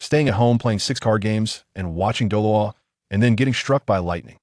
staying at home playing 6 card games and watching Douluo, and then getting struck by lightning.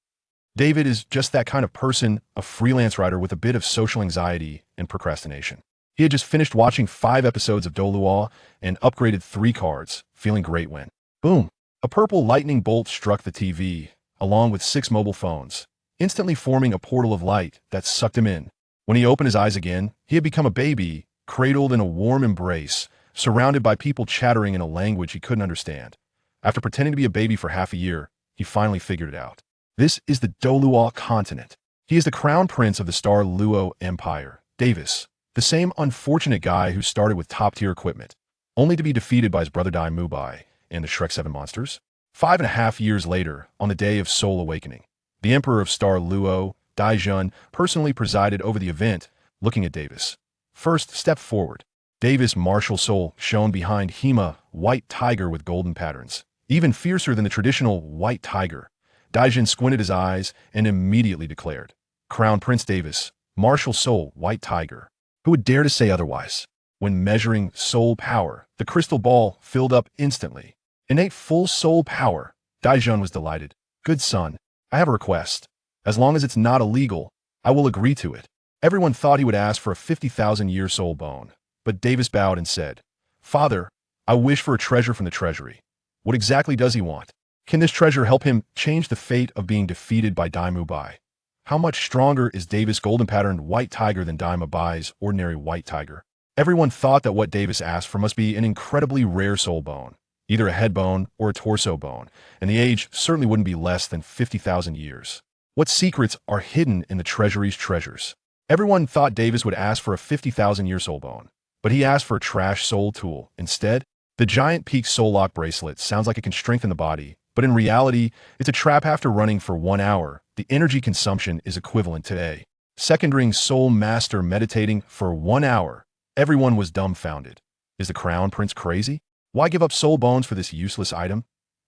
David is just that kind of person, a freelance writer with a bit of social anxiety and procrastination. He had just finished watching 5 episodes of Douluo and upgraded 3 cards, feeling great when, boom, a purple lightning bolt struck the TV, along with 6 mobile phones, instantly forming a portal of light that sucked him in. When he opened his eyes again, he had become a baby, cradled in a warm embrace, surrounded by people chattering in a language he couldn't understand. After pretending to be a baby for half a year, he finally figured it out. This is the Douluo continent. He is the crown prince of the Star Luo Empire, Davis, the same unfortunate guy who started with top-tier equipment, only to be defeated by his brother Dai Wei and the Shrek 7 monsters. 5.5 years later, on the day of Soul Awakening, the Emperor of Star Luo, Dai Jun, personally presided over the event, looking at Davis. First, step forward. Davis' martial soul shone behind Hema, white tiger with golden patterns. Even fiercer than the traditional white tiger, Daijin squinted his eyes and immediately declared, Crown Prince Davis, martial soul, white tiger. Who would dare to say otherwise? When measuring soul power, the crystal ball filled up instantly. Innate full soul power. Daijun was delighted. Good son, I have a request. As long as it's not illegal, I will agree to it. Everyone thought he would ask for a 50,000-year soul bone, but Davis bowed and said, Father, I wish for a treasure from the treasury. What exactly does he want? Can this treasure help him change the fate of being defeated by Dai Wei? How much stronger is Davis' golden-patterned white tiger than Dai Wei's ordinary white tiger? Everyone thought that what Davis asked for must be an incredibly rare soul bone, either a head bone or a torso bone, and the age certainly wouldn't be less than 50,000 years. What secrets are hidden in the treasury's treasures? Everyone thought Davis would ask for a 50,000-year soul bone, but he asked for a trash soul tool instead. The giant peak soul lock bracelet sounds like it can strengthen the body, but in reality, it's a trap. After running for 1 hour. The energy consumption is equivalent to a second-ring soul master meditating for 1 hour. Everyone was dumbfounded. Is the crown prince crazy? Why give up soul bones for this useless item?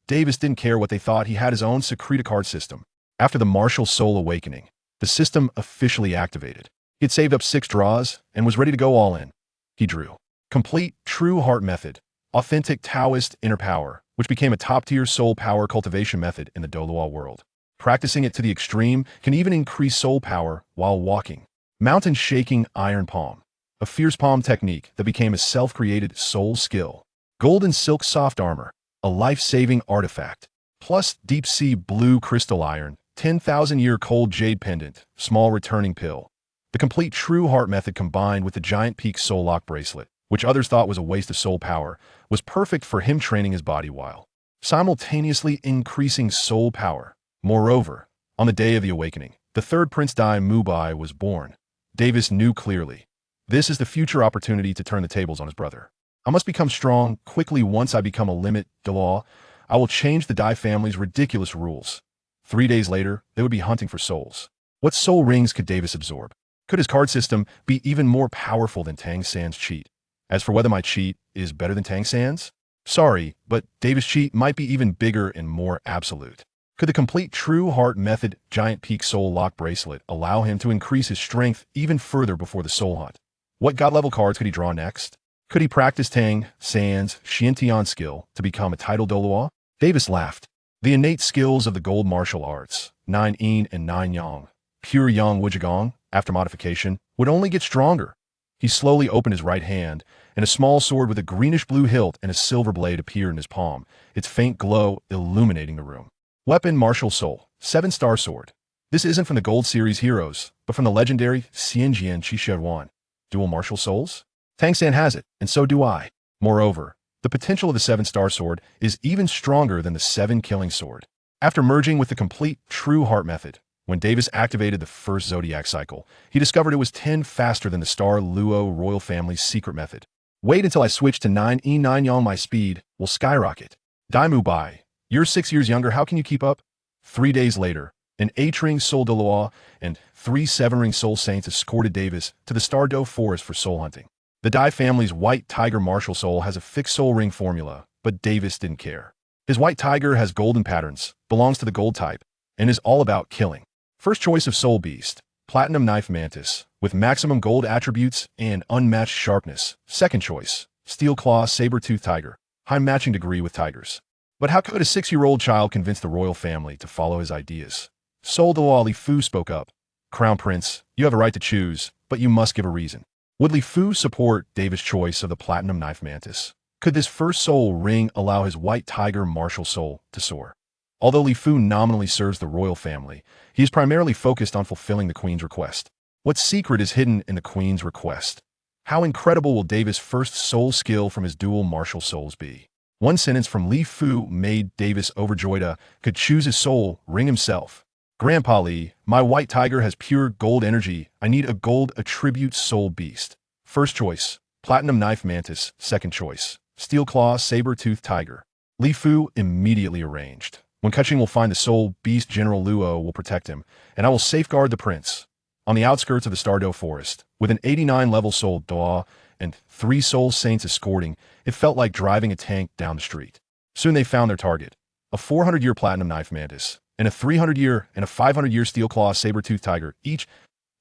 Davis didn't care what they thought. He had his own secreta card system. After the martial soul awakening, the system officially activated. He had saved up 6 draws and was ready to go all in. He drew complete true heart method, authentic Taoist inner power, which became a top-tier soul power cultivation method in the Douluo world. Practicing it to the extreme can even increase soul power while walking. Mountain shaking iron palm, a fierce palm technique that became a self-created soul skill. Golden silk soft armor, a life-saving artifact. Plus deep sea blue crystal iron, 10,000-year cold jade pendant, small returning pill. The complete true heart method combined with the giant peak soul lock bracelet, which others thought was a waste of soul power, was perfect for him training his body while simultaneously increasing soul power. Moreover, on the day of the awakening, the third Prince Dai Wei was born. Davis knew clearly. This is the future opportunity to turn the tables on his brother. I must become strong quickly. Once I become a limit, Douluo, I will change the Dai family's ridiculous rules. 3 days later, they would be hunting for souls. What soul rings could Davis absorb? Could his card system be even more powerful than Tang San's cheat? As for whether my cheat is better than Tang San's, sorry, but Davis' cheat might be even bigger and more absolute. Could the complete true heart method giant peak soul lock bracelet allow him to increase his strength even further before the soul hunt? What god level cards could he draw next? Could he practice Tang San's Xiantian skill to become a title Douluo? Davis laughed. The innate skills of the gold martial arts, 9 Yin and 9 Yang, pure Yang Wuzhigong, after modification, would only get stronger. He slowly opened his right hand, and a small sword with a greenish-blue hilt and a silver blade appeared in his palm, its faint glow illuminating the room. Weapon Martial Soul, 7-star sword. This isn't from the Gold Series heroes, but from the legendary Xianjian Qishuan. Dual Martial Souls? Tang San has it, and so do I. Moreover, the potential of the 7-star sword is even stronger than the 7-killing sword. After merging with the complete true heart method, when Davis activated the first zodiac cycle, he discovered it was 10 faster than the Star Luo royal family's secret method. Wait until I switch to 9E9 Yang, my speed will skyrocket. Dai Wei, you're 6 years younger, how can you keep up? 3 days later, an 8-ring Soul Douluo and 3 7-ring Soul Saints escorted Davis to the Star Dou forest for soul hunting. The Dai family's white tiger martial soul has a fixed soul ring formula, but Davis didn't care. His white tiger has golden patterns, belongs to the gold type, and is all about killing. First choice of Soul Beast, Platinum Knife Mantis, with maximum gold attributes and unmatched sharpness. Second choice, Steel Claw Saber-Tooth Tiger, high matching degree with tigers. But how could a 6-year-old child convince the royal family to follow his ideas? Sol Dou Li Fu spoke up. Crown Prince, you have a right to choose, but you must give a reason. Would Li Fu support Davis' choice of the platinum knife mantis? Could this first soul ring allow his white tiger martial soul to soar? Although Li Fu nominally serves the royal family, he is primarily focused on fulfilling the queen's request. What secret is hidden in the queen's request? How incredible will Davis' first soul skill from his dual martial souls be? One sentence from Li Fu made Davis overjoyed. Could choose his soul ring himself. Grandpa Li, my white tiger has pure gold energy. I need a gold attribute soul beast. First choice, platinum knife mantis. Second choice, steel claw saber-toothed tiger. Li Fu immediately arranged. When Keqing will find the soul beast, General Luo will protect him, and I will safeguard the prince. On the outskirts of the Stardow Forest, with an 89-level soul Dou and 3 soul saints escorting, it felt like driving a tank down the street. Soon they found their target, a 400-year platinum knife mantis, and a 300-year and a 500-year steel claw saber-toothed tiger, each.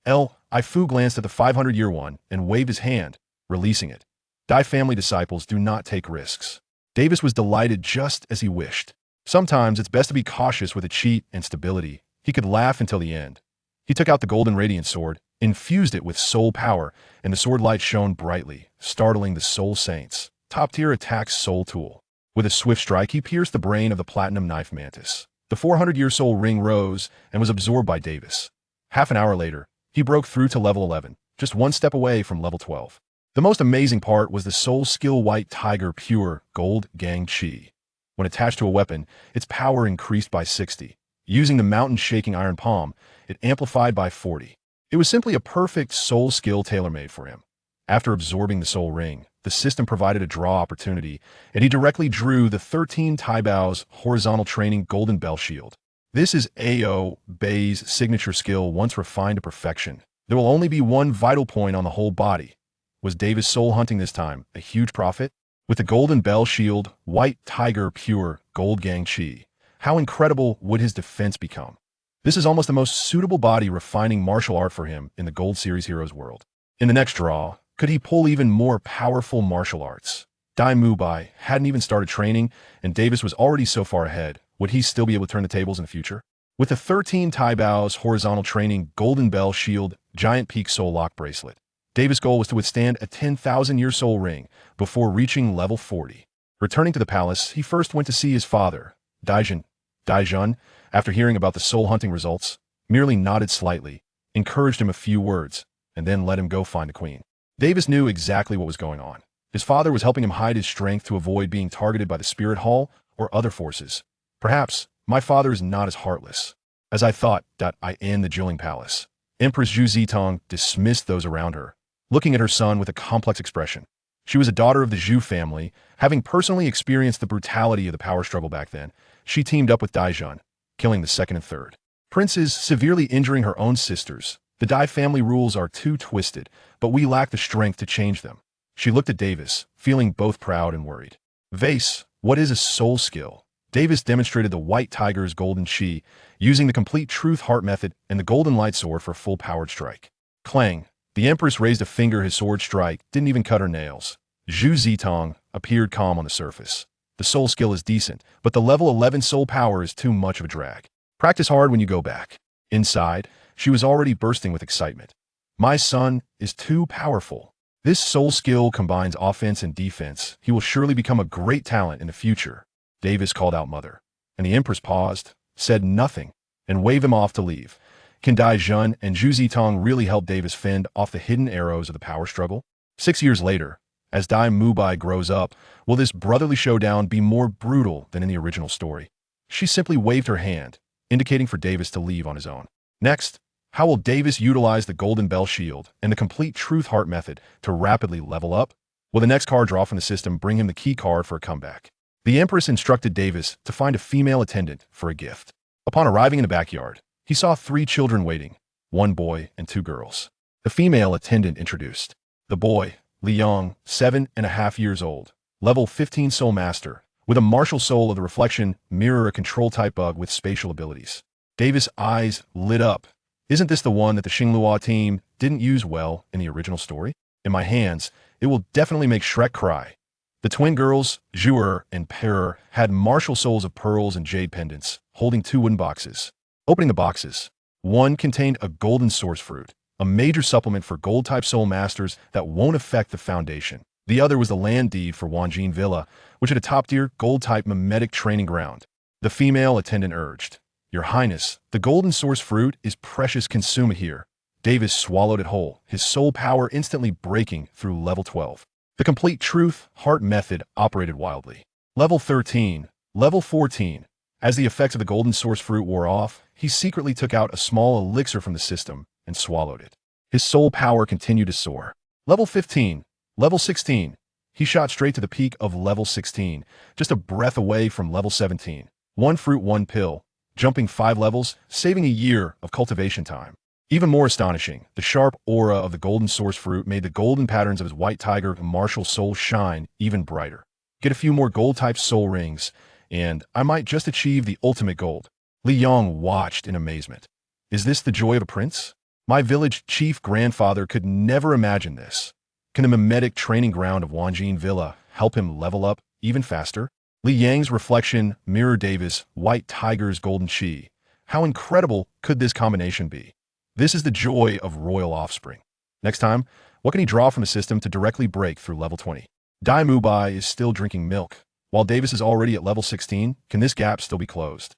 Li Fu glanced at the 500-year one and waved his hand, releasing it. Dai family disciples do not take risks. Davis was delighted just as he wished. Sometimes it's best to be cautious with a cheat and stability. He could laugh until the end. He took out the golden radiant sword, infused it with soul power, and the sword light shone brightly, startling the soul saints. Top-tier attack soul tool. With a swift strike, he pierced the brain of the platinum knife mantis. The 400-year soul ring rose and was absorbed by Davis. Half an hour later, he broke through to level 11, just one step away from level 12. The most amazing part was the soul skill white tiger pure gold gang chi. When attached to a weapon, its power increased by 60. Using the mountain-shaking iron palm, it amplified by 40. It was simply a perfect soul skill tailor-made for him. After absorbing the soul ring, the system provided a draw opportunity, and he directly drew the 13 Taibao's horizontal training golden bell shield. This is A.O. Bei's signature skill once refined to perfection. There will only be one vital point on the whole body. Was Davis soul hunting this time a huge profit? With the golden bell shield, white tiger pure gold gang chi, how incredible would his defense become? This is almost the most suitable body refining martial art for him in the Gold Series Heroes world. In the next draw, could he pull even more powerful martial arts? Dai Wei hadn't even started training, and Davis was already so far ahead. Would he still be able to turn the tables in the future? With the 13 Taibao's horizontal training golden bell shield, giant peak soul lock bracelet, Davis' goal was to withstand a 10,000-year soul ring before reaching level 40. Returning to the palace, he first went to see his father, Daijun, after hearing about the soul hunting results, merely nodded slightly, encouraged him a few words, and then let him go find the queen. Davis knew exactly what was going on. His father was helping him hide his strength to avoid being targeted by the Spirit Hall or other forces. Perhaps, my father is not as heartless as I thought. I in the Jilling Palace. Empress Zhu Zitong dismissed those around her, looking at her son with a complex expression. She was a daughter of the Zhu family, having personally experienced the brutality of the power struggle back then. She teamed up with Daijun, killing the second and third princes, severely injuring her own sisters. The Dai family rules are too twisted, but we lack the strength to change them. She looked at Davis, feeling both proud and worried. Vase, what is a soul skill? Davis demonstrated the white tiger's golden chi, using the complete truth heart method and the golden light sword for a full-powered strike. Clang. The Empress raised a finger. His sword strike didn't even cut her nails. Zhu Zitong appeared calm on the surface. The soul skill is decent, but the level 11 soul power is too much of a drag. Practice hard when you go back. Inside, she was already bursting with excitement. My son is too powerful. This soul skill combines offense and defense. He will surely become a great talent in the future. Davis called out mother, and the Empress paused, said nothing, and waved him off to leave. Can Daijun and Zhu Zitong really help Davis fend off the hidden arrows of the power struggle? 6 years later, as Dai Wei grows up, will this brotherly showdown be more brutal than in the original story? She simply waved her hand, indicating for Davis to leave on his own. Next, how will Davis utilize the Golden Bell Shield and the Complete Truth Heart method to rapidly level up? Will the next card draw from the system bring him the key card for a comeback? The Empress instructed Davis to find a female attendant for a gift. Upon arriving in the backyard, he saw 3 children waiting, 1 boy and 2 girls. The female attendant introduced the boy, Liang, 7.5 years old, level 15 soul master, with a martial soul of the reflection mirror, a control type bug with spatial abilities. Davis' eyes lit up. Isn't this the one that the Xinglua team didn't use well in the original story? In my hands, it will definitely make Shrek cry. The twin girls, Zhuer and Per, had martial souls of pearls and jade pendants, holding 2 wooden boxes. Opening the boxes, one contained a golden source fruit, a major supplement for gold-type soul masters that won't affect the foundation. The other was the land deed for Wanjin Villa, which had a top-tier gold-type mimetic training ground. The female attendant urged, "Your Highness, the golden source fruit is precious, consume it here." Davis swallowed it whole, his soul power instantly breaking through level 12. The complete truth heart method operated wildly. Level 13, level 14. As the effects of the golden source fruit wore off, he secretly took out a small elixir from the system and swallowed it. His soul power continued to soar. Level 15, level 16. He shot straight to the peak of level 16, just a breath away from level 17. 1 fruit, 1 pill, jumping 5 levels, saving a year of cultivation time. Even more astonishing, the sharp aura of the golden source fruit made the golden patterns of his white tiger martial soul shine even brighter. Get a few more gold-type soul rings, and I might just achieve the ultimate gold. Li Yong watched in amazement. Is this the joy of a prince? My village chief grandfather could never imagine this. Can the mimetic training ground of Wanjin Villa help him level up even faster? Li Yang's reflection mirrored Davis' white tiger's golden chi. How incredible could this combination be? This is the joy of royal offspring. Next time, what can he draw from the system to directly break through level 20? Dai Mubai is still drinking milk. While Davis is already at level 16, can this gap still be closed?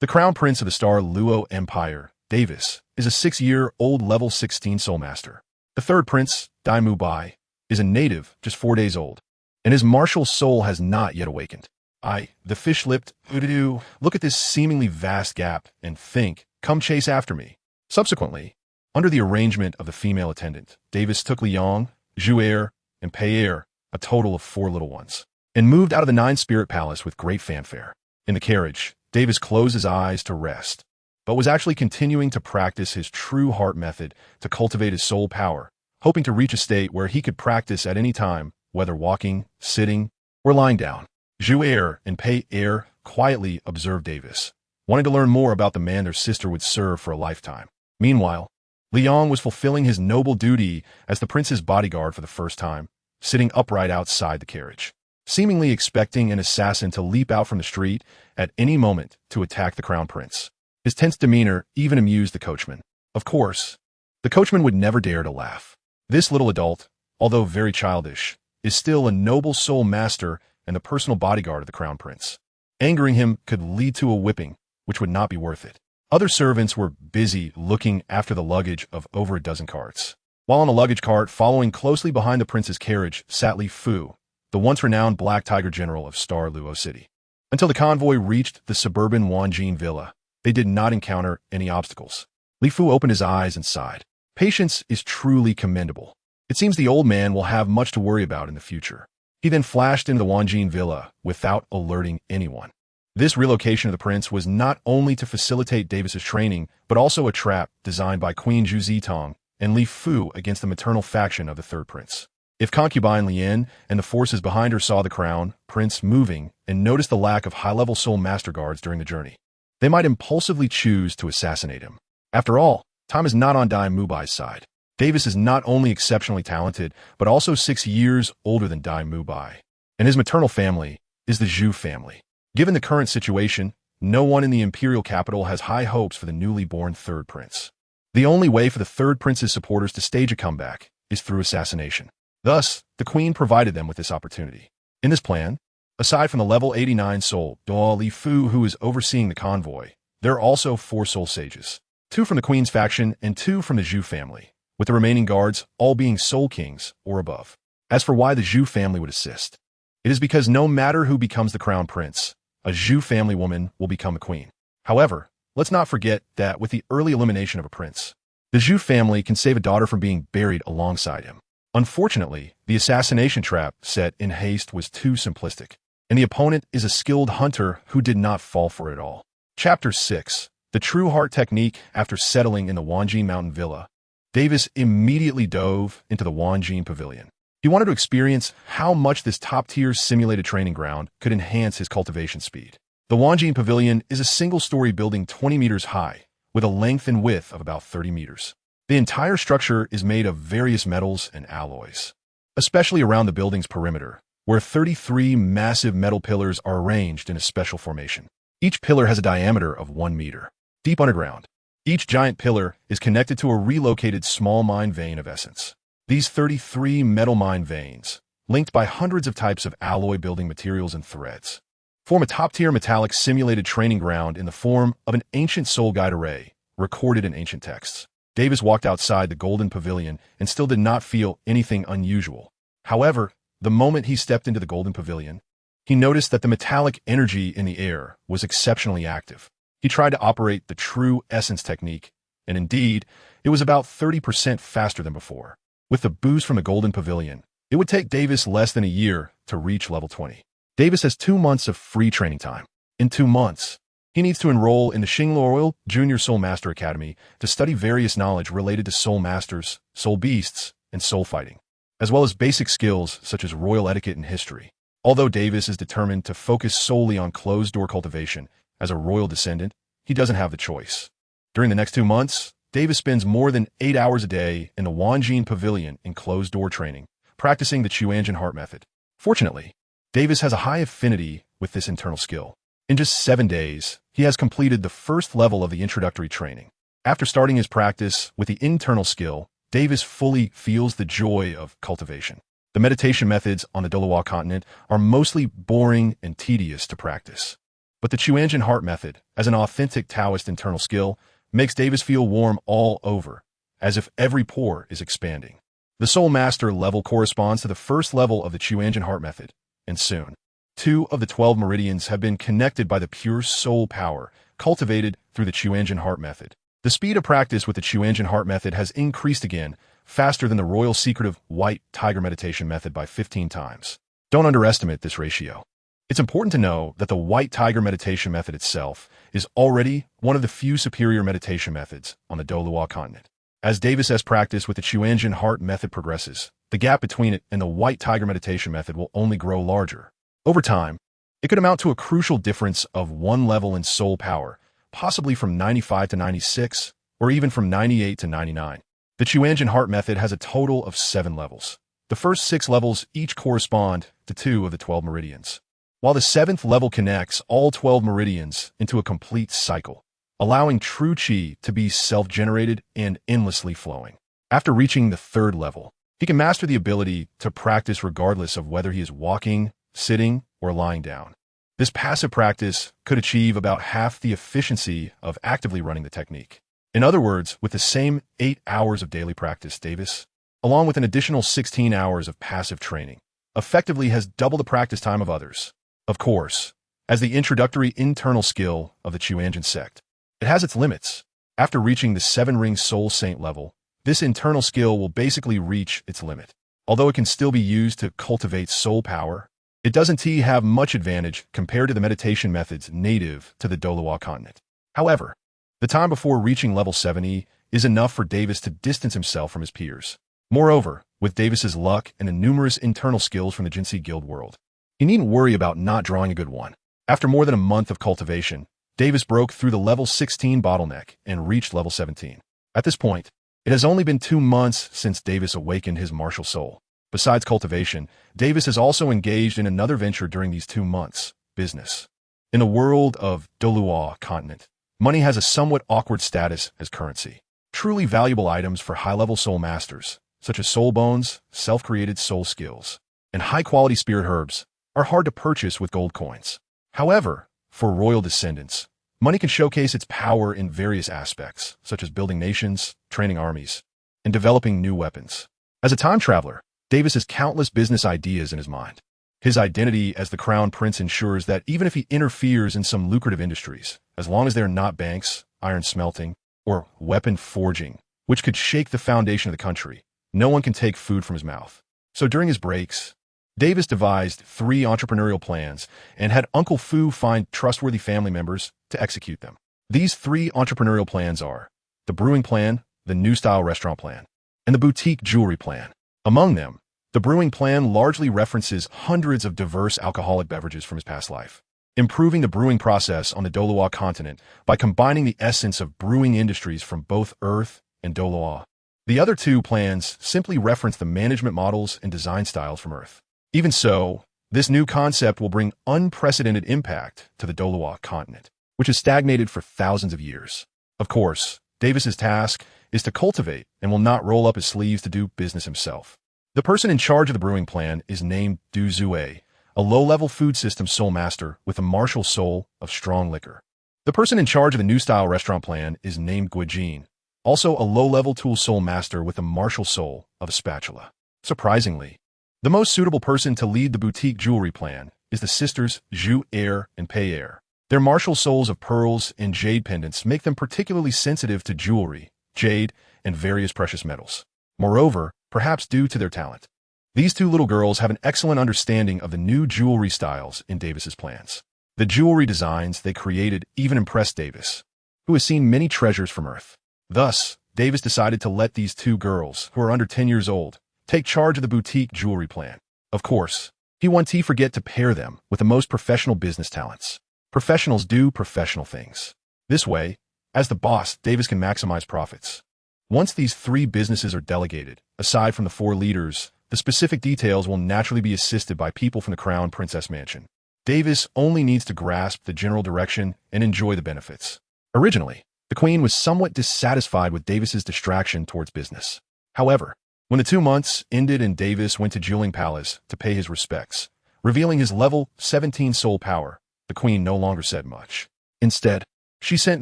The crown prince of the Star Luo Empire, Davis, is a 6-year-old level 16 soul master. The third prince, Dai Mubai, is a native just 4 days old, and his martial soul has not yet awakened. The fish-lipped Ududu, look at this seemingly vast gap and think, come chase after me. Subsequently, under the arrangement of the female attendant, Davis took Liang, Zhuer, and Pei'er, a total of 4 little ones, and moved out of the 9-spirit palace with great fanfare. In the carriage, Davis closed his eyes to rest, but was actually continuing to practice his true heart method to cultivate his soul power, hoping to reach a state where he could practice at any time, whether walking, sitting, or lying down. Zhuer and Pei'er quietly observed Davis, wanting to learn more about the man their sister would serve for a lifetime. Meanwhile, Liang was fulfilling his noble duty as the prince's bodyguard for the first time, sitting upright outside the carriage, seemingly expecting an assassin to leap out from the street at any moment to attack the crown prince. His tense demeanor even amused the coachman. Of course, the coachman would never dare to laugh. This little adult, although very childish, is still a noble soul master and the personal bodyguard of the crown prince. Angering him could lead to a whipping, which would not be worth it. Other servants were busy looking after the luggage of over a dozen carts. While on the luggage cart, following closely behind the prince's carriage, sat Li Fu, the once-renowned Black Tiger General of Star Luo City. Until the convoy reached the suburban Wanjin Villa, they did not encounter any obstacles. Li Fu opened his eyes and sighed. Patience is truly commendable. It seems the old man will have much to worry about in the future. He then flashed into the Wanjin Villa without alerting anyone. This relocation of the prince was not only to facilitate Davis's training, but also a trap designed by Queen Zhu Zitong and Li Fu against the maternal faction of the third prince. If concubine Lian and the forces behind her saw the crown prince moving and noticed the lack of high-level soul master guards during the journey, they might impulsively choose to assassinate him. After all, time is not on Dai Mubai's side. Davis is not only exceptionally talented, but also 6 years older than Dai Mubai, and his maternal family is the Zhu family. Given the current situation, no one in the imperial capital has high hopes for the newly born third prince. The only way for the third prince's supporters to stage a comeback is through assassination. Thus, the queen provided them with this opportunity. In this plan, aside from the level 89 soul, Dou Li Fu, who is overseeing the convoy, there are also 4 soul sages, 2 from the queen's faction and 2 from the Zhu family, with the remaining guards all being soul kings or above. As for why the Zhu family would assist, it is because no matter who becomes the crown prince, a Zhu family woman will become a queen. However, let's not forget that with the early elimination of a prince, the Zhu family can save a daughter from being buried alongside him. Unfortunately, the assassination trap set in haste was too simplistic, and the opponent is a skilled hunter who did not fall for it all. Chapter 6. The True Heart Technique. After settling in the Wanjin Mountain Villa, Davis immediately dove into the Wanjin Pavilion. He wanted to experience how much this top-tier simulated training ground could enhance his cultivation speed. The Wanjin Pavilion is a single-story building 20 meters high, with a length and width of about 30 meters. The entire structure is made of various metals and alloys. Especially around the building's perimeter, where 33 massive metal pillars are arranged in a special formation. Each pillar has a diameter of 1 meter. Deep underground, each giant pillar is connected to a relocated small mine vein of essence. These 33 metal mine veins, linked by hundreds of types of alloy building materials and threads, form a top-tier metallic simulated training ground in the form of an ancient soul guide array, recorded in ancient texts. Davis walked outside the golden pavilion and still did not feel anything unusual. However, the moment he stepped into the golden pavilion, he noticed that the metallic energy in the air was exceptionally active. He tried to operate the true essence technique, and indeed, it was about 30% faster than before. With the boost from the golden pavilion, it would take Davis less than a year to reach level 20. Davis has 2 months of free training time. In 2 months, he needs to enroll in the Xinglo Royal Junior Soul Master Academy to study various knowledge related to soul masters, soul beasts, and soul fighting, as well as basic skills such as royal etiquette and history. Although Davis is determined to focus solely on closed-door cultivation as a royal descendant, he doesn't have the choice. During the next 2 months, Davis spends more than 8 hours a day in the Wanjin Pavilion in closed-door training, practicing the Chuanjin Heart Method. Fortunately, Davis has a high affinity with this internal skill. In just 7 days, he has completed the first level of the introductory training. After starting his practice with the internal skill, Davis fully feels the joy of cultivation. The meditation methods on the Douluo continent are mostly boring and tedious to practice. But the Chuanjin Heart Method, as an authentic Taoist internal skill, makes Davis feel warm all over, as if every pore is expanding. The Soul Master level corresponds to the first level of the Chuanjin Heart Method, and soon, 2 of the 12 meridians have been connected by the pure soul power cultivated through the Chuanjin Heart Method. The speed of practice with the Chuanjin Heart Method has increased again, faster than the royal secretive White Tiger Meditation Method by 15 times. Don't underestimate this ratio. It's important to know that the White Tiger Meditation Method itself is already one of the few superior meditation methods on the Douluo continent. As Davis's practice with the Chuanjin Heart Method progresses, the gap between it and the White Tiger Meditation Method will only grow larger. Over time, it could amount to a crucial difference of 1 level in soul power, possibly from 95 to 96, or even from 98 to 99. The Chuanjin Heart Method has a total of 7 levels. The first 6 levels each correspond to 2 of the 12 meridians, while the 7th level connects all 12 meridians into a complete cycle, allowing true qi to be self-generated and endlessly flowing. After reaching the 3rd level, he can master the ability to practice regardless of whether he is walking, sitting, or lying down. This passive practice could achieve about half the efficiency of actively running the technique. In other words, with the same 8 hours of daily practice, Davis, along with an additional 16 hours of passive training, effectively has double the practice time of others. Of course, as the introductory internal skill of the Chuanjin sect, it has its limits. After reaching the 7-ring Soul Saint level, this internal skill will basically reach its limit. Although it can still be used to cultivate soul power, it doesn't have much advantage compared to the meditation methods native to the Douluo continent. However, the time before reaching level 70 is enough for Davis to distance himself from his peers. Moreover, with Davis's luck and the numerous internal skills from the Jinxi Guild world, he needn't worry about not drawing a good one. After more than a month of cultivation, Davis broke through the level 16 bottleneck and reached level 17. At this point, it has only been 2 months since Davis awakened his martial soul. Besides cultivation, Davis is also engaged in another venture during these 2 months: business. In the world of Douluo continent, money has a somewhat awkward status as currency. Truly valuable items for high-level soul masters, such as soul bones, self-created soul skills, and high-quality spirit herbs, are hard to purchase with gold coins. However, for royal descendants, money can showcase its power in various aspects, such as building nations, training armies, and developing new weapons. As a time traveler, Davis has countless business ideas in his mind. His identity as the crown prince ensures that even if he interferes in some lucrative industries, as long as they are not banks, iron smelting, or weapon forging, which could shake the foundation of the country, no one can take food from his mouth. So during his breaks, Davis devised 3 entrepreneurial plans and had Uncle Fu find trustworthy family members to execute them. These 3 entrepreneurial plans are the brewing plan, the new style restaurant plan, and the boutique jewelry plan. Among them, the brewing plan largely references hundreds of diverse alcoholic beverages from his past life, improving the brewing process on the Douluo continent by combining the essence of brewing industries from both Earth and Douluo. The other 2 plans simply reference the management models and design styles from Earth. Even so, This new concept will bring unprecedented impact to the Douluo continent, which has stagnated for thousands of years. Of course, Davis's task is to cultivate and will not roll up his sleeves to do business himself. The person in charge of the brewing plan is named Dou Di Supreme, a low-level food system soul master with a martial soul of strong liquor. The person in charge of the new-style restaurant plan is named Guijin, also a low-level tool soul master with a martial soul of a spatula. Surprisingly, the most suitable person to lead the boutique jewelry plan is the sisters Zhu Er and Pei Er. Their martial souls of pearls and jade pendants make them particularly sensitive to jewelry, jade, and various precious metals. Moreover, perhaps due to their talent, these two little girls have an excellent understanding of the new jewelry styles in Davis's plans. The jewelry designs they created even impressed Davis, who has seen many treasures from Earth. Thus, Davis decided to let these two girls, who are under 10 years old, take charge of the boutique jewelry plan. Of course, he won't forget to pair them with the most professional business talents. Professionals do professional things. This way, as the boss, Davis can maximize profits. Once these three businesses are delegated, aside from the four leaders, the specific details will naturally be assisted by people from the Crown Princess Mansion. Davis only needs to grasp the general direction and enjoy the benefits. Originally, the Queen was somewhat dissatisfied with Davis's distraction towards business. However, when the 2 months ended and Davis went to Juling Palace to pay his respects, revealing his level 17 soul power, the Queen no longer said much. Instead, she sent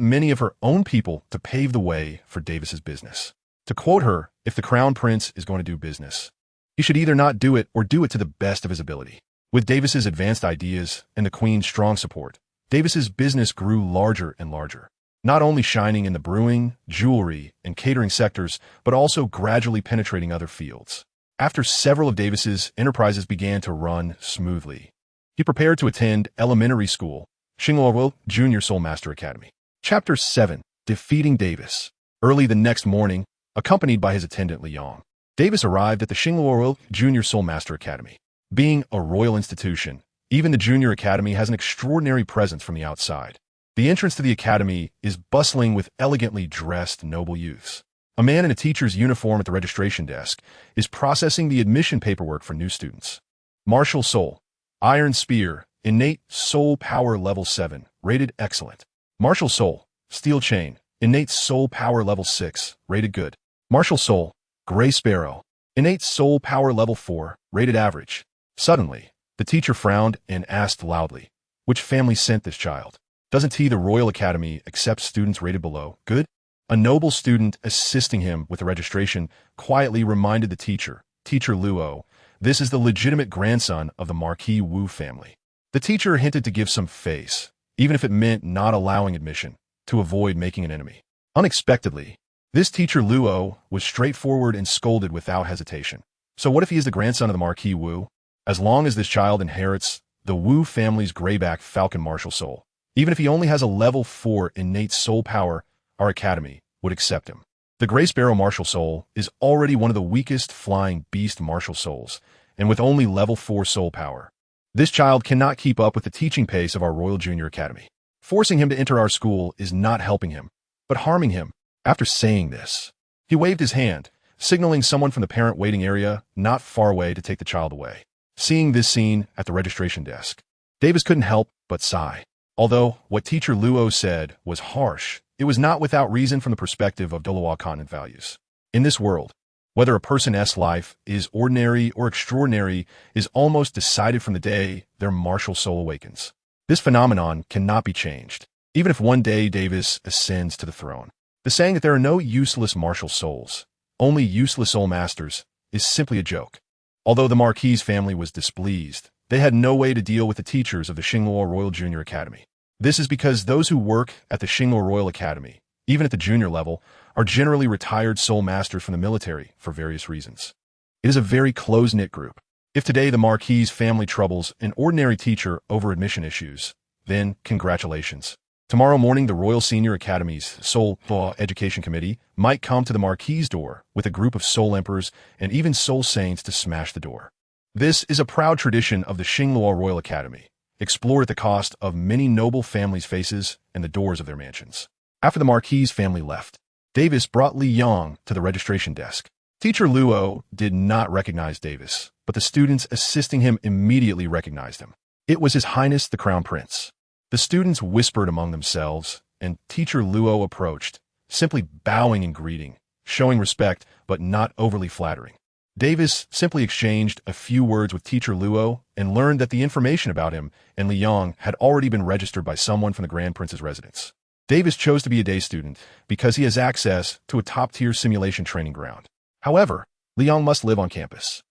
many of her own people to pave the way for Davis's business. To quote her, if the Crown Prince is going to do business, he should either not do it or do it to the best of his ability. With Davis's advanced ideas and the Queen's strong support, Davis's business grew larger and larger, not only shining in the brewing, jewelry, and catering sectors, but also gradually penetrating other fields. After several of Davis's enterprises began to run smoothly, he prepared to attend elementary school, Xingluo Junior Soul Master Academy. Chapter 7. Defeating Davis. Early the next morning, accompanied by his attendant Liang, Davis arrived at the Xingluo Junior Soul Master Academy. Being a royal institution, even the Junior Academy has an extraordinary presence from the outside. The entrance to the academy is bustling with elegantly dressed noble youths. A man in a teacher's uniform at the registration desk is processing the admission paperwork for new students. Martial Soul. Iron Spear. Innate Soul Power Level 7. Rated Excellent. Martial Soul. Steel Chain. Innate Soul Power Level 6. Rated Good. Martial Soul. Gray Sparrow. Innate Soul Power Level 4. Rated Average. Suddenly, the teacher frowned and asked loudly, "Which family sent this child? Doesn't the Royal Academy accept students rated below good?" A noble student assisting him with the registration quietly reminded the teacher, Teacher Luo, this is the legitimate grandson of the Marquis Wu family. The teacher hinted to give some face, even if it meant not allowing admission, to avoid making an enemy. Unexpectedly, this Teacher Luo was straightforward and scolded without hesitation. So what if he is the grandson of the Marquis Wu? As long as this child inherits the Wu family's grayback falcon martial soul, even if he only has a level 4 innate soul power, our academy would accept him. The Gray Sparrow martial soul is already one of the weakest flying beast martial souls, and with only level 4 soul power, this child cannot keep up with the teaching pace of our Royal Junior Academy. Forcing him to enter our school is not helping him, but harming him. After saying this, he waved his hand, signaling someone from the parent waiting area not far away to take the child away. Seeing this scene at the registration desk, Davis couldn't help but sigh. Although what Teacher Luo said was harsh, it was not without reason from the perspective of Douluo continent values. In this world, whether a person's life is ordinary or extraordinary is almost decided from the day their martial soul awakens. This phenomenon cannot be changed, even if one day Davis ascends to the throne. The saying that there are no useless martial souls, only useless soul masters, is simply a joke. Although the Marquis family was displeased, they had no way to deal with the teachers of the Xingluo Royal Junior Academy. This is because those who work at the Xingluo Royal Academy, even at the junior level, are generally retired soul masters from the military for various reasons. It is a very close-knit group. If today the Marquis family troubles an ordinary teacher over admission issues, then congratulations. Tomorrow morning the Royal Senior Academy's Soul Law Education Committee might come to the Marquis' door with a group of soul emperors and even soul saints to smash the door. This is a proud tradition of the Xingluo Royal Academy, explored at the cost of many noble families' faces and the doors of their mansions. After the Marquis family left, Davis brought Li Yang to the registration desk. Teacher Luo did not recognize Davis, but the students assisting him immediately recognized him. It was His Highness the Crown Prince. The students whispered among themselves, and Teacher Luo approached, simply bowing and greeting, showing respect but not overly flattering. Davis simply exchanged a few words with Teacher Luo and learned that the information about him and Liang had already been registered by someone from the Grand Prince's residence. Davis chose to be a day student because he has access to a top-tier simulation training ground. However, Liang must live on campus.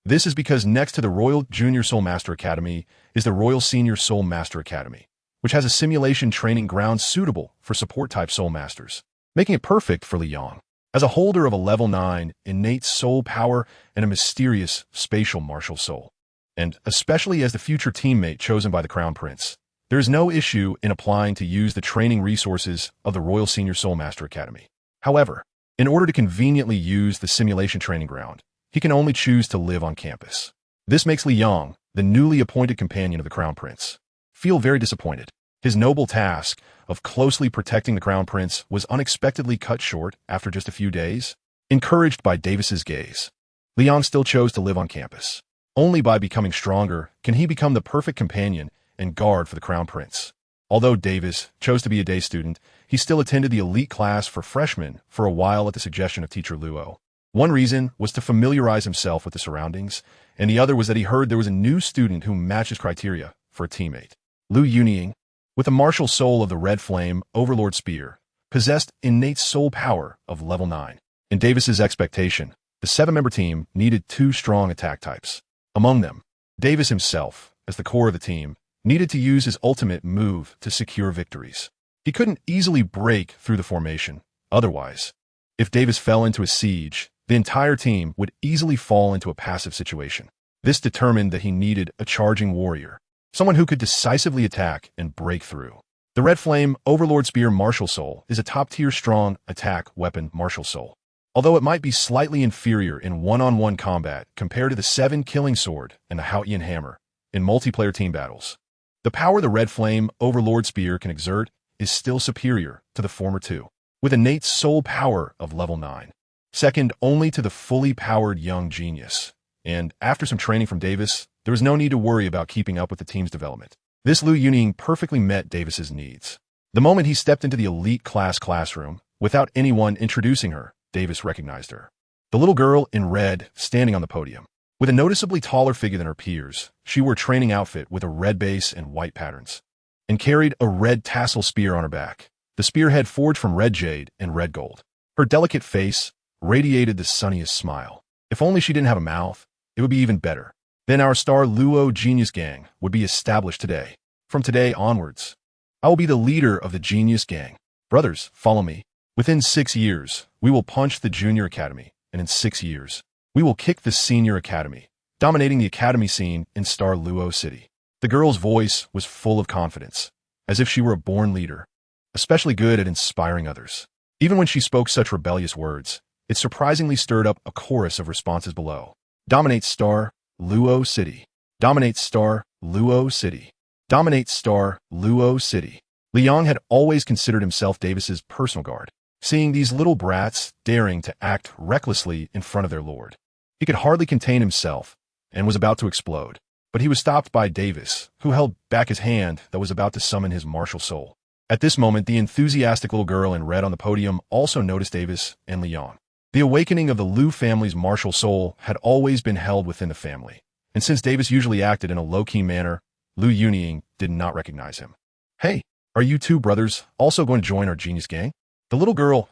This is because next to the Royal Junior Soul Master Academy is the Royal Senior Soul Master Academy, which has a simulation training ground suitable for support-type Soul Masters, making it perfect for Liang. As a holder of a level 9 innate soul power and a mysterious spatial martial soul, and especially as the future teammate chosen by the Crown Prince, there is no issue in applying to use the training resources of the Royal Senior Soul Master Academy. However, in order to conveniently use the simulation training ground, he can only choose to live on campus. This makes Liang, the newly appointed companion of the Crown Prince, feel very disappointed. His noble task of closely protecting the Crown Prince was unexpectedly cut short after just a few days. Encouraged by Davis's gaze, Liang still chose to live on campus. Only by becoming stronger can he become the perfect companion and guard for the Crown Prince. Although Davis chose to be a day student, he still attended the elite class for freshmen for a while at the suggestion of Teacher Luo. One reason was to familiarize himself with the surroundings, and the other was that he heard there was a new student who matched his criteria for a teammate. Lu Yunying, with the martial soul of the Red Flame Overlord Spear, possessed innate soul power of level 9. In Davis's expectation, the 7-member team needed 2 strong attack types. Among them, Davis himself, as the core of the team, needed to use his ultimate move to secure victories. He couldn't easily break through the formation. Otherwise, if Davis fell into a siege, the entire team would easily fall into a passive situation. This determined that he needed a charging warrior, someone who could decisively attack and break through. The Red Flame Overlord Spear Martial Soul is a top-tier strong attack weapon martial soul. Although it might be slightly inferior in one-on-one combat compared to the 7 Killing Sword and the Haotian Hammer in multiplayer team battles, the power the Red Flame Overlord Spear can exert is still superior to the former 2, with innate soul power of level 9, second only to the fully powered young genius. And after some training from Davis, there was no need to worry about keeping up with the team's development. This Lu Yunying perfectly met Davis's needs. The moment he stepped into the elite classroom, without anyone introducing her, Davis recognized her. The little girl in red standing on the podium. With a noticeably taller figure than her peers, she wore a training outfit with a red base and white patterns, and carried a red tassel spear on her back, the spearhead forged from red jade and red gold. Her delicate face radiated the sunniest smile. If only she didn't have a mouth, it would be even better. Then our star Luo Genius Gang would be established today. From today onwards, I will be the leader of the Genius Gang. Brothers, follow me. Within 6 years, we will punch the Junior Academy, and in 6 years, we will kick the Senior Academy, dominating the academy scene in Star Luo City. The girl's voice was full of confidence, as if she were a born leader, especially good at inspiring others. Even when she spoke such rebellious words, it surprisingly stirred up a chorus of responses below. Dominate Star Luo City. Dominate Star Luo City. Dominate Star Luo City. Liang had always considered himself Davis's personal guard. Seeing these little brats daring to act recklessly in front of their lord, he could hardly contain himself and was about to explode. But he was stopped by Davis, who held back his hand that was about to summon his martial soul. At this moment, the enthusiastic little girl in red on the podium also noticed Davis and Liang. The awakening of the Lu family's martial soul had always been held within the family, and since Davis usually acted in a low-key manner, Lu Yunying did not recognize him. Hey, are you 2 brothers also going to join our genius gang? The little girl's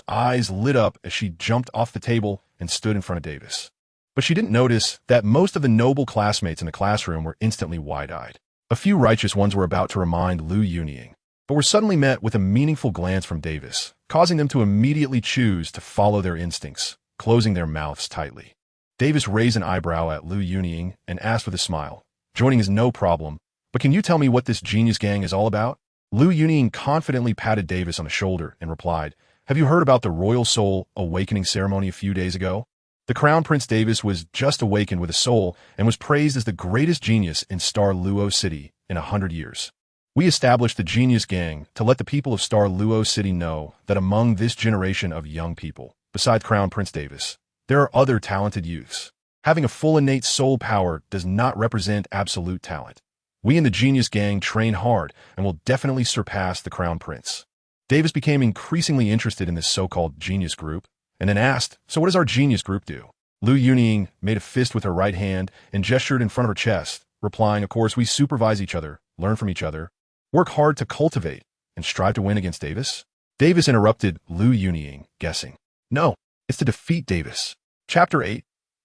eyes lit up as she jumped off the table and stood in front of Davis. But she didn't notice that most of the noble classmates in the classroom were instantly wide-eyed. A few righteous ones were about to remind Lu Yunying, but were suddenly met with a meaningful glance from Davis, causing them to immediately choose to follow their instincts, closing their mouths tightly. Davis raised an eyebrow at Lu Yunying and asked with a smile, "Joining is no problem, but can you tell me what this genius gang is all about?" Lu Yunying confidently patted Davis on the shoulder and replied, "Have you heard about the Royal Soul Awakening ceremony a few days ago? The Crown Prince Davis was just awakened with a soul and was praised as the greatest genius in Star Luo City in 100 years. We established the Genius Gang to let the people of Star Luo City know that among this generation of young people, besides Crown Prince Davis, there are other talented youths. Having a full innate soul power does not represent absolute talent. We in the Genius Gang train hard and will definitely surpass the Crown Prince. Davis became increasingly interested in this so-called Genius Group, and then asked, so what does our Genius Group do? Lu Yunying made a fist with her right hand and gestured in front of her chest, replying, of course, we supervise each other, learn from each other, work hard to cultivate, and strive to win against Davis? Davis interrupted Lu Yunying, guessing. No, it's to defeat Davis. Chapter 8.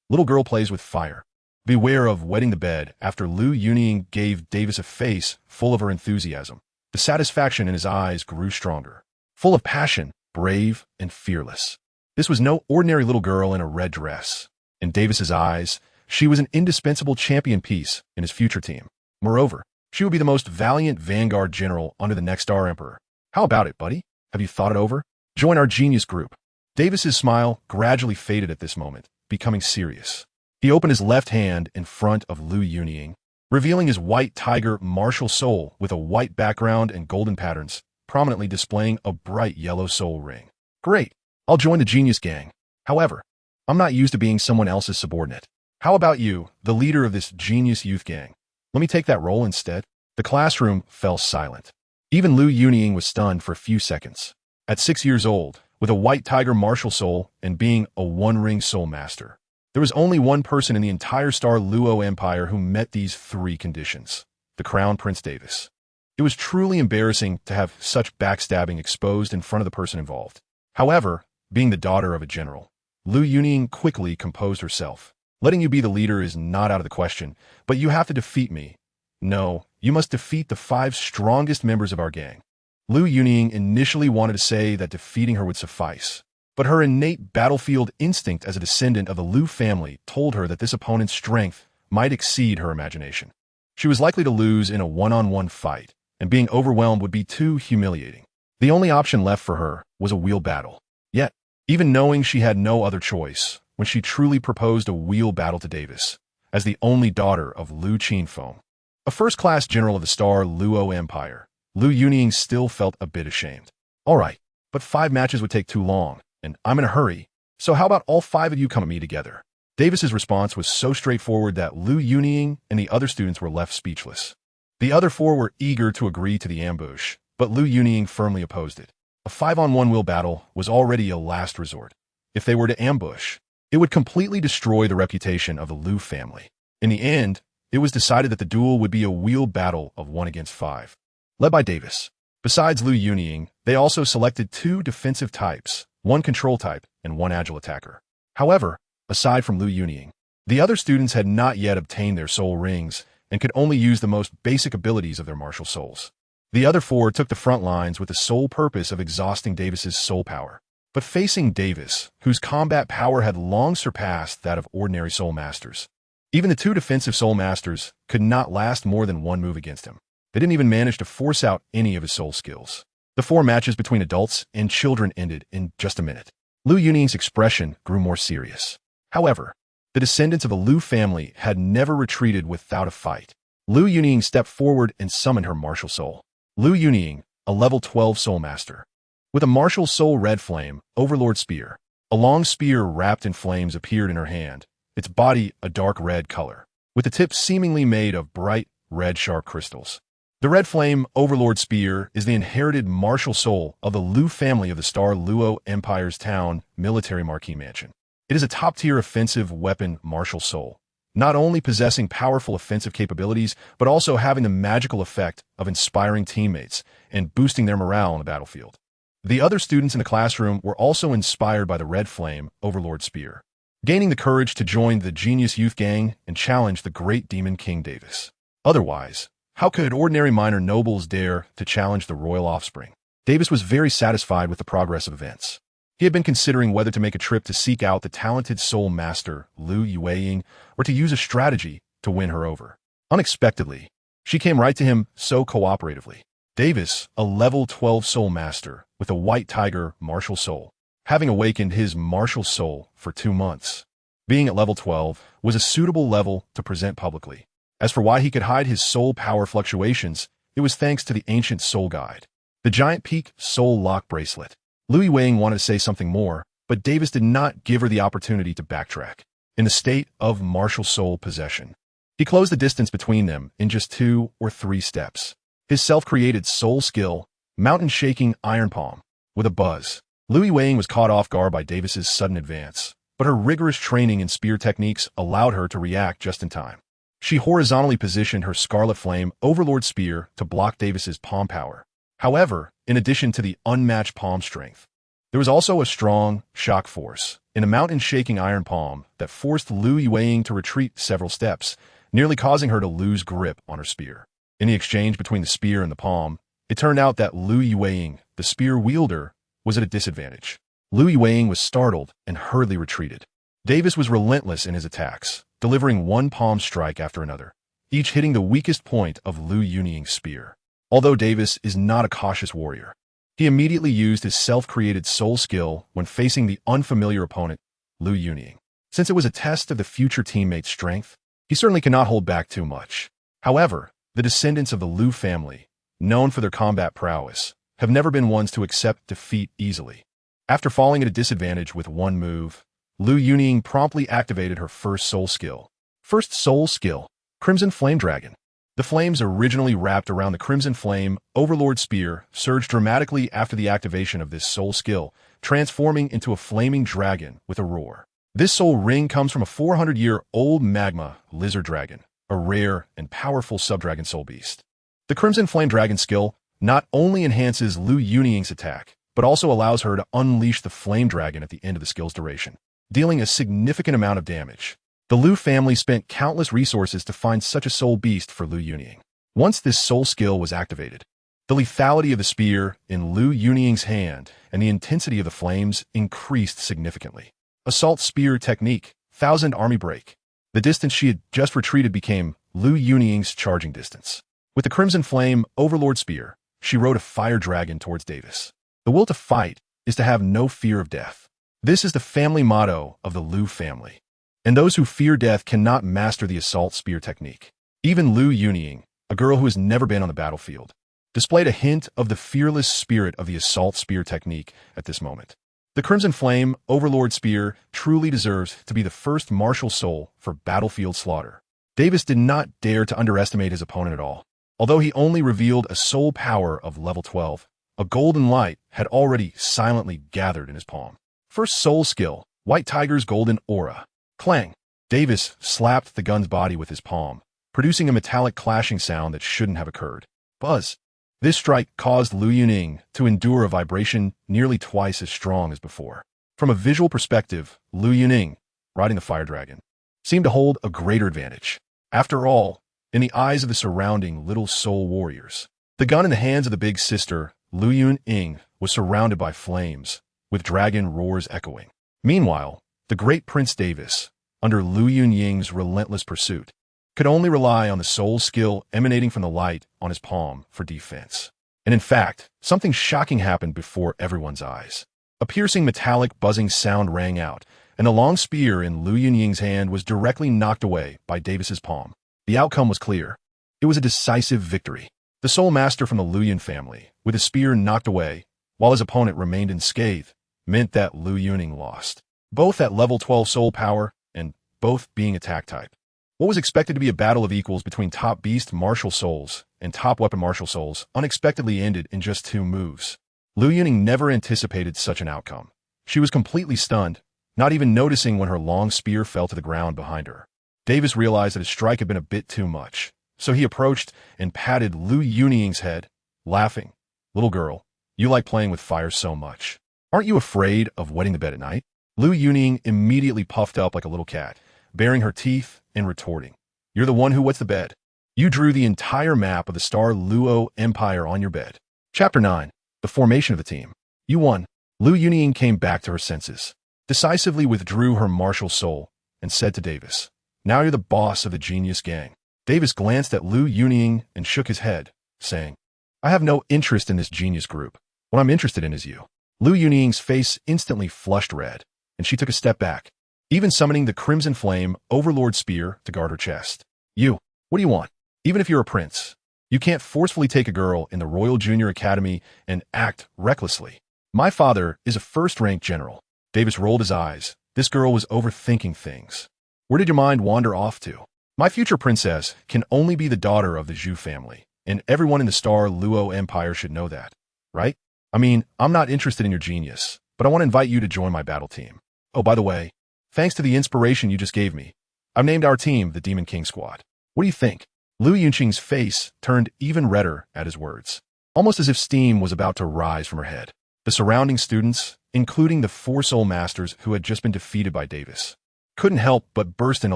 Little Girl Plays with Fire. Beware of wetting the bed after Lu Yunying gave Davis a face full of her enthusiasm. The satisfaction in his eyes grew stronger. Full of passion, brave, and fearless. This was no ordinary little girl in a red dress. In Davis's eyes, she was an indispensable champion piece in his future team. Moreover, she would be the most valiant vanguard general under the next Star Emperor. How about it, buddy? Have you thought it over? Join our Genius Group. Davis's smile gradually faded at this moment, becoming serious. He opened his left hand in front of Lu Yunying, revealing his white tiger martial soul with a white background and golden patterns, prominently displaying a bright yellow soul ring. Great! I'll join the Genius Gang. However, I'm not used to being someone else's subordinate. How about you, the leader of this Genius Youth Gang? Let me take that role instead. The classroom fell silent. Even Lu Yunying was stunned for a few seconds. At 6 years old, with a white tiger martial soul and being a one-ring soul master, there was only one person in the entire Star Luo Empire who met these three conditions: the Crown Prince Davis. It was truly embarrassing to have such backstabbing exposed in front of the person involved. However, being the daughter of a general, Lu Yunying quickly composed herself. Letting you be the leader is not out of the question, but you have to defeat me. No, you must defeat the 5 strongest members of our gang. Lu Yunying initially wanted to say that defeating her would suffice, but her innate battlefield instinct as a descendant of the Lu family told her that this opponent's strength might exceed her imagination. She was likely to lose in a one-on-one fight, and being overwhelmed would be too humiliating. The only option left for her was a wheel battle. Yet, even knowing she had no other choice, when she truly proposed a wheel battle to Davis, as the only daughter of Lu Qinfeng, a first-class general of the Star Luo Empire, Lu Yunying still felt a bit ashamed. All right, but 5 matches would take too long, and I'm in a hurry, so how about all 5 of you come at me together? Davis's response was so straightforward that Lu Yunying and the other students were left speechless. The other 4 were eager to agree to the ambush, but Lu Yunying firmly opposed it. A 5-on-1 wheel battle was already a last resort. If they were to ambush, it would completely destroy the reputation of the Lu family. In the end, it was decided that the duel would be a wheel battle of 1 against 5, led by Davis. Besides Lu Yunying, they also selected 2 defensive types, 1 control type, and 1 agile attacker. However, aside from Lu Yunying, the other students had not yet obtained their soul rings and could only use the most basic abilities of their martial souls. The other 4 took the front lines with the sole purpose of exhausting Davis's soul power. But facing Davis, whose combat power had long surpassed that of ordinary soul masters, even the 2 defensive soul masters could not last more than 1 move against him. They didn't even manage to force out any of his soul skills. The 4 matches between adults and children ended in just a minute. Lu Yunying's expression grew more serious. However, the descendants of the Lu family had never retreated without a fight. Lu Yunying stepped forward and summoned her martial soul. Lu Yunying, a level 12 soul master. With a martial soul red flame, Overlord Spear, a long spear wrapped in flames appeared in her hand, its body a dark red color, with the tip seemingly made of bright, red sharp crystals. The red flame Overlord Spear is the inherited martial soul of the Lu family of the Star Luo Empire's town military marquee mansion. It is a top-tier offensive weapon martial soul, not only possessing powerful offensive capabilities, but also having the magical effect of inspiring teammates and boosting their morale on the battlefield. The other students in the classroom were also inspired by the red flame Overlord Spear, gaining the courage to join the Genius Youth Gang and challenge the great demon King Davis. Otherwise, how could ordinary minor nobles dare to challenge the royal offspring? Davis was very satisfied with the progress of events. He had been considering whether to make a trip to seek out the talented soul master Lu Yueying or to use a strategy to win her over. Unexpectedly, she came right to him so cooperatively. Davis, a level 12 soul master with a white tiger martial soul, having awakened his martial soul for 2 months. Being at level 12 was a suitable level to present publicly. As for why he could hide his soul power fluctuations, it was thanks to the ancient soul guide, the giant peak soul lock bracelet. Lu Yueying wanted to say something more, but Davis did not give her the opportunity to backtrack. in the state of martial soul possession. He closed the distance between them in just 2 or 3 steps. His self-created soul skill, mountain-shaking iron palm, with a buzz. Dai Wei was caught off guard by Davis's sudden advance, but her rigorous training in spear techniques allowed her to react just in time. She horizontally positioned her Scarlet Flame Overlord Spear to block Davis's palm power. However, in addition to the unmatched palm strength, there was also a strong shock force in a mountain-shaking iron palm that forced Dai Wei to retreat several steps, nearly causing her to lose grip on her spear. In the exchange between the spear and the palm, it turned out that Dai Wei, the spear wielder, was at a disadvantage. Dai Wei was startled and hurriedly retreated. Davis was relentless in his attacks, delivering one palm strike after another, each hitting the weakest point of Dai Wei's spear. Although Davis is not a cautious warrior, he immediately used his self-created soul skill when facing the unfamiliar opponent, Dai Wei. Since it was a test of the future teammate's strength, he certainly cannot hold back too much. However, the descendants of the Liu family, known for their combat prowess, have never been ones to accept defeat easily. After falling at a disadvantage with one move, Dai Wei promptly activated her first soul skill. First soul skill, Crimson Flame Dragon. The flames originally wrapped around the Crimson Flame Overlord Spear surged dramatically after the activation of this soul skill, transforming into a flaming dragon with a roar. This soul ring comes from a 400-year-old magma lizard dragon, a rare and powerful subdragon soul beast. The Crimson Flame Dragon skill not only enhances Dai Wei's attack, but also allows her to unleash the flame dragon at the end of the skill's duration, dealing a significant amount of damage. The Liu family spent countless resources to find such a soul beast for Dai Wei. Once this soul skill was activated, the lethality of the spear in Dai Wei's hand and the intensity of the flames increased significantly. Assault Spear Technique, 1000 Army Break. The distance she had just retreated became Dai Wei's charging distance. With the Crimson Flame Overlord Spear, she rode a fire dragon towards Davis. The will to fight is to have no fear of death. This is the family motto of the Liu family. And those who fear death cannot master the assault spear technique. Even Dai Wei, a girl who has never been on the battlefield, displayed a hint of the fearless spirit of the assault spear technique at this moment. The Crimson Flame Overlord Spear truly deserves to be the first martial soul for battlefield slaughter. Davis did not dare to underestimate his opponent at all. Although he only revealed a soul power of level 12, a golden light had already silently gathered in his palm. First soul skill, White Tiger's Golden Aura. Clang! Davis slapped the gun's body with his palm, producing a metallic clashing sound that shouldn't have occurred. Buzz! This strike caused Dai Wei to endure a vibration nearly twice as strong as before. From a visual perspective, Dai Wei, riding the fire dragon, seemed to hold a greater advantage. After all, in the eyes of the surrounding little soul warriors, the gun in the hands of the big sister, Dai Wei, was surrounded by flames, with dragon roars echoing. Meanwhile, the great Prince Davis, under Dai Wei's relentless pursuit, could only rely on the soul skill emanating from the light on his palm for defense. And in fact, something shocking happened before everyone's eyes. A piercing metallic buzzing sound rang out, and the long spear in Dai Wei's hand was directly knocked away by Davis's palm. The outcome was clear. It was a decisive victory. The soul master from the Dai family, with his spear knocked away, while his opponent remained unscathed, meant that Dai Wei lost. Both at level 12 soul power, and both being attack type. What was expected to be a battle of equals between top beast martial souls and top weapon martial souls unexpectedly ended in just 2 moves. Dai Wei never anticipated such an outcome. She was completely stunned, not even noticing when her long spear fell to the ground behind her. Davis realized that his strike had been a bit too much, so he approached and patted Dai Wei's head, laughing. "Little girl, you like playing with fire so much. Aren't you afraid of wetting the bed at night?" Dai Wei immediately puffed up like a little cat, baring her teeth and retorting. "You're the one who wets the bed. You drew the entire map of the Star Luo Empire on your bed." Chapter 9. The Formation of the Team. You won. Dai Wei came back to her senses, decisively withdrew her martial soul, and said to Davis, "Now you're the boss of the Genius Gang." Davis glanced at Dai Wei and shook his head, saying, "I have no interest in this genius group. What I'm interested in is you." Dai Wei's face instantly flushed red, and she took a step back, even summoning the Crimson Flame Overlord Spear to guard her chest. "You, what do you want? Even if you're a prince, you can't forcefully take a girl in the Royal Junior Academy and act recklessly. My father is a first-rank general." Davis rolled his eyes. This girl was overthinking things. Where did your mind wander off to? My future princess can only be the daughter of the Zhu family, and everyone in the Star Luo Empire should know that, right? I mean, I'm not interested in your genius, but I want to invite you to join my battle team. Oh, by the way, thanks to the inspiration you just gave me, I've named our team the Demon King Squad. What do you think? Lu Yunqing's face turned even redder at his words, almost as if steam was about to rise from her head. The surrounding students, including the 4 soul masters who had just been defeated by Davis, couldn't help but burst into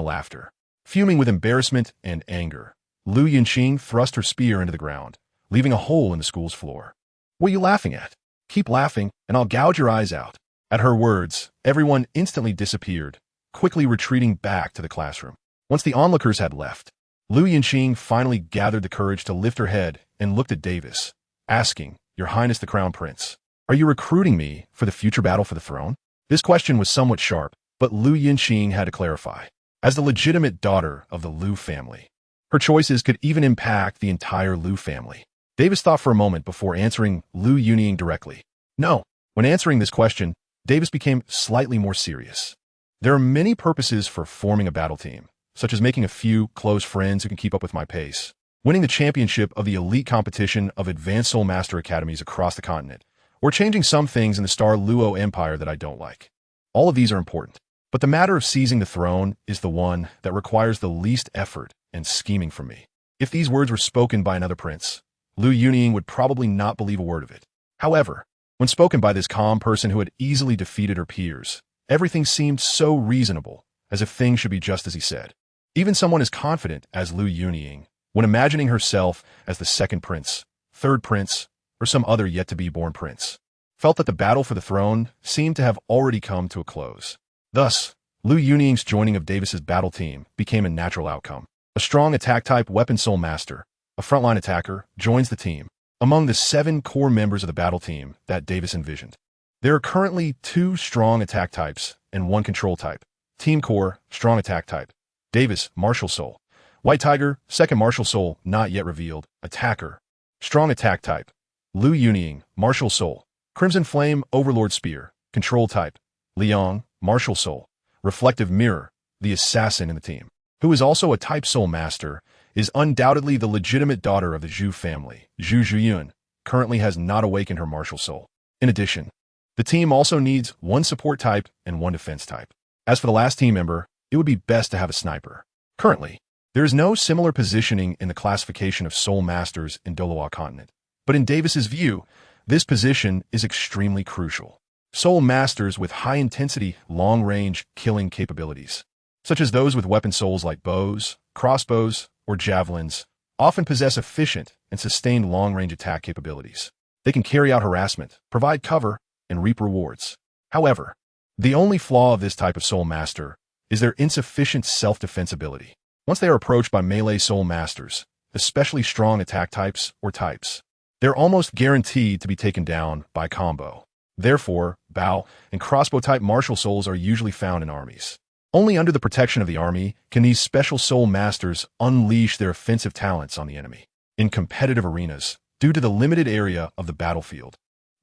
laughter. Fuming with embarrassment and anger, Lu Yunqing thrust her spear into the ground, leaving a hole in the school's floor. What are you laughing at? Keep laughing, and I'll gouge your eyes out. At her words, everyone instantly disappeared, quickly retreating back to the classroom. Once the onlookers had left, Lu Yunqing finally gathered the courage to lift her head and looked at Davis, asking, "Your Highness the Crown Prince, are you recruiting me for the future battle for the throne?" This question was somewhat sharp, but Lu Yunqing had to clarify. As the legitimate daughter of the Lu family, her choices could even impact the entire Lu family. Davis thought for a moment before answering Lu Yunqing directly. No. When answering this question, Davis became slightly more serious. There are many purposes for forming a battle team, such as making a few close friends who can keep up with my pace, winning the championship of the elite competition of advanced Soul Master Academies across the continent, or changing some things in the Star Luo Empire that I don't like. All of these are important. But the matter of seizing the throne is the one that requires the least effort and scheming from me. If these words were spoken by another prince, Lu Yunqing would probably not believe a word of it. However, when spoken by this calm person who had easily defeated her peers, everything seemed so reasonable, as if things should be just as he said. Even someone as confident as Lu Yunqing, when imagining herself as the second prince, third prince, or some other yet-to-be-born prince, felt that the battle for the throne seemed to have already come to a close. Thus, Lu Yunqing's joining of Davis's battle team became a natural outcome. A strong attack-type weapon soul master, a frontline attacker, joins the team, among the 7 core members of the battle team that Davis envisioned. There are currently 2 strong attack types and 1 control type. Team Core, strong attack type. Davis, martial soul. White Tiger, second martial soul, not yet revealed. Attacker, strong attack type. Lu Yunqing, martial soul. Crimson Flame, Overlord Spear, control type. Liang, martial soul. Reflective Mirror, the assassin in the team, who is also a type soul master, is undoubtedly the legitimate daughter of the Zhu family. Zhu Zhuyun currently has not awakened her martial soul. In addition, the team also needs 1 support type and 1 defense type. As for the last team member, it would be best to have a sniper. Currently, there is no similar positioning in the classification of soul masters in Douluo continent, but in Davis's view, this position is extremely crucial. Soul masters with high-intensity, long-range killing capabilities, such as those with weapon souls like bows, crossbows, or javelins, often possess efficient and sustained long-range attack capabilities. They can carry out harassment, provide cover, and reap rewards. However, the only flaw of this type of soul master is their insufficient self-defense ability. Once they are approached by melee soul masters, especially strong attack types or types, they're almost guaranteed to be taken down by combo. Therefore, bow and crossbow-type martial souls are usually found in armies. Only under the protection of the army can these special soul masters unleash their offensive talents on the enemy. In competitive arenas, due to the limited area of the battlefield,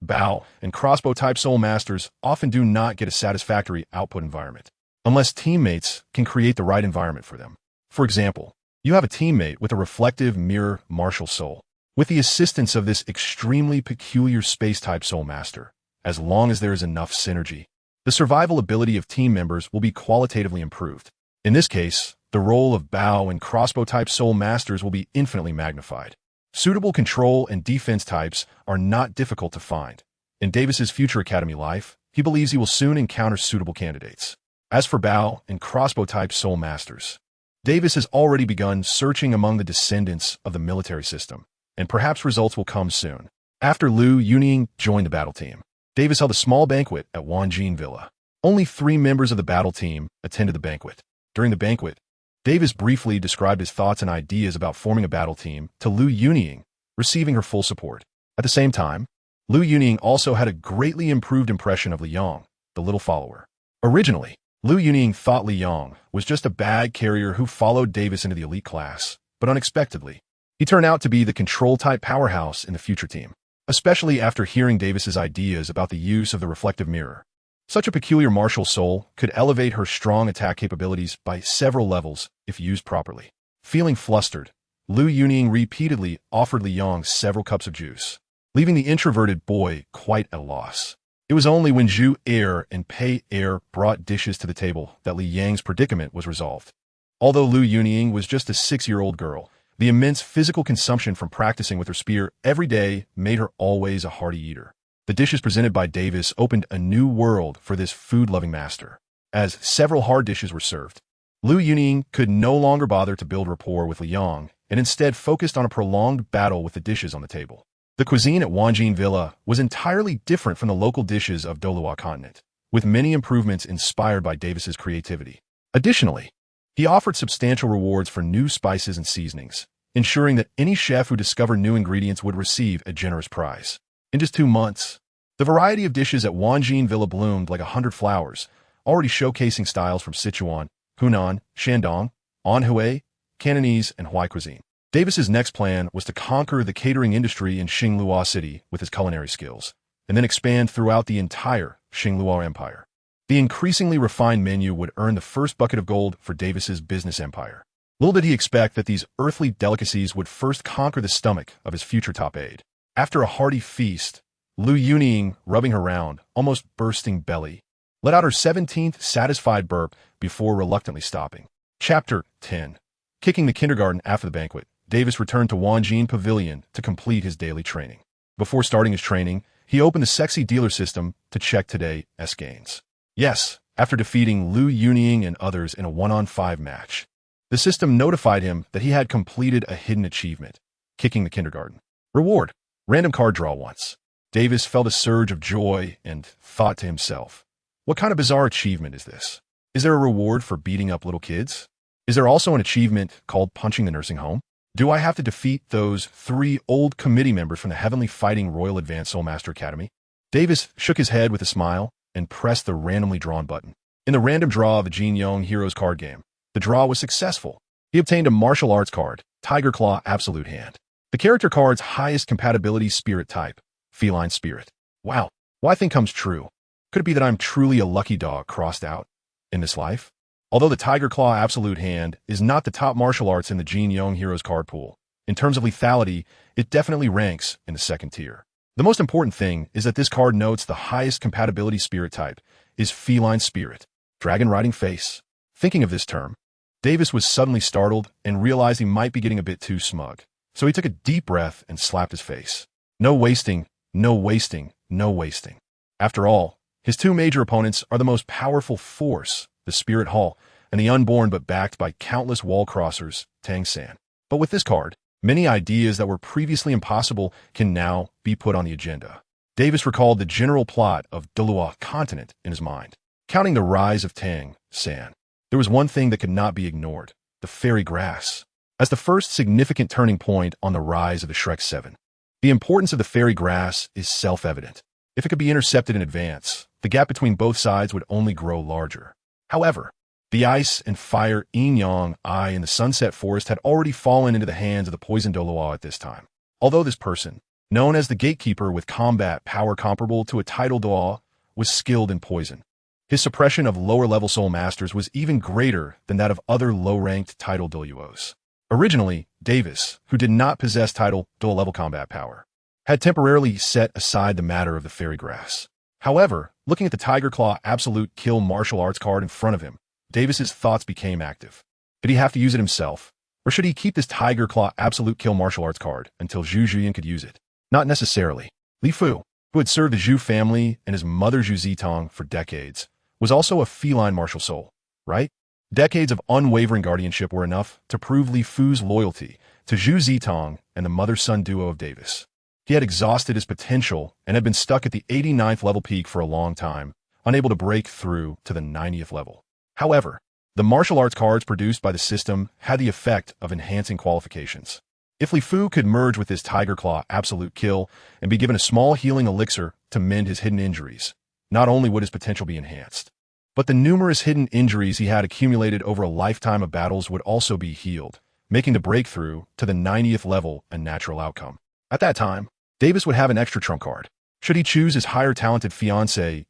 bow and crossbow-type soul masters often do not get a satisfactory output environment, unless teammates can create the right environment for them. For example, you have a teammate with a reflective mirror martial soul. With the assistance of this extremely peculiar space-type soul master, as long as there is enough synergy, the survival ability of team members will be qualitatively improved. In this case, the role of bow and crossbow-type soul masters will be infinitely magnified. Suitable control and defense types are not difficult to find. In Davis's future academy life, he believes he will soon encounter suitable candidates. As for bow and crossbow-type soul masters, Davis has already begun searching among the descendants of the military system, and perhaps results will come soon. After Lu Yunqing joined the battle team, Davis held a small banquet at Wanjin Villa. Only 3 members of the battle team attended the banquet. During the banquet, Davis briefly described his thoughts and ideas about forming a battle team to Lu Yunqing, receiving her full support. At the same time, Lu Yunqing also had a greatly improved impression of Liang, the little follower. Originally, Lu Yunqing thought Liang was just a bag carrier who followed Davis into the elite class, but unexpectedly, he turned out to be the control-type powerhouse in the future team. Especially after hearing Davis's ideas about the use of the reflective mirror. Such a peculiar martial soul could elevate her strong attack capabilities by several levels if used properly. Feeling flustered, Lu Yuning repeatedly offered Liang several cups of juice, leaving the introverted boy quite at a loss. It was only when Zhu Er and Pei Er brought dishes to the table that Li Yang's predicament was resolved. Although Lu Yuning was just a 6-year-old girl, the immense physical consumption from practicing with her spear every day made her always a hearty eater. The dishes presented by Davis opened a new world for this food-loving master. As several hard dishes were served, Lu Yuning could no longer bother to build rapport with Liang and instead focused on a prolonged battle with the dishes on the table. The cuisine at Wanjin Villa was entirely different from the local dishes of Douluo continent, with many improvements inspired by Davis's creativity. Additionally, he offered substantial rewards for new spices and seasonings, ensuring that any chef who discovered new ingredients would receive a generous prize. In just 2 months, the variety of dishes at Wanjin Villa bloomed like 100 flowers, already showcasing styles from Sichuan, Hunan, Shandong, Anhui, Cantonese, and Hui cuisine. Davis's next plan was to conquer the catering industry in Xinglua City with his culinary skills, and then expand throughout the entire Xinglua Empire. The increasingly refined menu would earn the first bucket of gold for Davis's business empire. Little did he expect that these earthly delicacies would first conquer the stomach of his future top aide. After a hearty feast, Lu Yuning, rubbing her round, almost bursting belly, let out her 17th satisfied burp before reluctantly stopping. Chapter 10. Kicking the kindergarten after the banquet, Davis returned to Wanjin Pavilion to complete his daily training. Before starting his training, he opened the sexy dealer system to check today's gains. Yes, after defeating Lu Yuning and others in a 1-on-5 match, the system notified him that he had completed a hidden achievement, kicking the kindergarten. Reward: random card draw once. Davis felt a surge of joy and thought to himself, what kind of bizarre achievement is this? Is there a reward for beating up little kids? Is there also an achievement called punching the nursing home? Do I have to defeat those 3 old committee members from the Heavenly Fighting Royal Advanced Soul Master Academy? Davis shook his head with a smile and pressed the randomly drawn button. In the random draw of the Jinxi Heroes card game, the draw was successful. He obtained a martial arts card, Tiger Claw Absolute Hand. The character card's highest compatibility spirit type, Feline Spirit. Wow, why think comes true? Could it be that I'm truly a lucky dog crossed out in this life? Although the Tiger Claw Absolute Hand is not the top martial arts in the Jinxi Heroes card pool, in terms of lethality, it definitely ranks in the 2nd tier. The most important thing is that this card notes the highest compatibility spirit type is Feline Spirit, Dragon Riding Face. Thinking of this term, Davis was suddenly startled and realized he might be getting a bit too smug. So he took a deep breath and slapped his face. No wasting, no wasting, no wasting. After all, his 2 major opponents are the most powerful force, the Spirit Hall, and the unborn but backed by countless wall crossers, Tang San. But with this card, many ideas that were previously impossible can now be put on the agenda. Davis recalled the general plot of Douluo continent in his mind. Counting the rise of Tang San, there was one thing that could not be ignored: the fairy grass. As the first significant turning point on the rise of the Shrek 7, the importance of the fairy grass is self-evident. If it could be intercepted in advance, the gap between both sides would only grow larger. However, the ice and fire yin-yang eye in the sunset forest had already fallen into the hands of the poisoned Douluo at this time. Although this person, known as the Gatekeeper with combat power comparable to a tidal Douluo, was skilled in poison, his suppression of lower-level soul masters was even greater than that of other low-ranked tidal Douluos. Originally, Davis, who did not possess tidal Douluo-level combat power, had temporarily set aside the matter of the fairy grass. However, looking at the Tiger Claw Absolute Kill martial arts card in front of him, Davis's thoughts became active. Did he have to use it himself, or should he keep this Tiger Claw Absolute Kill martial arts card until Zhu Zhiyan could use it? Not necessarily. Li Fu, who had served the Zhu family and his mother Zhu Zitong for decades, was also a feline martial soul, right? Decades of unwavering guardianship were enough to prove Li Fu's loyalty to Zhu Zitong and the mother-son duo of Davis. He had exhausted his potential and had been stuck at the 89th level peak for a long time, unable to break through to the 90th level. However, the martial arts cards produced by the system had the effect of enhancing qualifications. If Li Fu could merge with this Tiger Claw Absolute Kill and be given a small healing elixir to mend his hidden injuries, not only would his potential be enhanced, but the numerous hidden injuries he had accumulated over a lifetime of battles would also be healed, making the breakthrough to the 90th level a natural outcome. At that time, Davis would have an extra trump card. Should he choose his higher talented fiancée,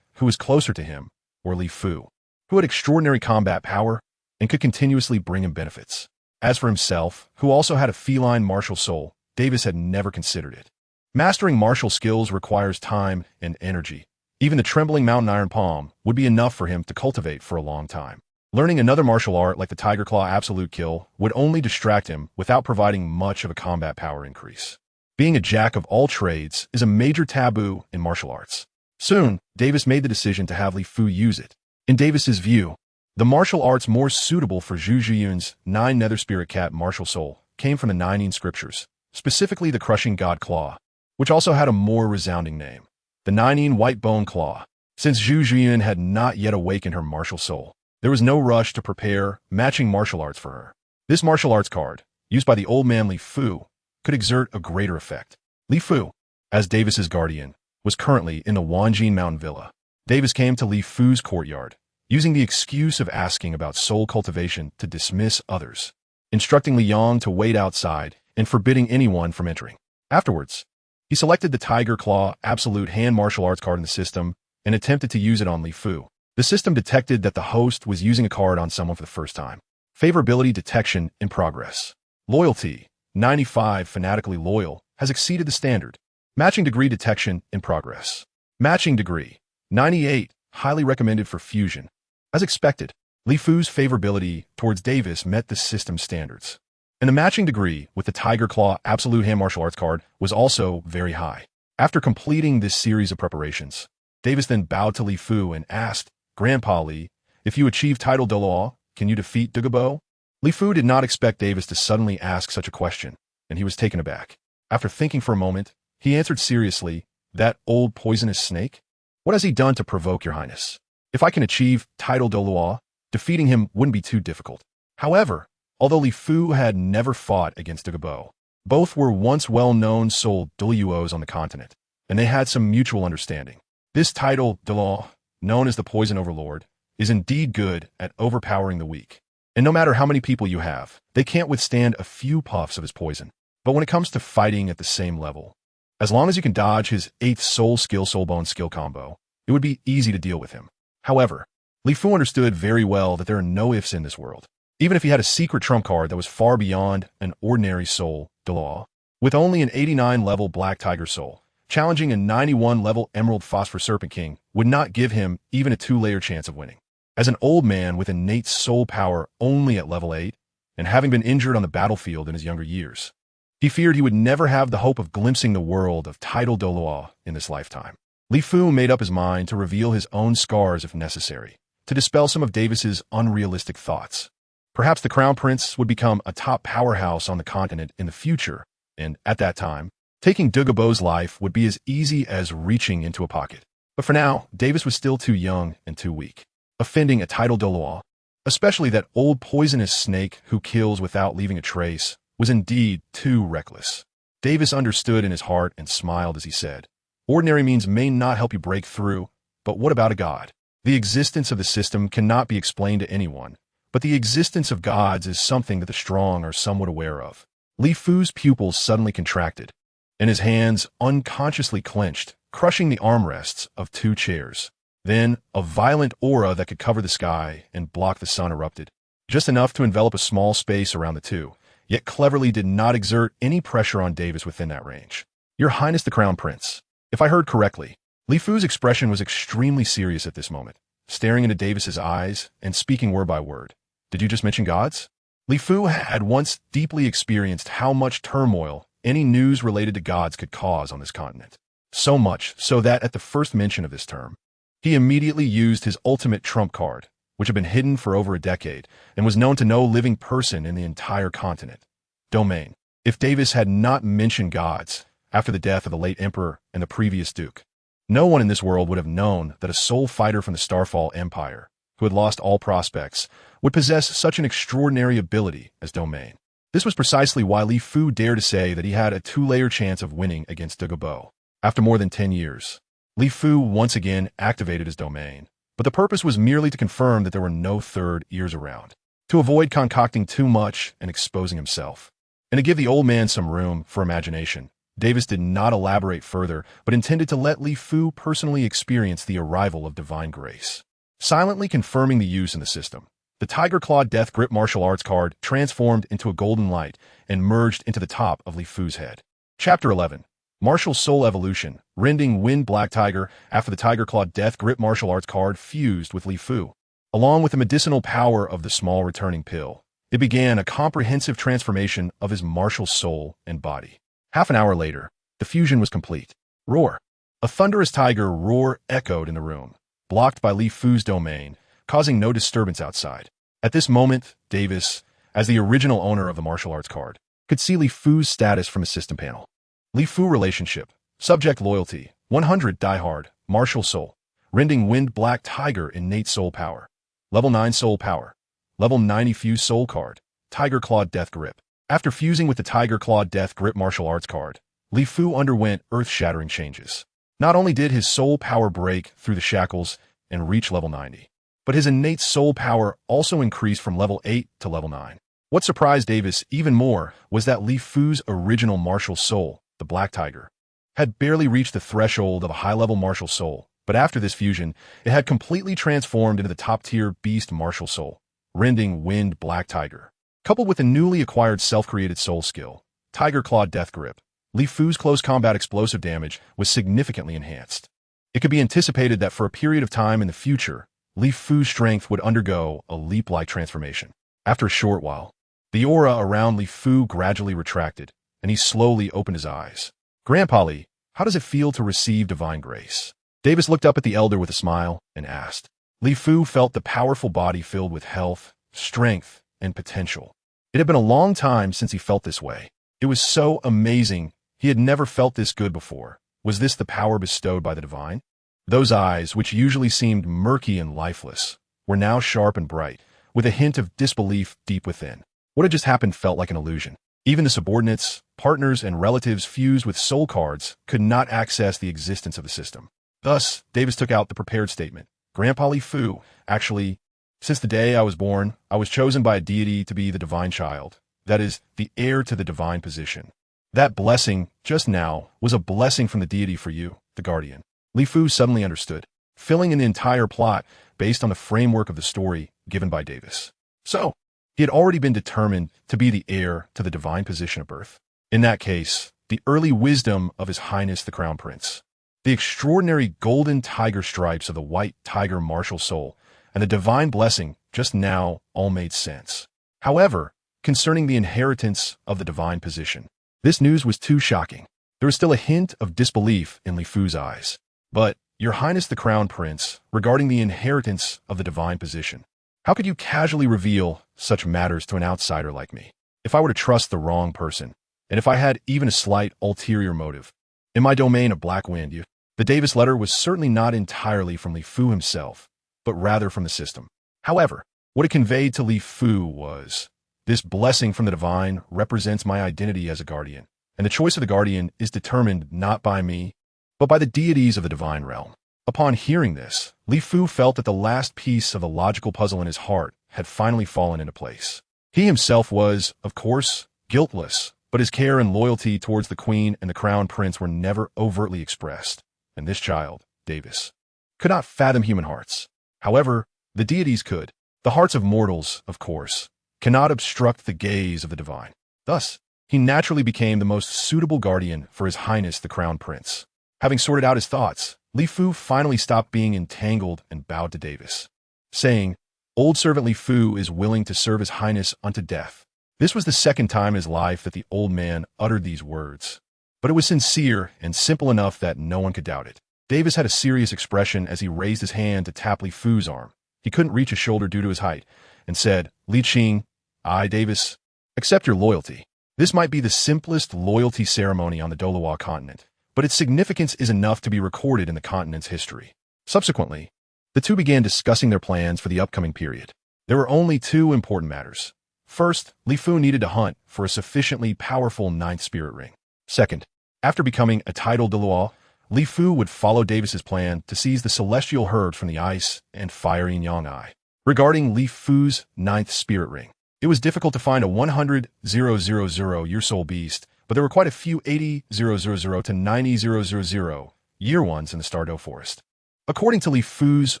who was closer to him, or Li Fu, who had extraordinary combat power and could continuously bring him benefits. As for himself, who also had a feline martial soul, Davis had never considered it. Mastering martial skills requires time and energy. Even the trembling mountain iron palm would be enough for him to cultivate for a long time. Learning another martial art like the Tiger Claw Absolute Kill would only distract him without providing much of a combat power increase. Being a jack of all trades is a major taboo in martial arts. Soon, Davis made the decision to have Li Fu use it. In Davis's view, the martial arts more suitable for Zhu Zhiyun's 9 Nether Spirit Cat martial soul came from the 9 scriptures, specifically the Crushing God Claw, which also had a more resounding name, the 9 White Bone Claw. Since Zhu Zhiyun had not yet awakened her martial soul, there was no rush to prepare matching martial arts for her. This martial arts card, used by the old man Li Fu, could exert a greater effect. Li Fu, as Davis's guardian, was currently in the Wanjin Mountain Villa. Davis came to Li Fu's courtyard, using the excuse of asking about soul cultivation to dismiss others, instructing Li Yang to wait outside and forbidding anyone from entering. Afterwards, he selected the Tiger Claw Absolute Hand martial arts card in the system and attempted to use it on Li Fu. The system detected that the host was using a card on someone for the first time. Favorability detection in progress. Loyalty, 95 fanatically loyal, has exceeded the standard. Matching degree detection in progress. Matching degree, 98, highly recommended for fusion. As expected, Li Fu's favorability towards Davis met the system standards. And the matching degree with the Tiger Claw Absolute Hand martial arts card was also very high. After completing this series of preparations, Davis then bowed to Li Fu and asked, "Grandpa Li, if you achieve title Douluo, can you defeat Douluo?" Li Fu did not expect Davis to suddenly ask such a question, and he was taken aback. After thinking for a moment, he answered seriously, "That old poisonous snake? What has he done to provoke your highness? If I can achieve title Douluo, defeating him wouldn't be too difficult." However, although Li Fu had never fought against Douluo, both were once well-known soul Douluos on the continent, and they had some mutual understanding. This title Douluo, known as the Poison Overlord, is indeed good at overpowering the weak. And no matter how many people you have, they can't withstand a few puffs of his poison. But when it comes to fighting at the same level, as long as you can dodge his 8th soul skill soul bone skill combo, it would be easy to deal with him. However, Li Fu understood very well that there are no ifs in this world. Even if he had a secret trump card that was far beyond an ordinary soul Douluo, with only an 89 level Black Tiger soul, challenging a 91 level Emerald Phosphor Serpent King would not give him even a 2-layer chance of winning. As an old man with innate soul power only at level 8, and having been injured on the battlefield in his younger years, he feared he would never have the hope of glimpsing the world of title Douluo in this lifetime. Li Fu made up his mind to reveal his own scars if necessary, to dispel some of Davis's unrealistic thoughts. Perhaps the Crown Prince would become a top powerhouse on the continent in the future, and at that time, taking Douluo's life would be as easy as reaching into a pocket. But for now, Davis was still too young and too weak. Offending a title Douluo, especially that old poisonous snake who kills without leaving a trace, was indeed too reckless. Davis understood in his heart and smiled as he said, "Ordinary means may not help you break through, but what about a god? The existence of the system cannot be explained to anyone, but the existence of gods is something that the strong are somewhat aware of." Li Fu's pupils suddenly contracted, and his hands unconsciously clenched, crushing the armrests of 2 chairs. Then, a violent aura that could cover the sky and block the sun erupted, just enough to envelop a small space around the two, yet cleverly did not exert any pressure on Davis within that range. "Your Highness the Crown Prince." If I heard correctly, Li Fu's expression was extremely serious at this moment, staring into Davis's eyes and speaking word by word. "Did you just mention gods?" Li Fu had once deeply experienced how much turmoil any news related to gods could cause on this continent. So much so that at the first mention of this term, he immediately used his ultimate trump card, which had been hidden for over a decade and was known to no living person in the entire continent, Domain. If Davis had not mentioned gods after the death of the late emperor and the previous duke, no one in this world would have known that a soul fighter from the Starfall Empire, who had lost all prospects, would possess such an extraordinary ability as Domain. This was precisely why Li Fu dared to say that he had a 2-layer chance of winning against Douluo. After more than 10 years, Li Fu once again activated his Domain, but the purpose was merely to confirm that there were no third ears around, to avoid concocting too much and exposing himself, and to give the old man some room for imagination, Davis did not elaborate further, but intended to let Li Fu personally experience the arrival of divine grace. Silently confirming the use in the system, the Tiger Claw Death Grip martial arts card transformed into a golden light and merged into the top of Li Fu's head. Chapter 11. Martial Soul Evolution, Rending Wind Black Tiger. After the Tiger Claw Death Grip martial arts card fused with Li Fu, along with the medicinal power of the small returning pill, it began a comprehensive transformation of his martial soul and body. Half an hour later, the fusion was complete. Roar! A thunderous tiger roar echoed in the room, blocked by Li Fu's domain, causing no disturbance outside. At this moment, Davis, as the original owner of the martial arts card, could see Li Fu's status from his system panel. Li Fu relationship, subject loyalty, 100 diehard, martial soul, rending wind black tiger innate soul power, level 9 soul power, level 90 fuse soul card, Tiger Claw Death Grip. After fusing with the Tiger Claw Death Grip martial arts card, Li Fu underwent earth-shattering changes. Not only did his soul power break through the shackles and reach level 90, but his innate soul power also increased from level 8 to level 9. What surprised Davis even more was that Li Fu's original martial soul, the Black Tiger, had barely reached the threshold of a high-level martial soul, but after this fusion, it had completely transformed into the top-tier beast martial soul, rending wind Black Tiger. Coupled with the newly acquired self-created soul skill, Tiger Claw Death Grip, Li Fu's close combat explosive damage was significantly enhanced. It could be anticipated that for a period of time in the future, Li Fu's strength would undergo a leap-like transformation. After a short while, the aura around Li Fu gradually retracted, and he slowly opened his eyes. Grandpa Li, how does it feel to receive divine grace? Davis looked up at the elder with a smile and asked. Li Fu felt the powerful body filled with health, strength, and potential. It had been a long time since he felt this way. It was so amazing. He had never felt this good before. Was this the power bestowed by the divine? Those eyes, which usually seemed murky and lifeless, were now sharp and bright, with a hint of disbelief deep within. What had just happened felt like an illusion. Even the subordinates, partners, and relatives fused with soul cards could not access the existence of the system. Thus, Davis took out the prepared statement. Grandpa Li Fu, actually, since the day I was born, I was chosen by a deity to be the divine child, that is, the heir to the divine position. That blessing, just now, was a blessing from the deity for you, the guardian. Li Fu suddenly understood, filling in the entire plot based on the framework of the story given by Davis. So, he had already been determined to be the heir to the divine position of birth. In that case, the early wisdom of His Highness the Crown Prince, the extraordinary golden tiger stripes of the white tiger martial soul, and the divine blessing just now all made sense. However, concerning the inheritance of the divine position, this news was too shocking. There was still a hint of disbelief in Li Fu's eyes. But, Your Highness the Crown Prince, regarding the inheritance of the divine position, how could you casually reveal such matters to an outsider like me? If I were to trust the wrong person, and if I had even a slight ulterior motive, in my domain of Black Wind, the Davis letter was certainly not entirely from Li Fu himself, but rather from the system. However, what it conveyed to Li Fu was, this blessing from the divine represents my identity as a guardian, and the choice of the guardian is determined not by me, but by the deities of the divine realm. Upon hearing this, Li Fu felt that the last piece of the logical puzzle in his heart had finally fallen into place. He himself was, of course, guiltless, but his care and loyalty towards the queen and the crown prince were never overtly expressed, and this child, Davis, could not fathom human hearts. However, the deities could. The hearts of mortals, of course, cannot obstruct the gaze of the divine. Thus, he naturally became the most suitable guardian for His Highness the Crown Prince. Having sorted out his thoughts, Li Fu finally stopped being entangled and bowed to Davis, saying, Old servant Li Fu is willing to serve His Highness unto death. This was the second time in his life that the old man uttered these words, but it was sincere and simple enough that no one could doubt it. Davis had a serious expression as he raised his hand to tap Li Fu's arm. He couldn't reach his shoulder due to his height, and said, Li Qing, I, Davis, accept your loyalty. This might be the simplest loyalty ceremony on the Douluo continent, but its significance is enough to be recorded in the continent's history. Subsequently, the two began discussing their plans for the upcoming period. There were only two important matters. First, Li Fu needed to hunt for a sufficiently powerful ninth spirit ring. Second, after becoming a titled Douluo, Li Fu would follow Davis's plan to seize the celestial herbs from the ice and fire Yin-Yang Eye. Regarding Li Fu's ninth spirit ring, it was difficult to find a 100,000 year soul beast but there were quite a few 80,000 to 90,000 year ones in the Stardew Forest. According to Li Fu's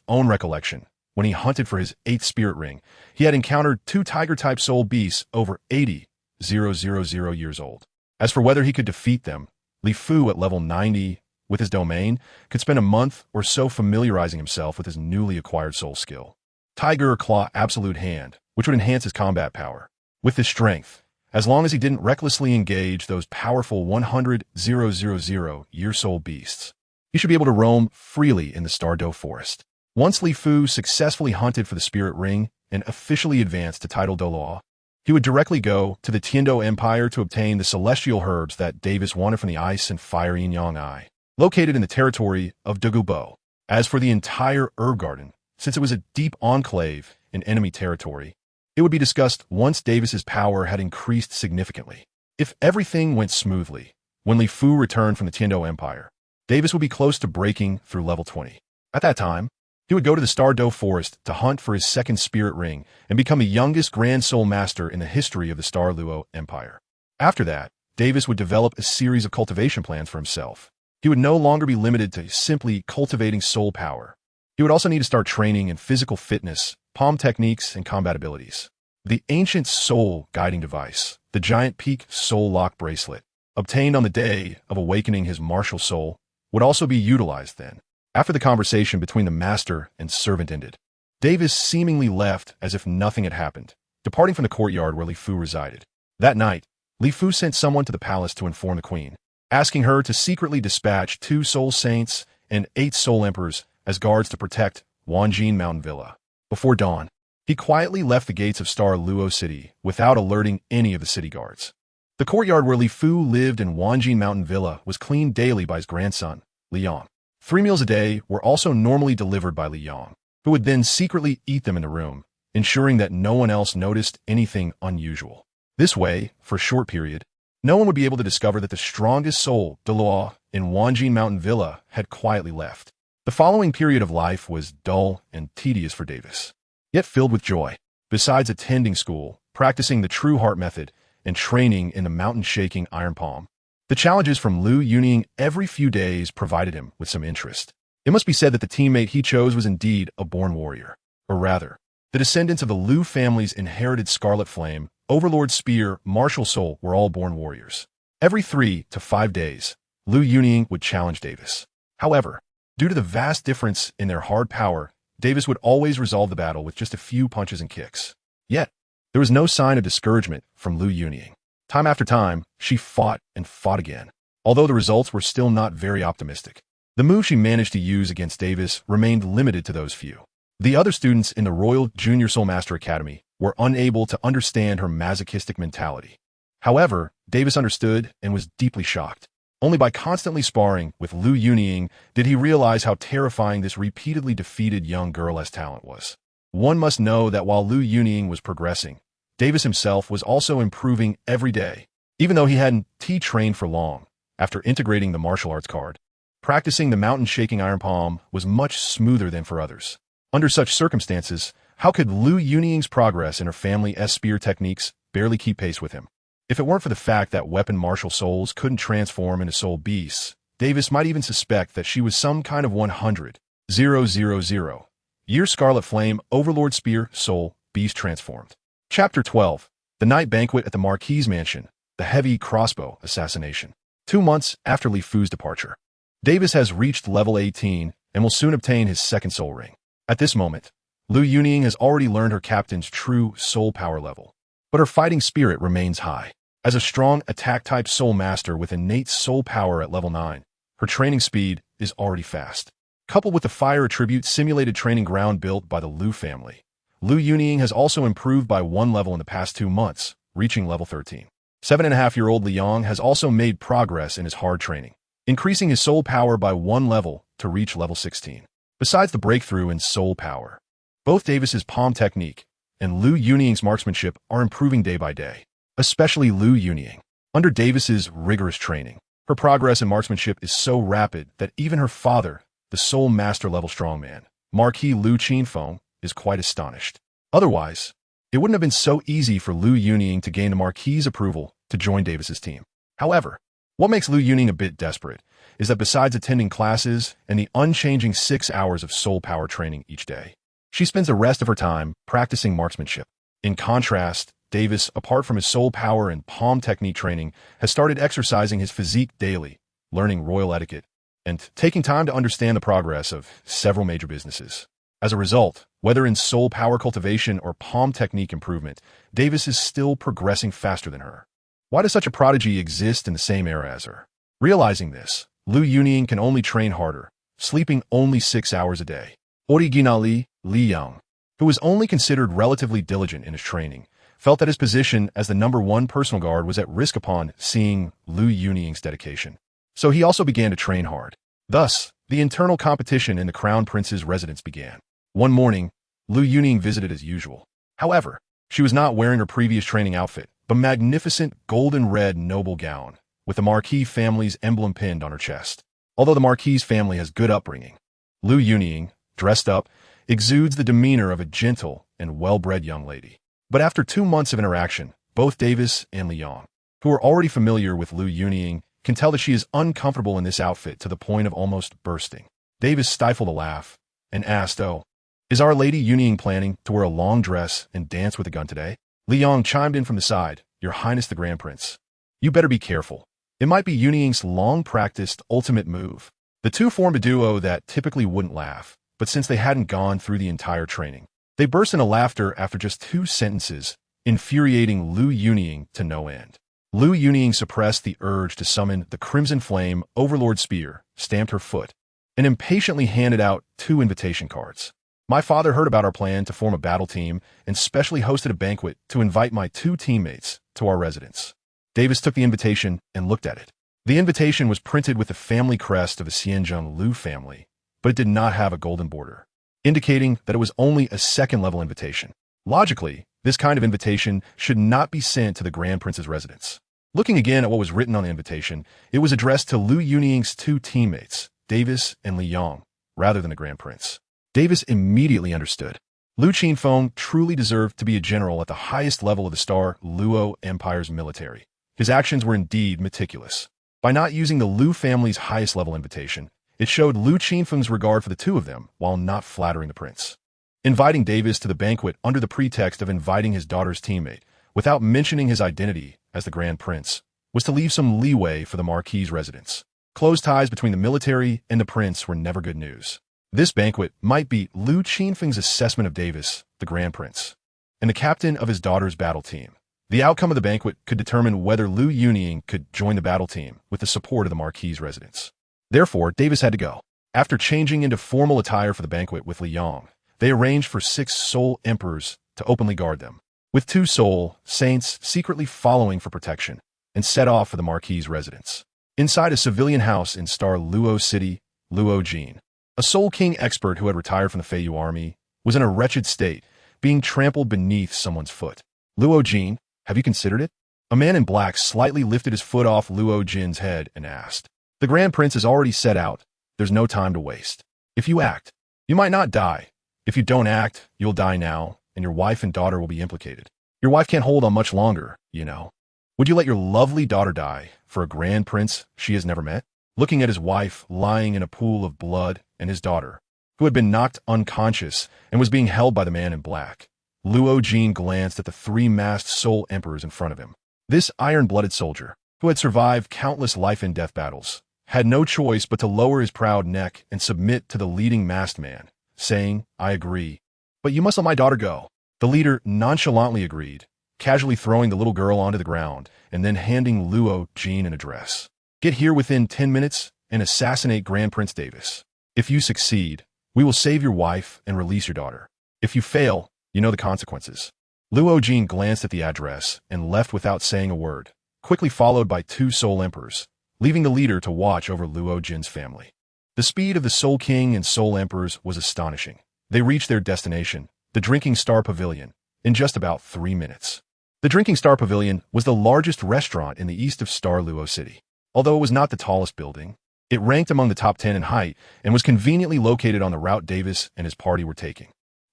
own recollection, when he hunted for his 8th spirit ring, he had encountered 2 tiger-type soul beasts over 80,000 years old. As for whether he could defeat them, Li Fu at level 90 with his domain could spend a month or so familiarizing himself with his newly acquired soul skill. Tiger Claw Absolute Hand, which would enhance his combat power. With his strength, as long as he didn't recklessly engage those powerful 100,000 year soul beasts, he should be able to roam freely in the Stardew Forest. Once Li Fu successfully hunted for the spirit ring and officially advanced to title Douluo, he would directly go to the Tiando Empire to obtain the celestial herbs that Davis wanted from the Ice and Fire Yin-Yang Eye, located in the territory of Douluo. As for the entire herb garden, since it was a deep enclave in enemy territory, it would be discussed once Davis's power had increased significantly. If everything went smoothly, when Li Fu returned from the Tiando Empire, Davis would be close to breaking through level 20. At that time, he would go to the Stardew Forest to hunt for his 2nd spirit ring and become the youngest Grand Soul Master in the history of the Starluo Empire. After that, Davis would develop a series of cultivation plans for himself. He would no longer be limited to simply cultivating soul power. He would also need to start training in physical fitness, palm techniques, and combat abilities. The ancient soul guiding device, the giant peak soul lock bracelet, obtained on the day of awakening his martial soul, would also be utilized then. After the conversation between the master and servant ended, Davis seemingly left as if nothing had happened, departing from the courtyard where Li Fu resided. That night, Li Fu sent someone to the palace to inform the queen, asking her to secretly dispatch 2 soul saints and 8 soul emperors as guards to protect Wanjin Mountain Villa. Before dawn, he quietly left the gates of Starluo City without alerting any of the city guards. The courtyard where Li Fu lived in Wanjin Mountain Villa was cleaned daily by his grandson, Liang. 3 meals a day were also normally delivered by Liang, who would then secretly eat them in the room, ensuring that no one else noticed anything unusual. This way, for a short period, no one would be able to discover that the strongest soul, Douluo, in Wanjin Mountain Villa had quietly left. The following period of life was dull and tedious for Davis, yet filled with joy. Besides attending school, practicing the True Heart method, and training in the mountain-shaking Iron Palm, the challenges from Lu Yuning every few days provided him with some interest. It must be said that the teammate he chose was indeed a born warrior. Or rather, the descendants of the Lu family's inherited Scarlet Flame, Overlord Spear, Martial Soul were all born warriors. Every 3 to 5 days, Lu Yuning would challenge Davis. However, due to the vast difference in their hard power, Davis would always resolve the battle with just a few punches and kicks. Yet, there was no sign of discouragement from Lu Yuning. Time after time, she fought and fought again, although the results were still not very optimistic. The move she managed to use against Davis remained limited to those few. The other students in the Royal Junior Soul Master Academy were unable to understand her masochistic mentality. However, Davis understood and was deeply shocked. Only by constantly sparring with Lu Yuning did he realize how terrifying this repeatedly defeated young girl's talent was. One must know that while Lu Yuning was progressing, Davis himself was also improving every day. Even though he hadn't trained for long, after integrating the martial arts card, practicing the mountain-shaking Iron Palm was much smoother than for others. Under such circumstances, how could Lu Yuning's progress in her family's spear techniques barely keep pace with him? If it weren't for the fact that weapon martial souls couldn't transform into soul beasts, Davis might even suspect that she was some kind of 100,000 year Scarlet Flame Overlord Spear Soul Beast transformed. Chapter 12. The Night Banquet at the Marquis's Mansion, the Heavy Crossbow Assassination. 2 months after Li Fu's departure, Davis has reached level 18 and will soon obtain his 2nd soul ring. At this moment, Lu Yuning has already learned her captain's true soul power level, but her fighting spirit remains high. As a strong attack-type soul master with innate soul power at level 9, her training speed is already fast. Coupled with the fire attribute simulated training ground built by the Lu family, Lu Yuning has also improved by 1 level in the past 2 months, reaching level 13. 7.5-year-old Liang has also made progress in his hard training, increasing his soul power by 1 level to reach level 16. Besides the breakthrough in soul power, both Davis's palm technique and Lu Yuning's marksmanship are improving day by day, especially Lu Yuning. Under Davis's rigorous training, her progress in marksmanship is so rapid that even her father, the soul master level strongman, Marquis Lu Qinfeng, is quite astonished. Otherwise, it wouldn't have been so easy for Lu Yuning to gain the Marquis's approval to join Davis's team. However, what makes Lu Yuning a bit desperate is that besides attending classes and the unchanging 6 hours of soul power training each day, she spends the rest of her time practicing marksmanship. In contrast, Davis, apart from his soul power and palm technique training, has started exercising his physique daily, learning royal etiquette, and taking time to understand the progress of several major businesses. As a result, whether in soul power cultivation or palm technique improvement, Davis is still progressing faster than her. Why does such a prodigy exist in the same era as her? Realizing this, Lu Yuning can only train harder, sleeping only 6 hours a day. Originally, Li Yang, who was only considered relatively diligent in his training, felt that his position as the #1 personal guard was at risk upon seeing Lu Yuning's dedication. So he also began to train hard. Thus, the internal competition in the Crown Prince's residence began. One morning, Lu Yuning visited as usual. However, she was not wearing her previous training outfit, but magnificent golden-red noble gown, with the Marquis family's emblem pinned on her chest. Although the Marquis family has good upbringing, Lu Yuning, dressed up, exudes the demeanor of a gentle and well-bred young lady. But after 2 months of interaction, both Davis and Liang, who are already familiar with Lu Yuning, can tell that she is uncomfortable in this outfit to the point of almost bursting. Davis stifled a laugh and asked, "Oh, is Our Lady Yuning planning to wear a long dress and dance with a gun today?" Liang chimed in from the side, "Your Highness the Grand Prince, you better be careful. It might be Yuning's long-practiced ultimate move." The two formed a duo that typically wouldn't laugh, but since they hadn't gone through the entire training, they burst into laughter after just 2 sentences, infuriating Lu Yuning to no end. Lu Yuning suppressed the urge to summon the Crimson Flame Overlord Spear, stamped her foot, and impatiently handed out 2 invitation cards. "My father heard about our plan to form a battle team and specially hosted a banquet to invite my 2 teammates to our residence." Davis took the invitation and looked at it. The invitation was printed with the family crest of the Xianzheng Lu family, but it did not have a golden border, indicating that it was only a second-level invitation. Logically, this kind of invitation should not be sent to the Grand Prince's residence. Looking again at what was written on the invitation, it was addressed to Lu Yuning's 2 teammates, Davis and Liang, rather than the Grand Prince. Davis immediately understood. Lu Qinfeng truly deserved to be a general at the highest level of the Star Luo Empire's military. His actions were indeed meticulous. By not using the Lu family's highest-level invitation, it showed Lu Qinfeng's regard for the 2 of them while not flattering the prince. Inviting Davis to the banquet under the pretext of inviting his daughter's teammate, without mentioning his identity as the Grand Prince, was to leave some leeway for the Marquis' residence. Close ties between the military and the prince were never good news. This banquet might be Lu Qinfeng's assessment of Davis, the Grand Prince, and the captain of his daughter's battle team. The outcome of the banquet could determine whether Lu Yuning could join the battle team with the support of the Marquis' residence. Therefore, Davis had to go. After changing into formal attire for the banquet with Liang, they arranged for 6 Soul Emperors to openly guard them, with 2 Soul Saints secretly following for protection, and set off for the Marquis' residence. Inside a civilian house in Star Luo City, Luo Jin, a Soul King expert who had retired from the Fengyun army, was in a wretched state, being trampled beneath someone's foot. "Luo Jin, have you considered it?" A man in black slightly lifted his foot off Luo Jin's head and asked. "The Grand Prince has already set out. There's no time to waste. If you act, you might not die. If you don't act, you'll die now, and your wife and daughter will be implicated. Your wife can't hold on much longer, you know. Would you let your lovely daughter die for a Grand Prince she has never met?" Looking at his wife lying in a pool of blood and his daughter, who had been knocked unconscious and was being held by the man in black, Luo Jin glanced at the 3 masked Soul Emperors in front of him. This iron-blooded soldier, who had survived countless life-and-death battles, had no choice but to lower his proud neck and submit to the leading masked man, saying, "I agree. But you must let my daughter go." The leader nonchalantly agreed, casually throwing the little girl onto the ground and then handing Luo Jin an address. "Get here within 10 minutes and assassinate Grand Prince Davis. If you succeed, we will save your wife and release your daughter. If you fail, you know the consequences." Luo Jin glanced at the address and left without saying a word, quickly followed by 2 Soul Emperors, leaving the leader to watch over Luo Jin's family. The speed of the Soul King and Soul Emperors was astonishing. They reached their destination, the Drinking Star Pavilion, in just about 3 minutes. The Drinking Star Pavilion was the largest restaurant in the east of Star Luo City. Although it was not the tallest building, it ranked among the top 10 in height and was conveniently located on the route Davis and his party were taking.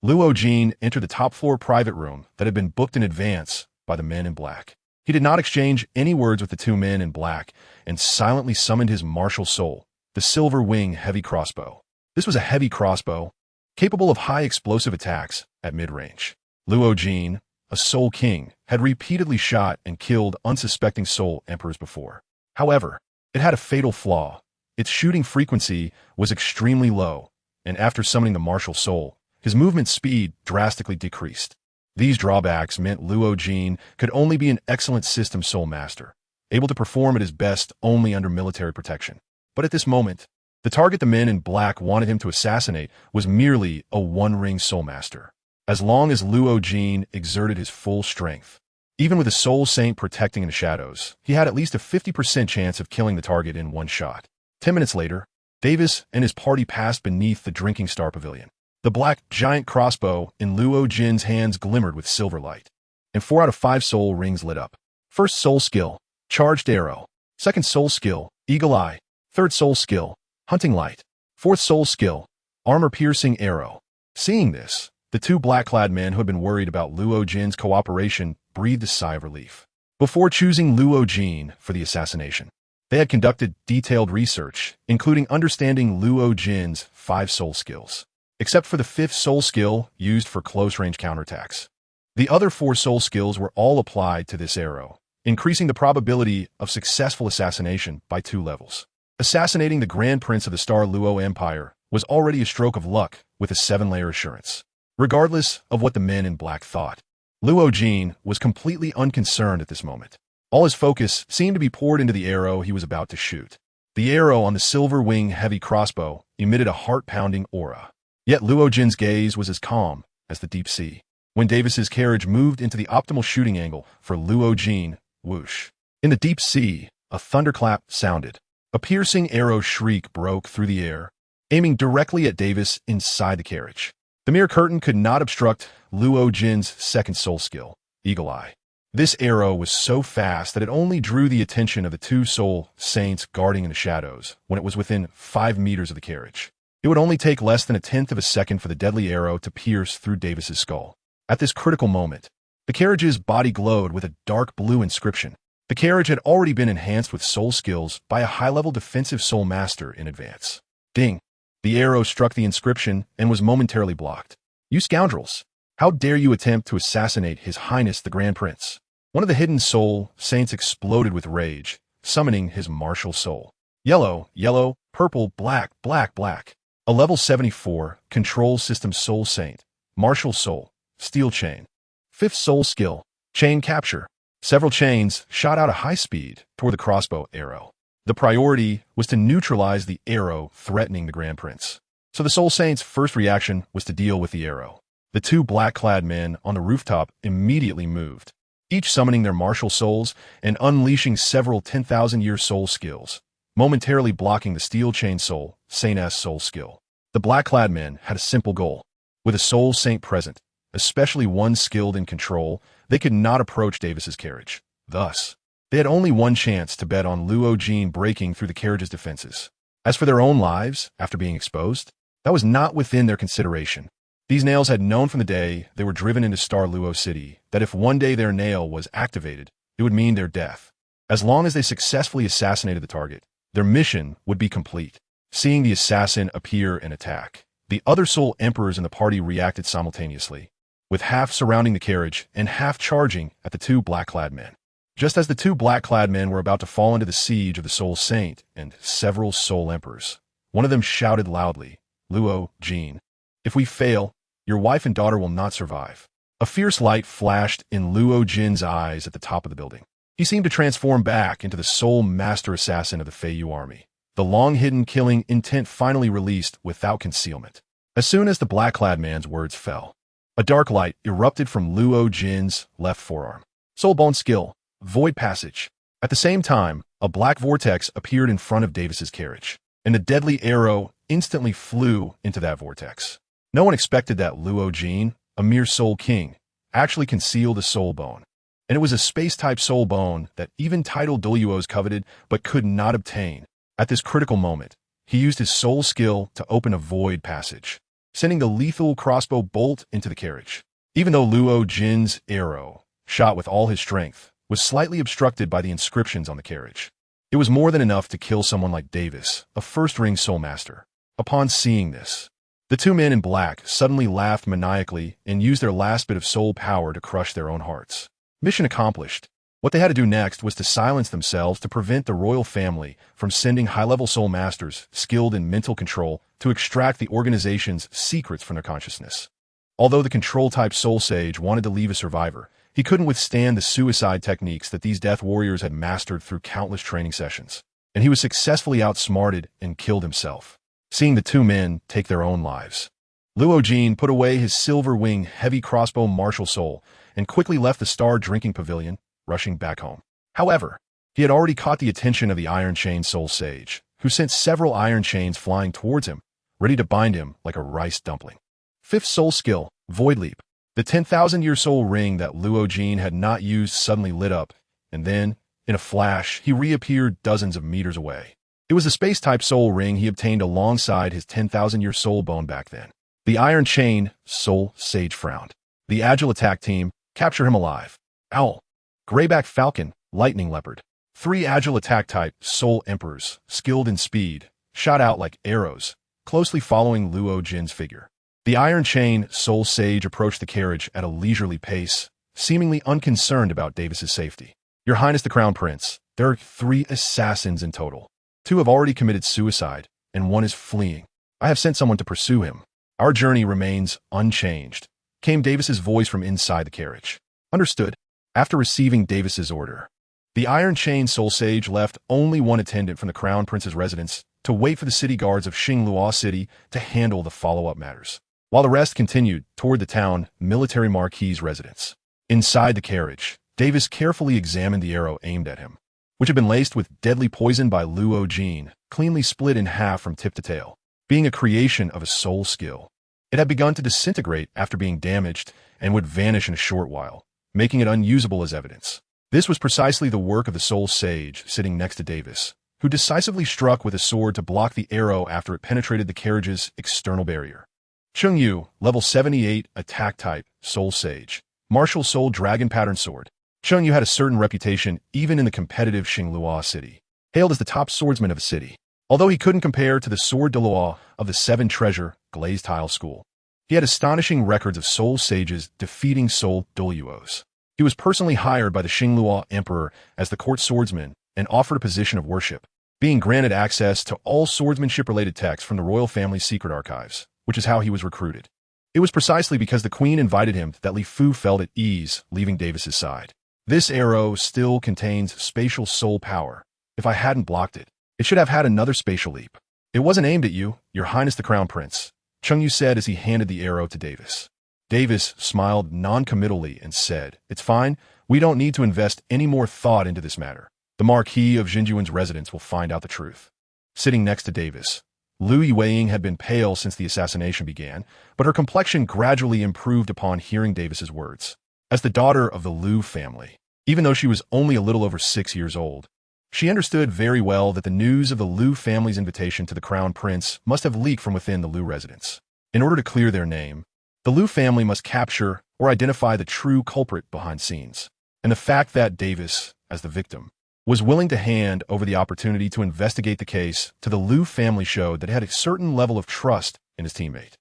Luo Jin entered the top-floor private room that had been booked in advance by the men in black. He did not exchange any words with the two men in black and silently summoned his martial soul, the silver wing heavy crossbow. This was a heavy crossbow, capable of high explosive attacks at mid-range. Luo Jin, a Soul King, had repeatedly shot and killed unsuspecting Soul Emperors before. However, it had a fatal flaw. Its shooting frequency was extremely low, and after summoning the martial soul, his movement speed drastically decreased. These drawbacks meant Luo Jin could only be an excellent system soul master, able to perform at his best only under military protection. But at this moment, the target the men in black wanted him to assassinate was merely a one-ring soul master. As long as Luo Jin exerted his full strength, even with a soul saint protecting in the shadows, he had at least a 50% chance of killing the target in one shot. 10 minutes later, Davis and his party passed beneath the Drinking Star Pavilion. The black giant crossbow in Luo Jin's hands glimmered with silver light, and 4 out of 5 soul rings lit up. First soul skill, Charged Arrow. Second soul skill, Eagle Eye. Third soul skill, Hunting Light. Fourth soul skill, Armor-Piercing Arrow. Seeing this, the two black-clad men who had been worried about Luo Jin's cooperation breathed a sigh of relief. Before choosing Luo Jin for the assassination, they had conducted detailed research, including understanding Luo Jin's 5 soul skills, except for the 5th soul skill used for close-range counterattacks. The other 4 soul skills were all applied to this arrow, increasing the probability of successful assassination by 2 levels. Assassinating the Grand Prince of the Star Luo Empire was already a stroke of luck with a 7-layer assurance. Regardless of what the men in black thought, Luo Jin was completely unconcerned at this moment. All his focus seemed to be poured into the arrow he was about to shoot. The arrow on the silver wing heavy crossbow emitted a heart-pounding aura. Yet Luo Jin's gaze was as calm as the deep sea. When Davis's carriage moved into the optimal shooting angle for Luo Jin, whoosh. In the deep sea, a thunderclap sounded. A piercing arrow shriek broke through the air, aiming directly at Davis inside the carriage. The mere curtain could not obstruct Luo Jin's 2nd soul skill, Eagle Eye. This arrow was so fast that it only drew the attention of the 2 soul saints guarding in the shadows when it was within 5 meters of the carriage. It would only take less than a 1/10 of a second for the deadly arrow to pierce through Davis's skull. At this critical moment, the carriage's body glowed with a dark blue inscription. The carriage had already been enhanced with soul skills by a high-level defensive soul master in advance. Ding! The arrow struck the inscription and was momentarily blocked. "You scoundrels! How dare you attempt to assassinate His Highness the Grand Prince?" One of the hidden soul saints exploded with rage, summoning his martial soul. Yellow, yellow, purple, black, black, black. A level 74 control system soul saint, martial soul, steel chain. 5th soul skill, chain capture. Several chains shot out at high speed toward the crossbow arrow. The priority was to neutralize the arrow threatening the Grand Prince. So the Soul Saint's first reaction was to deal with the arrow. The 2 black-clad men on the rooftop immediately moved, each summoning their martial souls and unleashing several 10,000-year soul skills, momentarily blocking the steel chain soul Saint's soul skill. The black-clad men had a simple goal. With a soul saint present, especially one skilled in control, they could not approach Davis's carriage. Thus, they had only one chance to bet on Luo Jin breaking through the carriage's defenses. As for their own lives, after being exposed, that was not within their consideration. These nails had known from the day they were driven into Star Luo City that if one day their nail was activated, it would mean their death. As long as they successfully assassinated the target, their mission would be complete. Seeing the assassin appear and attack, the other Soul Emperors in the party reacted simultaneously, with half surrounding the carriage and half charging at the 2 black-clad men. Just as the 2 black-clad men were about to fall into the siege of the Soul Saint and several Soul Emperors, one of them shouted loudly, "Luo Jin, if we fail, your wife and daughter will not survive." A fierce light flashed in Luo Jin's eyes at the top of the building. He seemed to transform back into the Soul Master Assassin of the Fengyun army, the long-hidden killing intent finally released without concealment. As soon as the black-clad man's words fell, a dark light erupted from Luo Jin's left forearm. Soulbone skill, Void Passage. At the same time, a black vortex appeared in front of Davis's carriage, and the deadly arrow instantly flew into that vortex. No one expected that Luo Jin, a mere soul king, actually concealed a soul bone. And it was a space-type soul bone that even titled Douluos coveted but could not obtain. At this critical moment, he used his soul skill to open a void passage, sending the lethal crossbow bolt into the carriage. Even though Luo Jin's arrow shot with all his strength, was slightly obstructed by the inscriptions on the carriage. It was more than enough to kill someone like Davis, a first-ring soul master. Upon seeing this, the two men in black suddenly laughed maniacally and used their last bit of soul power to crush their own hearts. Mission accomplished. What they had to do next was to silence themselves to prevent the royal family from sending high-level soul masters skilled in mental control to extract the organization's secrets from their consciousness. Although the control-type soul sage wanted to leave a survivor, he couldn't withstand the suicide techniques that these death warriors had mastered through countless training sessions, and he was successfully outsmarted and killed himself, seeing the two men take their own lives. Luo Jin put away his silver-wing heavy crossbow martial soul and quickly left the Star Drinking Pavilion, rushing back home. However, he had already caught the attention of the Iron Chain Soul Sage, who sent several iron chains flying towards him, ready to bind him like a rice dumpling. Fifth soul skill, Void Leap. The 10,000-year soul ring that Luo Jin had not used suddenly lit up, and then, in a flash, he reappeared dozens of meters away. It was the space-type soul ring he obtained alongside his 10,000-year soul bone back then. The Iron Chain Soul Sage frowned. The Agile attack team, capture him alive. Owl. Grayback Falcon, Lightning Leopard. 3 agile attack type Soul Emperors, skilled in speed, shot out like arrows, closely following Luo Jin's figure. The Iron Chain Soul Sage approached the carriage at a leisurely pace, seemingly unconcerned about Davis's safety. Your Highness the Crown Prince, there are 3 assassins in total. 2 have already committed suicide, and 1 is fleeing. I have sent someone to pursue him. Our journey remains unchanged, came Davis's voice from inside the carriage. Understood. After receiving Davis's order, the Iron Chain Soul Sage left only 1 attendant from the Crown Prince's residence to wait for the city guards of Xinglua City to handle the follow-up matters, while the rest continued toward the town military marquis's residence. Inside the carriage, Davis carefully examined the arrow aimed at him, which had been laced with deadly poison by Luo Jin, cleanly split in half from tip to tail. Being a creation of a soul skill, it had begun to disintegrate after being damaged and would vanish in a short while, making it unusable as evidence. This was precisely the work of the Soul Sage sitting next to Davis, who decisively struck with a sword to block the arrow after it penetrated the carriage's external barrier. Cheng Yu, level 78, attack type, Soul Sage, martial soul dragon pattern sword. Cheng Yu had a certain reputation even in the competitive Xinglua City, hailed as the top swordsman of the city, although he couldn't compare to the sword Douluo of the 7 treasure glazed tile school. He had astonishing records of soul sages defeating soul Douluos. He was personally hired by the Xinglua Emperor as the court swordsman and offered a position of worship, being granted access to all swordsmanship-related texts from the royal family's secret archives, which is how he was recruited. It was precisely because the queen invited him that Li Fu felt at ease leaving Davis's side. This arrow still contains spatial soul power. If I hadn't blocked it, it should have had another spatial leap. It wasn't aimed at you, Your Highness the Crown Prince, Cheng Yu said as he handed the arrow to Davis. Davis smiled non-committally and said, It's fine, we don't need to invest any more thought into this matter. The Marquis of Jinjuan's residence will find out the truth. Sitting next to Davis, Lu Yueying had been pale since the assassination began, but her complexion gradually improved upon hearing Davis's words. As the daughter of the Lu family, even though she was only a little over 6 years old, she understood very well that the news of the Lu family's invitation to the Crown Prince must have leaked from within the Lu residence. In order to clear their name, the Lu family must capture or identify the true culprit behind scenes. And the fact that Davis, as the victim, was willing to hand over the opportunity to investigate the case to the Lu family showed that he had a certain level of trust in his teammate.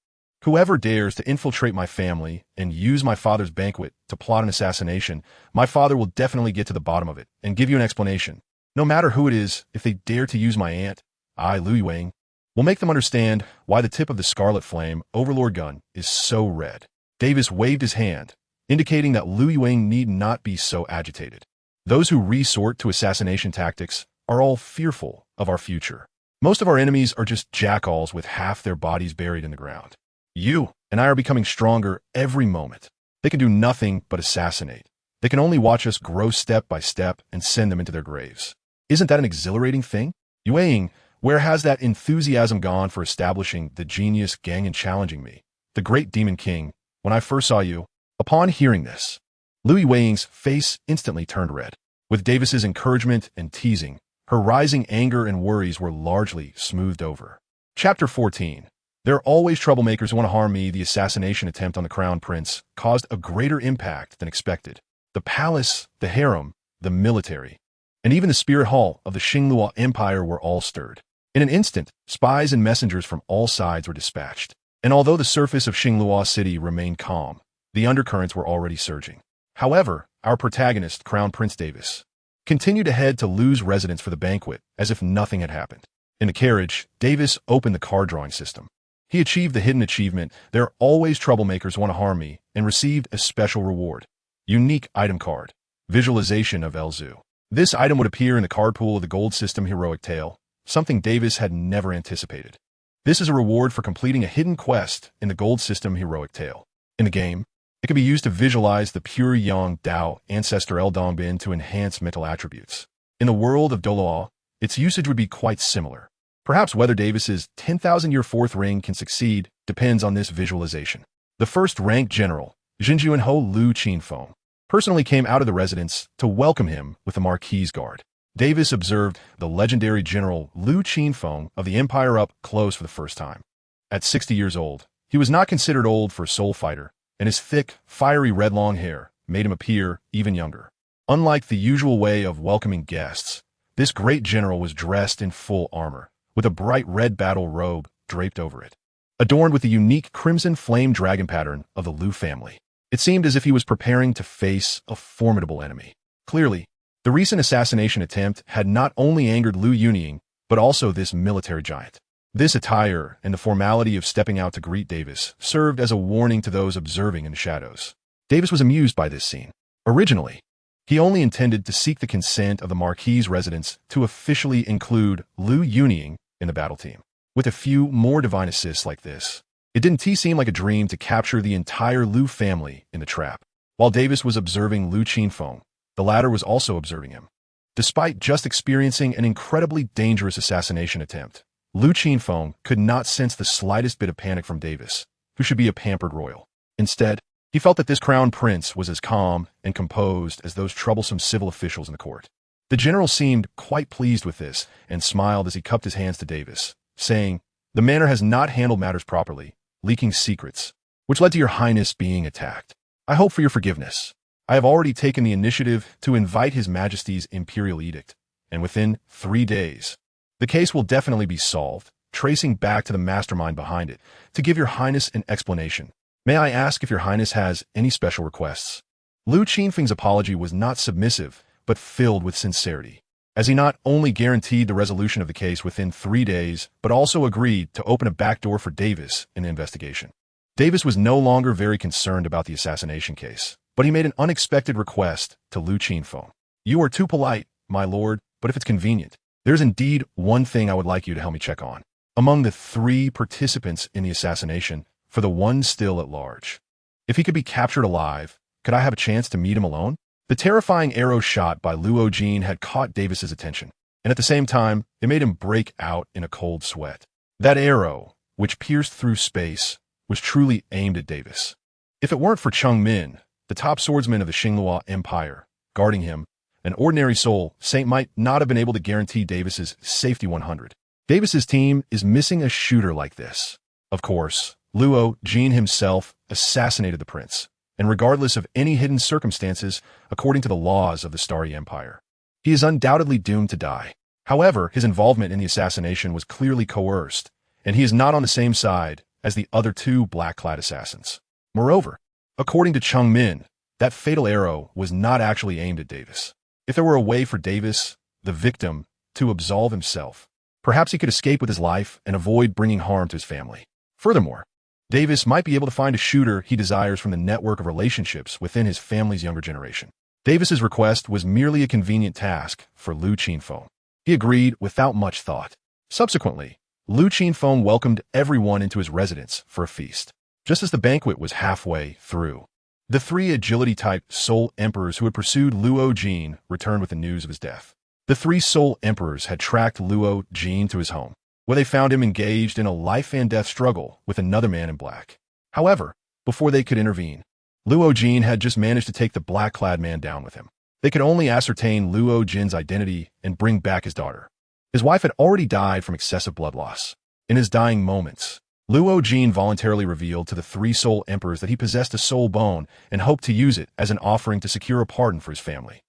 Whoever dares to infiltrate my family and use my father's banquet to plot an assassination, my father will definitely get to the bottom of it and give you an explanation. No matter who it is, if they dare to use my aunt, Lu Yueying, will make them understand why the tip of the Scarlet Flame Overlord gun is so red. Davis waved his hand, indicating that Lu Yueying need not be so agitated. Those who resort to assassination tactics are all fearful of our future. Most of our enemies are just jackals with half their bodies buried in the ground. You and I are becoming stronger every moment. They can do nothing but assassinate. They can only watch us grow step by step and send them into their graves. Isn't that an exhilarating thing? Yueying, where has that enthusiasm gone for establishing the genius gang and challenging me, the great demon king, when I first saw you? Upon hearing this, Lu Yueying's face instantly turned red. With Davis's encouragement and teasing, her rising anger and worries were largely smoothed over. Chapter 14. There are always troublemakers who want to harm me. The assassination attempt on the Crown Prince caused a greater impact than expected. The palace, the harem, the military, and even the spirit hall of the Xingluo Empire were all stirred. In an instant, spies and messengers from all sides were dispatched. And although the surface of Xingluo City remained calm, the undercurrents were already surging. However, our protagonist, Crown Prince Davis, continued to head to Lu's residence for the banquet as if nothing had happened. In the carriage, Davis opened the card drawing system. He achieved the hidden achievement, "There are always troublemakers want to harm me," and received a special reward. Unique item card. Visualization of Elzu. This item would appear in the card pool of the gold system Heroic Tale, something Davis had never anticipated. This is a reward for completing a hidden quest in the gold system Heroic Tale. In the game, it can be used to visualize the pure Yang Dao ancestor El Dongbin to enhance mental attributes. In the world of Douluo, its usage would be quite similar. Perhaps whether Davis's 10,000-year fourth ring can succeed depends on this visualization. The first-ranked general, Jinxi Ho Lu Qinfeng, personally came out of the residence to welcome him with the Marquis Guard. Davis observed the legendary general Lu Qinfeng of the Empire up close for the first time. At 60 years old, he was not considered old for a soul fighter, and his thick, fiery red long hair made him appear even younger. Unlike the usual way of welcoming guests, this great general was dressed in full armor, with a bright red battle robe draped over it, adorned with the unique crimson flame dragon pattern of the Lu family. It seemed as if he was preparing to face a formidable enemy. Clearly, the recent assassination attempt had not only angered Lu Yunying, but also this military giant. This attire and the formality of stepping out to greet Davis served as a warning to those observing in the shadows. Davis was amused by this scene. Originally, he only intended to seek the consent of the Marquis' residence to officially include Lu Yunying in the battle team. With a few more divine assists like this, it didn't seem like a dream to capture the entire Lu family in the trap. While Davis was observing Lu Qinfeng, the latter was also observing him. Despite just experiencing an incredibly dangerous assassination attempt, Lu Qinfeng could not sense the slightest bit of panic from Davis, who should be a pampered royal. Instead, he felt that this crown prince was as calm and composed as those troublesome civil officials in the court. The general seemed quite pleased with this and smiled as he cupped his hands to Davis, saying, "The manor has not handled matters properly, leaking secrets, which led to your highness being attacked. I hope for your forgiveness. I have already taken the initiative to invite His Majesty's imperial edict, and within 3 days, the case will definitely be solved, tracing back to the mastermind behind it, to give your highness an explanation. May I ask if your highness has any special requests?" Lu Qinfeng's apology was not submissive, but filled with sincerity, as he not only guaranteed the resolution of the case within 3 days, but also agreed to open a back door for Davis in the investigation. Davis was no longer very concerned about the assassination case, but he made an unexpected request to Lu Qinfeng. "You are too polite, my lord, but if it's convenient, there's indeed one thing I would like you to help me check on. Among the 3 participants in the assassination, for the one still at large, if he could be captured alive, could I have a chance to meet him alone?" The terrifying arrow shot by Luo Jin had caught Davis's attention, and at the same time, it made him break out in a cold sweat. That arrow, which pierced through space, was truly aimed at Davis. If it weren't for Cheng Min, the top swordsman of the Xingluo Empire, guarding him, an ordinary soul saint might not have been able to guarantee Davis's safety 100. Davis's team is missing a shooter like this. Of course, Luo Jin himself assassinated the prince, and regardless of any hidden circumstances, according to the laws of the Starry Empire, he is undoubtedly doomed to die. However, his involvement in the assassination was clearly coerced, and he is not on the same side as the other 2 black-clad assassins. Moreover, according to Cheng Min, that fatal arrow was not actually aimed at Davis. If there were a way for Davis, the victim, to absolve himself, perhaps he could escape with his life and avoid bringing harm to his family. Furthermore, Davis might be able to find a shooter he desires from the network of relationships within his family's younger generation. Davis's request was merely a convenient task for Lu Qinfeng. He agreed without much thought. Subsequently, Lu Qinfeng welcomed everyone into his residence for a feast. Just as the banquet was halfway through, the 3 agility-type Soul Emperors who had pursued Luo Jin returned with the news of his death. The 3 Soul Emperors had tracked Luo Jin to his home, where they found him engaged in a life-and-death struggle with another man in black. However, before they could intervene, Luo Jin had just managed to take the black-clad man down with him. They could only ascertain Luo Jin's identity and bring back his daughter. His wife had already died from excessive blood loss. In his dying moments, Luo Jin voluntarily revealed to the 3 Soul Emperors that he possessed a soul bone and hoped to use it as an offering to secure a pardon for his family.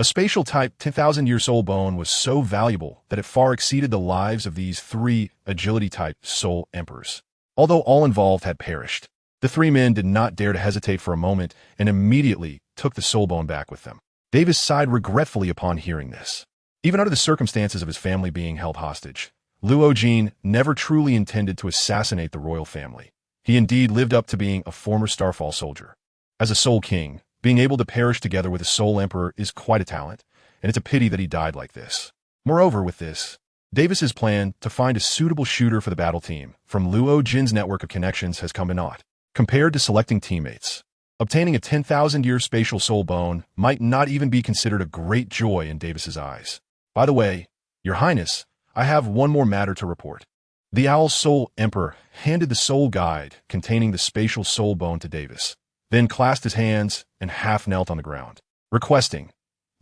A spatial-type 10,000-year soul bone was so valuable that it far exceeded the lives of these 3 agility-type soul emperors. Although all involved had perished, the 3 men did not dare to hesitate for a moment and immediately took the soul bone back with them. Davis sighed regretfully upon hearing this. Even under the circumstances of his family being held hostage, Luo Jin never truly intended to assassinate the royal family. He indeed lived up to being a former Starfall soldier. As a soul king, being able to perish together with a soul emperor is quite a talent, and it's a pity that he died like this. Moreover, with this, Davis's plan to find a suitable shooter for the battle team from Luo Jin's network of connections has come to naught. Compared to selecting teammates, obtaining a 10,000-year spatial soul bone might not even be considered a great joy in Davis's eyes. By the way, Your Highness, I have one more matter to report. The Owl Soul Emperor handed the soul guide containing the spatial soul bone to Davis, then clasped his hands and half knelt on the ground, requesting,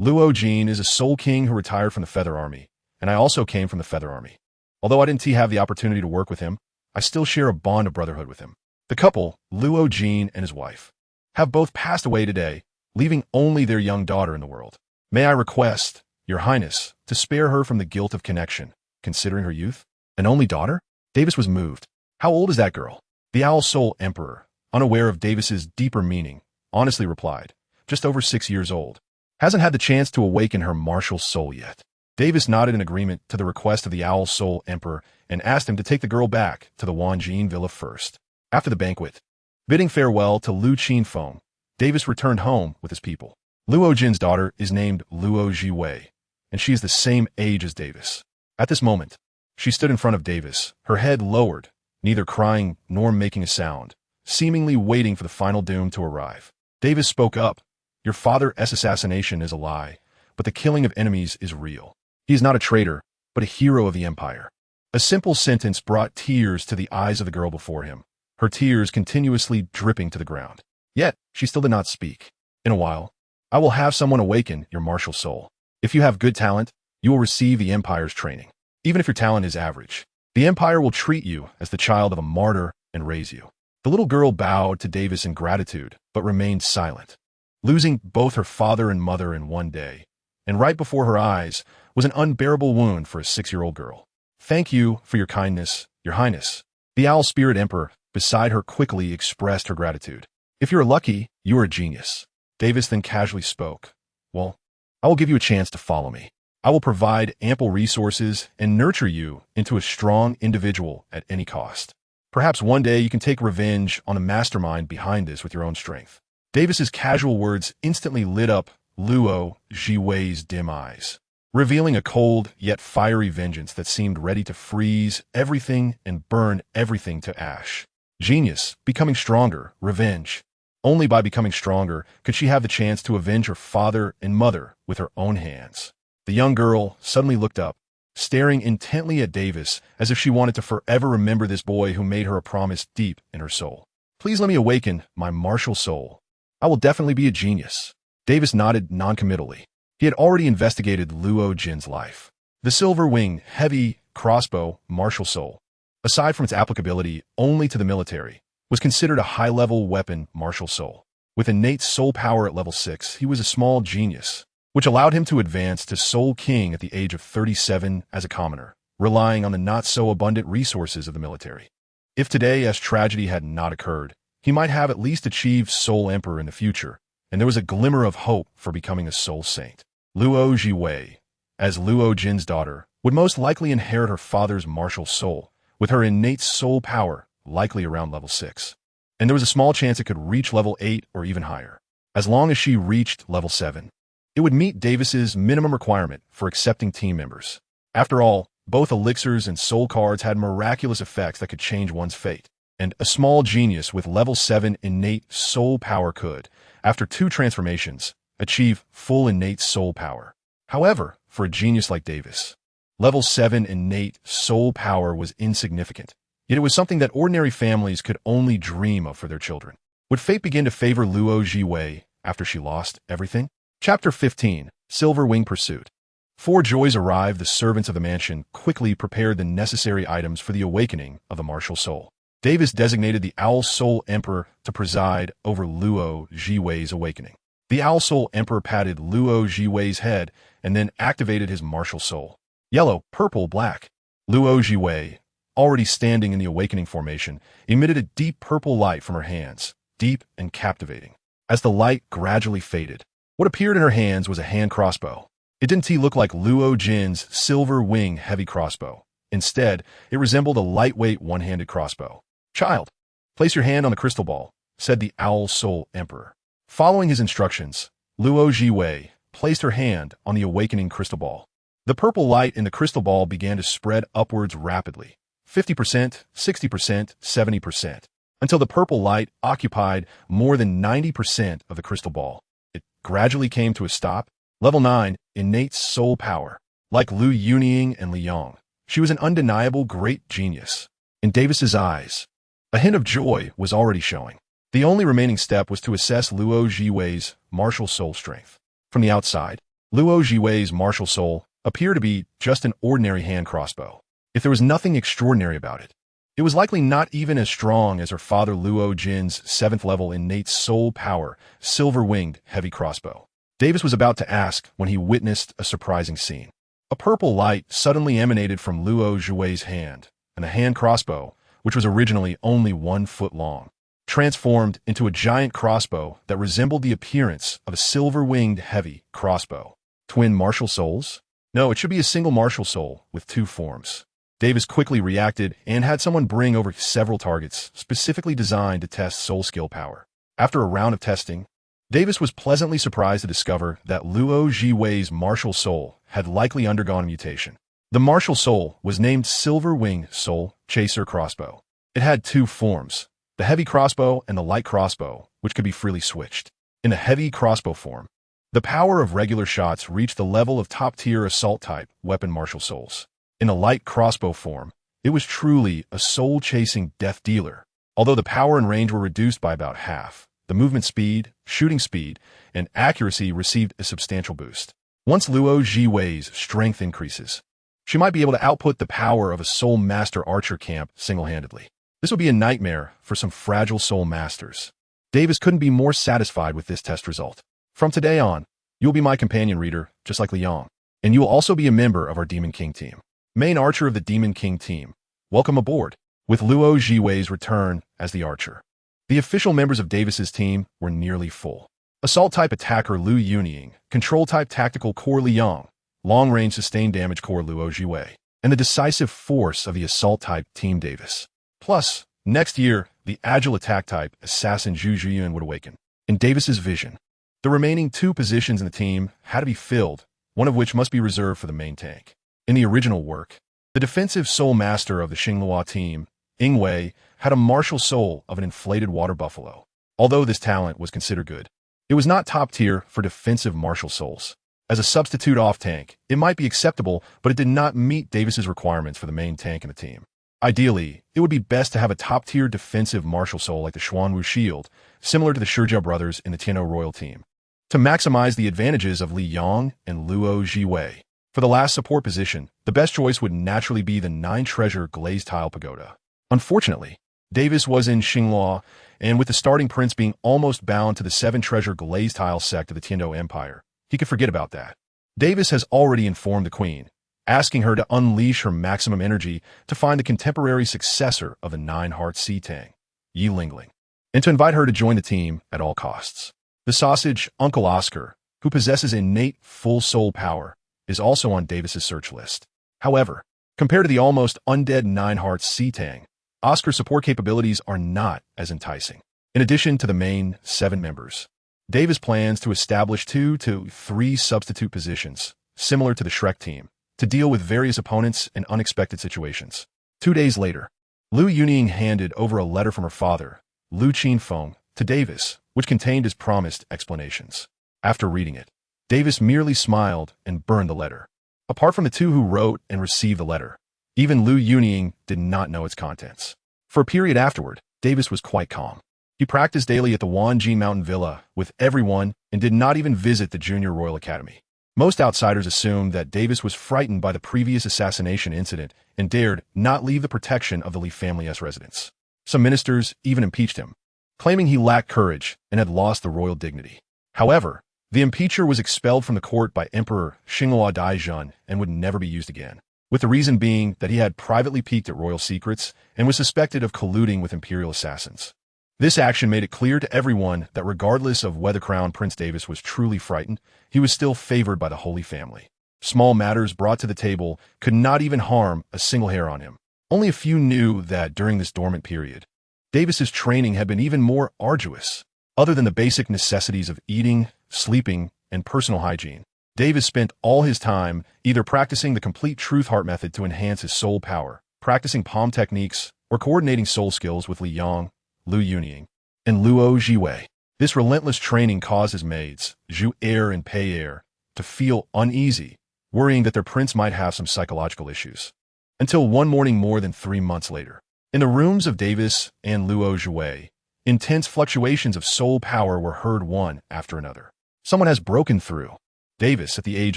Luo Jin is a soul king who retired from the Feather Army, and I also came from the Feather Army. Although I didn't have the opportunity to work with him, I still share a bond of brotherhood with him. The couple, Luo Jin and his wife, have both passed away today, leaving only their young daughter in the world. May I request, Your Highness, to spare her from the guilt of connection, considering her youth? An only daughter? Davis was moved. How old is that girl? The Owl Soul Emperor, unaware of Davis's deeper meaning, honestly replied, just over 6 years old. Hasn't had the chance to awaken her martial soul yet. Davis nodded in agreement to the request of the Owl Soul Emperor and asked him to take the girl back to the Wanjin Villa first. After the banquet, bidding farewell to Lu Qinfeng, Davis returned home with his people. Luo Jin's daughter is named Luo Wei, and she is the same age as Davis. At this moment, she stood in front of Davis, her head lowered, neither crying nor making a sound, seemingly waiting for the final doom to arrive. Davis spoke up. Your father's assassination is a lie, but the killing of enemies is real. He is not a traitor, but a hero of the Empire. A simple sentence brought tears to the eyes of the girl before him, her tears continuously dripping to the ground. Yet, she still did not speak. In a while, I will have someone awaken your martial soul. If you have good talent, you will receive the Empire's training. Even if your talent is average, the Empire will treat you as the child of a martyr and raise you. The little girl bowed to Davis in gratitude, but remained silent. Losing both her father and mother in one day, and right before her eyes, was an unbearable wound for a 6-year-old girl. Thank you for your kindness, Your Highness. The Owl Spirit Emperor beside her quickly expressed her gratitude. If you're lucky, you are a genius. Davis then casually spoke. Well, I will give you a chance to follow me. I will provide ample resources and nurture you into a strong individual at any cost. Perhaps one day you can take revenge on the mastermind behind this with your own strength. Davis's casual words instantly lit up Luo Wei's dim eyes, revealing a cold yet fiery vengeance that seemed ready to freeze everything and burn everything to ash. Genius, becoming stronger, revenge. Only by becoming stronger could she have the chance to avenge her father and mother with her own hands. The young girl suddenly looked up, staring intently at Davis as if she wanted to forever remember this boy who made her a promise deep in her soul. Please let me awaken my martial soul. I will definitely be a genius. Davis nodded noncommittally. He had already investigated Luo Jin's life. The Silver Wing Heavy Crossbow Martial Soul, aside from its applicability only to the military, was considered a high-level weapon martial soul. With innate soul power at level 6, he was a small genius, which allowed him to advance to Soul King at the age of 37 as a commoner, relying on the not-so-abundant resources of the military. If today as tragedy had not occurred, he might have at least achieved Soul Emperor in the future, and there was a glimmer of hope for becoming a Soul Saint. Luo Wei, as Luo Jin's daughter, would most likely inherit her father's martial soul, with her innate soul power likely around level 6. And there was a small chance it could reach level 8 or even higher. As long as she reached level 7, it would meet Davis's minimum requirement for accepting team members. After all, both elixirs and soul cards had miraculous effects that could change one's fate. And a small genius with level 7 innate soul power could, after 2 transformations, achieve full innate soul power. However, for a genius like Davis, level 7 innate soul power was insignificant, yet it was something that ordinary families could only dream of for their children. Would fate begin to favor Luo Wei after she lost everything? Chapter 15, Silver Wing Pursuit. 4 joys arrived. The servants of the mansion quickly prepared the necessary items for the awakening of the martial soul. Davis designated the Owl Soul Emperor to preside over Luo Wei's awakening. The Owl Soul Emperor patted Luo Jiwei's head and then activated his martial soul. Yellow, purple, black. Luo Jiwei, already standing in the awakening formation, emitted a deep purple light from her hands, deep and captivating. As the light gradually faded, what appeared in her hands was a hand crossbow. It didn't look like Luo Jin's silver wing heavy crossbow. Instead, it resembled a lightweight one-handed crossbow. "Child, place your hand on the crystal ball," said the Owl Soul Emperor. Following his instructions, Luo Jiwei placed her hand on the awakening crystal ball. The purple light in the crystal ball began to spread upwards rapidly, 50%, 60%, 70%, until the purple light occupied more than 90% of the crystal ball. It gradually came to a stop. Level 9, innate soul power. Like Lu Yunying and Liang, she was an undeniable great genius. In Davis's eyes, a hint of joy was already showing. The only remaining step was to assess Luo Jiwei's martial soul strength. From the outside, Luo Jiwei's martial soul appeared to be just an ordinary hand crossbow. If there was nothing extraordinary about it, it was likely not even as strong as her father Luo Jin's 7th level innate soul power, silver-winged heavy crossbow. Davis was about to ask when he witnessed a surprising scene. A purple light suddenly emanated from Luo Jiwei's hand, and the hand crossbow, which was originally only 1 foot long, transformed into a giant crossbow that resembled the appearance of a silver-winged heavy crossbow. Twin martial souls? No, it should be a single martial soul with 2 forms. Davis quickly reacted and had someone bring over several targets specifically designed to test soul skill power. After a round of testing, Davis was pleasantly surprised to discover that Luo Jiwei's martial soul had likely undergone a mutation. The martial soul was named Silver Wing Soul Chaser Crossbow. It had 2 forms, the heavy crossbow and the light crossbow, which could be freely switched. In the heavy crossbow form, the power of regular shots reached the level of top-tier assault-type weapon martial souls. In the light crossbow form, it was truly a soul-chasing death dealer. Although the power and range were reduced by about half, the movement speed, shooting speed, and accuracy received a substantial boost. Once Luo Jiwei's strength increases, she might be able to output the power of a soul master archer camp single-handedly. This would be a nightmare for some fragile soul masters. Davis couldn't be more satisfied with this test result. From today on, you'll be my companion reader, just like Liang, and you will also be a member of our Demon King team. Main archer of the Demon King team, welcome aboard. With Luo Jiwei's return as the archer, the official members of Davis's team were nearly full. Assault-type attacker Lu Yunying, control-type tactical core Liang, long-range sustained damage core Luo Jiwei, and the decisive force of the assault-type Team Davis. Plus, next year, the agile attack-type assassin Zhu Zhiyun would awaken. In Davis's vision, the remaining 2 positions in the team had to be filled, one of which must be reserved for the main tank. In the original work, the defensive soul master of the Xinghua team, Ying Wei, had a martial soul of an inflated water buffalo. Although this talent was considered good, it was not top tier for defensive martial souls. As a substitute off-tank, it might be acceptable, but it did not meet Davis's requirements for the main tank in the team. Ideally, it would be best to have a top-tier defensive martial soul like the Xuanwu Shield, similar to the Shijia brothers in the Tianhou Royal team, to maximize the advantages of Li Yang and Luo Jiwei. For the last support position, the best choice would naturally be the 9-treasure glazed tile pagoda. Unfortunately, Davis was in Xinghua, and with the starting prince being almost bound to the 7-treasure glazed tile sect of the Tianhou Empire, he could forget about that. Davis has already informed the queen, asking her to unleash her maximum energy to find the contemporary successor of the 9-heart sea tang, Yi Lingling, and to invite her to join the team at all costs. The sausage Uncle Oscar, who possesses innate full soul power, is also on Davis's search list. However, compared to the almost undead 9-heart sea tang, Oscar's support capabilities are not as enticing. In addition to the main 7 members, Davis plans to establish 2 to 3 substitute positions, similar to the Shrek team, to deal with various opponents and unexpected situations. 2 days later, Lu Yunying handed over a letter from her father, Lu Qinfeng, to Davis, which contained his promised explanations. After reading it, Davis merely smiled and burned the letter. Apart from the 2 who wrote and received the letter, even Lu Yunying did not know its contents. For a period afterward, Davis was quite calm. He practiced daily at the Wanjin Mountain Villa with everyone and did not even visit the Junior Royal Academy. Most outsiders assumed that Davis was frightened by the previous assassination incident and dared not leave the protection of the Li family's residence. Some ministers even impeached him, claiming he lacked courage and had lost the royal dignity. However, the impeacher was expelled from the court by Emperor Xinghua Daizhun and would never be used again, with the reason being that he had privately peeked at royal secrets and was suspected of colluding with imperial assassins. This action made it clear to everyone that regardless of whether Crown Prince Davis was truly frightened, he was still favored by the Holy Family. Small matters brought to the table could not even harm a single hair on him. Only a few knew that during this dormant period, Davis's training had been even more arduous. Other than the basic necessities of eating, sleeping, and personal hygiene, Davis spent all his time either practicing the complete truth heart method to enhance his soul power, practicing palm techniques, or coordinating soul skills with Li Yang, Lu Yunying, and Luo Jiwei. This relentless training caused his maids, Zhu Er and Pei Er, to feel uneasy, worrying that their prince might have some psychological issues. Until one morning more than 3 months later, in the rooms of Davis and Luo Jiwei, intense fluctuations of soul power were heard one after another. Someone has broken through. Davis, at the age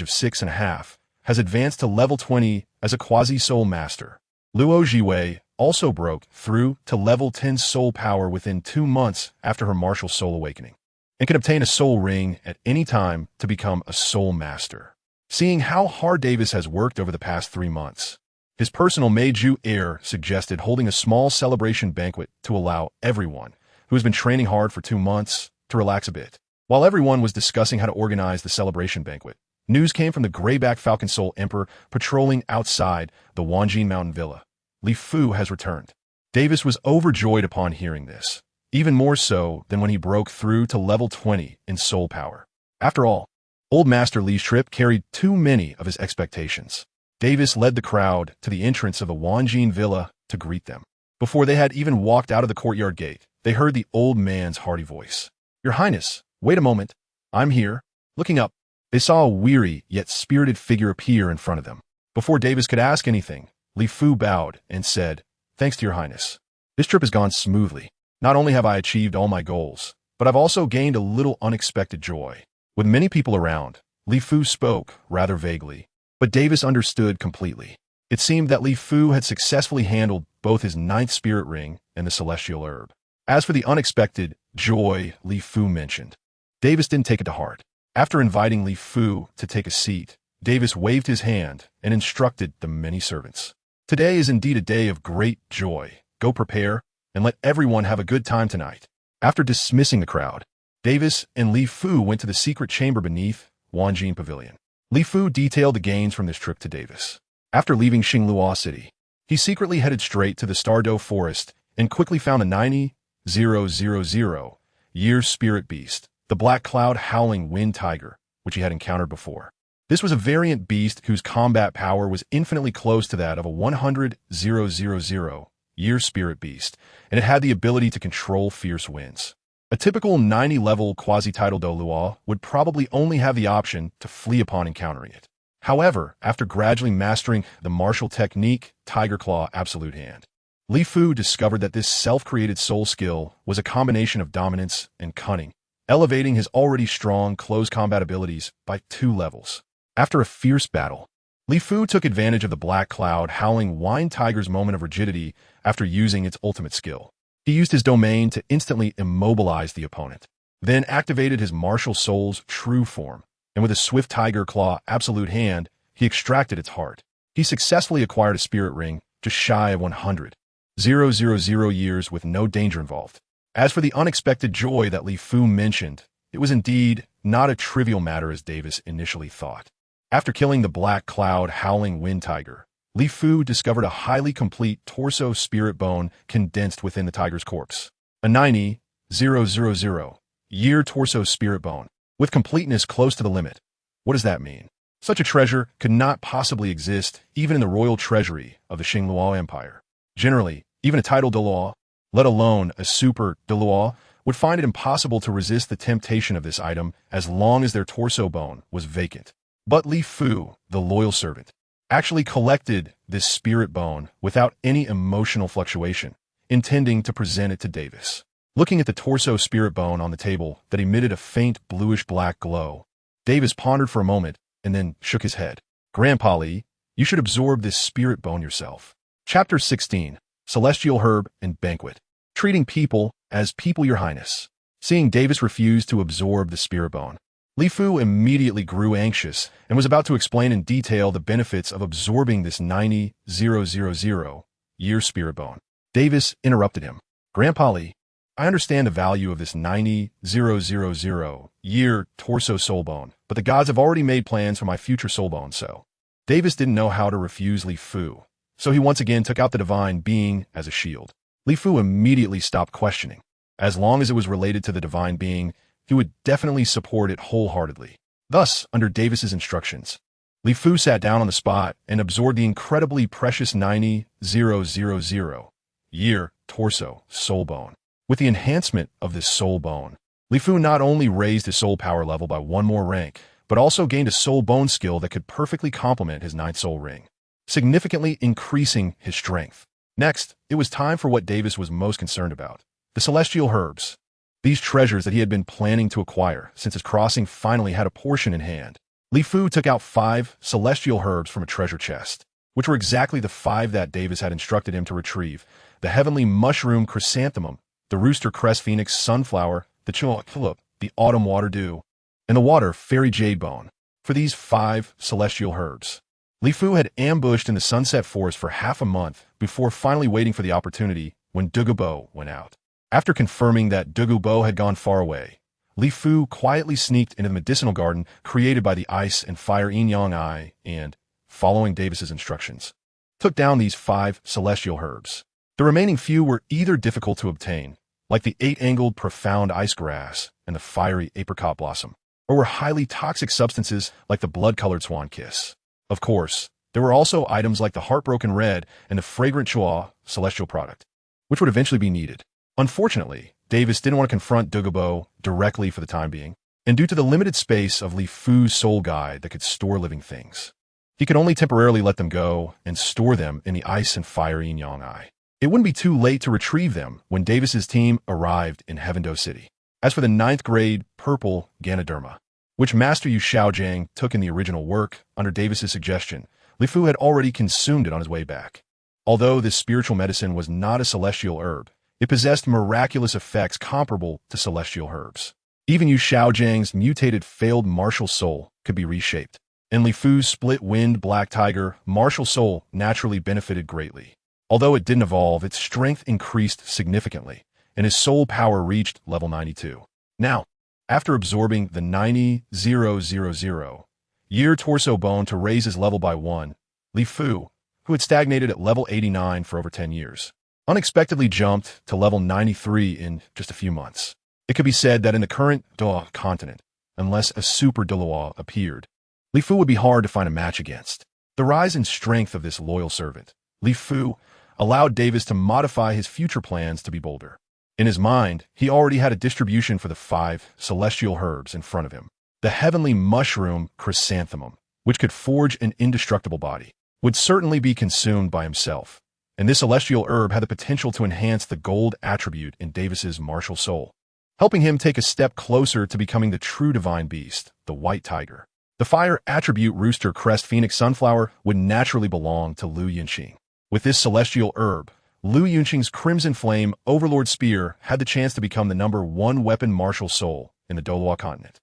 of 6.5, has advanced to level 20 as a quasi-soul master. Luo Jiwei also broke through to level 10 soul power within 2 months after her martial soul awakening, and can obtain a soul ring at any time to become a soul master. Seeing how hard Davis has worked over the past 3 months, his personal maid Zhu Er suggested holding a small celebration banquet to allow everyone who has been training hard for 2 months to relax a bit. While everyone was discussing how to organize the celebration banquet, news came from the Greyback Falcon Soul Emperor patrolling outside the Wanjin Mountain Villa. Li Fu has returned. Davis was overjoyed upon hearing this, even more so than when he broke through to level 20 in soul power. After all, Old Master Li's trip carried too many of his expectations. Davis led the crowd to the entrance of the Wanjin Villa to greet them. Before they had even walked out of the courtyard gate, they heard the old man's hearty voice. "Your Highness, wait a moment. I'm here." Looking up, they saw a weary yet spirited figure appear in front of them. Before Davis could ask anything, Li Fu bowed and said, "Thanks to your Highness. This trip has gone smoothly. Not only have I achieved all my goals, but I've also gained a little unexpected joy." With many people around, Li Fu spoke rather vaguely, but Davis understood completely. It seemed that Li Fu had successfully handled both his 9th spirit ring and the celestial herb. As for the unexpected joy Li Fu mentioned, Davis didn't take it to heart. After inviting Li Fu to take a seat, Davis waved his hand and instructed the many servants. "Today is indeed a day of great joy. Go prepare, and let everyone have a good time tonight." After dismissing the crowd, Davis and Li Fu went to the secret chamber beneath Wanjin Pavilion. Li Fu detailed the gains from this trip to Davis. After leaving Xinglua City, he secretly headed straight to the Stardow Forest and quickly found the 90,000-year spirit beast, the Black Cloud Howling Wind Tiger, which he had encountered before. This was a variant beast whose combat power was infinitely close to that of a 100,000-year spirit beast, and it had the ability to control fierce winds. A typical 90-level quasi-title Douluo would probably only have the option to flee upon encountering it. However, after gradually mastering the martial technique Tiger Claw Absolute Hand, Li Fu discovered that this self-created soul skill was a combination of dominance and cunning, elevating his already strong close combat abilities by 2 levels. After a fierce battle, Li Fu took advantage of the Black Cloud Howling Wind Tiger's moment of rigidity after using its ultimate skill. He used his domain to instantly immobilize the opponent, then activated his martial soul's true form, and with a swift Tiger Claw Absolute Hand, he extracted its heart. He successfully acquired a spirit ring just shy of 100,000 years with no danger involved. As for the unexpected joy that Li Fu mentioned, it was indeed not a trivial matter as Davis initially thought. After killing the Black Cloud Howling Wind Tiger, Li Fu discovered a highly complete torso spirit bone condensed within the tiger's corpse. A 90,000-year torso spirit bone, with completeness close to the limit. What does that mean? Such a treasure could not possibly exist even in the royal treasury of the Xinglua Empire. Generally, even a title Douluo, let alone a super Douluo, would find it impossible to resist the temptation of this item as long as their torso bone was vacant. But Li Fu, the loyal servant, actually collected this spirit bone without any emotional fluctuation, intending to present it to Davis. Looking at the torso spirit bone on the table that emitted a faint bluish-black glow, Davis pondered for a moment and then shook his head. "Grandpa Li, you should absorb this spirit bone yourself." Chapter 16, Celestial Herb and Banquet. Treating people as people, Your Highness. Seeing Davis refuse to absorb the spirit bone, Li Fu immediately grew anxious and was about to explain in detail the benefits of absorbing this 90,000-year spirit bone. Davis interrupted him. Grandpa Li, I understand the value of this 90,000-year torso soul bone, but the gods have already made plans for my future soul bone, so. Davis didn't know how to refuse Li Fu, so he once again took out the divine being as a shield. Li Fu immediately stopped questioning. As long as it was related to the divine being, he would definitely support it wholeheartedly. Thus, under Davis's instructions, Li Fu sat down on the spot and absorbed the incredibly precious 90,000-year torso soul bone. With the enhancement of this soul bone, Li Fu not only raised his soul power level by one more rank, but also gained a soul bone skill that could perfectly complement his ninth soul ring, significantly increasing his strength. Next, it was time for what Davis was most concerned about: the celestial herbs. These treasures that he had been planning to acquire since his crossing finally had a portion in hand. Li Fu took out 5 celestial herbs from a treasure chest, which were exactly the 5 that Davis had instructed him to retrieve: the heavenly mushroom chrysanthemum, the rooster crest phoenix sunflower, the tulip, the autumn water dew, and the water fairy jade bone. For these 5 celestial herbs, Li Fu had ambushed in the sunset forest for half a month before finally waiting for the opportunity when Douluo went out. After confirming that Douluo had gone far away, Li Fu quietly sneaked into the medicinal garden created by the ice and fire yin-yang eye and, following Davis's instructions, took down these 5 celestial herbs. The remaining few were either difficult to obtain, like the 8-angled profound ice grass and the fiery apricot blossom, or were highly toxic substances like the blood-colored swan kiss. Of course, there were also items like the heartbroken red and the fragrant chua celestial product, which would eventually be needed. Unfortunately, Davis didn't want to confront Douluo directly for the time being, and due to the limited space of Li Fu's soul guide that could store living things, he could only temporarily let them go and store them in the ice and fire yin-yang eye. It wouldn't be too late to retrieve them when Davis's team arrived in Heavendo City. As for the 9th grade purple Ganoderma, which Master Yu Xiaojiang took in the original work under Davis's suggestion, Li Fu had already consumed it on his way back. Although this spiritual medicine was not a celestial herb, it possessed miraculous effects comparable to celestial herbs. Even Yu Xiaojiang's mutated failed martial soul could be reshaped, and Li Fu's split-winged black tiger martial soul naturally benefited greatly. Although it didn't evolve, its strength increased significantly, and his soul power reached level 92. Now, after absorbing the 90,000-year torso bone to raise his level by 1, Li Fu, who had stagnated at level 89 for over 10 years, unexpectedly jumped to level 93 in just a few months. It could be said that in the current Douluo continent, unless a super Douluo appeared, Li Fu would be hard to find a match against. The rise in strength of this loyal servant, Li Fu, allowed Davis to modify his future plans to be bolder. In his mind, he already had a distribution for the 5 celestial herbs in front of him. The heavenly mushroom chrysanthemum, which could forge an indestructible body, would certainly be consumed by himself, and this celestial herb had the potential to enhance the gold attribute in Davis's martial soul, helping him take a step closer to becoming the true divine beast, the white tiger. The fire attribute rooster crest phoenix sunflower would naturally belong to Liu Yunqing. With this celestial herb, Liu Yunqing's crimson flame overlord spear had the chance to become the #1 weapon martial soul in the Douluo continent.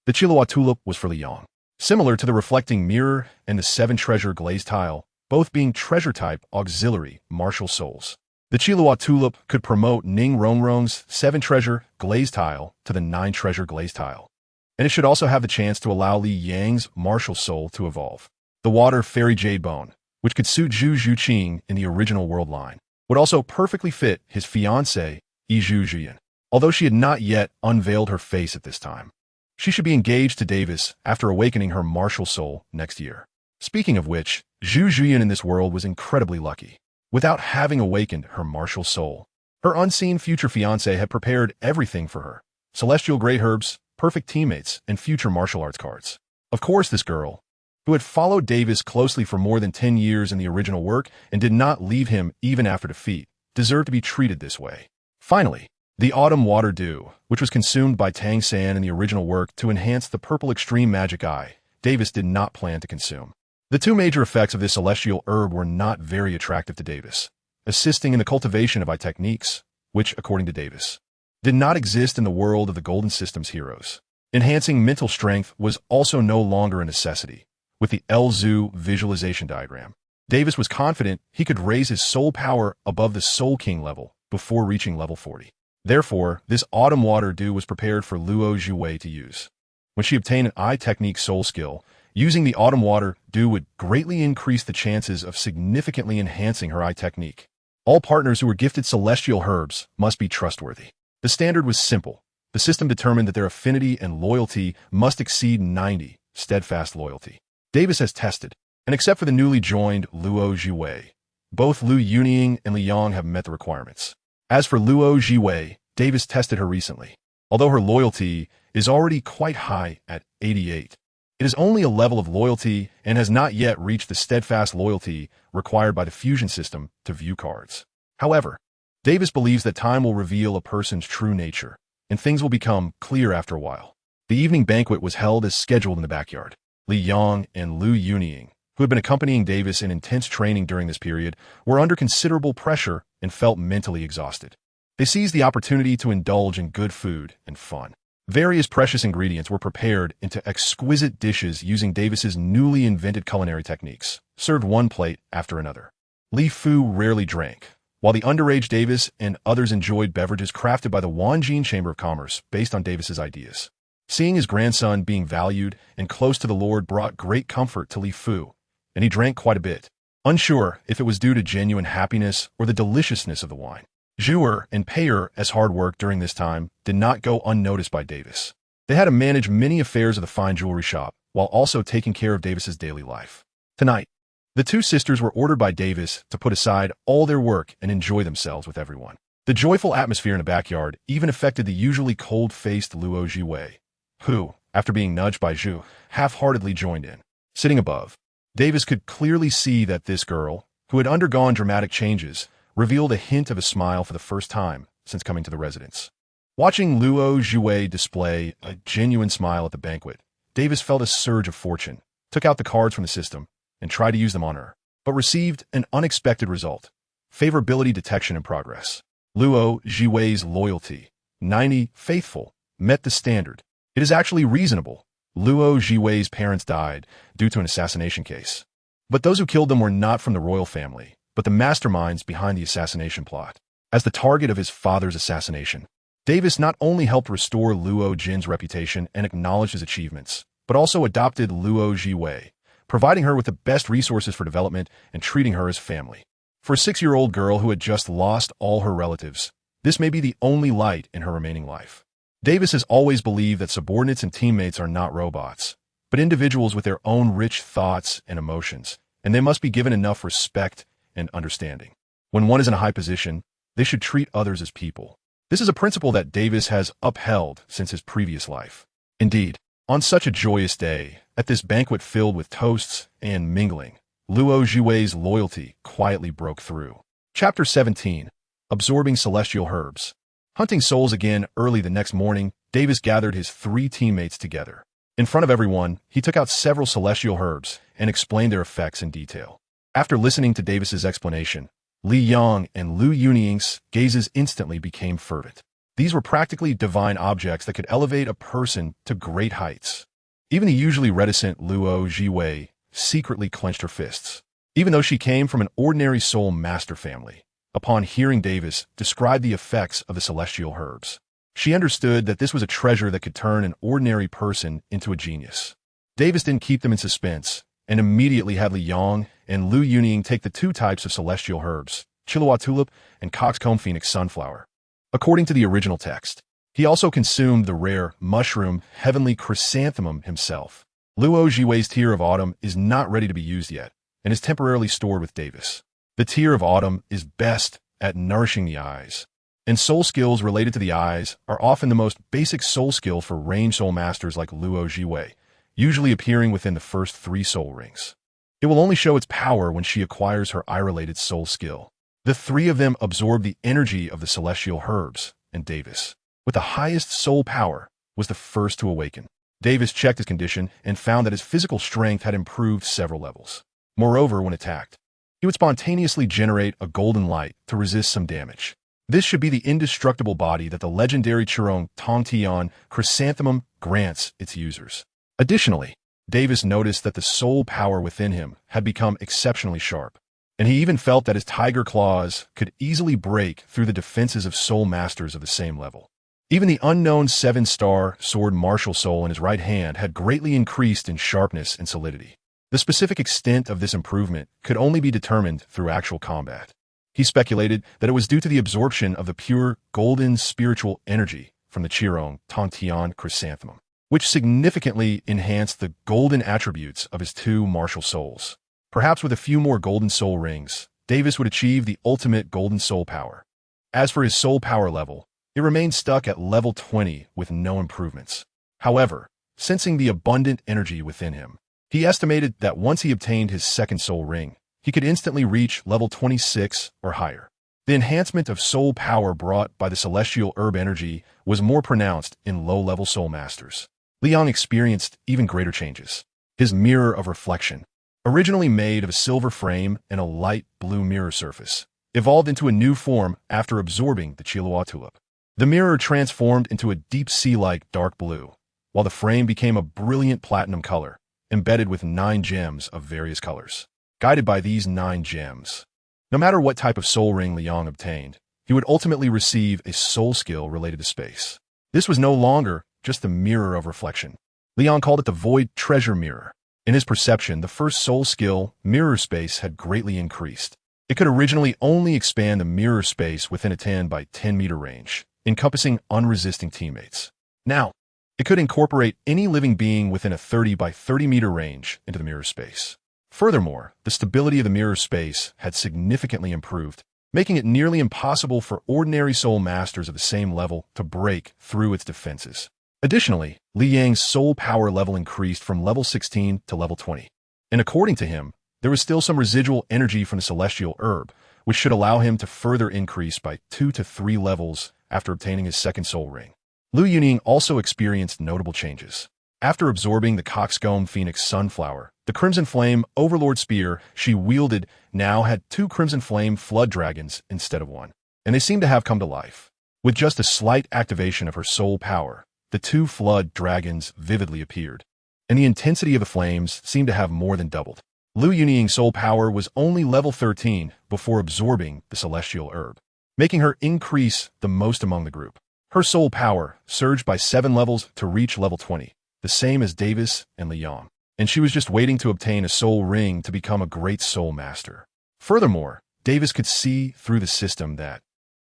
The Chilua tulip was for Li Yang. Similar to the reflecting mirror and the 7 treasure glazed tile, both being treasure-type auxiliary martial souls. The Chilua tulip could promote Ning Rongrong's 7 treasure glazed tile to the 9 treasure glazed tile, and it should also have the chance to allow Li Yang's martial soul to evolve. The water fairy jade bone, which could suit Zhu Zhuqing in the original world line, would also perfectly fit his fiancée, Zhu Zhuyan, although she had not yet unveiled her face at this time. She should be engaged to Davis after awakening her martial soul next year. Speaking of which, Zhu Zhuyan in this world was incredibly lucky. Without having awakened her martial soul, her unseen future fiancé had prepared everything for her: celestial great herbs, perfect teammates, and future martial arts cards. Of course, this girl, who had followed Davis closely for more than 10 years in the original work and did not leave him even after defeat, deserved to be treated this way. Finally, the autumn water dew, which was consumed by Tang San in the original work to enhance the purple extreme magic eye, Davis did not plan to consume. The 2 major effects of this celestial herb were not very attractive to Davis, assisting in the cultivation of eye techniques, which, according to Davis, did not exist in the world of the Golden System's heroes. Enhancing mental strength was also no longer a necessity. With the Elzu visualization diagram, Davis was confident he could raise his soul power above the Soul King level before reaching level 40. Therefore, this autumn water dew was prepared for Luo Zhiwei to use. When she obtained an eye technique soul skill, using the autumn water dew would greatly increase the chances of significantly enhancing her eye technique. All partners who were gifted celestial herbs must be trustworthy. The standard was simple. The system determined that their affinity and loyalty must exceed 90, steadfast loyalty. Davis has tested, and except for the newly joined Luo Zhiwei, both Lu Yunying and Li Yang have met the requirements. As for Luo Zhiwei, Davis tested her recently. Although her loyalty is already quite high at 88, it is only a level of loyalty and has not yet reached the steadfast loyalty required by the fusion system to view cards. However, Davis believes that time will reveal a person's true nature, and things will become clear after a while. The evening banquet was held as scheduled in the backyard. Li Yang and Lu Yunying, who had been accompanying Davis in intense training during this period, were under considerable pressure and felt mentally exhausted. They seized the opportunity to indulge in good food and fun. Various precious ingredients were prepared into exquisite dishes using Davis's newly invented culinary techniques, served one plate after another. Li Fu rarely drank, while the underage Davis and others enjoyed beverages crafted by the Wanjin Chamber of Commerce based on Davis's ideas. Seeing his grandson being valued and close to the Lord brought great comfort to Li Fu, and he drank quite a bit, unsure if it was due to genuine happiness or the deliciousness of the wine. Zhuer and Payer, as hard work during this time, did not go unnoticed by Davis. They had to manage many affairs of the fine jewelry shop, while also taking care of Davis's daily life. Tonight, the two sisters were ordered by Davis to put aside all their work and enjoy themselves with everyone. The joyful atmosphere in the backyard even affected the usually cold-faced Luo Zhiwei, who, after being nudged by Zhu, half-heartedly joined in. Sitting above, Davis could clearly see that this girl, who had undergone dramatic changes, revealed a hint of a smile for the first time since coming to the residence. Watching Luo Zhiwei display a genuine smile at the banquet, Davis felt a surge of fortune, took out the cards from the system, and tried to use them on her, but received an unexpected result. Favorability detection in progress. Luo Zhiwei's loyalty, 90, faithful, met the standard. It is actually reasonable. Luo Zhiwei's parents died due to an assassination case. But those who killed them were not from the royal family, but the masterminds behind the assassination plot. As the target of his father's assassination, Davis not only helped restore Luo Jin's reputation and acknowledge his achievements, but also adopted Luo Zhiwei, providing her with the best resources for development and treating her as family. For a 6-year-old girl who had just lost all her relatives, this may be the only light in her remaining life. Davis has always believed that subordinates and teammates are not robots, but individuals with their own rich thoughts and emotions, and they must be given enough respect and understanding. When one is in a high position, they should treat others as people. This is a principle that Davis has upheld since his previous life. Indeed, on such a joyous day, at this banquet filled with toasts and mingling, Luo Zhiwei's loyalty quietly broke through. Chapter 17. Absorbing Celestial Herbs. Hunting souls again early the next morning, Davis gathered his 3 teammates together. In front of everyone, he took out several celestial herbs and explained their effects in detail. After listening to Davis's explanation, Li Yang and Lu Yunying's gazes instantly became fervent. These were practically divine objects that could elevate a person to great heights. Even the usually reticent Luo Zhiwei secretly clenched her fists. Even though she came from an ordinary soul master family, upon hearing Davis describe the effects of the celestial herbs, she understood that this was a treasure that could turn an ordinary person into a genius. Davis didn't keep them in suspense, and immediately had Li Yang and Lu Yunying take the 2 types of celestial herbs, Chihuahua tulip and coxcomb phoenix sunflower. According to the original text, he also consumed the rare mushroom heavenly chrysanthemum himself. Luo Zhiwei's Tear of Autumn is not ready to be used yet, and is temporarily stored with Davis. The Tear of Autumn is best at nourishing the eyes, and soul skills related to the eyes are often the most basic soul skill for range soul masters like Luo Zhiwei, usually appearing within the first 3 soul rings. It will only show its power when she acquires her eye-related soul skill. The 3 of them absorb the energy of the celestial herbs, and Davis, with the highest soul power, was the first to awaken. Davis checked his condition and found that his physical strength had improved several levels. Moreover, when attacked, he would spontaneously generate a golden light to resist some damage. This should be the indestructible body that the legendary Qirong Tongtian chrysanthemum grants its users. Additionally, Davis noticed that the soul power within him had become exceptionally sharp, and he even felt that his tiger claws could easily break through the defenses of soul masters of the same level. Even the unknown 7-star sword martial soul in his right hand had greatly increased in sharpness and solidity. The specific extent of this improvement could only be determined through actual combat. He speculated that it was due to the absorption of the pure golden spiritual energy from the Qirong Tongtian chrysanthemum, which significantly enhanced the golden attributes of his two martial souls. Perhaps with a few more golden soul rings, Davis would achieve the ultimate golden soul power. As for his soul power level, it remained stuck at level 20 with no improvements. However, sensing the abundant energy within him, he estimated that once he obtained his second soul ring, he could instantly reach level 26 or higher. The enhancement of soul power brought by the celestial herb energy was more pronounced in low-level soul masters. Liang experienced even greater changes. His mirror of reflection, originally made of a silver frame and a light blue mirror surface, evolved into a new form after absorbing the Qilua tulip. The mirror transformed into a deep sea-like dark blue, while the frame became a brilliant platinum color, embedded with 9 gems of various colors. Guided by these 9 gems, no matter what type of soul ring Liang obtained, he would ultimately receive a soul skill related to space. This was no longer just the mirror of reflection. Liang called it the Void Treasure Mirror. In his perception, the first soul skill, mirror space, had greatly increased. It could originally only expand the mirror space within a 10 by 10 meter range, encompassing unresisting teammates. Now, it could incorporate any living being within a 30 by 30 meter range into the mirror space. Furthermore, the stability of the mirror space had significantly improved, making it nearly impossible for ordinary soul masters of the same level to break through its defenses. Additionally, Liang's soul power level increased from level 16 to level 20. And according to him, there was still some residual energy from the celestial herb, which should allow him to further increase by 2 to 3 levels after obtaining his second soul ring. Lu Yuning also experienced notable changes. After absorbing the Coxcomb Phoenix Sunflower, the Crimson Flame Overlord Spear she wielded now had 2 Crimson Flame Flood Dragons instead of 1, and they seemed to have come to life. With just a slight activation of her soul power, the 2 Flood Dragons vividly appeared, and the intensity of the flames seemed to have more than doubled. Lu Yuning's soul power was only level 13 before absorbing the celestial herb, making her increase the most among the group. Her soul power surged by 7 levels to reach level 20, the same as Davis and Liang, and she was just waiting to obtain a soul ring to become a great soul master. Furthermore, Davis could see through the system that,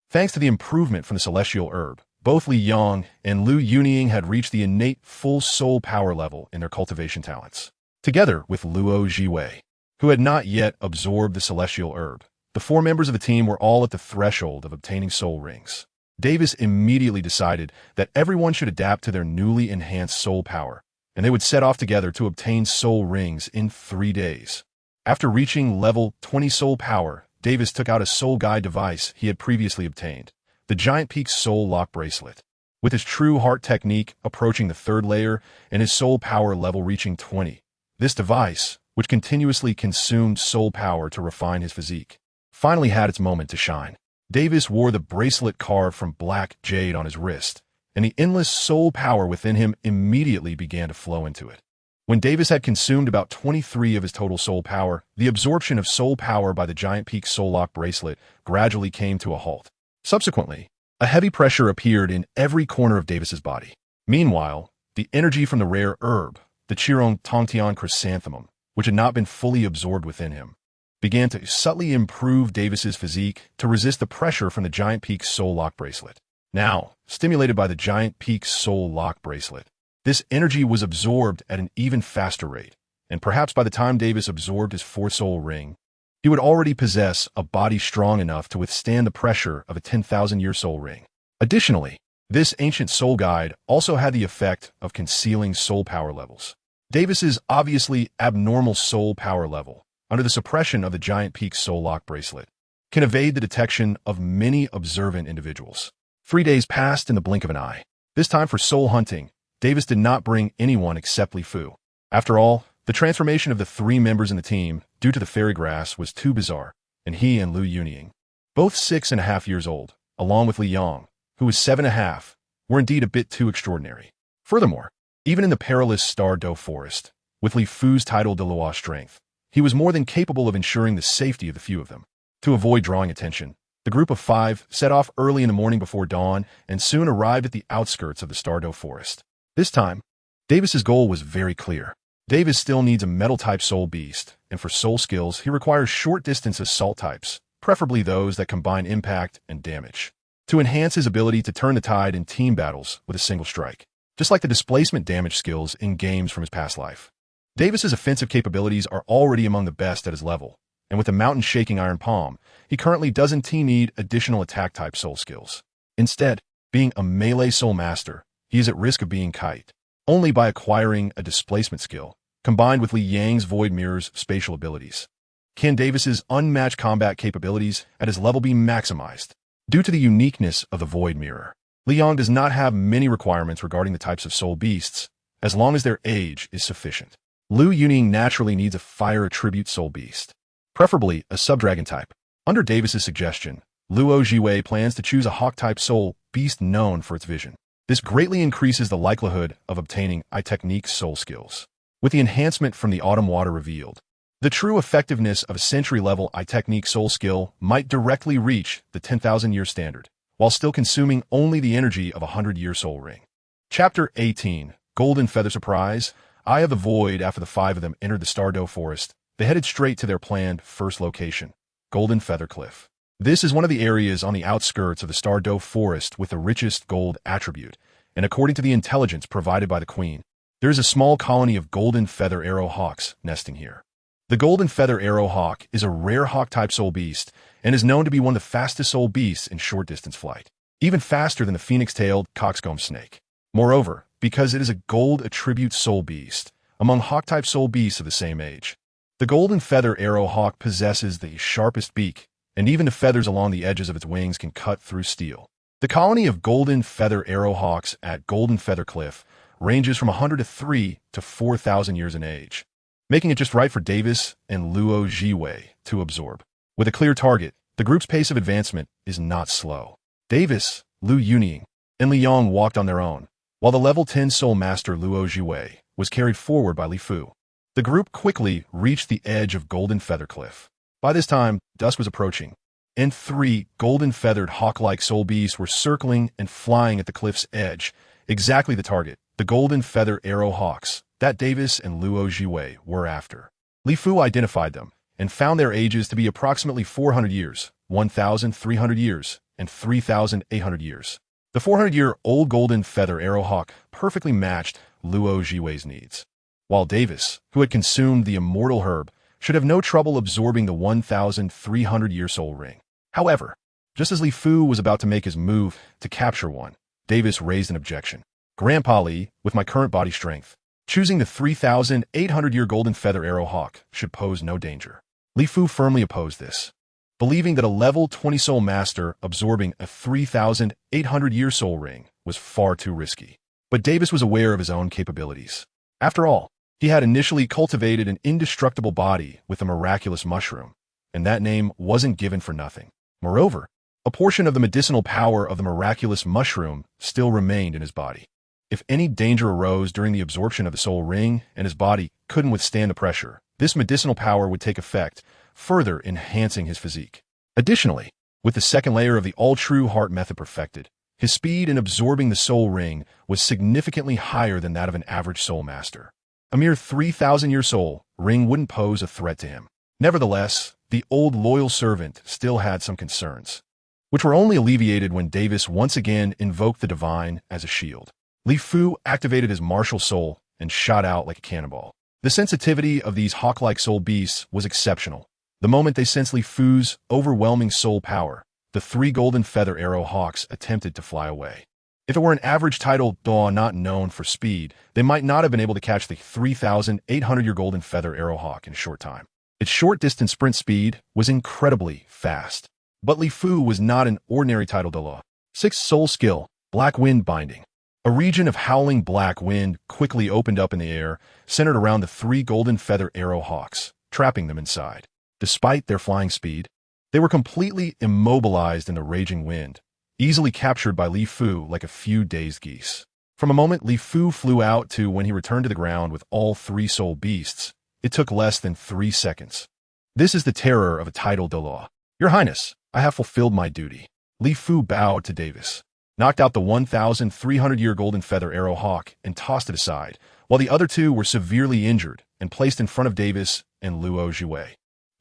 thanks to the improvement from the celestial herb, both Liang and Lu Yuning had reached the innate full soul power level in their cultivation talents. Together with Luo Jiwei, who had not yet absorbed the celestial herb, the 4 members of the team were all at the threshold of obtaining soul rings. Davis immediately decided that everyone should adapt to their newly enhanced soul power, and they would set off together to obtain soul rings in 3 days. After reaching level 20 soul power, Davis took out a soul guide device he had previously obtained, the Giant Peak Soul Lock Bracelet. With his true heart technique approaching the 3rd layer and his soul power level reaching 20, this device, which continuously consumed soul power to refine his physique, finally had its moment to shine. Davis wore the bracelet carved from black jade on his wrist, and the endless soul power within him immediately began to flow into it. When Davis had consumed about 23 of his total soul power, the absorption of soul power by the Giant Peak Soul Lock Bracelet gradually came to a halt. Subsequently, a heavy pressure appeared in every corner of Davis's body. Meanwhile, the energy from the rare herb, the Qirong Tongtian chrysanthemum, which had not been fully absorbed within him, began to subtly improve Davis's physique to resist the pressure from the Giant Peak Soul Lock Bracelet. Now, stimulated by the Giant Peak Soul Lock Bracelet, this energy was absorbed at an even faster rate, and perhaps by the time Davis absorbed his 4th soul ring, he would already possess a body strong enough to withstand the pressure of a 10,000-year soul ring. Additionally, this ancient soul guide also had the effect of concealing soul power levels. Davis's obviously abnormal soul power level, under the suppression of the Giant Peak Soul Lock Bracelet, can evade the detection of many observant individuals. 3 days passed in the blink of an eye. This time for soul hunting, Davis did not bring anyone except Li Fu. After all, the transformation of the 3 members in the team, due to the fairy grass, was too bizarre, and he and Lu Yuning, both 6.5 years old, along with Li Yang, who was 7.5, were indeed a bit too extraordinary. Furthermore, even in the perilous Star Dou Forest, with Li Fu's tidal Douluo strength, he was more than capable of ensuring the safety of the few of them. To avoid drawing attention, the group of 5 set off early in the morning before dawn and soon arrived at the outskirts of the Star Dou Forest. This time, Davis's goal was very clear. Davis still needs a metal-type soul beast, and for soul skills, he requires short-distance assault types, preferably those that combine impact and damage, to enhance his ability to turn the tide in team battles with a single strike, just like the displacement damage skills in games from his past life. Davis's offensive capabilities are already among the best at his level, and with the mountain-shaking Iron Palm, he currently doesn't need additional attack-type soul skills. Instead, being a melee soul master, he is at risk of being kite, only by acquiring a displacement skill, combined with Li Yang's Void Mirror's spatial abilities. Can Davis's unmatched combat capabilities at his level be maximized? Due to the uniqueness of the Void Mirror, Li Yang does not have many requirements regarding the types of soul beasts, as long as their age is sufficient. Liu Yuning naturally needs a fire attribute soul beast, preferably a sub-dragon type. Under Davis's suggestion, Luo Jiwei plans to choose a hawk-type soul beast known for its vision. This greatly increases the likelihood of obtaining I-Technique soul skills. With the enhancement from the Autumn Water revealed, the true effectiveness of a century-level I-Technique soul skill might directly reach the 10,000-year standard, while still consuming only the energy of a 100-year soul ring. Chapter 18, Golden Feather Surprise. Eye of the Void. After the 5 of them entered the Star Dou Forest, they headed straight to their planned first location, Golden Feather Cliff. This is one of the areas on the outskirts of the Star Dou Forest with the richest gold attribute, and according to the intelligence provided by the Queen, there is a small colony of golden feather arrow hawks nesting here. The golden feather arrow hawk is a rare hawk-type soul beast and is known to be one of the fastest soul beasts in short-distance flight, even faster than the phoenix-tailed coxcomb snake. Moreover, because it is a gold attribute soul beast, among hawk-type soul beasts of the same age, the golden feather arrow hawk possesses the sharpest beak, and even the feathers along the edges of its wings can cut through steel. The colony of golden feather arrow hawks at Golden Feather Cliff ranges from 103 to 4,000 years in age, making it just right for Davis and Luo Jiwei to absorb. With a clear target, the group's pace of advancement is not slow. Davis, Liu Yuning, and Li Yang walked on their own, while the level 10 soul master Luo Jiwei was carried forward by Li Fu. The group quickly reached the edge of Golden Feather Cliff. By this time, dusk was approaching, and 3 golden-feathered hawk-like soul beasts were circling and flying at the cliff's edge, exactly the target, the golden feather arrow hawks, that Davis and Luo Jiwei were after. Li Fu identified them, and found their ages to be approximately 400 years, 1,300 years, and 3,800 years. The 400-year-old golden feather arrow hawk perfectly matched Luo Jiwei's needs, while Davis, who had consumed the immortal herb, should have no trouble absorbing the 1,300-year soul ring. However, just as Li Fu was about to make his move to capture one, Davis raised an objection. Grandpa Li, with my current body strength, choosing the 3,800-year golden feather arrow hawk should pose no danger. Li Fu firmly opposed this, believing that a level 20 soul master absorbing a 3,800-year soul ring was far too risky. But Davis was aware of his own capabilities. After all, he had initially cultivated an indestructible body with a miraculous mushroom, and that name wasn't given for nothing. Moreover, a portion of the medicinal power of the miraculous mushroom still remained in his body. If any danger arose during the absorption of the soul ring and his body couldn't withstand the pressure, this medicinal power would take effect, further enhancing his physique. Additionally, with the second layer of the all-true heart method perfected, his speed in absorbing the soul ring was significantly higher than that of an average soul master. A mere 3,000-year soul ring wouldn't pose a threat to him. Nevertheless, the old loyal servant still had some concerns, which were only alleviated when Davis once again invoked the divine as a shield. Li Fu activated his martial soul and shot out like a cannonball. The sensitivity of these hawk-like soul beasts was exceptional. The moment they sensed Li Fu's overwhelming soul power, the 3 golden feather arrow hawks attempted to fly away. If it were an average tidal Dou not known for speed, they might not have been able to catch the 3,800-year golden feather arrow hawk in a short time. Its short-distance sprint speed was incredibly fast. But Li Fu was not an ordinary tidal Douluo. 6th soul skill, Black Wind Binding. A region of howling black wind quickly opened up in the air, centered around the 3 golden feather arrow hawks, trapping them inside. Despite their flying speed, they were completely immobilized in the raging wind, easily captured by Li Fu like a few dazed geese. From a moment Li Fu flew out to when he returned to the ground with all 3 soul beasts, it took less than 3 seconds. This is the terror of a titled Douluo. Your Highness, I have fulfilled my duty. Li Fu bowed to Davis, knocked out the 1,300-year golden feather arrow hawk and tossed it aside, while the other 2 were severely injured and placed in front of Davis and Luo Zhiwei.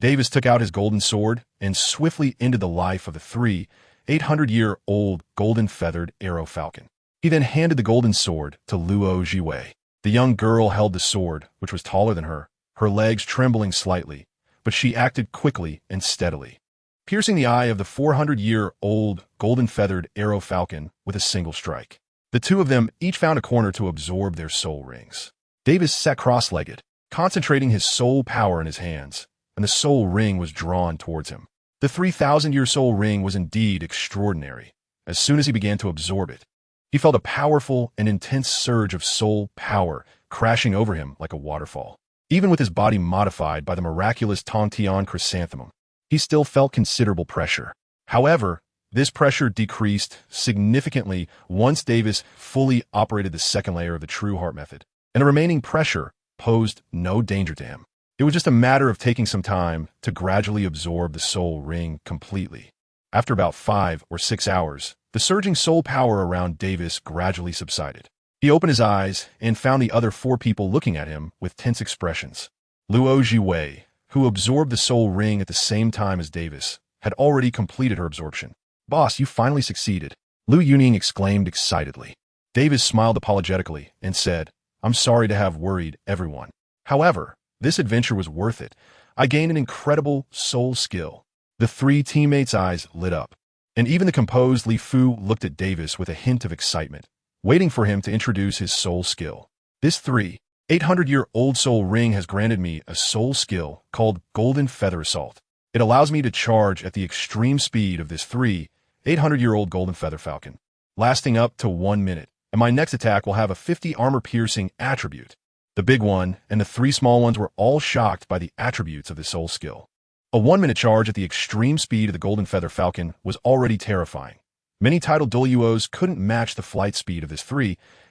Davis took out his golden sword and swiftly ended the life of the 800-year-old golden-feathered arrow falcon. He then handed the golden sword to Luo Zhiwei. The young girl held the sword, which was taller than her legs trembling slightly, but she acted quickly and steadily, piercing the eye of the 400-year-old golden-feathered arrow falcon with a single strike. The 2 of them each found a corner to absorb their soul rings. Davis sat cross-legged, concentrating his soul power in his hands, and the soul ring was drawn towards him. The 3,000-year soul ring was indeed extraordinary. As soon as he began to absorb it, he felt a powerful and intense surge of soul power crashing over him like a waterfall. Even with his body modified by the miraculous Tongtian chrysanthemum, he still felt considerable pressure. However, this pressure decreased significantly once Davis fully operated the second layer of the True Heart method, and the remaining pressure posed no danger to him. It was just a matter of taking some time to gradually absorb the soul ring completely. After about 5 or 6 hours, the surging soul power around Davis gradually subsided. He opened his eyes and found the other 4 people looking at him with tense expressions. Luo Zhiwei, who absorbed the soul ring at the same time as Davis, had already completed her absorption. "Boss, you finally succeeded," Lu Yuning exclaimed excitedly. Davis smiled apologetically and said, "I'm sorry to have worried everyone. However, this adventure was worth it. I gained an incredible soul skill." The 3 teammates' eyes lit up, and even the composed Li Fu looked at Davis with a hint of excitement, waiting for him to introduce his soul skill. "This 800-year-old soul ring has granted me a soul skill called Golden Feather Assault. It allows me to charge at the extreme speed of this 800-year-old golden feather falcon, lasting up to 1 minute, and my next attack will have a 50 armor-piercing attribute." The big one and the 3 small ones were all shocked by the attributes of the soul skill. A 1-minute charge at the extreme speed of the golden feather falcon was already terrifying. Many titled Douluos couldn't match the flight speed of this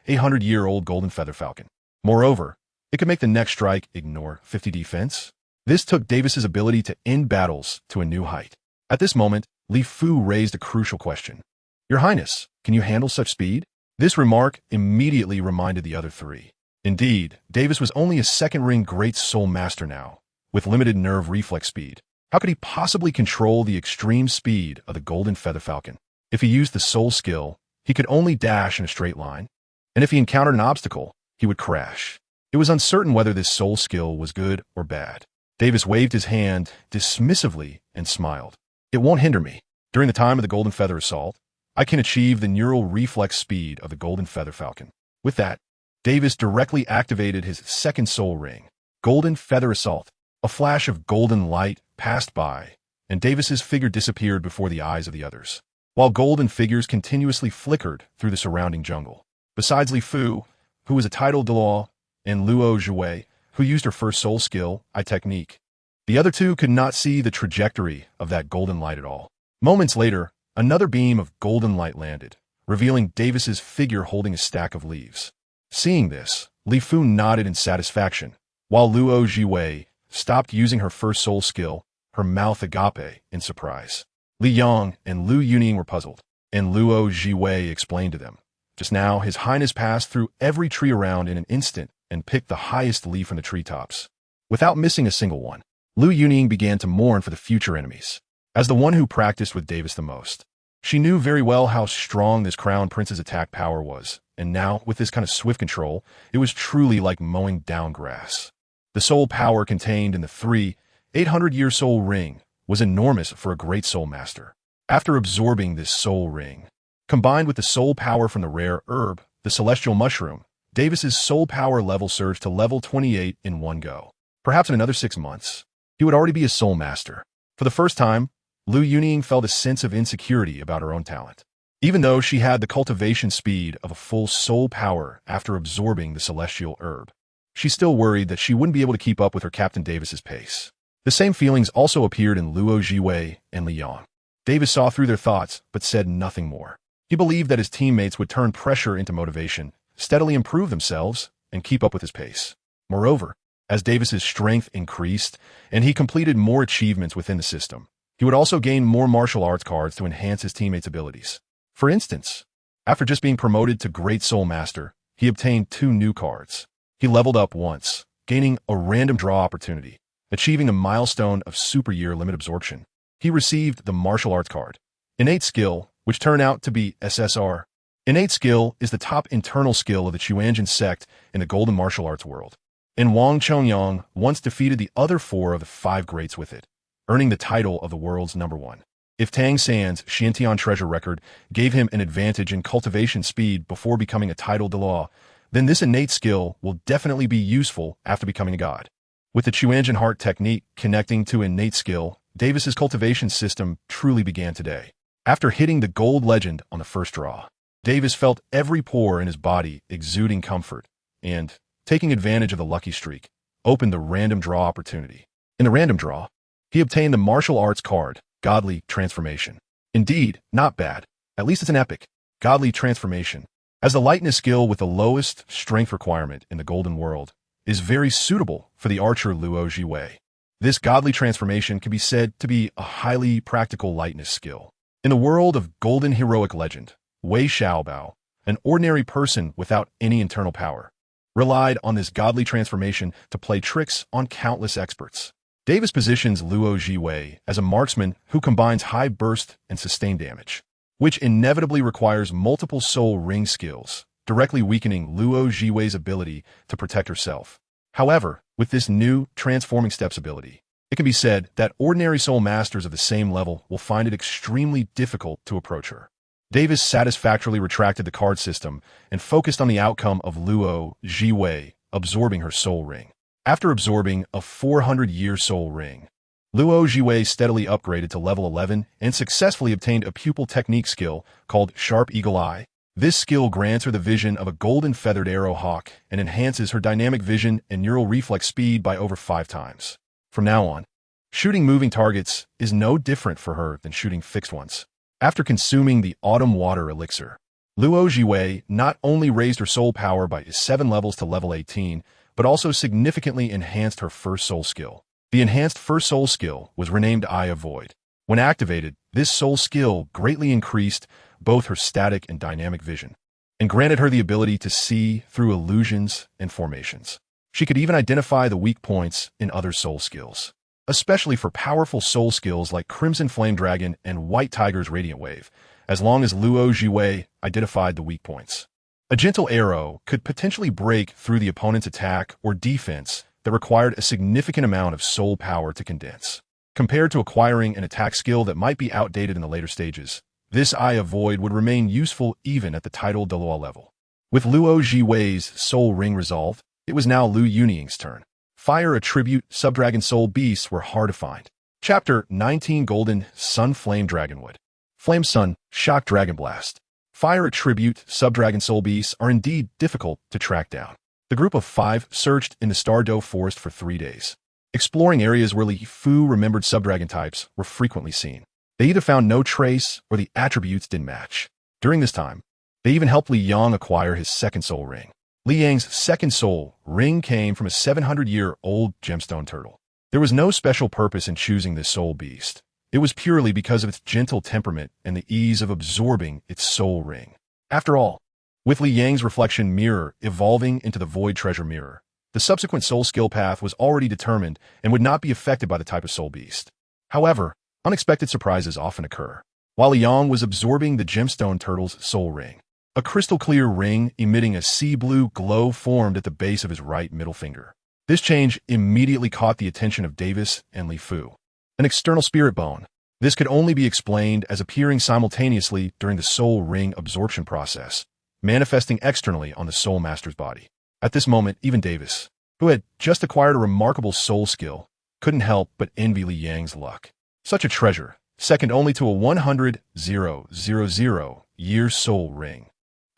800-year-old golden feather falcon. Moreover, it could make the next strike ignore 50 defense. This took Davis's ability to end battles to a new height. At this moment, Li Fu raised a crucial question. "Your Highness, can you handle such speed?" This remark immediately reminded the other 3. Indeed, Davis was only a second-ring Great Soul Master now, with limited nerve reflex speed. How could he possibly control the extreme speed of the golden feather falcon? If he used the soul skill, he could only dash in a straight line, and if he encountered an obstacle, he would crash. It was uncertain whether this soul skill was good or bad. Davis waved his hand dismissively and smiled. "It won't hinder me. During the time of the golden feather assault, I can achieve the neural reflex speed of the golden feather falcon." With that, Davis directly activated his second soul ring, Golden Feather Assault. A flash of golden light passed by, and Davis's figure disappeared before the eyes of the others, while golden figures continuously flickered through the surrounding jungle. Besides Li Fu, who was a titled Douluo, and Luo Zhiwei, who used her first soul skill, technique, the other 2 could not see the trajectory of that golden light at all. Moments later, another beam of golden light landed, revealing Davis's figure holding a stack of leaves. Seeing this, Li Fu nodded in satisfaction, while Luo Zhiwei stopped using her first soul skill, her mouth agape, in surprise. Li Yang and Lu Yuning were puzzled, and Luo Zhiwei explained to them. Just now, His Highness passed through every tree around in an instant and picked the highest leaf from the treetops, without missing a single one. Lu Yuning began to mourn for the future enemies. As the one who practiced with Davis the most, she knew very well how strong this crown prince's attack power was, and now, with this kind of swift control, it was truly like mowing down grass. The soul power contained in the 800-year soul ring was enormous for a great soul master. After absorbing this soul ring, combined with the soul power from the rare herb, the celestial mushroom, Davis's soul power level surged to level 28 in one go. Perhaps in another 6 months, he would already be a soul master. For the first time, Lu Yuning felt a sense of insecurity about her own talent. Even though she had the cultivation speed of a full soul power after absorbing the celestial herb, she still worried that she wouldn't be able to keep up with her Captain Davis's pace. The same feelings also appeared in Luo Zhiwei and Li Yang. Davis saw through their thoughts, but said nothing more. He believed that his teammates would turn pressure into motivation, steadily improve themselves, and keep up with his pace. Moreover, as Davis's strength increased, and he completed more achievements within the system, he would also gain more martial arts cards to enhance his teammates' abilities. For instance, after just being promoted to Great Soul Master, he obtained 2 new cards. He leveled up once, gaining a random draw opportunity, achieving the milestone of Super Year Limit Absorption. He received the Martial Arts card, Innate Skill, which turned out to be SSR. Innate Skill is the top internal skill of the Chuanjin sect in the Golden Martial Arts world, and Wang Chongyang once defeated the other 4 of the 5 greats with it, earning the title of the world's #1. If Tang San's Xiantian treasure record gave him an advantage in cultivation speed before becoming a title Douluo, then this innate skill will definitely be useful after becoming a god. With the Chuanjin heart technique connecting to innate skill, Davis's cultivation system truly began today. After hitting the gold legend on the first draw, Davis felt every pore in his body exuding comfort and, taking advantage of the lucky streak, opened the random draw opportunity. In the random draw, he obtained the martial arts card, Godly Transformation. Indeed, not bad. At least it's an epic. Godly Transformation, as the lightness skill with the lowest strength requirement in the Golden World, is very suitable for the archer Luo Wei. This Godly Transformation can be said to be a highly practical lightness skill. In the world of Golden Heroic Legend, Wei Xiaobao, an ordinary person without any internal power, relied on this Godly Transformation to play tricks on countless experts. Davis positions Luo Wei as a marksman who combines high burst and sustained damage, which inevitably requires multiple soul ring skills, directly weakening Luo Wei's ability to protect herself. However, with this new Transforming Steps ability, it can be said that ordinary soul masters of the same level will find it extremely difficult to approach her. Davis satisfactorily retracted the card system and focused on the outcome of Luo Wei absorbing her soul ring. After absorbing a 400-year soul ring, Luo Wei steadily upgraded to level 11 and successfully obtained a pupil technique skill called Sharp Eagle Eye. This skill grants her the vision of a golden feathered arrow hawk and enhances her dynamic vision and neural reflex speed by over 5 times. From now on, shooting moving targets is no different for her than shooting fixed ones. After consuming the Autumn Water Elixir, Luo Wei not only raised her soul power by 7 levels to level 18, but also significantly enhanced her first soul skill. The enhanced first soul skill was renamed Eye of Void. When activated, this soul skill greatly increased both her static and dynamic vision, and granted her the ability to see through illusions and formations. She could even identify the weak points in other soul skills, especially for powerful soul skills like Crimson Flame Dragon and White Tiger's Radiant Wave, as long as Luo Wei identified the weak points. A gentle arrow could potentially break through the opponent's attack or defense that required a significant amount of soul power to condense. Compared to acquiring an attack skill that might be outdated in the later stages, this Eye of Void would remain useful even at the title Douluo level. With Luo Wei's soul ring resolved, it was now Lu Yuning's turn. Fire Attribute Subdragon Soul Beasts were hard to find. Chapter 19 Golden Sun Flame Dragonwood. Flame Sun, Shock Dragon Blast. Fire Attribute Subdragon Soul Beasts are indeed difficult to track down. The group of 5 searched in the Stardow Forest for 3 days, exploring areas where Li Fu remembered subdragon types were frequently seen. They either found no trace or the attributes didn't match. During this time, they even helped Li Yang acquire his second soul ring. Li Yang's second soul ring came from a 700-year-old gemstone turtle. There was no special purpose in choosing this soul beast. It was purely because of its gentle temperament and the ease of absorbing its soul ring. After all, with Li Yang's reflection mirror evolving into the Void Treasure Mirror, the subsequent soul skill path was already determined and would not be affected by the type of soul beast. However, unexpected surprises often occur. While Li Yang was absorbing the gemstone turtle's soul ring, a crystal-clear ring emitting a sea-blue glow formed at the base of his right middle finger. This change immediately caught the attention of Davis and Li Fu. An external spirit bone. This could only be explained as appearing simultaneously during the soul ring absorption process, manifesting externally on the soul master's body. At this moment, even Davis, who had just acquired a remarkable soul skill, couldn't help but envy Li Yang's luck. Such a treasure, second only to a 100,000-year soul ring,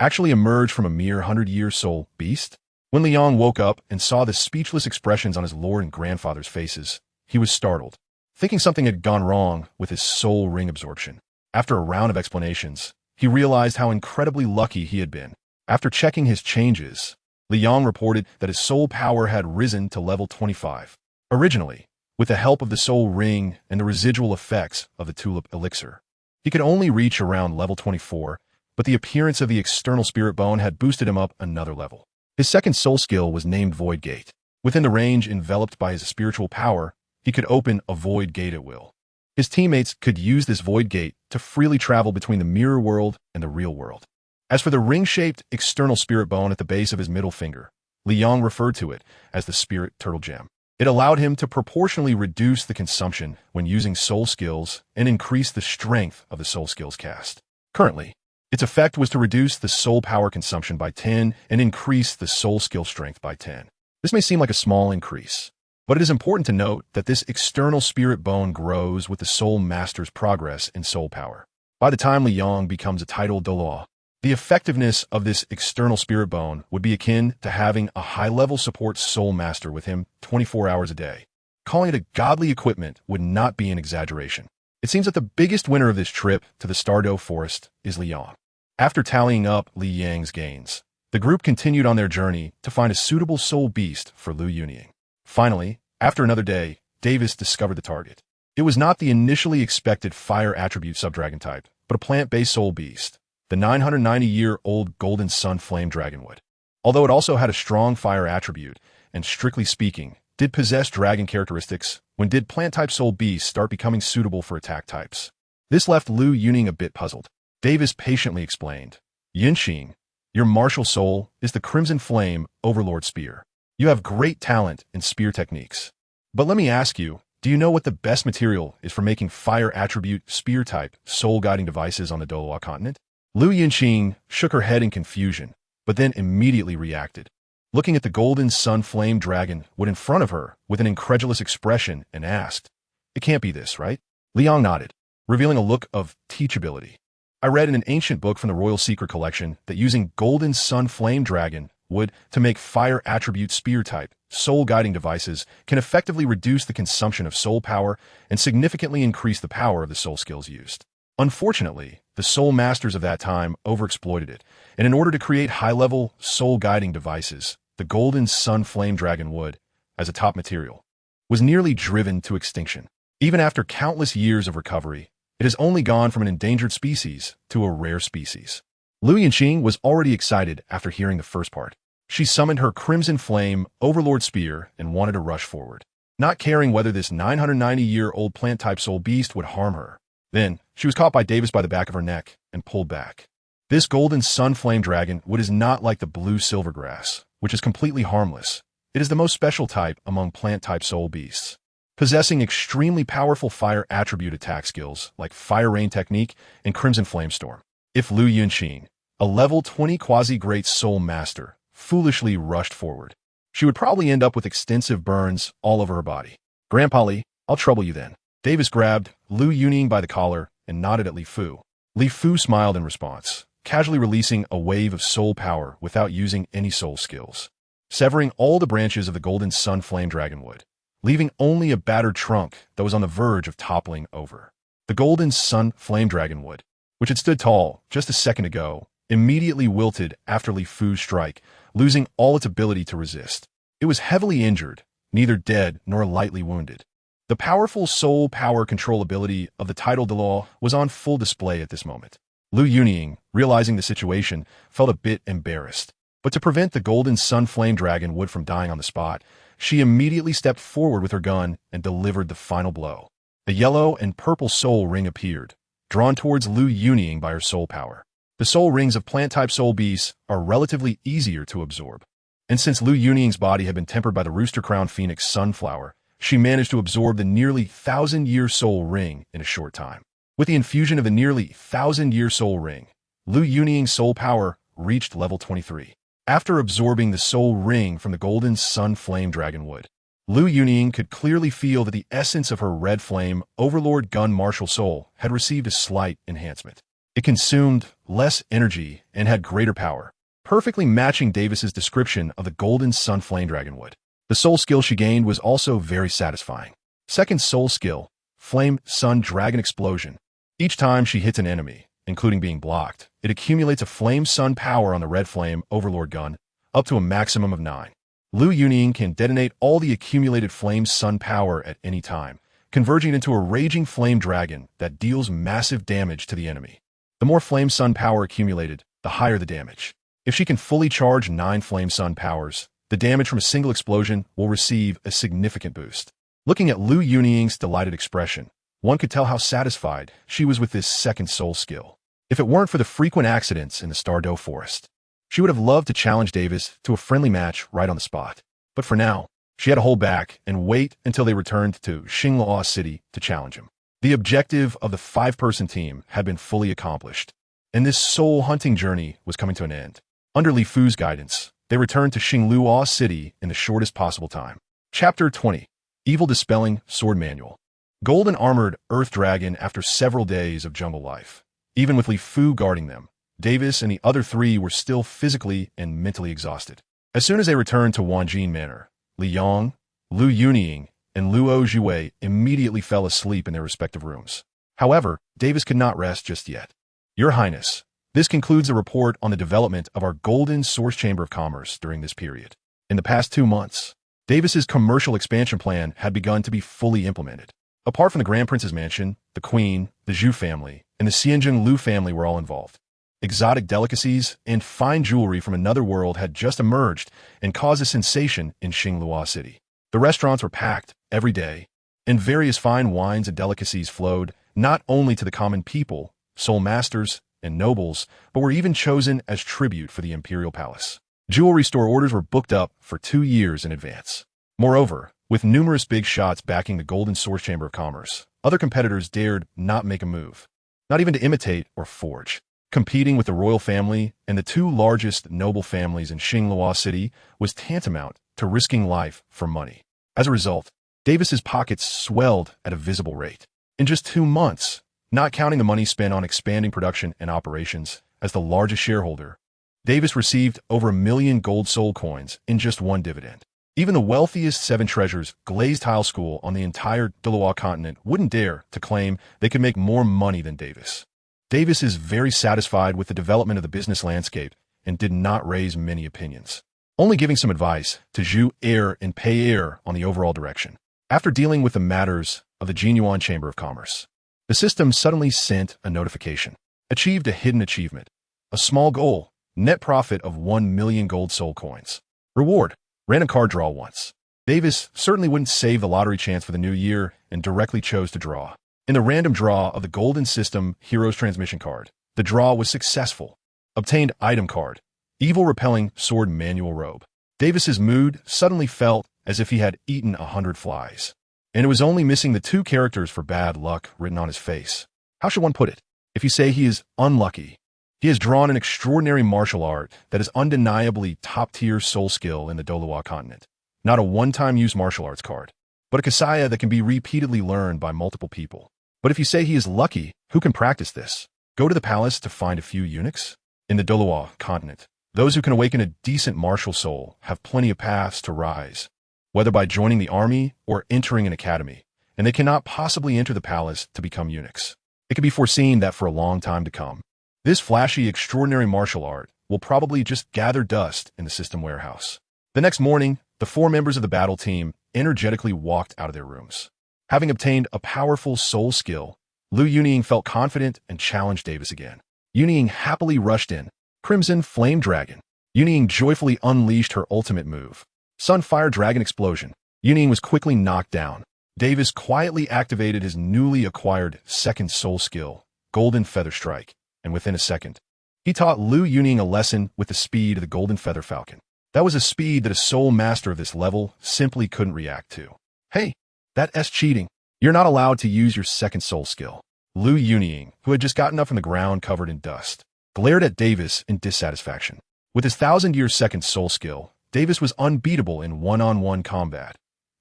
actually emerged from a mere 100-year soul beast? When Li Yang woke up and saw the speechless expressions on his lord and grandfather's faces, he was startled. thinking something had gone wrong with his soul ring absorption. After a round of explanations, he realized how incredibly lucky he had been. After checking his changes, Liang reported that his soul power had risen to level 25. Originally, with the help of the soul ring and the residual effects of the tulip elixir, he could only reach around level 24, but the appearance of the external spirit bone had boosted him up another level. His second soul skill was named Void Gate. Within the range enveloped by his spiritual power, he could open a void gate at will. His teammates could use this void gate to freely travel between the mirror world and the real world. As for the ring-shaped external spirit bone at the base of his middle finger, Liang referred to it as the Spirit Turtle Gem. It allowed him to proportionally reduce the consumption when using soul skills and increase the strength of the soul skills cast. Currently, its effect was to reduce the soul power consumption by 10 and increase the soul skill strength by 10. This may seem like a small increase, but it is important to note that this external spirit bone grows with the soul master's progress in soul power. By the time Liang becomes a titled Douluo, the effectiveness of this external spirit bone would be akin to having a high-level support soul master with him 24 hours a day. Calling it a godly equipment would not be an exaggeration. It seems that the biggest winner of this trip to the Stardow Forest is Liang. After tallying up Li Yang's gains, the group continued on their journey to find a suitable soul beast for Lu Yunying. Finally, after another day, Davis discovered the target. It was not the initially expected fire attribute subdragon type, but a plant-based soul beast, the 990-year-old golden sun flame dragonwood. Although it also had a strong fire attribute, and strictly speaking, did possess dragon characteristics, when did plant-type soul beasts start becoming suitable for attack types? This left Lu Yunying a bit puzzled. Davis patiently explained, Yinxing, your martial soul is the Crimson Flame Overlord Spear. You have great talent in spear techniques. But let me ask you, do you know what the best material is for making fire attribute spear-type soul-guiding devices on the Douluo continent? Lu Yinxing shook her head in confusion, but then immediately reacted, looking at the golden sun flame dragon wood in front of her with an incredulous expression and asked, It can't be this, right? Liang nodded, revealing a look of teachability. I read in an ancient book from the Royal Secret Collection that using golden sun flame dragon wood to make fire attribute spear-type soul-guiding devices can effectively reduce the consumption of soul power and significantly increase the power of the soul skills used. Unfortunately, the soul masters of that time overexploited it, and in order to create high-level soul-guiding devices, the golden sun flame dragon wood, as a top material, was nearly driven to extinction. Even after countless years of recovery, it has only gone from an endangered species to a rare species. Lu Yinxing was already excited after hearing the first part. She summoned her Crimson Flame Overlord Spear and wanted to rush forward, not caring whether this 990-year-old plant-type soul beast would harm her. Then, she was caught by Davis by the back of her neck and pulled back. This golden sun flame dragon wood is not like the blue silvergrass, which is completely harmless. It is the most special type among plant-type soul beasts, possessing extremely powerful fire attribute attack skills like Fire Rain Technique and Crimson Flame Storm. If Lu Yinxing, a level 20 quasi-great soul master, foolishly rushed forward, she would probably end up with extensive burns all over her body. Grandpa Li, I'll trouble you then. Davis grabbed Lu Yunying by the collar and nodded at Li Fu. Li Fu smiled in response, casually releasing a wave of soul power without using any soul skills, severing all the branches of the golden sun flame dragonwood, leaving only a battered trunk that was on the verge of toppling over. The golden sun flame dragonwood, which had stood tall just a second ago, immediately wilted after Li Fu's strike, losing all its ability to resist. It was heavily injured, neither dead nor lightly wounded. The powerful soul power control ability of the title Douluo was on full display at this moment. Lu Yunying, realizing the situation, felt a bit embarrassed. But to prevent the golden sun flame dragon wood from dying on the spot, she immediately stepped forward with her gun and delivered the final blow. The yellow and purple soul ring appeared, drawn towards Lu Yunying by her soul power. The soul rings of plant-type soul beasts are relatively easier to absorb. And since Lu Yunying's body had been tempered by the rooster-crowned phoenix sunflower, she managed to absorb the nearly 1,000-year soul ring in a short time. With the infusion of the nearly 1,000-year soul ring, Lu Yunying's soul power reached level 23. After absorbing the soul ring from the golden sun flame dragonwood, Lu Yunying could clearly feel that the essence of her red flame overlord gun martial soul had received a slight enhancement. It consumed less energy and had greater power, perfectly matching Davis's description of the golden sun flame dragonwood. The soul skill she gained was also very satisfying. Second soul skill, Flame Sun Dragon Explosion. Each time she hits an enemy, including being blocked, it accumulates a Flame Sun power on the Red Flame Overlord gun, up to a maximum of 9. Lu Yunying can detonate all the accumulated Flame Sun power at any time, converging into a raging flame dragon that deals massive damage to the enemy. The more Flame Sun power accumulated, the higher the damage. If she can fully charge 9 Flame Sun powers, the damage from a single explosion will receive a significant boost. Looking at Lu Yunying's delighted expression, one could tell how satisfied she was with this second soul skill. If it weren't for the frequent accidents in the Stardow Forest, she would have loved to challenge Davis to a friendly match right on the spot. But for now, she had to hold back and wait until they returned to Xingluo City to challenge him. The objective of the 5-person team had been fully accomplished, and this soul-hunting journey was coming to an end. Under Li Fu's guidance, they returned to Xingluo City in the shortest possible time. Chapter 20. Evil Dispelling Sword Manual. Golden armored Earth Dragon after several days of jungle life. Even with Li Fu guarding them, Davis and the other 3 were still physically and mentally exhausted. As soon as they returned to Wanjin Manor, Li Yong, Lu Yunying, and Luo Zhuwei immediately fell asleep in their respective rooms. However, Davis could not rest just yet. Your Highness, this concludes the report on the development of our Golden Source Chamber of Commerce during this period. In the past 2 months, Davis's commercial expansion plan had begun to be fully implemented. Apart from the Grand Prince's mansion, the Queen, the Zhu family, and the Xianzheng Lu family were all involved. Exotic delicacies and fine jewelry from another world had just emerged and caused a sensation in Xingluo City. The restaurants were packed every day, and various fine wines and delicacies flowed not only to the common people, soul masters, and nobles, but were even chosen as tribute for the imperial palace. Jewelry store orders were booked up for 2 years in advance. Moreover, with numerous big shots backing the Golden Source Chamber of Commerce, other competitors dared not make a move, not even to imitate or forge. Competing with the royal family and the 2 largest noble families in Xingluo City was tantamount to risking life for money. As a result, Davis's pockets swelled at a visible rate. In just 2 months, not counting the money spent on expanding production and operations, as the largest shareholder, Davis received over 1 million gold soul coins in just 1 dividend. Even the wealthiest 7 treasures glazed tile school on the entire Douluo continent wouldn't dare to claim they could make more money than Davis. Davis is very satisfied with the development of the business landscape and did not raise many opinions, only giving some advice to Zhu Air and Pei Air on the overall direction. After dealing with the matters of the Jinyuan Chamber of Commerce, the system suddenly sent a notification. Achieved a hidden achievement. A small goal. Net profit of 1 million gold soul coins. Reward. Random card draw once. Davis certainly wouldn't save the lottery chance for the new year and directly chose to draw. In the random draw of the Golden System Hero's Transmission card, the draw was successful. Obtained item card. Evil Repelling Sword Manual Robe. Davis's mood suddenly felt as if he had eaten 100 flies. And it was only missing the 2 characters for bad luck written on his face. How should one put it? If you say he is unlucky, he has drawn an extraordinary martial art that is undeniably top-tier soul skill in the Douluo continent. Not a one-time use martial arts card, but a kasaya that can be repeatedly learned by multiple people. But if you say he is lucky, who can practice this? Go to the palace to find a few eunuchs? In the Douluo continent, those who can awaken a decent martial soul have plenty of paths to rise, whether by joining the army or entering an academy, and they cannot possibly enter the palace to become eunuchs. It can be foreseen that for a long time to come, this flashy, extraordinary martial art will probably just gather dust in the system warehouse. The next morning, the 4 members of the battle team energetically walked out of their rooms. Having obtained a powerful soul skill, Lu Yunying felt confident and challenged Davis again. Yunying happily rushed in. Crimson Flame Dragon. Yunying joyfully unleashed her ultimate move. Sunfire Dragon Explosion. Yunying was quickly knocked down. Davis quietly activated his newly acquired second soul skill, Golden Feather Strike, and within a second, he taught Lu Yunying a lesson with the speed of the Golden Feather Falcon. That was a speed that a soul master of this level simply couldn't react to. Hey, that's cheating. You're not allowed to use your second soul skill. Lu Yunying, who had just gotten up from the ground covered in dust, glared at Davis in dissatisfaction. With his 1,000-year second soul skill, Davis was unbeatable in one-on-one combat.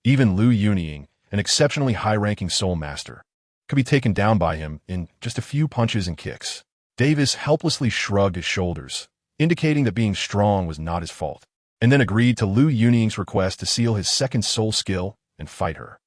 Even Lu Yunying, an exceptionally high-ranking soul master, could be taken down by him in just a few punches and kicks. Davis helplessly shrugged his shoulders, indicating that being strong was not his fault, and then agreed to Lu Yunying's request to seal his second soul skill and fight her.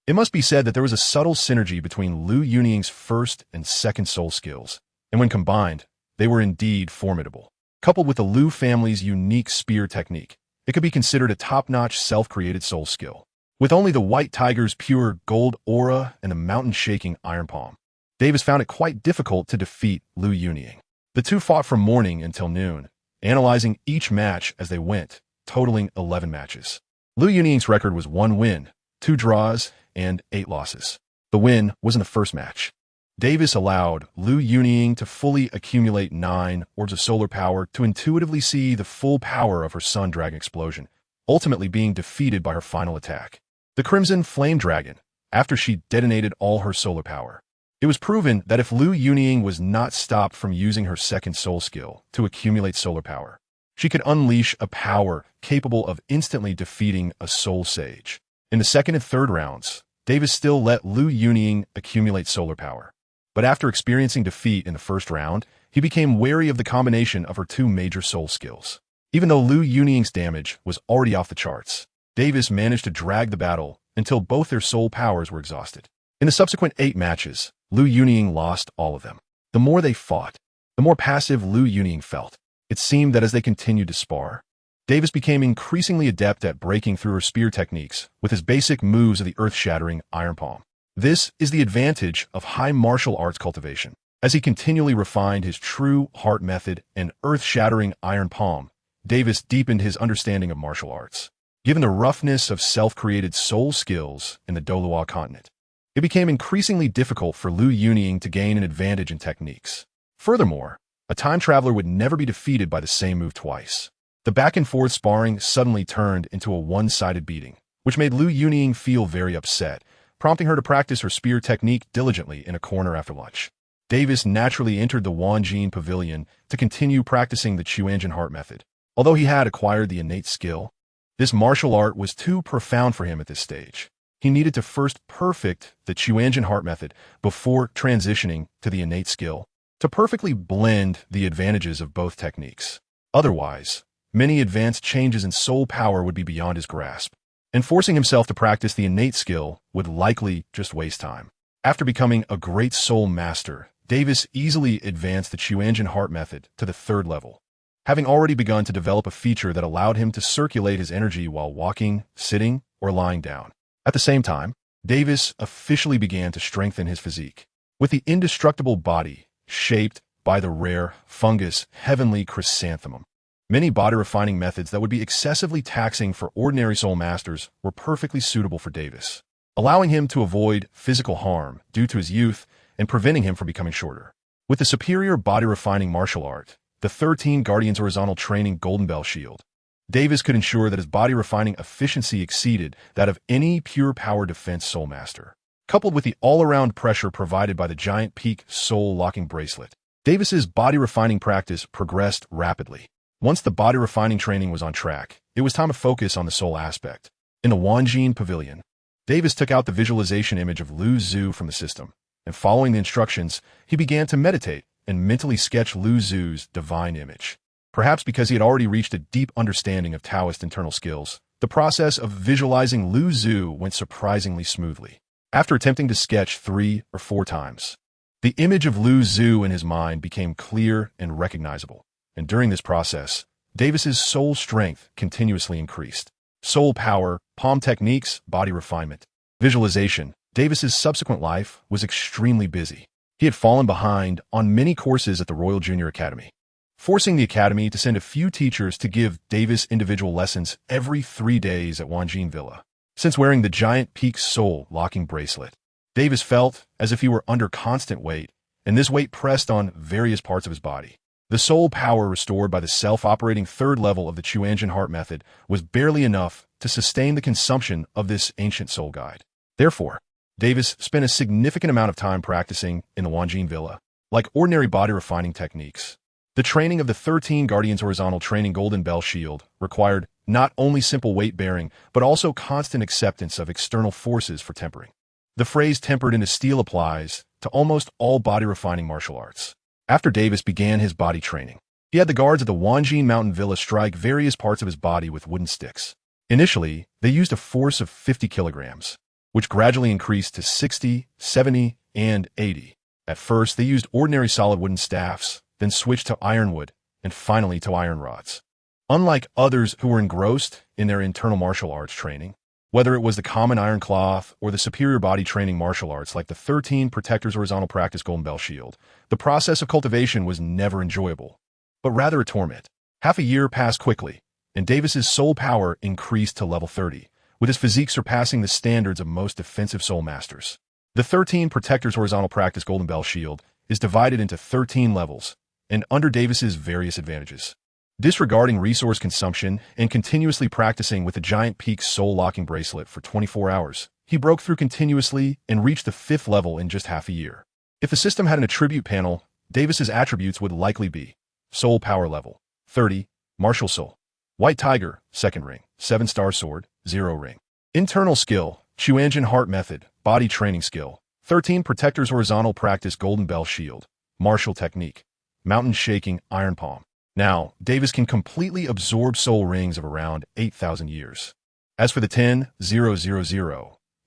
It must be said that there was a subtle synergy between Liu Yuning's first and second soul skills, and when combined, they were indeed formidable. Coupled with the Liu family's unique spear technique, it could be considered a top-notch self-created soul skill. With only the White Tiger's pure gold aura and the mountain-shaking iron palm, Davis found it quite difficult to defeat Liu Yuning. The two fought from morning until noon, analyzing each match as they went, totaling 11 matches. Liu Yuning's record was 1 win, 2 draws, and 8 losses. The win was in the first match. Davis allowed Liu Yuning to fully accumulate 9 orbs of solar power to intuitively see the full power of her Sun Dragon explosion, ultimately being defeated by her final attack, the Crimson Flame Dragon, after she detonated all her solar power. It was proven that if Liu Yuning was not stopped from using her second soul skill to accumulate solar power, she could unleash a power capable of instantly defeating a soul sage. In the second and third rounds, Davis still let Liu Yuning accumulate solar power. But after experiencing defeat in the first round, he became wary of the combination of her 2 major soul skills. Even though Liu Yuning's damage was already off the charts, Davis managed to drag the battle until both their soul powers were exhausted. In the subsequent 8 matches, Liu Yuning lost all of them. The more they fought, the more passive Liu Yuning felt. It seemed that as they continued to spar, Davis became increasingly adept at breaking through her spear techniques with his basic moves of the earth-shattering iron palm. This is the advantage of high martial arts cultivation. As he continually refined his true heart method and earth-shattering iron palm, Davis deepened his understanding of martial arts. Given the roughness of self-created soul skills in the Douluo continent, it became increasingly difficult for Liu Yuning to gain an advantage in techniques. Furthermore, a time traveler would never be defeated by the same move twice. The back-and-forth sparring suddenly turned into a one-sided beating, which made Liu Yuning feel very upset, prompting her to practice her spear technique diligently in a corner after lunch. Davis naturally entered the Wanjin Pavilion to continue practicing the Chuanjin Heart method. Although he had acquired the innate skill, this martial art was too profound for him at this stage. He needed to first perfect the Chuanjin Heart method before transitioning to the innate skill, to perfectly blend the advantages of both techniques. Otherwise, many advanced changes in soul power would be beyond his grasp, and forcing himself to practice the innate skill would likely just waste time. After becoming a great soul master, Davis easily advanced the Chuanjin Heart method to the 3rd level, having already begun to develop a feature that allowed him to circulate his energy while walking, sitting, or lying down. At the same time, Davis officially began to strengthen his physique. With the indestructible body shaped by the rare fungus heavenly chrysanthemum, many body-refining methods that would be excessively taxing for ordinary soul masters were perfectly suitable for Davis, allowing him to avoid physical harm due to his youth and preventing him from becoming shorter. With the superior body-refining martial art, the 13 Guardians Horizontal Training Golden Bell Shield, Davis could ensure that his body-refining efficiency exceeded that of any pure power defense soul master. Coupled with the all-around pressure provided by the Giant Peak soul-locking bracelet, Davis's body-refining practice progressed rapidly. Once the body-refining training was on track, it was time to focus on the soul aspect. In the Wanjin Pavilion, Davis took out the visualization image of Lu Zhu from the system, and following the instructions, he began to meditate and mentally sketch Lu Zhu's divine image. Perhaps because he had already reached a deep understanding of Taoist internal skills, the process of visualizing Lu Zhu went surprisingly smoothly. After attempting to sketch 3 or 4 times, the image of Lu Zhu in his mind became clear and recognizable. And during this process, Davis's soul strength continuously increased. Soul power, palm techniques, body refinement, visualization. Davis's subsequent life was extremely busy. He had fallen behind on many courses at the Royal Junior Academy, forcing the academy to send a few teachers to give Davis individual lessons every 3 days at Wanjin Villa. Since wearing the Giant Peak soul locking bracelet, Davis felt as if he were under constant weight, and this weight pressed on various parts of his body. The soul power restored by the self-operating 3rd level of the Chuanjin Heart method was barely enough to sustain the consumption of this ancient soul guide. Therefore, Davis spent a significant amount of time practicing in the Wanjin Villa. Like ordinary body-refining techniques, the training of the 13 Guardians Horizontal Training Golden Bell Shield required not only simple weight-bearing, but also constant acceptance of external forces for tempering. The phrase tempered into steel applies to almost all body-refining martial arts. After Davis began his body training, he had the guards at the Wanjin Mountain Villa strike various parts of his body with wooden sticks. Initially, they used a force of 50 kilograms. which gradually increased to 60, 70, and 80. At first, they used ordinary solid wooden staffs, then switched to ironwood, and finally to iron rods. Unlike others who were engrossed in their internal martial arts training, whether it was the common iron cloth or the superior body training martial arts like the 13 Protectors Horizontal Practice Golden Bell Shield, the process of cultivation was never enjoyable, but rather a torment. Half a year passed quickly, and Davis's soul power increased to level 30, with his physique surpassing the standards of most defensive soul masters. The 13 Protectors Horizontal Practice Golden Bell Shield is divided into 13 levels, and under Davis's various advantages. Disregarding resource consumption and continuously practicing with the Giant Peak Soul Locking Bracelet for 24 hours, he broke through continuously and reached the 5th level in just half a year. If the system had an attribute panel, Davis's attributes would likely be Soul Power Level 30, Martial Soul, White Tiger, 2nd ring, 7-star sword, 0 ring. Internal skill, Chuanjin Heart Method, Body Training Skill, 13 Protectors Horizontal Practice Golden Bell Shield, Martial Technique, Mountain Shaking Iron Palm. Now, Davis can completely absorb soul rings of around 8,000 years. As for the 10,000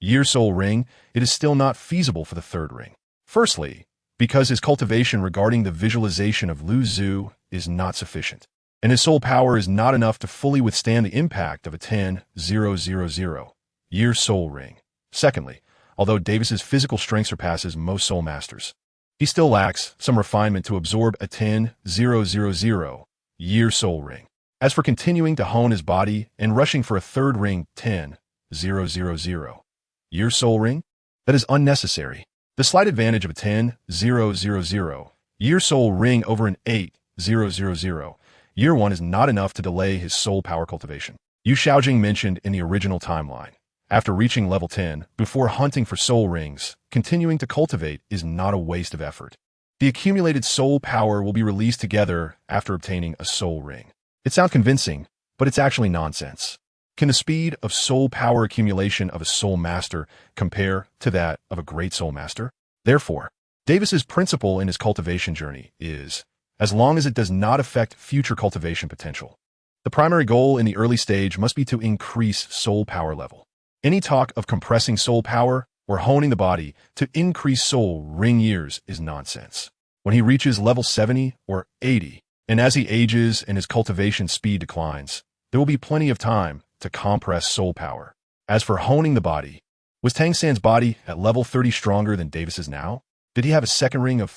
year soul ring, it is still not feasible for the 3rd ring. Firstly, because his cultivation regarding the visualization of Lu Zhu is not sufficient, and his soul power is not enough to fully withstand the impact of a 10,000 year soul ring. Secondly, although Davis's physical strength surpasses most soul masters, he still lacks some refinement to absorb a 10,000 year soul ring. As for continuing to hone his body and rushing for a 3rd ring 10,000 year soul ring, that is unnecessary. The slight advantage of a 10,000 year soul ring over an 8,000 year one is not enough to delay his soul power cultivation. Yu Xiaojing mentioned in the original timeline, after reaching level 10, before hunting for soul rings, continuing to cultivate is not a waste of effort. The accumulated soul power will be released together after obtaining a soul ring. It sounds convincing, but it's actually nonsense. Can the speed of soul power accumulation of a soul master compare to that of a great soul master? Therefore, Davis's principle in his cultivation journey is, as long as it does not affect future cultivation potential, the primary goal in the early stage must be to increase soul power level. Any talk of compressing soul power or honing the body to increase soul ring years is nonsense. When he reaches level 70 or 80, and as he ages and his cultivation speed declines, there will be plenty of time to compress soul power. As for honing the body, was Tang San's body at level 30 stronger than Davis's now? Did he have a 2nd ring of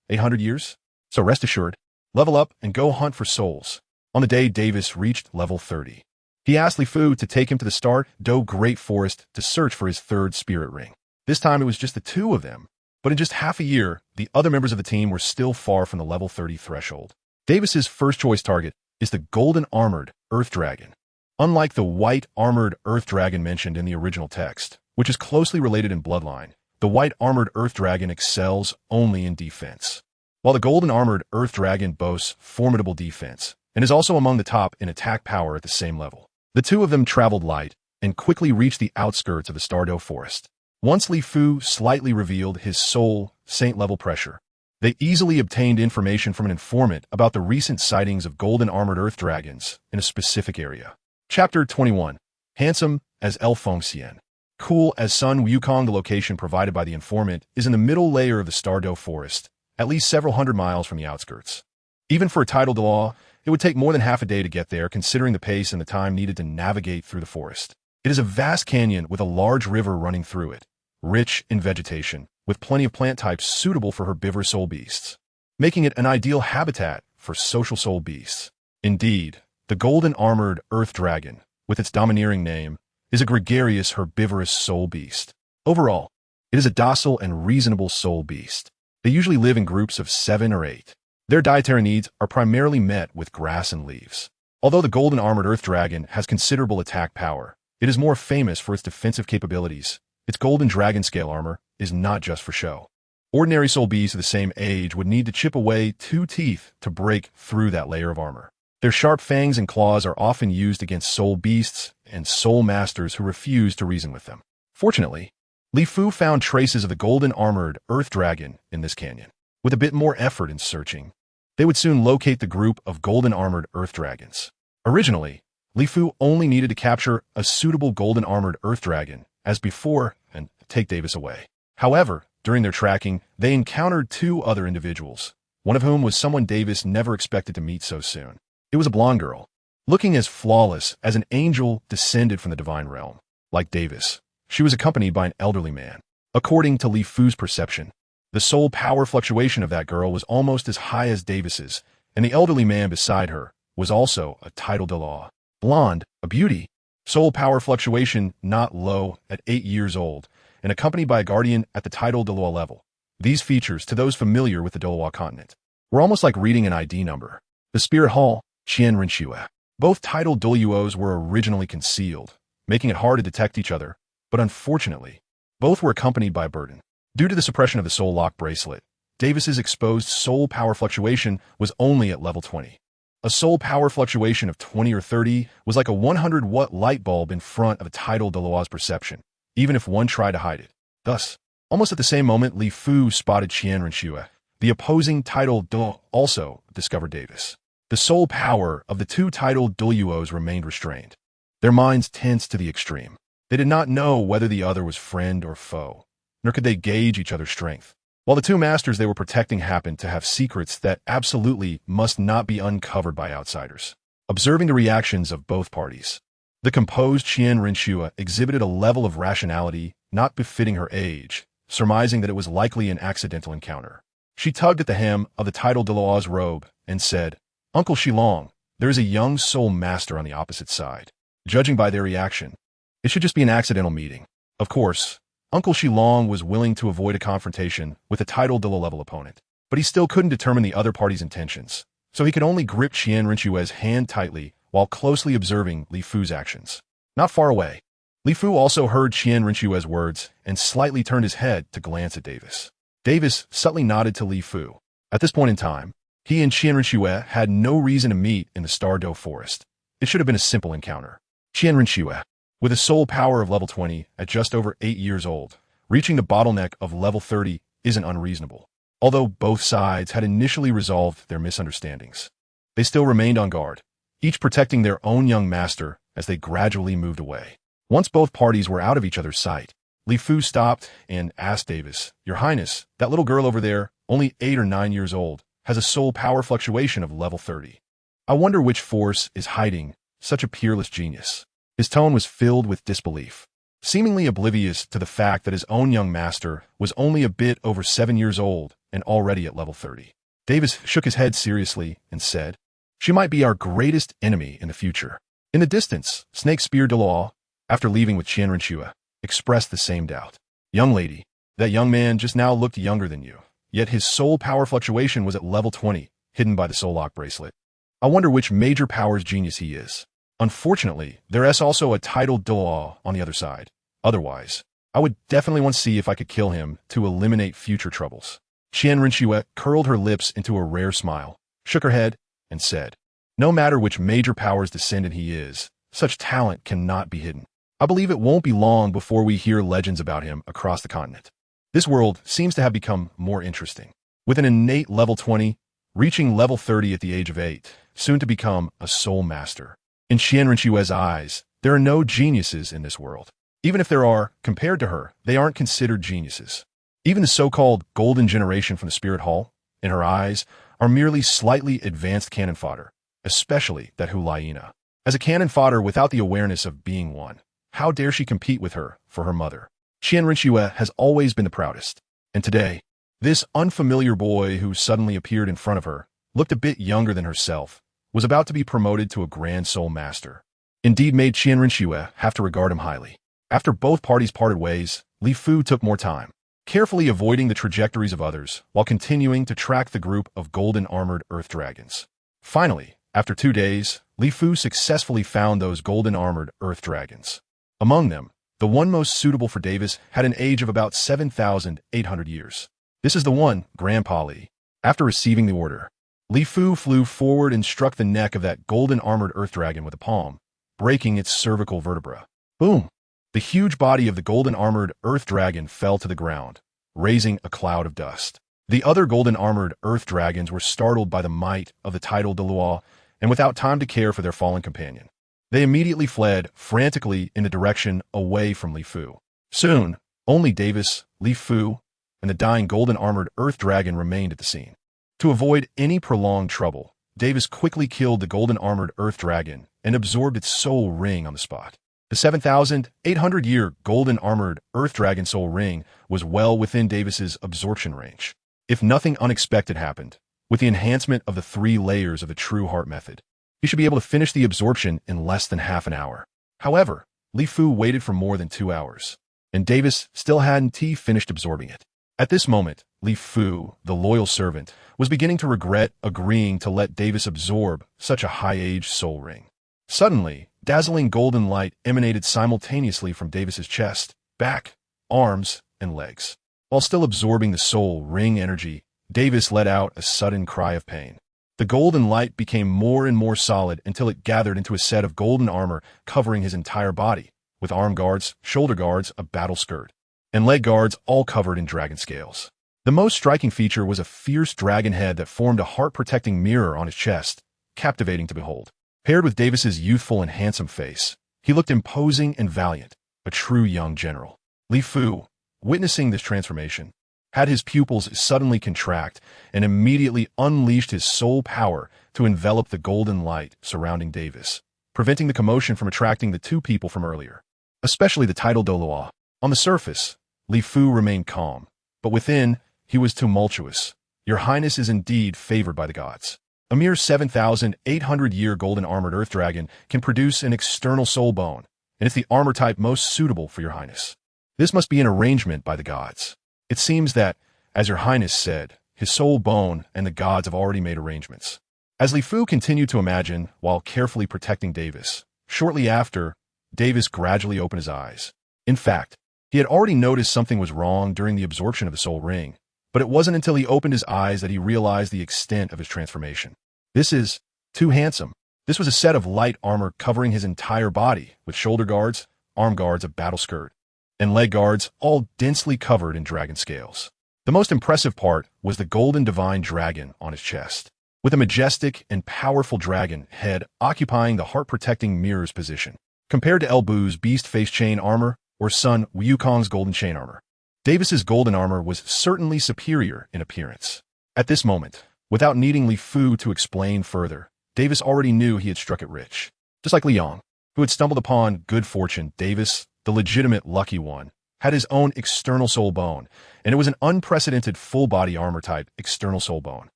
800 years? So rest assured, level up and go hunt for souls. On the day Davis reached level 30, he asked Li Fu to take him to the Star Dou Great Forest to search for his 3rd spirit ring. This time it was just the 2 of them, but in just half a year, the other members of the team were still far from the level 30 threshold. Davis's first choice target is the golden armored Earth Dragon. Unlike the white armored Earth Dragon mentioned in the original text, which is closely related in bloodline, the white armored Earth Dragon excels only in defense, while the golden armored Earth Dragon boasts formidable defense and is also among the top in attack power at the same level. The 2 of them traveled light and quickly reached the outskirts of the Stardow Forest. Once Li Fu slightly revealed his soul saint-level pressure, they easily obtained information from an informant about the recent sightings of golden armored Earth Dragons in a specific area. Chapter 21. Handsome as El Fengxian. Cool as Sun Wukong. The location provided by the informant is in the middle layer of the Stardow Forest, at least several hundred miles from the outskirts. Even for a tidal Douluo, it would take more than half a day to get there, considering the pace and the time needed to navigate through the forest. It is a vast canyon with a large river running through it, rich in vegetation, with plenty of plant types suitable for herbivorous soul beasts, making it an ideal habitat for social soul beasts. Indeed, the golden armored Earth Dragon, with its domineering name, is a gregarious herbivorous soul beast. Overall, it is a docile and reasonable soul beast. They usually live in groups of 7 or 8. Their dietary needs are primarily met with grass and leaves. Although the golden armored Earth Dragon has considerable attack power, it is more famous for its defensive capabilities. Its golden dragon scale armor is not just for show. Ordinary soul beasts of the same age would need to chip away 2 teeth to break through that layer of armor. Their sharp fangs and claws are often used against soul beasts and soul masters who refuse to reason with them. Fortunately, Li Fu found traces of the golden armored Earth Dragon in this canyon. With a bit more effort in searching, they would soon locate the group of golden armored Earth Dragons. Originally, Li Fu only needed to capture a suitable golden armored Earth Dragon as before, and take Davis away. However, during their tracking, they encountered two other individuals, one of whom was someone Davis never expected to meet so soon. It was a blonde girl, looking as flawless as an angel descended from the divine realm. Like Davis, she was accompanied by an elderly man. According to Li Fu's perception, the soul power fluctuation of that girl was almost as high as Davis's, and the elderly man beside her was also a title Douluo. Blonde, a beauty. Soul power fluctuation not low at 8 years old, and accompanied by a guardian at the title Douluo level. These features, to those familiar with the Douluo continent, were almost like reading an ID number. The Spirit Hall, Qian Rinxue. Both title Douluos were originally concealed, making it hard to detect each other, but unfortunately, both were accompanied by a burden. Due to the suppression of the soul lock bracelet, Davis's exposed soul power fluctuation was only at level 20. A soul power fluctuation of 20 or 30 was like a 100-watt light bulb in front of a title Douluo's perception, even if one tried to hide it. Thus, almost at the same moment Li Fu spotted Qian Rinxue, the opposing title Douluo also discovered Davis. The soul power of the two title Douluos remained restrained, their minds tense to the extreme. They did not know whether the other was friend or foe, nor could they gauge each other's strength. While the two masters they were protecting happened to have secrets that absolutely must not be uncovered by outsiders. Observing the reactions of both parties, the composed Qian Rinxue exhibited a level of rationality not befitting her age, surmising that it was likely an accidental encounter. She tugged at the hem of the title Douluo's robe and said, "Uncle Shilong, there is a young soul master on the opposite side." Judging by their reaction, it should just be an accidental meeting. Of course, Uncle Shilong was willing to avoid a confrontation with a title Douluo-level opponent, but he still couldn't determine the other party's intentions, so he could only grip Qian Rinxue's hand tightly while closely observing Li Fu's actions. Not far away, Li Fu also heard Qian Rinxue's words and slightly turned his head to glance at Davis. Davis subtly nodded to Li Fu. At this point in time, he and Qian Rinxue had no reason to meet in the Star Dou Forest. It should have been a simple encounter. Qian Rinxue, with a soul power of level 20 at just over 8 years old, reaching the bottleneck of level 30 isn't unreasonable. Although both sides had initially resolved their misunderstandings, they still remained on guard, each protecting their own young master as they gradually moved away. Once both parties were out of each other's sight, Li Fu stopped and asked Davis, "Your Highness, that little girl over there, only 8 or 9 years old, has a soul power fluctuation of level 30. I wonder which force is hiding such a peerless genius." His tone was filled with disbelief, seemingly oblivious to the fact that his own young master was only a bit over 7 years old and already at level 30. Davis shook his head seriously and said, "She might be our greatest enemy in the future." In the distance, Snake Spear Douluo, after leaving with Qian Rinxue, expressed the same doubt. "Young lady, that young man just now looked younger than you, yet his soul power fluctuation was at level 20, hidden by the soul lock bracelet. I wonder which major power's genius he is. Unfortunately, there is also a title Douluo on the other side. Otherwise, I would definitely want to see if I could kill him to eliminate future troubles." Qian Rinxue curled her lips into a rare smile, shook her head, and said, "No matter which major power's descendant he is, such talent cannot be hidden. I believe it won't be long before we hear legends about him across the continent." This world seems to have become more interesting. With an innate level 20, reaching level 30 at the age of 8, soon to become a soul master. In Qian Rinxue's eyes, there are no geniuses in this world. Even if there are, compared to her, they aren't considered geniuses. Even the so-called golden generation from the Spirit Hall, in her eyes, are merely slightly advanced cannon fodder, especially that Hulayina. As a cannon fodder without the awareness of being one, how dare she compete with her for her mother? Qian Rinxue has always been the proudest, and today, this unfamiliar boy who suddenly appeared in front of her, looked a bit younger than herself, was about to be promoted to a Grand Soul Master. Indeed made Qian Rinxue have to regard him highly. After both parties parted ways, Li Fu took more time, carefully avoiding the trajectories of others while continuing to track the group of golden-armored earth dragons. Finally, after 2 days, Li Fu successfully found those golden-armored earth dragons. Among them, the one most suitable for Davis had an age of about 7,800 years. "This is the one, Grandpa Li." After receiving the order, Li Fu flew forward and struck the neck of that golden-armored earth dragon with a palm, breaking its cervical vertebra. Boom! The huge body of the golden-armored earth dragon fell to the ground, raising a cloud of dust. The other golden-armored earth dragons were startled by the might of the title Douluo, and without time to care for their fallen companion, they immediately fled frantically in the direction away from Li Fu. Soon, only Davis, Li Fu, and the dying golden-armored Earth Dragon remained at the scene. To avoid any prolonged trouble, Davis quickly killed the golden-armored Earth Dragon and absorbed its soul ring on the spot. The 7,800-year golden-armored Earth Dragon soul ring was well within Davis's absorption range. If nothing unexpected happened, with the enhancement of the 3 layers of the True Heart method, he should be able to finish the absorption in less than half an hour. However, Li Fu waited for more than 2 hours, and Davis still hadn't finished absorbing it. At this moment, Li Fu, the loyal servant, was beginning to regret agreeing to let Davis absorb such a high-aged soul ring. Suddenly, dazzling golden light emanated simultaneously from Davis's chest, back, arms, and legs. While still absorbing the soul ring energy, Davis let out a sudden cry of pain. The golden light became more and more solid until it gathered into a set of golden armor covering his entire body, with arm guards, shoulder guards, a battle skirt, and leg guards all covered in dragon scales. The most striking feature was a fierce dragon head that formed a heart-protecting mirror on his chest, captivating to behold. Paired with Davis's youthful and handsome face, he looked imposing and valiant, a true young general. Li Fu, witnessing this transformation, had his pupils suddenly contract and immediately unleashed his soul power to envelop the golden light surrounding Davis, preventing the commotion from attracting the 2 people from earlier, especially the title Douluo. On the surface, Li Fu remained calm, but within, he was tumultuous. Your Highness is indeed favored by the gods. A mere 7,800-year golden-armored Earth Dragon can produce an external soul bone, and it's the armor type most suitable for your Highness. This must be an arrangement by the gods. It seems that, as your Highness said, his soul bone and the gods have already made arrangements. As Li Fu continued to imagine while carefully protecting Davis, shortly after, Davis gradually opened his eyes. In fact, he had already noticed something was wrong during the absorption of the soul ring, but it wasn't until he opened his eyes that he realized the extent of his transformation. This is too handsome. This was a set of light armor covering his entire body, with shoulder guards, arm guards, a battle skirt, and leg guards, all densely covered in dragon scales. The most impressive part was the golden divine dragon on his chest, with a majestic and powerful dragon head occupying the heart-protecting mirror's position, compared to El Bu's beast face chain armor or Sun Wukong's golden chain armor. Davis's golden armor was certainly superior in appearance. At this moment, without needing Li Fu to explain further, Davis already knew he had struck it rich. Just like Liang, who had stumbled upon good fortune, Davis, the legitimate lucky one, had his own external soul bone, and it was an unprecedented full-body armor type external soul bone.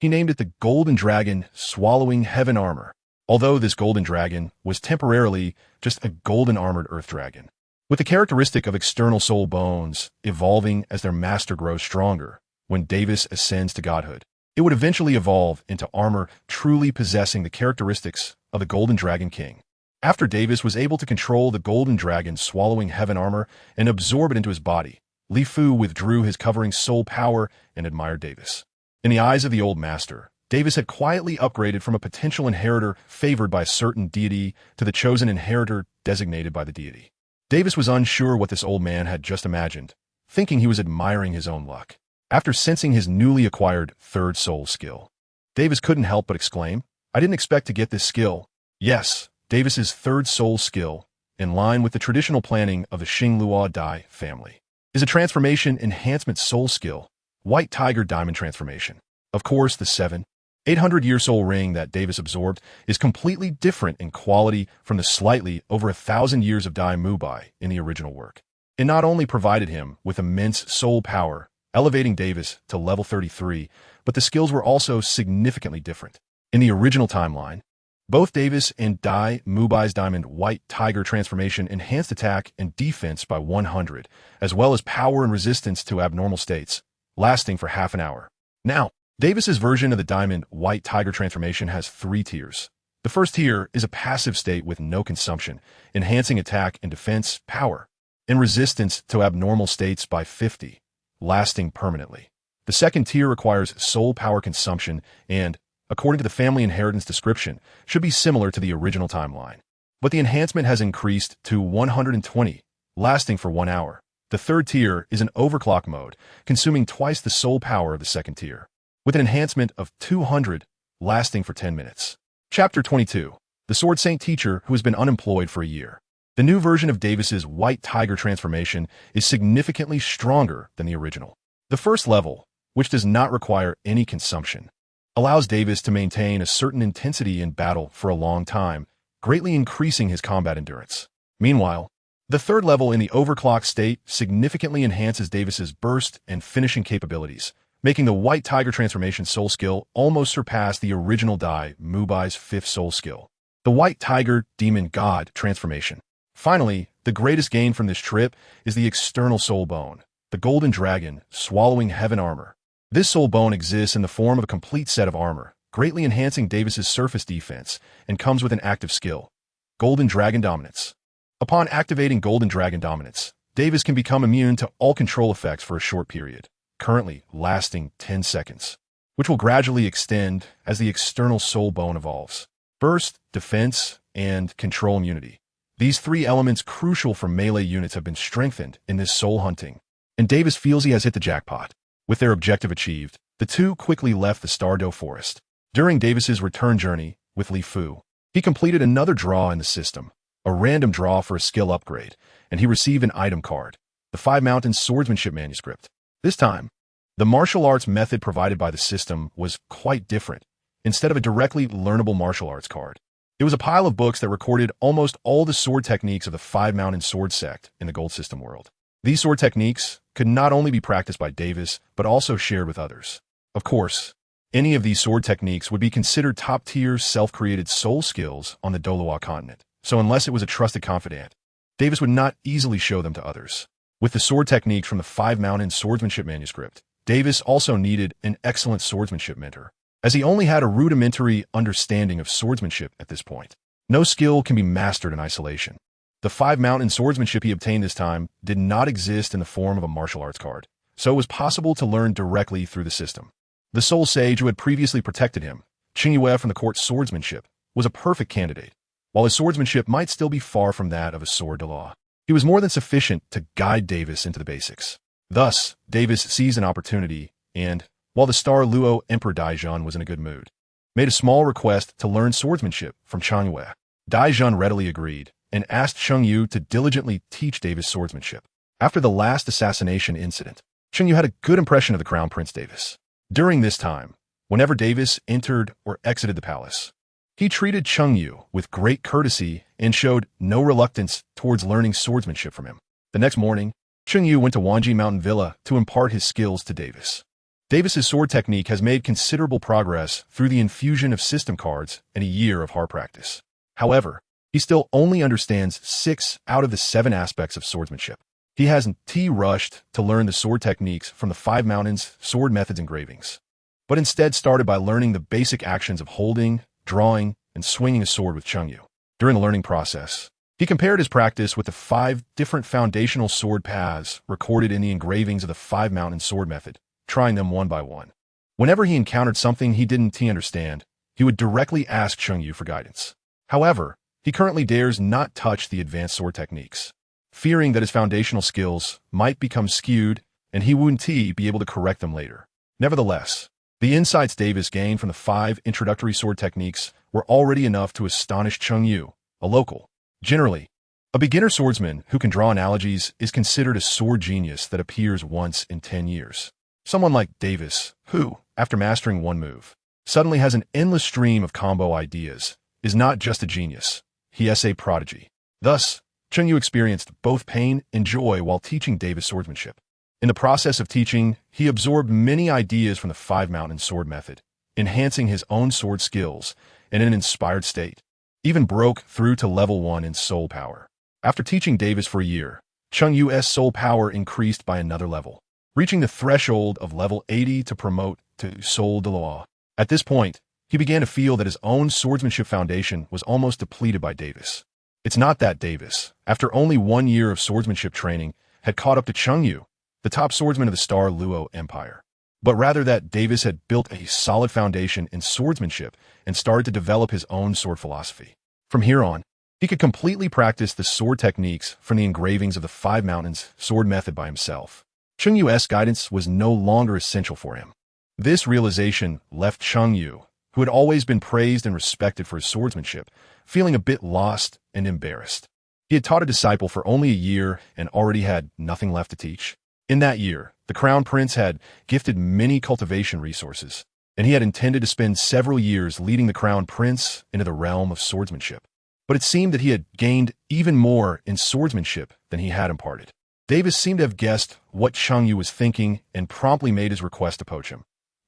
He named it the Golden Dragon Swallowing Heaven Armor, although this golden dragon was temporarily just a golden-armored earth dragon. With the characteristic of external soul bones evolving as their master grows stronger, when Davis ascends to godhood, it would eventually evolve into armor truly possessing the characteristics of the Golden Dragon King. After Davis was able to control the Golden Dragon Swallowing Heaven Armor and absorb it into his body, Li Fu withdrew his covering soul power and admired Davis. In the eyes of the old master, Davis had quietly upgraded from a potential inheritor favored by a certain deity to the chosen inheritor designated by the deity. Davis was unsure what this old man had just imagined, thinking he was admiring his own luck. After sensing his newly acquired third soul skill, Davis couldn't help but exclaim, "I didn't expect to get this skill." Yes, Davis's third soul skill, in line with the traditional planning of the Xingluo Dai family, is a transformation enhancement soul skill, White Tiger Diamond Transformation. Of course, the 7,800-year soul ring that Davis absorbed is completely different in quality from the slightly over 1,000 years of Dai Mubai in the original work. It not only provided him with immense soul power, elevating Davis to level 33, but the skills were also significantly different. In the original timeline, both Davis and Dai Mubai's Diamond White Tiger Transformation enhanced attack and defense by 100, as well as power and resistance to abnormal states, lasting for half an hour. Now, Davis's version of the Diamond White Tiger Transformation has 3 tiers. The first tier is a passive state with no consumption, enhancing attack and defense, power, and resistance to abnormal states by 50, lasting permanently. The second tier requires soul power consumption and, according to the family inheritance description, should be similar to the original timeline. But the enhancement has increased to 120, lasting for 1 hour. The third tier is an overclock mode, consuming twice the soul power of the second tier, with an enhancement of 200, lasting for 10 minutes. Chapter 22. The Sword Saint Teacher who has been unemployed for a year. The new version of Davis's White Tiger transformation is significantly stronger than the original. The first level, which does not require any consumption, allows Davis to maintain a certain intensity in battle for a long time, greatly increasing his combat endurance. Meanwhile, the third level in the overclock state significantly enhances Davis's burst and finishing capabilities, making the White Tiger transformation soul skill almost surpass the original Dai Wei's fifth soul skill, the White Tiger Demon God transformation. Finally, the greatest gain from this trip is the external soul bone, the golden dragon swallowing heaven armor. This soul bone exists in the form of a complete set of armor, greatly enhancing Davis's surface defense, and comes with an active skill, Golden Dragon Dominance. Upon activating Golden Dragon Dominance, Davis can become immune to all control effects for a short period, currently lasting 10 seconds, which will gradually extend as the external soul bone evolves. Burst, defense, and control immunity. These three elements crucial for melee units have been strengthened in this soul hunting, and Davis feels he has hit the jackpot. With their objective achieved, the two quickly left the Stardow Forest. During Davis's return journey with Li Fu, he completed another draw in the system, a random draw for a skill upgrade, and he received an item card, the Five Mountains Swordsmanship Manuscript. This time, the martial arts method provided by the system was quite different. Instead of a directly learnable martial arts card, it was a pile of books that recorded almost all the sword techniques of the Five Mountain Sword sect in the Gold System world. These sword techniques could not only be practiced by Davis, but also shared with others. Of course, any of these sword techniques would be considered top-tier self-created soul skills on the Douluo continent, so unless it was a trusted confidant, Davis would not easily show them to others. With the sword techniques from the Five Mountain Swordsmanship Manuscript, Davis also needed an excellent swordsmanship mentor, as he only had a rudimentary understanding of swordsmanship at this point. No skill can be mastered in isolation. The Five Mountain Swordsmanship he obtained this time did not exist in the form of a martial arts card, so it was possible to learn directly through the system. The Soul Sage who had previously protected him, Qingyue from the court swordsmanship, was a perfect candidate. While his swordsmanship might still be far from that of a sword de law, he was more than sufficient to guide Davis into the basics. Thus, Davis seized an opportunity and, while the Star Luo Emperor Daizhan was in a good mood, made a small request to learn swordsmanship from Qingyue. Daizhan readily agreed, and asked Chengyu to diligently teach Davis swordsmanship. After the last assassination incident, Chengyu had a good impression of the Crown Prince Davis. During this time, whenever Davis entered or exited the palace, he treated Chengyu with great courtesy and showed no reluctance towards learning swordsmanship from him. The next morning, Chengyu went to Wanji Mountain Villa to impart his skills to Davis. Davis's sword technique has made considerable progress through the infusion of system cards and a year of hard practice. However, he still only understands 6 out of the 7 aspects of swordsmanship. He hasn't rushed to learn the sword techniques from the Five Mountains sword methods engravings, but instead started by learning the basic actions of holding, drawing, and swinging a sword with Chengyu. During the learning process, he compared his practice with the 5 different foundational sword paths recorded in the engravings of the Five Mountains sword method, trying them one by one. Whenever he encountered something he didn't understand, he would directly ask Chengyu for guidance. However, he currently dares not touch the advanced sword techniques, fearing that his foundational skills might become skewed and he wouldn't be able to correct them later. Nevertheless, the insights Davis gained from the 5 introductory sword techniques were already enough to astonish Chengyu, a local. Generally, a beginner swordsman who can draw analogies is considered a sword genius that appears once in 10 years. Someone like Davis, who, after mastering one move, suddenly has an endless stream of combo ideas, is not just a genius. He is a prodigy. Thus, Chengyu experienced both pain and joy while teaching Davis swordsmanship. In the process of teaching, he absorbed many ideas from the Five Mountain sword method, enhancing his own sword skills in an inspired state. Even broke through to level 1 in soul power. After teaching Davis for a year, Chengyu's soul power increased by another level, reaching the threshold of level 80 to promote to soul de law. At this point, he began to feel that his own swordsmanship foundation was almost depleted by Davis. It's not that Davis, after only 1 year of swordsmanship training, had caught up to Chengyu, the top swordsman of the Star Luo Empire, but rather that Davis had built a solid foundation in swordsmanship and started to develop his own sword philosophy. From here on, he could completely practice the sword techniques from the engravings of the Five Mountains sword method by himself. Chengyu's guidance was no longer essential for him. This realization left Chengyu, who had always been praised and respected for his swordsmanship, feeling a bit lost and embarrassed. He had taught a disciple for only a year and already had nothing left to teach. In that year, the Crown Prince had gifted many cultivation resources, and he had intended to spend several years leading the Crown Prince into the realm of swordsmanship. But it seemed that he had gained even more in swordsmanship than he had imparted. Davis seemed to have guessed what Cheng Yu was thinking and promptly made his request to poach him.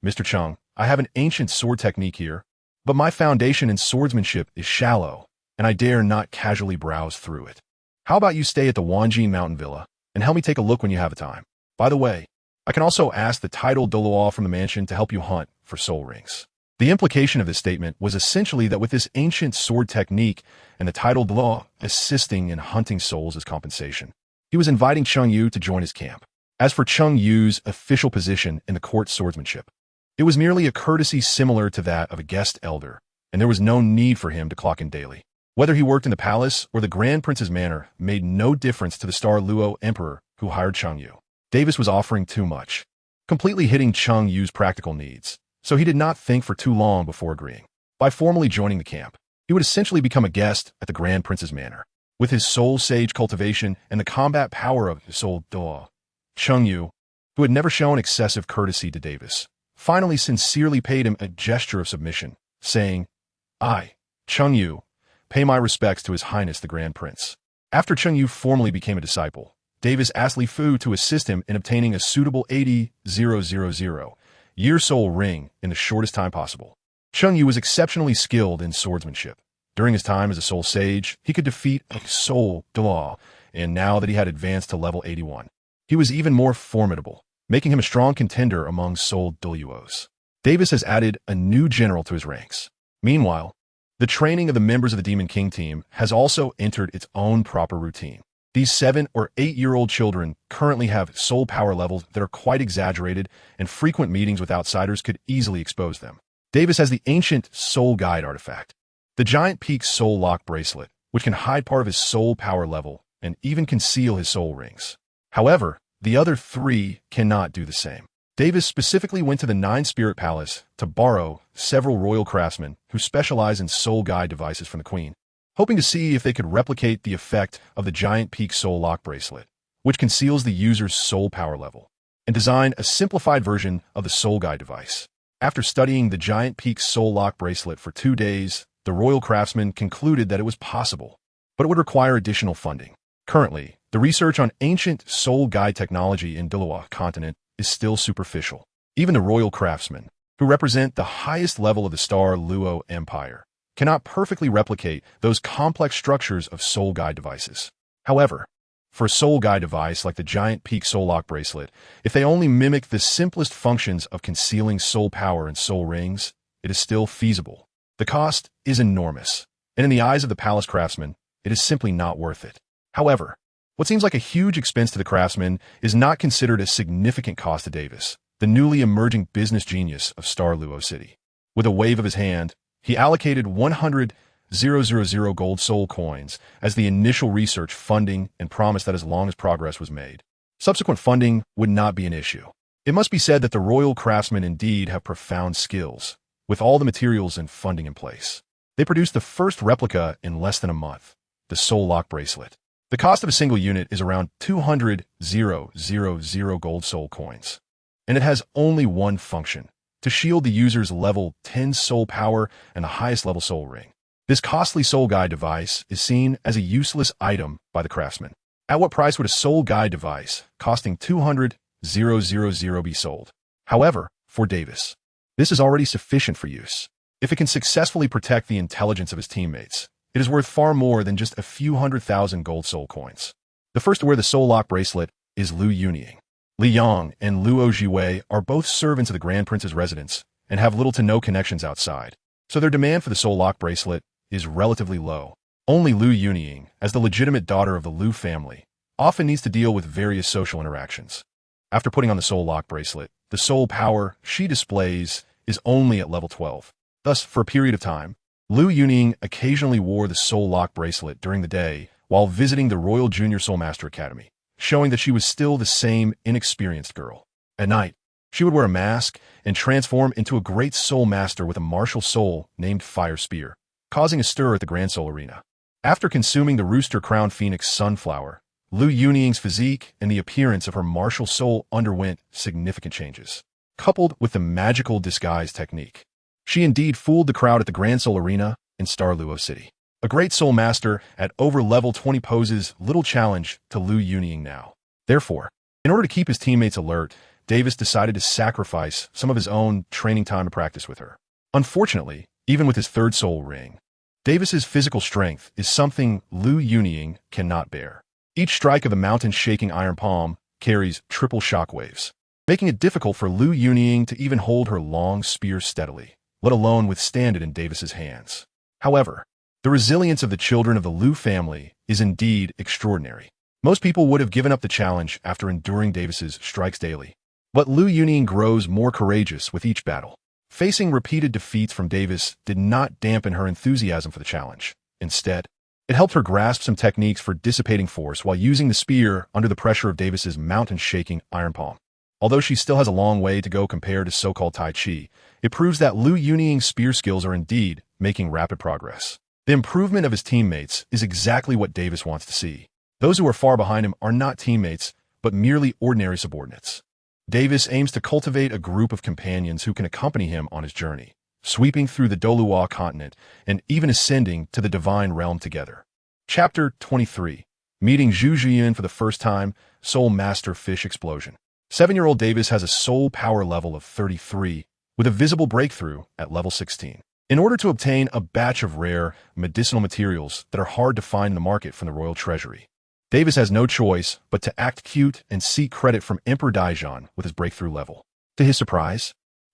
"Mr. Cheng, I have an ancient sword technique here, but my foundation in swordsmanship is shallow, and I dare not casually browse through it. How about you stay at the Wanjin Mountain Villa and help me take a look when you have the time? By the way, I can also ask the titled Douluo from the mansion to help you hunt for soul rings." The implication of this statement was essentially that with this ancient sword technique and the titled Douluo assisting in hunting souls as compensation, he was inviting Cheng Yu to join his camp. As for Cheng Yu's official position in the court swordsmanship, it was merely a courtesy similar to that of a guest elder, and there was no need for him to clock in daily. Whether he worked in the palace or the Grand Prince's manor made no difference to the Star Luo Emperor who hired Cheng Yu. Davis was offering too much, completely hitting Cheng Yu's practical needs, so he did not think for too long before agreeing. By formally joining the camp, he would essentially become a guest at the Grand Prince's manor. With his soul sage cultivation and the combat power of his soul Douluo, Cheng Yu, who had never shown excessive courtesy to Davis, finally sincerely paid him a gesture of submission, saying, "I, Cheng Yu, pay my respects to His Highness the Grand Prince." After Cheng Yu formally became a disciple, Davis asked Li Fu to assist him in obtaining a suitable 80,000 year soul ring in the shortest time possible. Cheng Yu was exceptionally skilled in swordsmanship. During his time as a soul sage, he could defeat a soul Douluo, and now that he had advanced to level 81, he was even more formidable, making him a strong contender among soul Douluos. Davis has added a new general to his ranks. Meanwhile, the training of the members of the Demon King team has also entered its own proper routine. These 7- or 8-year-old children currently have soul power levels that are quite exaggerated, and frequent meetings with outsiders could easily expose them. Davis has the ancient soul guide artifact, the giant peak soul lock bracelet, which can hide part of his soul power level and even conceal his soul rings. However, the other 3 cannot do the same. Davis specifically went to the Nine Spirit Palace to borrow several royal craftsmen who specialize in soul guide devices from the Queen, hoping to see if they could replicate the effect of the giant peak soul lock bracelet, which conceals the user's soul power level, and design a simplified version of the soul guide device. After studying the giant peak soul lock bracelet for 2 days, the royal craftsman concluded that it was possible, but it would require additional funding. Currently, the research on ancient soul guide technology in Douluo continent is still superficial. Even the royal craftsmen, who represent the highest level of the Star Luo Empire, cannot perfectly replicate those complex structures of soul guide devices. However, for a soul guide device like the giant peak soul lock bracelet, if they only mimic the simplest functions of concealing soul power and soul rings, it is still feasible. The cost is enormous, and in the eyes of the palace craftsman, it is simply not worth it. However, what seems like a huge expense to the craftsman is not considered a significant cost to Davis, the newly emerging business genius of Star Luo City. With a wave of his hand, he allocated 100,000 gold soul coins as the initial research funding and promised that as long as progress was made, subsequent funding would not be an issue. It must be said that the royal craftsmen indeed have profound skills, with all the materials and funding in place. They produced the first replica in less than a month, the soul lock bracelet. The cost of a single unit is around 200,000 gold soul coins, and it has only one function: to shield the user's level 10 soul power and the highest level soul ring. This costly soul guide device is seen as a useless item by the craftsman. At what price would a soul guide device costing 200,000 be sold? However, for Davis, this is already sufficient for use. If it can successfully protect the intelligence of his teammates, it is worth far more than just a few 100,000 gold soul coins. The first to wear the soul lock bracelet is Lu Yunying. Li Yang and Luo Jiwei are both servants of the Grand Prince's residence and have little to no connections outside, so their demand for the soul lock bracelet is relatively low. Only Lu Yunying, as the legitimate daughter of the Lu family, often needs to deal with various social interactions. After putting on the soul lock bracelet, the soul power she displays is only at level 12. Thus, for a period of time, Lu Yunying occasionally wore the soul lock bracelet during the day while visiting the Royal Junior Soul Master Academy, showing that she was still the same inexperienced girl. At night, she would wear a mask and transform into a great soul master with a martial soul named Fire Spear, causing a stir at the Grand Soul Arena. After consuming the Rooster Crown Phoenix Sunflower, Lu Yuning's physique and the appearance of her martial soul underwent significant changes. Coupled with the magical disguise technique, she indeed fooled the crowd at the Grand Soul Arena in Douluo City. A great soul master at over level 20 poses little challenge to Lu Yuning now. Therefore, in order to keep his teammates alert, Davis decided to sacrifice some of his own training time to practice with her. Unfortunately, even with his third soul ring, Davis's physical strength is something Lu Yuning cannot bear. Each strike of the mountain-shaking iron palm carries triple shockwaves, making it difficult for Lu Yuning to even hold her long spear steadily, let alone withstand it in Davis's hands. However, the resilience of the children of the Lu family is indeed extraordinary. Most people would have given up the challenge after enduring Davis's strikes daily. But Lu Yuning grows more courageous with each battle. Facing repeated defeats from Davis did not dampen her enthusiasm for the challenge. Instead, it helped her grasp some techniques for dissipating force while using the spear under the pressure of Davis's mountain-shaking iron palm. Although she still has a long way to go compared to so-called Tai Chi, it proves that Lu Yuning's spear skills are indeed making rapid progress. The improvement of his teammates is exactly what Davis wants to see. Those who are far behind him are not teammates, but merely ordinary subordinates. Davis aims to cultivate a group of companions who can accompany him on his journey, sweeping through the Douluo continent and even ascending to the divine realm together. Chapter 23. Meeting Zhu Zhiyun for the first time, Soul Master Fish Explosion. 7-year-old Davis has a soul power level of 33, with a visible breakthrough at level 16. In order to obtain a batch of rare medicinal materials that are hard to find in the market from the royal treasury, Davis has no choice but to act cute and seek credit from Emperor Daizhan with his breakthrough level. To his surprise,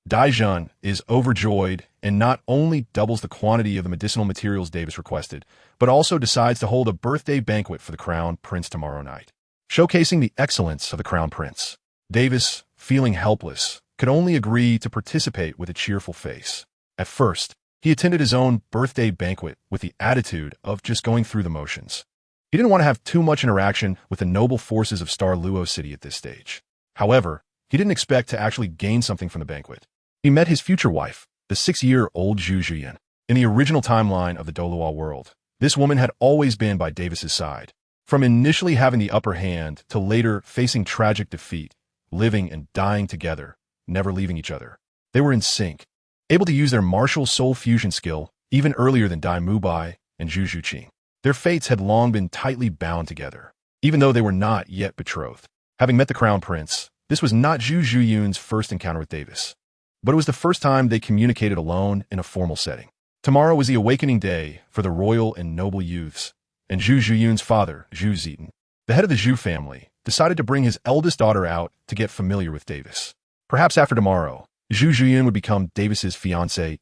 Daizhan is overjoyed and not only doubles the quantity of the medicinal materials Davis requested, but also decides to hold a birthday banquet for the Crown Prince tomorrow night, showcasing the excellence of the Crown Prince. Davis, feeling helpless, could only agree to participate with a cheerful face. At first, he attended his own birthday banquet with the attitude of just going through the motions. He didn't want to have too much interaction with the noble forces of Douluo City at this stage. However, he didn't expect to actually gain something from the banquet. He met his future wife, the 6-year-old Zhu Zhiyun. In the original timeline of the Douluo world, this woman had always been by Davis's side. From initially having the upper hand to later facing tragic defeat, living and dying together, never leaving each other. They were in sync, able to use their martial soul fusion skill even earlier than Dai Mubai and Zhu Zhuqing. Their fates had long been tightly bound together, even though they were not yet betrothed. Having met the Crown Prince, this was not Zhu Zhiyun's first encounter with Davis, but it was the first time they communicated alone in a formal setting. Tomorrow was the awakening day for the royal and noble youths, and Zhu Zhiyun's father, Zhu Zitan, the head of the Zhu family, decided to bring his eldest daughter out to get familiar with Davis. Perhaps after tomorrow, Zhu Zhiyun would become Davis's fiancée.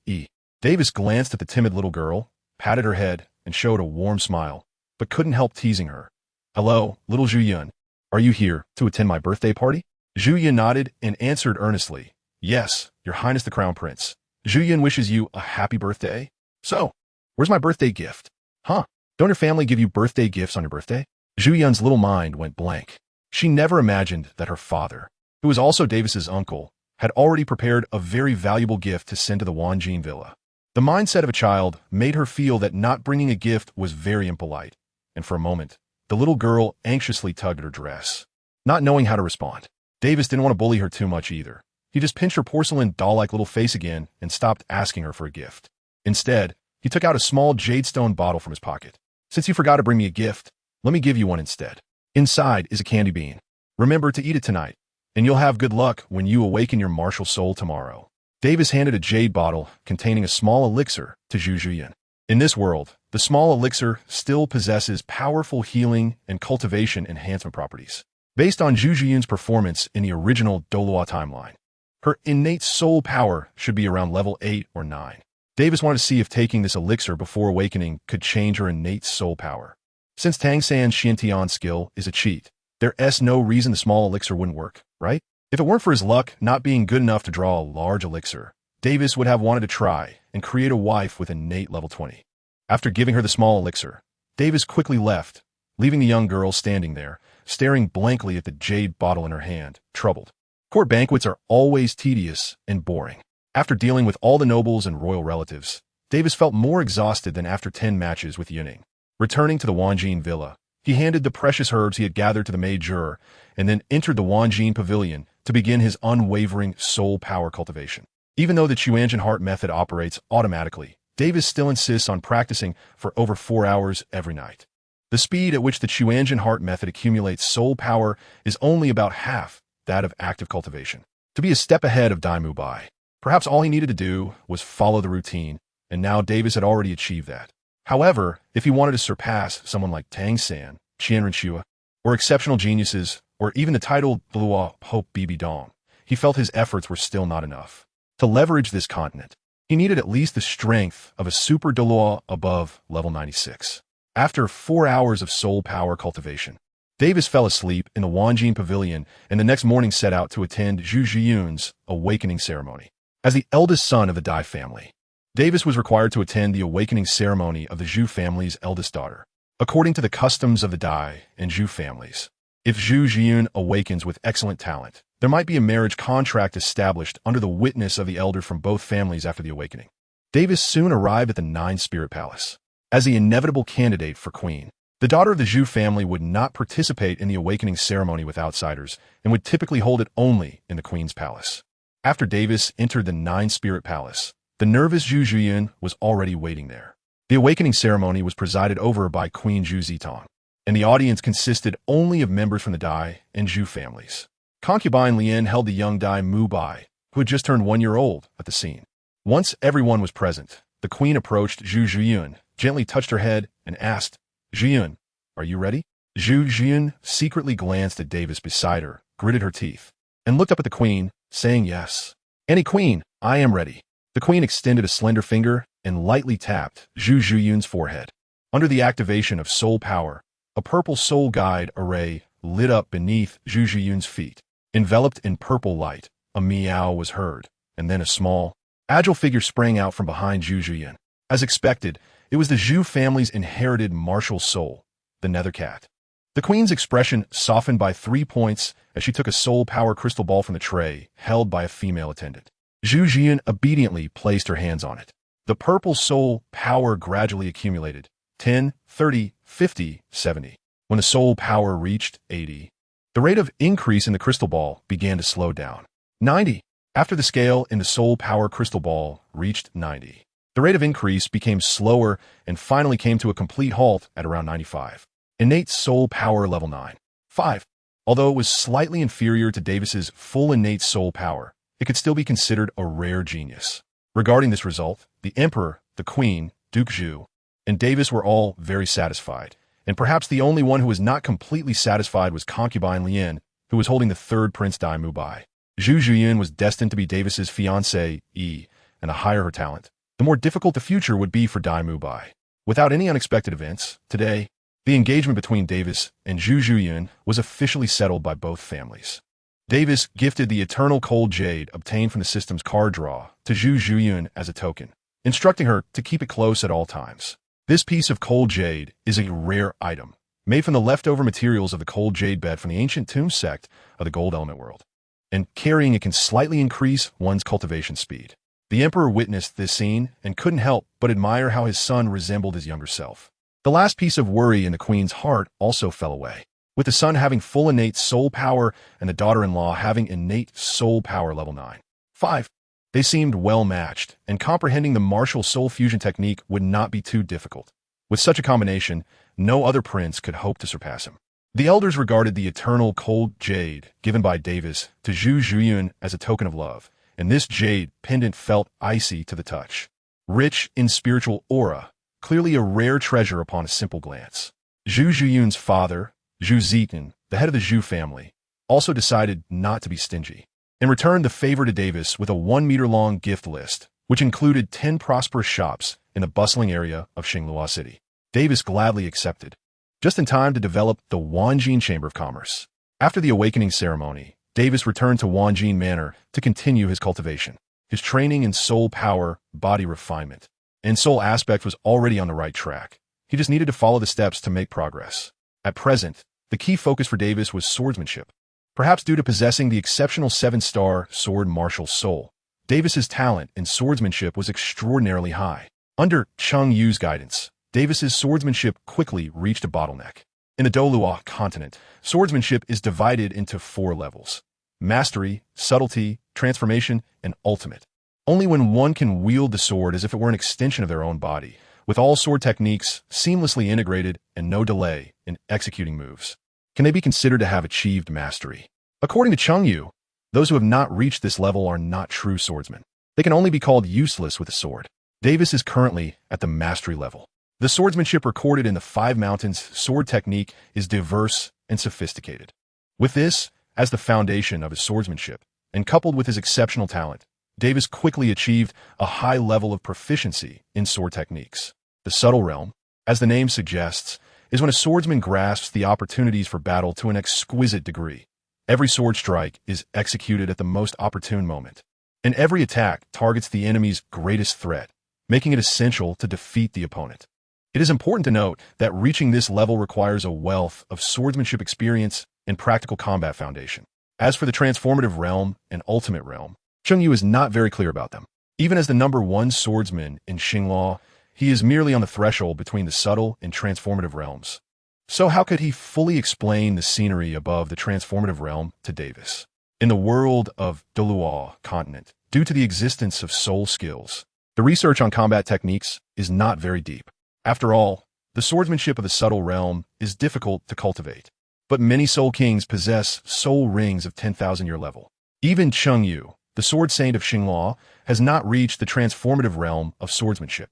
Davis glanced at the timid little girl, patted her head, and showed a warm smile, but couldn't help teasing her. "Hello, little Zhiyun. Are you here to attend my birthday party?" Zhiyun nodded and answered earnestly, "Yes, Your Highness the Crown Prince. Zhiyun wishes you a happy birthday. So, where's my birthday gift? Huh? Don't your family give you birthday gifts on your birthday?" Zhiyun's little mind went blank. She never imagined that her father, who was also Davis's uncle, had already prepared a very valuable gift to send to the Wanjin villa. The mindset of a child made her feel that not bringing a gift was very impolite, and for a moment, the little girl anxiously tugged at her dress, not knowing how to respond. Davis didn't want to bully her too much either. He just pinched her porcelain doll-like little face again and stopped asking her for a gift. Instead, he took out a small jadestone bottle from his pocket. "Since you forgot to bring me a gift, let me give you one instead. Inside is a candy bean. Remember to eat it tonight, and you'll have good luck when you awaken your martial soul tomorrow." Davis handed a jade bottle containing a small elixir to Zhu Zhiyun. In this world, the small elixir still possesses powerful healing and cultivation enhancement properties. Based on Zhu Zhiyun's performance in the original Douluo timeline, her innate soul power should be around level 8 or 9. Davis wanted to see if taking this elixir before awakening could change her innate soul power. Since Tang San's Xiantian skill is a cheat, there's no reason the small elixir wouldn't work, right? If it weren't for his luck not being good enough to draw a large elixir, Davis would have wanted to try and create a wife with innate level 20. After giving her the small elixir, Davis quickly left, leaving the young girl standing there, staring blankly at the jade bottle in her hand, troubled. Court banquets are always tedious and boring. After dealing with all the nobles and royal relatives, Davis felt more exhausted than after 10 matches with Yuning. Returning to the Wanjin villa, he handed the precious herbs he had gathered to the maid juror, and then entered the Wanjin pavilion to begin his unwavering soul power cultivation. Even though the Chuanjin heart method operates automatically, Davis still insists on practicing for over 4 hours every night. The speed at which the Chuanjin heart method accumulates soul power is only about half that of active cultivation. To be a step ahead of Dai Wei, perhaps all he needed to do was follow the routine, and now Davis had already achieved that. However, if he wanted to surpass someone like Tang San, Qianren Xue, or exceptional geniuses, or even the title Douluo Hope Bibi Dong, he felt his efforts were still not enough. To leverage this continent, he needed at least the strength of a super Douluo above level 96. After 4 hours of soul power cultivation, Davis fell asleep in the Wanjin pavilion and the next morning set out to attend Zhu Zhiyun's awakening ceremony. As the eldest son of the Dai family, Davis was required to attend the awakening ceremony of the Zhu family's eldest daughter. According to the customs of the Dai and Zhu families, if Zhu Zhiyun awakens with excellent talent, there might be a marriage contract established under the witness of the elder from both families after the awakening. Davis soon arrived at the Nine-Spirit Palace. As the inevitable candidate for queen, the daughter of the Zhu family would not participate in the awakening ceremony with outsiders and would typically hold it only in the queen's palace. After Davis entered the Nine-Spirit Palace, the nervous Zhu Zhiyun was already waiting there. The awakening ceremony was presided over by Queen Zhu Zitong, and the audience consisted only of members from the Dai and Zhu families. Concubine Lian held the young Dai Bai, who had just turned 1 year old, at the scene. Once everyone was present, the queen approached Zhu Zhiyun, gently touched her head, and asked, "Zhiyun, are you ready?" Zhu Zhiyun secretly glanced at Davis beside her, gritted her teeth, and looked up at the queen, saying yes. "Any queen, I am ready." The queen extended a slender finger and lightly tapped Zhu Zhiyun's forehead. Under the activation of soul power, a purple soul guide array lit up beneath Zhu Zhiyun's feet. Enveloped in purple light, a meow was heard, and then a small, agile figure sprang out from behind Zhu Zhiyun. As expected, it was the Zhu family's inherited martial soul, the Nether Cat. The queen's expression softened by 3 points as she took a soul power crystal ball from the tray held by a female attendant. Zhu Zhiyun obediently placed her hands on it. The purple soul power gradually accumulated, 10, 30, 50, 70. When the soul power reached 80, the rate of increase in the crystal ball began to slow down. 90. After the scale in the soul power crystal ball reached 90, the rate of increase became slower and finally came to a complete halt at around 95. Innate soul power level 9. 5. Although it was slightly inferior to Davis's full innate soul power, it could still be considered a rare genius. Regarding this result, the Emperor, the Queen, Duke Zhu, and Davis were all very satisfied, and perhaps the only one who was not completely satisfied was concubine Lian, who was holding the third Prince Dai Bai. Zhu Zhiyun was destined to be Davis's fiancée, and the higher her talent, the more difficult the future would be for Dai Bai. Without any unexpected events, today, the engagement between Davis and Zhu Zhiyun was officially settled by both families. Davis gifted the eternal cold jade obtained from the system's card draw to Zhu Zhiyun as a token, instructing her to keep it close at all times. This piece of cold jade is a rare item, made from the leftover materials of the cold jade bed from the ancient tomb sect of the gold element world, and carrying it can slightly increase one's cultivation speed. The Emperor witnessed this scene and couldn't help but admire how his son resembled his younger self. The last piece of worry in the queen's heart also fell away. With the son having full innate soul power and the daughter-in-law having innate soul power level 9. 5. They seemed well matched, and comprehending the martial soul fusion technique would not be too difficult. With such a combination, no other prince could hope to surpass him. The elders regarded the eternal cold jade given by Davis to Zhu Zhiyun as a token of love, and this jade pendant felt icy to the touch. Rich in spiritual aura, clearly a rare treasure upon a simple glance. Zhu Zhiyun's father, Zhu Zitong, the head of the Zhu family, also decided not to be stingy, and returned the favor to Davis with a 1-meter-long gift list, which included 10 prosperous shops in the bustling area of Xinglua City. Davis gladly accepted, just in time to develop the Wanjin Chamber of Commerce. After the awakening ceremony, Davis returned to Wanjin Manor to continue his cultivation. His training in soul power, body refinement, and soul aspect was already on the right track. He just needed to follow the steps to make progress. At present, the key focus for Davis was swordsmanship. Perhaps due to possessing the exceptional 7-star sword martial soul, Davis's talent in swordsmanship was extraordinarily high. Under Cheng Yu's guidance, Davis's swordsmanship quickly reached a bottleneck. In the Douluo continent, swordsmanship is divided into 4 levels: mastery, subtlety, transformation, and ultimate. Only when one can wield the sword as if it were an extension of their own body, with all sword techniques seamlessly integrated and no delay in executing moves, can they be considered to have achieved mastery. According to Chengyu, those who have not reached this level are not true swordsmen. They can only be called useless with a sword. Davis is currently at the mastery level. The swordsmanship recorded in the 5 Mountains sword technique is diverse and sophisticated. With this as the foundation of his swordsmanship, and coupled with his exceptional talent, Davis quickly achieved a high level of proficiency in sword techniques. The subtle realm, as the name suggests, is when a swordsman grasps the opportunities for battle to an exquisite degree. Every sword strike is executed at the most opportune moment, and every attack targets the enemy's greatest threat, making it essential to defeat the opponent. It is important to note that reaching this level requires a wealth of swordsmanship experience and practical combat foundation. As for the transformative realm and ultimate realm, Chengyu is not very clear about them. Even as the #1 swordsman in Xinglaw, he is merely on the threshold between the subtle and transformative realms. So how could he fully explain the scenery above the transformative realm to Davis? In the world of Douluo continent, due to the existence of soul skills, the research on combat techniques is not very deep. After all, the swordsmanship of the subtle realm is difficult to cultivate. But many soul kings possess soul rings of 10,000-year level. Even Chengyu, the sword saint of Xinglaw, has not reached the transformative realm of swordsmanship.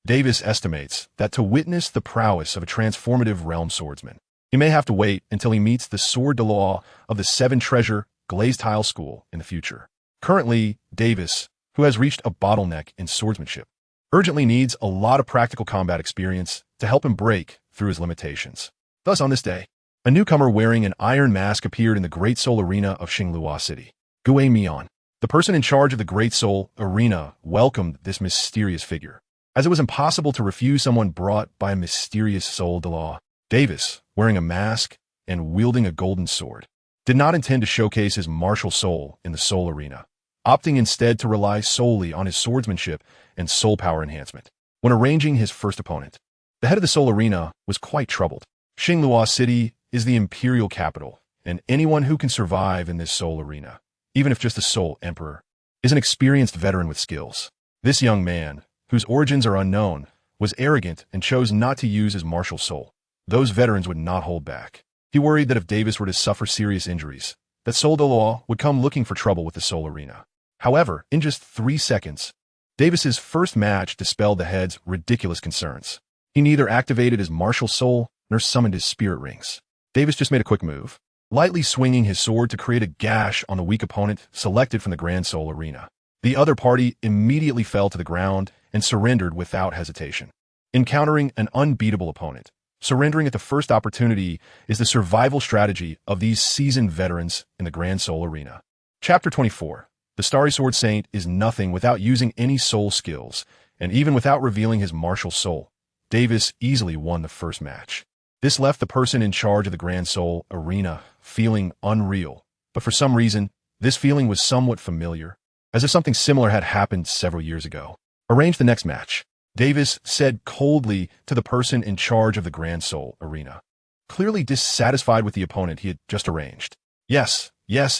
Davis estimates that to witness the prowess of a transformative realm swordsman, he may have to wait until he meets the sword de law of the 7 Treasure Glazed Tile School in the future. Currently, Davis, who has reached a bottleneck in swordsmanship, urgently needs a lot of practical combat experience to help him break through his limitations. Thus, on this day, a newcomer wearing an iron mask appeared in the Great Soul Arena of Xingluo City. Gui Mian, the person in charge of the Great Soul Arena, welcomed this mysterious figure, as it was impossible to refuse someone brought by a mysterious soul de law. Davis, wearing a mask and wielding a golden sword, did not intend to showcase his martial soul in the Soul Arena, opting instead to rely solely on his swordsmanship and soul power enhancement. When arranging his first opponent, the head of the Soul Arena was quite troubled. Xingluo City is the imperial capital, and anyone who can survive in this Soul Arena, even if just a Soul Emperor, is an experienced veteran with skills. This young man, whose origins are unknown, was arrogant and chose not to use his martial soul. Those veterans would not hold back. He worried that if Davis were to suffer serious injuries, that Soul de Law would come looking for trouble with the Soul Arena. However, in just 3 seconds, Davis's first match dispelled the head's ridiculous concerns. He neither activated his martial soul nor summoned his spirit rings. Davis just made a quick move, lightly swinging his sword to create a gash on the weak opponent selected from the Grand Soul Arena. The other party immediately fell to the ground and surrendered without hesitation. Encountering an unbeatable opponent, surrendering at the first opportunity is the survival strategy of these seasoned veterans in the Grand Soul Arena. Chapter 24. The Starry Sword Saint is nothing without using any soul skills, and even without revealing his martial soul, Davis easily won the first match. This left the person in charge of the Grand Soul Arena feeling unreal, but for some reason, this feeling was somewhat familiar, as if something similar had happened several years ago. Arrange the next match, Davis said coldly to the person in charge of the Grand Soul Arena, clearly dissatisfied with the opponent he had just arranged. Yes,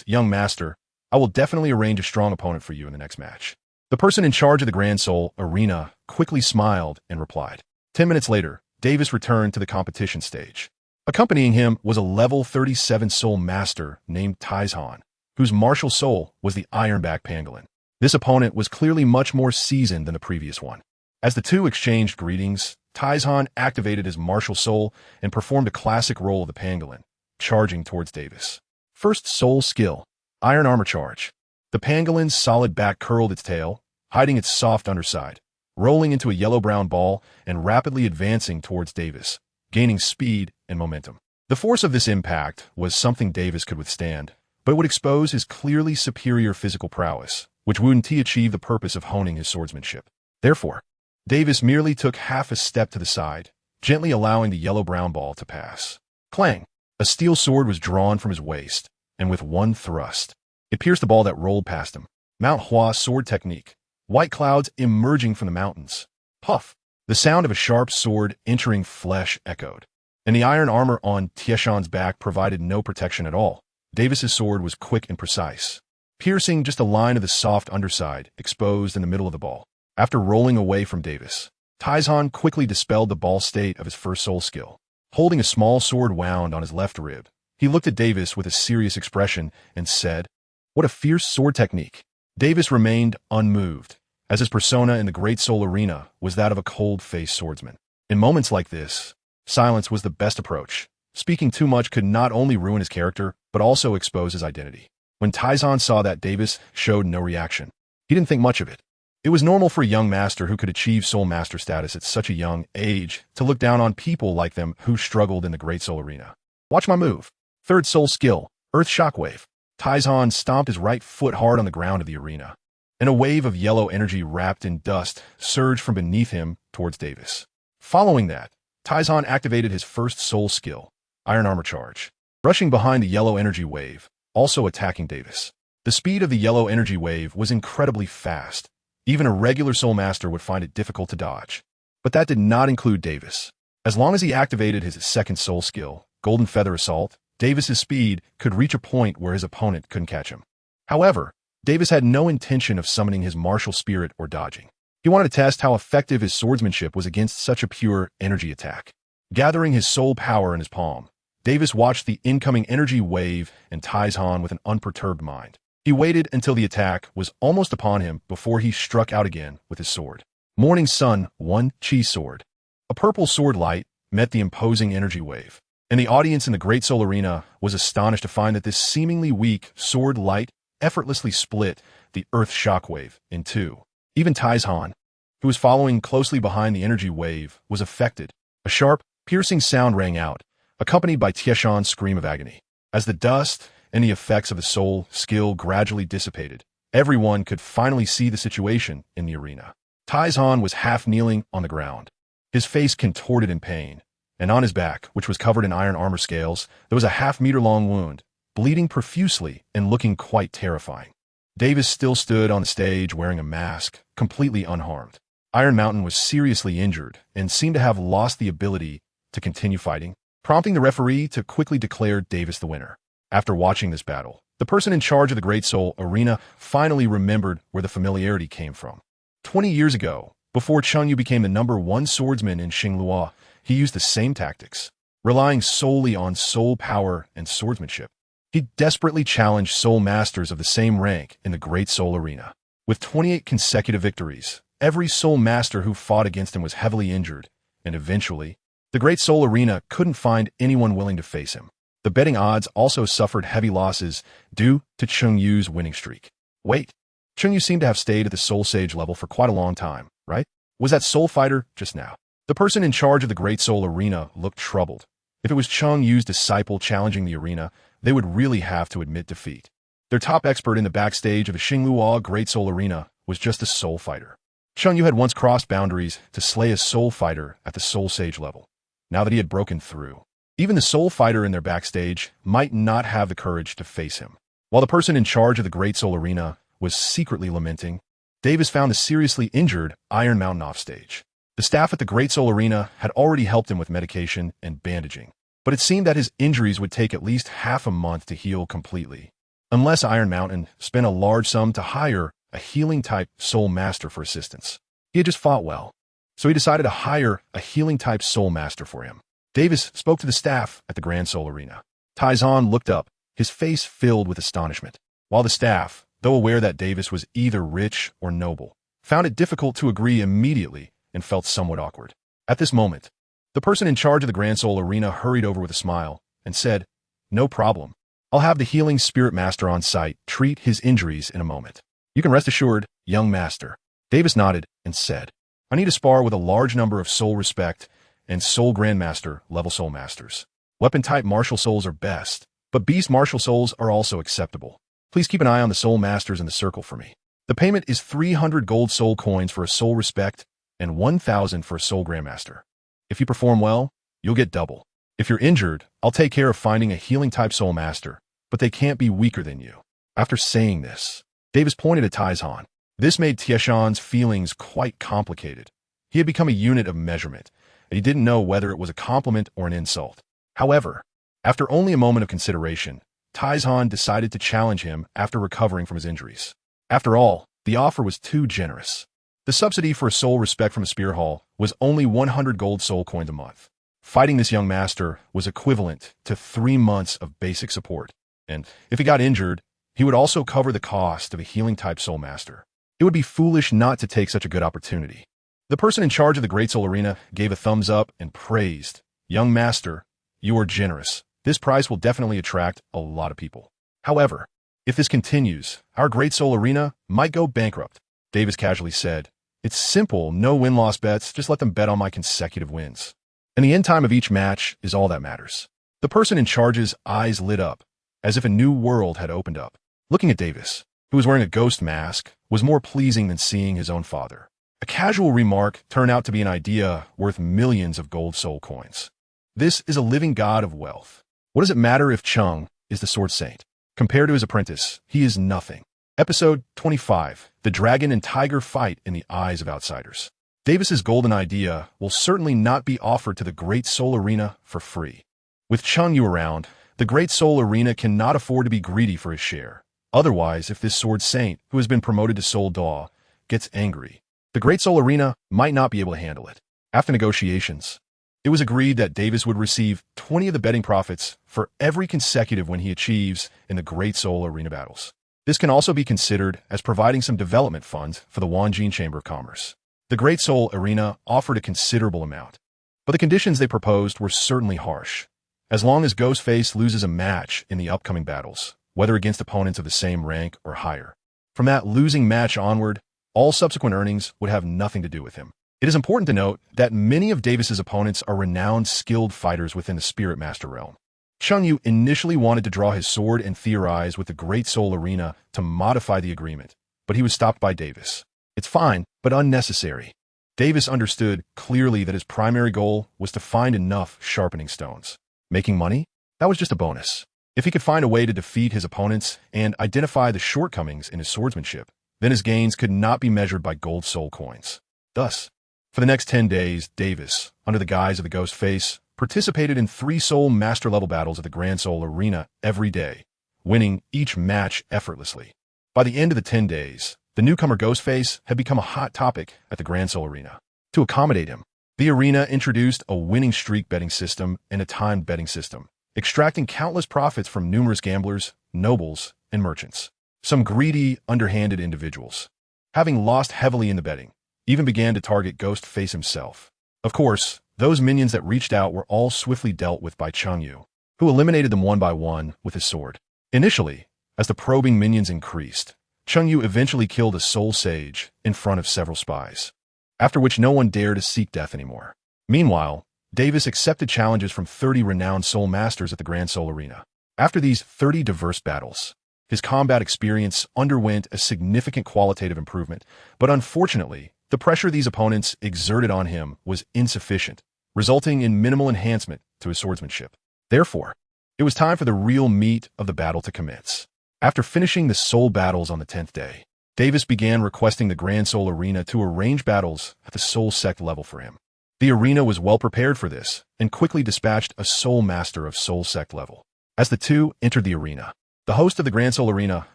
young master, I will definitely arrange a strong opponent for you in the next match. The person in charge of the Grand Soul Arena quickly smiled and replied. 10 minutes later, Davis returned to the competition stage. Accompanying him was a level 37 soul master named Taizhan, whose martial soul was the Ironback Pangolin. This opponent was clearly much more seasoned than the previous one. As the two exchanged greetings, Taizhan activated his martial soul and performed a classic role of the pangolin, charging towards Davis. First soul skill, Iron Armor Charge. The pangolin's solid back curled its tail, hiding its soft underside, rolling into a yellow-brown ball and rapidly advancing towards Davis, gaining speed and momentum. The force of this impact was something Davis could withstand, but it would expose his clearly superior physical prowess, which wouldn't achieve the purpose of honing his swordsmanship. Therefore, Davis merely took half a step to the side, gently allowing the yellow-brown ball to pass. Clang! A steel sword was drawn from his waist, and with one thrust, it pierced the ball that rolled past him. Mount Hua sword technique. White clouds emerging from the mountains. Puff! The sound of a sharp sword entering flesh echoed, and the iron armor on Tieshan's back provided no protection at all. Davis's sword was quick and precise, piercing just a line of the soft underside exposed in the middle of the ball. After rolling away from Davis, Taizhan quickly dispelled the ball state of his first soul skill. Holding a small sword wound on his left rib, he looked at Davis with a serious expression and said, "What a fierce sword technique." Davis remained unmoved, as his persona in the Great Soul Arena was that of a cold-faced swordsman. In moments like this, silence was the best approach. Speaking too much could not only ruin his character, but also expose his identity. When Taizhan saw that Davis showed no reaction, he didn't think much of it. It was normal for a young master who could achieve Soul Master status at such a young age to look down on people like them who struggled in the Great Soul Arena. Watch my move. Third soul skill, Earth Shockwave. Taizhan stomped his right foot hard on the ground of the arena, and a wave of yellow energy wrapped in dust surged from beneath him towards Davis. Following that, Taizhan activated his first soul skill, Iron Armor Charge, rushing behind the yellow energy wave, also attacking Davis. The speed of the yellow energy wave was incredibly fast. Even a regular Soul Master would find it difficult to dodge. But that did not include Davis. As long as he activated his second soul skill, Golden Feather Assault, Davis's speed could reach a point where his opponent couldn't catch him. However, Davis had no intention of summoning his martial spirit or dodging. He wanted to test how effective his swordsmanship was against such a pure energy attack. Gathering his soul power in his palm, Davis watched the incoming energy wave and Taizhan with an unperturbed mind. He waited until the attack was almost upon him before he struck out again with his sword. Morning Sun 1 Chi Sword. A purple sword light met the imposing energy wave, and the audience in the Great Soul Arena was astonished to find that this seemingly weak sword light effortlessly split the Earth Shockwave in two. Even Taizhan, who was following closely behind the energy wave, was affected. A sharp, piercing sound rang out, accompanied by Tieshan's scream of agony. As the dust and the effects of the soul skill gradually dissipated, everyone could finally see the situation in the arena. Taizhan was half kneeling on the ground, his face contorted in pain, and on his back, which was covered in iron armor scales, there was a half-meter-long wound, bleeding profusely and looking quite terrifying. Davis still stood on the stage wearing a mask, completely unharmed. Iron Mountain was seriously injured and seemed to have lost the ability to continue fighting, prompting the referee to quickly declare Davis the winner. After watching this battle, the person in charge of the Great Soul Arena finally remembered where the familiarity came from. 20 years ago, before Chengyu became the #1 swordsman in Xingluo, he used the same tactics, relying solely on soul power and swordsmanship. He desperately challenged soul masters of the same rank in the Great Soul Arena. With 28 consecutive victories, every soul master who fought against him was heavily injured, and eventually, the Great Soul Arena couldn't find anyone willing to face him. The betting odds also suffered heavy losses due to Chengyu's winning streak. Wait, Chengyu seemed to have stayed at the Soul Sage level for quite a long time, right? Was that Soul Fighter just now? The person in charge of the Great Soul Arena looked troubled. If it was Chengyu's disciple challenging the arena, they would really have to admit defeat. Their top expert in the backstage of the Xingluo Great Soul Arena was just a Soul Fighter. Chengyu had once crossed boundaries to slay a Soul Fighter at the Soul Sage level. Now that he had broken through, even the Soul Fighter in their backstage might not have the courage to face him. While the person in charge of the Great Soul Arena was secretly lamenting, Davis found the seriously injured Iron Mountain offstage. The staff at the Great Soul Arena had already helped him with medication and bandaging, but it seemed that his injuries would take at least half a month to heal completely, unless Iron Mountain spent a large sum to hire a healing-type Soul Master for assistance. He had just fought well, so he decided to hire a healing-type Soul Master for him. Davis spoke to the staff at the Grand Soul Arena. Taizhan looked up, his face filled with astonishment, while the staff, though aware that Davis was either rich or noble, found it difficult to agree immediately and felt somewhat awkward. At this moment, the person in charge of the Grand Soul Arena hurried over with a smile and said, "No problem. I'll have the Healing Spirit Master on site treat his injuries in a moment. You can rest assured, young master." Davis nodded and said, "I need to spar with a large number of Soul Respect and Soul Grandmaster level Soul Masters. Weapon-type martial souls are best, but beast martial souls are also acceptable. Please keep an eye on the Soul Masters in the circle for me. The payment is 300 gold soul coins for a Soul Respect and 1,000 for a Soul Grandmaster. If you perform well, you'll get double. If you're injured, I'll take care of finding a healing-type Soul Master, but they can't be weaker than you." After saying this, Davis pointed at Taizhan. This made Tieshan's feelings quite complicated. He had become a unit of measurement, and he didn't know whether it was a compliment or an insult. However, after only a moment of consideration, Tang San decided to challenge him after recovering from his injuries. After all, the offer was too generous. The subsidy for a soul respect from a spear hall was only 100 gold soul coins a month. Fighting this young master was equivalent to 3 months of basic support, and if he got injured, he would also cover the cost of a healing-type soul master. It would be foolish not to take such a good opportunity. The person in charge of the Great Soul Arena gave a thumbs up and praised, "Young master, you are generous. This prize will definitely attract a lot of people. However, if this continues, our Great Soul Arena might go bankrupt." Davis casually said, "It's simple, no win-loss bets, just let them bet on my consecutive wins. And the end time of each match is all that matters." The person in charge's eyes lit up, as if a new world had opened up. Looking at Davis, who was wearing a ghost mask, was more pleasing than seeing his own father. A casual remark turned out to be an idea worth millions of gold soul coins. This is a living god of wealth. What does it matter if Chung is the sword saint? Compared to his apprentice, he is nothing. Episode 25, The Dragon and Tiger Fight in the Eyes of Outsiders. Davis's golden idea will certainly not be offered to the Great Soul Arena for free. With Chung Yu around, the Great Soul Arena cannot afford to be greedy for his share. Otherwise, if this sword saint, who has been promoted to Soul Daw, gets angry, the Great Soul Arena might not be able to handle it. After negotiations, it was agreed that Davis would receive 20 of the betting profits for every consecutive win he achieves in the Great Soul Arena battles. This can also be considered as providing some development funds for the Wanjin Chamber of Commerce. The Great Soul Arena offered a considerable amount, but the conditions they proposed were certainly harsh. As long as Ghostface loses a match in the upcoming battles, whether against opponents of the same rank or higher, from that losing match onward, all subsequent earnings would have nothing to do with him. It is important to note that many of Davis's opponents are renowned, skilled fighters within the Spirit Master realm. Chung Yu initially wanted to draw his sword and theorize with the Great Soul Arena to modify the agreement, but he was stopped by Davis. It's fine, but unnecessary. Davis understood clearly that his primary goal was to find enough sharpening stones. Making money? That was just a bonus. If he could find a way to defeat his opponents and identify the shortcomings in his swordsmanship, then his gains could not be measured by gold soul coins. Thus, for the next 10 days, Davis, under the guise of the Ghost Face, participated in 3 soul master-level battles at the Grand Soul Arena every day, winning each match effortlessly. By the end of the 10 days, the newcomer Ghostface had become a hot topic at the Grand Soul Arena. To accommodate him, the arena introduced a winning streak betting system and a timed betting system, extracting countless profits from numerous gamblers, nobles, and merchants. Some greedy, underhanded individuals, having lost heavily in the betting, even began to target Ghostface himself. Of course, those minions that reached out were all swiftly dealt with by Chung Yu, who eliminated them one by one with his sword. Initially, as the probing minions increased, Chung Yu eventually killed a soul sage in front of several spies, after which no one dared to seek death anymore. Meanwhile, Davis accepted challenges from 30 renowned soul masters at the Grand Soul Arena. After these 30 diverse battles, his combat experience underwent a significant qualitative improvement, but unfortunately, the pressure these opponents exerted on him was insufficient, resulting in minimal enhancement to his swordsmanship. Therefore, it was time for the real meat of the battle to commence. After finishing the soul battles on the 10th day, Davis began requesting the Grand Soul Arena to arrange battles at the soul sect level for him. The arena was well prepared for this and quickly dispatched a soul master of soul sect level. As the two entered the arena, the host of the Grand Soul Arena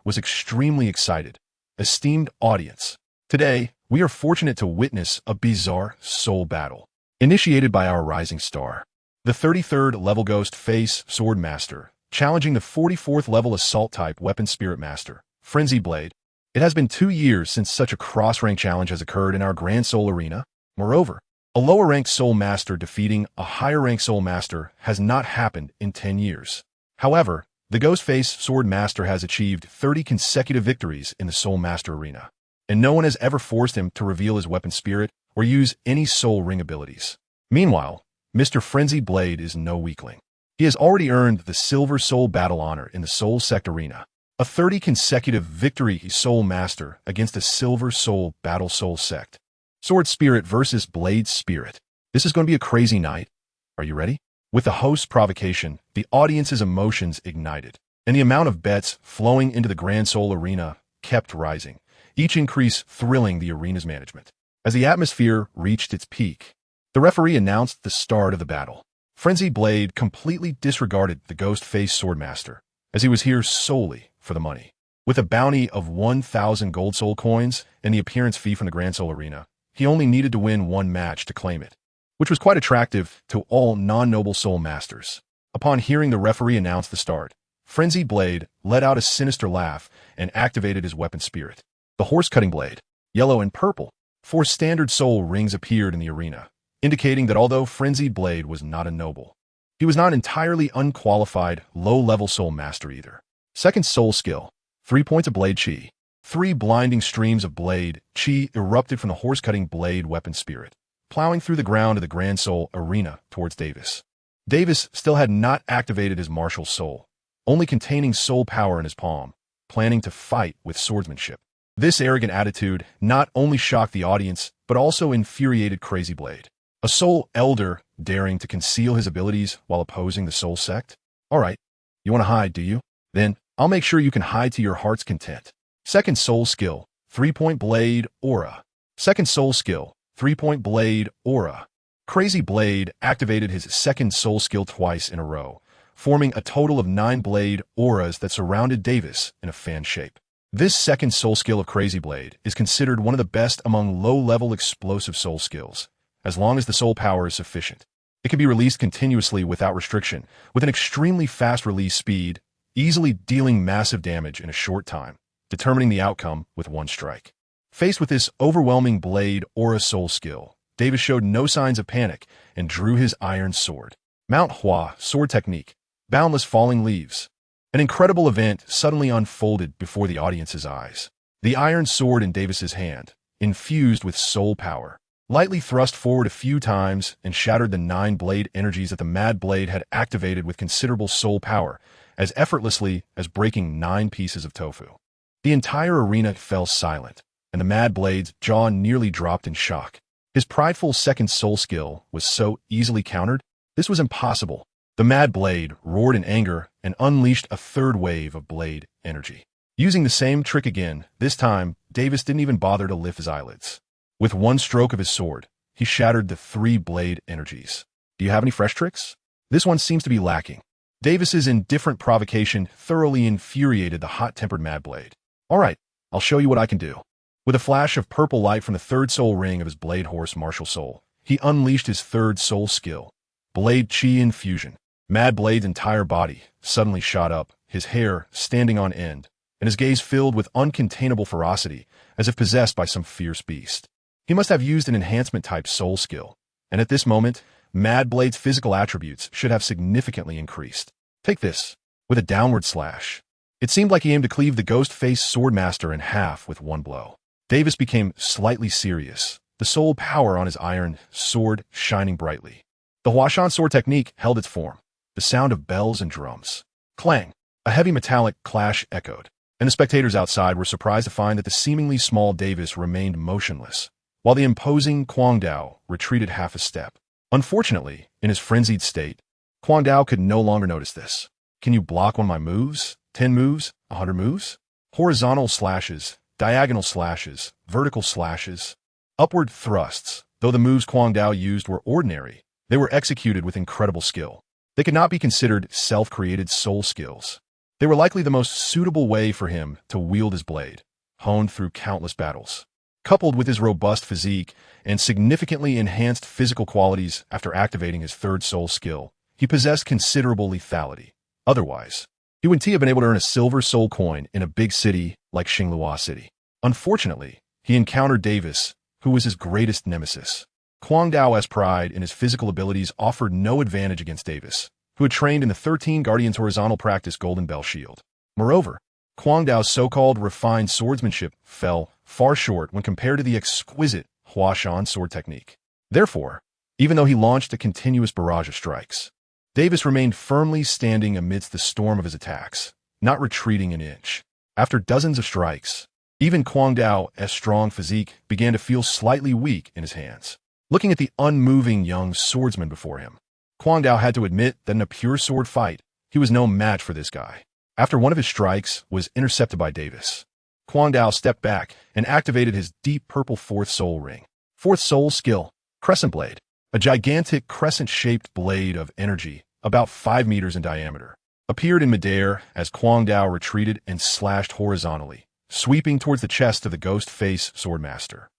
was extremely excited. Esteemed audience, today we are fortunate to witness a bizarre soul battle initiated by our rising star, the 33rd level Ghost Face Sword Master, challenging the 44th level Assault Type Weapon Spirit Master, Frenzy Blade. It has been 2 years since such a cross-rank challenge has occurred in our Grand Soul Arena. Moreover, a lower-ranked Soul Master defeating a higher-ranked Soul Master has not happened in 10 years. However, the Ghostface Sword Master has achieved 30 consecutive victories in the Soul Master Arena, and no one has ever forced him to reveal his weapon spirit or use any Soul Ring abilities. Meanwhile, Mr. Frenzy Blade is no weakling. He has already earned the Silver Soul Battle Honor in the Soul Sect Arena, a 30 consecutive victory Soul Master against the Silver Soul Battle Soul Sect. Sword Spirit versus Blade Spirit. This is going to be a crazy night. Are you ready? With the host's provocation, the audience's emotions ignited, and the amount of bets flowing into the Grand Soul Arena kept rising, each increase thrilling the arena's management. As the atmosphere reached its peak, the referee announced the start of the battle. Frenzied Blade completely disregarded the ghost-faced swordmaster, as he was here solely for the money. With a bounty of 1,000 gold soul coins and the appearance fee from the Grand Soul Arena, he only needed to win one match to claim it, which was quite attractive to all non-noble soul masters. Upon hearing the referee announce the start, Frenzied Blade let out a sinister laugh and activated his weapon spirit. The horse-cutting blade, yellow and purple, 4 standard soul rings appeared in the arena, indicating that although Frenzied Blade was not a noble, he was not entirely unqualified low-level soul master either. Second soul skill, 3 points of blade chi. 3 blinding streams of blade chi erupted from the horse-cutting blade weapon spirit, plowing through the ground of the Grand Soul Arena towards Davis. Davis still had not activated his martial soul, only containing soul power in his palm, planning to fight with swordsmanship. This arrogant attitude not only shocked the audience, but also infuriated Crazy Blade, a soul elder daring to conceal his abilities while opposing the soul sect. All right, you want to hide, do you? Then I'll make sure you can hide to your heart's content. Second soul skill, 3-point blade aura. Second soul skill, 3-point blade aura. Crazy Blade activated his second soul skill twice in a row, forming a total of 9 blade auras that surrounded Davis in a fan shape. This second soul skill of Crazy Blade is considered one of the best among low-level explosive soul skills, as long as the soul power is sufficient. It can be released continuously without restriction, with an extremely fast release speed, easily dealing massive damage in a short time, determining the outcome with one strike. Faced with this overwhelming blade aura soul skill, Davis showed no signs of panic and drew his iron sword. Mount Hua sword technique, boundless falling leaves. An incredible event suddenly unfolded before the audience's eyes. The iron sword in Davis's hand, infused with soul power, lightly thrust forward a few times and shattered the 9 blade energies that the Mad Blade had activated with considerable soul power, as effortlessly as breaking 9 pieces of tofu. The entire arena fell silent, and the Mad Blade's jaw nearly dropped in shock. His prideful second soul skill was so easily countered, this was impossible. The Mad Blade roared in anger and unleashed a third wave of blade energy. Using the same trick again, this time, Davis didn't even bother to lift his eyelids. With one stroke of his sword, he shattered the 3 blade energies. Do you have any fresh tricks? This one seems to be lacking. Davis's indifferent provocation thoroughly infuriated the hot-tempered Mad Blade. All right, I'll show you what I can do. With a flash of purple light from the third soul ring of his blade horse martial soul, he unleashed his third soul skill, Blade Chi Infusion. Mad Blade's entire body suddenly shot up, his hair standing on end, and his gaze filled with uncontainable ferocity, as if possessed by some fierce beast. He must have used an enhancement-type soul skill, and at this moment, Mad Blade's physical attributes should have significantly increased. Take this. With a downward slash, it seemed like he aimed to cleave the ghost-faced swordmaster in half with one blow. Davis became slightly serious, the soul power on his iron sword shining brightly. The Huashan sword technique held its form, the sound of bells and drums. Clang! A heavy metallic clash echoed, and the spectators outside were surprised to find that the seemingly small Davis remained motionless, while the imposing Kwang Dao retreated half a step. Unfortunately, in his frenzied state, Kwang Dao could no longer notice this. Can you block one of my moves? 10 moves? 100 moves? Horizontal slashes, diagonal slashes, vertical slashes, upward thrusts. Though the moves Kwang Dao used were ordinary, they were executed with incredible skill. They could not be considered self-created soul skills. They were likely the most suitable way for him to wield his blade, honed through countless battles. Coupled with his robust physique and significantly enhanced physical qualities after activating his third soul skill, he possessed considerable lethality. Otherwise, he wouldn't have been able to earn a silver soul coin in a big city like Xinglua City. Unfortunately, he encountered Davis, who was his greatest nemesis. Kwang Dao's pride in his physical abilities offered no advantage against Davis, who had trained in the 13 Guardians Horizontal Practice Golden Bell Shield. Moreover, Kwang Dao's so-called refined swordsmanship fell far short when compared to the exquisite Huashan sword technique. Therefore, even though he launched a continuous barrage of strikes, Davis remained firmly standing amidst the storm of his attacks, not retreating an inch. After dozens of strikes, even Kwang Dao's strong physique began to feel slightly weak in his hands. Looking at the unmoving young swordsman before him, Kwang Dao had to admit that in a pure sword fight, he was no match for this guy. After one of his strikes was intercepted by Davis, Kwang Dao stepped back and activated his deep purple fourth soul ring. Fourth soul skill, Crescent Blade. A gigantic crescent-shaped blade of energy, about 5 meters in diameter, appeared in midair as Kuang Dao retreated and slashed horizontally, sweeping towards the chest of the ghost face swordmaster.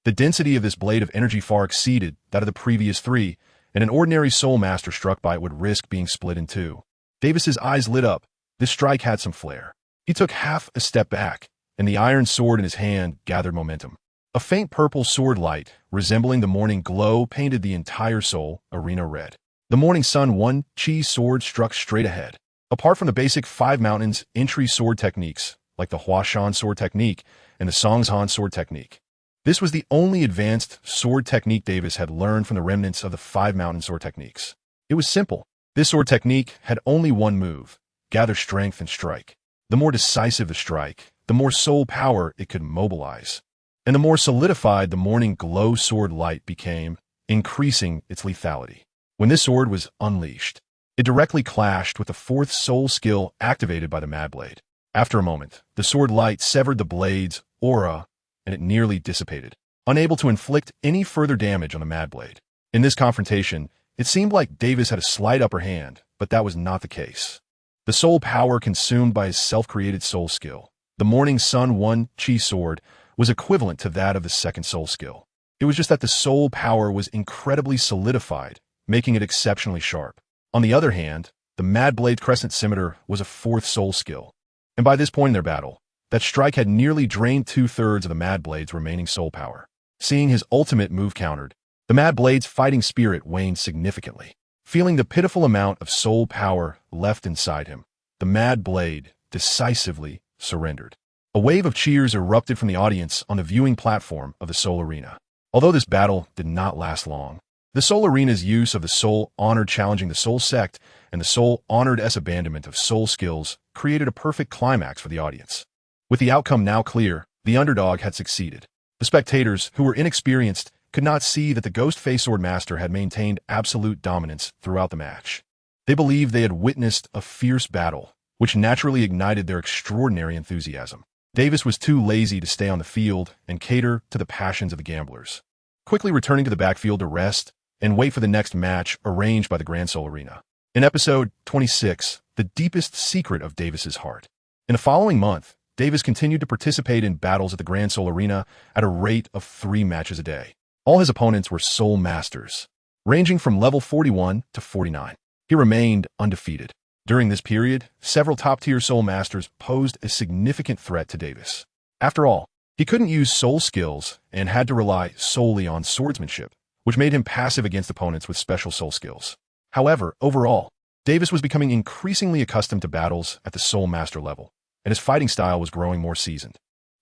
The density of this blade of energy far exceeded that of the previous 3, and an ordinary soul master struck by it would risk being split in 2. Davis's eyes lit up. This strike had some flair. He took half a step back, and the iron sword in his hand gathered momentum. A faint purple sword light, resembling the morning glow, painted the entire Soul Arena red. The Morning Sun 1 Chi sword struck straight ahead. Apart from the basic 5 mountains entry sword techniques, like the Huashan sword technique and the Songzhan sword technique, this was the only advanced sword technique Davis had learned from the remnants of the 5 mountain sword techniques. It was simple. This sword technique had only one move: gather strength and strike. The more decisive the strike, the more soul power it could mobilize, and the more solidified the morning glow sword light became, increasing its lethality. When this sword was unleashed, it directly clashed with the 4th soul skill activated by the Mad Blade. After a moment, the sword light severed the blade's aura, and it nearly dissipated, unable to inflict any further damage on the Mad Blade. In this confrontation, it seemed like Davis had a slight upper hand, but that was not the case. The soul power consumed by his self-created soul skill, the Morning Sun 1 Chi sword, was equivalent to that of the 2nd soul skill. It was just that the soul power was incredibly solidified, making it exceptionally sharp. On the other hand, the Mad Blade Crescent Scimitar was a 4th soul skill, and by this point in their battle, that strike had nearly drained 2/3 of the Mad Blade's remaining soul power. Seeing his ultimate move countered, the Mad Blade's fighting spirit waned significantly. Feeling the pitiful amount of soul power left inside him, the Mad Blade decisively surrendered. A wave of cheers erupted from the audience on the viewing platform of the Soul Arena. Although this battle did not last long, the Soul Arena's use of the Soul Honored challenging the Soul Sect and the Soul Honored's abandonment of soul skills created a perfect climax for the audience. With the outcome now clear, the underdog had succeeded. The spectators, who were inexperienced, could not see that the Ghost Face Swordmaster had maintained absolute dominance throughout the match. They believed they had witnessed a fierce battle, which naturally ignited their extraordinary enthusiasm. Davis was too lazy to stay on the field and cater to the passions of the gamblers, quickly returning to the backfield to rest and wait for the next match arranged by the Grand Soul Arena. In episode 26, The Deepest Secret of Davis's Heart. In the following month, Davis continued to participate in battles at the Grand Soul Arena at a rate of 3 matches a day. All his opponents were Soul Masters, ranging from level 41 to 49. He remained undefeated. During this period, several top-tier Soul Masters posed a significant threat to Davis. After all, he couldn't use soul skills and had to rely solely on swordsmanship, which made him passive against opponents with special soul skills. However, overall, Davis was becoming increasingly accustomed to battles at the Soul Master level, and his fighting style was growing more seasoned.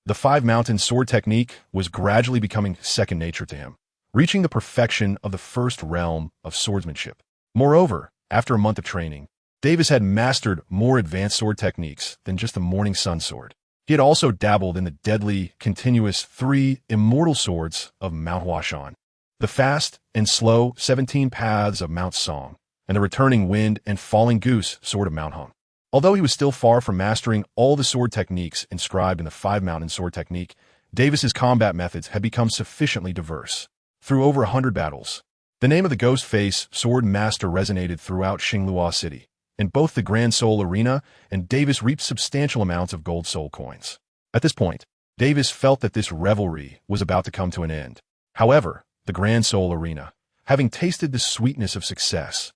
The 5 mountain sword technique was gradually becoming second nature to him, reaching the perfection of the first realm of swordsmanship. Moreover, after a month of training, Davis had mastered more advanced sword techniques than just the Morning Sun sword. He had also dabbled in the deadly, continuous 3 immortal swords of Mount Huashan, the fast and slow 17 paths of Mount Song, and the returning wind and falling goose sword of Mount Hung. Although he was still far from mastering all the sword techniques inscribed in the 5 mountain sword technique, Davis's combat methods had become sufficiently diverse. Through over 100 battles, the name of the Ghost Face Sword Master resonated throughout Xinglua City. In both the Grand Soul Arena, and Davis reaped substantial amounts of gold soul coins. At this point, Davis felt that this revelry was about to come to an end. However, the Grand Soul Arena, having tasted the sweetness of success,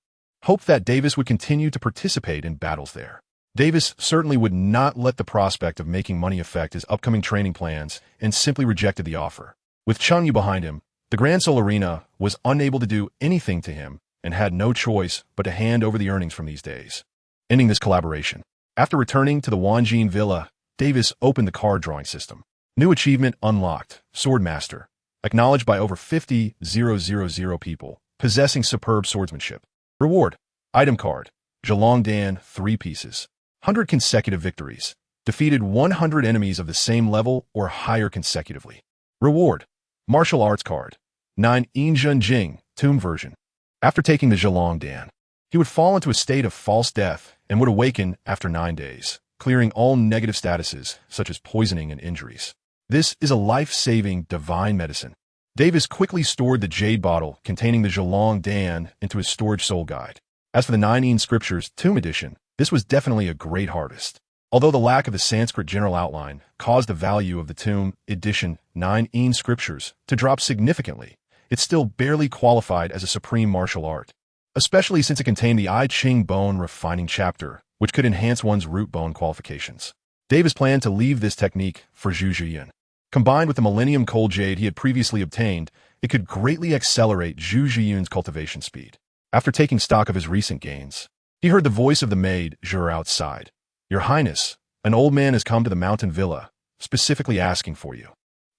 hoped that Davis would continue to participate in battles there. Davis certainly would not let the prospect of making money affect his upcoming training plans and simply rejected the offer. With Chengyu behind him, the Grand Soul Arena was unable to do anything to him and had no choice but to hand over the earnings from these days. Ending this collaboration. After returning to the Wanjin Villa, Davis opened the card drawing system. New achievement unlocked, Swordmaster, acknowledged by over 50,000 people, possessing superb swordsmanship. Reward, item card, Zhalongdan 3 pieces. 100 consecutive victories. Defeated 100 enemies of the same level or higher consecutively. Reward, martial arts card, 9 Injun Jing, tomb version. After taking the Zhalongdan, he would fall into a state of false death and would awaken after 9 days, clearing all negative statuses such as poisoning and injuries. This is a life-saving divine medicine. Davis quickly stored the jade bottle containing the Zhelong Dan into his storage soul guide. As for the 9 Scriptures Tomb Edition, this was definitely a great harvest. Although the lack of the Sanskrit general outline caused the value of the Tomb Edition 9 Scriptures to drop significantly, it still barely qualified as a supreme martial art, especially since it contained the I Ching bone refining chapter, which could enhance one's root bone qualifications. Davis planned to leave this technique for Zhu Zhiyun. Combined with the Millennium Coal Jade he had previously obtained, it could greatly accelerate Zhu Zhiyun's cultivation speed. After taking stock of his recent gains, he heard the voice of the maid, Zhur, outside. "Your Highness, an old man has come to the mountain villa, specifically asking for you."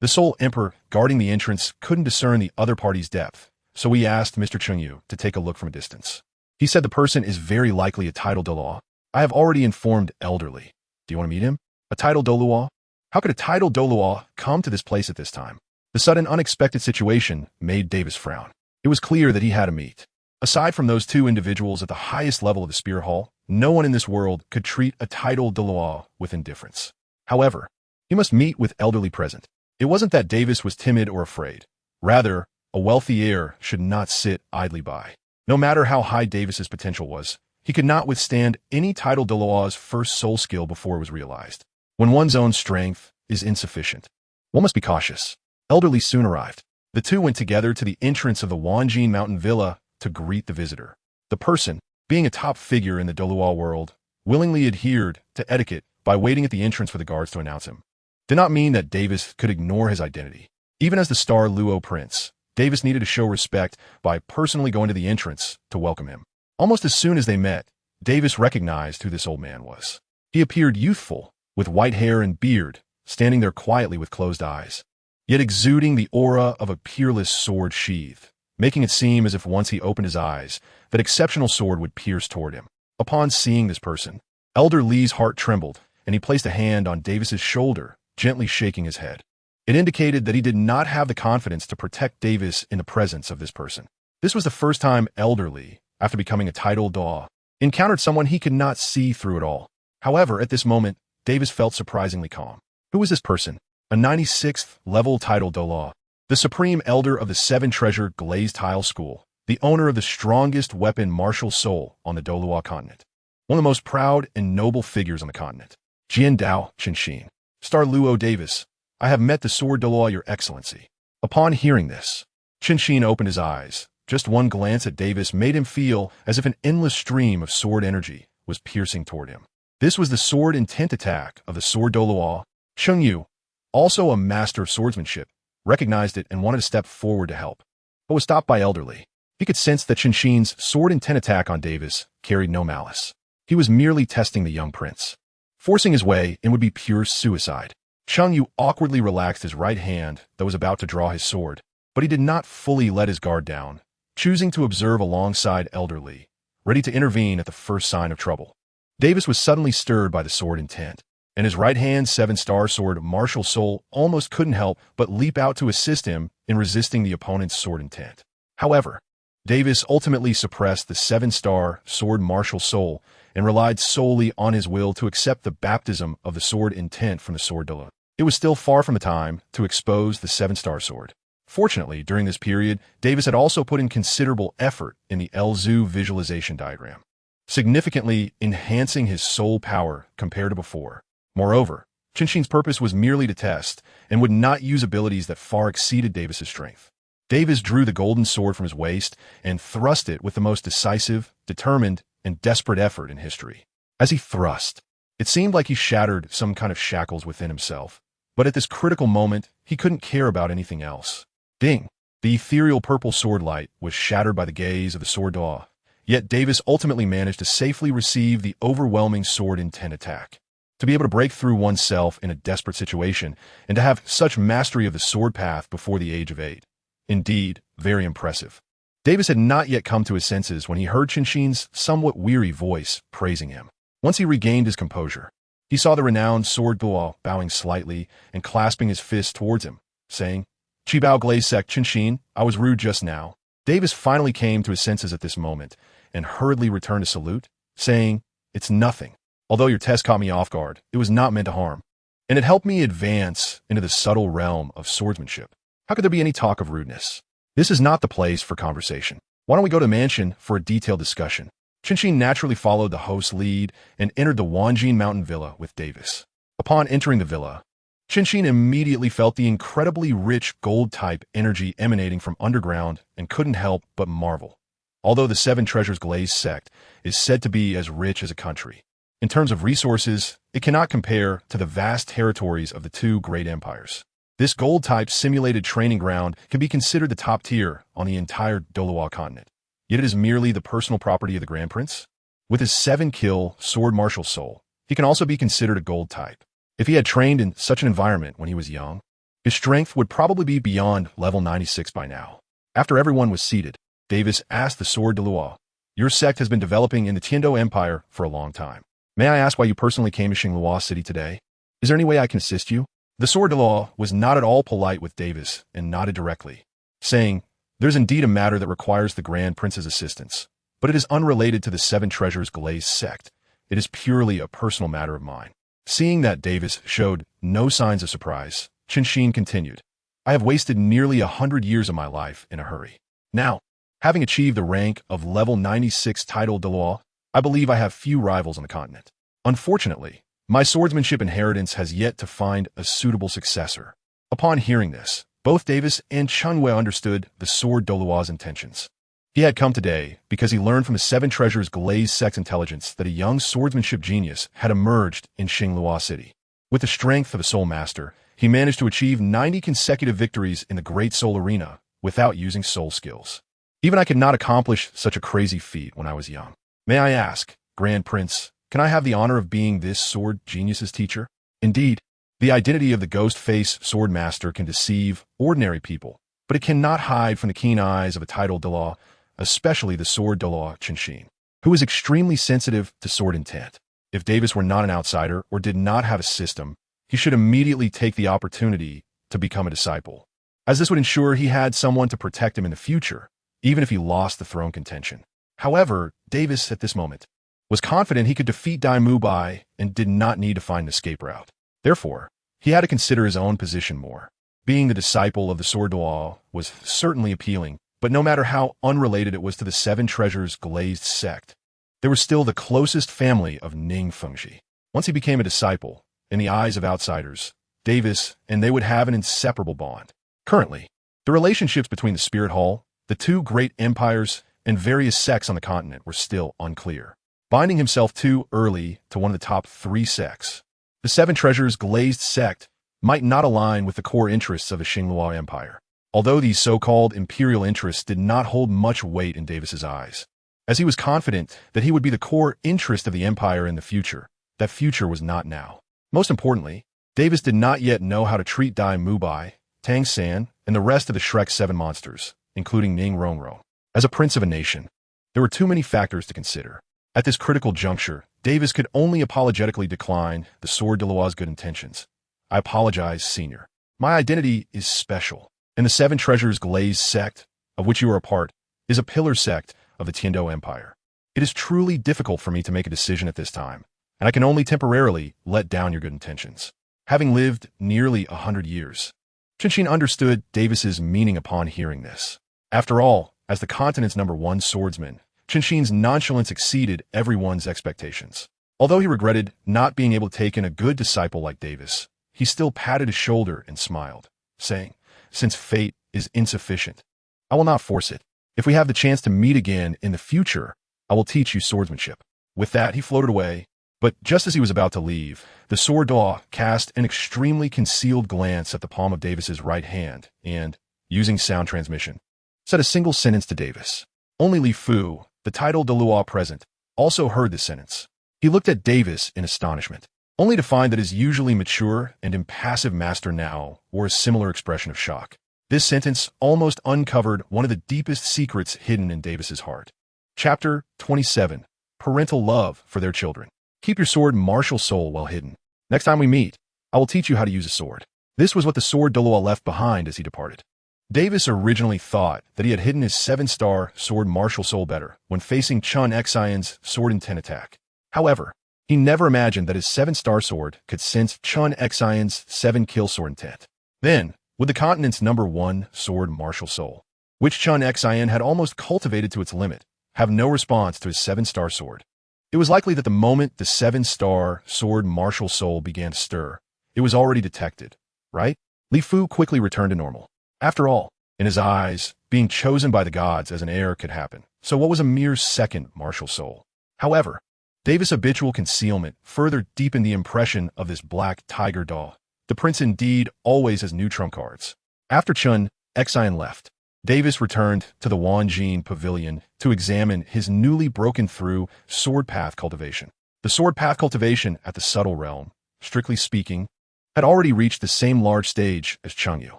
The Soul Emperor guarding the entrance couldn't discern the other party's depth, so he asked Mr. Chengyu to take a look from a distance. He said the person is very likely a title Douluo. "I have already informed Elderly. Do you want to meet him? A title Douluo? How could a title Douluo come to this place at this time?" The sudden unexpected situation made Davis frown. It was clear that he had to meet. Aside from those 2 individuals at the highest level of the Spear Hall, no one in this world could treat a title Douluo with indifference. However, he must meet with Elderly present. It wasn't that Davis was timid or afraid. Rather, a wealthy heir should not sit idly by. No matter how high Davis's potential was, he could not withstand any title Douluo's first soul skill before it was realized. When one's own strength is insufficient, one must be cautious. Elderly soon arrived. The 2 went together to the entrance of the Wanjin Mountain Villa to greet the visitor. The person, being a top figure in the Douluo world, willingly adhered to etiquette by waiting at the entrance for the guards to announce him. Did not mean that Davis could ignore his identity. Even as the Star Luo Prince, Davis needed to show respect by personally going to the entrance to welcome him. Almost as soon as they met, Davis recognized who this old man was. He appeared youthful, with white hair and beard, standing there quietly with closed eyes, yet exuding the aura of a peerless sword sheath, making it seem as if once he opened his eyes, that exceptional sword would pierce toward him. Upon seeing this person, Elder Lee's heart trembled, and he placed a hand on Davis's shoulder, gently shaking his head. It indicated that he did not have the confidence to protect Davis in the presence of this person. This was the first time Elder Lee, after becoming a title Daw, encountered someone he could not see through it all. However, at this moment, Davis felt surprisingly calm. Who was this person? A 96th level title Douluo, the supreme elder of the 7 Treasure Glazed Tile School, the owner of the strongest weapon martial soul on the Douluo continent. One of the most proud and noble figures on the continent. Jian Dao Qinshin. Star Luo Davis, I have met the Sword Douluo, Your Excellency. Upon hearing this, Qinshin opened his eyes. Just one glance at Davis made him feel as if an endless stream of sword energy was piercing toward him. This was the sword intent attack of the Sword Douluo. Chengyu, also a master of swordsmanship, recognized it and wanted to step forward to help, but was stopped by Elderly. He could sense that Qinshin's sword intent attack on Davis carried no malice. He was merely testing the young prince. Forcing his way in would be pure suicide. Chengyu awkwardly relaxed his right hand that was about to draw his sword, but he did not fully let his guard down, choosing to observe alongside Elderly, ready to intervene at the first sign of trouble. Davis was suddenly stirred by the sword intent, and his right hand 7-star sword martial soul almost couldn't help but leap out to assist him in resisting the opponent's sword intent. However, Davis ultimately suppressed the 7-star sword martial soul and relied solely on his will to accept the baptism of the sword intent from the Sword Douluo. It was still far from the time to expose the 7-star sword. Fortunately, during this period, Davis had also put in considerable effort in the Elzu visualization diagram, significantly enhancing his soul power compared to before. Moreover, Qinshin's purpose was merely to test and would not use abilities that far exceeded Davis's strength. Davis drew the golden sword from his waist and thrust it with the most decisive, determined, and desperate effort in history. As he thrust, it seemed like he shattered some kind of shackles within himself, but at this critical moment, he couldn't care about anything else. Ding! The ethereal purple sword light was shattered by the gaze of the Sword Daw, yet Davis ultimately managed to safely receive the overwhelming sword intent attack. To be able to break through oneself in a desperate situation, and to have such mastery of the sword path before the age of 8. Indeed, very impressive. Davis had not yet come to his senses when he heard Qinshin's somewhat weary voice praising him. Once he regained his composure, he saw the renowned Sword Douluo bowing slightly and clasping his fist towards him, saying, "Qibao Glazesek Qinshin, I was rude just now." Davis finally came to his senses at this moment and hurriedly returned a salute, saying, "It's nothing. Although your test caught me off guard, it was not meant to harm, and it helped me advance into the subtle realm of swordsmanship." How could there be any talk of rudeness? This is not the place for conversation. Why don't we go to the mansion for a detailed discussion? Jinxi naturally followed the host's lead and entered the Wanjin Mountain Villa with Davis. Upon entering the villa, Jinxi immediately felt the incredibly rich gold-type energy emanating from underground and couldn't help but marvel. Although the Seven Treasures Glazed sect is said to be as rich as a country, in terms of resources, it cannot compare to the vast territories of the two great empires. This gold-type simulated training ground can be considered the top tier on the entire Douluo continent. Yet it is merely the personal property of the Grand Prince. With his 7-kill sword martial soul, he can also be considered a gold type. If he had trained in such an environment when he was young, his strength would probably be beyond level 96 by now. After everyone was seated, Davis asked the Sword Douluo, "Your sect has been developing in the Tiando Empire for a long time. May I ask why you personally came to Xingluo City today? Is there any way I can assist you?" The Sword Douluo was not at all polite with Davis and nodded directly, saying, "There's indeed a matter that requires the Grand Prince's assistance, but it is unrelated to the Seven Treasures Glazed sect. It is purely a personal matter of mine." Seeing that Davis showed no signs of surprise, Jinxi continued, "I have wasted nearly 100 years of my life in a hurry. Now, having achieved the rank of level 96 title Douluo, I believe I have few rivals on the continent. Unfortunately, my swordsmanship inheritance has yet to find a suitable successor." Upon hearing this, both Davis and Chunwei understood the Sword Douluo's intentions. He had come today because he learned from the Seven Treasures Glazed sect's intelligence that a young swordsmanship genius had emerged in Xingluo City. With the strength of a Soul Master, he managed to achieve 90 consecutive victories in the Great Soul Arena without using soul skills. Even I could not accomplish such a crazy feat when I was young. May I ask, Grand Prince, can I have the honor of being this sword genius's teacher? Indeed, the identity of the Ghost Face Sword Master can deceive ordinary people, but it cannot hide from the keen eyes of a titled Douluo, especially the Sword Douluo Jinxi, who is extremely sensitive to sword intent. If Davis were not an outsider or did not have a system, he should immediately take the opportunity to become a disciple, as this would ensure he had someone to protect him in the future, even if he lost the throne contention. However, Davis, at this moment, was confident he could defeat Dai Wei and did not need to find an escape route. Therefore, he had to consider his own position more. Being the disciple of the Sword Douluo was certainly appealing, but no matter how unrelated it was to the Seven Treasures Glazed sect, they were still the closest family of Ning Fengji. Once he became a disciple, in the eyes of outsiders, Davis and they would have an inseparable bond. Currently, the relationships between the Spirit Hall, the two great empires, and various sects on the continent were still unclear. Binding himself too early to one of the top 3 sects, the Seven Treasures Glazed sect might not align with the core interests of the Xingluo Empire. Although these so-called imperial interests did not hold much weight in Davis's eyes, as he was confident that he would be the core interest of the empire in the future, that future was not now. Most importantly, Davis did not yet know how to treat Dai Wei, Tang San, and the rest of the Shrek 7 monsters, including Ning Rongrong. As a prince of a nation, there were too many factors to consider. At this critical juncture, Davis could only apologetically decline the Sword Douluo's good intentions. "I apologize, senior. My identity is special. And the Seven Treasures Glazed sect, of which you are a part, is a pillar sect of the Tiando Empire. It is truly difficult for me to make a decision at this time, and I can only temporarily let down your good intentions." Having lived nearly 100 years, Jinxi understood Davis's meaning upon hearing this. After all, as the continent's #1 swordsman, Jinxi's nonchalance exceeded everyone's expectations. Although he regretted not being able to take in a good disciple like Davis, he still patted his shoulder and smiled, saying, "Since fate is insufficient, I will not force it. If we have the chance to meet again in the future, I will teach you swordsmanship." With that, he floated away, but just as he was about to leave, the Sword Douluo cast an extremely concealed glance at the palm of Davis's right hand and, using sound transmission, said a single sentence to Davis. Only Li Fu, the titled Douluo present, also heard this sentence. He looked at Davis in astonishment, only to find that his usually mature and impassive master now wore a similar expression of shock. This sentence almost uncovered one of the deepest secrets hidden in Davis's heart. Chapter 27. Parental Love for Their Children. Keep your sword martial soul while hidden. Next time we meet, I will teach you how to use a sword. This was what the Sword Douluo left behind as he departed. Davis originally thought that he had hidden his 7-star sword martial soul better when facing Chun Xian's sword intent attack. However, he never imagined that his 7-star sword could sense Chun Xian's 7-kill sword intent. Then, with the continent's #1 sword martial soul, which Chun Xian had almost cultivated to its limit, have no response to his 7-star sword. It was likely that the moment the 7-star sword martial soul began to stir, it was already detected, right? Li Fu quickly returned to normal. After all, in his eyes, being chosen by the gods as an heir could happen. So what was a mere 2nd martial soul? However, Davis' habitual concealment further deepened the impression of this black tiger Dou. The prince indeed always has new trump cards. After Chun Xian left, Davis returned to the Wanjin Pavilion to examine his newly broken through sword path cultivation. The sword path cultivation at the subtle realm, strictly speaking, had already reached the same large stage as Chengyu.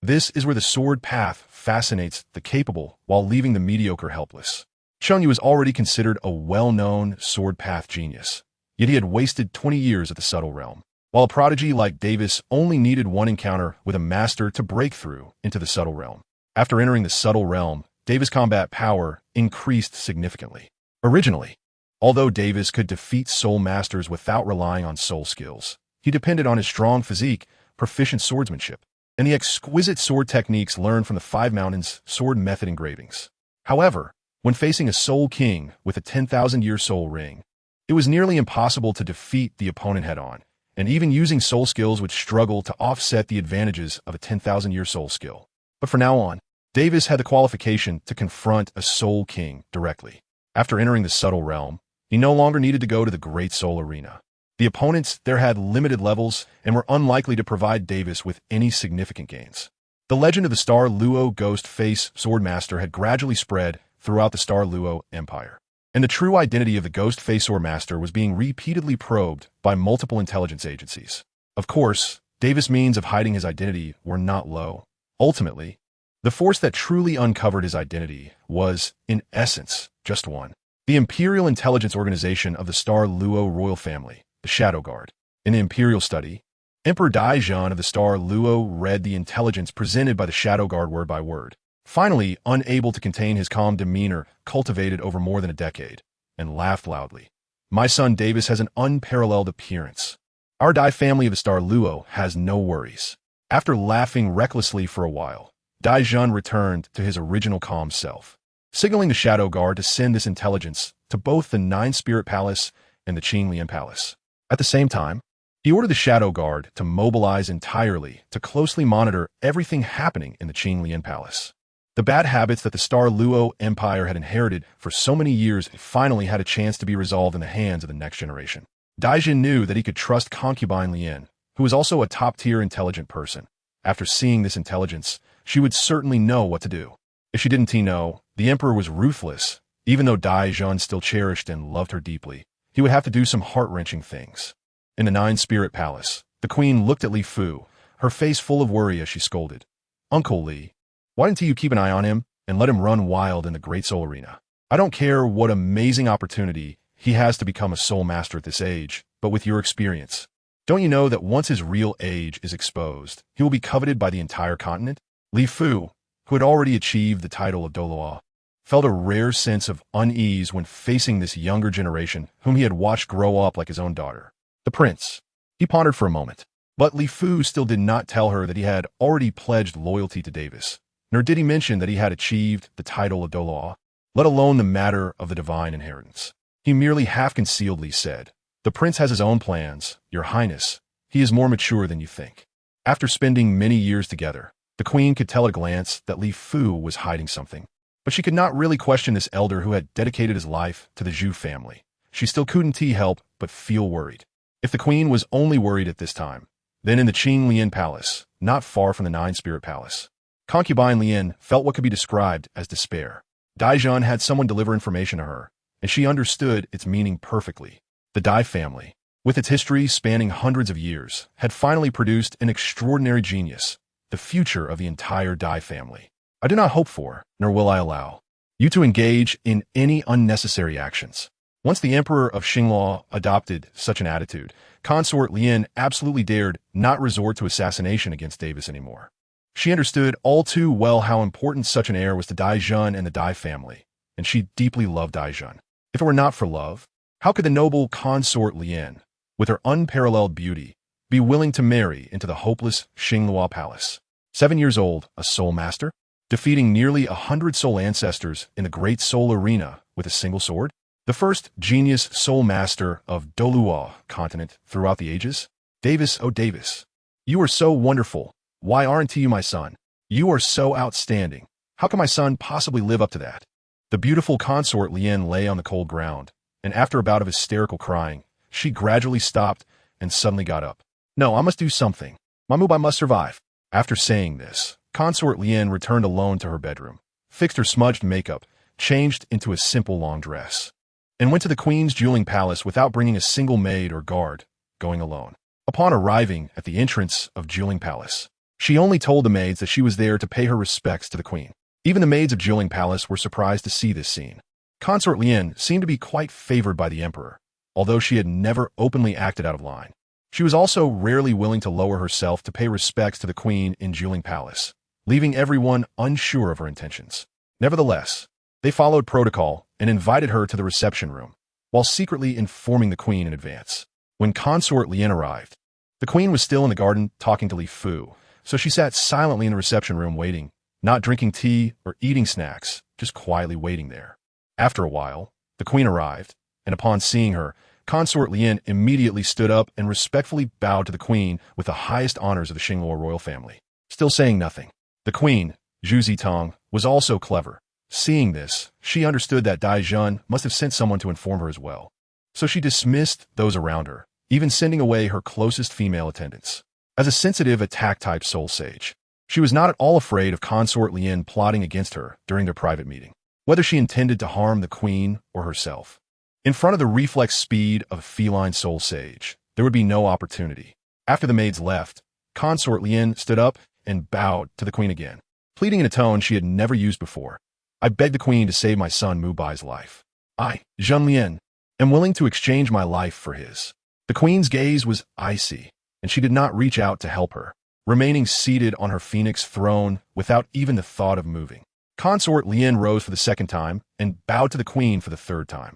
This is where the sword path fascinates the capable while leaving the mediocre helpless. Chengyu is already considered a well-known sword path genius, yet he had wasted 20 years at the subtle realm, while a prodigy like Davis only needed one encounter with a master to break through into the subtle realm. After entering the subtle realm, Davis' combat power increased significantly. Originally, although Davis could defeat soul masters without relying on soul skills, he depended on his strong physique, proficient swordsmanship, and the exquisite sword techniques learned from the Five Mountains sword method engravings. However, when facing a soul king with a 10,000-year soul ring, it was nearly impossible to defeat the opponent head-on, and even using soul skills would struggle to offset the advantages of a 10,000-year soul skill. But from now on, Davis had the qualification to confront a soul king directly. After entering the subtle realm, he no longer needed to go to the Great Soul Arena. The opponents there had limited levels and were unlikely to provide Davis with any significant gains. The legend of the Star Luo Ghost Face Swordmaster had gradually spread throughout the Star Luo Empire, and the true identity of the Ghost Face Swordmaster was being repeatedly probed by multiple intelligence agencies. Of course, Davis' means of hiding his identity were not low. Ultimately, the force that truly uncovered his identity was, in essence, just one: the Imperial Intelligence Organization of the Star Luo royal family, the Shadow Guard. In the Imperial study, Emperor Dai Zhan of the Star Luo read the intelligence presented by the Shadow Guard word by word, finally unable to contain his calm demeanor cultivated over more than a decade, and laughed loudly. "My son Davis has an unparalleled appearance. Our Dai family of the Star Luo has no worries." After laughing recklessly for a while, Dai Zhan returned to his original calm self, signaling the Shadow Guard to send this intelligence to both the Nine Spirit Palace and the Qinglian Palace. At the same time, he ordered the Shadow Guard to mobilize entirely to closely monitor everything happening in the Qinglian Palace. The bad habits that the Star Luo Empire had inherited for so many years finally had a chance to be resolved in the hands of the next generation. Dai Zhan knew that he could trust concubine Lian, who was also a top-tier intelligent person. After seeing this intelligence, she would certainly know what to do. If she didn't know, the emperor was ruthless. Even though Dai Zhan still cherished and loved her deeply, he would have to do some heart-wrenching things. In the Nine Spirit Palace, the queen looked at Li Fu, her face full of worry as she scolded. "Uncle Li, why didn't you keep an eye on him and let him run wild in the Great Soul Arena? I don't care what amazing opportunity he has to become a soul master at this age, but with your experience, don't you know that once his real age is exposed, he will be coveted by the entire continent?" Li Fu, who had already achieved the title of Douluo, felt a rare sense of unease when facing this younger generation whom he had watched grow up like his own daughter. The prince. He pondered for a moment, but Li Fu still did not tell her that he had already pledged loyalty to Davis, nor did he mention that he had achieved the title of Douluo, let alone the matter of the divine inheritance. He merely half-concealedly said, "The prince has his own plans, Your Highness. He is more mature than you think." After spending many years together, the queen could tell at a glance that Li Fu was hiding something. But she could not really question this elder who had dedicated his life to the Zhu family. She still couldn't help but feel worried. If the queen was only worried at this time, then in the Qinglian Palace, not far from the Nine Spirit Palace, concubine Lian felt what could be described as despair. Dai Zhan had someone deliver information to her, and she understood its meaning perfectly. The Dai family, with its history spanning hundreds of years, had finally produced an extraordinary genius, the future of the entire Dai family. "I do not hope for, nor will I allow, you to engage in any unnecessary actions." Once the Emperor of Xinglao adopted such an attitude, Consort Lian absolutely dared not resort to assassination against Davis anymore. She understood all too well how important such an heir was to Dai Zhan and the Dai family, and she deeply loved Dai Zhan. If it were not for love, how could the noble Consort Lian, with her unparalleled beauty, be willing to marry into the hopeless Xinglao palace? 7 years old, a soul master? Defeating nearly 100 soul ancestors in the Great Soul Arena with a single sword? The first genius soul master of Douluo continent throughout the ages? Davis, oh Davis. You are so wonderful. Why aren't you my son? You are so outstanding. How can my son possibly live up to that? The beautiful consort Lien lay on the cold ground, and after a bout of hysterical crying, she gradually stopped and suddenly got up. No, I must do something. My Mubai must survive. After saying this, consort Lien returned alone to her bedroom, fixed her smudged makeup, changed into a simple long dress, and went to the queen's jeweling palace without bringing a single maid or guard, going alone. Upon arriving at the entrance of jeweling palace, she only told the maids that she was there to pay her respects to the queen. Even the maids of jeweling palace were surprised to see this scene. Consort Lien seemed to be quite favored by the emperor, although she had never openly acted out of line. She was also rarely willing to lower herself to pay respects to the queen in jeweling palace, leaving everyone unsure of her intentions. Nevertheless, they followed protocol and invited her to the reception room, while secretly informing the queen in advance. When consort Lien arrived, the queen was still in the garden talking to Li Fu, so she sat silently in the reception room waiting, not drinking tea or eating snacks, just quietly waiting there. After a while, the queen arrived, and upon seeing her, consort Lien immediately stood up and respectfully bowed to the queen with the highest honors of the Xingluo royal family. Still saying nothing, the queen, Zhu Zitong, was also clever. Seeing this, she understood that Dai Zhun must have sent someone to inform her as well. So she dismissed those around her, even sending away her closest female attendants. As a sensitive attack-type soul sage, she was not at all afraid of consort Lien plotting against her during their private meeting, whether she intended to harm the queen or herself. In front of the reflex speed of a feline soul sage, there would be no opportunity. After the maids left, consort Lien stood up and bowed to the queen again, pleading in a tone she had never used before. I beg the queen to save my son Mu Bai's life. I, Zhen Lien, am willing to exchange my life for his. The queen's gaze was icy, and she did not reach out to help her, remaining seated on her phoenix throne without even the thought of moving. Consort Lien rose for the second time and bowed to the queen for the third time.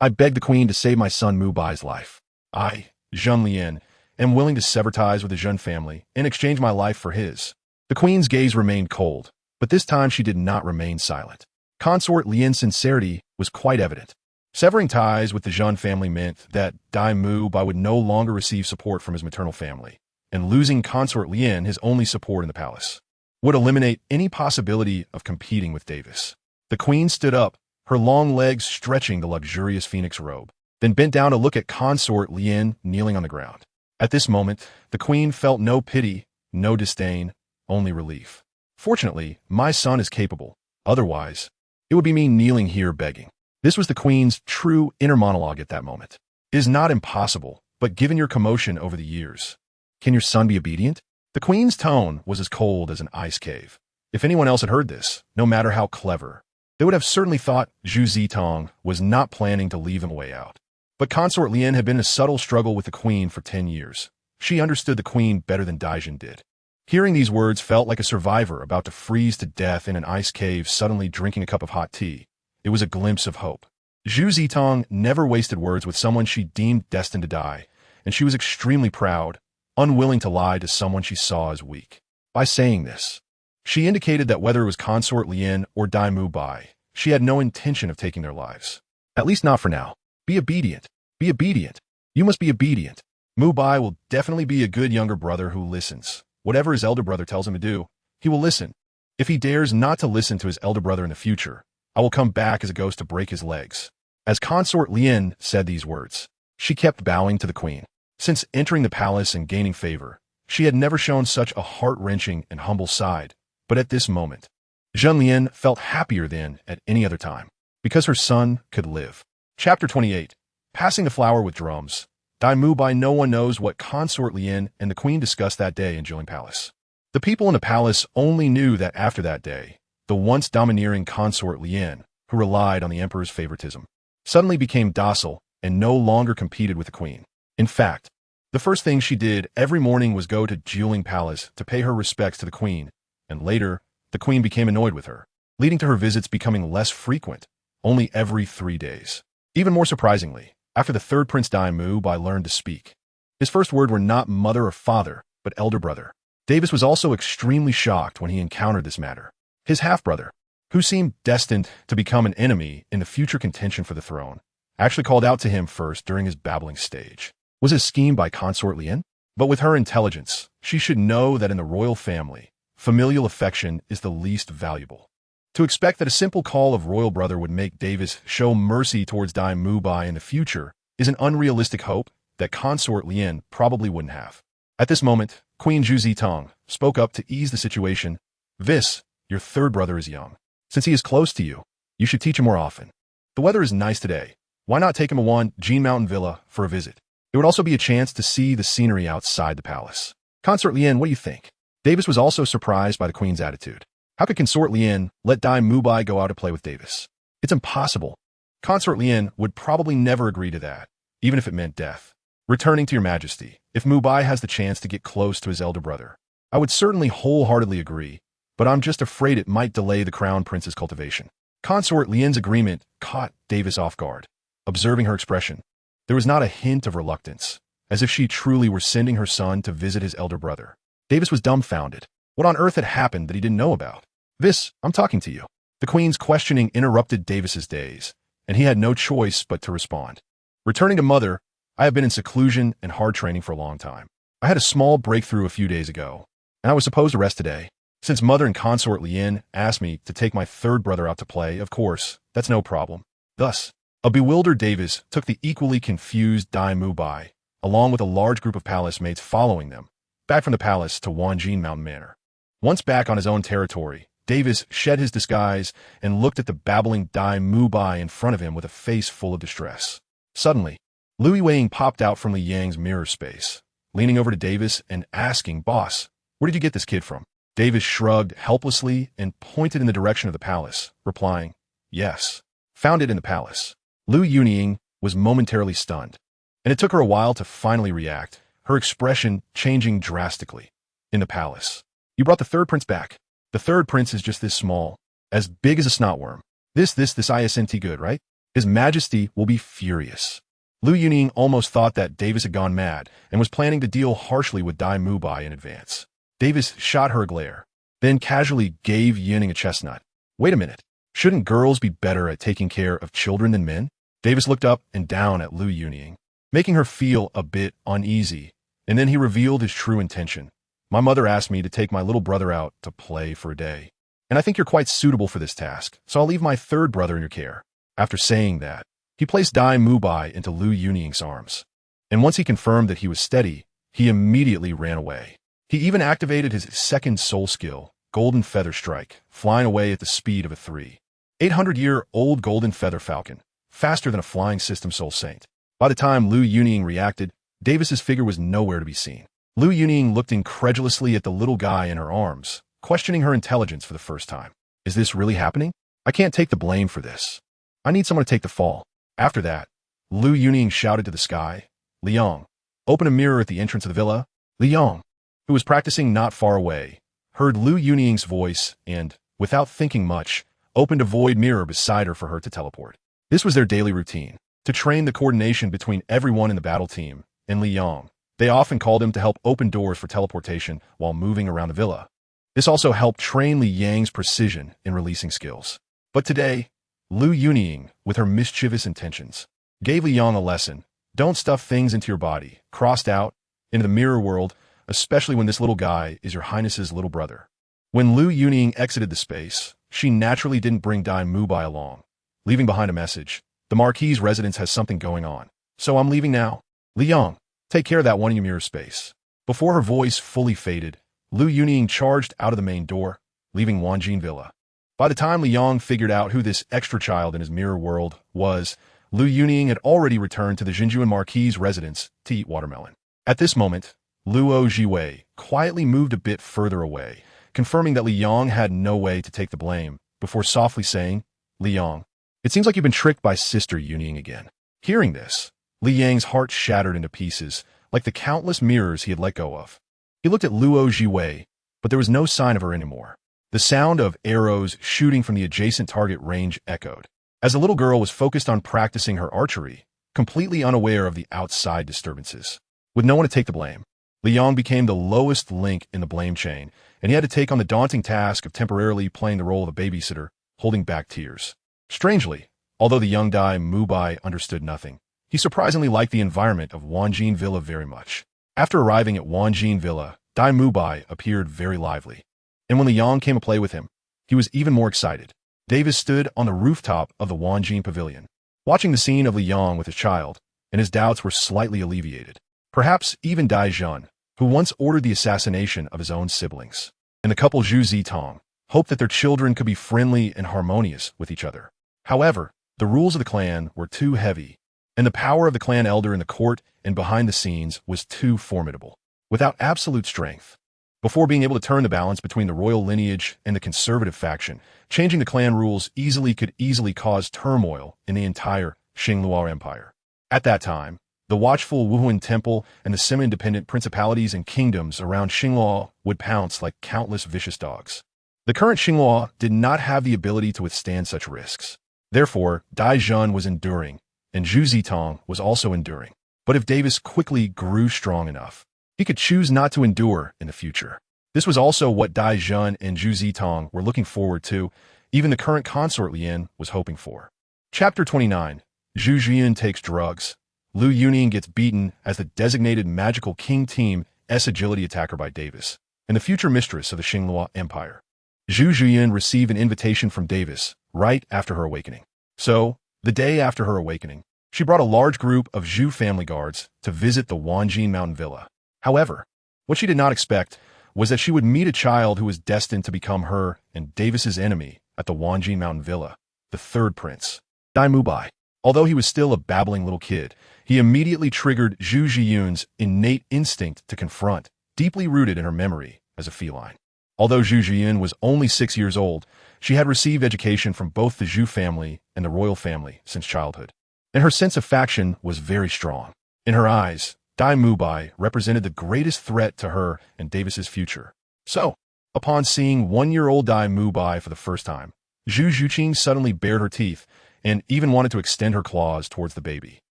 I beg the queen to save my son Mu Bai's life. I, Zhen Lien, am willing to sever ties with the Zhen family and exchange my life for his. The queen's gaze remained cold, but this time she did not remain silent. Consort Lien's sincerity was quite evident. Severing ties with the Zhen family meant that Dai Mu Bai would no longer receive support from his maternal family, and losing consort Lien, his only support in the palace, would eliminate any possibility of competing with Davis. The queen stood up, her long legs stretching the luxurious phoenix robe, then bent down to look at consort Lien kneeling on the ground. At this moment, the queen felt no pity, no disdain, only relief. Fortunately, my son is capable. Otherwise, it would be me kneeling here begging. This was the queen's true inner monologue at that moment. It is not impossible, but given your commotion over the years, can your son be obedient? The queen's tone was as cold as an ice cave. If anyone else had heard this, no matter how clever, they would have certainly thought Zhu Zitong was not planning to leave him a way out. But consort Lien had been in a subtle struggle with the queen for 10 years. She understood the queen better than Daijin did. Hearing these words felt like a survivor about to freeze to death in an ice cave suddenly drinking a cup of hot tea. It was a glimpse of hope. Zhu Zitong never wasted words with someone she deemed destined to die, and she was extremely proud, unwilling to lie to someone she saw as weak. By saying this, she indicated that whether it was consort Lien or Dai Mu Bai, she had no intention of taking their lives. At least not for now. Be obedient. Be obedient. You must be obedient. Mu Bai will definitely be a good younger brother who listens. Whatever his elder brother tells him to do, he will listen. If he dares not to listen to his elder brother in the future, I will come back as a ghost to break his legs. As consort Lien said these words, she kept bowing to the queen. Since entering the palace and gaining favor, she had never shown such a heart-wrenching and humble side, but at this moment, Zhen Lien felt happier than at any other time, because her son could live. Chapter 28. Passing the flower with drums. Dai Mu Bai. No one knows what consort Lien and the queen discussed that day in Jilin Palace. The people in the palace only knew that after that day, the once domineering consort Lien, who relied on the emperor's favoritism, suddenly became docile and no longer competed with the queen. In fact, the first thing she did every morning was go to Jilin Palace to pay her respects to the queen, and later, the queen became annoyed with her, leading to her visits becoming less frequent, only every 3 days. Even more surprisingly, after the third Prince Dai Mu Bai learned to speak, his first word were not mother or father, but elder brother. Davis was also extremely shocked when he encountered this matter. His half-brother, who seemed destined to become an enemy in the future contention for the throne, actually called out to him first during his babbling stage. Was his scheme by Consort Lien? But with her intelligence, she should know that in the royal family, familial affection is the least valuable. To expect that a simple call of royal brother would make Davis show mercy towards Dai Mubai in the future is an unrealistic hope that Consort Lien probably wouldn't have. At this moment, Queen Zhu Zitong spoke up to ease the situation. Vis, your third brother is young. Since he is close to you, you should teach him more often. The weather is nice today. Why not take him to Jin Mountain Villa for a visit? It would also be a chance to see the scenery outside the palace. Consort Lien, what do you think? Davis was also surprised by the queen's attitude. How could Consort Lien let Dai Mubai go out to play with Davis? It's impossible. Consort Lien would probably never agree to that, even if it meant death. Returning to your majesty, if Mubai has the chance to get close to his elder brother, I would certainly wholeheartedly agree, but I'm just afraid it might delay the crown prince's cultivation. Consort Lien's agreement caught Davis off guard. Observing her expression, there was not a hint of reluctance, as if she truly were sending her son to visit his elder brother. Davis was dumbfounded. What on earth had happened that he didn't know about? Vis, I'm talking to you. The queen's questioning interrupted Davis's days, and he had no choice but to respond. Returning to mother, I have been in seclusion and hard training for a long time. I had a small breakthrough a few days ago, and I was supposed to rest today. Since mother and Consort Lien asked me to take my third brother out to play, of course, that's no problem. Thus, a bewildered Davis took the equally confused Dai Mubai, along with a large group of palace mates following them, back from the palace to Wanjin Mountain Manor. Once back on his own territory, Davis shed his disguise and looked at the babbling Dai Mubai in front of him with a face full of distress. Suddenly, Lui Weiing popped out from Li Yang's mirror space, leaning over to Davis and asking, "Boss, where did you get this kid from?" Davis shrugged helplessly and pointed in the direction of the palace, replying, "Yes, found it in the palace." Lu Yunying was momentarily stunned, and it took her a while to finally react, her expression changing drastically. "In the palace. You brought the third prince back. The third prince is just this small, as big as a snotworm. This isn't good, right? His Majesty will be furious." Lu Yunying almost thought that Davis had gone mad and was planning to deal harshly with Dai Mubai in advance. Davis shot her a glare, then casually gave Yunying a chestnut. "Wait a minute. Shouldn't girls be better at taking care of children than men?" Davis looked up and down at Lu Yunying, making her feel a bit uneasy, and then he revealed his true intention. "My mother asked me to take my little brother out to play for a day, and I think you're quite suitable for this task, so I'll leave my third brother in your care." After saying that, he placed Dai Mubai into Lu Yunying's arms, and once he confirmed that he was steady, he immediately ran away. He even activated his second soul skill, Golden Feather Strike, flying away at the speed of a 3,800-year-old Golden Feather Falcon, faster than a flying system soul saint. By the time Lu Yunying reacted, Davis's figure was nowhere to be seen. Lu Yunying looked incredulously at the little guy in her arms, questioning her intelligence for the first time. "Is this really happening? I can't take the blame for this. I need someone to take the fall." After that, Lu Yunying shouted to the sky, "Liang, open a mirror at the entrance of the villa." Liang, who was practicing not far away, heard Lu Yunying's voice and, without thinking much, opened a void mirror beside her for her to teleport. This was their daily routine, to train the coordination between everyone in the battle team and Liang. They often called him to help open doors for teleportation while moving around the villa. This also helped train Li Yang's precision in releasing skills. But today, Lu Yunying, with her mischievous intentions, gave Li Yang a lesson. Don't stuff things into your body, crossed out, into the mirror world, especially when this little guy is your highness's little brother. When Lu Yunying exited the space, she naturally didn't bring Dai Mubai along, leaving behind a message. "The Marquis's residence has something going on, so I'm leaving now. Liang, take care of that one in your mirror space." Before her voice fully faded, Lu Yunying charged out of the main door, leaving Wanjin Villa. By the time Liang figured out who this extra child in his mirror world was, Lu Yunying had already returned to the Jinjuan Marquis's residence to eat watermelon. At this moment, Luo Jiwei quietly moved a bit further away, confirming that Liang had no way to take the blame, before softly saying, "Liang, it seems like you've been tricked by Sister Yunying again." Hearing this, Li Yang's heart shattered into pieces, like the countless mirrors he had let go of. He looked at Luo Jiwei, but there was no sign of her anymore. The sound of arrows shooting from the adjacent target range echoed, as the little girl was focused on practicing her archery, completely unaware of the outside disturbances. With no one to take the blame, Liang became the lowest link in the blame chain, and he had to take on the daunting task of temporarily playing the role of a babysitter, holding back tears. Strangely, although the young Dai Wei understood nothing, he surprisingly liked the environment of Wanjin Villa very much. After arriving at Wanjin Villa, Dai Wei appeared very lively. And when Liang came to play with him, he was even more excited. Davis stood on the rooftop of the Wanjin Pavilion, watching the scene of Liang with his child, and his doubts were slightly alleviated. Perhaps even Dai Zhun, who once ordered the assassination of his own siblings, and the couple Zhu Zitong, hoped that their children could be friendly and harmonious with each other. However, the rules of the clan were too heavy, and the power of the clan elder in the court and behind the scenes was too formidable. Without absolute strength, before being able to turn the balance between the royal lineage and the conservative faction, changing the clan rules could easily cause turmoil in the entire Xinglua Empire. At that time, the watchful Wuhuan Temple and the semi-independent principalities and kingdoms around Xinglua would pounce like countless vicious dogs. The current Xinglua did not have the ability to withstand such risks. Therefore, Dai Zhun was enduring, and Zhu Zitong was also enduring. But if Davis quickly grew strong enough, he could choose not to endure in the future. This was also what Dai Zhun and Zhu Zitong were looking forward to, even the current consort Lian was hoping for. Chapter 29. Zhu Ziyun takes drugs. Lu Yunian gets beaten as the designated magical king team agility attacker by Davis, and the future mistress of the Xinglua Empire. Zhu Ziyun received an invitation from Davis right after her awakening. So, the day after her awakening, she brought a large group of Zhu family guards to visit the Wanjin Mountain Villa. However, what she did not expect was that she would meet a child who was destined to become her and Davis's enemy at the Wanjin Mountain Villa, the third prince, Dai Wei. Although he was still a babbling little kid, he immediately triggered Zhu Ziyun's innate instinct to confront, deeply rooted in her memory as a feline. Although Zhu Ziyun was only 6 years old, she had received education from both the Zhu family and the royal family since childhood, and her sense of faction was very strong. In her eyes, Dai Wei represented the greatest threat to her and Davis's future. So, upon seeing 1-year-old Dai Wei for the first time, Zhu Zhuqing suddenly bared her teeth and even wanted to extend her claws towards the baby.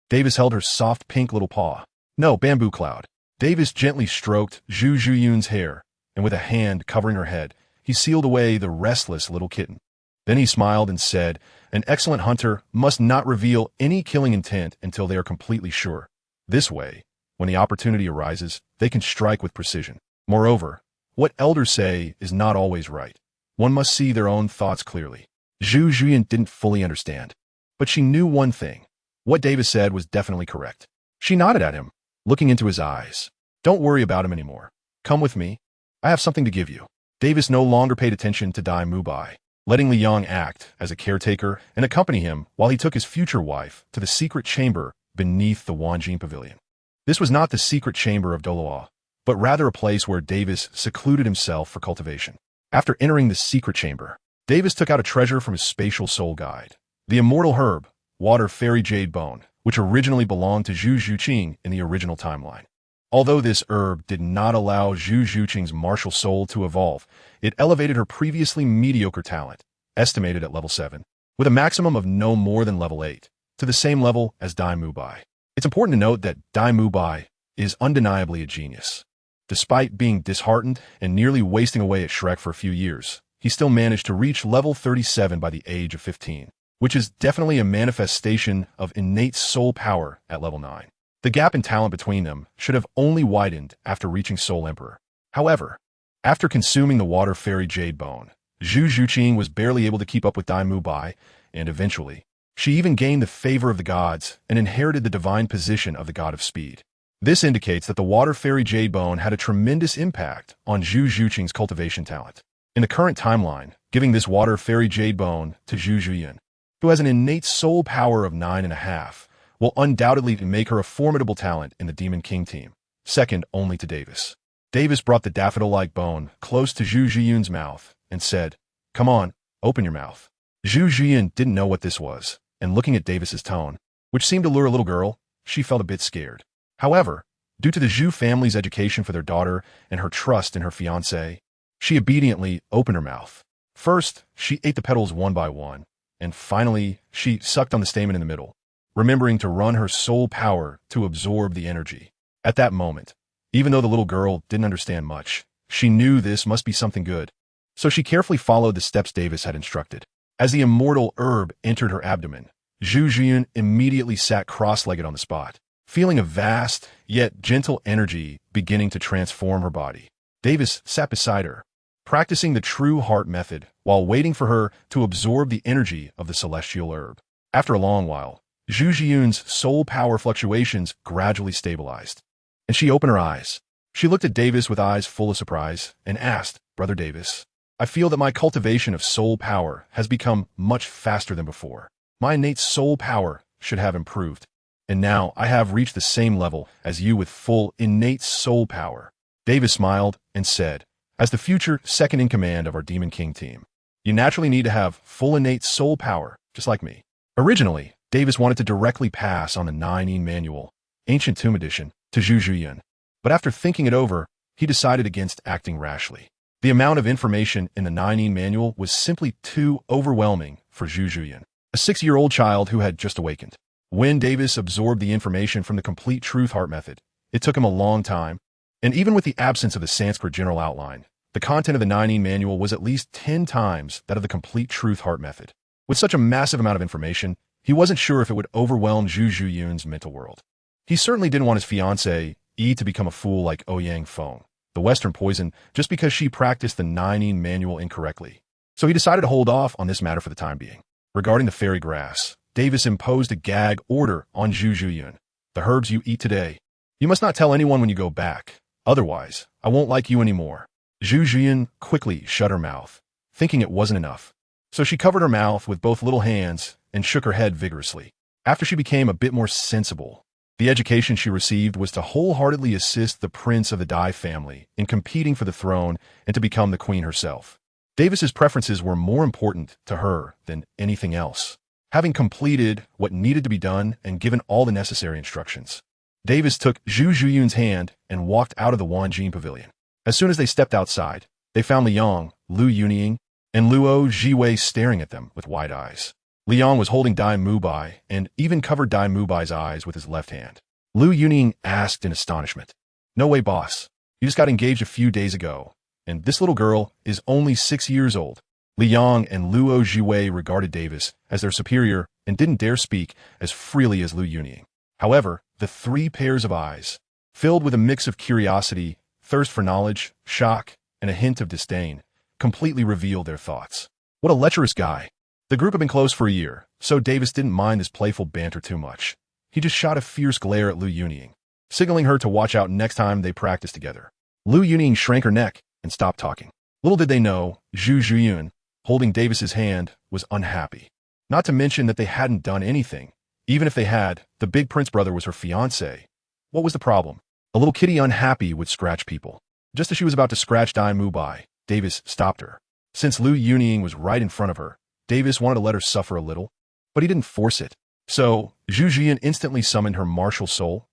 Davis held her soft pink little paw. No, bamboo cloud. Davis gently stroked Zhu Ziyun's hair, and with a hand covering her head, he sealed away the restless little kitten. Then he smiled and said, "An excellent hunter must not reveal any killing intent until they are completely sure. This way, when the opportunity arises, they can strike with precision. Moreover, what elders say is not always right. One must see their own thoughts clearly." Zhu Ziyun didn't fully understand, but she knew one thing. What Davis said was definitely correct. She nodded at him, looking into his eyes. "Don't worry about him anymore. Come with me. I have something to give you." Davis no longer paid attention to Dai Wei, letting Liang act as a caretaker and accompany him while he took his future wife to the secret chamber beneath the Wanjin Pavilion. This was not the secret chamber of Douluo, but rather a place where Davis secluded himself for cultivation. After entering the secret chamber, Davis took out a treasure from his spatial soul guide, the immortal herb, water fairy jade bone, which originally belonged to Zhu Zhuqing in the original timeline. Although this herb did not allow Zhu Zhuqing's martial soul to evolve, it elevated her previously mediocre talent, estimated at level 7, with a maximum of no more than level 8, to the same level as Dai Wei. It's important to note that Dai Wei is undeniably a genius. Despite being disheartened and nearly wasting away at Shrek for a few years, he still managed to reach level 37 by the age of 15, which is definitely a manifestation of innate soul power at level 9. The gap in talent between them should have only widened after reaching Soul Emperor. However, after consuming the water fairy jade bone, Zhu Zhuqing was barely able to keep up with Dai Wei, and eventually, she even gained the favor of the gods and inherited the divine position of the god of speed. This indicates that the water fairy jade bone had a tremendous impact on Zhu Zhuqing's cultivation talent. In the current timeline, giving this water fairy jade bone to Zhu Ziyun, who has an innate soul power of 9.5, will undoubtedly make her a formidable talent in the Demon King team, second only to Davis. Davis brought the daffodil-like bone close to Zhu Ziyun's mouth and said, "Come on, open your mouth." Zhu Ziyun didn't know what this was, and looking at Davis's tone, which seemed to lure a little girl, she felt a bit scared. However, due to the Zhu family's education for their daughter and her trust in her fiancé, she obediently opened her mouth. First, she ate the petals one by one, and finally, she sucked on the stamen in the middle, remembering to run her soul power to absorb the energy. At that moment, Even though the little girl didn't understand much, she knew this must be something good. So she carefully followed the steps Davis had instructed. As the immortal herb entered her abdomen, Zhu Zhiyun immediately sat cross-legged on the spot, feeling a vast, yet gentle energy beginning to transform her body. Davis sat beside her, practicing the true heart method while waiting for her to absorb the energy of the celestial herb. After a long while, Zhu Zhiyun's soul power fluctuations gradually stabilized, and she opened her eyes. She looked at Davis with eyes full of surprise and asked, "Brother Davis, I feel that my cultivation of soul power has become much faster than before. My innate soul power should have improved, and now I have reached the same level as you with full innate soul power." Davis smiled and said, "As the future second-in-command of our Demon King team, you naturally need to have full innate soul power, just like me." Originally, Davis wanted to directly pass on the 9 manual, Ancient Tomb Edition, to Zhu Zhiyun, but after thinking it over, he decided against acting rashly. The amount of information in the 9 manual was simply too overwhelming for Zhu Zhiyun, a 6-year-old child who had just awakened. When Davis absorbed the information from the complete truth heart method, it took him a long time, and even with the absence of the Sanskrit general outline, the content of the 9 manual was at least 10 times that of the complete truth heart method. With such a massive amount of information, he wasn't sure if it would overwhelm Zhu Zhiyun's mental world. He certainly didn't want his fiancée, Yi, to become a fool like Ouyang Feng, the Western poison, just because she practiced the 9 manual incorrectly. So he decided to hold off on this matter for the time being. Regarding the fairy grass, Davis imposed a gag order on Zhu Zhiyun. "The herbs you eat today, you must not tell anyone when you go back. Otherwise, I won't like you anymore." Zhu Zhiyun quickly shut her mouth, thinking it wasn't enough. So she covered her mouth with both little hands and shook her head vigorously. After she became a bit more sensible, the education she received was to wholeheartedly assist the prince of the Dai family in competing for the throne and to become the queen herself. Davis's preferences were more important to her than anything else. Having completed what needed to be done and given all the necessary instructions, Davis took Zhu Zhiyun's hand and walked out of the Wanjin pavilion. As soon as they stepped outside, they found Liang, Lu Yunying, and Luo Jiwei staring at them with wide eyes. Liang was holding Dai Mubai and even covered Dai Mubai's eyes with his left hand. Lu Yunying asked in astonishment, "No way, boss. You just got engaged a few days ago, and this little girl is only 6 years old." Liang and Luo Jiwei regarded Davis as their superior and didn't dare speak as freely as Lu Yunying. However, the 3 pairs of eyes, filled with a mix of curiosity, thirst for knowledge, shock, and a hint of disdain, completely revealed their thoughts. What a lecherous guy. The group had been close for a year, so Davis didn't mind this playful banter too much. He just shot a fierce glare at Lu Yunying, signaling her to watch out next time they practiced together. Lu Yunying shrank her neck and stopped talking. Little did they know, Zhu Zhiyun, holding Davis's hand, was unhappy. Not to mention that they hadn't done anything. Even if they had, the big prince brother was her fiancé. What was the problem? A little kitty unhappy would scratch people. Just as she was about to scratch Dai Mubai, Davis stopped her. Since Lu Yunying was right in front of her, Davis wanted to let her suffer a little, but he didn't force it. So, Zhu Zhiyun instantly summoned her martial soul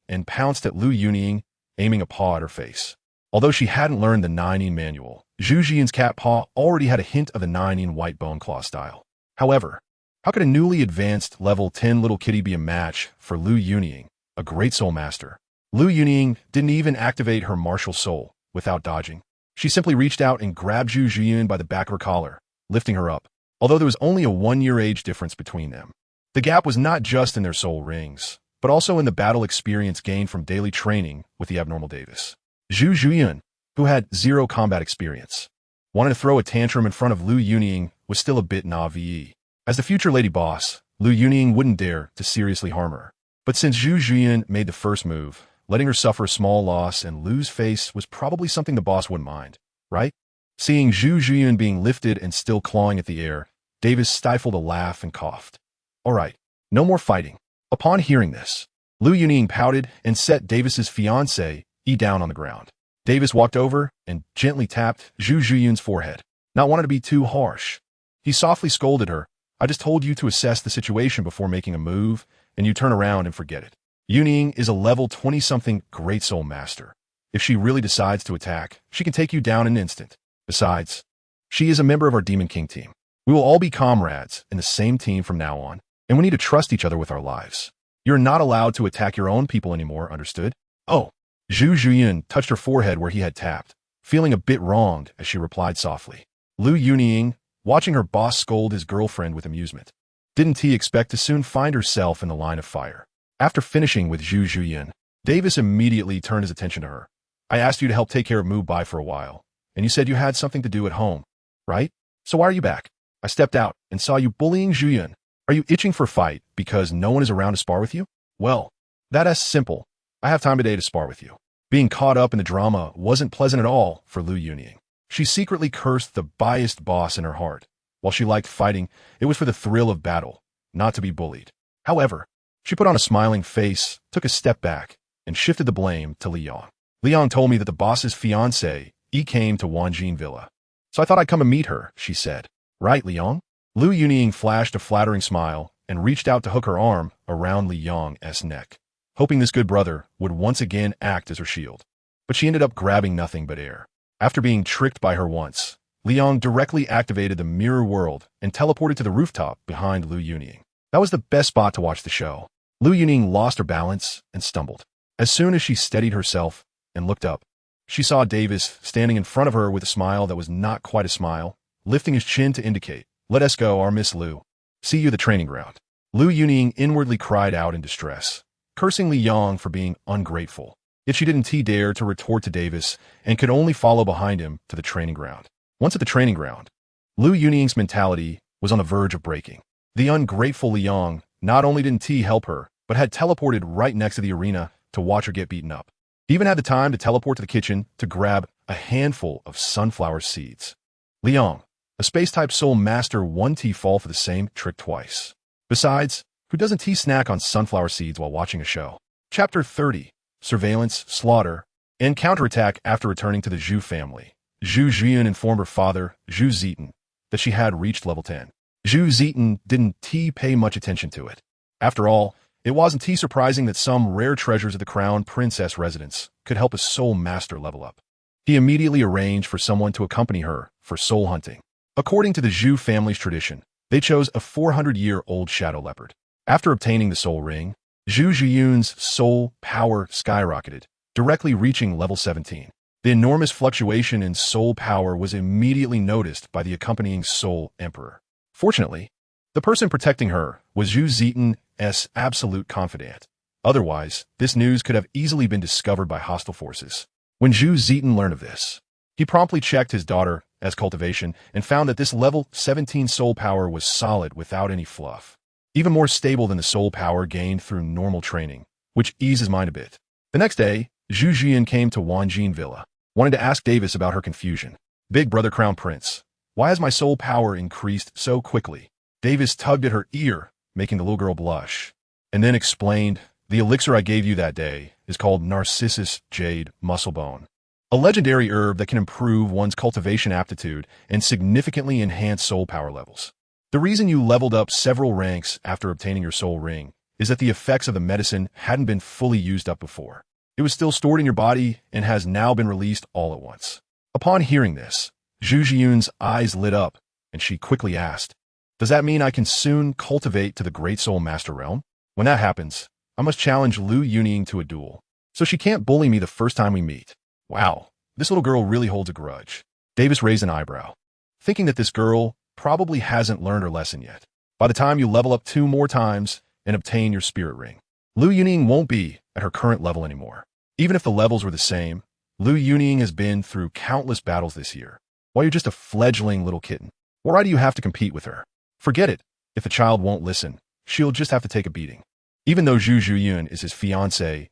and pounced at Lu Yunying, aiming a paw at her face. Although she hadn't learned the 9 manual, Zhu Zhiyun's cat paw already had a hint of the 9 white bone claw style. However, how could a newly advanced level 10 little kitty be a match for Lu Yunying, a great soul master? Lu Yunying didn't even activate her martial soul without dodging. She simply reached out and grabbed Zhu Zhiyun by the back of her collar, lifting her up. Although there was only a 1-year age difference between them, the gap was not just in their soul rings, but also in the battle experience gained from daily training with the abnormal Davis. Zhu Zhiyun, who had 0 combat experience, wanted to throw a tantrum in front of Lu Yunying, was still a bit naive. As the future lady boss, Lu Yunying wouldn't dare to seriously harm her. But since Zhu Zhiyun made the first move, letting her suffer a small loss and lose face was probably something the boss wouldn't mind, right? Seeing Zhu Zhiyun being lifted and still clawing at the air, Davis stifled a laugh and coughed. "All right, no more fighting." Upon hearing this, Lu Yunying pouted and set Davis's fiancée, Yi, down on the ground. Davis walked over and gently tapped Zhu Zhiyun's forehead, not wanting to be too harsh. He softly scolded her, "I just told you to assess the situation before making a move, and you turn around and forget it." Yunying is a level 20-something great soul master. If she really decides to attack, she can take you down in an instant. Besides, she is a member of our Demon King team. We will all be comrades in the same team from now on, and we need to trust each other with our lives. You're not allowed to attack your own people anymore, understood? Oh, Zhu Zhuyun touched her forehead where he had tapped, feeling a bit wronged as she replied softly. Lu Yunying, watching her boss scold his girlfriend with amusement. Didn't he expect to soon find herself in the line of fire? After finishing with Zhu Zhuyun, Davis immediately turned his attention to her. I asked you to help take care of Mu Bai for a while, and you said you had something to do at home, right? So why are you back? I stepped out and saw you bullying Zhuyun. Are you itching for a fight because no one is around to spar with you? Well, that's simple. I have time today to spar with you. Being caught up in the drama wasn't pleasant at all for Lu Yunying. She secretly cursed the biased boss in her heart. While she liked fighting, it was for the thrill of battle, not to be bullied. However, she put on a smiling face, took a step back, and shifted the blame to Liang. Liang told me that the boss's fiancé, came to Wanjin Villa. So I thought I'd come and meet her, she said. Right, Liang? Lu Yunying flashed a flattering smile and reached out to hook her arm around Liang's neck, hoping this good brother would once again act as her shield. But she ended up grabbing nothing but air. After being tricked by her once, Liang directly activated the mirror world and teleported to the rooftop behind Lu Yunying. That was the best spot to watch the show. Lu Yunying lost her balance and stumbled. As soon as she steadied herself and looked up, she saw Davis standing in front of her with a smile that was not quite a smile, lifting his chin to indicate, "Let us go, our Miss Lu. See you at the training ground." Lu Yunying inwardly cried out in distress, cursing Liang for being ungrateful. Yet she didn't dare to retort to Davis and could only follow behind him to the training ground. Once at the training ground, Lu Yunying's mentality was on the verge of breaking. The ungrateful Liang not only didn't help her, but had teleported right next to the arena to watch her get beaten up. He even had the time to teleport to the kitchen to grab a handful of sunflower seeds. Liang, a space-type soul master, won't fall for the same trick twice. Besides, who doesn't snack on sunflower seeds while watching a show? Chapter 30. Surveillance, Slaughter, and Counterattack. After returning to the Zhu family, Zhu Zhiyun informed her father, Zhu Zitan, that she had reached level 10. Zhu Zitan didn't pay much attention to it. After all, it wasn't surprising that some rare treasures of the Crown Princess residence could help a soul master level up. He immediately arranged for someone to accompany her for soul hunting. According to the Zhu family's tradition, they chose a 400-year-old shadow leopard. After obtaining the soul ring, Zhu Zhiyun's soul power skyrocketed, directly reaching level 17. The enormous fluctuation in soul power was immediately noticed by the accompanying soul emperor. Fortunately, the person protecting her was Zhu Zitan's absolute confidant. Otherwise, this news could have easily been discovered by hostile forces. When Zhu Zitan learned of this, he promptly checked his daughter's cultivation and found that this level 17 soul power was solid without any fluff. Even more stable than the soul power gained through normal training, which eased his mind a bit. The next day, Zhu Zhiyan came to Wanjin Villa, wanting to ask Davis about her confusion. Big brother Crown Prince, why has my soul power increased so quickly? Davis tugged at her ear, making the little girl blush, and then explained, the elixir I gave you that day is called Narcissus Jade Musclebone, a legendary herb that can improve one's cultivation aptitude and significantly enhance soul power levels. The reason you leveled up several ranks after obtaining your soul ring is that the effects of the medicine hadn't been fully used up before. It was still stored in your body and has now been released all at once. Upon hearing this, Zhu Zhiyun's eyes lit up, and she quickly asked, does that mean I can soon cultivate to the Great Soul Master realm? When that happens, I must challenge Lu Yunying to a duel, so she can't bully me the first time we meet. Wow, this little girl really holds a grudge. Davis raised an eyebrow, thinking that this girl probably hasn't learned her lesson yet. By the time you level up 2 more times and obtain your spirit ring, Lu Yunying won't be at her current level anymore. Even if the levels were the same, Lu Yunying has been through countless battles this year, while you're just a fledgling little kitten. Why do you have to compete with her? Forget it. If the child won't listen, she'll just have to take a beating. Even though Zhu Zhiyun is his fiancée,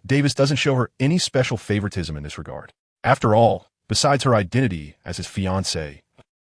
Davis doesn't show her any special favoritism in this regard. After all, besides her identity as his fiancée,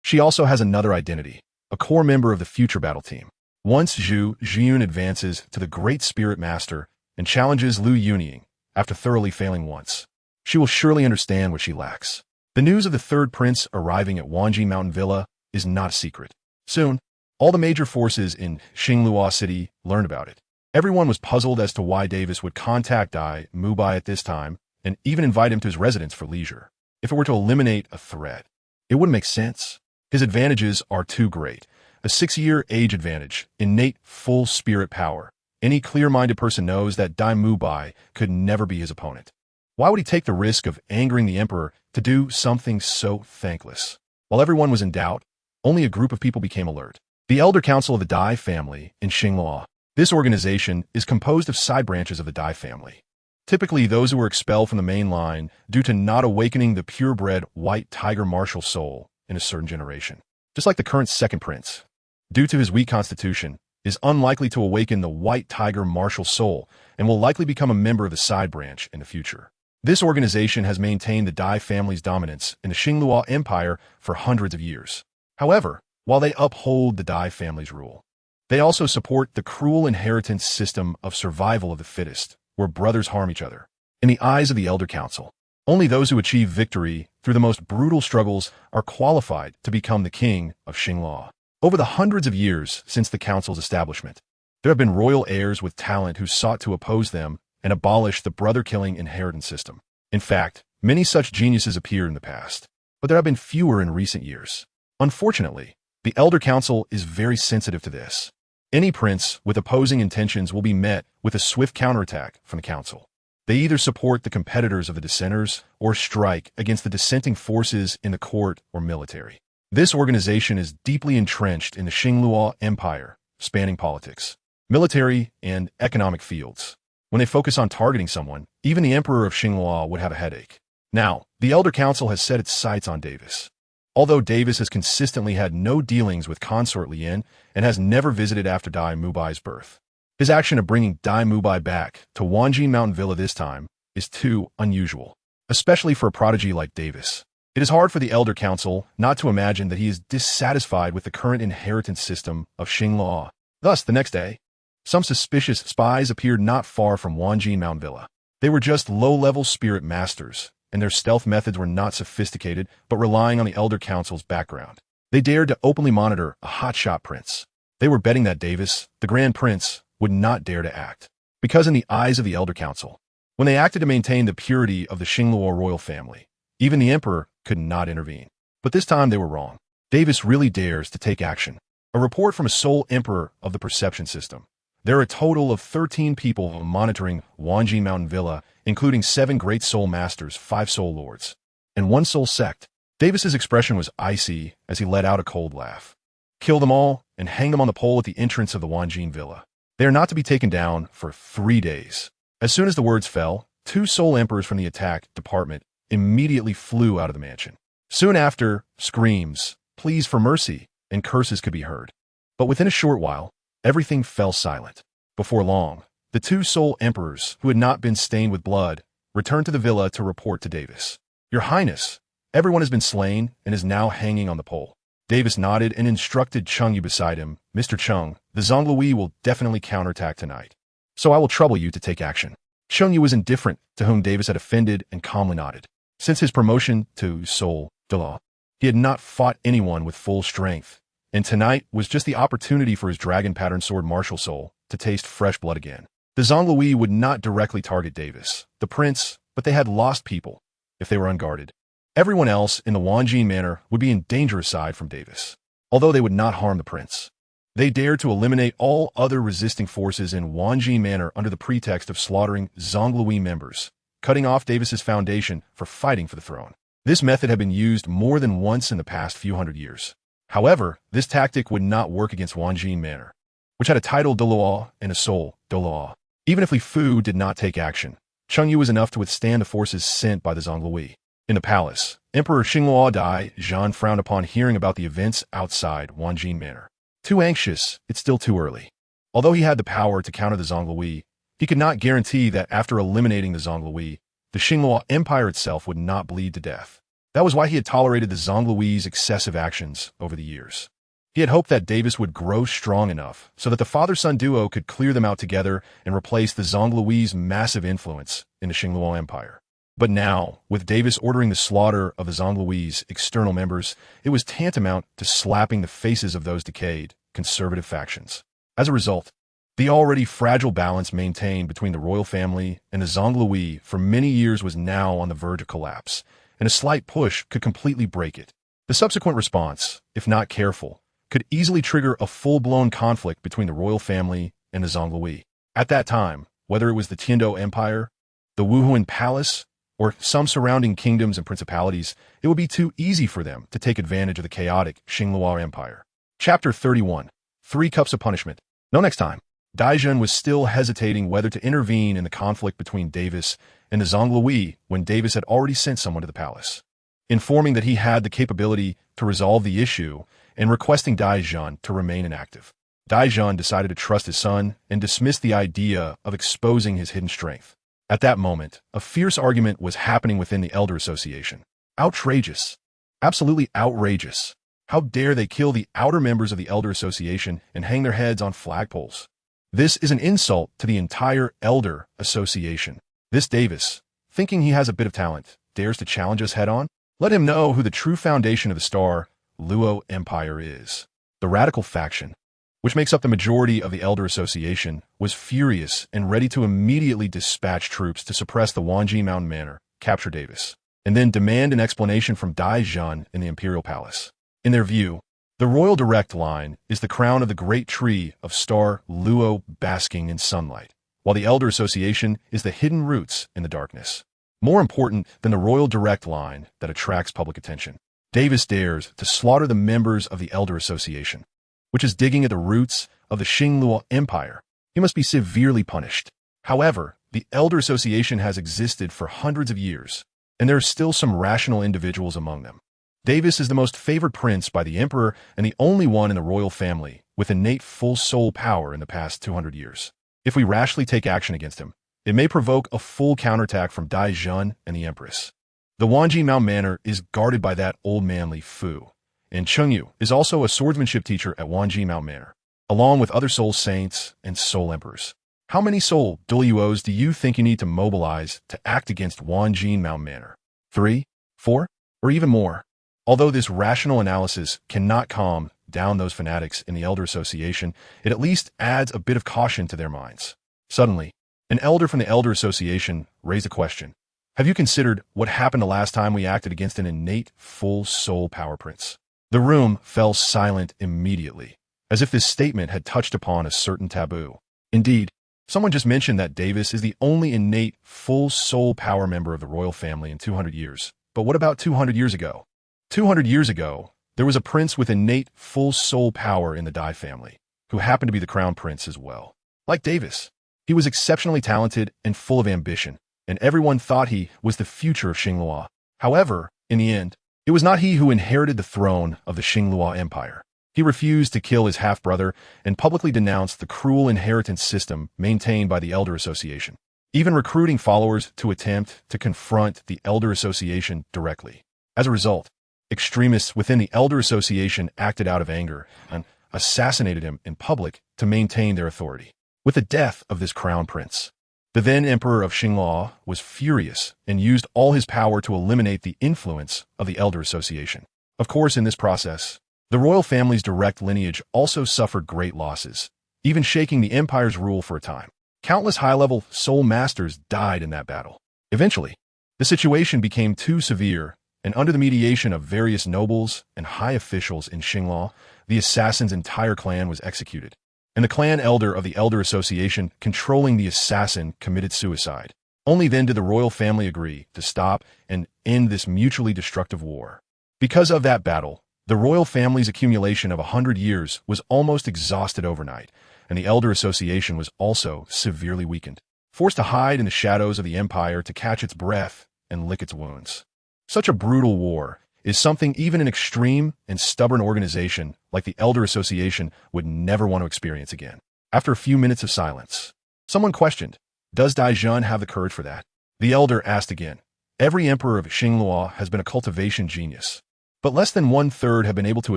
she also has another identity, a core member of the future battle team. Once Zhu Zhiyun advances to the Great Spirit Master and challenges Lu Yunying after thoroughly failing once, she will surely understand what she lacks. The news of the third prince arriving at Wanji Mountain Villa is not a secret. Soon, all the major forces in Xinglua City learned about it. Everyone was puzzled as to why Davis would contact Dai Wei at this time and even invite him to his residence for leisure. If it were to eliminate a threat, it wouldn't make sense. His advantages are too great. A 6-year age advantage, innate full spirit power. Any clear-minded person knows that Dai Wei could never be his opponent. Why would he take the risk of angering the emperor to do something so thankless? While everyone was in doubt, only a group of people became alert. The Elder Council of the Dai family in Xinghua. This organization is composed of side branches of the Dai family. Typically, those who were expelled from the main line due to not awakening the purebred white tiger martial soul in a certain generation. Just like the current second prince, due to his weak constitution, is unlikely to awaken the white tiger martial soul and will likely become a member of the side branch in the future. This organization has maintained the Dai family's dominance in the Xinghua Empire for hundreds of years. However, while they uphold the Dai family's rule, they also support the cruel inheritance system of survival of the fittest, where brothers harm each other. In the eyes of the Elder Council, only those who achieve victory through the most brutal struggles are qualified to become the king of Xinghua. Over the hundreds of years since the council's establishment, there have been royal heirs with talent who sought to oppose them and abolish the brother-killing inheritance system. In fact, many such geniuses appeared in the past, but there have been fewer in recent years. Unfortunately, the Elder Council is very sensitive to this. Any prince with opposing intentions will be met with a swift counterattack from the council. They either support the competitors of the dissenters or strike against the dissenting forces in the court or military. This organization is deeply entrenched in the Xinghua Empire, spanning politics, military, and economic fields. When they focus on targeting someone, even the Emperor of Xinghua would have a headache. Now, the Elder Council has set its sights on Davis. Although Davis has consistently had no dealings with Consort Lien and has never visited after Dai Mubai's birth, his action of bringing Dai Mubai back to Wanjin Mountain Villa this time is too unusual, especially for a prodigy like Davis. It is hard for the Elder Council not to imagine that he is dissatisfied with the current inheritance system of Xinghua. Thus, the next day, some suspicious spies appeared not far from Wanjin Mountain Villa. They were just low-level spirit masters, and their stealth methods were not sophisticated, but relying on the Elder Council's background. They dared to openly monitor a hotshot prince. They were betting that Davis, the Grand Prince, would not dare to act. Because in the eyes of the Elder Council, when they acted to maintain the purity of the Xinghua royal family, even the emperor could not intervene. But this time they were wrong. Davis really dares to take action. A report from a sole emperor of the perception system. There are a total of 13 people monitoring Wanjin Mountain Villa, including 7 great soul masters, 5 soul lords, and 1 soul sect. Davis's expression was icy as he let out a cold laugh. Kill them all and hang them on the pole at the entrance of the Wanjin Villa. They are not to be taken down for 3 days. As soon as the words fell, 2 soul emperors from the attack department immediately flew out of the mansion. Soon after, screams, pleas for mercy, and curses could be heard. But within a short while, everything fell silent. Before long, the 2 soul emperors, who had not been stained with blood, returned to the villa to report to Davis. Your Highness, everyone has been slain and is now hanging on the pole. Davis nodded and instructed Chengyu beside him, Mr. Cheng, the Zhonglui will definitely counterattack tonight, so I will trouble you to take action. Chengyu was indifferent to whom Davis had offended and calmly nodded. Since his promotion to Soul Douluo, he had not fought anyone with full strength, and tonight was just the opportunity for his dragon pattern sword martial soul to taste fresh blood again. The Zhonglui would not directly target Davis, the prince, but they had lost people if they were unguarded. Everyone else in the Wanjin Manor would be in danger aside from Davis, although they would not harm the prince. They dared to eliminate all other resisting forces in Wanjin Manor under the pretext of slaughtering Zhonglui members, cutting off Davis's foundation for fighting for the throne. This method had been used more than once in the past few hundred years. However, this tactic would not work against Wanjin Manor, which had a title Douluo and a soul Douluo. Even if Li Fu did not take action, Chengyu was enough to withstand the forces sent by the Zhonglui. In the palace, Emperor Xinghua Dai Zhan frowned upon hearing about the events outside Wanjin Manor. Too anxious, it's still too early. Although he had the power to counter the Zhonglui, he could not guarantee that after eliminating the Zhonglui, the Xinghua Empire itself would not bleed to death. That was why he had tolerated the Zhonglui's excessive actions over the years. He had hoped that Davis would grow strong enough so that the father-son duo could clear them out together and replace the Zhonglui's massive influence in the Xinghua Empire. But now, with Davis ordering the slaughter of the Zhonglui's external members, it was tantamount to slapping the faces of those decayed, conservative factions. As a result, the already fragile balance maintained between the royal family and the Zhonglui for many years was now on the verge of collapse, and a slight push could completely break it. The subsequent response, if not careful, could easily trigger a full-blown conflict between the royal family and the Zhonglui. At that time, whether it was the Tiando Empire, the Wuhuan Palace, or some surrounding kingdoms and principalities, it would be too easy for them to take advantage of the chaotic Xinghua Empire. Chapter 31. 3 Cups of Punishment. No, next time. Daijun was still hesitating whether to intervene in the conflict between Davis and the Zhongluo when Davis had already sent someone to the palace, informing that he had the capability to resolve the issue and requesting Daijun to remain inactive. Daijun decided to trust his son and dismissed the idea of exposing his hidden strength. At that moment, a fierce argument was happening within the Elder Association. Outrageous. Absolutely outrageous. How dare they kill the outer members of the Elder Association and hang their heads on flagpoles? This is an insult to the entire Elder Association. This Davis, thinking he has a bit of talent, dares to challenge us head-on? Let him know who the true foundation of the Star Luo Empire is. The radical faction, which makes up the majority of the Elder Association, was furious and ready to immediately dispatch troops to suppress the Wanji Mountain Manor, capture Davis, and then demand an explanation from Daijun in the Imperial Palace. In their view, the Royal Direct Line is the crown of the great tree of Star Luo basking in sunlight, while the Elder Association is the hidden roots in the darkness. More important than the Royal Direct Line that attracts public attention, Davis dares to slaughter the members of the Elder Association, which is digging at the roots of the Xinghua Empire. He must be severely punished. However, the Elder Association has existed for hundreds of years, and there are still some rational individuals among them. Davis is the most favored prince by the emperor and the only one in the royal family with innate full soul power in the past 200 years. If we rashly take action against him, it may provoke a full counterattack from Daijun and the empress. The Wanji Mountain Manor is guarded by that old man Li Fu, and Chengyu is also a swordsmanship teacher at Wanji Mountain Manor, along with other soul saints and soul emperors. How many soul Douluos do you think you need to mobilize to act against Wanji Mountain Manor? 3, 4, or even more? Although this rational analysis cannot calm down those fanatics in the Elder Association, it at least adds a bit of caution to their minds. Suddenly, an elder from the Elder Association raised a question. Have you considered what happened the last time we acted against an innate full soul power prince? The room fell silent immediately, as if this statement had touched upon a certain taboo. Indeed, someone just mentioned that Davis is the only innate full soul power member of the royal family in 200 years. But what about 200 years ago? 200 years ago, there was a prince with innate full soul power in the Dai family, who happened to be the crown prince as well. Like Davis, he was exceptionally talented and full of ambition, and everyone thought he was the future of Xinghua. However, in the end, it was not he who inherited the throne of the Xinghua Empire. He refused to kill his half-brother and publicly denounced the cruel inheritance system maintained by the Elder Association, even recruiting followers to attempt to confront the Elder Association directly. As a result, extremists within the Elder Association acted out of anger and assassinated him in public to maintain their authority. With the death of this crown prince, the then emperor of Xinghua was furious and used all his power to eliminate the influence of the Elder Association. Of course, in this process, the royal family's direct lineage also suffered great losses, even shaking the empire's rule for a time. Countless high-level soul masters died in that battle. Eventually, the situation became too severe, and under the mediation of various nobles and high officials in Xinghua, the assassin's entire clan was executed, and the clan elder of the Elder Association controlling the assassin committed suicide. Only then did the royal family agree to stop and end this mutually destructive war. Because of that battle, the royal family's accumulation of 100 years was almost exhausted overnight, and the Elder Association was also severely weakened, forced to hide in the shadows of the empire to catch its breath and lick its wounds. Such a brutal war is something even an extreme and stubborn organization like the Elder Association would never want to experience again. After a few minutes of silence, someone questioned, does Daijun have the courage for that? The elder asked again. Every emperor of Xinghua has been a cultivation genius, but less than 1/3 have been able to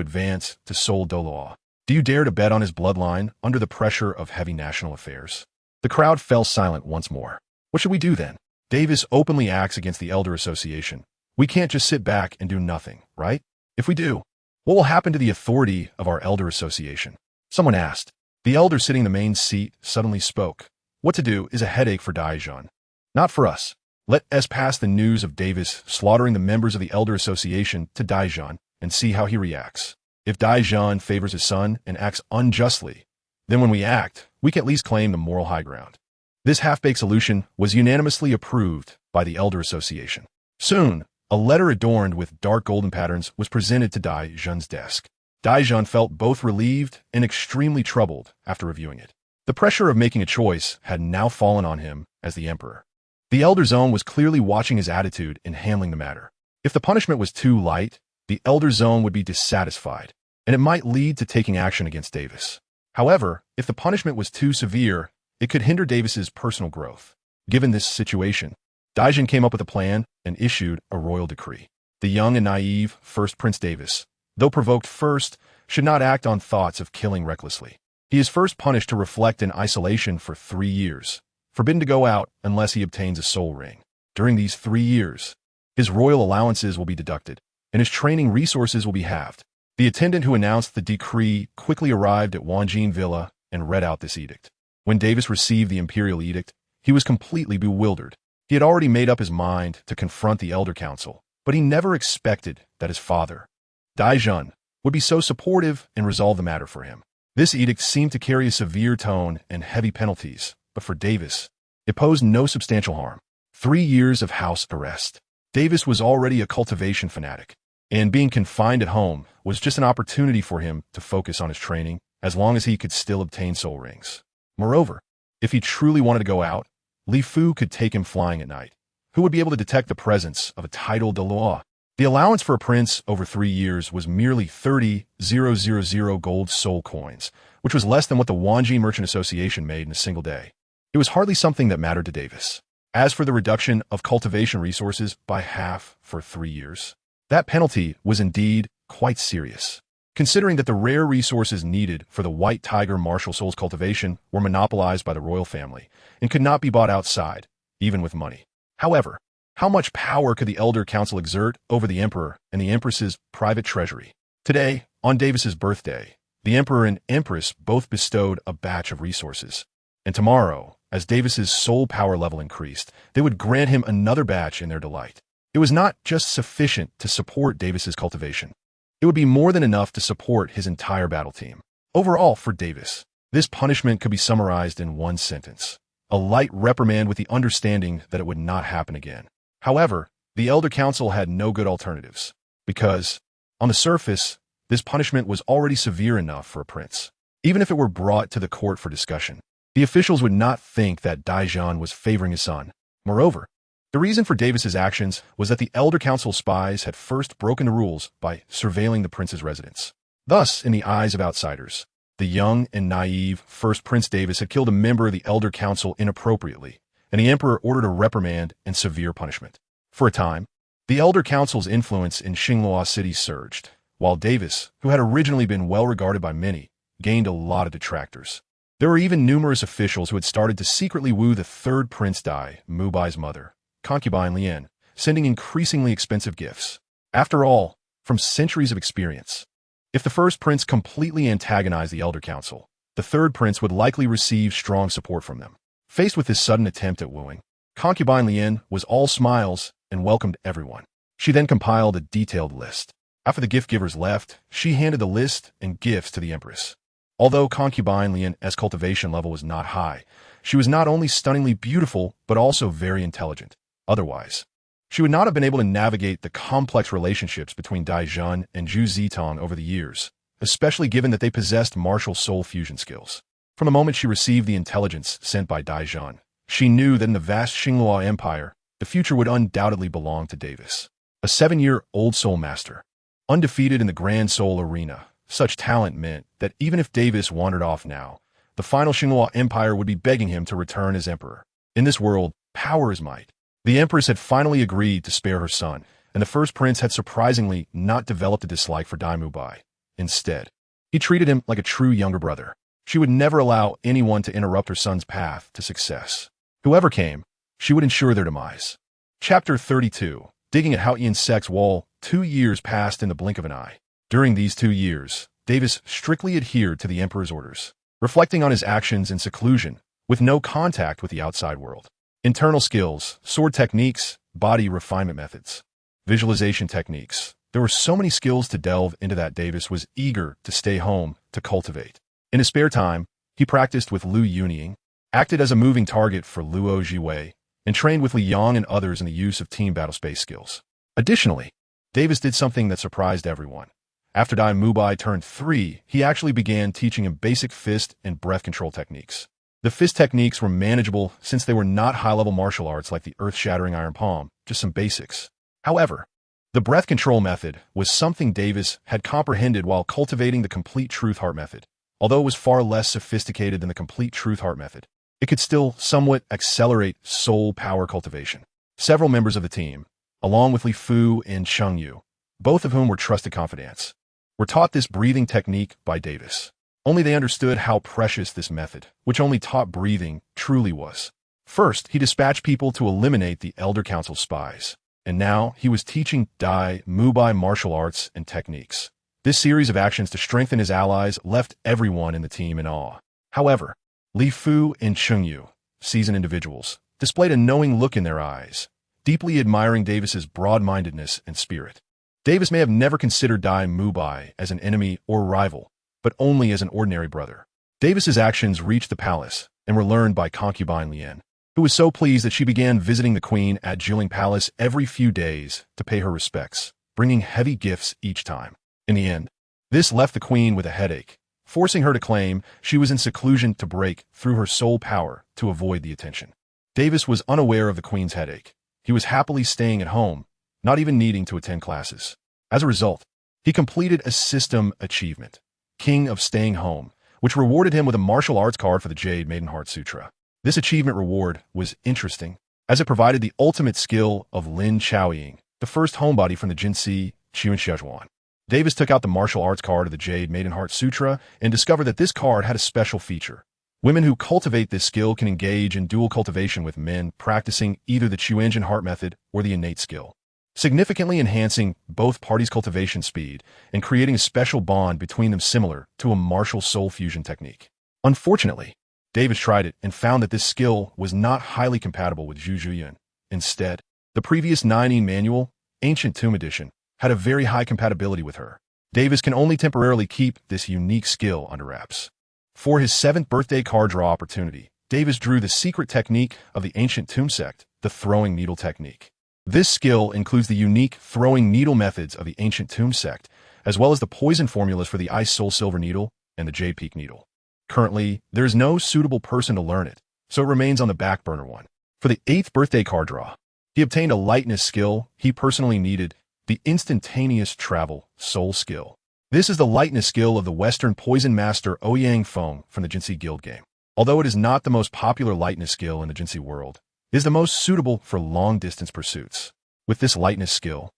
advance to Seoul Douluo. Do you dare to bet on his bloodline under the pressure of heavy national affairs? The crowd fell silent once more. What should we do then? Davis openly acts against the Elder Association. We can't just sit back and do nothing, right? If we do, what will happen to the authority of our Elder Association? Someone asked. The elder sitting in the main seat suddenly spoke. What to do is a headache for Daijun. Not for us. Let us pass the news of Davis slaughtering the members of the Elder Association to Daijun and see how he reacts. If Daijun favors his son and acts unjustly, then when we act, we can at least claim the moral high ground. This half-baked solution was unanimously approved by the Elder Association. Soon, a letter adorned with dark golden patterns was presented to Dai Zhen's desk. Dai Zhen felt both relieved and extremely troubled after reviewing it. The pressure of making a choice had now fallen on him as the emperor. The Elder Zone was clearly watching his attitude in handling the matter. If the punishment was too light, the Elder Zone would be dissatisfied, and it might lead to taking action against Davis. However, if the punishment was too severe, it could hinder Davis's personal growth. Given this situation, Dai Zhen came up with a plan and issued a royal decree. The young and naive first Prince Davis, though provoked first, should not act on thoughts of killing recklessly. He is first punished to reflect in isolation for 3 years, forbidden to go out unless he obtains a soul ring. During these 3 years, his royal allowances will be deducted, and his training resources will be halved. The attendant who announced the decree quickly arrived at Wanjin Villa and read out this edict. When Davis received the imperial edict, he was completely bewildered. He had already made up his mind to confront the Elder Council, but he never expected that his father, Dai Zhen, would be so supportive and resolve the matter for him. This edict seemed to carry a severe tone and heavy penalties, but for Davis, it posed no substantial harm. 3 years of house arrest. Davis was already a cultivation fanatic, and being confined at home was just an opportunity for him to focus on his training as long as he could still obtain soul rings. Moreover, if he truly wanted to go out, Li Fu could take him flying at night, who would be able to detect the presence of a titled Douluo. The allowance for a prince over 3 years was merely 30,000 gold soul coins, which was less than what the Wanji Merchant Association made in a single day. It was hardly something that mattered to Davis. As for the reduction of cultivation resources by half for 3 years, that penalty was indeed quite serious, considering that the rare resources needed for the White Tiger martial souls cultivation were monopolized by the royal family and could not be bought outside, even with money. However, how much power could the Elder Council exert over the Emperor and the Empress's private treasury? Today, on Davis's birthday, the Emperor and Empress both bestowed a batch of resources. And tomorrow, as Davis's soul power level increased, they would grant him another batch in their delight. It was not just sufficient to support Davis's cultivation. It would be more than enough to support his entire battle team. Overall, for Davis, this punishment could be summarized in one sentence: a light reprimand with the understanding that it would not happen again. However, the Elder Council had no good alternatives, because, on the surface, this punishment was already severe enough for a prince. Even if it were brought to the court for discussion, the officials would not think that Dai Zhen was favoring his son. Moreover, the reason for Davis's actions was that the Elder Council spies had first broken the rules by surveilling the prince's residence. Thus, in the eyes of outsiders, the young and naive first Prince Davis had killed a member of the Elder Council inappropriately, and the Emperor ordered a reprimand and severe punishment. For a time, the Elder Council's influence in Xingluo City surged, while Davis, who had originally been well regarded by many, gained a lot of detractors. There were even numerous officials who had started to secretly woo the third Prince Dai, Mubai's mother, concubine Lian, sending increasingly expensive gifts. After all, from centuries of experience, if the first prince completely antagonized the Elder Council, the third prince would likely receive strong support from them. Faced with this sudden attempt at wooing, concubine Lian was all smiles and welcomed everyone. She then compiled a detailed list. After the gift givers left, she handed the list and gifts to the Empress. Although concubine Lian's cultivation level was not high, she was not only stunningly beautiful, but also very intelligent. Otherwise, she would not have been able to navigate the complex relationships between Dai Zhen and Zhu Zitong over the years, especially given that they possessed martial soul fusion skills. From the moment she received the intelligence sent by Dai Zhen, she knew that in the vast Xingluo Empire, the future would undoubtedly belong to Davis. A 7-year-old soul master, undefeated in the Grand Soul Arena. Such talent meant that even if Davis wandered off now, the final Xingluo Empire would be begging him to return as emperor. In this world, power is might. The Empress had finally agreed to spare her son, and the first prince had surprisingly not developed a dislike for Dai Mubai. Instead, he treated him like a true younger brother. She would never allow anyone to interrupt her son's path to success. Whoever came, she would ensure their demise. Chapter 32. Digging at Hao Sek's wall. 2 years passed in the blink of an eye. During these 2 years, Davis strictly adhered to the emperor's orders, reflecting on his actions in seclusion, with no contact with the outside world. Internal skills, sword techniques, body refinement methods, visualization techniques. There were so many skills to delve into that Davis was eager to stay home to cultivate. In his spare time, he practiced with Liu Yunying, acted as a moving target for Dai Wei, and trained with Liang and others in the use of team battle space skills. Additionally, Davis did something that surprised everyone. After Dai Wei turned 3, he actually began teaching him basic fist and breath control techniques. The fist techniques were manageable since they were not high-level martial arts like the earth-shattering iron palm, just some basics. However, the breath control method was something Davis had comprehended while cultivating the complete truth heart method. Although it was far less sophisticated than the complete truth heart method, it could still somewhat accelerate soul power cultivation. Several members of the team, along with Li Fu and Cheng Yu, both of whom were trusted confidants, were taught this breathing technique by Davis. Only they understood how precious this method, which only taught breathing, truly was. First, he dispatched people to eliminate the Elder Council's spies, and now he was teaching Dai Wei martial arts and techniques. This series of actions to strengthen his allies left everyone in the team in awe. However, Li Fu and Cheng Yu, seasoned individuals, displayed a knowing look in their eyes, deeply admiring Davis's broad-mindedness and spirit. Davis may have never considered Dai Wei as an enemy or rival, but only as an ordinary brother. Davis's actions reached the palace and were learned by concubine Lian, who was so pleased that she began visiting the queen at Jilin Palace every few days to pay her respects, bringing heavy gifts each time. In the end, this left the queen with a headache, forcing her to claim she was in seclusion to break through her soul power to avoid the attention. Davis was unaware of the queen's headache. He was happily staying at home, not even needing to attend classes. As a result, he completed a system achievement, King of Staying Home, which rewarded him with a martial arts card for the Jade Maiden Heart Sutra. This achievement reward was interesting, as it provided the ultimate skill of Lin Chaoying, the first homebody from the Jinxi Group. Davis took out the martial arts card of the Jade Maiden Heart Sutra and discovered that this card had a special feature. Women who cultivate this skill can engage in dual cultivation with men practicing either the Chuanjin heart method or the innate skill, significantly enhancing both parties' cultivation speed and creating a special bond between them similar to a martial soul fusion technique. Unfortunately, Davis tried it and found that this skill was not highly compatible with Zhu Zhuyan. Instead, the previous 9 manual, Ancient Tomb Edition, had a very high compatibility with her. Davis can only temporarily keep this unique skill under wraps. For his 7th birthday card draw opportunity, Davis drew the secret technique of the Ancient Tomb sect, the throwing needle technique. This skill includes the unique throwing needle methods of the Ancient Tomb sect, as well as the poison formulas for the Ice Soul Silver Needle and the Jade Peak Needle. Currently, there is no suitable person to learn it, so it remains on the back burner one. For the 8th birthday card draw, he obtained a lightness skill he personally needed, the Instantaneous Travel Soul Skill. This is the lightness skill of the Western Poison Master Ouyang Feng from the Jinxi Guild game. Although it is not the most popular lightness skill in the Jinxi world, it is the most suitable for long-distance pursuits. With this lightness skill,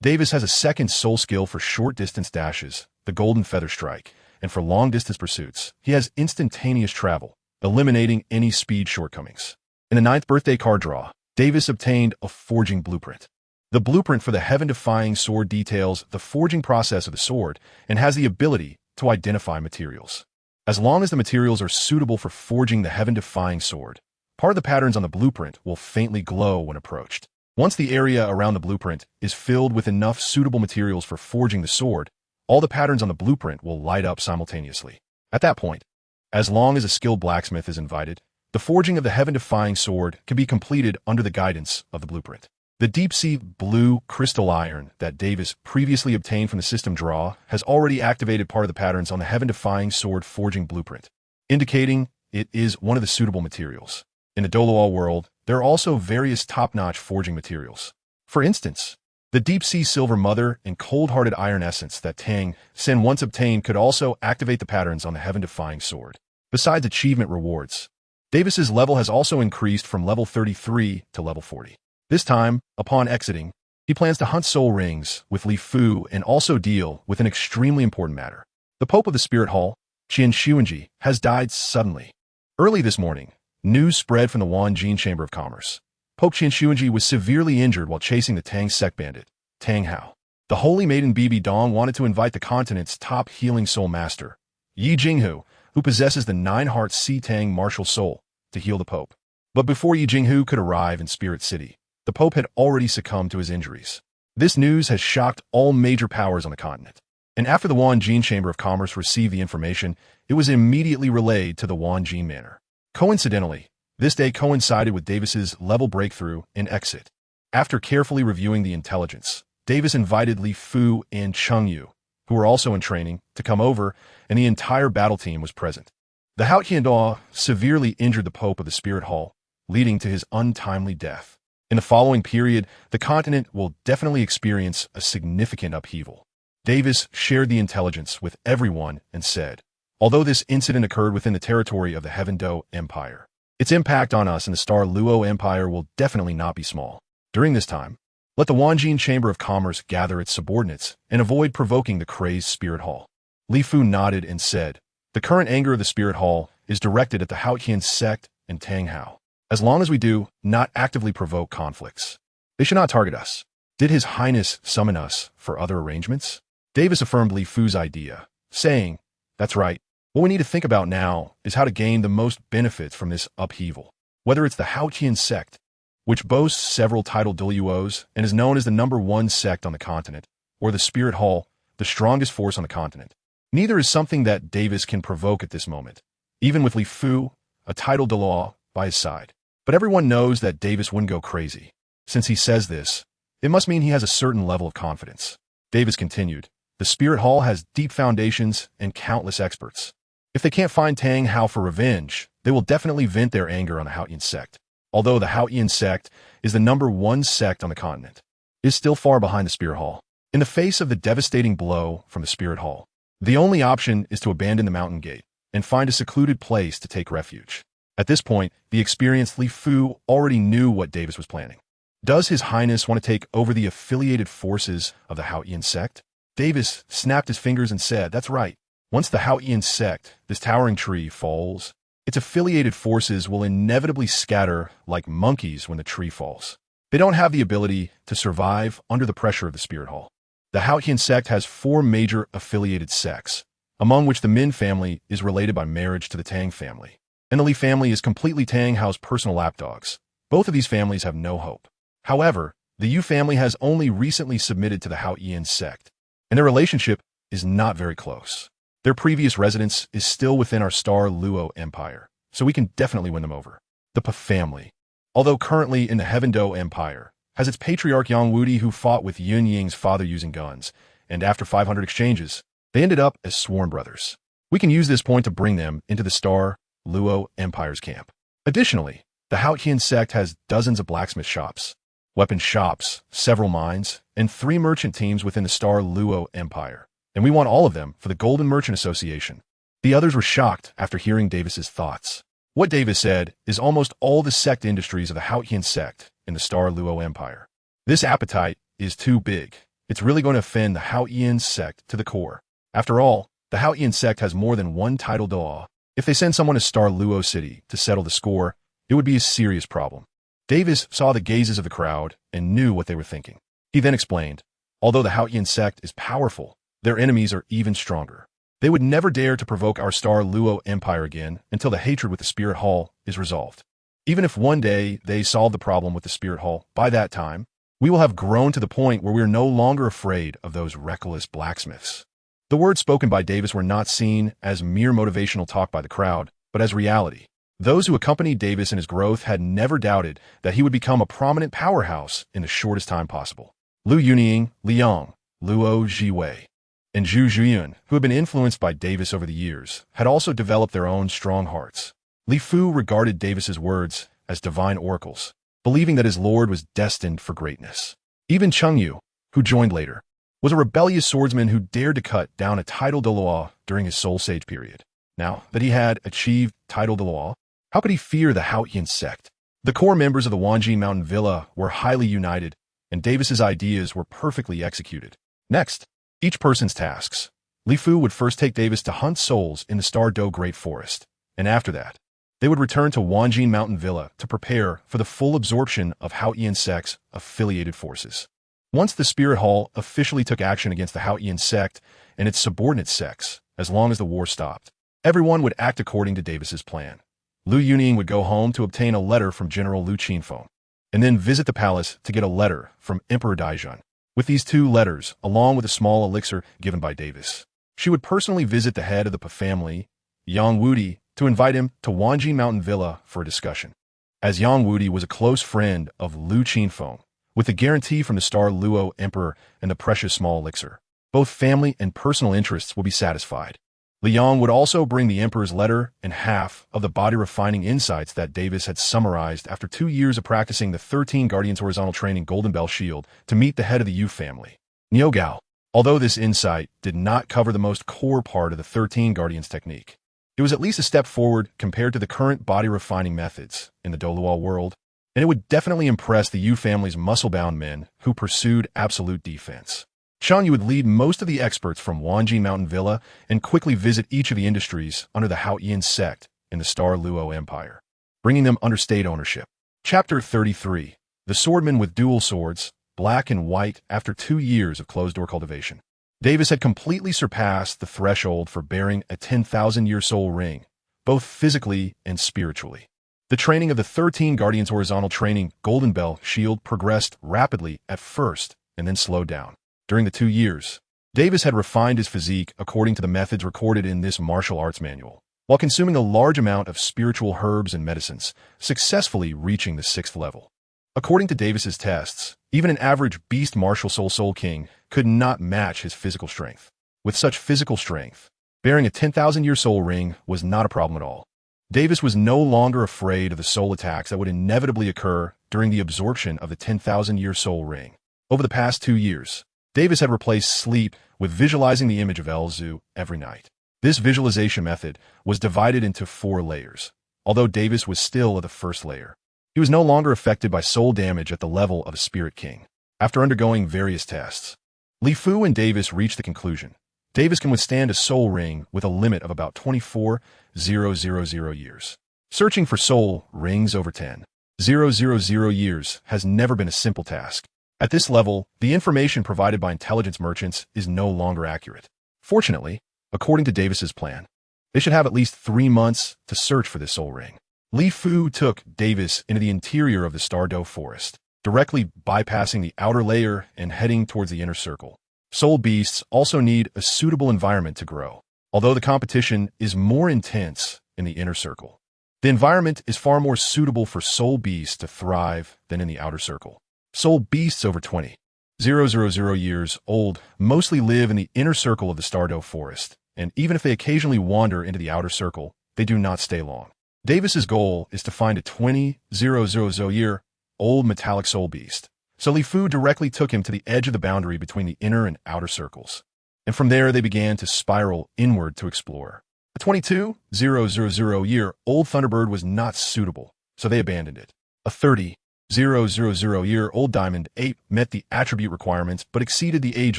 Davis has a second soul skill for short-distance dashes, the Golden Feather Strike, and for long-distance pursuits, he has Instantaneous Travel, eliminating any speed shortcomings. In the 9th birthday card draw, Davis obtained a forging blueprint. The blueprint for the heaven-defying sword details the forging process of the sword and has the ability to identify materials. As long as the materials are suitable for forging the heaven-defying sword, part of the patterns on the blueprint will faintly glow when approached. Once the area around the blueprint is filled with enough suitable materials for forging the sword, all the patterns on the blueprint will light up simultaneously. At that point, as long as a skilled blacksmith is invited, the forging of the heaven-defying sword can be completed under the guidance of the blueprint. The deep-sea blue crystal iron that Davis previously obtained from the system draw has already activated part of the patterns on the heaven-defying sword forging blueprint, indicating it is one of the suitable materials. In the Douluo world, there are also various top-notch forging materials. For instance, the deep-sea silver mother and cold-hearted iron essence that Tang San once obtained could also activate the patterns on the heaven-defying sword. Besides achievement rewards, Davis's level has also increased from level 33 to level 40. This time, upon exiting, he plans to hunt soul rings with Li Fu and also deal with an extremely important matter. The Pope of the Spirit Hall, Qian Xuanji, has died suddenly. Early this morning, news spread from the Wanjin Chamber of Commerce. Pope Qian Xuanji was severely injured while chasing the Tang sect bandit, Tang Hao. The Holy Maiden Bibi Dong wanted to invite the continent's top healing soul master, Yi Jinghu, who possesses the 9-heart Sea Tang martial soul, to heal the Pope. But before Yi Jinghu could arrive in Spirit City, the Pope had already succumbed to his injuries. This news has shocked all major powers on the continent. And after the Wanjin Chamber of Commerce received the information, it was immediately relayed to the Wanjin Manor. Coincidentally, this day coincided with Davis's level breakthrough and exit. After carefully reviewing the intelligence, Davis invited Li Fu and Chengyu, who were also in training, to come over, and the entire battle team was present. The Haotian severely injured the Pope of the Spirit Hall, leading to his untimely death. In the following period, the continent will definitely experience a significant upheaval. Davis shared the intelligence with everyone and said, although this incident occurred within the territory of the Heaven Dou Empire, its impact on us in the Star Luo Empire will definitely not be small. During this time, let the Wanjin Chamber of Commerce gather its subordinates and avoid provoking the crazed Spirit Hall. Li Fu nodded and said, the current anger of the Spirit Hall is directed at the Haotian sect and Tang Hao. As long as we do not actively provoke conflicts, they should not target us. Did His Highness summon us for other arrangements? Davis affirmed Li Fu's idea, saying, that's right. What we need to think about now is how to gain the most benefits from this upheaval. Whether it's the Haotian sect, which boasts several titled Douluos and is known as the #1 sect on the continent, or the Spirit Hall, the strongest force on the continent. Neither is something that Davis can provoke at this moment, even with Li Fu, a titled Douluo, by his side. But everyone knows that Davis wouldn't go crazy. Since he says this, it must mean he has a certain level of confidence. Davis continued, the Spirit Hall has deep foundations and countless experts. If they can't find Tang Hao for revenge, they will definitely vent their anger on the Haotian sect. Although the Haotian sect is the #1 sect on the continent, it is still far behind the Spirit Hall. In the face of the devastating blow from the Spirit Hall, the only option is to abandon the mountain gate and find a secluded place to take refuge. At this point, the experienced Li Fu already knew what Davis was planning. Does His Highness want to take over the affiliated forces of the Haotian sect? Davis snapped his fingers and said, that's right. Once the Haotian sect, this towering tree, falls, its affiliated forces will inevitably scatter like monkeys when the tree falls. They don't have the ability to survive under the pressure of the Spirit Hall. The Haotian sect has 4 major affiliated sects, among which the Min family is related by marriage to the Tang family, and the Li family is completely Tang Hao's personal lapdogs. Both of these families have no hope. However, the Yu family has only recently submitted to the Haotian sect, and their relationship is not very close. Their previous residence is still within our Star Luo Empire, so we can definitely win them over. The Pa family, although currently in the Heaven Dou Empire, has its patriarch Yang Wudi who fought with Yun Ying's father using guns, and after 500 exchanges, they ended up as sworn brothers. We can use this point to bring them into the Star Luo Empire's camp. Additionally, the Haotian sect has dozens of blacksmith shops, weapon shops, several mines, and 3 merchant teams within the Star Luo Empire, and we want all of them for the Golden Merchant Association. The others were shocked after hearing Davis's thoughts. What Davis said is almost all the sect industries of the Haotian sect in the Star Luo Empire. This appetite is too big. It's really going to offend the Haotian sect to the core. After all, the Haotian sect has more than one title Douluo. If they send someone to Star Luo City to settle the score, it would be a serious problem. Davis saw the gazes of the crowd and knew what they were thinking. He then explained, although the Haotian sect is powerful, their enemies are even stronger. They would never dare to provoke our Star Luo Empire again until the hatred with the Spirit Hall is resolved. Even if one day they solve the problem with the Spirit Hall, by that time, we will have grown to the point where we are no longer afraid of those reckless blacksmiths. The words spoken by Davis were not seen as mere motivational talk by the crowd, but as reality. Those who accompanied Davis in his growth had never doubted that he would become a prominent powerhouse in the shortest time possible. Lu Yunying, Liang, Luo Jiwei, and Zhu Zhuyun, who had been influenced by Davis over the years, had also developed their own strong hearts. Li Fu regarded Davis's words as divine oracles, believing that his lord was destined for greatness. Even Chengyu, who joined later, was a rebellious swordsman who dared to cut down a title Douluo during his Soul Sage period. Now that he had achieved title Douluo, how could he fear the Haotian sect? The core members of the Wanjin Mountain Villa were highly united, and Davis's ideas were perfectly executed. Next, each person's tasks. Li Fu would first take Davis to hunt souls in the Star Dou Great Forest, and after that, they would return to Wanjin Mountain Villa to prepare for the full absorption of Haotian sect's affiliated forces. Once the Spirit Hall officially took action against the Haotian sect and its subordinate sects, as long as the war stopped, everyone would act according to Davis's plan. Lu Yunying would go home to obtain a letter from General Lu Qinfeng, and then visit the palace to get a letter from Emperor Daijun. With these 2 letters, along with a small elixir given by Davis, she would personally visit the head of the Pa family, Yang Wudi, to invite him to Wanji Mountain Villa for a discussion. As Yang Wudi was a close friend of Lu Qinfeng, with the guarantee from the star Luo Emperor and the precious small elixir, both family and personal interests will be satisfied. Liang would also bring the Emperor's letter and half of the body-refining insights that Davis had summarized after 2 years of practicing the 13 Guardians horizontal training Golden Bell Shield to meet the head of the Yu family, Niu Gao. Although this insight did not cover the most core part of the 13 Guardians technique, it was at least a step forward compared to the current body-refining methods in the Douluo world, and it would definitely impress the Yu family's muscle-bound men who pursued absolute defense. Shan Yu would lead most of the experts from Wanji Mountain Villa and quickly visit each of the industries under the Haoyin sect in the Star Luo Empire, bringing them under state ownership. Chapter 33. The Swordman with Dual Swords, Black and White. After 2 years of closed-door cultivation, Davis had completely surpassed the threshold for bearing a 10,000-year soul ring, both physically and spiritually. The training of the 13 Guardians horizontal training Golden Bell Shield progressed rapidly at first and then slowed down. During the 2 years, Davis had refined his physique according to the methods recorded in this martial arts manual, while consuming a large amount of spiritual herbs and medicines, successfully reaching the 6th level. According to Davis's tests, even an average beast martial soul king could not match his physical strength. With such physical strength, bearing a 10,000-year soul ring was not a problem at all. Davis was no longer afraid of the soul attacks that would inevitably occur during the absorption of the 10,000-year soul ring. Over the past 2 years, Davis had replaced sleep with visualizing the image of Elzu every night. This visualization method was divided into 4 layers. Although Davis was still of the first layer, he was no longer affected by soul damage at the level of a spirit king. After undergoing various tests, Li Fu and Davis reached the conclusion Davis can withstand a soul ring with a limit of about 24,000 years. Searching for soul rings over 10,000 years has never been a simple task. At this level, the information provided by intelligence merchants is no longer accurate. Fortunately, according to Davis's plan, they should have at least 3 months to search for this soul ring. Li Fu took Davis into the interior of the Star Dou forest, directly bypassing the outer layer and heading towards the inner circle. Soul beasts also need a suitable environment to grow. Although the competition is more intense in the inner circle, the environment is far more suitable for soul beasts to thrive than in the outer circle. Soul beasts over 20,000 years old mostly live in the inner circle of the Star Dou forest, and even if they occasionally wander into the outer circle, they do not stay long. Davis's goal is to find a 20,000-year-old metallic soul beast, so Li Fu directly took him to the edge of the boundary between the inner and outer circles, and from there they began to spiral inward to explore. A 22,000-year-old Thunderbird was not suitable, so they abandoned it. A 30,000-year-old Diamond Ape met the attribute requirements but exceeded the age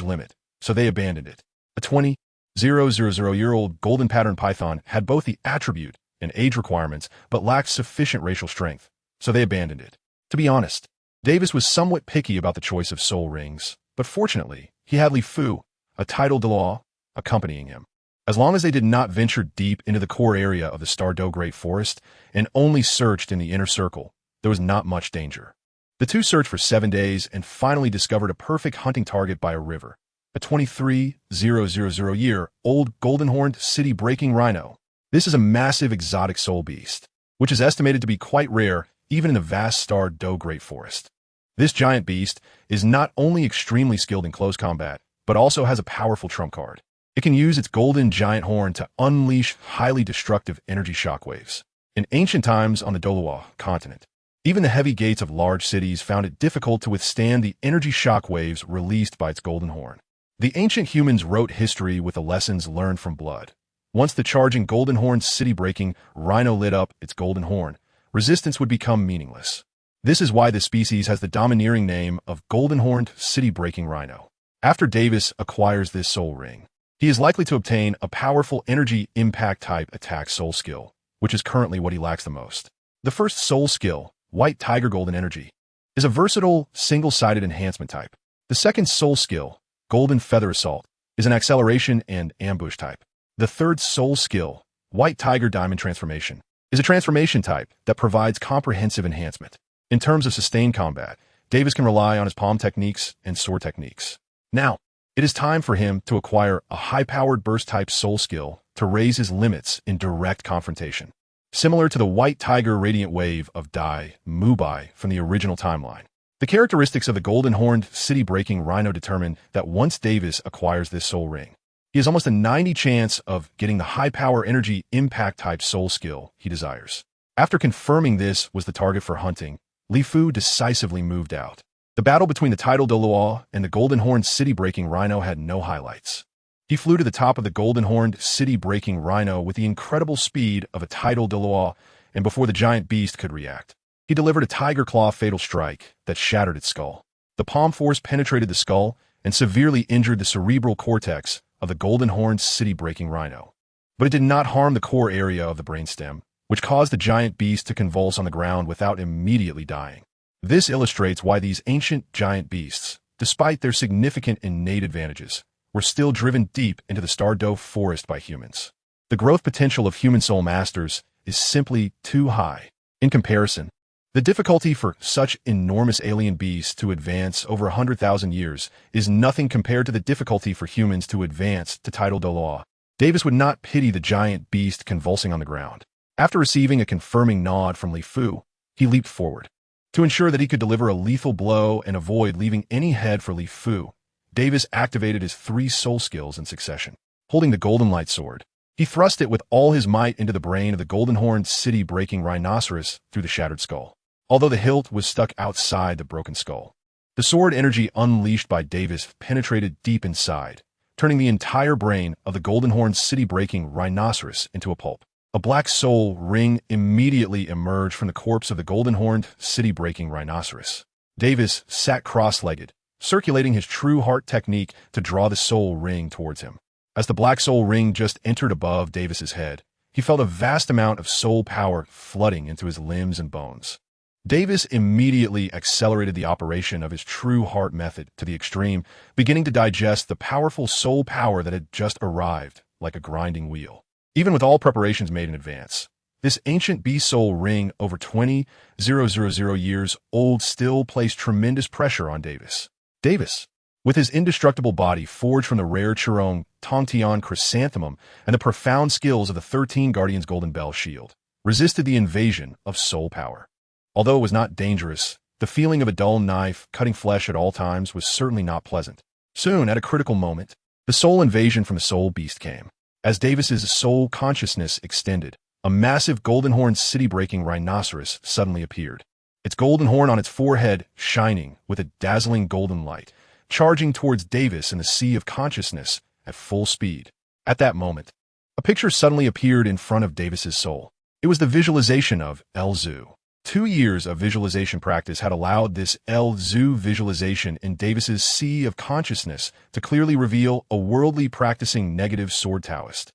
limit, so they abandoned it. A 20,000-year-old Golden Pattern Python had both the attribute and age requirements but lacked sufficient racial strength, so they abandoned it. To be honest, Davis was somewhat picky about the choice of soul rings, but fortunately, he had Li Fu, a title de law, accompanying him. As long as they did not venture deep into the core area of the Star Dou Great Forest and only searched in the inner circle, there was not much danger. The two searched for 7 days and finally discovered a perfect hunting target by a river, a 23,000-year-old golden-horned city-breaking rhino. This is a massive exotic soul beast, which is estimated to be quite rare even in the vast Star Dou Great Forest. This giant beast is not only extremely skilled in close combat, but also has a powerful trump card. It can use its golden giant horn to unleash highly destructive energy shockwaves. In ancient times on the Douluo continent, even the heavy gates of large cities found it difficult to withstand the energy shockwaves released by its golden horn. The ancient humans wrote history with the lessons learned from blood. Once the charging golden horned city-breaking rhino lit up its golden horn, resistance would become meaningless. This is why the species has the domineering name of golden-horned city-breaking rhino. After Davis acquires this soul ring, he is likely to obtain a powerful energy impact type attack soul skill, which is currently what he lacks the most. The first soul skill, White Tiger Golden Energy, is a versatile, single-sided enhancement type. The second soul skill, Golden Feather Assault, is an acceleration and ambush type. The third soul skill, White Tiger Diamond Transformation, is a transformation type that provides comprehensive enhancement. In terms of sustained combat, Davis can rely on his palm techniques and sword techniques. Now, it is time for him to acquire a high-powered burst-type soul skill to raise his limits in direct confrontation. Similar to the white tiger radiant wave of Dai Wei from the original timeline. The characteristics of the golden-horned, city-breaking rhino determine that once Davis acquires this soul ring, he has almost a 90% chance of getting the high-power energy impact-type soul skill he desires. After confirming this was the target for hunting, Li Fu decisively moved out. The battle between the tidal Douluo and the golden-horned city-breaking rhino had no highlights. He flew to the top of the golden-horned, city-breaking rhino with the incredible speed of a tidal Douluo, and before the giant beast could react, he delivered a tiger claw fatal strike that shattered its skull. The palm force penetrated the skull and severely injured the cerebral cortex of the golden-horned, city-breaking rhino. But it did not harm the core area of the brainstem, which caused the giant beast to convulse on the ground without immediately dying. This illustrates why these ancient giant beasts, despite their significant innate advantages, were still driven deep into the Stardow forest by humans. The growth potential of human soul masters is simply too high. In comparison, the difficulty for such enormous alien beasts to advance over 100,000 years is nothing compared to the difficulty for humans to advance to tidal Douluo. Davis would not pity the giant beast convulsing on the ground. After receiving a confirming nod from Li Fu, he leaped forward. To ensure that he could deliver a lethal blow and avoid leaving any head for Li Fu, Davis activated his 3 soul skills in succession. Holding the golden light sword, he thrust it with all his might into the brain of the golden-horned, city-breaking rhinoceros through the shattered skull. Although the hilt was stuck outside the broken skull, the sword energy unleashed by Davis penetrated deep inside, turning the entire brain of the golden-horned, city-breaking rhinoceros into a pulp. A black soul ring immediately emerged from the corpse of the golden-horned, city-breaking rhinoceros. Davis sat cross-legged, circulating his true heart technique to draw the soul ring towards him. As the black soul ring just entered above Davis's head, he felt a vast amount of soul power flooding into his limbs and bones. Davis immediately accelerated the operation of his true heart method to the extreme, beginning to digest the powerful soul power that had just arrived like a grinding wheel. Even with all preparations made in advance, this ancient beast soul ring over 20,000 years old still placed tremendous pressure on Davis. Davis, with his indestructible body forged from the rare Chirong Tongtian chrysanthemum and the profound skills of the 13 Guardians Golden Bell shield, resisted the invasion of soul power. Although it was not dangerous, the feeling of a dull knife cutting flesh at all times was certainly not pleasant. Soon, at a critical moment, the soul invasion from the soul beast came. As Davis's soul consciousness extended, a massive golden-horned, city-breaking rhinoceros suddenly appeared. Its golden horn on its forehead shining with a dazzling golden light, charging towards Davis in the sea of consciousness at full speed. At that moment, a picture suddenly appeared in front of Davis's soul. It was the visualization of Elzu. 2 years of visualization practice had allowed this Elzu visualization in Davis's sea of consciousness to clearly reveal a worldly practicing negative sword Taoist.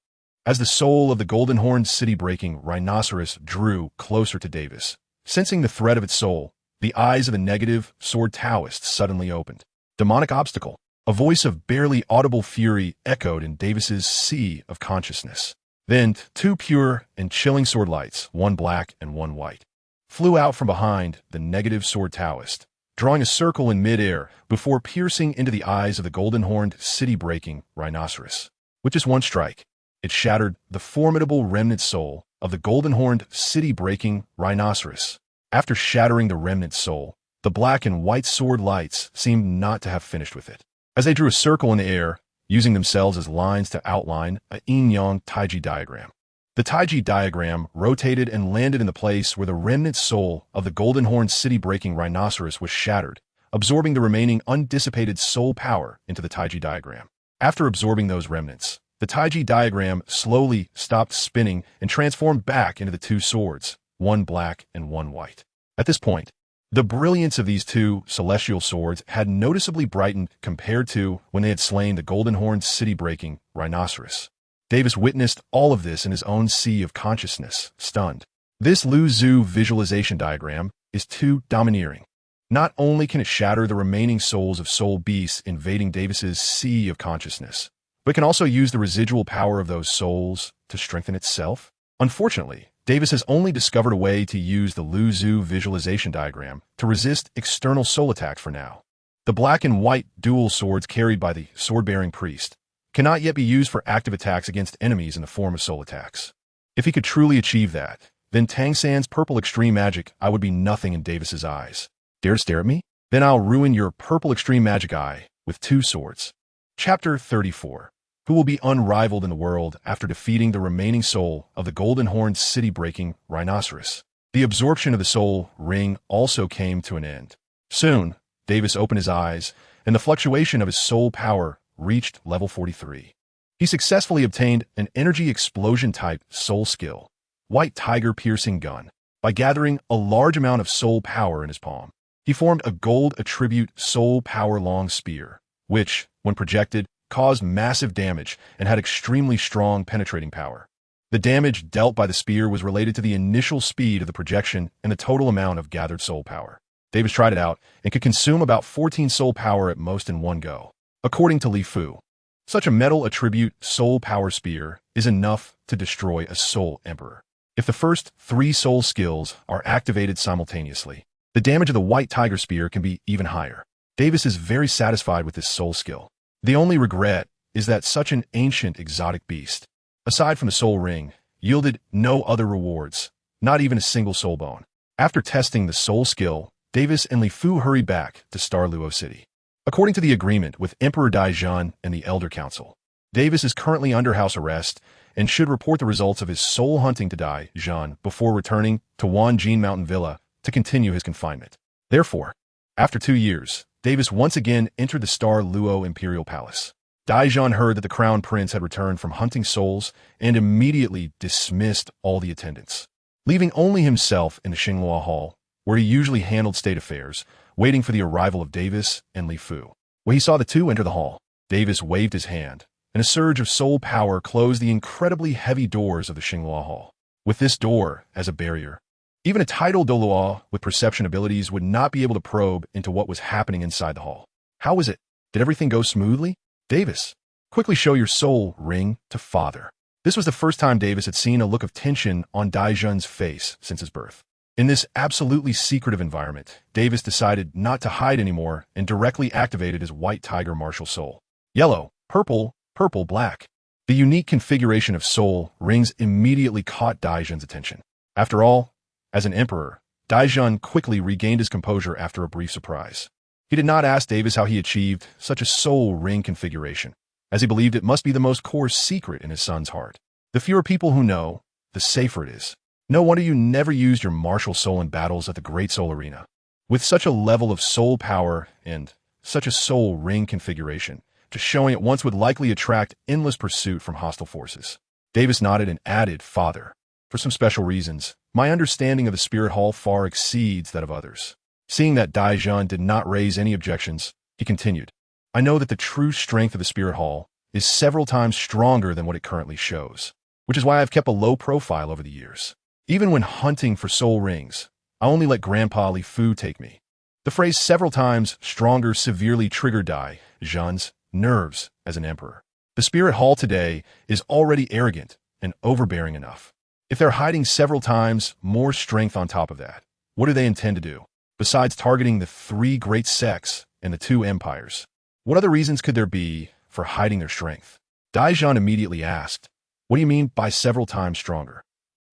As the soul of the golden-horned, city-breaking rhinoceros drew closer to Davis, sensing the threat of its soul, the eyes of the negative sword Taoist suddenly opened. Demonic obstacle. A voice of barely audible fury echoed in Davis's sea of consciousness. Then 2 pure and chilling sword lights, one black and one white, flew out from behind the negative sword Taoist, drawing a circle in mid-air before piercing into the eyes of the golden-horned, city-breaking rhinoceros. With just one strike, it shattered the formidable remnant soul of the golden-horned, city-breaking rhinoceros. After shattering the remnant soul, the black and white sword lights seemed not to have finished with it. As they drew a circle in the air, using themselves as lines to outline a yin-yang taiji diagram. The taiji diagram rotated and landed in the place where the remnant soul of the golden-horned, city-breaking rhinoceros was shattered, absorbing the remaining undissipated soul power into the taiji diagram. After absorbing those remnants, the taiji diagram slowly stopped spinning and transformed back into the 2 swords, one black and one white. At this point, the brilliance of these 2 celestial swords had noticeably brightened compared to when they had slain the golden-horned, city-breaking rhinoceros. Davis witnessed all of this in his own sea of consciousness, stunned. This Lu Zhu visualization diagram is too domineering. Not only can it shatter the remaining souls of soul beasts invading Davis's sea of consciousness, but it can also use the residual power of those souls to strengthen itself. Unfortunately, Davis has only discovered a way to use the Lu Zhu visualization diagram to resist external soul attacks for now. The black and white dual swords carried by the sword-bearing priest, cannot yet be used for active attacks against enemies in the form of soul attacks. If he could truly achieve that, then Tang San's purple extreme magic eye would be nothing in Davis's eyes. Dare to stare at me? Then I'll ruin your purple extreme magic eye with 2 swords. Chapter 34. Who will be unrivaled in the world after defeating the remaining soul of the golden-horned city-breaking rhinoceros? The absorption of the soul ring also came to an end. Soon, Davis opened his eyes, and the fluctuation of his soul power reached level 43. He successfully obtained an energy explosion-type soul skill, White Tiger Piercing Gun, by gathering a large amount of soul power in his palm. He formed a gold attribute soul power long spear, which, when projected, caused massive damage and had extremely strong penetrating power. The damage dealt by the spear was related to the initial speed of the projection and the total amount of gathered soul power. Davis tried it out and could consume about 14 soul power at most in one go. According to Li Fu, such a metal attribute soul power spear is enough to destroy a soul emperor. If the first 3 soul skills are activated simultaneously, the damage of the White Tiger spear can be even higher. Davis is very satisfied with this soul skill. The only regret is that such an ancient exotic beast, aside from the soul ring, yielded no other rewards, not even a single soul bone. After testing the soul skill, Davis and Li Fu hurried back to Douluo City. According to the agreement with Emperor Dai Zhan and the Elder Council, Davis is currently under house arrest and should report the results of his soul hunting to Dai Zhan before returning to Wanjin Mountain Villa to continue his confinement. Therefore, after 2 years, Davis once again entered the Douluo Imperial Palace. Dai Zhan heard that the Crown Prince had returned from hunting souls and immediately dismissed all the attendants, leaving only himself in the Xinghua Hall, where he usually handled state affairs, waiting for the arrival of Davis and Li Fu. When he saw the two enter the hall, Davis waved his hand, and a surge of soul power closed the incredibly heavy doors of the Xinghua Hall. With this door as a barrier, even a titled Douluo with perception abilities would not be able to probe into what was happening inside the hall. How was it? Did everything go smoothly? Davis, quickly show your soul ring to father. This was the first time Davis had seen a look of tension on Dai Zhan's face since his birth. In this absolutely secretive environment, Davis decided not to hide anymore and directly activated his White Tiger martial soul. Yellow, purple, purple, black. The unique configuration of soul rings immediately caught Dai Zhan's attention. After all, as an emperor, Dai Zhan quickly regained his composure after a brief surprise. He did not ask Davis how he achieved such a soul ring configuration, as he believed it must be the most core secret in his son's heart. The fewer people who know, the safer it is. No wonder you never used your martial soul in battles at the Great Soul Arena. With such a level of soul power and such a soul ring configuration, just showing at once would likely attract endless pursuit from hostile forces. Davis nodded and added, Father, for some special reasons, my understanding of the Spirit Hall far exceeds that of others. Seeing that Dai Zhan did not raise any objections, he continued, I know that the true strength of the Spirit Hall is several times stronger than what it currently shows, which is why I've kept a low profile over the years. Even when hunting for soul rings, I only let Grandpa Li Fu take me. The phrase several times stronger severely triggered Dai Zhan's nerves as an emperor. The Spirit Hall today is already arrogant and overbearing enough. If they're hiding several times more strength on top of that, what do they intend to do? Besides targeting the 3 great sects and the 2 empires, what other reasons could there be for hiding their strength? Dai Zhan immediately asked, What do you mean by several times stronger?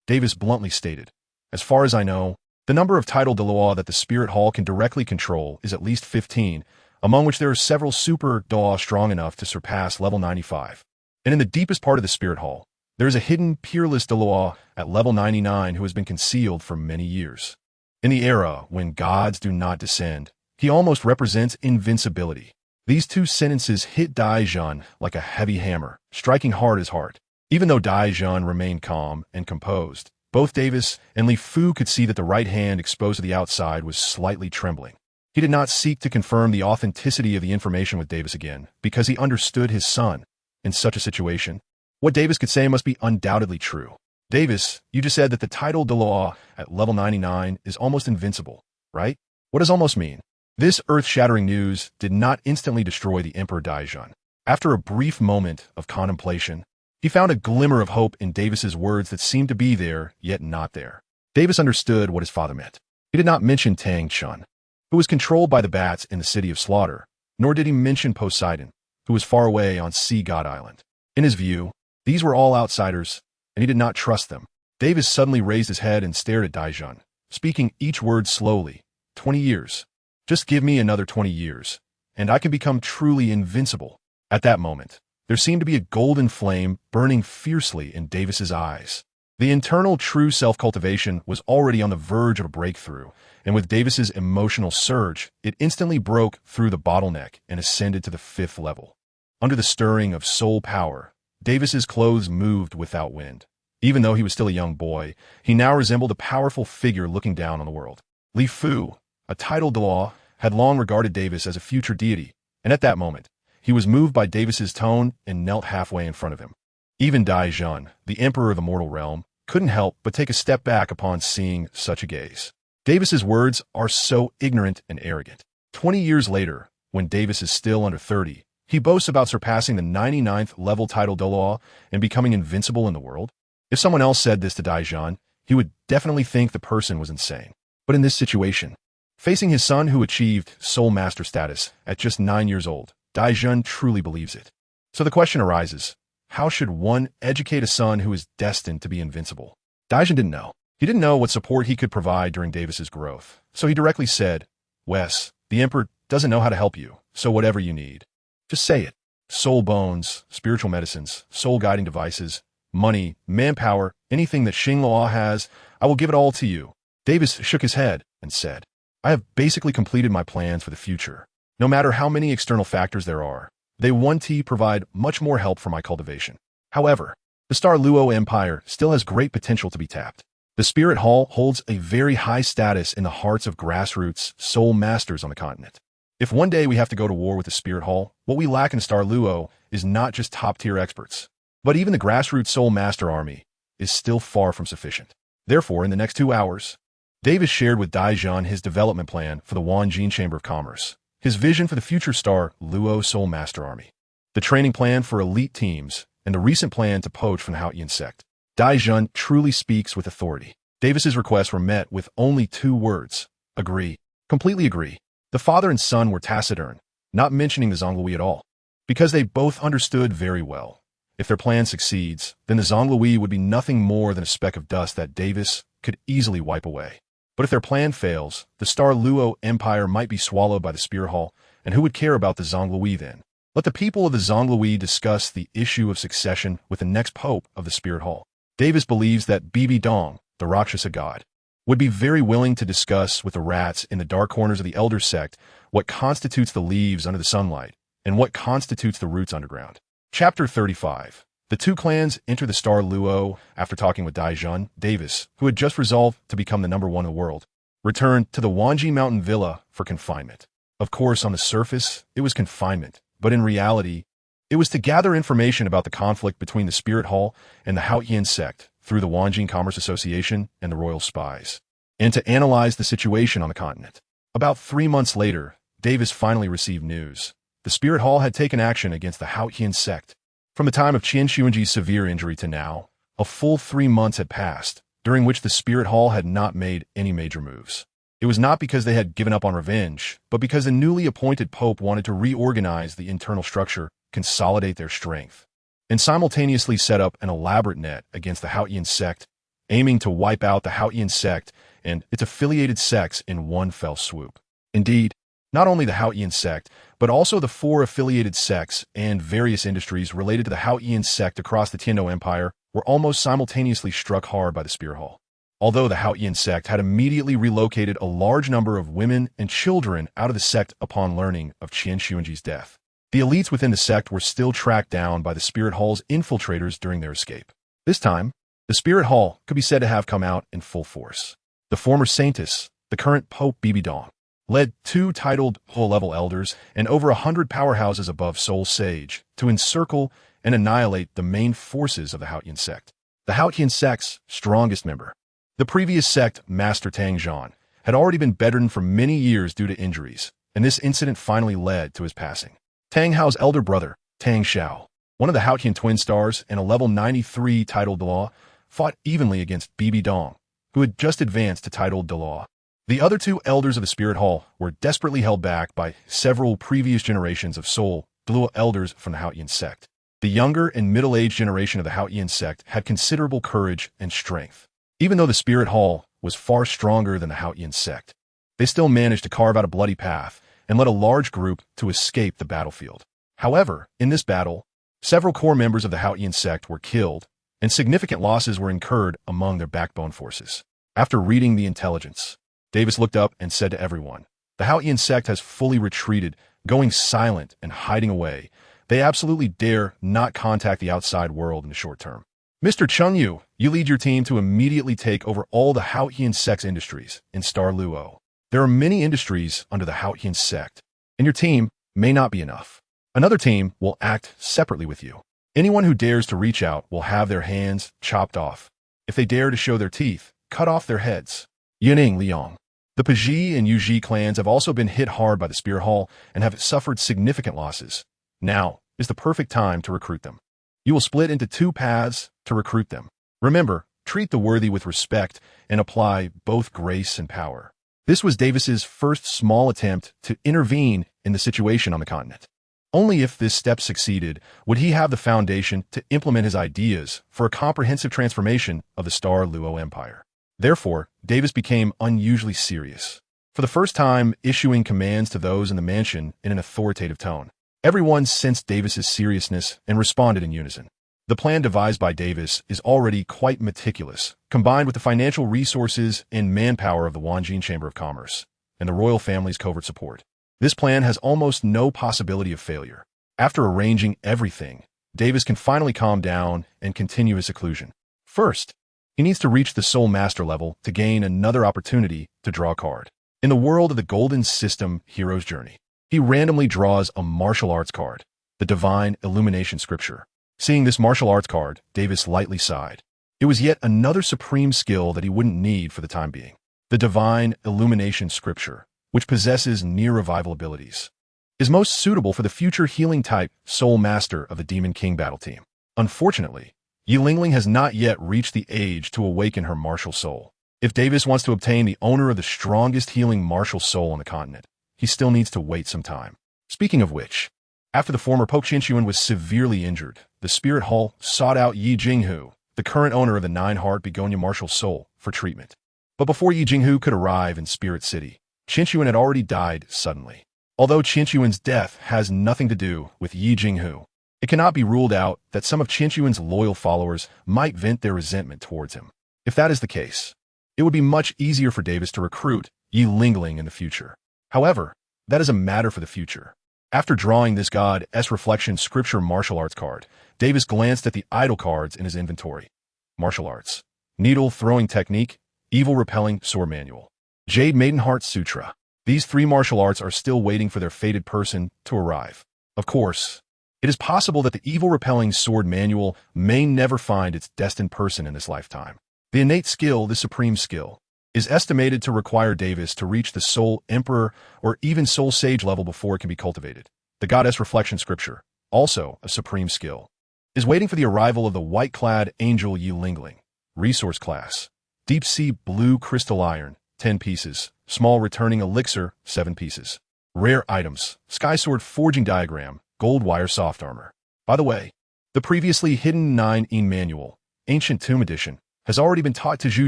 Davis bluntly stated, As far as I know, the number of titled Douluo that the Spirit Hall can directly control is at least 15, among which there are several super Douluo strong enough to surpass level 95. And in the deepest part of the Spirit Hall, there is a hidden peerless Douluo at level 99 who has been concealed for many years. In the era when gods do not descend, he almost represents invincibility. These 2 sentences hit Dai Zhan like a heavy hammer, striking hard his heart. Even though Dai Zhan remained calm and composed, both Davis and Li Fu could see that the right hand exposed to the outside was slightly trembling. He did not seek to confirm the authenticity of the information with Davis again, because he understood his son. In such a situation, what Davis could say must be undoubtedly true. Davis, you just said that the title Douluo at level 99 is almost invincible, right? What does almost mean? This earth-shattering news did not instantly destroy the Emperor Dai Zhan. After a brief moment of contemplation, he found a glimmer of hope in Davis's words that seemed to be there, yet not there. Davis understood what his father meant. He did not mention Tang San, who was controlled by the bats in the city of slaughter, nor did he mention Poseidon, who was far away on Sea God Island. In his view, these were all outsiders, and he did not trust them. Davis suddenly raised his head and stared at Dai Wei, speaking each word slowly. 20 years. Just give me another 20 years, and I can become truly invincible. At that moment, there seemed to be a golden flame burning fiercely in Davis's eyes. The internal true self-cultivation was already on the verge of a breakthrough, and with Davis's emotional surge, it instantly broke through the bottleneck and ascended to the 5th level. Under the stirring of soul power, Davis's clothes moved without wind. Even though he was still a young boy, he now resembled a powerful figure looking down on the world. Li Fu, a titled Douluo, had long regarded Davis as a future deity, and at that moment, he was moved by Davis's tone and knelt halfway in front of him. Even Dai Wei, the emperor of the mortal realm, couldn't help but take a step back upon seeing such a gaze. Davis's words are so ignorant and arrogant. 20 years later, when Davis is still under 30, he boasts about surpassing the 99th level title Douluo and becoming invincible in the world. If someone else said this to Dai Wei, he would definitely think the person was insane. But in this situation, facing his son who achieved Soul Master status at just 9 years old, Dai Wei truly believes it. So the question arises, how should one educate a son who is destined to be invincible? Dai Wei didn't know. He didn't know what support he could provide during Davis's growth. So he directly said, Wes, the Emperor doesn't know how to help you, so whatever you need, just say it. Soul bones, spiritual medicines, soul guiding devices, money, manpower, anything that Xingluo has, I will give it all to you. Davis shook his head and said, I have basically completed my plans for the future. No matter how many external factors there are, they 1T provide much more help for my cultivation. However, the Star Luo Empire still has great potential to be tapped. The Spirit Hall holds a very high status in the hearts of grassroots soul masters on the continent. If one day we have to go to war with the Spirit Hall, what we lack in Star Luo is not just top-tier experts, but even the grassroots soul master army is still far from sufficient. Therefore, in the next 2 hours, Davis shared with Dai Wei his development plan for the Wanjin Chamber of Commerce, his vision for the future Star Luo Soul Master Army, the training plan for elite teams, and the recent plan to poach from the Haotian sect. Dai Wei truly speaks with authority. Davis's requests were met with only 2 words: agree. Completely agree. The father and son were taciturn, not mentioning the Zhonglui at all, because they both understood very well. If their plan succeeds, then the Zhonglui would be nothing more than a speck of dust that Davis could easily wipe away. But if their plan fails, the Star Luo Empire might be swallowed by the Spirit Hall, and who would care about the Zhonglui then? Let the people of the Zhonglui discuss the issue of succession with the next pope of the Spirit Hall. Davis believes that Bibi Dong, the Rakshasa god, would be very willing to discuss with the rats in the dark corners of the Elder Sect what constitutes the leaves under the sunlight and what constitutes the roots underground. Chapter 35. The 2 clans enter the Star Luo after talking with Dai Wei. Davis, who had just resolved to become the #1 in the world, returned to the Wanji Mountain Villa for confinement. Of course, on the surface, it was confinement, but in reality, it was to gather information about the conflict between the Spirit Hall and the Haotian sect through the Wanjin Commerce Association and the royal spies, and to analyze the situation on the continent. About 3 months later, Davis finally received news. The Spirit Hall had taken action against the Haotian sect. From the time of Qian Xuanji's severe injury to now, a full 3 months had passed, during which the Spirit Hall had not made any major moves. It was not because they had given up on revenge, but because the newly appointed pope wanted to reorganize the internal structure, consolidate their strength, and simultaneously set up an elaborate net against the Haotian sect, aiming to wipe out the Haotian sect and its affiliated sects in one fell swoop. Indeed, not only the Haotian sect, but also the 4 affiliated sects and various industries related to the Haotian sect across the Tiando Empire were almost simultaneously struck hard by the Spirit Hall. Although the Haotian sect had immediately relocated a large number of women and children out of the sect upon learning of Qian Xuanji's death, the elites within the sect were still tracked down by the Spirit Hall's infiltrators during their escape. This time, the Spirit Hall could be said to have come out in full force. The former saintess, the current Pope Bibi Dong, led 2 titled whole-level elders and over 100 powerhouses above Soul Sage to encircle and annihilate the main forces of the Haotian sect. The Haotian sect's strongest member, the previous sect Master Tang San, had already been bedridden for many years due to injuries, and this incident finally led to his passing. Tang Hao's elder brother, Tang Xiao, one of the Haotian twin stars and a level 93 titled Douluo, fought evenly against Bibi Dong, who had just advanced to titled Douluo. The other 2 elders of the Spirit Hall were desperately held back by several previous generations of soul Douluo elders from the Haotian sect. The younger and middle-aged generation of the Haotian sect had considerable courage and strength. Even though the Spirit Hall was far stronger than the Haotian sect, they still managed to carve out a bloody path and led a large group to escape the battlefield. However, in this battle, several core members of the Haotian sect were killed, and significant losses were incurred among their backbone forces. After reading the intelligence, Davis looked up and said to everyone, "The Haotian sect has fully retreated, going silent and hiding away. They absolutely dare not contact the outside world in the short term. Mr. Chengyu, you lead your team to immediately take over all the Haotian sect's industries in Star Luo. There are many industries under the Haotian sect, and your team may not be enough. Another team will act separately with you. Anyone who dares to reach out will have their hands chopped off. If they dare to show their teeth, cut off their heads." Yining Liang. The Paji and Yuji clans have also been hit hard by the Spear Hall and have suffered significant losses. Now is the perfect time to recruit them. You will split into two paths to recruit them. Remember, treat the worthy with respect and apply both grace and power. This was Davis's first small attempt to intervene in the situation on the continent. Only if this step succeeded would he have the foundation to implement his ideas for a comprehensive transformation of the Star Luo Empire. Therefore, Davis became unusually serious, for the first time issuing commands to those in the mansion in an authoritative tone. Everyone sensed Davis's seriousness and responded in unison. The plan devised by Davis is already quite meticulous, combined with the financial resources and manpower of the Wanjin Chamber of Commerce and the royal family's covert support. This plan has almost no possibility of failure. After arranging everything, Davis can finally calm down and continue his seclusion. First, he needs to reach the Soul Master level to gain another opportunity to draw a card. In the world of the Golden System Hero's Journey, he randomly draws a martial arts card, the Divine Illumination Scripture. Seeing this martial arts card, Davis lightly sighed. It was yet another supreme skill that he wouldn't need for the time being. The Divine Illumination Scripture, which possesses near-revival abilities, is most suitable for the future healing-type Soul Master of the Demon King battle team. Unfortunately, Yi Lingling has not yet reached the age to awaken her martial soul. If Davis wants to obtain the owner of the strongest healing martial soul on the continent, he still needs to wait some time. Speaking of which, after the former Pope Xinchuan was severely injured, the Spirit Hall sought out Yi Jinghu, the current owner of the Nine-Heart Begonia martial soul, for treatment. But before Yi Jinghu could arrive in Spirit City, Xinchuan had already died suddenly. Although Xinchuan's death has nothing to do with Yi Jinghu, it cannot be ruled out that some of Xinchuan's loyal followers might vent their resentment towards him. If that is the case, it would be much easier for Davis to recruit Yi Lingling in the future. However, that is a matter for the future. After drawing this God's Reflection Scripture martial arts card, Davis glanced at the idle cards in his inventory. Martial arts, needle throwing technique, evil repelling sword manual, Jade Maidenheart Sutra. These three martial arts are still waiting for their fated person to arrive. Of course, it is possible that the evil repelling sword manual may never find its destined person in this lifetime. The innate skill, the supreme skill, is estimated to require Davis to reach the Soul Emperor or even Soul Sage level before it can be cultivated. The Goddess Reflection Scripture, also a supreme skill, is waiting for the arrival of the white-clad angel Yi Lingling. Resource class, Deep Sea Blue Crystal Iron, 10 pieces. Small Returning Elixir, 7 pieces. Rare items, Sky Sword Forging Diagram, Gold Wire Soft Armor. By the way, the previously hidden 9-in manual, Ancient Tomb Edition, has already been taught to Zhu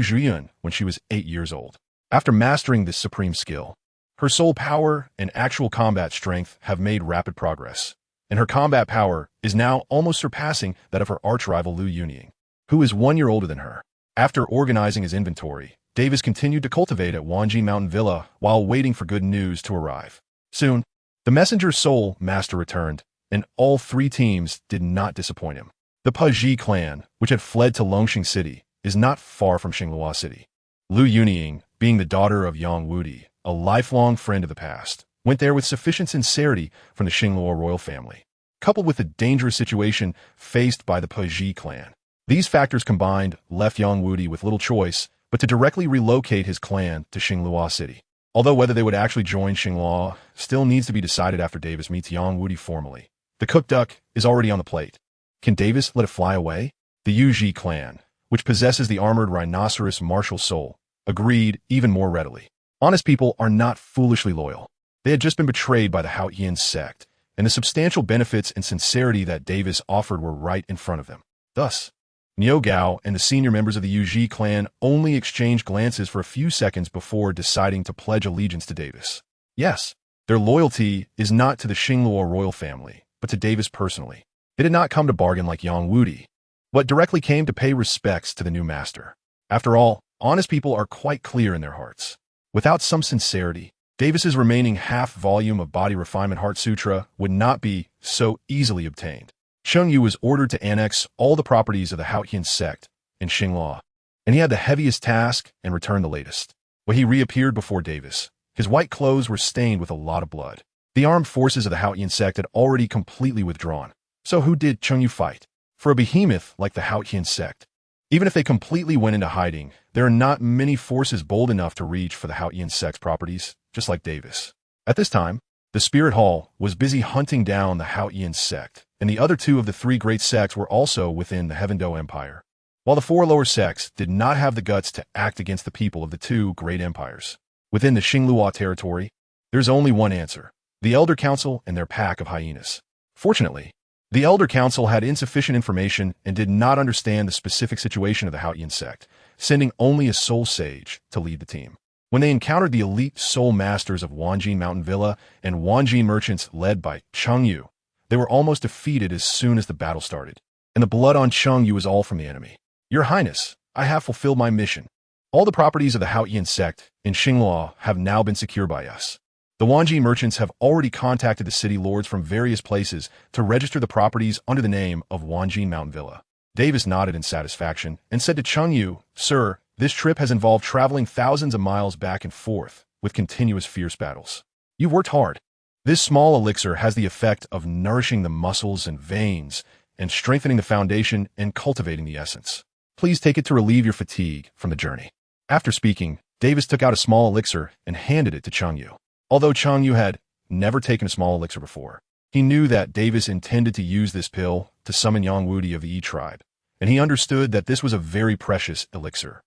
Zhiyun when she was 8 years old. After mastering this supreme skill, her soul power and actual combat strength have made rapid progress, and her combat power is now almost surpassing that of her arch-rival Lu Yunying, who is 1 year older than her. After organizing his inventory, Davis continued to cultivate at Wanjin Mountain Villa while waiting for good news to arrive. Soon, the Messenger Soul Master returned, and all three teams did not disappoint him. The Paji clan, which had fled to Longxing City, is not far from Xinglua City. Lu Yunying, being the daughter of Yang Wudi, a lifelong friend of the past, went there with sufficient sincerity from the Xinglua royal family, coupled with the dangerous situation faced by the Paji clan. These factors combined left Yang Wudi with little choice but to directly relocate his clan to Xinglua City. Although whether they would actually join Xinglua still needs to be decided after Davis meets Yang Wudi formally. The cooked duck is already on the plate. Can Davis let it fly away? The Yuji clan, which possesses the armored rhinoceros martial soul, agreed even more readily. Honest people are not foolishly loyal. They had just been betrayed by the Haotian sect, and the substantial benefits and sincerity that Davis offered were right in front of them. Thus, Niu Gao and the senior members of the Yuji clan only exchanged glances for a few seconds before deciding to pledge allegiance to Davis. Yes, their loyalty is not to the Xingluo royal family, but to Davis personally. They did not come to bargain like Yang Wudi, but directly came to pay respects to the new master. After all, honest people are quite clear in their hearts. Without some sincerity, Davis's remaining half-volume of Body Refinement Heart Sutra would not be so easily obtained. Cheng Yu was ordered to annex all the properties of the Haotian sect in Xingluo, and he had the heaviest task and returned the latest. When he reappeared before Davis, his white clothes were stained with a lot of blood. The armed forces of the Haotian sect had already completely withdrawn. So who did Cheng Yu fight? For a behemoth like the Haotian sect, even if they completely went into hiding, there are not many forces bold enough to reach for the Haotian sect's properties, just like Davis. At this time, the Spirit Hall was busy hunting down the Haotian sect, and the other two of the three great sects were also within the Heaven Dou Empire, while the four lower sects did not have the guts to act against the people of the two great empires. Within the Xingluo territory, there's only one answer: the Elder Council and their pack of hyenas. Fortunately, the Elder Council had insufficient information and did not understand the specific situation of the Haotian sect, sending only a soul sage to lead the team. When they encountered the elite soul masters of Wanjin Mountain Villa and Wanjin merchants led by Cheng Yu, they were almost defeated as soon as the battle started, and the blood on Cheng Yu was all from the enemy. Your Highness, I have fulfilled my mission. All the properties of the Haotian sect in Xingluo have now been secured by us. The Wanji merchants have already contacted the city lords from various places to register the properties under the name of Wanjin Mountain Villa. Davis nodded in satisfaction and said to Cheng Yu, Sir, this trip has involved traveling thousands of miles back and forth with continuous fierce battles. You've worked hard. This small elixir has the effect of nourishing the muscles and veins and strengthening the foundation and cultivating the essence. Please take it to relieve your fatigue from the journey. After speaking, Davis took out a small elixir and handed it to Cheng Yu. Although Cheng Yu had never taken a small elixir before, he knew that Davis intended to use this pill to summon Yang Wudi of the Yi tribe, and he understood that this was a very precious elixir.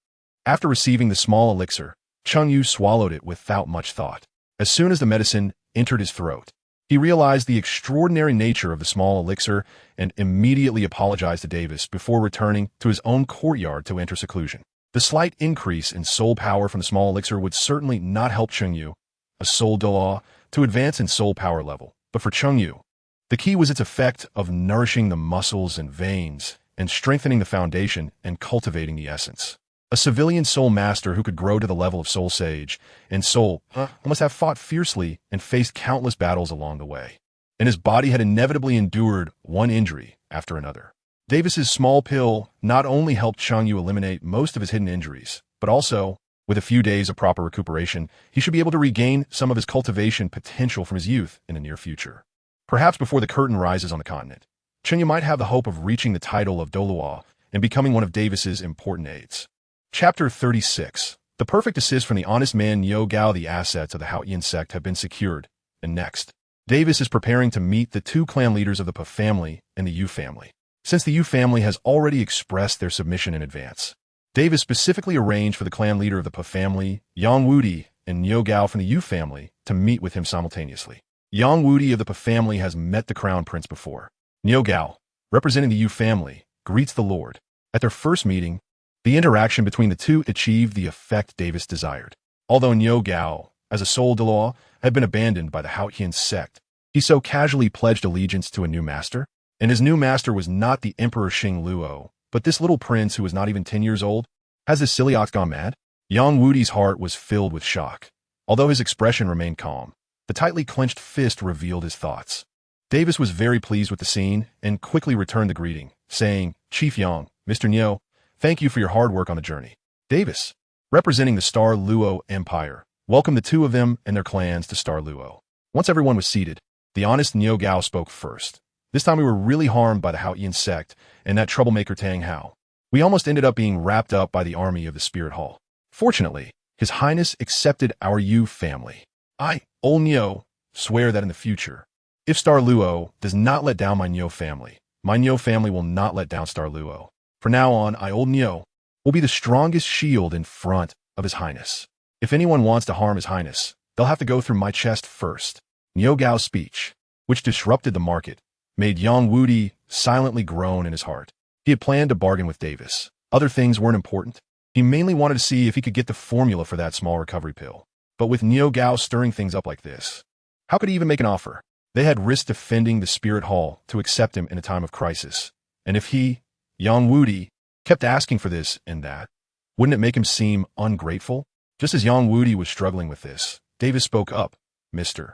After receiving the small elixir, Cheng Yu swallowed it without much thought. As soon as the medicine entered his throat, he realized the extraordinary nature of the small elixir and immediately apologized to Davis before returning to his own courtyard to enter seclusion. The slight increase in soul power from the small elixir would certainly not help Cheng Yu, a soul Douluo, to advance in soul power level, but for Cheng Yu, the key was its effect of nourishing the muscles and veins and strengthening the foundation and cultivating the essence. A civilian soul master who could grow to the level of soul sage and soul must have fought fiercely and faced countless battles along the way, and his body had inevitably endured one injury after another. Davis's small pill not only helped Cheng Yu eliminate most of his hidden injuries, but also, with a few days of proper recuperation, he should be able to regain some of his cultivation potential from his youth in the near future. Perhaps before the curtain rises on the continent, Cheng Yu might have the hope of reaching the title of Douluo and becoming one of Davis's important aides. Chapter 36. The perfect assist from the honest man Niu Gao. The assets of the Haotian sect have been secured, and next, Davis is preparing to meet the two clan leaders of the Pa family and the Yu family. Since the Yu family has already expressed their submission in advance, Davis specifically arranged for the clan leader of the Pa family, Yang Wudi, and Niu Gao from the Yu family to meet with him simultaneously. Yang Wudi of the Pa family has met the crown prince before. Niu Gao, representing the Yu family, greets the lord. At their first meeting, the interaction between the two achieved the effect Davis desired. Although Niu Gao, as a soul Douluo, had been abandoned by the Haotian sect, he so casually pledged allegiance to a new master, and his new master was not the Emperor Xingluo, but this little prince who was not even 10 years old. Has this silly ox gone mad? Yang Wudi's heart was filled with shock. Although his expression remained calm, the tightly clenched fist revealed his thoughts. Davis was very pleased with the scene and quickly returned the greeting, saying, Chief Yang, Mr. Niu, thank you for your hard work on the journey. Davis, representing the Star Luo Empire, welcomed the two of them and their clans to Star Luo. Once everyone was seated, the honest Niu Gao spoke first. This time we were really harmed by the Haotian sect and that troublemaker Tang Hao. We almost ended up being wrapped up by the army of the Spirit Hall. Fortunately, His Highness accepted our Yu family. I, old Niu, swear that in the future, if Star Luo does not let down my Niu family will not let down Star Luo. From now on, I, old Niu, will be the strongest shield in front of His Highness. If anyone wants to harm His Highness, they'll have to go through my chest first. Niu Gao's speech, which disrupted the market, made Yang Wudi silently groan in his heart. He had planned to bargain with Davis. Other things weren't important. He mainly wanted to see if he could get the formula for that small recovery pill. But with Niu Gao stirring things up like this, how could he even make an offer? They had risked defending the Spirit Hall to accept him in a time of crisis. And if he, Yang Wudi, kept asking for this and that, wouldn't it make him seem ungrateful? Just as Yang Wudi was struggling with this, Davis spoke up. Mr.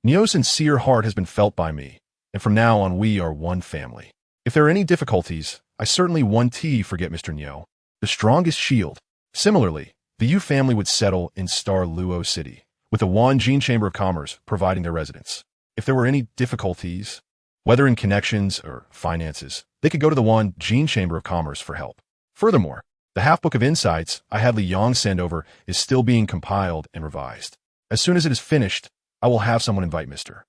Niu's sincere heart has been felt by me, and from now on we are one family. If there are any difficulties, I certainly won't forget Mr. Niu, the strongest shield. Similarly, the Yu family would settle in Douluo City, with the Wanjin Chamber of Commerce providing their residence. If there were any difficulties, whether in connections or finances, they could go to the Wanjin Chamber of Commerce for help. Furthermore, the half-book of insights I had Li Yang send over is still being compiled and revised. As soon as it is finished, I will have someone invite Mr.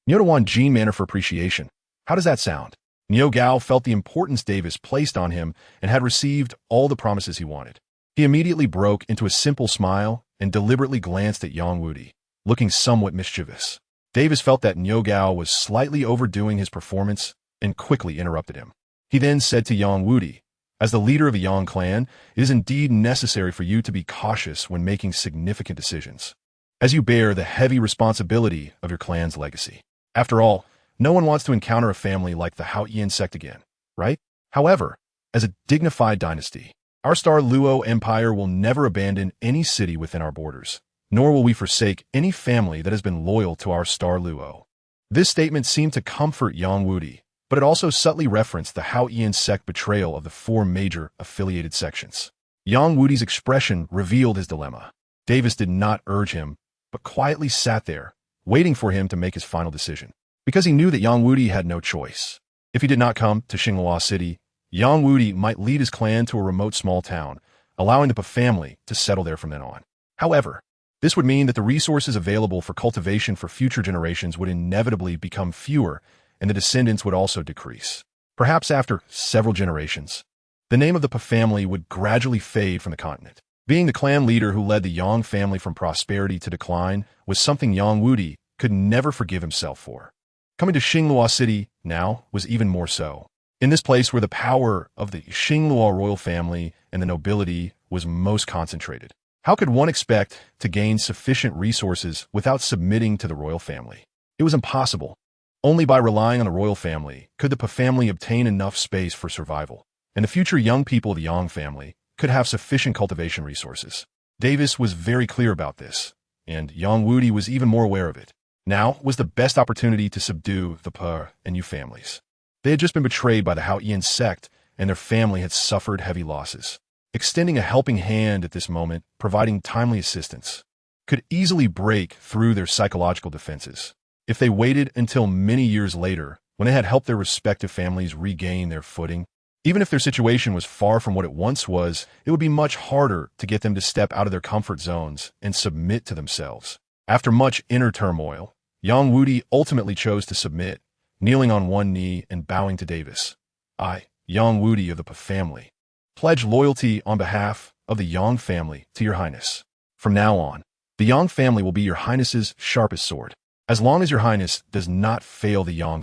Niu to Wanjin Manor for appreciation. How does that sound? Niu Gao felt the importance Davis placed on him and had received all the promises he wanted. He immediately broke into a simple smile and deliberately glanced at Yang Wudi, looking somewhat mischievous. Davis felt that Niu Gao was slightly overdoing his performance and quickly interrupted him. He then said to Yang Wudi, as the leader of the Yang clan, it is indeed necessary for you to be cautious when making significant decisions, as you bear the heavy responsibility of your clan's legacy. After all, no one wants to encounter a family like the Haoyan sect again, right? However, as a dignified dynasty, our Douluo Empire will never abandon any city within our borders, nor will we forsake any family that has been loyal to our Douluo. This statement seemed to comfort Yang Wudi, but it also subtly referenced the Haoyan sect betrayal of the four major affiliated sections. Yang Wudi's expression revealed his dilemma. Davis did not urge him, but quietly sat there, waiting for him to make his final decision, because he knew that Yang Wudi had no choice. If he did not come to Xinghua City, Yang Wudi might lead his clan to a remote small town, allowing the family to settle there from then on. However, this would mean that the resources available for cultivation for future generations would inevitably become fewer, and the descendants would also decrease. Perhaps after several generations, the name of the family would gradually fade from the continent. Being the clan leader who led the Yang family from prosperity to decline was something Yang Wudi could never forgive himself for. Coming to Xinghua City now was even more so. In this place where the power of the Xinghua royal family and the nobility was most concentrated, how could one expect to gain sufficient resources without submitting to the royal family? It was impossible. Only by relying on the royal family could the family obtain enough space for survival, and the future young people of the Yang family could have sufficient cultivation resources. Davis was very clear about this, and Yang Wudi was even more aware of it. Now was the best opportunity to subdue the Per and Yu families. They had just been betrayed by the Haoyan sect, and their family had suffered heavy losses. Extending a helping hand at this moment, providing timely assistance, could easily break through their psychological defenses. If they waited until many years later, when they had helped their respective families regain their footing, even if their situation was far from what it once was, it would be much harder to get them to step out of their comfort zones and submit to themselves. After much inner turmoil, Yang Wudi ultimately chose to submit, kneeling on one knee and bowing to Davis. I, Yang Wudi of the family, pledge loyalty on behalf of the Yang family to your highness. From now on, the Yang family will be your highness's sharpest sword. As long as your highness does not fail the Yang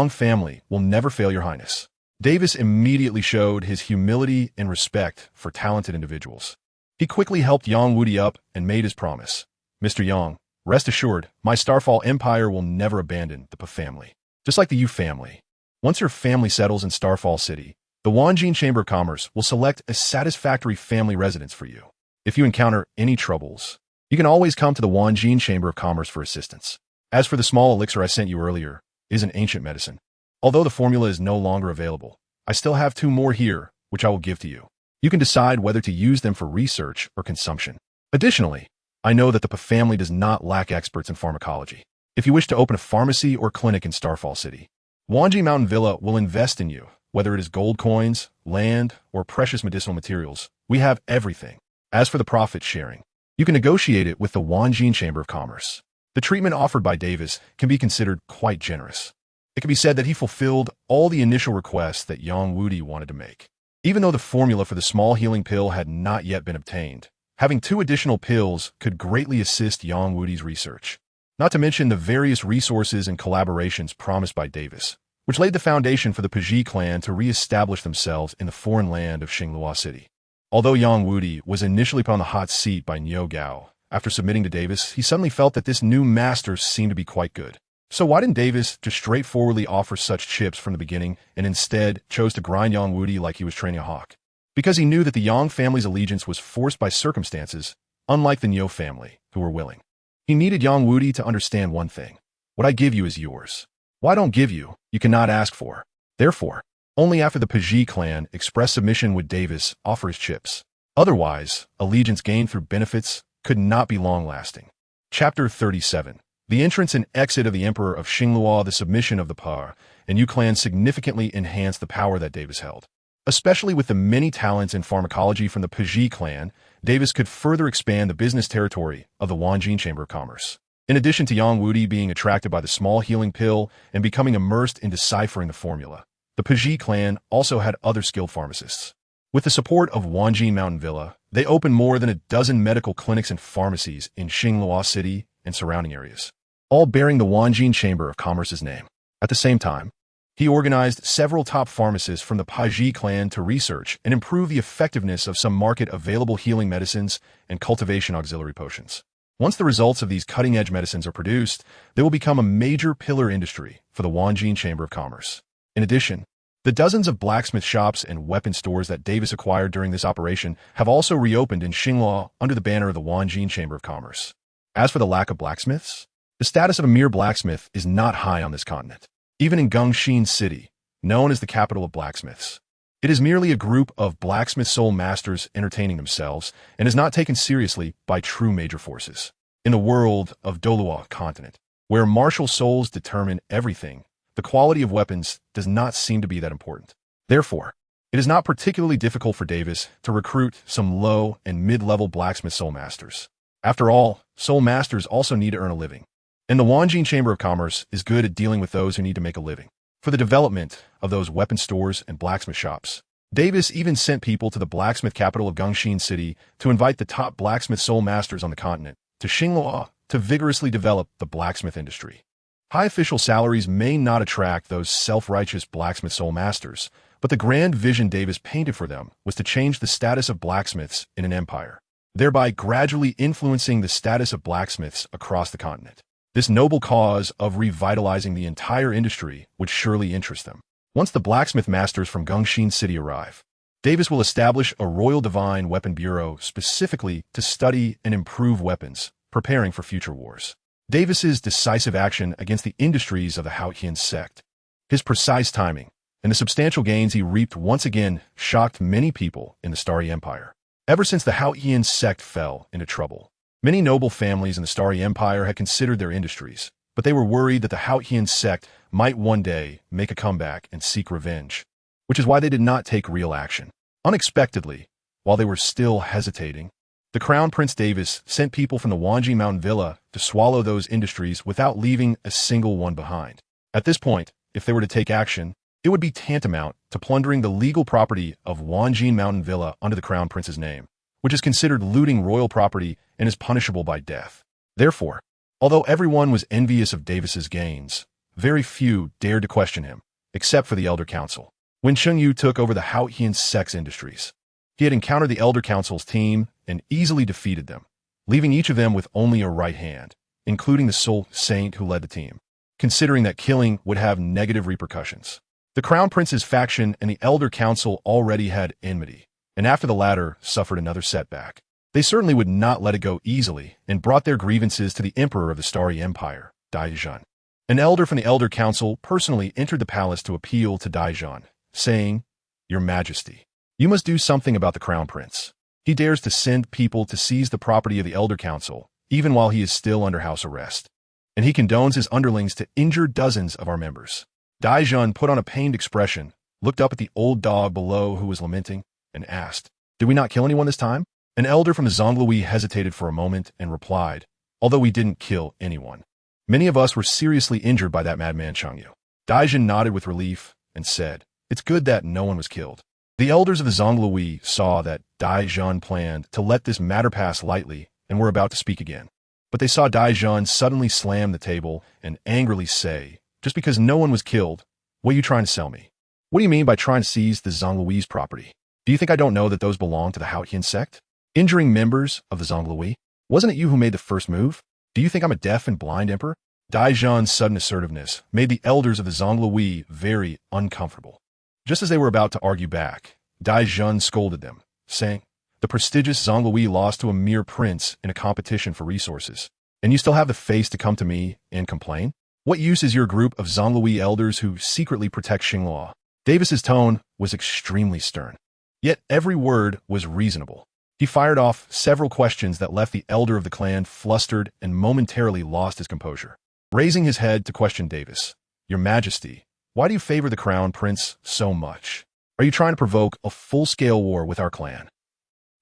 family will never fail your highness. Davis immediately showed his humility and respect for talented individuals. He quickly helped Yang Wudi up and made his promise. Mr. Yang, rest assured, my Starfall Empire will never abandon the family. Just like the Yu family. Once your family settles in Starfall City, the Wanjin Chamber of Commerce will select a satisfactory family residence for you. If you encounter any troubles, you can always come to the Wanjin Chamber of Commerce for assistance. As for the small elixir I sent you earlier, it is an ancient medicine. Although the formula is no longer available, I still have 2 more here, which I will give to you. You can decide whether to use them for research or consumption. Additionally, I know that the family does not lack experts in pharmacology. If you wish to open a pharmacy or clinic in Starfall City, Wanji Mountain Villa will invest in you, whether it is gold coins, land, or precious medicinal materials. We have everything. As for the profit sharing, you can negotiate it with the Wanjin Chamber of Commerce. The treatment offered by Davis can be considered quite generous. It can be said that he fulfilled all the initial requests that Yang Wudi wanted to make. Even though the formula for the small healing pill had not yet been obtained, having 2 additional pills could greatly assist Yang Wudi's research. not to mention the various resources and collaborations promised by Davis, which laid the foundation for the Pajie clan to re-establish themselves in the foreign land of Xinglua City. Although Yang Wudi was initially put on the hot seat by Niu Gao, after submitting to Davis, he suddenly felt that this new master seemed to be quite good. So why didn't Davis just straightforwardly offer such chips from the beginning and instead chose to grind Yang Wudi like he was training a hawk? Because he knew that the Yang family's allegiance was forced by circumstances, unlike the Niu family, who were willing. He needed Yang Wudi to understand one thing. What I give you is yours. What I don't give you, you cannot ask for. Therefore, only after the Pajie clan expressed submission would Davis offer his chips. Otherwise, allegiance gained through benefits could not be long-lasting. Chapter 37. The entrance and exit of the Emperor of Xinglua, the submission of the Pa and Yu clan significantly enhanced the power that Davis held. Especially with the many talents in pharmacology from the Pajie clan, Davis could further expand the business territory of the Wanjin Chamber of Commerce. In addition to Yang Wudi being attracted by the small healing pill and becoming immersed in deciphering the formula, the Pajie clan also had other skilled pharmacists. With the support of Wanjin Mountain Villa, they opened more than a dozen medical clinics and pharmacies in Xinglua City and surrounding areas, all bearing the Wanjin Chamber of Commerce's name. At the same time, he organized several top pharmacists from the Pajie clan to research and improve the effectiveness of some market-available healing medicines and cultivation auxiliary potions. Once the results of these cutting-edge medicines are produced, they will become a major pillar industry for the Wanjin Chamber of Commerce. In addition, the dozens of blacksmith shops and weapon stores that Davis acquired during this operation have also reopened in Xinglua under the banner of the Wanjin Chamber of Commerce. As for the lack of blacksmiths, the status of a mere blacksmith is not high on this continent. Even in Gongxin City, known as the capital of blacksmiths, it is merely a group of blacksmith soul masters entertaining themselves and is not taken seriously by true major forces. In the world of Douluo continent, where martial souls determine everything, the quality of weapons does not seem to be that important. Therefore, it is not particularly difficult for Davis to recruit some low and mid-level blacksmith soul masters. After all, soul masters also need to earn a living. And the Wanjin Chamber of Commerce is good at dealing with those who need to make a living. For the development of those weapon stores and blacksmith shops, Davis even sent people to the blacksmith capital of Gongxin City to invite the top blacksmith soul masters on the continent to Xinglua to vigorously develop the blacksmith industry. High official salaries may not attract those self-righteous blacksmith soul masters, but the grand vision Davis painted for them was to change the status of blacksmiths in an empire, thereby gradually influencing the status of blacksmiths across the continent. This noble cause of revitalizing the entire industry would surely interest them. Once the blacksmith masters from Gongxin City arrive, Davis will establish a Royal Divine Weapon Bureau specifically to study and improve weapons, preparing for future wars. Davis's decisive action against the industries of the Haotian sect, his precise timing, and the substantial gains he reaped once again shocked many people in the Starry Empire. Ever since the Haotian sect fell into trouble, many noble families in the Starry Empire had considered their industries, but they were worried that the Haotian sect might one day make a comeback and seek revenge, which is why they did not take real action. Unexpectedly, while they were still hesitating, the Crown Prince Davis sent people from the Wanjin Mountain Villa to swallow those industries without leaving a single one behind. At this point, if they were to take action, it would be tantamount to plundering the legal property of Wanjin Mountain Villa under the Crown Prince's name, which is considered looting royal property and is punishable by death. Therefore, although everyone was envious of Davis's gains, very few dared to question him, except for the Elder Council. When Fengyun took over the Haotian sex industries, he had encountered the Elder Council's team and easily defeated them, leaving each of them with only a right hand, including the Soul Saint who led the team, considering that killing would have negative repercussions. The Crown Prince's faction and the Elder Council already had enmity, and after the latter suffered another setback, they certainly would not let it go easily and brought their grievances to the Emperor of the Starry Empire, Dai Wei. An elder from the Elder Council personally entered the palace to appeal to Dai Wei, saying, "Your Majesty, you must do something about the Crown Prince. He dares to send people to seize the property of the Elder Council, even while he is still under house arrest. And he condones his underlings to injure dozens of our members." Dai Wei put on a pained expression, looked up at the old dog below who was lamenting, and asked, "Did we not kill anyone this time?" An elder from the Zhonglui hesitated for a moment and replied, "Although we didn't kill anyone, many of us were seriously injured by that madman Changyu." Dai Wei nodded with relief and said, "It's good that no one was killed." The elders of the Zhonglui saw that Dai Wei planned to let this matter pass lightly and were about to speak again. but they saw Dai suddenly slam the table and angrily say, "Just because no one was killed, what are you trying to sell me? What do you mean by trying to seize the Zhonglui's property? Do you think I don't know that those belong to the Haotian sect? Injuring members of the Zhonglui? Wasn't it you who made the first move? Do you think I'm a deaf and blind emperor?" Dai sudden assertiveness made the elders of the Zhonglui very uncomfortable. Just as they were about to argue back, Dai scolded them, saying, "The prestigious Zhonglui lost to a mere prince in a competition for resources, and you still have the face to come to me and complain? What use is your group of Zhonglui elders who secretly protect Xinghua?" Davis's tone was extremely stern, yet every word was reasonable. He fired off several questions that left the elder of the clan flustered and momentarily lost his composure. Raising his head to question Davis, "Your Majesty, why do you favor the crown prince so much? Are you trying to provoke a full-scale war with our clan?"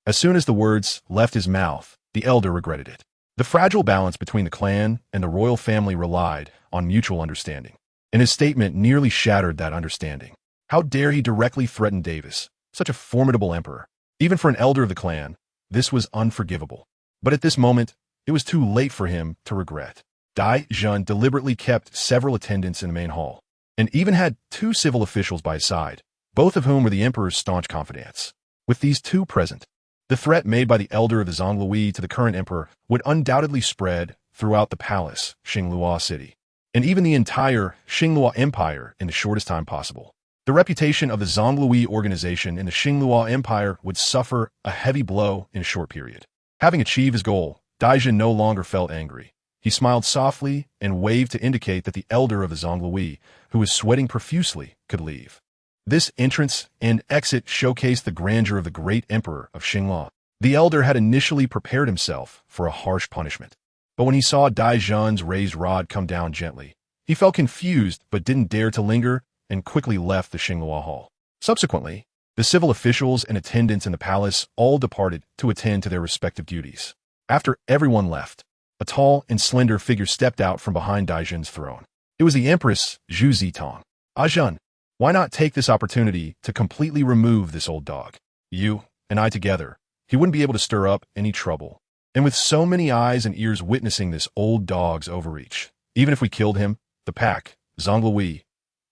As soon as the words left his mouth, the elder regretted it. The fragile balance between the clan and the royal family relied on mutual understanding, and his statement nearly shattered that understanding. How dare he directly threaten Davis, such a formidable emperor? Even for an elder of the clan, this was unforgivable. But at this moment, it was too late for him to regret. Dai deliberately kept several attendants in the main hall, and even had 2 civil officials by his side, both of whom were the emperor's staunch confidants. With these 2 present, the threat made by the elder of the Zhonglui to the current emperor would undoubtedly spread throughout the palace, Xinghua city, and even the entire Xinghua empire in the shortest time possible. The reputation of the Zhonglui organization in the Xinghua empire would suffer a heavy blow in a short period. Having achieved his goal, Dai no longer felt angry. He smiled softly and waved to indicate that the elder of the Zhonglui, who was sweating profusely, could leave. This entrance and exit showcased the grandeur of the great emperor of Xinghua. The elder had initially prepared himself for a harsh punishment, but when he saw Dai raised rod come down gently, he felt confused but didn't dare to linger and quickly left the Xinghua hall. Subsequently, the civil officials and attendants in the palace all departed to attend to their respective duties. After everyone left, a tall and slender figure stepped out from behind Daijin's throne. It was the Empress Zhu Zitong. "Ajun, why not take this opportunity to completely remove this old dog? You and I together, he wouldn't be able to stir up any trouble. And with so many eyes and ears witnessing this old dog's overreach, even if we killed him, the pack, Zhonglui,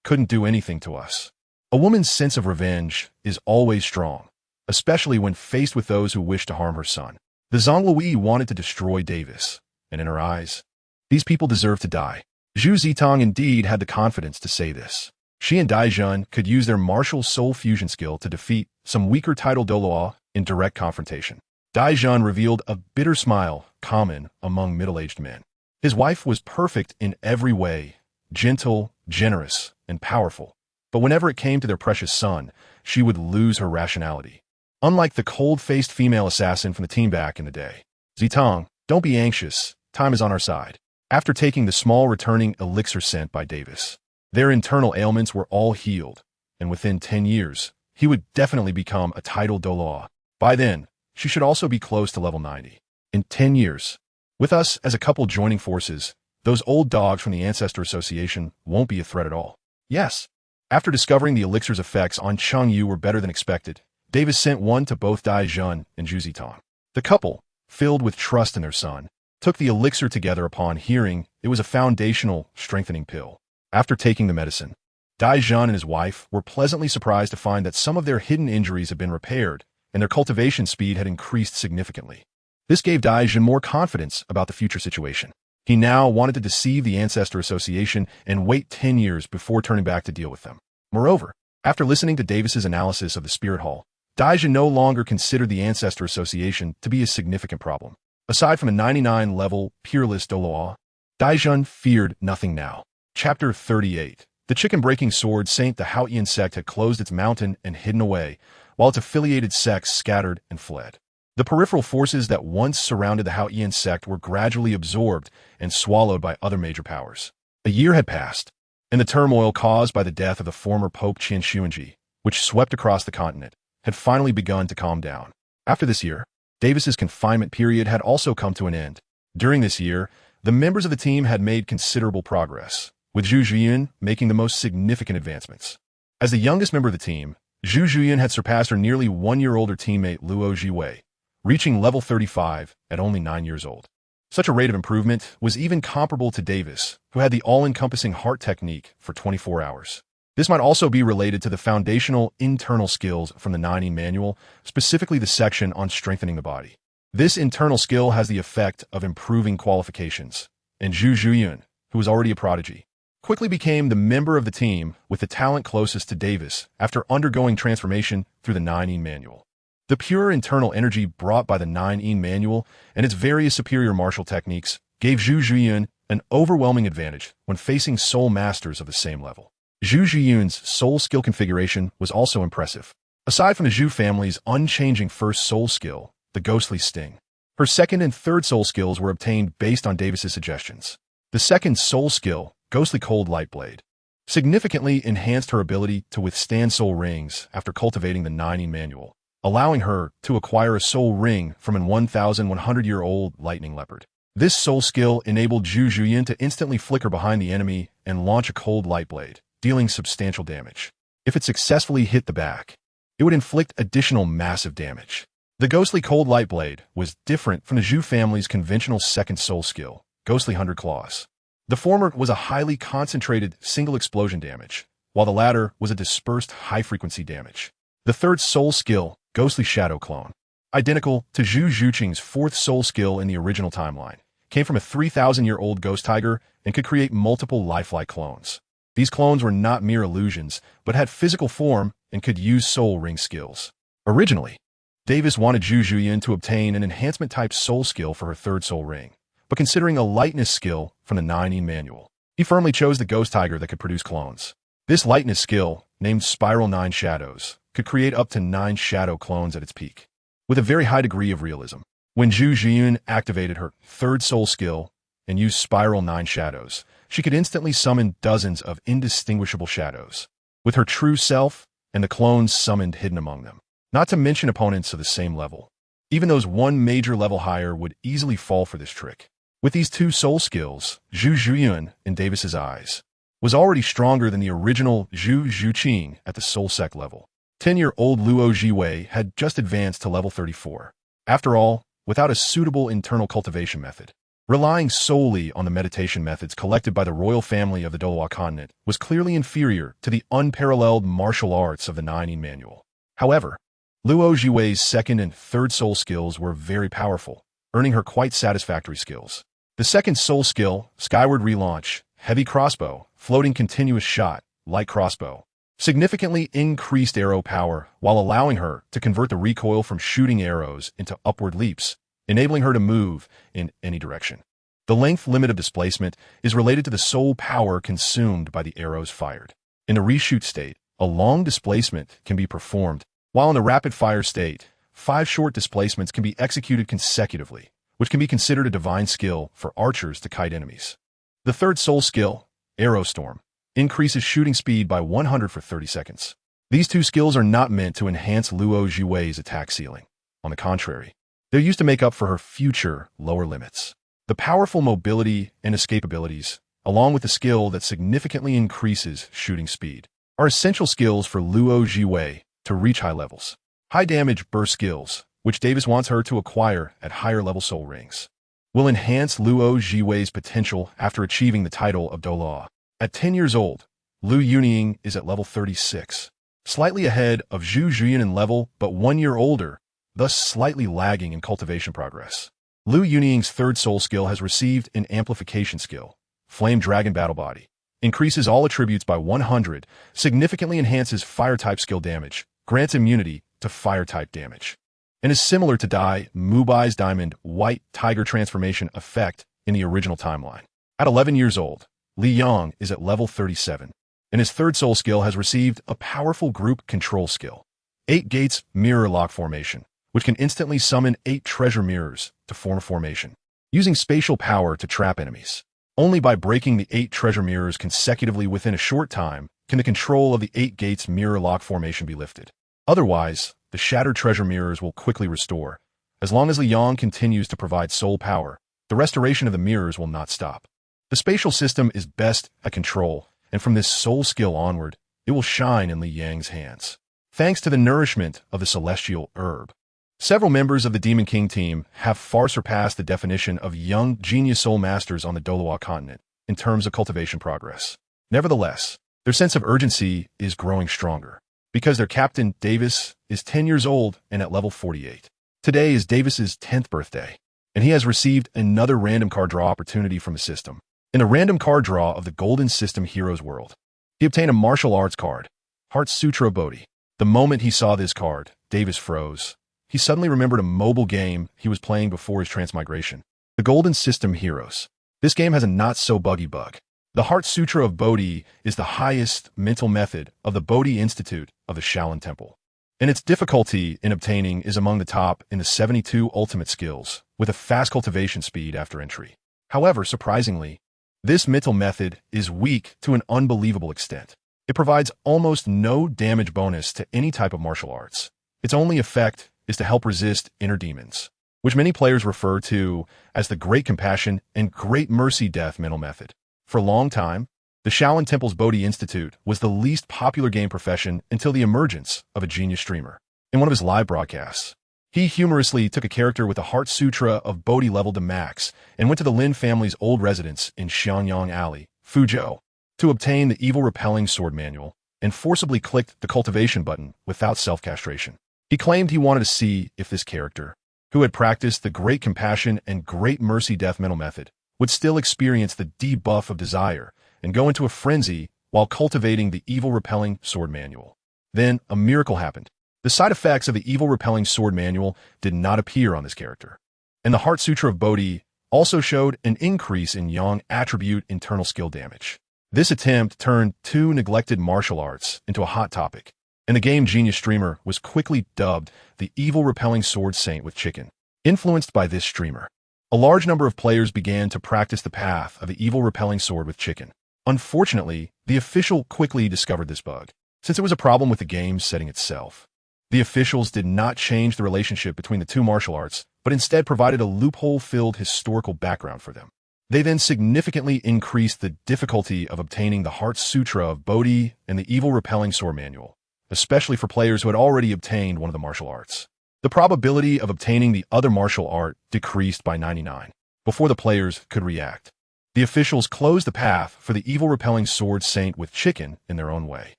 couldn't do anything to us." A woman's sense of revenge is always strong, especially when faced with those who wish to harm her son. The Zhonglui wanted to destroy Davis, and in her eyes, these people deserve to die. Zhu Zitong indeed had the confidence to say this. She and Dai could use their martial soul fusion skill to defeat some weaker title Douluo in direct confrontation. Dai revealed a bitter smile common among middle-aged men. His wife was perfect in every way, gentle, generous, and powerful, but whenever it came to their precious son, she would lose her rationality. Unlike the cold-faced female assassin from the team back in the day. "Zitong, don't be anxious, time is on our side." After taking the small returning elixir sent by Davis, their internal ailments were all healed, and within 10 years, he would definitely become a title Douluo. By then, she should also be close to level 90. In 10 years, with us as a couple joining forces, those old dogs from the Ancestor Association won't be a threat at all. Yes. After discovering the elixir's effects on Changyu were better than expected, Davis sent one to both Dai and Zhu Zitong. The couple, filled with trust in their son, took the elixir together upon hearing it was a foundational, strengthening pill. After taking the medicine, Dai and his wife were pleasantly surprised to find that some of their hidden injuries had been repaired and their cultivation speed had increased significantly. This gave Dai more confidence about the future situation. He now wanted to deceive the Ancestor Association and wait 10 years before turning back to deal with them. Moreover, after listening to Davis's analysis of the Spirit Hall, Dai no longer considered the Ancestor Association to be a significant problem. Aside from a 99-level peerless Douluo, Dai feared nothing now. Chapter 38. The chicken-breaking sword Saint the Haotian sect had closed its mountain and hidden away, while its affiliated sects scattered and fled. The peripheral forces that once surrounded the Haotian sect were gradually absorbed and swallowed by other major powers. A year had passed, and the turmoil caused by the death of the former Pope Qin Shuangji, which swept across the continent, had finally begun to calm down. After this year, Davis's confinement period had also come to an end. During this year, the members of the team had made considerable progress, with Zhu Zhiyun making the most significant advancements. As the youngest member of the team, Zhu Zhiyun had surpassed her nearly 1-year-older teammate Luo Jiwei, reaching level 35 at only 9 years old. Such a rate of improvement was even comparable to Davis, who had the all-encompassing heart technique for 24 hours. This might also be related to the foundational internal skills from the 9 manual, specifically the section on strengthening the body. This internal skill has the effect of improving qualifications, and Zhu Zhuyun, who was already a prodigy, quickly became the member of the team with the talent closest to Davis after undergoing transformation through the 9 manual. The pure internal energy brought by the 9 manual and its various superior martial techniques gave Zhu Zhuyun an overwhelming advantage when facing soul masters of the same level. Zhu Zhuyun's soul skill configuration was also impressive. Aside from the Zhu family's unchanging first soul skill, the Ghostly Sting, her second and third soul skills were obtained based on Davis's suggestions. The second soul skill, Ghostly Cold Light Blade, significantly enhanced her ability to withstand soul rings after cultivating the 9 manual, allowing her to acquire a soul ring from an 1,100-year-old lightning leopard. This soul skill enabled Zhu Zhuyun to instantly flicker behind the enemy and launch a cold light blade, dealing substantial damage. If it successfully hit the back, it would inflict additional massive damage. The Ghostly Cold Light Blade was different from the Zhu family's conventional second soul skill, Ghostly 100 Claws. The former was a highly concentrated single explosion damage, while the latter was a dispersed high-frequency damage. The third soul skill, Ghostly Shadow Clone, identical to Zhu Zhuqing's fourth soul skill in the original timeline, came from a 3,000-year-old ghost tiger and could create multiple lifelike clones. These clones were not mere illusions, but had physical form and could use soul ring skills. Originally, Davis wanted Zhu Zhuyun to obtain an enhancement-type soul skill for her third soul ring, but considering a lightness skill from the 9 manual, he firmly chose the ghost tiger that could produce clones. This lightness skill, named Spiral 9 Shadows, could create up to 9 shadow clones at its peak, with a very high degree of realism. When Zhu Zhuyun activated her third soul skill and used Spiral 9 Shadows, she could instantly summon dozens of indistinguishable shadows, with her true self and the clones summoned hidden among them. Not to mention opponents of the same level. Even those one major level higher would easily fall for this trick. With these two soul skills, Zhu Zhuyun, in Davis's eyes, was already stronger than the original Zhu Zhuqing at the soul sec level. 10-year-old Luo Jiwei had just advanced to level 34. After all, without a suitable internal cultivation method, relying solely on the meditation methods collected by the royal family of the Douluo continent was clearly inferior to the unparalleled martial arts of the 9 manual. However, Luo Jiwei's second and third soul skills were very powerful, earning her quite satisfactory skills. The second soul skill, Skyward Relaunch, Heavy Crossbow, Floating Continuous Shot, Light Crossbow, significantly increased arrow power while allowing her to convert the recoil from shooting arrows into upward leaps, enabling her to move in any direction. The length limit of displacement is related to the soul power consumed by the arrows fired. In the reshoot state, a long displacement can be performed, while in the rapid-fire state, 5 short displacements can be executed consecutively, which can be considered a divine skill for archers to kite enemies. The third soul skill, Arrow Storm, increases shooting speed by 100 for 30 seconds. These two skills are not meant to enhance Luo Jiwei's attack ceiling. On the contrary, they're used to make up for her future lower limits. The powerful mobility and escape abilities, along with the skill that significantly increases shooting speed, are essential skills for Luo Jiwei to reach high levels. High damage burst skills, which Davis wants her to acquire at higher level soul rings, will enhance Luo Jiwei's potential after achieving the title of Douluo. At 10 years old, Lu Yunying is at level 36, slightly ahead of Zhu Zhuyun in level but 1 year older, thus slightly lagging in cultivation progress. Lu Yunying's third soul skill has received an amplification skill, Flame Dragon Battle Body, increases all attributes by 100, significantly enhances fire-type skill damage, grants immunity to fire-type damage, and is similar to Dai Wei's Diamond White Tiger transformation effect in the original timeline. At 11 years old, Li Yang is at level 37, and his third soul skill has received a powerful group control skill, 8 Gates Mirror Lock Formation, which can instantly summon 8 treasure mirrors to form a formation, using spatial power to trap enemies. Only by breaking the 8 treasure mirrors consecutively within a short time can the control of the 8 Gates Mirror Lock Formation be lifted. Otherwise, the shattered treasure mirrors will quickly restore. As long as Li Yang continues to provide soul power, the restoration of the mirrors will not stop. The spatial system is best at control, and from this soul skill onward, it will shine in Li Yang's hands. Thanks to the nourishment of the celestial herb, Several members of the Demon King team have far surpassed the definition of young genius soul masters on the Douluo continent in terms of cultivation progress. Nevertheless, their sense of urgency is growing stronger because their captain, Davis, is 10 years old and at level 48. Today is Davis's 10th birthday, and he has received another random card draw opportunity from the system. In the random card draw of the Golden System Heroes World, he obtained a martial arts card, Heart Sutra Bodhi. The moment he saw this card, Davis froze. He suddenly remembered a mobile game he was playing before his transmigration. The Golden System Heroes. This game has a not-so-buggy bug. The Heart Sutra of Bodhi is the highest mental method of the Bodhi Institute of the Shaolin Temple, and its difficulty in obtaining is among the top in the 72 ultimate skills, with a fast cultivation speed after entry. However, surprisingly, this mental method is weak to an unbelievable extent. It provides almost no damage bonus to any type of martial arts. Its only effect is to help resist inner demons, which many players refer to as the Great Compassion and Great Mercy Death mental method. For a long time, the Shaolin Temple's Bodhi Institute was the least popular game profession until the emergence of a genius streamer. In one of his live broadcasts, he humorously took a character with a Heart Sutra of Bodhi level to max and went to the Lin family's old residence in Xianyang Alley, Fuzhou, to obtain the evil repelling sword manual and forcibly clicked the cultivation button without self-castration. He claimed he wanted to see if this character, who had practiced the Great Compassion and Great Mercy Death mental method, would still experience the debuff of desire and go into a frenzy while cultivating the evil repelling sword manual. Then a miracle happened. The side effects of the evil repelling sword manual did not appear on this character, and the Heart Sutra of Bodhi also showed an increase in Yang attribute internal skill damage. This attempt turned two neglected martial arts into a hot topic, and the game genius streamer was quickly dubbed the evil repelling sword saint with chicken. Influenced by this streamer, a large number of players began to practice the path of the evil repelling sword with chicken. Unfortunately, the official quickly discovered this bug, since it was a problem with the game's setting itself. The officials did not change the relationship between the two martial arts, but instead provided a loophole-filled historical background for them. They then significantly increased the difficulty of obtaining the Heart Sutra of Bodhi and the evil repelling sword manual, especially for players who had already obtained one of the martial arts. The probability of obtaining the other martial art decreased by 99 before the players could react. The officials closed the path for the evil repelling sword saint with chicken in their own way.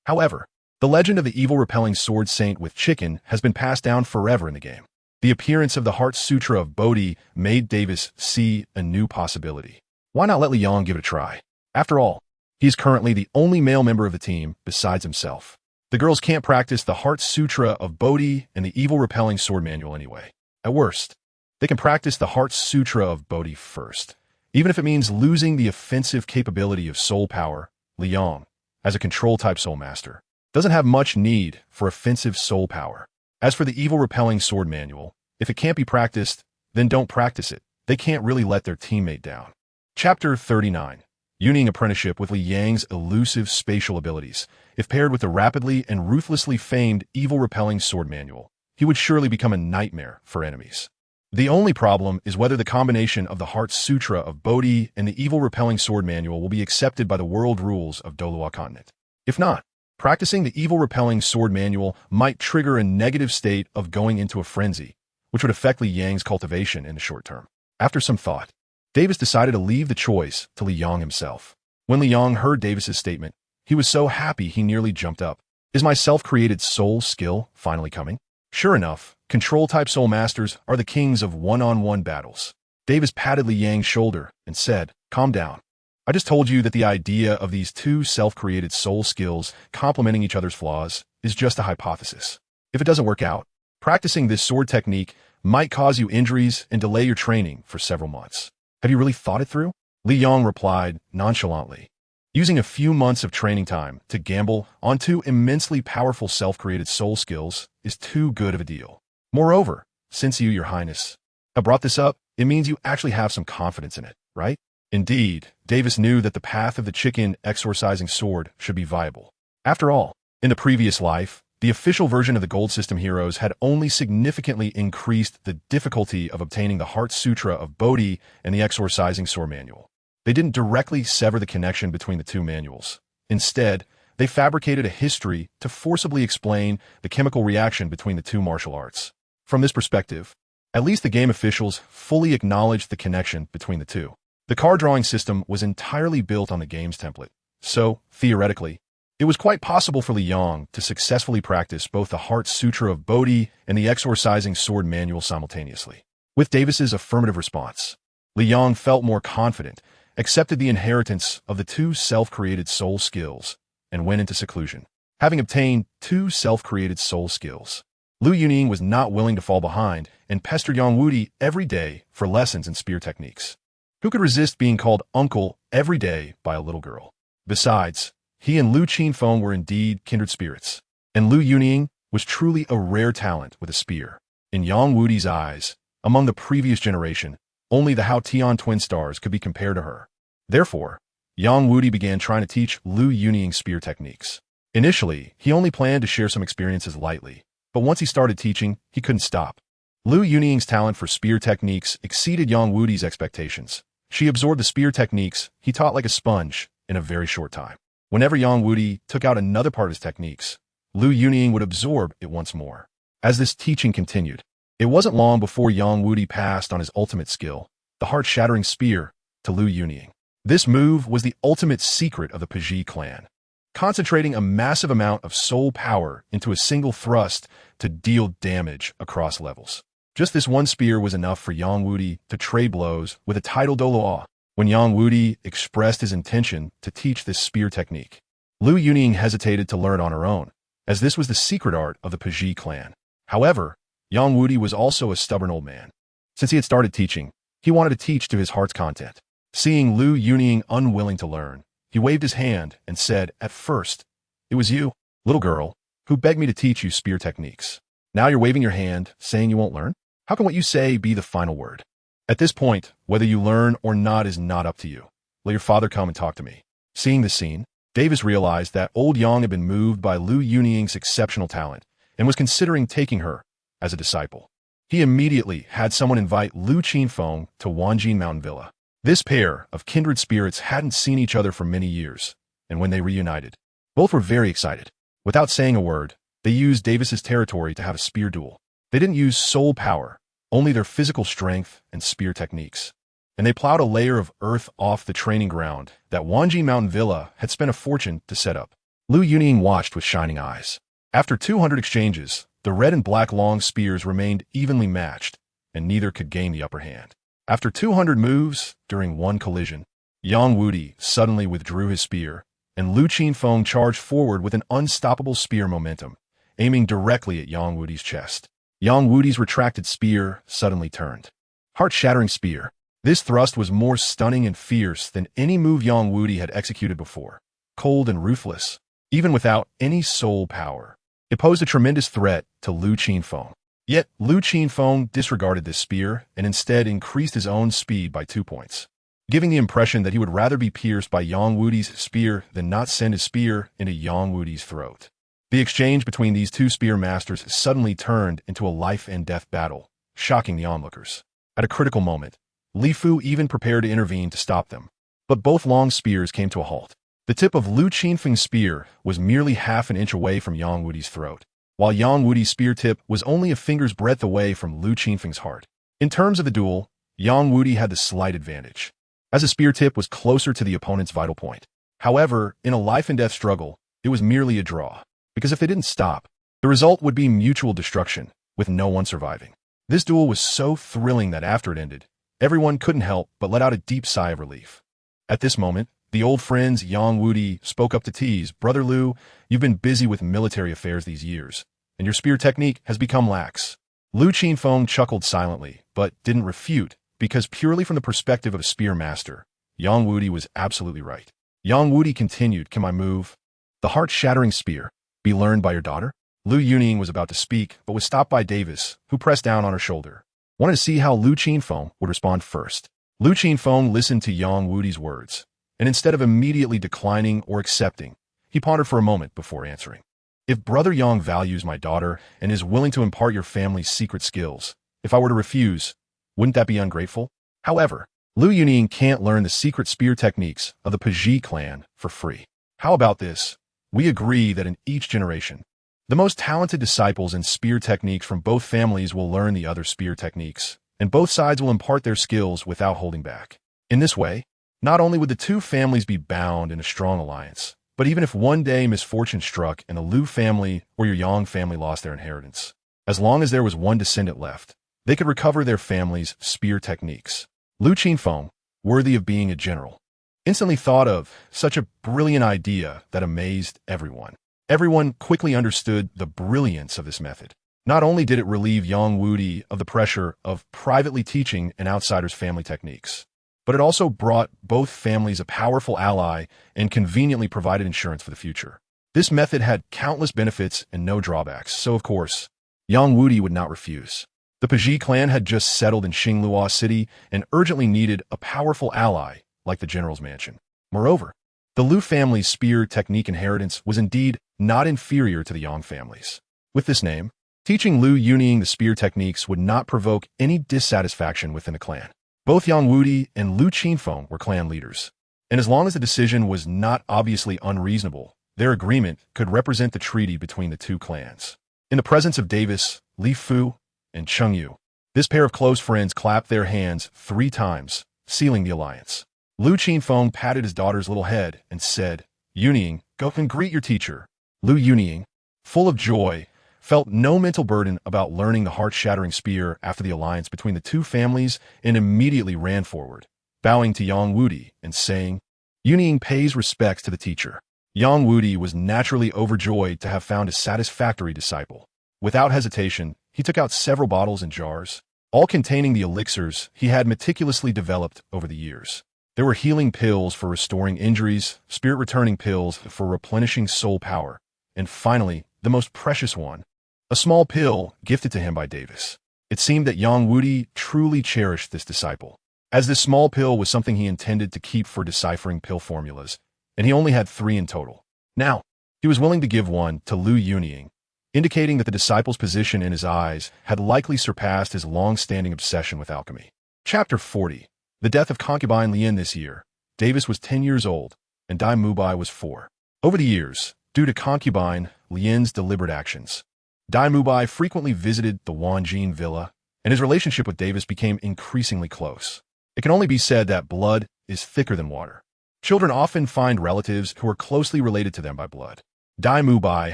However, the legend of the evil repelling sword saint with chicken has been passed down forever in the game. The appearance of the Heart Sutra of Bodhi made Davis see a new possibility. Why not let Liang give it a try? After all, he is currently the only male member of the team besides himself. The girls can't practice the Heart Sutra of Bodhi and the evil repelling sword manual anyway. At worst, they can practice the Heart Sutra of Bodhi first, even if it means losing the offensive capability of soul power. Liang, as a control-type soul master, doesn't have much need for offensive soul power. As for the evil repelling sword manual, if it can't be practiced, then don't practice it. They can't really let their teammate down. Chapter 39. Uniting apprenticeship with Li Yang's elusive spatial abilities. If paired with the rapidly and ruthlessly famed evil repelling sword manual, he would surely become a nightmare for enemies. The only problem is whether the combination of the Heart Sutra of Bodhi and the evil repelling sword manual will be accepted by the world rules of Douluo continent. If not, practicing the evil repelling sword manual might trigger a negative state of going into a frenzy, which would affect Li Yang's cultivation in the short term. After some thought, Davis decided to leave the choice to Liang himself. When Liang heard Davis's statement, he was so happy he nearly jumped up. Is my self-created soul skill finally coming? Sure enough, control-type soul masters are the kings of one-on-one battles. Davis patted Li Yang's shoulder and said, "Calm down. I just told you that the idea of these two self-created soul skills complementing each other's flaws is just a hypothesis. If it doesn't work out, practicing this sword technique might cause you injuries and delay your training for several months. Have you really thought it through?" Liang replied nonchalantly. Using a few months of training time to gamble on two immensely powerful self-created soul skills is too good of a deal. Moreover, since you, Your Highness, have brought this up, it means you actually have some confidence in it, right? Indeed, Davis knew that the path of the chicken exorcising sword should be viable. After all, in the previous life, the official version of the Gold System Heroes had only significantly increased the difficulty of obtaining the Heart Sutra of Bodhi and the exorcising sword manual. They didn't directly sever the connection between the two manuals. Instead, they fabricated a history to forcibly explain the chemical reaction between the two martial arts. From this perspective, at least the game officials fully acknowledged the connection between the two. The card drawing system was entirely built on the game's template, so, theoretically, it was quite possible for Liang to successfully practice both the Heart Sutra of Bodhi and the Exorcising Sword manual simultaneously. With Davis's affirmative response, Liang felt more confident, accepted the inheritance of the two self-created soul skills, and went into seclusion. Having obtained two self-created soul skills, Lu Yuning was not willing to fall behind and pestered Yang Wudi every day for lessons in spear techniques. Who could resist being called uncle every day by a little girl? Besides, he and Lu Qinfeng were indeed kindred spirits, and Lu Yuning was truly a rare talent with a spear. In Yang Wudi's eyes, among the previous generation, only the Hao Tian twin stars could be compared to her. Therefore, Yang Wudi began trying to teach Lu Yuning spear techniques. Initially, he only planned to share some experiences lightly, but once he started teaching, he couldn't stop. Lu Yuning's talent for spear techniques exceeded Yang Wudi's expectations. She absorbed the spear techniques he taught like a sponge in a very short time. Whenever Yang Wudi took out another part of his techniques, Lu Yuning would absorb it once more. As this teaching continued, it wasn't long before Yang Wudi passed on his ultimate skill, the heart-shattering spear, to Lu Yuning. This move was the ultimate secret of the Piji clan, concentrating a massive amount of soul power into a single thrust to deal damage across levels. Just this one spear was enough for Yang Wudi to trade blows with a title Douluo. When Yang Wudi expressed his intention to teach this spear technique, Lu Yuning hesitated to learn on her own, as this was the secret art of the Piji clan. However, Yang Wudi was also a stubborn old man. Since he had started teaching, he wanted to teach to his heart's content. Seeing Lu Yuning unwilling to learn, he waved his hand and said, "At first, it was you, little girl, who begged me to teach you spear techniques. Now you're waving your hand, saying you won't learn? How can what you say be the final word? At this point, whether you learn or not is not up to you. Let your father come and talk to me." Seeing this scene, Davis realized that old Yang had been moved by Lu Yuning's exceptional talent and was considering taking her as a disciple. He immediately had someone invite Lu Qinfeng to Wanjin Mountain Villa. This pair of kindred spirits hadn't seen each other for many years, and when they reunited, both were very excited. Without saying a word, they used Davis's territory to have a spear duel. They didn't use soul power, only their physical strength and spear techniques. And they plowed a layer of earth off the training ground that Wanjin Mountain Villa had spent a fortune to set up. Lu Yuning watched with shining eyes. After 200 exchanges, the red and black long spears remained evenly matched, and neither could gain the upper hand. After 200 moves, during one collision, Yang Wudi suddenly withdrew his spear, and Lu Qinfeng charged forward with an unstoppable spear momentum, aiming directly at Yang Wudi's chest. Yang Wudi's retracted spear suddenly turned. Heart-shattering spear. This thrust was more stunning and fierce than any move Yang Wudi had executed before. Cold and ruthless, even without any soul power. It posed a tremendous threat to Lu Qinfeng. Yet, Lu Qinfeng disregarded this spear and instead increased his own speed by 2 points, giving the impression that he would rather be pierced by Yang Wudi's spear than not send his spear into Yang Wudi's throat. The exchange between these two spear masters suddenly turned into a life-and-death battle, shocking the onlookers. At a critical moment, Li Fu even prepared to intervene to stop them, but both long spears came to a halt. The tip of Lu Qinfeng's spear was merely half an inch away from Yang Wudi's throat, while Yang Wudi's spear tip was only a finger's breadth away from Lu Qinfeng's heart. In terms of the duel, Yang Wudi had the slight advantage, as the spear tip was closer to the opponent's vital point. However, in a life-and-death struggle, it was merely a draw, because if they didn't stop, the result would be mutual destruction, with no one surviving. This duel was so thrilling that after it ended, everyone couldn't help but let out a deep sigh of relief. At this moment, the old friends Yang Wudi spoke up to tease, "Brother Lu, you've been busy with military affairs these years, and your spear technique has become lax." Lu Qinfeng chuckled silently, but didn't refute, because purely from the perspective of a spear master, Yang Wudi was absolutely right. Yang Wudi continued, "Can my move, the heart-shattering spear, be learned by your daughter?" Lu Yuning was about to speak, but was stopped by Davis, who pressed down on her shoulder. Wanted to see how Lu Qinfeng would respond first. Lu Qinfeng listened to Yang Wudi's words, and instead of immediately declining or accepting, he pondered for a moment before answering. "If Brother Yang values my daughter and is willing to impart your family's secret skills, if I were to refuse, wouldn't that be ungrateful? However, Lu Yuning can't learn the secret spear techniques of the Piji clan for free. How about this? We agree that in each generation, The most talented disciples in spear techniques from both families will learn the other spear techniques, and both sides will impart their skills without holding back. In this way, not only would the two families be bound in a strong alliance, but even if one day misfortune struck and the Liu family or your Yang family lost their inheritance, as long as there was one descendant left, they could recover their family's spear techniques. Liu Qinfeng, worthy of being a general, instantly thought of such a brilliant idea that amazed everyone. Everyone quickly understood the brilliance of this method. Not only did it relieve Yang Wudi of the pressure of privately teaching an outsider's family techniques, but it also brought both families a powerful ally and conveniently provided insurance for the future. This method had countless benefits and no drawbacks, so of course, Yang Wudi would not refuse. The Paji clan had just settled in Xinglua City and urgently needed a powerful ally like the general's mansion. Moreover, the Liu family's spear technique inheritance was indeed not inferior to the Yang family's. With this name, teaching Liu Yunying the spear techniques would not provoke any dissatisfaction within the clan. Both Yang Wudi and Liu Qinfeng were clan leaders, and as long as the decision was not obviously unreasonable, their agreement could represent the treaty between the two clans. In the presence of Davis, Li Fu, and Cheng Yu, this pair of close friends clapped their hands 3 times, sealing the alliance. Liu Qinfeng patted his daughter's little head and said, "Yunying, go and greet your teacher." Liu Yunying, full of joy, felt no mental burden about learning the heart-shattering spear after the alliance between the two families and immediately ran forward, bowing to Yang Wudi and saying, "Yunying pays respects to the teacher." Yang Wudi was naturally overjoyed to have found a satisfactory disciple. Without hesitation, he took out several bottles and jars, all containing the elixirs he had meticulously developed over the years. There were healing pills for restoring injuries, spirit-returning pills for replenishing soul power, and finally, the most precious one, a small pill gifted to him by Davis. It seemed that Yang Wudi truly cherished this disciple, as this small pill was something he intended to keep for deciphering pill formulas, and he only had 3 in total. Now, he was willing to give one to Liu Yunying, indicating that the disciple's position in his eyes had likely surpassed his long-standing obsession with alchemy. Chapter 40. The death of concubine Lian this year. Davis was 10 years old, and Dai Mubai was 4. Over the years, due to concubine Lian's deliberate actions, Dai Mubai frequently visited the Wanjin villa, and his relationship with Davis became increasingly close. It can only be said that blood is thicker than water. Children often find relatives who are closely related to them by blood. Dai Mubai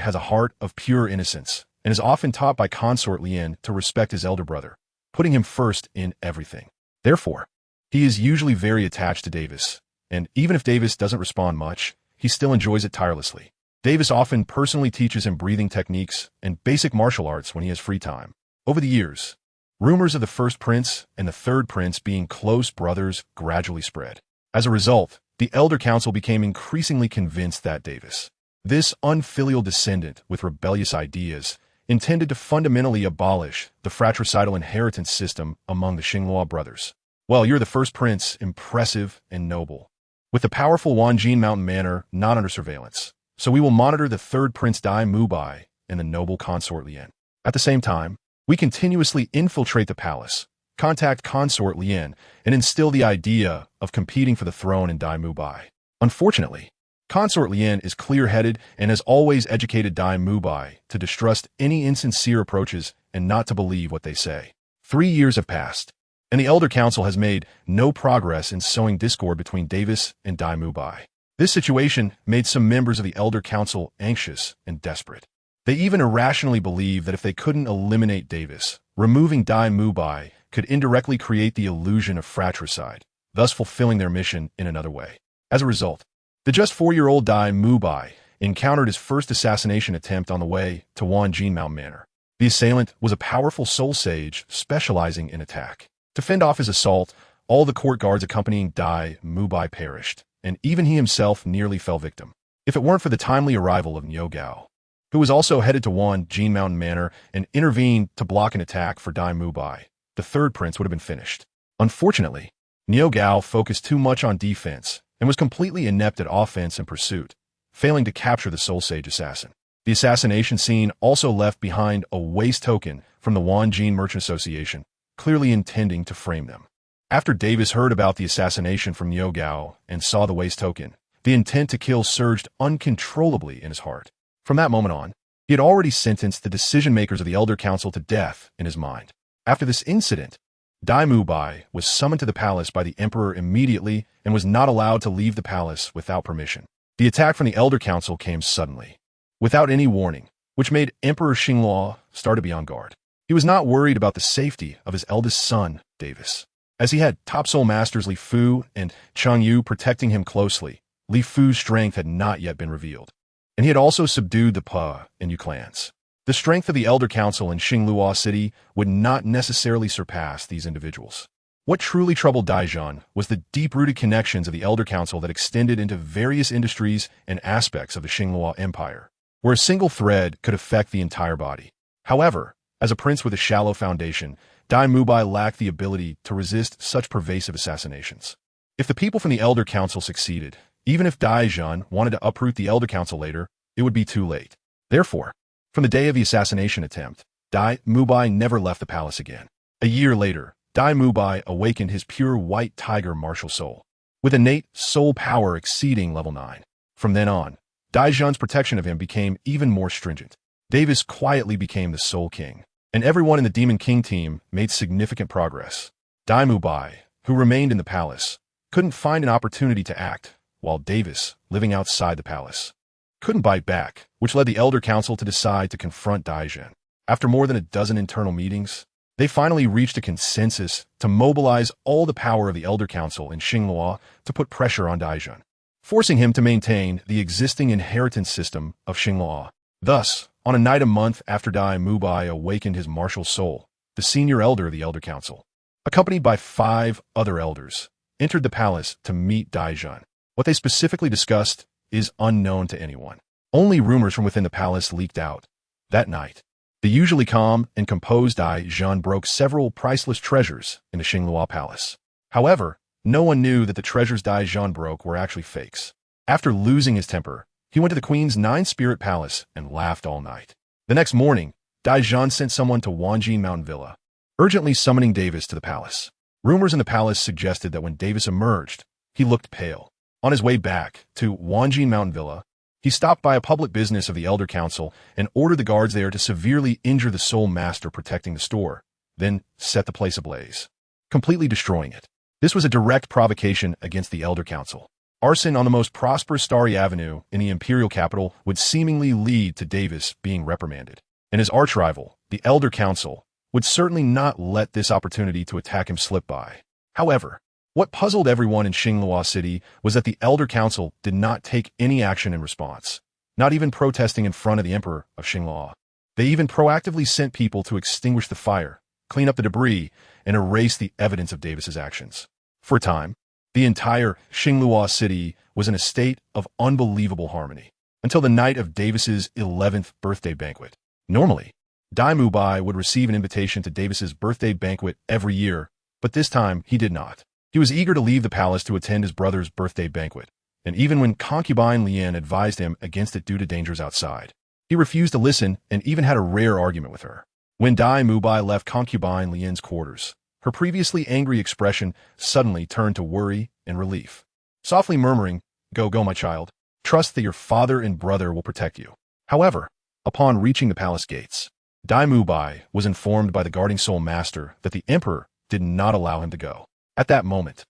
has a heart of pure innocence and is often taught by consort Lian to respect his elder brother, putting him first in everything. Therefore, he is usually very attached to Davis, and even if Davis doesn't respond much, he still enjoys it tirelessly. Davis often personally teaches him breathing techniques and basic martial arts when he has free time. Over the years, rumors of the first prince and the third prince being close brothers gradually spread. As a result, the elder council became increasingly convinced that Davis, this unfilial descendant with rebellious ideas, intended to fundamentally abolish the fratricidal inheritance system among the Xinglua brothers. Well, you're the first prince, impressive and noble, with the powerful Wanjin Mountain Manor not under surveillance. So we will monitor the third prince Dai Mubai and the noble consort Lian. At the same time, we continuously infiltrate the palace, contact consort Lian, and instill the idea of competing for the throne in Dai Mubai. Unfortunately, consort Lian is clear-headed and has always educated Dai Mubai to distrust any insincere approaches and not to believe what they say. 3 years have passed, and the Elder Council has made no progress in sowing discord between Davis and Dai Mubai. This situation made some members of the Elder Council anxious and desperate. They even irrationally believed that if they couldn't eliminate Davis, removing Dai Mubai could indirectly create the illusion of fratricide, thus fulfilling their mission in another way. As a result, the just 4-year-old Dai Mubai encountered his first assassination attempt on the way to Wanjin Mountain Manor. The assailant was a powerful soul sage specializing in attack. To fend off his assault, all the court guards accompanying Dai Mubai perished, and even he himself nearly fell victim. If it weren't for the timely arrival of Niu Gao, who was also headed to Wanjin Mountain Manor and intervened to block an attack for Dai Mubai, the third prince would have been finished. Unfortunately, Niu Gao focused too much on defense and was completely inept at offense and pursuit, failing to capture the Soul Sage assassin. The assassination scene also left behind a waste token from the Wanjin Merchant Association, clearly intending to frame them. After Davis heard about the assassination from Niu Gao and saw the waste token, the intent to kill surged uncontrollably in his heart. From that moment on, He had already sentenced the decision-makers of the Elder Council to death in his mind. After this incident, Dai Wei was summoned to the palace by the emperor immediately and was not allowed to leave the palace without permission. The attack from the Elder Council came suddenly, without any warning, which made Emperor Xingluo start to be on guard. He was not worried about the safety of his eldest son, Davis, as he had top soul masters Li Fu and Chang Yu protecting him closely. Li Fu's strength had not yet been revealed, and he had also subdued the Pa and Yu clans. The strength of the Elder Council in Xingluo City would not necessarily surpass these individuals. What truly troubled Daizhan was the deep-rooted connections of the Elder Council that extended into various industries and aspects of the Xingluo Empire, where a single thread could affect the entire body. However, as a prince with a shallow foundation, Dai Wei lacked the ability to resist such pervasive assassinations. If the people from the Elder Council succeeded, even if Daizhan wanted to uproot the Elder Council later, it would be too late. Therefore, from the day of the assassination attempt, Dai Wei never left the palace again. A year later, Dai Wei awakened his pure white tiger martial soul, with innate soul power exceeding level 9. From then on, Daizhan's protection of him became even more stringent. Davis quietly became the Soul King, and everyone in the Demon King team made significant progress. Dai Wei, who remained in the palace, couldn't find an opportunity to act, while Davis, living outside the palace, couldn't bite back, which led the Elder Council to decide to confront Daizhan. After more than a dozen internal meetings, they finally reached a consensus to mobilize all the power of the Elder Council in Xingluo to put pressure on Daizhan, forcing him to maintain the existing inheritance system of Xingluo. Thus, on a night a month after Dai Wei awakened his martial soul, the senior elder of the Elder Council, accompanied by 5 other elders, entered the palace to meet Daizhan. What they specifically discussed is unknown to anyone. Only rumors from within the palace leaked out. That night, the usually calm and composed Daizhan broke several priceless treasures in the Xingluo Palace. However, no one knew that the treasures Daizhan broke were actually fakes. After losing his temper, he went to the Queen's 9-spirit palace and laughed all night. The next morning, Daizhan sent someone to Wanjin Mountain Villa, urgently summoning Davis to the palace. Rumors in the palace suggested that when Davis emerged, he looked pale. On his way back to Wanjin Mountain Villa, he stopped by a public business of the Elder Council and ordered the guards there to severely injure the Soul Master protecting the store, then set the place ablaze, completely destroying it. This was a direct provocation against the Elder Council. Arson on the most prosperous Starry Avenue in the Imperial capital would seemingly lead to Davis being reprimanded, and his arch-rival, the Elder Council, would certainly not let this opportunity to attack him slip by. However, what puzzled everyone in Xingluo City was that the Elder Council did not take any action in response, not even protesting in front of the Emperor of Xingluo. They even proactively sent people to extinguish the fire, clean up the debris, and erase the evidence of Davis's actions. For a time, the entire Xingluo City was in a state of unbelievable harmony, until the night of Davis's 11th birthday banquet. Normally, Dai Wei would receive an invitation to Davis's birthday banquet every year, but this time he did not. He was eager to leave the palace to attend his brother's birthday banquet, and even when concubine Lian advised him against it due to dangers outside, he refused to listen and even had a rare argument with her. When Dai Wei left concubine Lian's quarters, her previously angry expression suddenly turned to worry and relief. Softly murmuring, "Go, go, my child. Trust that your father and brother will protect you." However, upon reaching the palace gates, Dai Wei was informed by the guarding soul master that the emperor did not allow him to go. At that moment,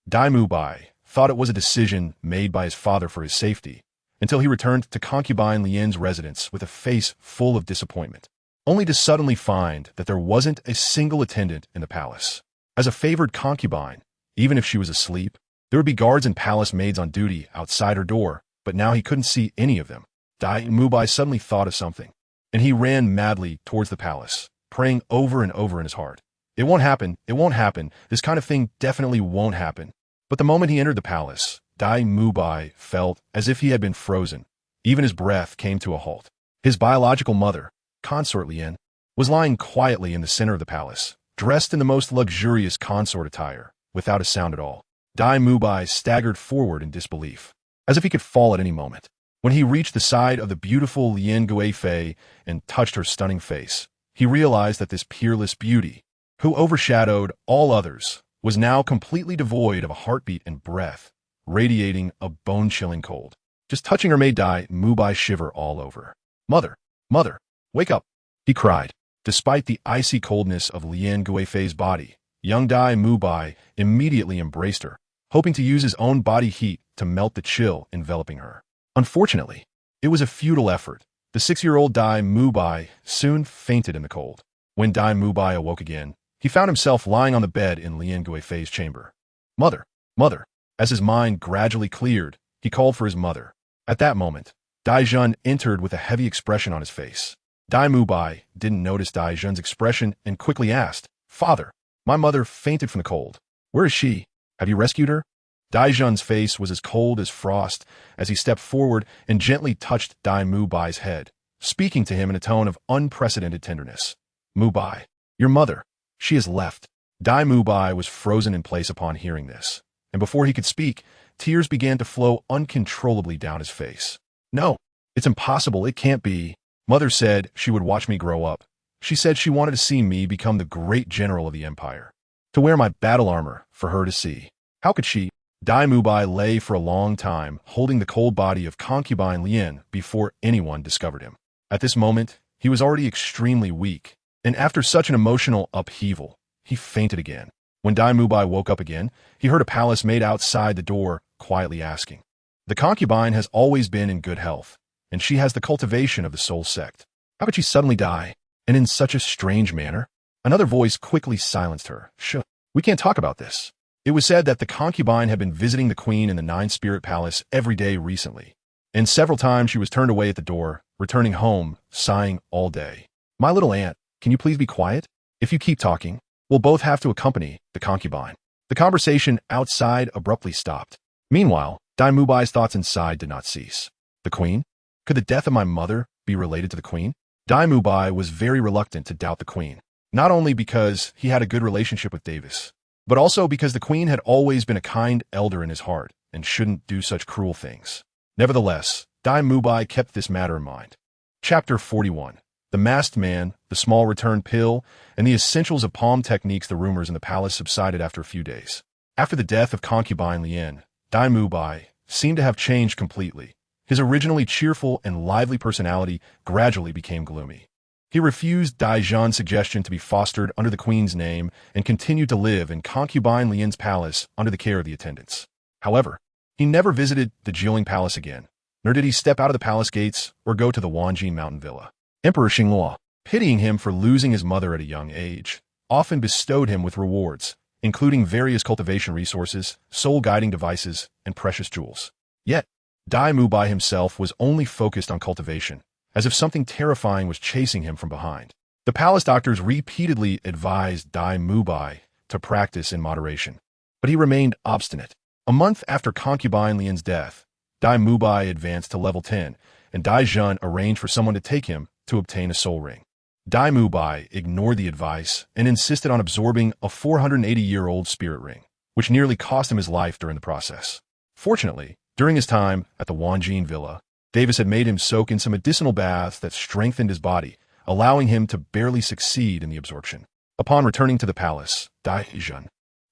Dai Wei thought it was a decision made by his father for his safety, until he returned to concubine Lian's residence with a face full of disappointment, only to suddenly find that there wasn't a single attendant in the palace. As a favored concubine, even if she was asleep, there would be guards and palace maids on duty outside her door, but now he couldn't see any of them. Dai Wei suddenly thought of something, and he ran madly towards the palace, praying over and over in his heart. It won't happen, it won't happen, this kind of thing definitely won't happen. But the moment he entered the palace, Dai Wei felt as if he had been frozen. Even his breath came to a halt. His biological mother, Consort Lian, was lying quietly in the center of the palace, dressed in the most luxurious consort attire, without a sound at all. Dai Wei staggered forward in disbelief, as if he could fall at any moment. When he reached the side of the beautiful Lian Guifei and touched her stunning face, he realized that this peerless beauty, who overshadowed all others, was now completely devoid of a heartbeat and breath, radiating a bone-chilling cold. Just touching her made Dai Wei shiver all over. "Mother, Mother, wake up, he cried. Despite the icy coldness of Lian Guifei's body, young Dai Mubai immediately embraced her, hoping to use his own body heat to melt the chill enveloping her. Unfortunately, it was a futile effort. The 6-year-old Dai Mubai soon fainted in the cold. When Dai Mubai awoke again, he found himself lying on the bed in Lian Guifei's chamber. Mother, mother. As his mind gradually cleared, he called for his mother. At that moment, Dai Jun entered with a heavy expression on his face. Dai Mubai didn't notice Dai Jun's expression and quickly asked, Father, my mother fainted from the cold. Where is she? Have you rescued her? Dai Jun's face was as cold as frost as he stepped forward and gently touched Dai Mubai's head, speaking to him in a tone of unprecedented tenderness. Mubai, your mother, she has left. Dai Mubai was frozen in place upon hearing this, and before he could speak, tears began to flow uncontrollably down his face. No, it's impossible, it can't be. Mother said she would watch me grow up. She said she wanted to see me become the great general of the empire, to wear my battle armor for her to see. How could she? Dai Mubai lay for a long time, holding the cold body of concubine Lian before anyone discovered him. At this moment, he was already extremely weak, and after such an emotional upheaval, he fainted again. When Dai Mubai woke up again, he heard a palace maid outside the door quietly asking. The concubine has always been in good health, and she has the cultivation of the soul sect. How could she suddenly die, and in such a strange manner? Another voice quickly silenced her. Shh, we can't talk about this. It was said that the concubine had been visiting the queen in the Nine-Spirit Palace every day recently, and several times she was turned away at the door, returning home, sighing all day. My little aunt, can you please be quiet? If you keep talking, we'll both have to accompany the concubine. The conversation outside abruptly stopped. Meanwhile, Dai Mubai's thoughts inside did not cease. The queen? Could the death of my mother be related to the queen? Dai Mubai was very reluctant to doubt the queen, not only because he had a good relationship with Davis, but also because the queen had always been a kind elder in his heart and shouldn't do such cruel things. Nevertheless, Dai Mubai kept this matter in mind. Chapter 41. The Masked Man, the Small Return Pill, and the Essentials of Palm Techniques. The rumors in the palace subsided after a few days. After the death of concubine Lian, Dai Mubai seemed to have changed completely. His originally cheerful and lively personality gradually became gloomy. He refused Dai Zhan's suggestion to be fostered under the queen's name and continued to live in concubine Lian's palace under the care of the attendants. However, he never visited the Jiling Palace again, nor did he step out of the palace gates or go to the Wanjin Mountain Villa. Emperor Xingluo, pitying him for losing his mother at a young age, often bestowed him with rewards, including various cultivation resources, soul guiding devices, and precious jewels. Yet, Dai Mubai himself was only focused on cultivation, as if something terrifying was chasing him from behind. The palace doctors repeatedly advised Dai Mubai to practice in moderation, but he remained obstinate. A month after concubine Lian's death, Dai Mubai advanced to level 10, and Dai Zhan arranged for someone to take him to obtain a soul ring. Dai Mubai ignored the advice and insisted on absorbing a 480-year-old spirit ring, which nearly cost him his life during the process. Fortunately, during his time at the Wanjin Villa, Davis had made him soak in some medicinal baths that strengthened his body, allowing him to barely succeed in the absorption. Upon returning to the palace, Dai Zhan,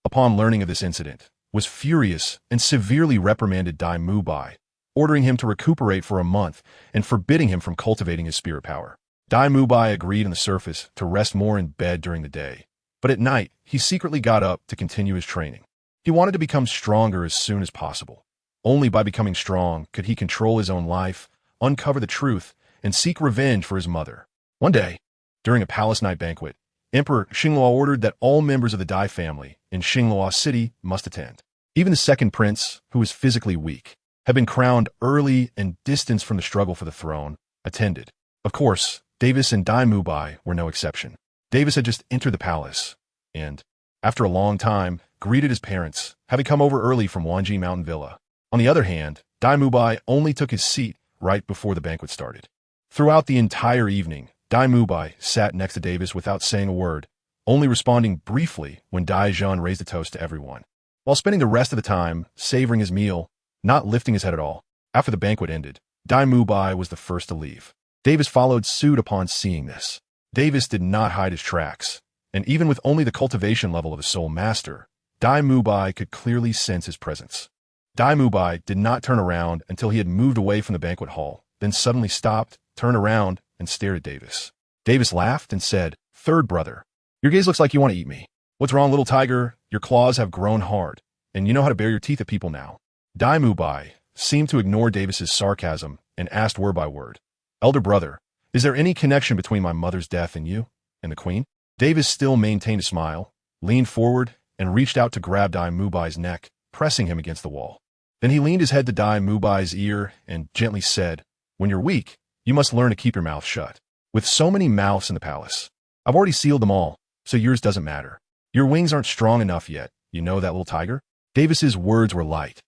upon learning of this incident, was furious and severely reprimanded Dai Mubai, ordering him to recuperate for a month and forbidding him from cultivating his spirit power. Dai Mubai agreed on the surface to rest more in bed during the day, but at night he secretly got up to continue his training. He wanted to become stronger as soon as possible. Only by becoming strong could he control his own life, uncover the truth, and seek revenge for his mother. One day, during a palace night banquet, Emperor Xingluo ordered that all members of the Dai family in Xingluo City must attend. Even the second prince, who was physically weak, had been crowned early and distanced from the struggle for the throne, attended. Of course, Davis and Dai Mubai were no exception. Davis had just entered the palace, and, after a long time, greeted his parents, having come over early from Wanjin Mountain Villa. On the other hand, Dai Mubai only took his seat right before the banquet started. Throughout the entire evening, Dai Mubai sat next to Davis without saying a word, only responding briefly when Dai Zhan raised a toast to everyone, while spending the rest of the time savoring his meal, not lifting his head at all. After the banquet ended, Dai Mubai was the first to leave. Davis followed suit upon seeing this. Davis did not hide his tracks, and even with only the cultivation level of a soul master, Dai Mubai could clearly sense his presence. Dai Mubai did not turn around until he had moved away from the banquet hall, then suddenly stopped, turned around, and and stared at Davis. Davis laughed and said, "Third brother, your gaze looks like you want to eat me. What's wrong, little tiger? Your claws have grown hard, and you know how to bare your teeth at people now." Dai Mubai seemed to ignore Davis's sarcasm and asked word by word, "Elder brother, is there any connection between my mother's death and you, and the queen?" Davis still maintained a smile, leaned forward, and reached out to grab Dai Mubai's neck, pressing him against the wall. Then he leaned his head to Dai Mubai's ear and gently said, "When you're weak, you must learn to keep your mouth shut. With so many mouths in the palace, I've already sealed them all, so yours doesn't matter. Your wings aren't strong enough yet, you know that, little tiger?" Davis's words were light,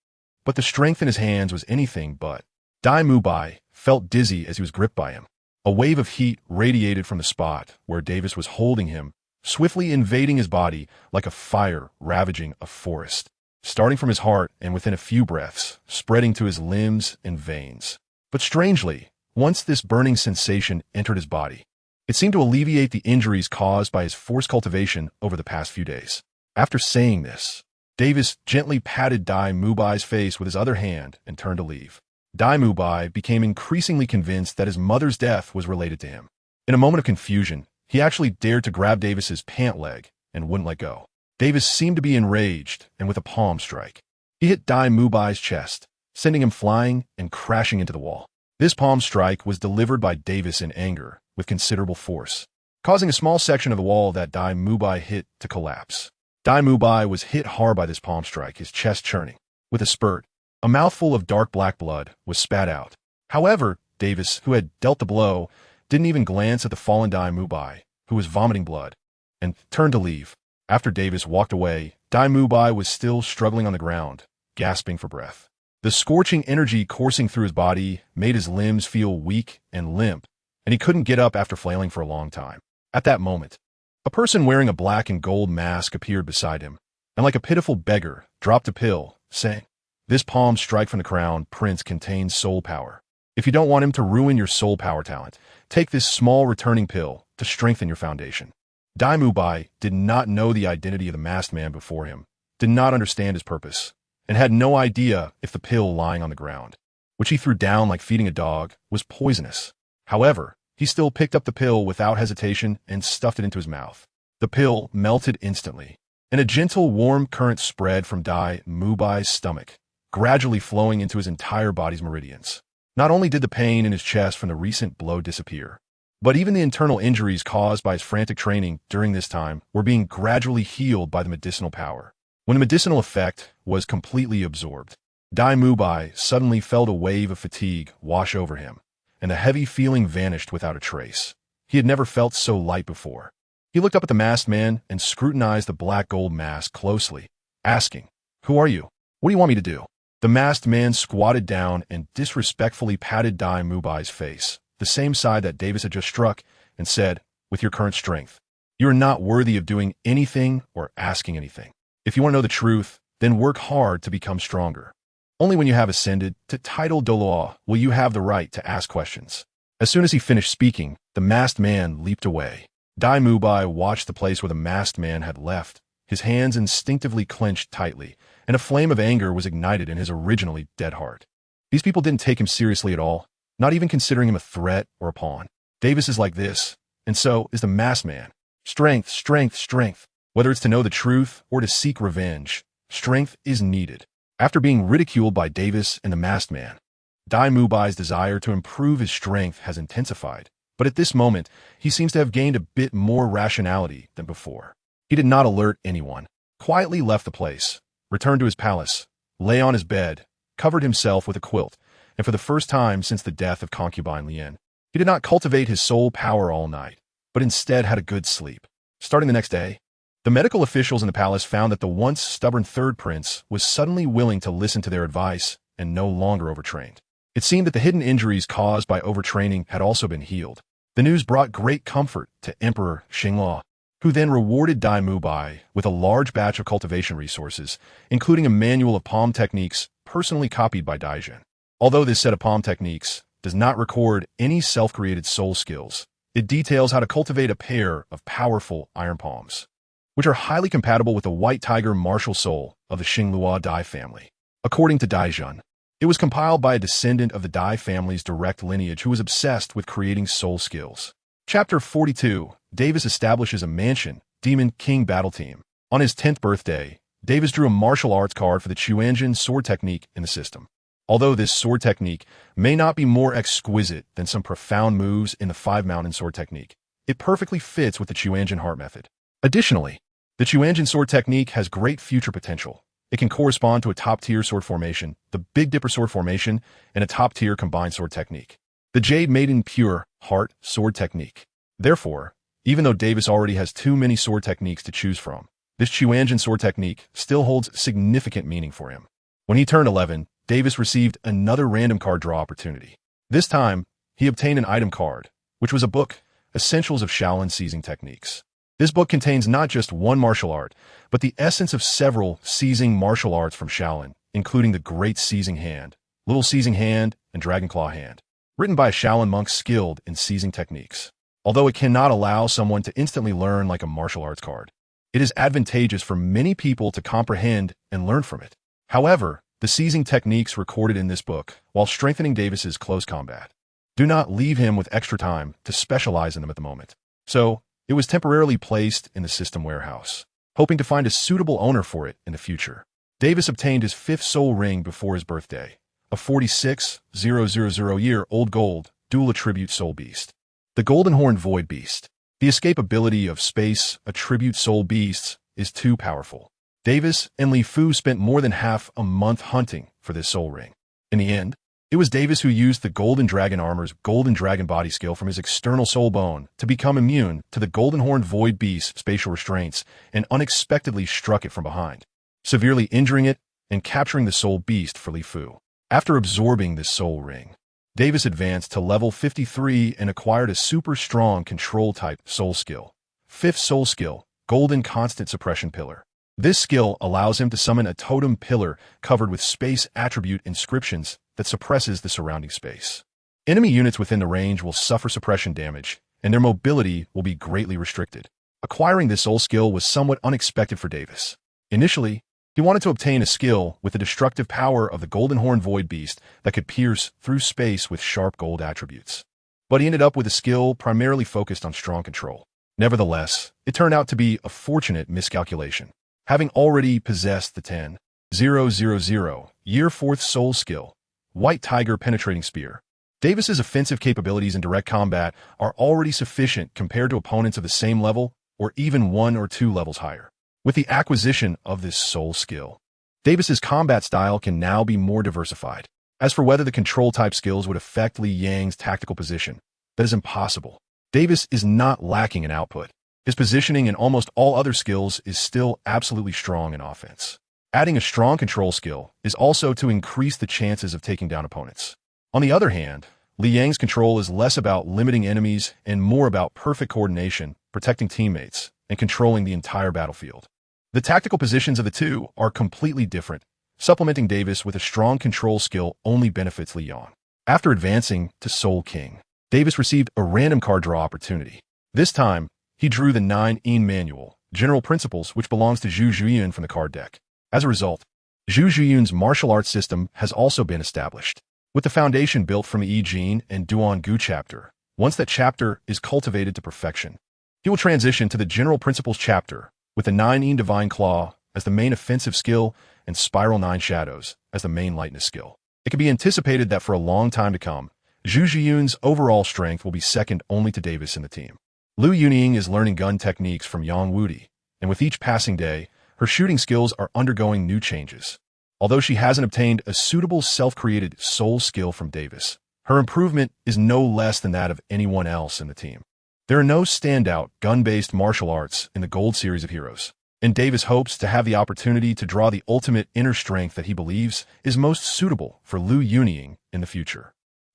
but the strength in his hands was anything but. Dai Mubai felt dizzy as he was gripped by him. A wave of heat radiated from the spot where Davis was holding him, swiftly invading his body like a fire ravaging a forest, starting from his heart and within a few breaths, spreading to his limbs and veins. But strangely, once this burning sensation entered his body, it seemed to alleviate the injuries caused by his forced cultivation over the past few days. After saying this, Davis gently patted Dai Mubai's face with his other hand and turned to leave. Dai Mubai became increasingly convinced that his mother's death was related to him. In a moment of confusion, he actually dared to grab Davis's pant leg and wouldn't let go. Davis seemed to be enraged, and with a palm strike, he hit Dai Mubai's chest, sending him flying and crashing into the wall. This palm strike was delivered by Davis in anger, with considerable force, causing a small section of the wall that Dai Mubai hit to collapse. Dai Mubai was hit hard by this palm strike, his chest churning. With a spurt, a mouthful of dark black blood was spat out. However, Davis, who had dealt the blow, didn't even glance at the fallen Dai Mubai, who was vomiting blood, and turned to leave. After Davis walked away, Dai Mubai was still struggling on the ground, gasping for breath. The scorching energy coursing through his body made his limbs feel weak and limp, and he couldn't get up after flailing for a long time. At that moment, a person wearing a black and gold mask appeared beside him, and like a pitiful beggar, dropped a pill, saying, "This palm strike from the crown prince contains soul power. If you don't want him to ruin your soul power talent, take this small returning pill to strengthen your foundation." Dai Mubai did not know the identity of the masked man before him, did not understand his purpose, and had no idea if the pill lying on the ground, which he threw down like feeding a dog, was poisonous. However, he still picked up the pill without hesitation and stuffed it into his mouth. The pill melted instantly, and a gentle warm current spread from Dai Mubai's stomach, gradually flowing into his entire body's meridians. Not only did the pain in his chest from the recent blow disappear, but even the internal injuries caused by his frantic training during this time were being gradually healed by the medicinal power. When the medicinal effect was completely absorbed, Dai Mubai suddenly felt a wave of fatigue wash over him, and the heavy feeling vanished without a trace. He had never felt so light before. He looked up at the masked man and scrutinized the black gold mask closely, asking, "Who are you? What do you want me to do?" The masked man squatted down and disrespectfully patted Dai Mubai's face, the same side that Davis had just struck, and said, "With your current strength, you are not worthy of doing anything or asking anything. If you want to know the truth, then work hard to become stronger. Only when you have ascended to title Douluo will you have the right to ask questions." As soon as he finished speaking, the masked man leaped away. Dai Mubai watched the place where the masked man had left. His hands instinctively clenched tightly, and a flame of anger was ignited in his originally dead heart. These people didn't take him seriously at all, not even considering him a threat or a pawn. Davis is like this, and so is the masked man. Strength, strength, strength. Whether it's to know the truth or to seek revenge, strength is needed. After being ridiculed by Davis and the masked man, Dai Mubai's desire to improve his strength has intensified, but at this moment, he seems to have gained a bit more rationality than before. He did not alert anyone, quietly left the place, returned to his palace, lay on his bed, covered himself with a quilt, and for the first time since the death of concubine Lien, he did not cultivate his soul power all night, but instead had a good sleep. Starting the next day, the medical officials in the palace found that the once stubborn third prince was suddenly willing to listen to their advice and no longer overtrained. It seemed that the hidden injuries caused by overtraining had also been healed. The news brought great comfort to Emperor Xingluo, who then rewarded Dai Mubai with a large batch of cultivation resources, including a manual of palm techniques personally copied by Daijin. Although this set of palm techniques does not record any self-created soul skills, it details how to cultivate a pair of powerful iron palms, which are highly compatible with the white tiger martial soul of the Xingluo Dai family. According to Daijin, It was compiled by a descendant of the Dai family's direct lineage who was obsessed with creating soul skills. Chapter 42, Davis establishes a Mansion Demon King battle team. On his 10th birthday, Davis drew a martial arts card for the Chuanjin sword technique in the system. Although this sword technique may not be more exquisite than some profound moves in the Five Mountain sword technique, it perfectly fits with the Chuanjin heart method. Additionally, the Chuanjin sword technique has great future potential. It can correspond to a top-tier sword formation, the Big Dipper sword formation, and a top-tier combined sword technique, the Jade Maiden Pure Heart sword technique. Therefore, even though Davis already has too many sword techniques to choose from, this Chuanjin sword technique still holds significant meaning for him. When he turned 11, Davis received another random card draw opportunity. This time, he obtained an item card, which was a book, Essentials of Shaolin Seizing Techniques. This book contains not just one martial art, but the essence of several seizing martial arts from Shaolin, including the Great Seizing Hand, Little Seizing Hand, and Dragon Claw Hand, written by a Shaolin monk skilled in seizing techniques. Although it cannot allow someone to instantly learn like a martial arts card, it is advantageous for many people to comprehend and learn from it. However, the seizing techniques recorded in this book, while strengthening Davis's close combat, do not leave him with extra time to specialize in them at the moment. So, it was temporarily placed in the system warehouse, hoping to find a suitable owner for it in the future. Davis obtained his 5th soul ring before his birthday, a 46,000-year-old gold dual attribute soul beast. The Golden Horned Void Beast. The escapability of space attribute soul beasts is too powerful. Davis and Li Fu spent more than half a month hunting for this soul ring. In the end, it was Davis who used the Golden Dragon Armor's Golden Dragon Body skill from his external soul bone to become immune to the Golden Horned Void Beast's spatial restraints and unexpectedly struck it from behind, severely injuring it and capturing the soul beast for Li Fu. After absorbing this soul ring, Davis advanced to level 53 and acquired a super strong control-type soul skill. 5th soul skill, Golden Constant Suppression Pillar. This skill allows him to summon a totem pillar covered with space attribute inscriptions that suppresses the surrounding space. Enemy units within the range will suffer suppression damage, and their mobility will be greatly restricted. Acquiring this soul skill was somewhat unexpected for Davis. Initially, he wanted to obtain a skill with the destructive power of the Golden Horned Void Beast that could pierce through space with sharp gold attributes. But he ended up with a skill primarily focused on strong control. Nevertheless, it turned out to be a fortunate miscalculation. Having already possessed the 10,000-year 4th soul skill, White Tiger Penetrating Spear, Davis's offensive capabilities in direct combat are already sufficient compared to opponents of the same level or even 1 or 2 levels higher. With the acquisition of this soul skill, Davis's combat style can now be more diversified. As for whether the control-type skills would affect Li Yang's tactical position, that is impossible. Davis is not lacking in output. His positioning in almost all other skills is still absolutely strong in offense. Adding a strong control skill is also to increase the chances of taking down opponents. On the other hand, Li Yang's control is less about limiting enemies and more about perfect coordination, protecting teammates, and controlling the entire battlefield. The tactical positions of the two are completely different. Supplementing Davis with a strong control skill only benefits Li Yang. After advancing to Soul King, Davis received a random card draw opportunity. This time, he drew the 9-in manual, General Principles, which belongs to Zhu Zhiyun from the card deck. As a result, Zhu Zhiyun's martial arts system has also been established, with the foundation built from Yi Jin and Duan Gu chapter. Once that chapter is cultivated to perfection, he will transition to the General Principles chapter, with the 9-in Divine Claw as the main offensive skill and Spiral 9 Shadows as the main lightness skill. It can be anticipated that for a long time to come, Zhu Zhiyun's overall strength will be second only to Davis in the team. Lu Yunying is learning gun techniques from Yang Wudi, and with each passing day, her shooting skills are undergoing new changes. Although she hasn't obtained a suitable self-created soul skill from Davis, her improvement is no less than that of anyone else in the team. There are no standout gun-based martial arts in the Gold series of heroes, and Davis hopes to have the opportunity to draw the ultimate inner strength that he believes is most suitable for Lu Yunying in the future.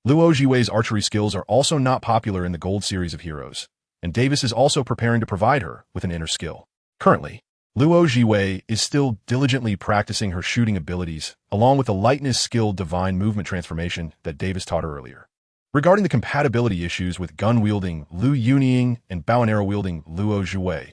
Luo Jiwei's archery skills are also not popular in the Gold series of heroes, and Davis is also preparing to provide her with an inner skill. Currently, Luo Jiwei is still diligently practicing her shooting abilities, along with the lightness skill divine movement transformation that Davis taught her earlier. Regarding the compatibility issues with gun-wielding Lu Yunying and bow and arrow-wielding Luo Jiwei,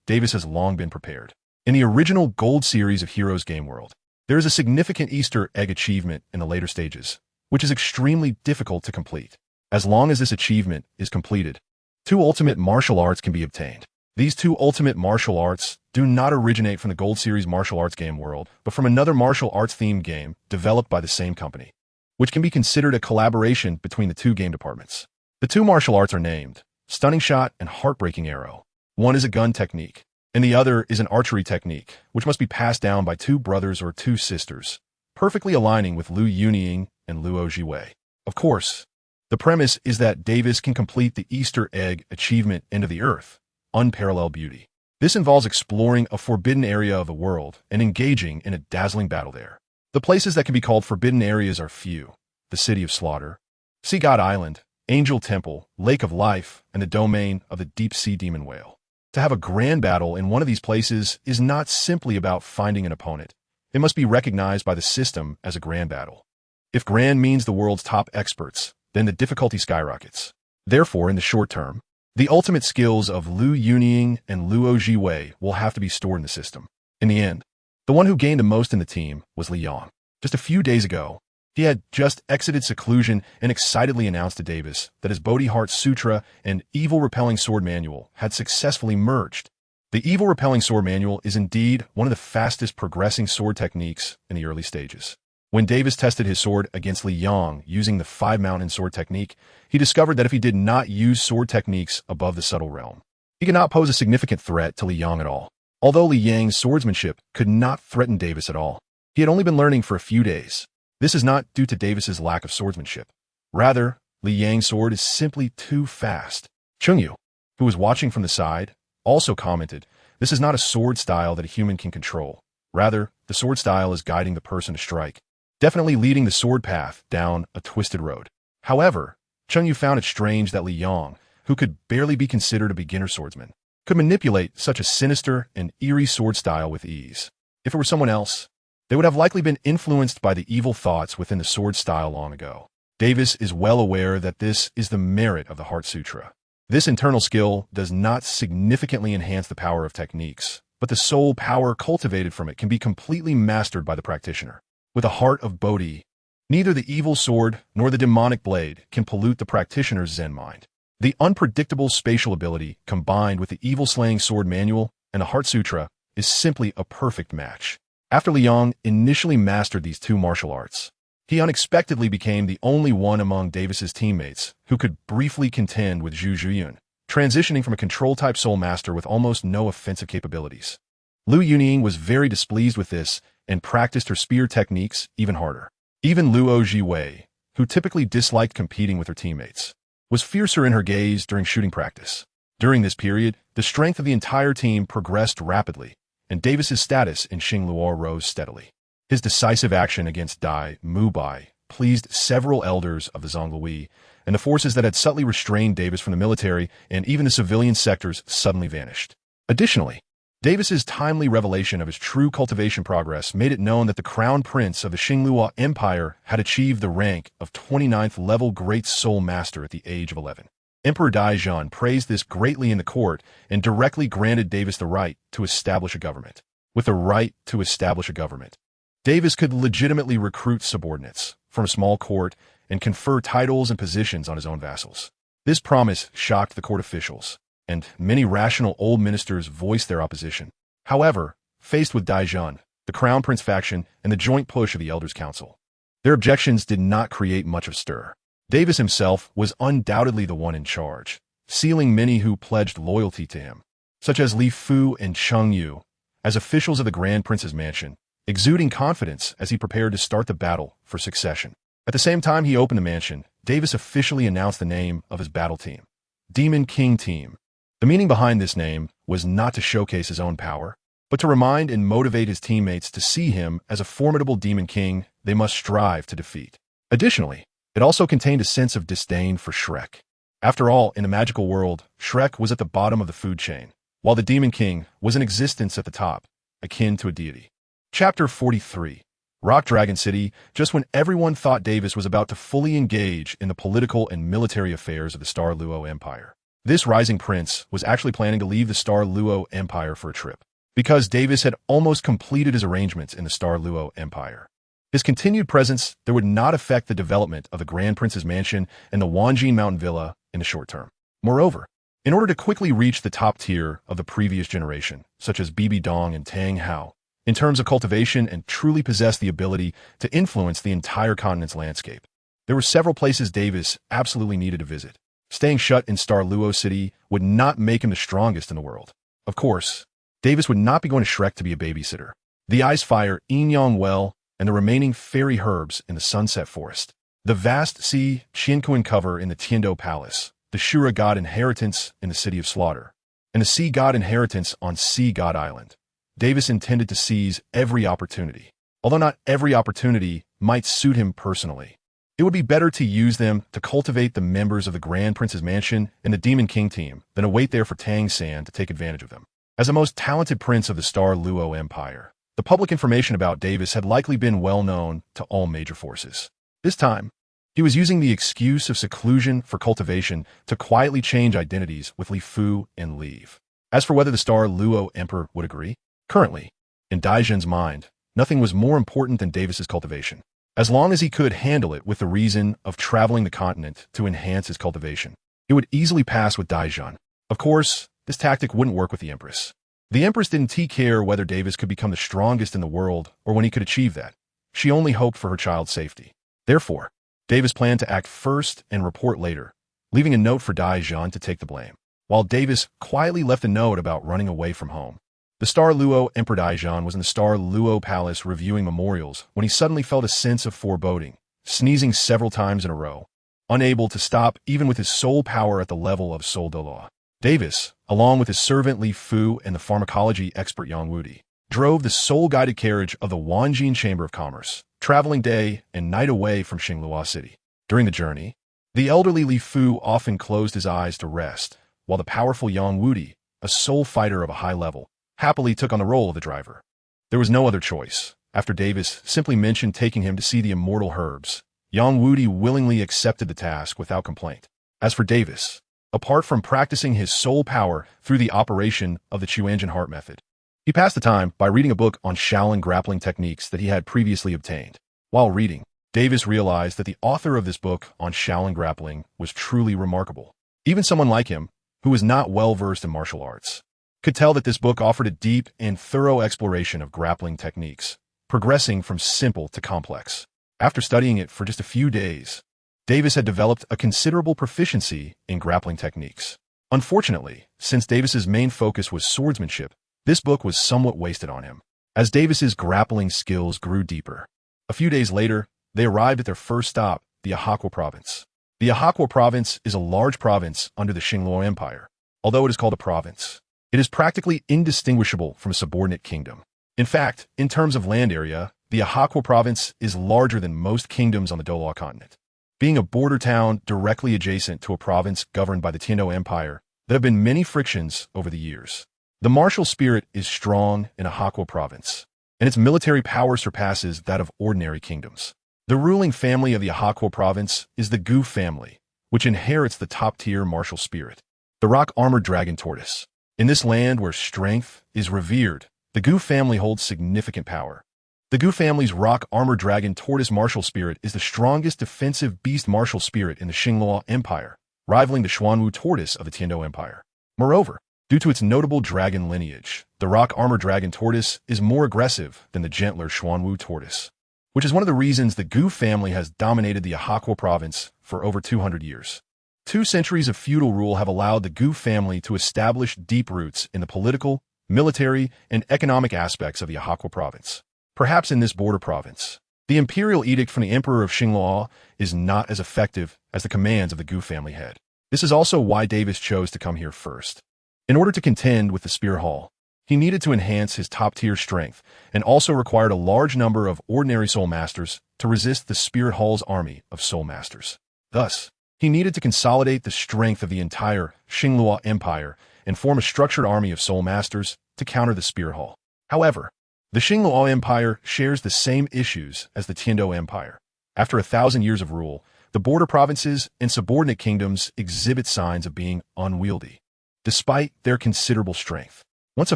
Davis has long been prepared. In the original Gold series of Heroes game world, There is a significant Easter egg achievement in the later stages, which is extremely difficult to complete. As long as this achievement is completed, 2 ultimate martial arts can be obtained. These 2 ultimate martial arts do not originate from the Gold Series martial arts game world, but from another martial arts-themed game developed by the same company, which can be considered a collaboration between the 2 game departments. The 2 martial arts are named Stunning Shot and Heartbreaking Arrow. One is a gun technique, and the other is an archery technique, which must be passed down by 2 brothers or 2 sisters, perfectly aligning with Liu Yunying and Luo Wei. Of course, the premise is that Davis can complete the Easter egg achievement End of the Earth, Unparalleled Beauty. This involves exploring a forbidden area of the world and engaging in a dazzling battle there. The places that can be called forbidden areas are few: the City of Slaughter, Sea God Island, Angel Temple, Lake of Life, and the domain of the deep-sea demon whale. To have a grand battle in one of these places is not simply about finding an opponent. It must be recognized by the system as a grand battle. If grand means the world's top experts, then the difficulty skyrockets. Therefore, in the short term, the ultimate skills of Liu Yunying and Luo Wei will have to be stored in the system. In the end, the one who gained the most in the team was Liang. Just a few days ago, he had just exited seclusion and excitedly announced to Davis that his Bodhi Heart Sutra and Evil Repelling Sword Manual had successfully merged. The Evil Repelling Sword Manual is indeed one of the fastest progressing sword techniques in the early stages. When Davis tested his sword against Liang using the 5-mountain sword technique, he discovered that if he did not use sword techniques above the subtle realm, he could not pose a significant threat to Liang at all. Although Liang's swordsmanship could not threaten Davis at all, he had only been learning for a few days. This is not due to Davis's lack of swordsmanship. Rather, Liang's sword is simply too fast. Chengyu, who was watching from the side, also commented, "This is not a sword style that a human can control. Rather, the sword style is guiding the person to strike, definitely leading the sword path down a twisted road." However, Chengyu found it strange that Liang, who could barely be considered a beginner swordsman, could manipulate such a sinister and eerie sword style with ease. If it were someone else, they would have likely been influenced by the evil thoughts within the sword style long ago. Davis is well aware that this is the merit of the Heart Sutra. This internal skill does not significantly enhance the power of techniques, but the soul power cultivated from it can be completely mastered by the practitioner. With a heart of Bodhi, neither the evil sword nor the demonic blade can pollute the practitioner's Zen mind. The unpredictable spatial ability combined with the evil-slaying sword manual and the Heart Sutra is simply a perfect match. After Liang initially mastered these 2 martial arts, he unexpectedly became the only one among Davis's teammates who could briefly contend with Zhu Zhuyun, transitioning from a control-type soul master with almost no offensive capabilities. Liu Yunying was very displeased with this and practiced her spear techniques even harder. Even Luo Wei, who typically disliked competing with her teammates, was fiercer in her gaze during shooting practice. During this period, the strength of the entire team progressed rapidly, and Davis's status in Xingluo rose steadily. His decisive action against Dai Wei pleased several elders of the Zhonglui, and the forces that had subtly restrained Davis from the military and even the civilian sectors suddenly vanished. Additionally, Davis's timely revelation of his true cultivation progress made it known that the Crown Prince of the Xingluo Empire had achieved the rank of 29th level Great Soul Master at the age of 11. Emperor Daizhan praised this greatly in the court and directly granted Davis the right to establish a government. With the right to establish a government, Davis could legitimately recruit subordinates from a small court and confer titles and positions on his own vassals. This promise shocked the court officials, and many rational old ministers voiced their opposition. However, faced with Daizhan, the Crown Prince faction, and the joint push of the Elders' Council, their objections did not create much of stir. Davis himself was undoubtedly the one in charge, sealing many who pledged loyalty to him, such as Li Fu and Cheng Yu, as officials of the Grand Prince's mansion, exuding confidence as he prepared to start the battle for succession. At the same time he opened the mansion, Davis officially announced the name of his battle team, Demon King Team. The meaning behind this name was not to showcase his own power, but to remind and motivate his teammates to see him as a formidable demon king they must strive to defeat. Additionally, it also contained a sense of disdain for Shrek. After all, in the magical world, Shrek was at the bottom of the food chain, while the Demon King was in existence at the top, akin to a deity. Chapter 43. Rock Dragon City. Just when everyone thought Davis was about to fully engage in the political and military affairs of the Star Luo Empire, this rising prince was actually planning to leave the Star Luo Empire for a trip. because Davis had almost completed his arrangements in the Luo Empire. His continued presence there would not affect the development of the Grand Prince's mansion and the Wanjin Mountain Villa in the short term. Moreover, in order to quickly reach the top tier of the previous generation, such as Bibi Dong and Tang Hao, in terms of cultivation and truly possess the ability to influence the entire continent's landscape, there were several places Davis absolutely needed to visit. Staying shut in Luo City would not make him the strongest in the world. Of course, Davis would not be going to Shrek to be a babysitter. The Ice Fire, Inyang Well, and the remaining fairy herbs in the Sunset Forest, the vast sea Qianquan cover in the Tiando Palace, the Shura God Inheritance in the City of Slaughter, and the Sea God Inheritance on Sea God Island. Davis intended to seize every opportunity. Although not every opportunity might suit him personally, it would be better to use them to cultivate the members of the Grand Prince's Mansion and the Demon King team than to wait there for Tang San to take advantage of them. As the most talented prince of the Luo Empire, the public information about Davis had likely been well known to all major forces. This time, he was using the excuse of seclusion for cultivation to quietly change identities with Li Fu and leave. As for whether the Luo Emperor would agree, currently, in Dai Zhen's mind, nothing was more important than Davis's cultivation. As long as he could handle it with the reason of traveling the continent to enhance his cultivation, it would easily pass with Dai Zhen. Of course, this tactic wouldn't work with the Empress. The Empress didn't care whether Davis could become the strongest in the world or when he could achieve that. She only hoped for her child's safety. Therefore, Davis planned to act first and report later, leaving a note for Dai Zhen to take the blame, while Davis quietly left a note about running away from home. The Luo Emperor Dai Zhen was in the Luo Palace reviewing memorials when he suddenly felt a sense of foreboding, sneezing several times in a row, unable to stop even with his soul power at the level of Soul Douluo. Davis, along with his servant Li Fu and the pharmacology expert Yang Wudi, drove the soul-guided carriage of the Wanjin Chamber of Commerce, traveling day and night away from Xinglua City. During the journey, the elderly Li Fu often closed his eyes to rest, while the powerful Yang Wudi, a soul fighter of a high level, happily took on the role of the driver. There was no other choice. After Davis simply mentioned taking him to see the immortal herbs, Yang Wudi willingly accepted the task without complaint. As for Davis, apart from practicing his soul power through the operation of the Chuanjin Heart Method, he passed the time by reading a book on Shaolin grappling techniques that he had previously obtained. While reading, Davis realized that the author of this book on Shaolin grappling was truly remarkable. Even someone like him, who was not well-versed in martial arts, could tell that this book offered a deep and thorough exploration of grappling techniques, progressing from simple to complex. After studying it for just a few days, Davis had developed a considerable proficiency in grappling techniques. Unfortunately, since Davis's main focus was swordsmanship, this book was somewhat wasted on him. As Davis's grappling skills grew deeper, a few days later, they arrived at their first stop, the Ahakwa Province. The Ahakwa Province is a large province under the Xinglua Empire. Although it is called a province, it is practically indistinguishable from a subordinate kingdom. In fact, in terms of land area, the Ahakwa Province is larger than most kingdoms on the Douluo continent. Being a border town directly adjacent to a province governed by the Tiando Empire, there have been many frictions over the years. The martial spirit is strong in Ahakwa Province, and its military power surpasses that of ordinary kingdoms. The ruling family of the Ahakwa Province is the Gu family, which inherits the top-tier martial spirit, the rock-armored dragon tortoise. In this land where strength is revered, the Gu family holds significant power. The Gu family's rock-armored dragon tortoise martial spirit is the strongest defensive beast martial spirit in the Xinglua Empire, rivaling the Xuanwu tortoise of the Tiando Empire. Moreover, due to its notable dragon lineage, the rock-armored dragon tortoise is more aggressive than the gentler Xuanwu tortoise, which is one of the reasons the Gu family has dominated the Ahakwa province for over 200 years. 2 centuries of feudal rule have allowed the Gu family to establish deep roots in the political, military, and economic aspects of the Ahakwa province. Perhaps in this border province, the imperial edict from the Emperor of Xinglua is not as effective as the commands of the Gu family head. This is also why Davis chose to come here first. In order to contend with the Spear Hall, he needed to enhance his top-tier strength and also required a large number of ordinary soul masters to resist the Spirit Hall's army of soul masters. Thus, he needed to consolidate the strength of the entire Xinglua Empire and form a structured army of soul masters to counter the Spear Hall. However, the Xinglua Empire shares the same issues as the Tiando Empire. After 1,000 years of rule, the border provinces and subordinate kingdoms exhibit signs of being unwieldy, despite their considerable strength. once a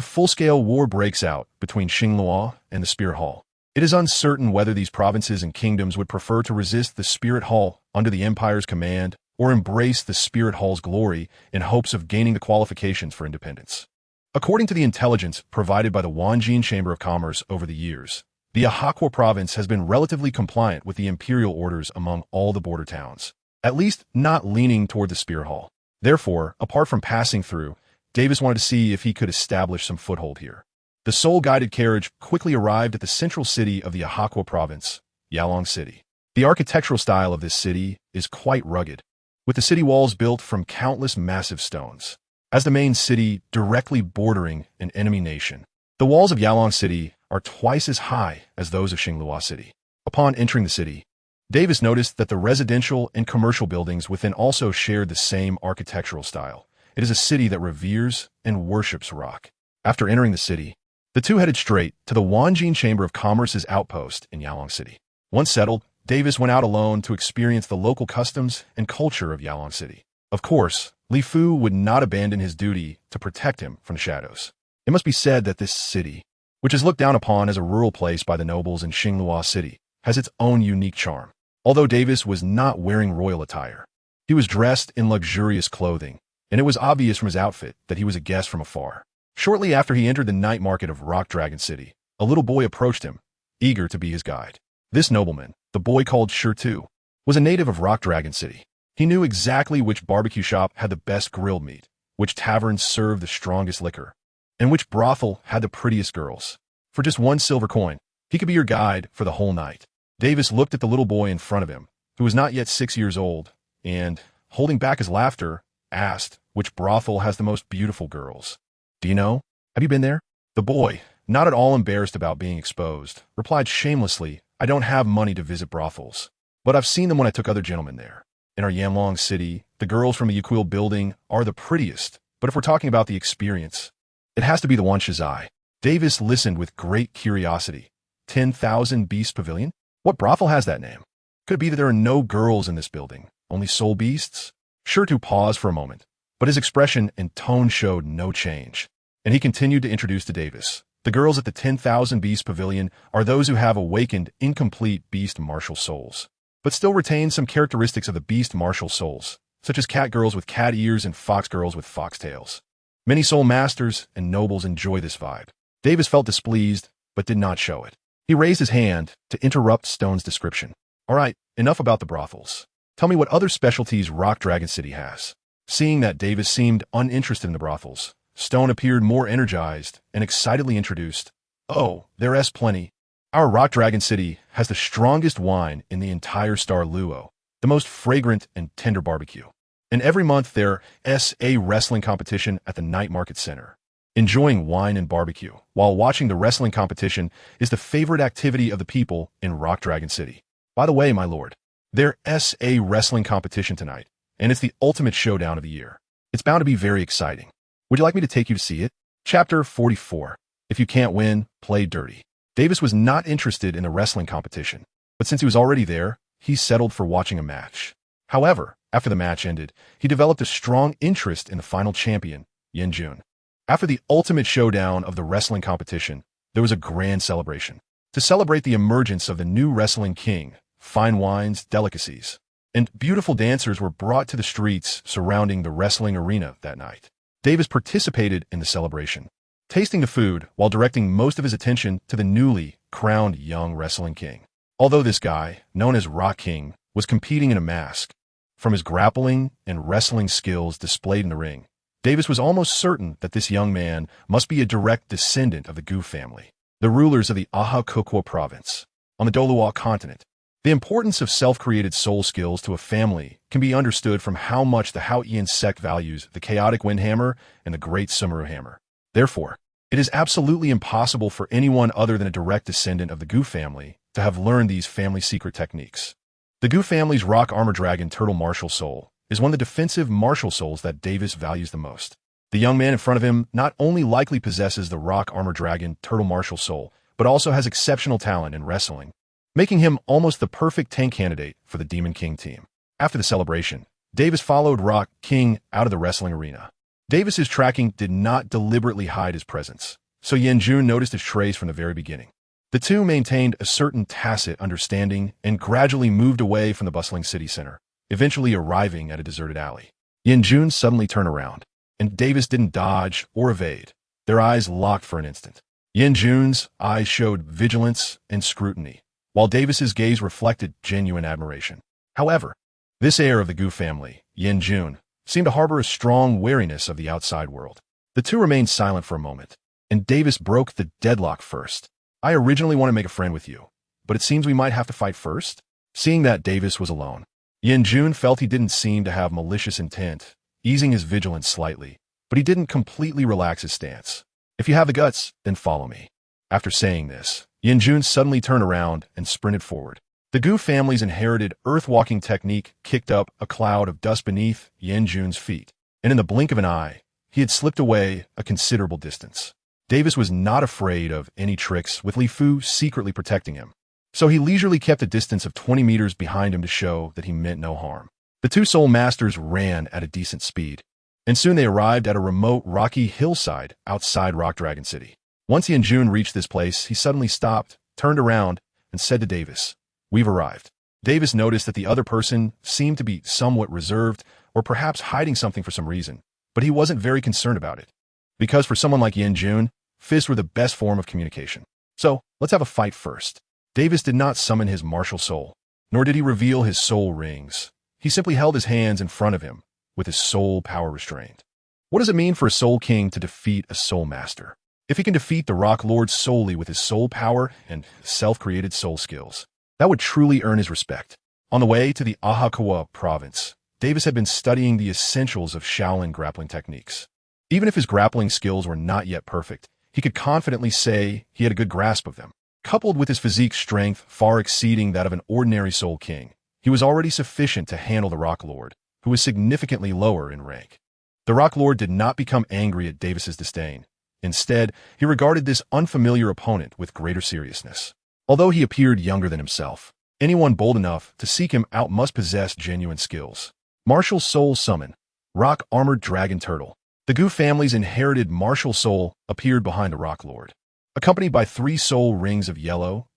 full-scale war breaks out between Xingluo and the Spirit Hall. It is uncertain whether these provinces and kingdoms would prefer to resist the Spirit Hall under the Empire's command or embrace the Spirit Hall's glory in hopes of gaining the qualifications for independence. According to the intelligence provided by the Wanjin Chamber of Commerce over the years, the Ahakwa province has been relatively compliant with the imperial orders among all the border towns, at least not leaning toward the Spirit Hall. Therefore, apart from passing through, Davis wanted to see if he could establish some foothold here. The soul-guided carriage quickly arrived at the central city of the Ahakwa province, Yalong City. The architectural style of this city is quite rugged, with the city walls built from countless massive stones. As the main city directly bordering an enemy nation, the walls of Yalong City are twice as high as those of Xingluo City. Upon entering the city, Davis noticed that the residential and commercial buildings within also shared the same architectural style. It is a city that reveres and worships rock. After entering the city, the two headed straight to the Wanjin Chamber of Commerce's outpost in Yalong City. Once settled, Davis went out alone to experience the local customs and culture of Yalong City. Of course, Li Fu would not abandon his duty to protect him from the shadows. It must be said that this city, which is looked down upon as a rural place by the nobles in Xingluo City, has its own unique charm. Although Davis was not wearing royal attire, he was dressed in luxurious clothing, and it was obvious from his outfit that he was a guest from afar. Shortly after he entered the night market of Rock Dragon City, a little boy approached him, eager to be his guide. This nobleman, the boy called Shirtu, was a native of Rock Dragon City. He knew exactly which barbecue shop had the best grilled meat, which tavern served the strongest liquor, and which brothel had the prettiest girls. For just 1 silver coin, he could be your guide for the whole night. Davis looked at the little boy in front of him, who was not yet 6 years old, and, holding back his laughter, asked which brothel has the most beautiful girls. Do you know? Have you been there? The boy, not at all embarrassed about being exposed, replied shamelessly, I don't have money to visit brothels, but I've seen them when I took other gentlemen there. In our Yanlong City, the girls from a Yuquil building are the prettiest, but if we're talking about the experience, it has to be the one Shizai. Davis listened with great curiosity. 10,000 Beast Pavilion? What brothel has that name? Could it be that there are no girls in this building, only soul beasts? Shirtu paused for a moment, but his expression and tone showed no change, and he continued to introduce to Davis. The girls at the 10,000 Beast Pavilion are those who have awakened incomplete beast martial souls, but still retain some characteristics of the beast martial souls, such as cat girls with cat ears and fox girls with fox tails. Many soul masters and nobles enjoy this vibe. Davis felt displeased, but did not show it. He raised his hand to interrupt Stone's description. All right, enough about the brothels. Tell me what other specialties Rock Dragon City has. Seeing that Davis seemed uninterested in the brothels, Stone appeared more energized and excitedly introduced, Oh, there's plenty. Our Rock Dragon City has the strongest wine in the entire Star Luo, the most fragrant and tender barbecue. And every month there's a wrestling competition at the Night Market Center. Enjoying wine and barbecue while watching the wrestling competition is the favorite activity of the people in Rock Dragon City. By the way, my lord, there's a wrestling competition tonight, and it's the ultimate showdown of the year. It's bound to be very exciting. Would you like me to take you to see it? Chapter 44. If you can't win, play dirty. Davis was not interested in the wrestling competition, but since he was already there, he settled for watching a match. However, after the match ended, he developed a strong interest in the final champion, Yenjun. After the ultimate showdown of the wrestling competition, there was a grand celebration. To celebrate the emergence of the new wrestling king, fine wines, delicacies, and beautiful dancers were brought to the streets surrounding the wrestling arena that night. Davis participated in the celebration, tasting the food while directing most of his attention to the newly crowned young wrestling king. Although this guy, known as Rock King, was competing in a mask, from his grappling and wrestling skills displayed in the ring, Davis was almost certain that this young man must be a direct descendant of the Gu family, the rulers of the Ahakwa province, on the Douluo continent. The importance of self-created soul skills to a family can be understood from how much the Haotian sect values the chaotic wind hammer and the great Sumeru hammer. Therefore, it is absolutely impossible for anyone other than a direct descendant of the Gu family to have learned these family secret techniques. The Gu family's Rock Armor Dragon Turtle Martial Soul is one of the defensive martial souls that Davis values the most. The young man in front of him not only likely possesses the Rock Armor Dragon Turtle Martial Soul, but also has exceptional talent in wrestling, making him almost the perfect tank candidate for the Demon King team. After the celebration, Davis followed Rock King out of the wrestling arena. Davis's tracking did not deliberately hide his presence, so Yanjun noticed his trace from the very beginning. The two maintained a certain tacit understanding and gradually moved away from the bustling city center, eventually arriving at a deserted alley. Yanjun suddenly turned around, and Davis didn't dodge or evade. Their eyes locked for an instant. Yanjun's eyes showed vigilance and scrutiny, while Davis's gaze reflected genuine admiration. However, this heir of the Gu family, Yanjun, seemed to harbor a strong wariness of the outside world. The two remained silent for a moment, and Davis broke the deadlock first. I originally wanted to make a friend with you, but it seems we might have to fight first? Seeing that Davis was alone, Yanjun felt he didn't seem to have malicious intent, easing his vigilance slightly, but he didn't completely relax his stance. If you have the guts, then follow me. After saying this, Yanjun suddenly turned around and sprinted forward. The Gu family's inherited earth-walking technique kicked up a cloud of dust beneath Yanjun's feet, and in the blink of an eye, he had slipped away a considerable distance. Davis was not afraid of any tricks with Li Fu secretly protecting him, so he leisurely kept a distance of 20 meters behind him to show that he meant no harm. The two soul masters ran at a decent speed, and soon they arrived at a remote rocky hillside outside Rock Dragon City. Once Yanjun reached this place, he suddenly stopped, turned around, and said to Davis, "We've arrived." Davis noticed that the other person seemed to be somewhat reserved or perhaps hiding something for some reason, but he wasn't very concerned about it, because for someone like Yanjun, fists were the best form of communication. So, let's have a fight first. Davis did not summon his martial soul, nor did he reveal his soul rings. He simply held his hands in front of him, with his soul power restrained. What does it mean for a soul king to defeat a soul master? If he can defeat the Rock Lord solely with his soul power and self-created soul skills, that would truly earn his respect. On the way to the Ahakawa province, Davis had been studying the essentials of Shaolin grappling techniques. Even if his grappling skills were not yet perfect, he could confidently say he had a good grasp of them. Coupled with his physique strength far exceeding that of an ordinary soul king, he was already sufficient to handle the Rock Lord, who was significantly lower in rank. The Rock Lord did not become angry at Davis's disdain. Instead, he regarded this unfamiliar opponent with greater seriousness. Although he appeared younger than himself, anyone bold enough to seek him out must possess genuine skills. Martial Soul Summon, Rock Armored Dragon Turtle. The Gu family's inherited martial soul appeared behind the Rock Lord, accompanied by 3 soul rings of yellow,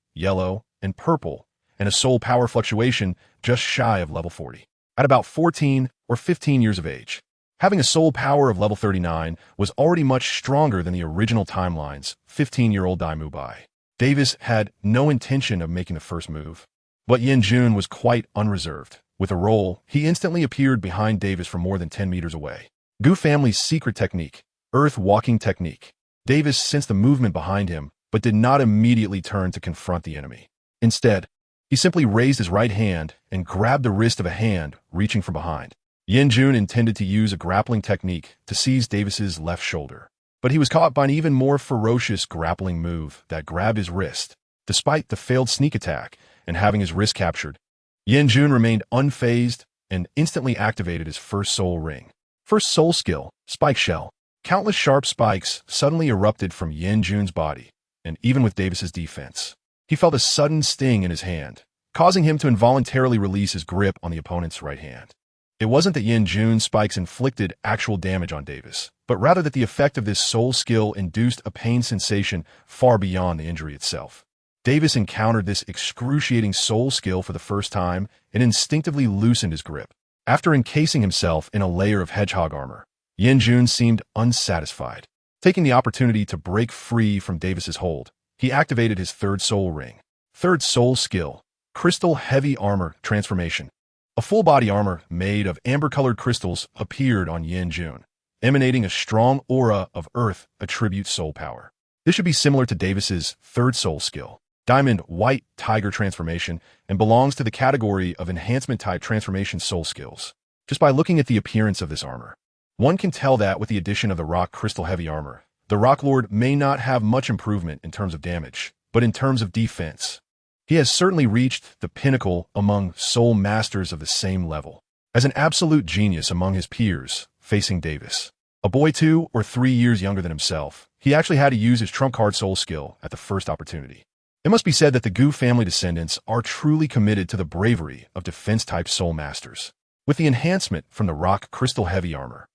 and purple, and a soul power fluctuation just shy of level 40. At about 14 or 15 years of age, having a soul power of level 39 was already much stronger than the original timeline's 15-year-old Dai Wei. Davis had no intention of making the first move, but Yanjun was quite unreserved. With a roll, he instantly appeared behind Davis from more than 10 meters away. Gu family's secret technique, earth walking technique. Davis sensed the movement behind him, but did not immediately turn to confront the enemy. Instead, he simply raised his right hand and grabbed the wrist of a hand reaching from behind. Yanjun intended to use a grappling technique to seize Davis's left shoulder, but he was caught by an even more ferocious grappling move that grabbed his wrist. Despite the failed sneak attack and having his wrist captured, Yanjun remained unfazed and instantly activated his first soul ring. First soul skill, Spike Shell. Countless sharp spikes suddenly erupted from Yanjun's body, and even with Davis's defense, he felt a sudden sting in his hand, causing him to involuntarily release his grip on the opponent's right hand. It wasn't that Yanjun's spikes inflicted actual damage on Davis, but rather that the effect of this soul skill induced a pain sensation far beyond the injury itself. Davis encountered this excruciating soul skill for the first time and instinctively loosened his grip. After encasing himself in a layer of hedgehog armor, Yanjun seemed unsatisfied. Taking the opportunity to break free from Davis's hold, he activated his third soul ring. Third soul skill, Crystal Heavy Armor Transformation. A full-body armor made of amber-colored crystals appeared on Yanjun, emanating a strong aura of earth attribute soul power. This should be similar to Davis's third soul skill, Diamond White Tiger Transformation, and belongs to the category of enhancement-type transformation soul skills. Just by looking at the appearance of this armor, one can tell that with the addition of the Rock Crystal Heavy Armor, the Rock Lord may not have much improvement in terms of damage, but in terms of defense, he has certainly reached the pinnacle among soul masters of the same level. As an absolute genius among his peers, facing Davis, a boy 2 or 3 years younger than himself, he actually had to use his trump card soul skill at the first opportunity. It must be said that the Gu family descendants are truly committed to the bravery of defense-type soul masters. With the enhancement from the Rock Crystal Heavy Armor,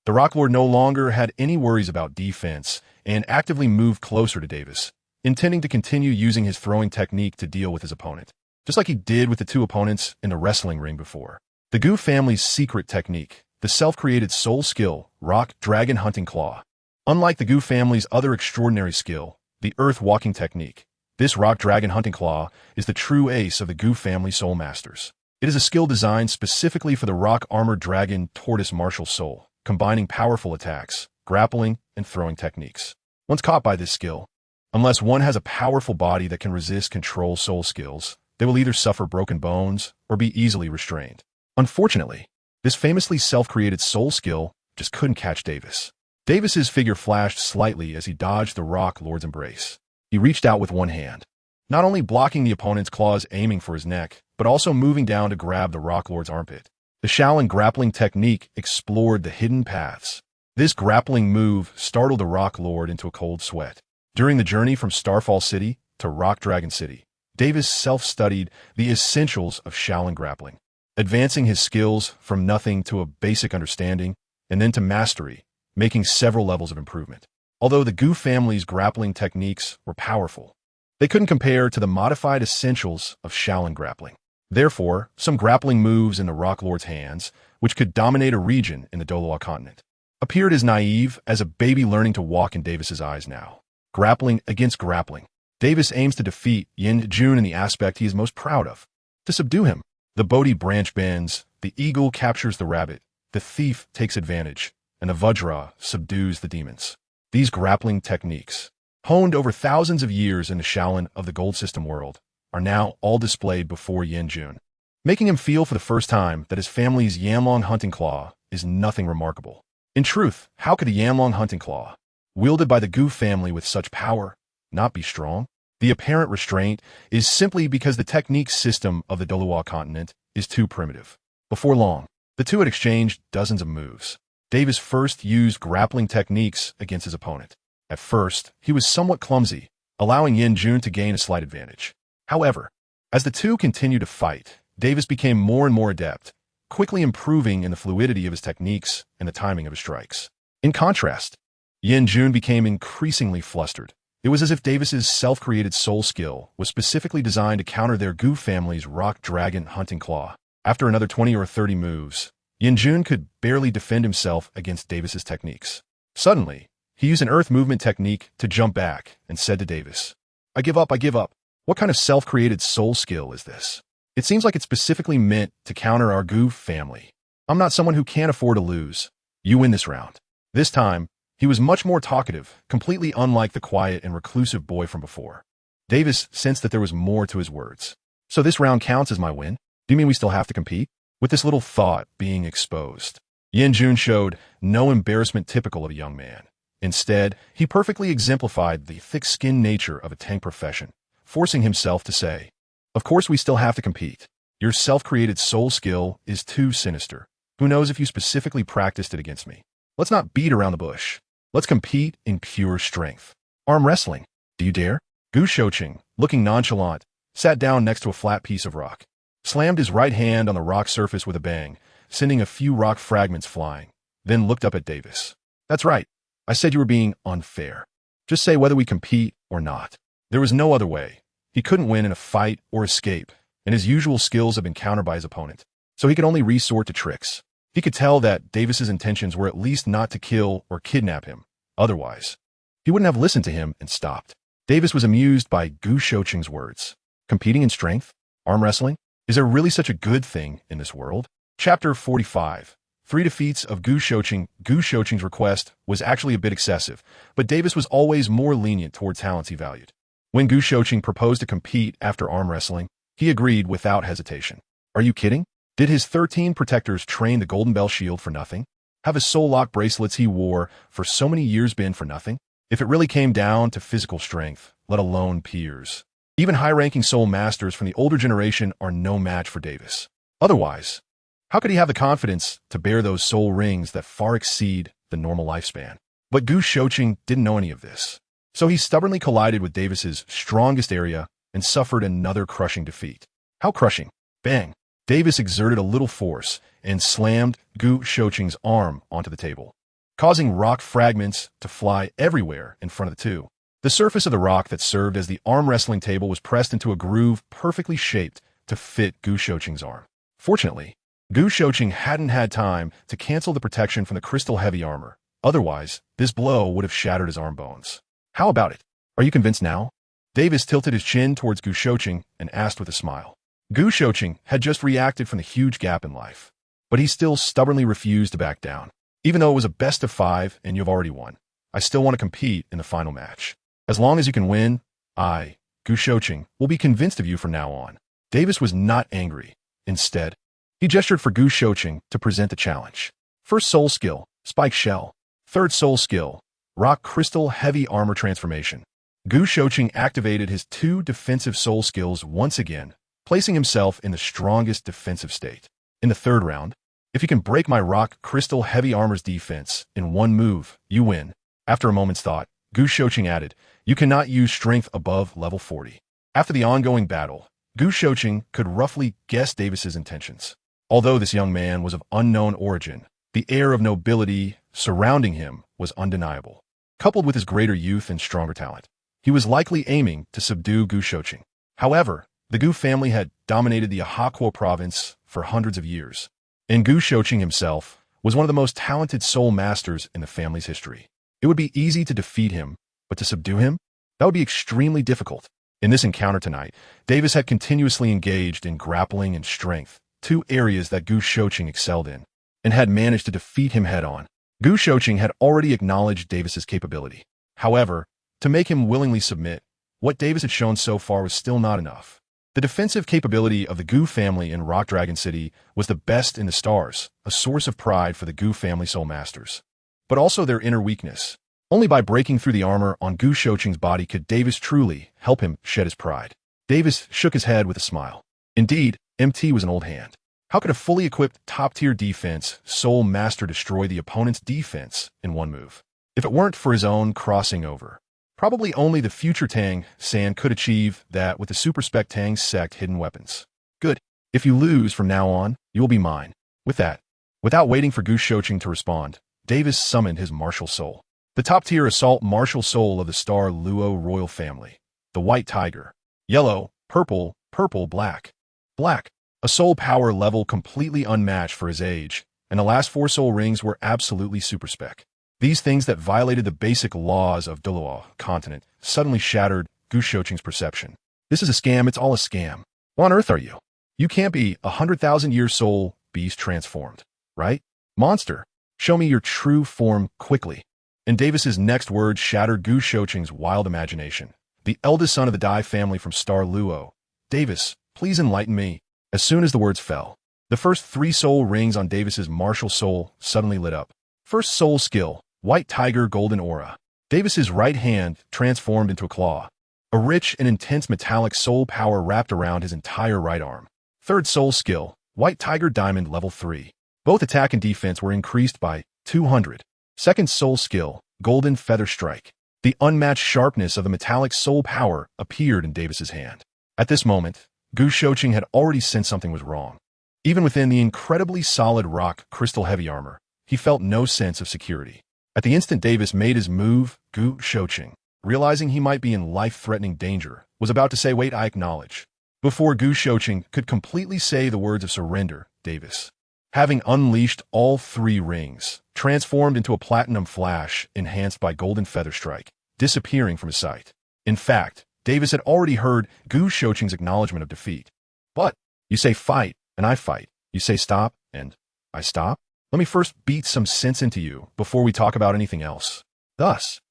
The Rock Lord no longer had any worries about defense and actively moved closer to Davis, intending to continue using his throwing technique to deal with his opponent, just like he did with the two opponents in the wrestling ring before. The Gu family's secret technique, the self-created soul skill, Rock Dragon Hunting Claw. Unlike the Gu family's other extraordinary skill, the Earth Walking technique, this Rock Dragon Hunting Claw is the true ace of the Gu family soul masters. It is a skill designed specifically for the Rock Armored Dragon Tortoise Martial Soul, combining powerful attacks, grappling, and throwing techniques. Once caught by this skill, unless one has a powerful body that can resist control soul skills, they will either suffer broken bones or be easily restrained. Unfortunately, this famously self-created soul skill just couldn't catch Davis. Davis's figure flashed slightly as he dodged the Rock Lord's embrace. He reached out with one hand, not only blocking the opponent's claws aiming for his neck, but also moving down to grab the Rock Lord's armpit. The Shaolin grappling technique explored the hidden paths. This grappling move startled the Rock Lord into a cold sweat. During the journey from Starfall City to Rock Dragon City, Davis self-studied the essentials of Shaolin grappling, advancing his skills from nothing to a basic understanding and then to mastery, making several levels of improvement. Although the Gu family's grappling techniques were powerful, they couldn't compare to the modified essentials of Shaolin grappling. Therefore, some grappling moves in the Rock Lord's hands, which could dominate a region in the Douluo continent, appeared as naive as a baby learning to walk in Davis's eyes now. Grappling against grappling. Davis aims to defeat Yin Jun in the aspect he is most proud of, to subdue him. The Bodhi branch bends, the eagle captures the rabbit, the thief takes advantage, and the Vajra subdues the demons. These grappling techniques, honed over thousands of years in the Shaolin of the Gold System world, are now all displayed before Yin Jun, making him feel for the first time that his family's Yanlong Hunting Claw is nothing remarkable. In truth, how could a Yanlong Hunting Claw, wielded by the Gu family with such power, not be strong? The apparent restraint is simply because the technique system of the Douluo continent is too primitive. Before long, the two had exchanged dozens of moves. Davis first used grappling techniques against his opponent. At first, he was somewhat clumsy, allowing Yin Jun to gain a slight advantage. However, as the two continued to fight, Davis became more and more adept, quickly improving in the fluidity of his techniques and the timing of his strikes. In contrast, Yin Jun became increasingly flustered. It was as if Davis's self-created soul skill was specifically designed to counter their Gu family's Rock Dragon Hunting Claw. After another 20 or 30 moves, Yin Jun could barely defend himself against Davis's techniques. Suddenly, he used an earth movement technique to jump back and said to Davis, I give up, I give up. What kind of self-created soul skill is this? It seems like it's specifically meant to counter our Gu family. I'm not someone who can't afford to lose. You win this round. This time, he was much more talkative, completely unlike the quiet and reclusive boy from before. Davis sensed that there was more to his words. So this round counts as my win? Do you mean we still have to compete? With this little thought being exposed, Yin Jun showed no embarrassment typical of a young man. Instead, he perfectly exemplified the thick-skinned nature of a tank profession, forcing himself to say, Of course we still have to compete. Your self-created soul skill is too sinister. Who knows if you specifically practiced it against me? Let's not beat around the bush. Let's compete in pure strength. Arm wrestling. Do you dare? Gu Shouqing, looking nonchalant, sat down next to a flat piece of rock, slammed his right hand on the rock surface with a bang, sending a few rock fragments flying, then looked up at Davis. That's right. I said you were being unfair. Just say whether we compete or not. There was no other way. He couldn't win in a fight or escape, and his usual skills had been countered by his opponent, so he could only resort to tricks. He could tell that Davis's intentions were at least not to kill or kidnap him. Otherwise, he wouldn't have listened to him and stopped. Davis was amused by Gu Shouqing's words. Competing in strength? Arm wrestling? Is there really such a good thing in this world? Chapter 45. 3 defeats of Gu Shouqing. Gu Shouqing's request was actually a bit excessive, but Davis was always more lenient toward talents he valued. When Gu Shouqing proposed to compete after arm wrestling, he agreed without hesitation. Are you kidding? Did his 13 protectors train the Golden Bell Shield for nothing? Have his soul lock bracelets he wore for so many years been for nothing? If it really came down to physical strength, let alone peers, even high-ranking soul masters from the older generation are no match for Davis. Otherwise, how could he have the confidence to bear those soul rings that far exceed the normal lifespan? But Gu Shouqing didn't know any of this. So he stubbornly collided with Davis's strongest area and suffered another crushing defeat. How crushing? Bang! Davis exerted a little force and slammed Gu Shouqing's arm onto the table. causing rock fragments to fly everywhere in front of the two. The surface of the rock that served as the arm wrestling table was pressed into a groove perfectly shaped to fit Gu Shouqing's arm. Fortunately, Gu Shouqing hadn't had time to cancel the protection from the crystal heavy armor. Otherwise, this blow would have shattered his arm bones. How about it? Are you convinced now? Davis tilted his chin towards Gu Shouqing and asked with a smile. Gu Shouqing had just reacted from the huge gap in life, but he still stubbornly refused to back down. Even though it was a best of 5 and you've already won, I still want to compete in the final match. As long as you can win, I, Gu Shouqing, will be convinced of you from now on. Davis was not angry. Instead, he gestured for Gu Shouqing to present the challenge. First soul skill, Spike Shell. Third soul skill, Rock Crystal Heavy Armor Transformation. Gu Shouqing activated his 2 defensive soul skills once again, placing himself in the strongest defensive state. In the third round, if you can break my Rock Crystal Heavy Armor's defense in 1 move, you win. After a moment's thought, Gu Shouqing added, you cannot use strength above level 40. After the ongoing battle, Gu Shouqing could roughly guess Davis's intentions. Although this young man was of unknown origin, the air of nobility surrounding him was undeniable. Coupled with his greater youth and stronger talent, he was likely aiming to subdue Gu Shouqing. However, the Gu family had dominated the Ahakwo province for hundreds of years, and Gu Shouqing himself was one of the most talented soul masters in the family's history. It would be easy to defeat him, but to subdue him? That would be extremely difficult. In this encounter tonight, Davis had continuously engaged in grappling and strength, 2 areas that Gu Shouqing excelled in, and had managed to defeat him head-on. Gu Shouqing had already acknowledged Davis's capability. However, to make him willingly submit, what Davis had shown so far was still not enough. The defensive capability of the Gu family in Rock Dragon City was the best in the stars, a source of pride for the Gu family soul masters. But also their inner weakness. Only by breaking through the armor on Gu Shouqing's body could Davis truly help him shed his pride. Davis shook his head with a smile. Indeed, MT was an old hand. How could a fully equipped top-tier defense soul master destroy the opponent's defense in 1 move? If it weren't for his own crossing over, probably only the future Tang San could achieve that with the Super Spec Tang Sect hidden weapons. Good. If you lose from now on, you will be mine. With that, without waiting for Gu Shouqing to respond, Davis summoned his martial soul. The top-tier assault martial soul of the Star Luo royal family. The White Tiger. Yellow, purple, purple, black. Black. A soul power level completely unmatched for his age, and the last 4 soul rings were absolutely super spec. These things that violated the basic laws of Douluo continent suddenly shattered Gu Shouqing's perception. This is a scam, it's all a scam. What on earth are you? You can't be 100,000-year soul beast transformed, right? Monster, show me your true form quickly. And Davis's next words shattered Gu Shouqing's wild imagination. The eldest son of the Dai family from Star Luo. Davis, please enlighten me. As soon as the words fell, the first 3 soul rings on Davis's martial soul suddenly lit up. First soul skill, White Tiger Golden Aura. Davis's right hand transformed into a claw. A rich and intense metallic soul power wrapped around his entire right arm. Third soul skill, White Tiger Diamond Level 3. Both attack and defense were increased by 200. Second soul skill, Golden Feather Strike. The unmatched sharpness of the metallic soul power appeared in Davis's hand. At this moment, Gu Shouqing had already sensed something was wrong. Even within the incredibly solid rock crystal heavy armor, he felt no sense of security. At the instant Davis made his move, Gu Shouqing, realizing he might be in life-threatening danger, was about to say, wait, I acknowledge. Before Gu Shouqing could completely say the words of surrender, Davis, having unleashed all 3 rings, transformed into a platinum flash enhanced by Golden Feather Strike, disappearing from his sight. In fact, Davis had already heard Gu Shouqing's acknowledgement of defeat. But, you say fight, and I fight. You say stop, and I stop? Let me first beat some sense into you before we talk about anything else. Thus,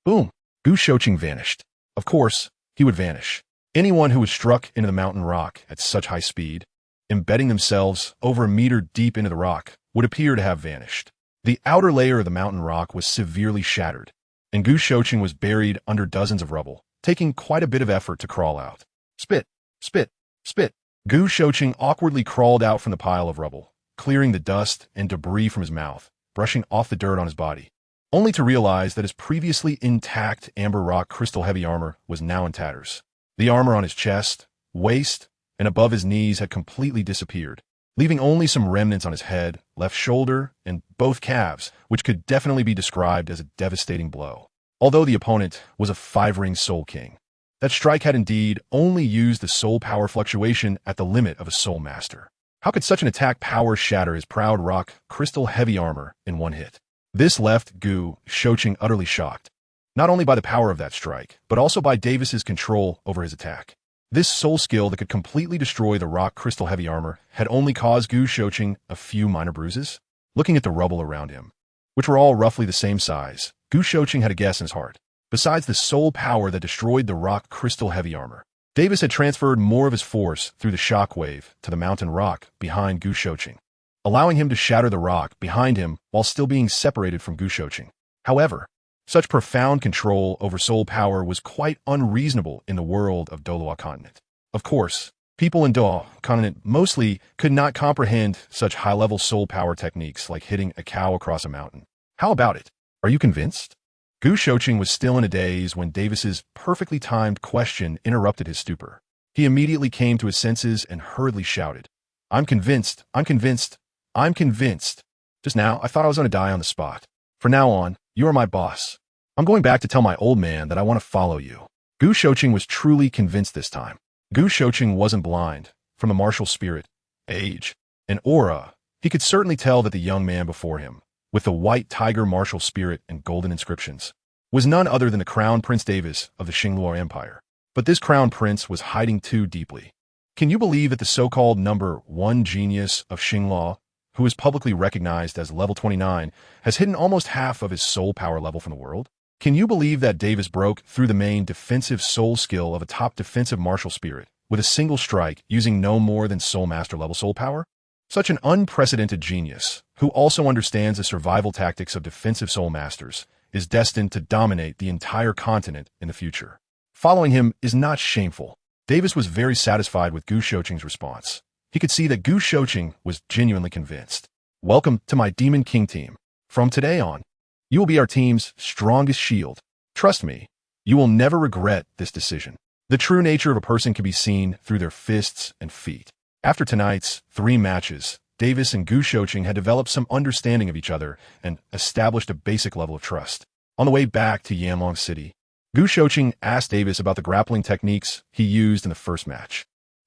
boom, Gu Shouqing vanished. Of course, he would vanish. Anyone who was struck into the mountain rock at such high speed, embedding themselves over a meter deep into the rock, would appear to have vanished. The outer layer of the mountain rock was severely shattered, and Gu Shouqing was buried under dozens of rubble, taking quite a bit of effort to crawl out. Spit, spit, spit. Gu Shouqing awkwardly crawled out from the pile of rubble, clearing the dust and debris from his mouth, brushing off the dirt on his body, only to realize that his previously intact amber rock crystal heavy armor was now in tatters. The armor on his chest, waist, and above his knees had completely disappeared, leaving only some remnants on his head, left shoulder, and both calves, which could definitely be described as a devastating blow. Although the opponent was a 5-ring Soul King, that strike had indeed only used the soul power fluctuation at the limit of a Soul Master. How could such an attack power shatter his proud rock crystal heavy armor in one hit? This left Dou Supreme utterly shocked, not only by the power of that strike, but also by Davis's control over his attack. This soul skill that could completely destroy the rock crystal heavy armor had only caused Dou Supreme a few minor bruises. Looking at the rubble around him, which were all roughly the same size, Dou Supreme had a guess in his heart. Besides the soul power that destroyed the rock crystal heavy armor, Davis had transferred more of his force through the shockwave to the mountain rock behind Dou Supreme, allowing him to shatter the rock behind him while still being separated from Dou Supreme. However, such profound control over soul power was quite unreasonable in the world of Douluo continent. Of course, people in Douluo continent mostly could not comprehend such high-level soul power techniques like hitting a cow across a mountain. How about it? Are you convinced? Dou Supreme was still in a daze when Davis's perfectly timed question interrupted his stupor. He immediately came to his senses and hurriedly shouted, I'm convinced, I'm convinced, I'm convinced. Just now, I thought I was going to die on the spot. From now on, you are my boss. I'm going back to tell my old man that I want to follow you. Dou Supreme was truly convinced this time. Dou Supreme wasn't blind. From the martial spirit, age, and aura, he could certainly tell that the young man before him, with the white tiger martial spirit and golden inscriptions, was none other than the Crown Prince Davis of the Xingluo Empire. But this Crown Prince was hiding too deeply. Can you believe that the so-called number 1 genius of Xingluo, who is publicly recognized as level 29, has hidden almost half of his soul power level from the world? Can you believe that Davis broke through the main defensive soul skill of a top defensive martial spirit with a single strike using no more than Soul Master level soul power? Such an unprecedented genius, who also understands the survival tactics of defensive Soul Masters, is destined to dominate the entire continent in the future. Following him is not shameful. Davis was very satisfied with Dou Supreme's response. He could see that Dou Supreme was genuinely convinced. Welcome to my Demon King team. From today on, you will be our team's strongest shield. Trust me, you will never regret this decision. The true nature of a person can be seen through their fists and feet. After tonight's 3 matches, Davis and Dou Supreme had developed some understanding of each other and established a basic level of trust. On the way back to Yanlong City, Dou Supreme asked Davis about the grappling techniques he used in the first match.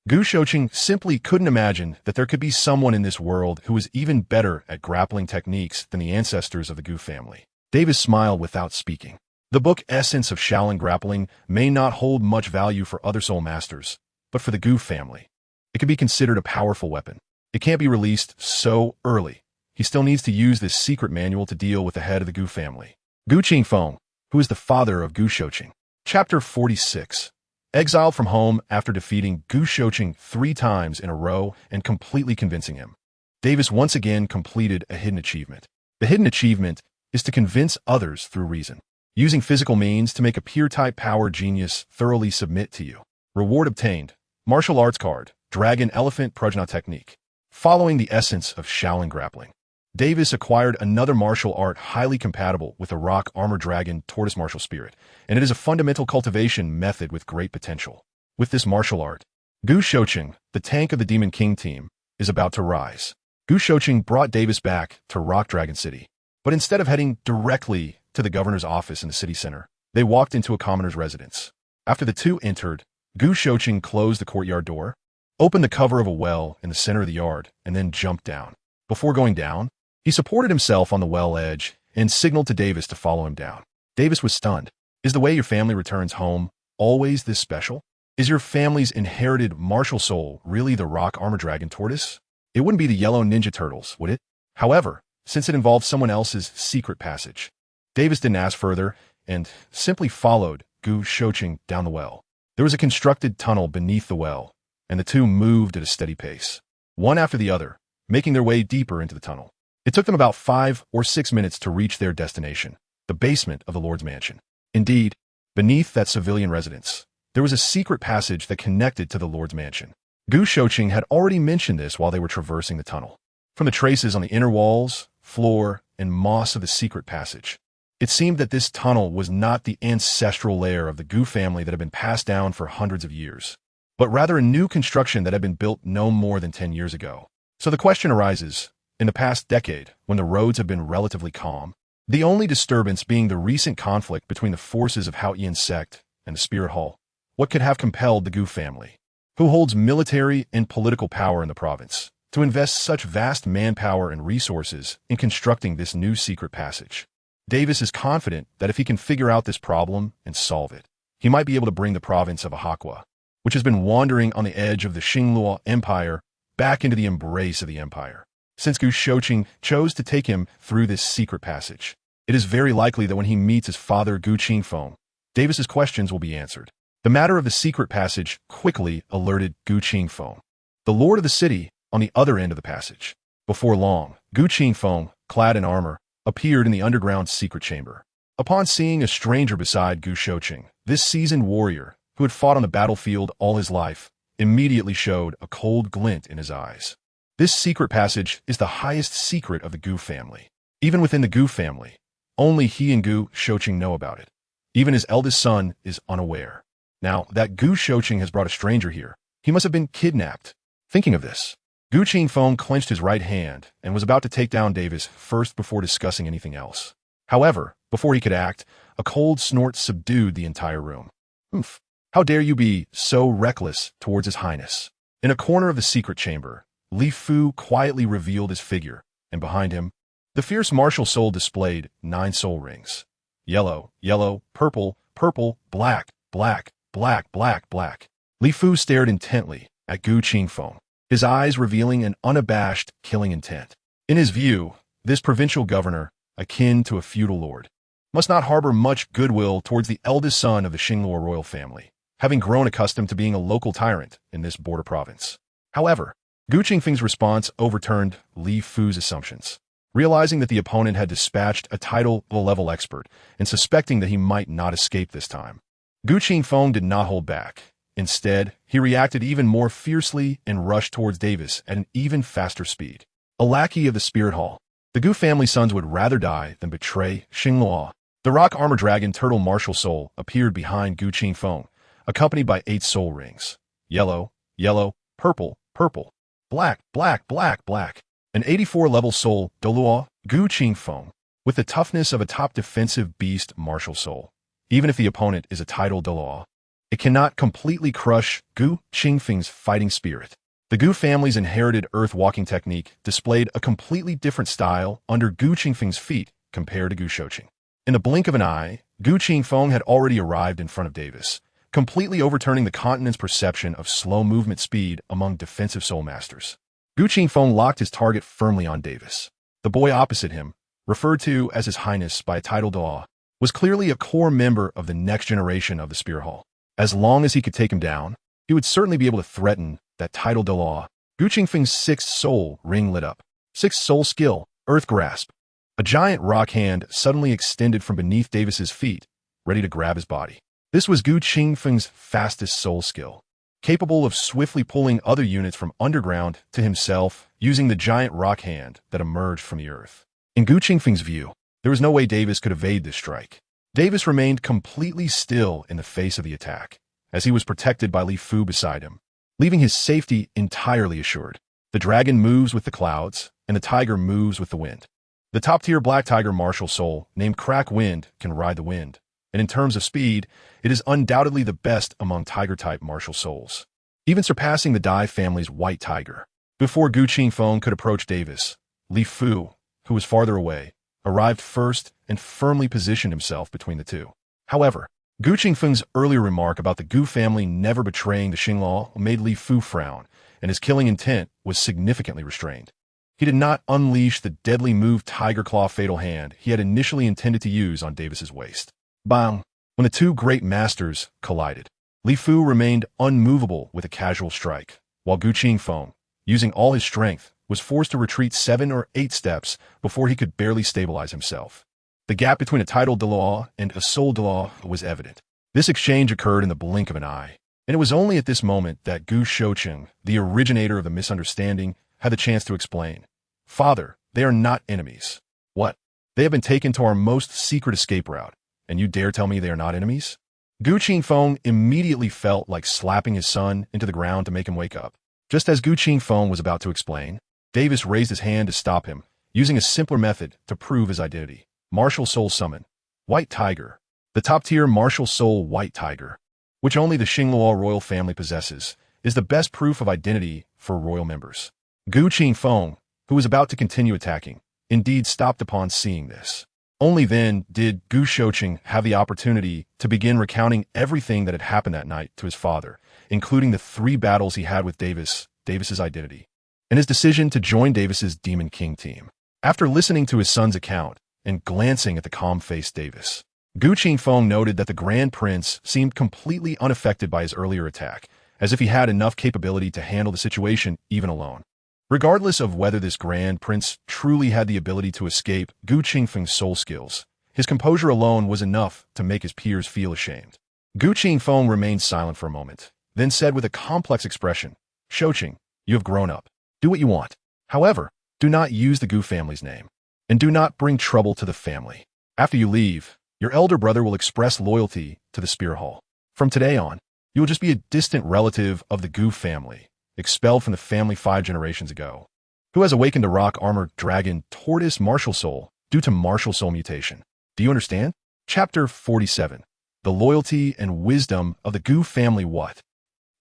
Dou Supreme simply couldn't imagine that there could be someone in this world who was even better at grappling techniques than the ancestors of the Dou family. Davis smiled without speaking. The book Essence of Shaolin Grappling may not hold much value for other Soul Masters, but for the Dou family, it could be considered a powerful weapon. It can't be released so early. He still needs to use this secret manual to deal with the head of the Dou family, Gu Qingfeng, who is the father of Dou Supreme. Chapter 46. Exiled from home after defeating Dou Supreme 3 times in a row and completely convincing him, Davis once again completed a hidden achievement. The hidden achievement is to convince others through reason, using physical means to make a peer-type power genius thoroughly submit to you. Reward obtained. Martial arts card, Dragon Elephant Prajna Technique. Following the essence of Shaolin Grappling, Davis acquired another martial art highly compatible with the Rock Armor Dragon Tortoise Martial Spirit, and it is a fundamental cultivation method with great potential. With this martial art, Dou Supreme, the tank of the Demon King team, is about to rise. Dou Supreme brought Davis back to Rock Dragon City, but instead of heading directly to the governor's office in the city center, they walked into a commoner's residence. After the two entered, Dou Supreme closed the courtyard door, opened the cover of a well in the center of the yard, and then jumped down. Before going down, he supported himself on the well edge and signaled to Davis to follow him down. Davis was stunned. Is the way your family returns home always this special? Is your family's inherited martial soul really the Rock Armor Dragon Tortoise? It wouldn't be the Yellow Ninja Turtles, would it? However, since it involved someone else's secret passage, Davis didn't ask further and simply followed Dou Supreme down the well. There was a constructed tunnel beneath the well, and the two moved at a steady pace, one after the other, making their way deeper into the tunnel. It took them about 5 or 6 minutes to reach their destination, the basement of the Lord's mansion. Indeed, beneath that civilian residence, there was a secret passage that connected to the Lord's mansion. Dou Supreme had already mentioned this while they were traversing the tunnel. From the traces on the inner walls, floor, and moss of the secret passage, it seemed that this tunnel was not the ancestral lair of the Dou family that had been passed down for hundreds of years, but rather a new construction that had been built no more than 10 years ago. So the question arises, in the past decade, when the roads have been relatively calm, the only disturbance being the recent conflict between the forces of Hao Yian sect and the Spirit Hall, what could have compelled the Gu family, who holds military and political power in the province, to invest such vast manpower and resources in constructing this new secret passage? Davis is confident that if he can figure out this problem and solve it, he might be able to bring the province of Ahakwa, which has been wandering on the edge of the Xingluo Empire, back into the embrace of the empire. Since Gu Shouqing chose to take him through this secret passage, it is very likely that when he meets his father Gu Qingfeng, Davis's questions will be answered. The matter of the secret passage quickly alerted Gu Qingfeng, the lord of the city, on the other end of the passage. Before long, Gu Qingfeng, clad in armor, appeared in the underground secret chamber. Upon seeing a stranger beside Gu Shouqing, this seasoned warrior, who had fought on the battlefield all his life, immediately showed a cold glint in his eyes. This secret passage is the highest secret of the Gu family. Even within the Gu family, only he and Gu Shouqing know about it. Even his eldest son is unaware. Now, that Gu Shouqing has brought a stranger here, he must have been kidnapped. Thinking of this, Gu Qingfeng clenched his right hand and was about to take down Davis first before discussing anything else. However, before he could act, a cold snort subdued the entire room. Oof. How dare you be so reckless towards His Highness? In a corner of the secret chamber, Li Fu quietly revealed his figure, and behind him, the fierce martial soul displayed 9 soul rings. Yellow, yellow, purple, purple, black, black, black, black, black. Li Fu stared intently at Gu Qingfeng, his eyes revealing an unabashed killing intent. In his view, this provincial governor, akin to a feudal lord, must not harbor much goodwill towards the eldest son of the Xingluo royal family, having grown accustomed to being a local tyrant in this border province. However, Gu Qingfeng's response overturned Li Fu's assumptions. Realizing that the opponent had dispatched a title-level expert and suspecting that he might not escape this time, Gu Qingfeng did not hold back. Instead, he reacted even more fiercely and rushed towards Davis at an even faster speed. A lackey of the Spirit Hall, the Gu family sons would rather die than betray Xingluo. The rock armor dragon turtle martial soul appeared behind Gu Qingfeng, accompanied by 8 soul rings. Yellow, yellow, purple, purple, black, black, black, black. An 84-level soul, Douluo, Gu Qingfeng, with the toughness of a top defensive beast martial soul. Even if the opponent is a title Douluo, it cannot completely crush Gu Qingfeng's fighting spirit. The Gu family's inherited earth-walking technique displayed a completely different style under Gu Qingfeng's feet compared to Gu Shouqing. In the blink of an eye, Gu Qingfeng had already arrived in front of Davis, completely overturning the continent's perception of slow movement speed among defensive soul masters. Gu Qingfeng locked his target firmly on Davis. The boy opposite him, referred to as His Highness by a title Doa, was clearly a core member of the next generation of the Spirit Hall. As long as he could take him down, he would certainly be able to threaten that title Doa. Gu Qingfeng's 6th soul ring lit up. 6th soul skill, Earth Grasp. A giant rock hand suddenly extended from beneath Davis's feet, ready to grab his body. This was Gu Qingfeng's fastest soul skill, capable of swiftly pulling other units from underground to himself using the giant rock hand that emerged from the earth. In Gu Qingfeng's view, there was no way Davis could evade this strike. Davis remained completely still in the face of the attack, as he was protected by Li Fu beside him, leaving his safety entirely assured. The dragon moves with the clouds, and the tiger moves with the wind. The top-tier black tiger martial soul, named Crack Wind, can ride the wind, and in terms of speed, it is undoubtedly the best among tiger-type martial souls, even surpassing the Dai family's white tiger. Before Gu Qingfeng could approach Davis, Li Fu, who was farther away, arrived first and firmly positioned himself between the two. However, Gu Qingfeng's earlier remark about the Gu family never betraying the Xingluo made Li Fu frown, and his killing intent was significantly restrained. He did not unleash the deadly move Tiger Claw Fatal Hand he had initially intended to use on Davis's waist. Bang! When the two great masters collided, Li Fu remained unmovable with a casual strike, while Gu Qingfeng, using all his strength, was forced to retreat 7 or 8 steps before he could barely stabilize himself. The gap between a title Douluo and a soul Douluo was evident. This exchange occurred in the blink of an eye, and it was only at this moment that Gu Shouqing, the originator of the misunderstanding, had the chance to explain. Father, they are not enemies. What? They have been taken to our most secret escape route, and you dare tell me they are not enemies? Gu Qingfeng immediately felt like slapping his son into the ground to make him wake up. Just as Gu Qingfeng was about to explain, Davis raised his hand to stop him, using a simpler method to prove his identity. Martial Soul Summon. White Tiger. The top-tier Martial Soul White Tiger, which only the Xingluo royal family possesses, is the best proof of identity for royal members. Gu Qingfeng, who was about to continue attacking, indeed stopped upon seeing this. Only then did Gu Shouqing have the opportunity to begin recounting everything that had happened that night to his father, including the 3 battles he had with Davis's identity, and his decision to join Davis's Demon King team. After listening to his son's account and glancing at the calm-faced Davis, Gu Qingfeng noted that the Grand Prince seemed completely unaffected by his earlier attack, as if he had enough capability to handle the situation even alone. Regardless of whether this Grand Prince truly had the ability to escape Gu Qingfeng's soul skills, his composure alone was enough to make his peers feel ashamed. Gu Qingfeng remained silent for a moment, then said with a complex expression, "Shouqing, you have grown up. Do what you want. However, do not use the Gu family's name, and do not bring trouble to the family. After you leave, your elder brother will express loyalty to the Spirit Hall. From today on, you will just be a distant relative of the Gu family, expelled from the family 5 generations ago, who has awakened a rock-armored dragon tortoise martial soul due to martial soul mutation. Do you understand?" Chapter 47. The Loyalty and Wisdom of the Gu Family. What?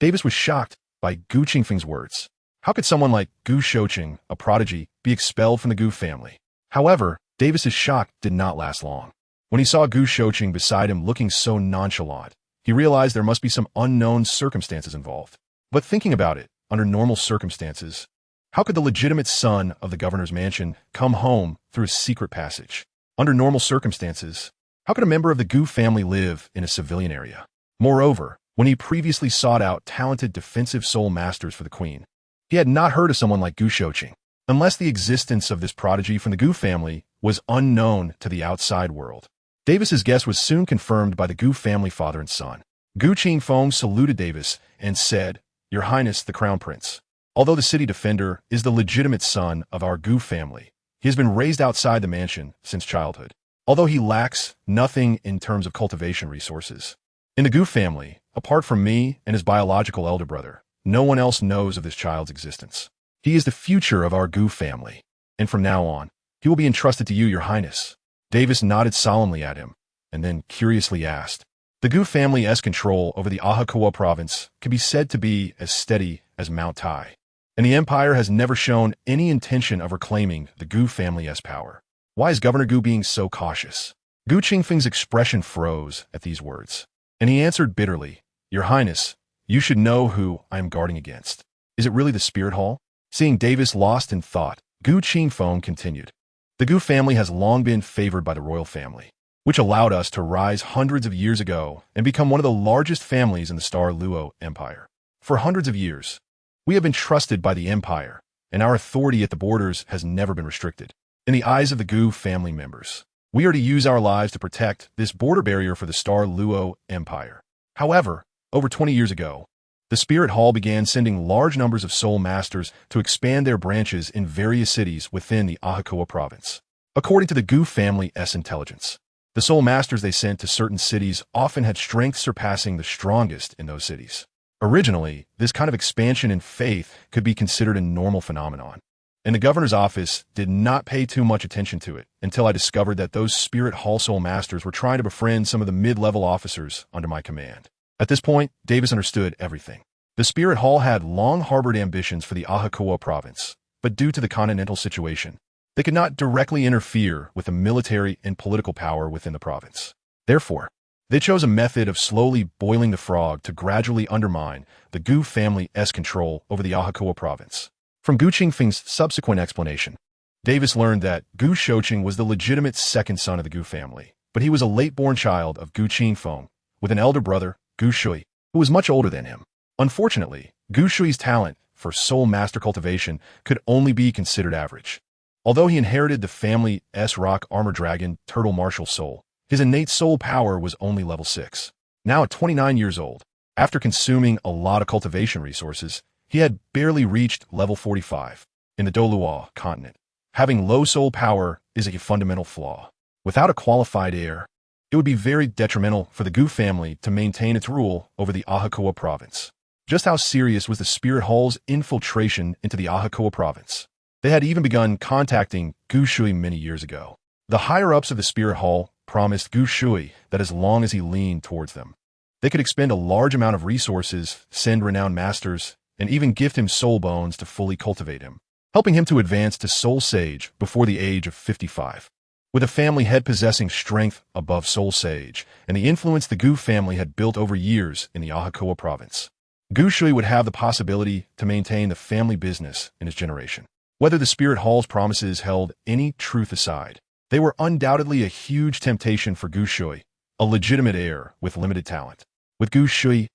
Davis was shocked by Gu Qingfeng's words. How could someone like Gu Shouqing, a prodigy, be expelled from the Gu family? However, Davis's shock did not last long. When he saw Gu Shouqing beside him looking so nonchalant, he realized there must be some unknown circumstances involved. But thinking about it, under normal circumstances, how could the legitimate son of the governor's mansion come home through a secret passage? Under normal circumstances, how could a member of the Gu family live in a civilian area? Moreover, when he previously sought out talented defensive soul masters for the queen, he had not heard of someone like Gu Shouqing, unless the existence of this prodigy from the Gu family was unknown to the outside world. Davis's guess was soon confirmed by the Gu family father and son. Gu Qingfeng saluted Davis and said, "Your Highness the Crown Prince. Although the city defender is the legitimate son of our Gu family, he has been raised outside the mansion since childhood. Although he lacks nothing in terms of cultivation resources. In the Gu family, apart from me and his biological elder brother, no one else knows of this child's existence. He is the future of our Gu family, and from now on, he will be entrusted to you, Your Highness." Davis nodded solemnly at him, and then curiously asked, "The Gu family's control over the Ahakawa province can be said to be as steady as Mount Tai, and the Empire has never shown any intention of reclaiming the Gu family's power. Why is Governor Gu being so cautious?" Gu Qingfeng's expression froze at these words, and he answered bitterly, "Your Highness, you should know who I am guarding against. Is it really the Spirit Hall?" Seeing Davis lost in thought, Gu Qingfeng continued, "The Gu family has long been favored by the royal family, which allowed us to rise hundreds of years ago and become one of the largest families in the Star Luo Empire. For hundreds of years, we have been trusted by the Empire, and our authority at the borders has never been restricted. In the eyes of the Gu family members, we are to use our lives to protect this border barrier for the Star Luo Empire. However, over 20 years ago, the Spirit Hall began sending large numbers of soul masters to expand their branches in various cities within the Ahakawa province. According to the Gu family's intelligence, the soul masters they sent to certain cities often had strength surpassing the strongest in those cities. Originally, this kind of expansion in faith could be considered a normal phenomenon, and the governor's office did not pay too much attention to it until I discovered that those Spirit Hall soul masters were trying to befriend some of the mid-level officers under my command. At this point, Davis understood everything. The Spirit Hall had long harbored ambitions for the Ahakawa province, but due to the continental situation, they could not directly interfere with the military and political power within the province. Therefore, they chose a method of slowly boiling the frog to gradually undermine the Gu family's control over the Ahakawa province. From Gu Qingfeng's subsequent explanation, Davis learned that Gu Shouqing was the legitimate second son of the Gu family, but he was a late-born child of Gu Qingfeng, with an elder brother, Gu Shui, who was much older than him. Unfortunately, Gu Shui's talent for soul master cultivation could only be considered average. Although he inherited the family's rock armor dragon turtle martial soul, his innate soul power was only level 6. Now at 29 years old, after consuming a lot of cultivation resources, he had barely reached level 45. In the Douluo continent, having low soul power is a fundamental flaw. Without a qualified heir, it would be very detrimental for the Gu family to maintain its rule over the Ahakawa province. Just how serious was the Spirit Hall's infiltration into the Ahakawa province? They had even begun contacting Gu Shui many years ago. The higher-ups of the Spirit Hall promised Gu Shui that as long as he leaned towards them, they could expend a large amount of resources, send renowned masters, and even gift him soul bones to fully cultivate him, helping him to advance to Soul Sage before the age of 55. With a family head possessing strength above Soul Sage and the influence the Gu family had built over years in the Ahakawa province, Gu Shui would have the possibility to maintain the family business in his generation. Whether the Spirit Hall's promises held any truth aside, they were undoubtedly a huge temptation for Gu Shui, a legitimate heir with limited talent. With Gu Shui's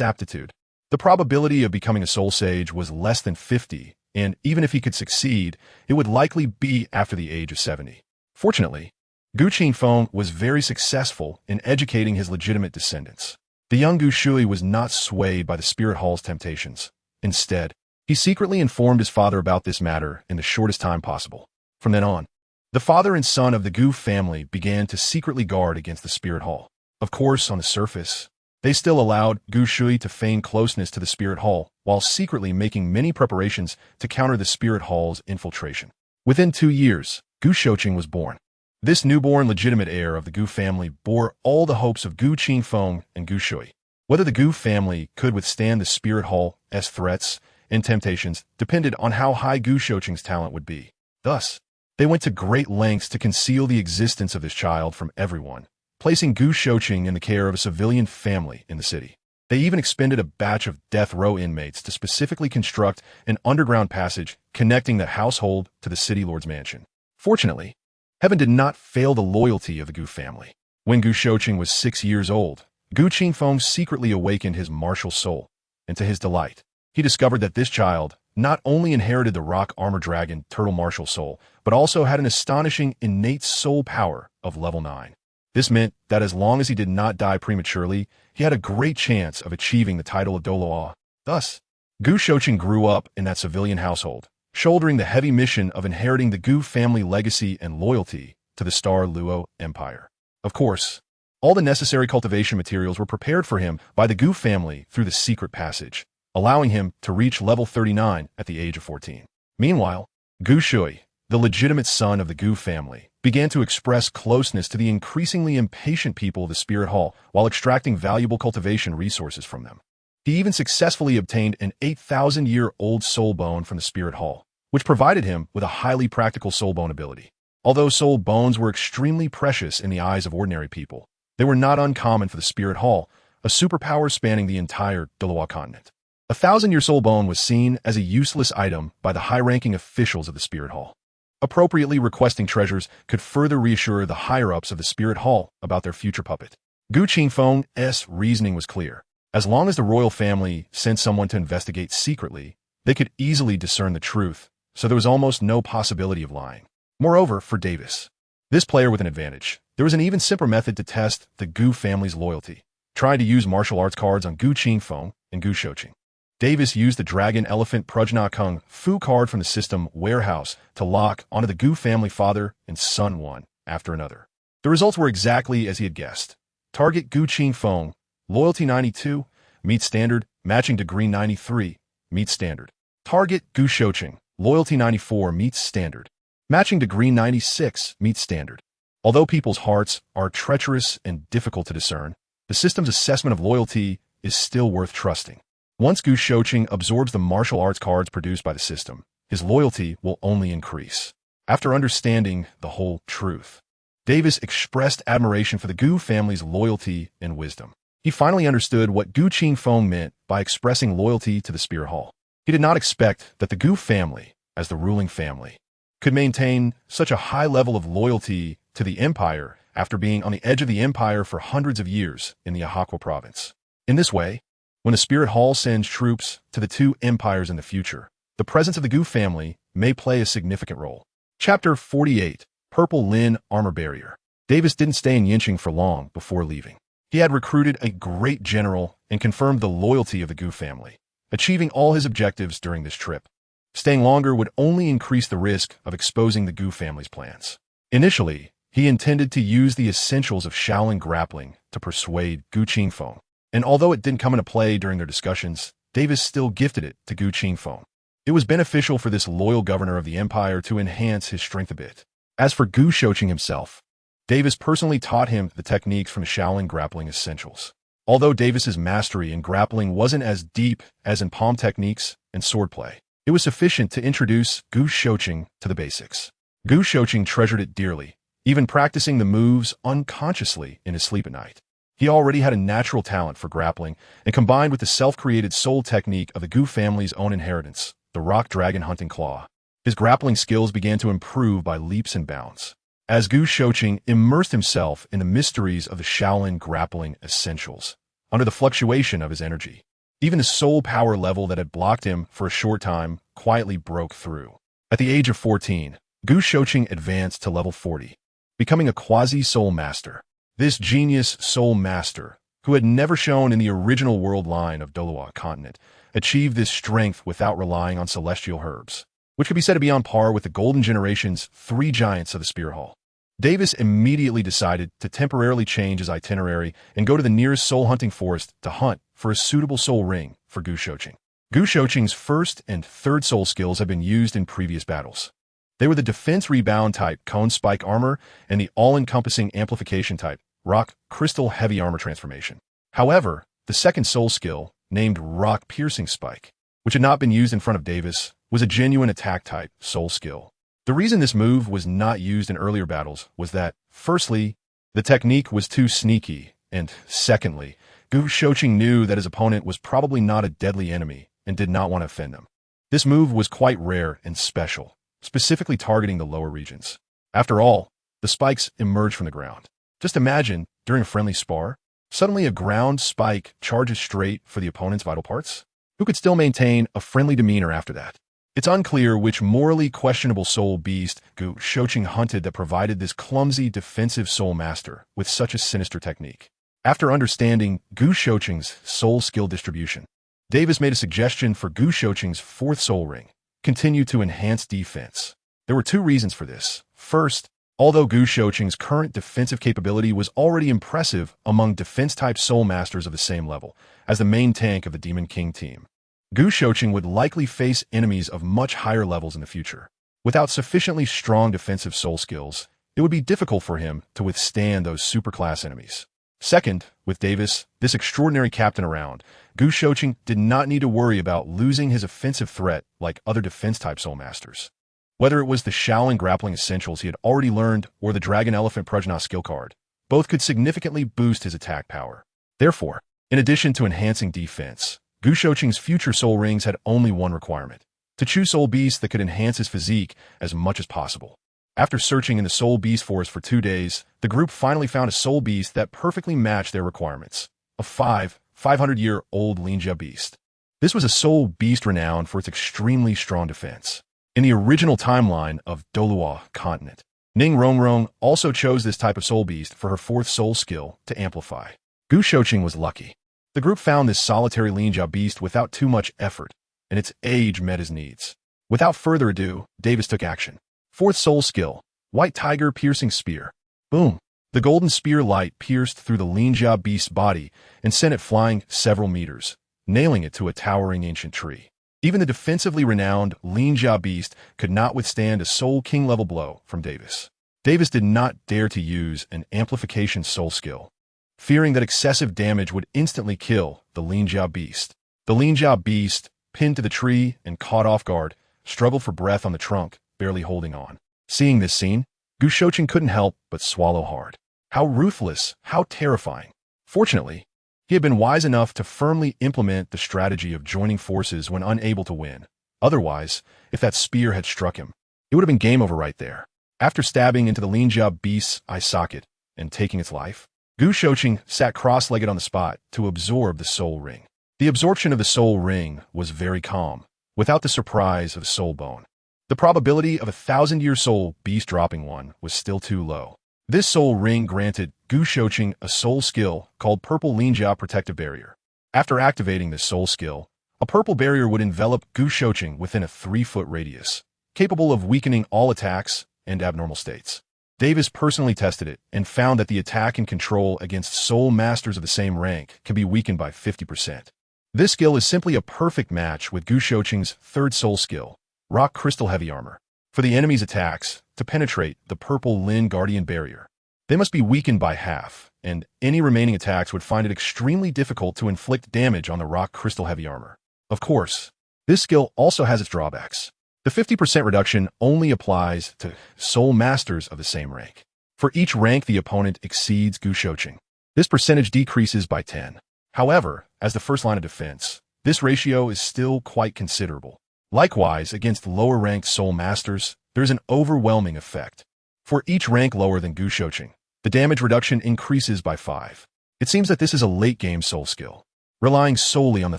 aptitude, the probability of becoming a Soul Sage was less than 50, and even if he could succeed, it would likely be after the age of 70. Fortunately, Gu Qingfeng was very successful in educating his legitimate descendants. The young Gu Shui was not swayed by the Spirit Hall's temptations. Instead, he secretly informed his father about this matter in the shortest time possible. From then on, the father and son of the Gu family began to secretly guard against the Spirit Hall. Of course, on the surface, they still allowed Gu Shui to feign closeness to the Spirit Hall, while secretly making many preparations to counter the Spirit Hall's infiltration. Within 2 years, Gu Shouqing was born. This newborn legitimate heir of the Gu family bore all the hopes of Gu Qingfeng and Gu Shui. Whether the Gu family could withstand the Spirit Hall's threats and temptations depended on how high Gu Shouqing's talent would be. Thus, they went to great lengths to conceal the existence of this child from everyone, placing Gu Shouqing in the care of a civilian family in the city. They even expended a batch of death row inmates to specifically construct an underground passage connecting the household to the city lord's mansion. Fortunately, heaven did not fail the loyalty of the Gu family. When Gu Shouqing was 6 years old, Gu Qingfeng secretly awakened his martial soul, and to his delight, he discovered that this child not only inherited the rock armor dragon turtle martial soul, but also had an astonishing innate soul power of level 9. This meant that as long as he did not die prematurely, he had a great chance of achieving the title of Douluo. Thus, Gu Shouqing grew up in that civilian household, shouldering the heavy mission of inheriting the Gu family legacy and loyalty to the Star Luo Empire. Of course, all the necessary cultivation materials were prepared for him by the Gu family through the secret passage, allowing him to reach level 39 at the age of 14. Meanwhile, Gu Shui, the legitimate son of the Gu family, began to express closeness to the increasingly impatient people of the Spirit Hall while extracting valuable cultivation resources from them. He even successfully obtained an 8,000-year-old soul bone from the Spirit Hall, which provided him with a highly practical soul bone ability. Although soul bones were extremely precious in the eyes of ordinary people, they were not uncommon for the Spirit Hall, a superpower spanning the entire Douluo continent. A 1,000-year soul bone was seen as a useless item by the high-ranking officials of the Spirit Hall. Appropriately requesting treasures could further reassure the higher-ups of the Spirit Hall about their future puppet. Gu Qingfeng's reasoning was clear. As long as the royal family sent someone to investigate secretly, they could easily discern the truth, so there was almost no possibility of lying. Moreover, for Davis, this player with an advantage, there was an even simpler method to test the Gu family's loyalty, trying to use martial arts cards on Gu Qingfeng and Gu Shouqing. Davis used the Dragon Elephant Prajna Kung Fu card from the system warehouse to lock onto the Gu family father and son one after another. The results were exactly as he had guessed. Target Gu Qingfeng, loyalty 92, meet standard, matching degree 93, meet standard. Target Gu Shouqing, loyalty 94, meets standard. Matching degree 96, meets standard. Although people's hearts are treacherous and difficult to discern, the system's assessment of loyalty is still worth trusting. Once Gu Shouqing absorbs the martial arts cards produced by the system, his loyalty will only increase. After understanding the whole truth, Davis expressed admiration for the Gu family's loyalty and wisdom. He finally understood what Gu Qingfeng meant by expressing loyalty to the Spirit Hall. He did not expect that the Gu family, as the ruling family, could maintain such a high level of loyalty to the empire after being on the edge of the empire for hundreds of years in the Ahakwa province. In this way, when the Spirit Hall sends troops to the two empires in the future, the presence of the Gu family may play a significant role. Chapter 48, Purple Lin Armor Barrier. Davis didn't stay in Yinqing for long before leaving. He had recruited a great general and confirmed the loyalty of the Gu family, achieving all his objectives during this trip. Staying longer would only increase the risk of exposing the Gu family's plans. Initially, he intended to use the essentials of Shaolin grappling to persuade Gu Qingfeng, and although it didn't come into play during their discussions, Davis still gifted it to Gu Qingfeng. It was beneficial for this loyal governor of the empire to enhance his strength a bit. As for Gu Shouqing himself, Davis personally taught him the techniques from the Shaolin grappling essentials. Although Davis's mastery in grappling wasn't as deep as in palm techniques and swordplay, it was sufficient to introduce Gu Shouqing to the basics. Gu Shouqing treasured it dearly, even practicing the moves unconsciously in his sleep at night. He already had a natural talent for grappling, and combined with the self-created soul technique of the Gu family's own inheritance, the rock dragon hunting claw, his grappling skills began to improve by leaps and bounds. As Gu Shouqing immersed himself in the mysteries of the Shaolin grappling essentials, under the fluctuation of his energy, even the soul power level that had blocked him for a short time quietly broke through. At the age of 14, Gu Shouqing advanced to level 40, becoming a quasi-soul master. This genius soul master, who had never shown in the original world line of Douluo continent, achieved this strength without relying on celestial herbs, which could be said to be on par with the Golden Generation's 3 giants of the Spear Hall. Davis immediately decided to temporarily change his itinerary and go to the nearest soul hunting forest to hunt for a suitable soul ring for Gu Shouqing. Gu Shouqing's first and third soul skills had been used in previous battles. They were the defense rebound type cone spike armor and the all-encompassing amplification type rock crystal heavy armor transformation. However, the second soul skill, named rock piercing spike, which had not been used in front of Davis, was a genuine attack type soul skill. The reason this move was not used in earlier battles was that, firstly, the technique was too sneaky, and secondly, Gu Shouqing knew that his opponent was probably not a deadly enemy and did not want to offend him. This move was quite rare and special, specifically targeting the lower regions. After all, the spikes emerge from the ground. Just imagine, during a friendly spar, suddenly a ground spike charges straight for the opponent's vital parts. Who could still maintain a friendly demeanor after that? It's unclear which morally questionable soul beast Gu Shouqing hunted that provided this clumsy defensive soul master with such a sinister technique. After understanding Gu Shouqing's soul skill distribution, Davis made a suggestion for Gu Shouqing's 4th soul ring, continue to enhance defense. There were 2 reasons for this. First, although Gu Shouqing's current defensive capability was already impressive among defense-type soul masters of the same level as the main tank of the Demon King team, Gu Shouqing would likely face enemies of much higher levels in the future. Without sufficiently strong defensive soul skills, it would be difficult for him to withstand those superclass enemies. Second, with Davis, this extraordinary captain around, Gu Shouqing did not need to worry about losing his offensive threat like other defense-type soul masters. Whether it was the Shaolin grappling essentials he had already learned or the Dragon Elephant Prajna skill card, both could significantly boost his attack power. Therefore, in addition to enhancing defense, Gu Shouqing's future soul rings had only one requirement: to choose soul beasts that could enhance his physique as much as possible. After searching in the soul beast forest for 2 days, the group finally found a soul beast that perfectly matched their requirements: a 500-year-old Linjia beast. This was a soul beast renowned for its extremely strong defense. In the original timeline of Douluo continent, Ning Rongrong also chose this type of soul beast for her 4th soul skill to amplify. Gu Shouqing was lucky. The group found this solitary Linjia beast without too much effort, and its age met his needs. Without further ado, Davis took action. 4th soul skill, White Tiger Piercing Spear. Boom! The golden spear light pierced through the Linjia beast's body and sent it flying several meters, nailing it to a towering ancient tree. Even the defensively renowned Linjia beast could not withstand a Soul King level blow from Davis. Davis did not dare to use an amplification soul skill, fearing that excessive damage would instantly kill the Linjia beast. The Linjia beast, pinned to the tree and caught off guard, struggled for breath on the trunk, barely holding on. Seeing this scene, Gu Shouqing couldn't help but swallow hard. How ruthless, how terrifying. Fortunately, he had been wise enough to firmly implement the strategy of joining forces when unable to win. Otherwise, if that spear had struck him, it would have been game over right there. After stabbing into the Linjia beast's eye socket and taking its life, Gu Shouqing sat cross-legged on the spot to absorb the soul ring. The absorption of the soul ring was very calm, without the surprise of the soul bone. The probability of a 1,000-year soul beast dropping one was still too low. This soul ring granted Gu Shouqing a soul skill called Purple Linjia Protective Barrier. After activating this soul skill, a purple barrier would envelop Gu Shouqing within a 3-foot radius, capable of weakening all attacks and abnormal states. Davis personally tested it and found that the attack and control against soul masters of the same rank can be weakened by 50%. This skill is simply a perfect match with Gu Shouqing's third soul skill, Rock Crystal Heavy Armor, for the enemy's attacks to penetrate the purple Lin Guardian barrier. They must be weakened by half, and any remaining attacks would find it extremely difficult to inflict damage on the Rock Crystal Heavy Armor. Of course, this skill also has its drawbacks. The 50% reduction only applies to Soul Masters of the same rank. For each rank the opponent exceeds Gu Shouqing, this percentage decreases by 10. However, as the first line of defense, this ratio is still quite considerable. Likewise, against lower-ranked Soul Masters, there is an overwhelming effect. For each rank lower than Gu Shouqing, the damage reduction increases by 5. It seems that this is a late-game soul skill, relying solely on the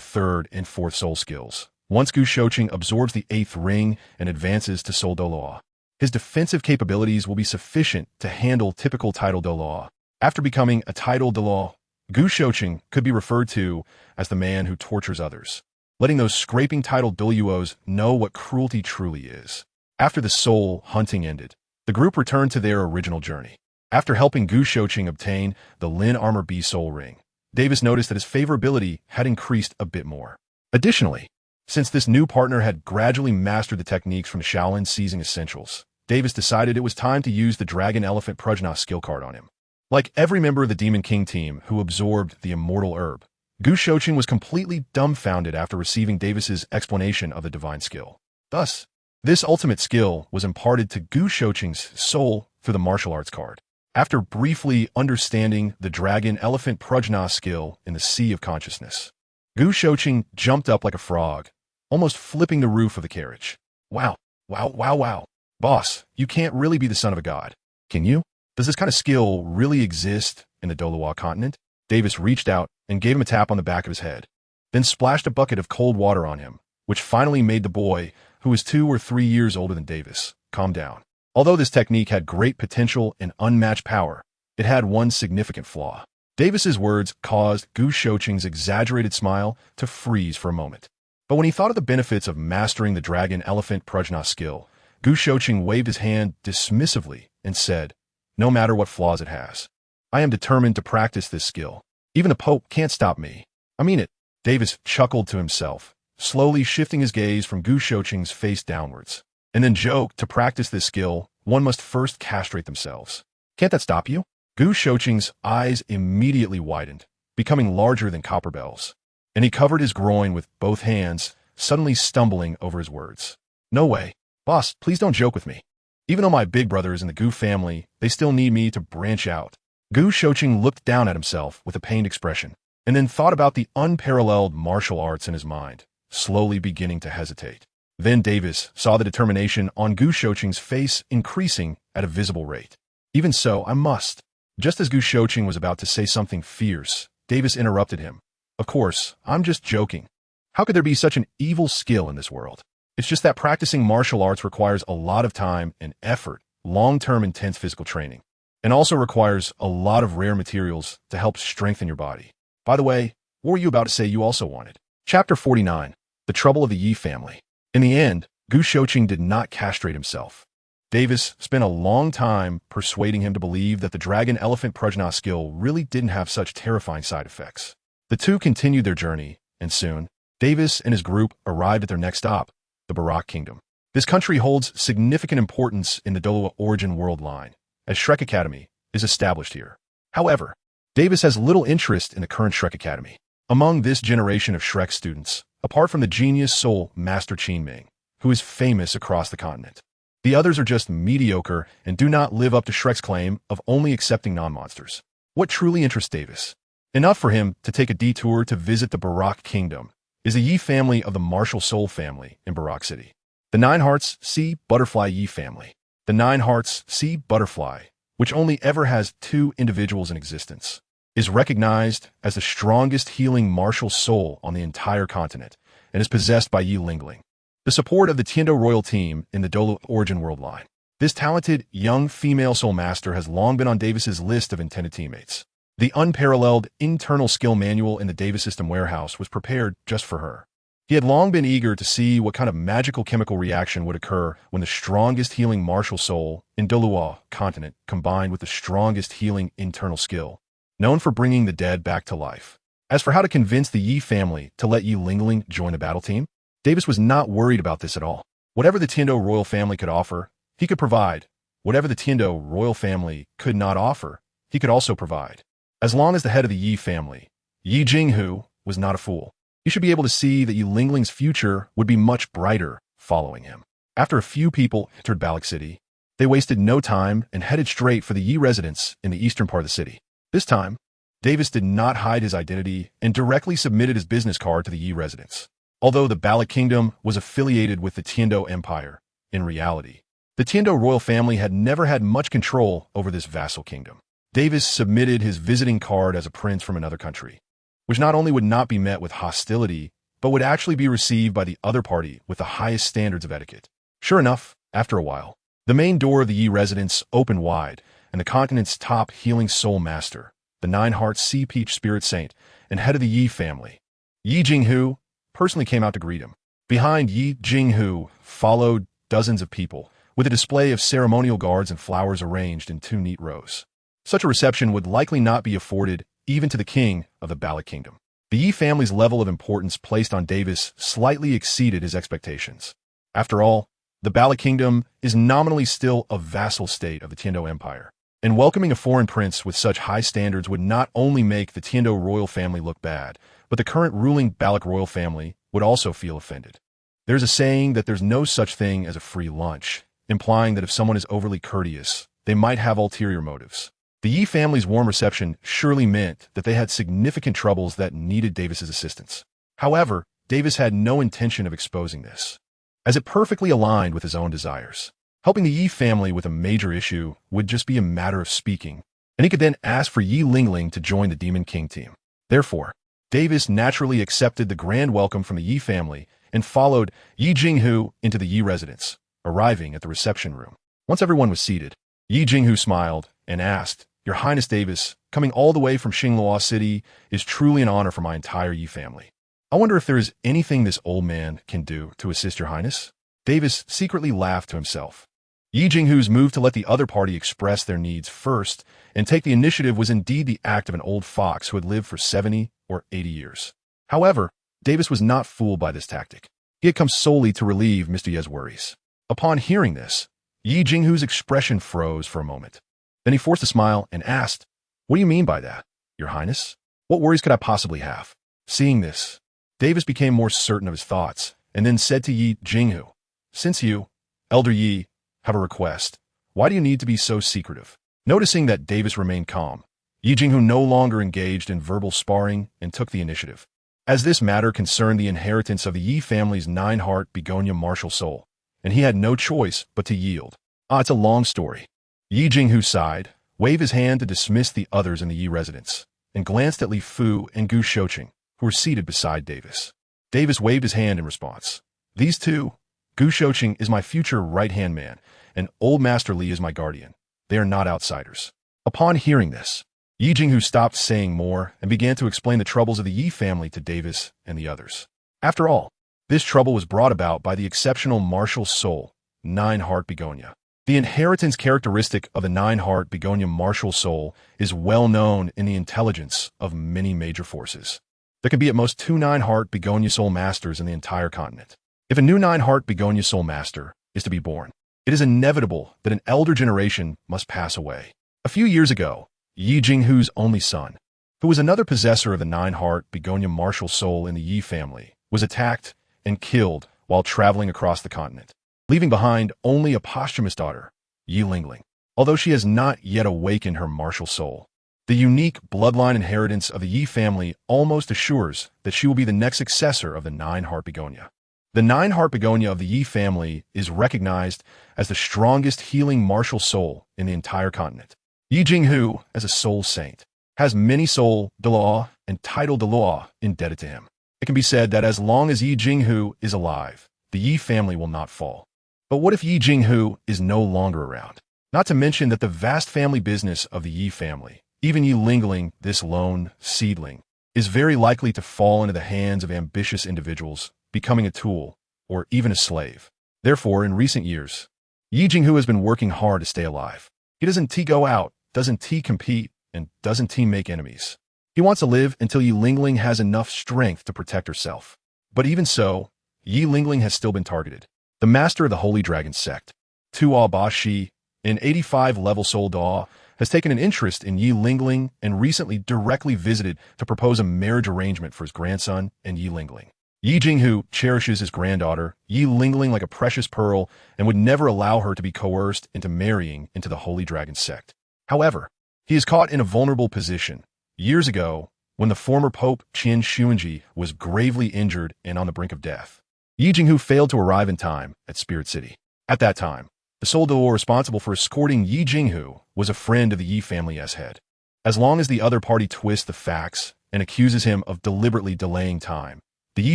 third and fourth soul skills. Once Gu Shouqing absorbs the 8th ring and advances to Soul Douluo, his defensive capabilities will be sufficient to handle typical title Douluo. After becoming a title Douluo, Gu Shouqing could be referred to as the man who tortures others, letting those scraping title Douluos know what cruelty truly is. After the soul hunting ended, the group returned to their original journey. After helping Gu Shouqing obtain the Lin Armor B Soul Ring, Davis noticed that his favorability had increased a bit more. Additionally, since this new partner had gradually mastered the techniques from Shaolin Seizing Essentials, Davis decided it was time to use the Dragon Elephant Prajna skill card on him. Like every member of the Demon King team who absorbed the Immortal Herb, Gu Shouqing was completely dumbfounded after receiving Davis's explanation of the divine skill. Thus, this ultimate skill was imparted to Gu Shouqing's soul through the martial arts card. After briefly understanding the Dragon Elephant Prajna skill in the Sea of Consciousness, Gu Shouqing jumped up like a frog, almost flipping the roof of the carriage. Wow, wow, wow, wow. Boss, you can't really be the son of a god, can you? Does this kind of skill really exist in the Douluo continent? Davis reached out and gave him a tap on the back of his head, then splashed a bucket of cold water on him, which finally made the boy, who was 2 or 3 years older than Davis, calm down. Although this technique had great potential and unmatched power, it had one significant flaw. Davis's words caused Gu Shouqing's exaggerated smile to freeze for a moment. But when he thought of the benefits of mastering the Dragon Elephant Prajna skill, Gu Shouqing waved his hand dismissively and said, "No matter what flaws it has, I am determined to practice this skill. Even the Pope can't stop me. I mean it." Davis chuckled to himself, slowly shifting his gaze from Gu Shouqing's face downwards, and then joked, "To practice this skill, one must first castrate themselves. Can't that stop you?" Gu Shouqing's eyes immediately widened, becoming larger than copper bells, and he covered his groin with both hands, suddenly stumbling over his words. "No way. Boss, please don't joke with me. Even though my big brother is in the Gu family, they still need me to branch out." Gu Shouqing looked down at himself with a pained expression, and then thought about the unparalleled martial arts in his mind, slowly beginning to hesitate. Then Davis saw the determination on Gu Shouqing's face increasing at a visible rate. "Even so, I must." Just as Gu Shouqing was about to say something fierce, Davis interrupted him. "Of course, I'm just joking. How could there be such an evil skill in this world? It's just that practicing martial arts requires a lot of time and effort, long-term intense physical training, and also requires a lot of rare materials to help strengthen your body. By the way, what were you about to say you also wanted?" Chapter 49. The Trouble of the Yi Family. In the end, Gu Shouqing did not castrate himself. Davis spent a long time persuading him to believe that the Dragon Elephant Prajna skill really didn't have such terrifying side effects. The two continued their journey, and soon, Davis and his group arrived at their next stop, the Barak Kingdom. This country holds significant importance in the Douluo origin world line, as Shrek Academy is established here. However, Davis has little interest in the current Shrek Academy. Among this generation of Shrek students, apart from the genius soul Master Qin Ming, who is famous across the continent, the others are just mediocre and do not live up to Shrek's claim of only accepting non-monsters. What truly interests Davis, enough for him to take a detour to visit the Barak Kingdom, is the Yi family of the Martial Soul family in Barak City. The Nine Hearts Sea Butterfly Yi family. The Nine Hearts Sea Butterfly, which only ever has 2 individuals in existence, is recognized as the strongest healing martial soul on the entire continent and is possessed by Yi Lingling, the support of the Tiendo Royal team in the Douluo origin world line. This talented, young female soul master has long been on Davis's list of intended teammates. The unparalleled internal skill manual in the Davis System warehouse was prepared just for her. He had long been eager to see what kind of magical chemical reaction would occur when the strongest healing martial soul in Douluo continent combined with the strongest healing internal skill, known for bringing the dead back to life. As for how to convince the Yi family to let Yi Lingling join the battle team, Davis was not worried about this at all. Whatever the Tiando royal family could offer, he could provide. Whatever the Tiando royal family could not offer, he could also provide. As long as the head of the Yi family, Yi Jinghu, was not a fool, he should be able to see that Yi Lingling's future would be much brighter following him. After a few people entered Balak City, they wasted no time and headed straight for the Yi residence in the eastern part of the city. This time, Davis did not hide his identity and directly submitted his business card to the Yi residence. Although the Balak Kingdom was affiliated with the Tiando Empire, in reality, the Tiando royal family had never had much control over this vassal kingdom. Davis submitted his visiting card as a prince from another country, which not only would not be met with hostility, but would actually be received by the other party with the highest standards of etiquette. Sure enough, after a while, the main door of the Yi residence opened wide, and the continent's top healing soul master, the Nine-Heart Sea Peach Spirit Saint, and head of the Yi family, Yi Jinghu, personally came out to greet him. Behind Yi Jinghu followed dozens of people, with a display of ceremonial guards and flowers arranged in 2 neat rows. Such a reception would likely not be afforded even to the king of the Balak Kingdom. The Yi family's level of importance placed on Davis slightly exceeded his expectations. After all, the Balak Kingdom is nominally still a vassal state of the Tiando Empire, and welcoming a foreign prince with such high standards would not only make the Tiando royal family look bad, but the current ruling Balak royal family would also feel offended. There's a saying that there's no such thing as a free lunch, implying that if someone is overly courteous, they might have ulterior motives. The Yi family's warm reception surely meant that they had significant troubles that needed Davis's assistance. However, Davis had no intention of exposing this, as it perfectly aligned with his own desires. Helping the Yi family with a major issue would just be a matter of speaking, and he could then ask for Yi Lingling to join the Demon King team. Therefore, Davis naturally accepted the grand welcome from the Yi family and followed Yi Jinghu into the Yi residence, arriving at the reception room. Once everyone was seated, Yi Jinghu smiled and asked, "Your Highness Davis, coming all the way from Xinghua City is truly an honor for my entire Yi family. I wonder if there is anything this old man can do to assist your Highness?" Davis secretly laughed to himself. Yi Jinghu's move to let the other party express their needs first and take the initiative was indeed the act of an old fox who had lived for 70 or 80 years. However, Davis was not fooled by this tactic. He had come solely to relieve Mr. Ye's worries. Upon hearing this, Yi Jinghu's expression froze for a moment. Then he forced a smile and asked, "What do you mean by that, Your Highness? What worries could I possibly have?" Seeing this, Davis became more certain of his thoughts and then said to Yi Jinghu, "Since you, Elder Yi, have a request, why do you need to be so secretive?" Noticing that Davis remained calm, Yi Jinghu no longer engaged in verbal sparring and took the initiative. As this matter concerned the inheritance of the Yi family's 9-heart begonia martial soul, and he had no choice but to yield. It's a long story. Yi Jinghu sighed, waved his hand to dismiss the others in the Yi residence, and glanced at Li Fu and Gu Shouqing, who were seated beside Davis. Davis waved his hand in response. "These two, Gu Shouqing is my future right-hand man, and Old Master Li is my guardian. They are not outsiders." Upon hearing this, Yi Jinghu stopped saying more and began to explain the troubles of the Yi family to Davis and the others. After all, this trouble was brought about by the exceptional martial soul, 9-heart begonia. The inheritance characteristic of the 9-heart begonia martial soul is well known in the intelligence of many major forces. There can be at most 2 9-heart begonia soul masters in the entire continent. If a new 9-heart begonia soul master is to be born, it is inevitable that an elder generation must pass away. A few years ago, Yi Jinghu's only son, who was another possessor of the 9-heart begonia martial soul in the Yi family, was attacked and killed while traveling across the continent, leaving behind only a posthumous daughter, Yi Lingling. Although she has not yet awakened her martial soul, the unique bloodline inheritance of the Yi family almost assures that she will be the next successor of the 9-heart begonia. The 9-heart begonia of the Yi family is recognized as the strongest healing martial soul in the entire continent. Yi Jinghu, as a soul saint, has many soul Douluo and title Douluo indebted to him. It can be said that as long as Yi Jinghu is alive, the Yi family will not fall. But what if Yi Jinghu is no longer around? Not to mention that the vast family business of the Yi family, even Yi Lingling, this lone seedling, is very likely to fall into the hands of ambitious individuals, becoming a tool, or even a slave. Therefore, in recent years, Yi Jinghu has been working hard to stay alive. He doesn't go out, doesn't compete, and doesn't make enemies. He wants to live until Yi Lingling has enough strength to protect herself. But even so, Yi Lingling has still been targeted. The master of the Holy Dragon sect, Tuo Ba Shi, an 85-level soul Dao, has taken an interest in Yi Lingling and recently directly visited to propose a marriage arrangement for his grandson and Yi Lingling. Yi Jinghu cherishes his granddaughter, Yi Lingling, like a precious pearl and would never allow her to be coerced into marrying into the Holy Dragon sect. However, he is caught in a vulnerable position. Years ago, when the former Pope Qin Xuanji was gravely injured and on the brink of death, Yi Jinghu failed to arrive in time at Spirit City. At that time, the sole Douluo responsible for escorting Yi Jinghu was a friend of the Yi family as head. As long as the other party twists the facts and accuses him of deliberately delaying time, the Yi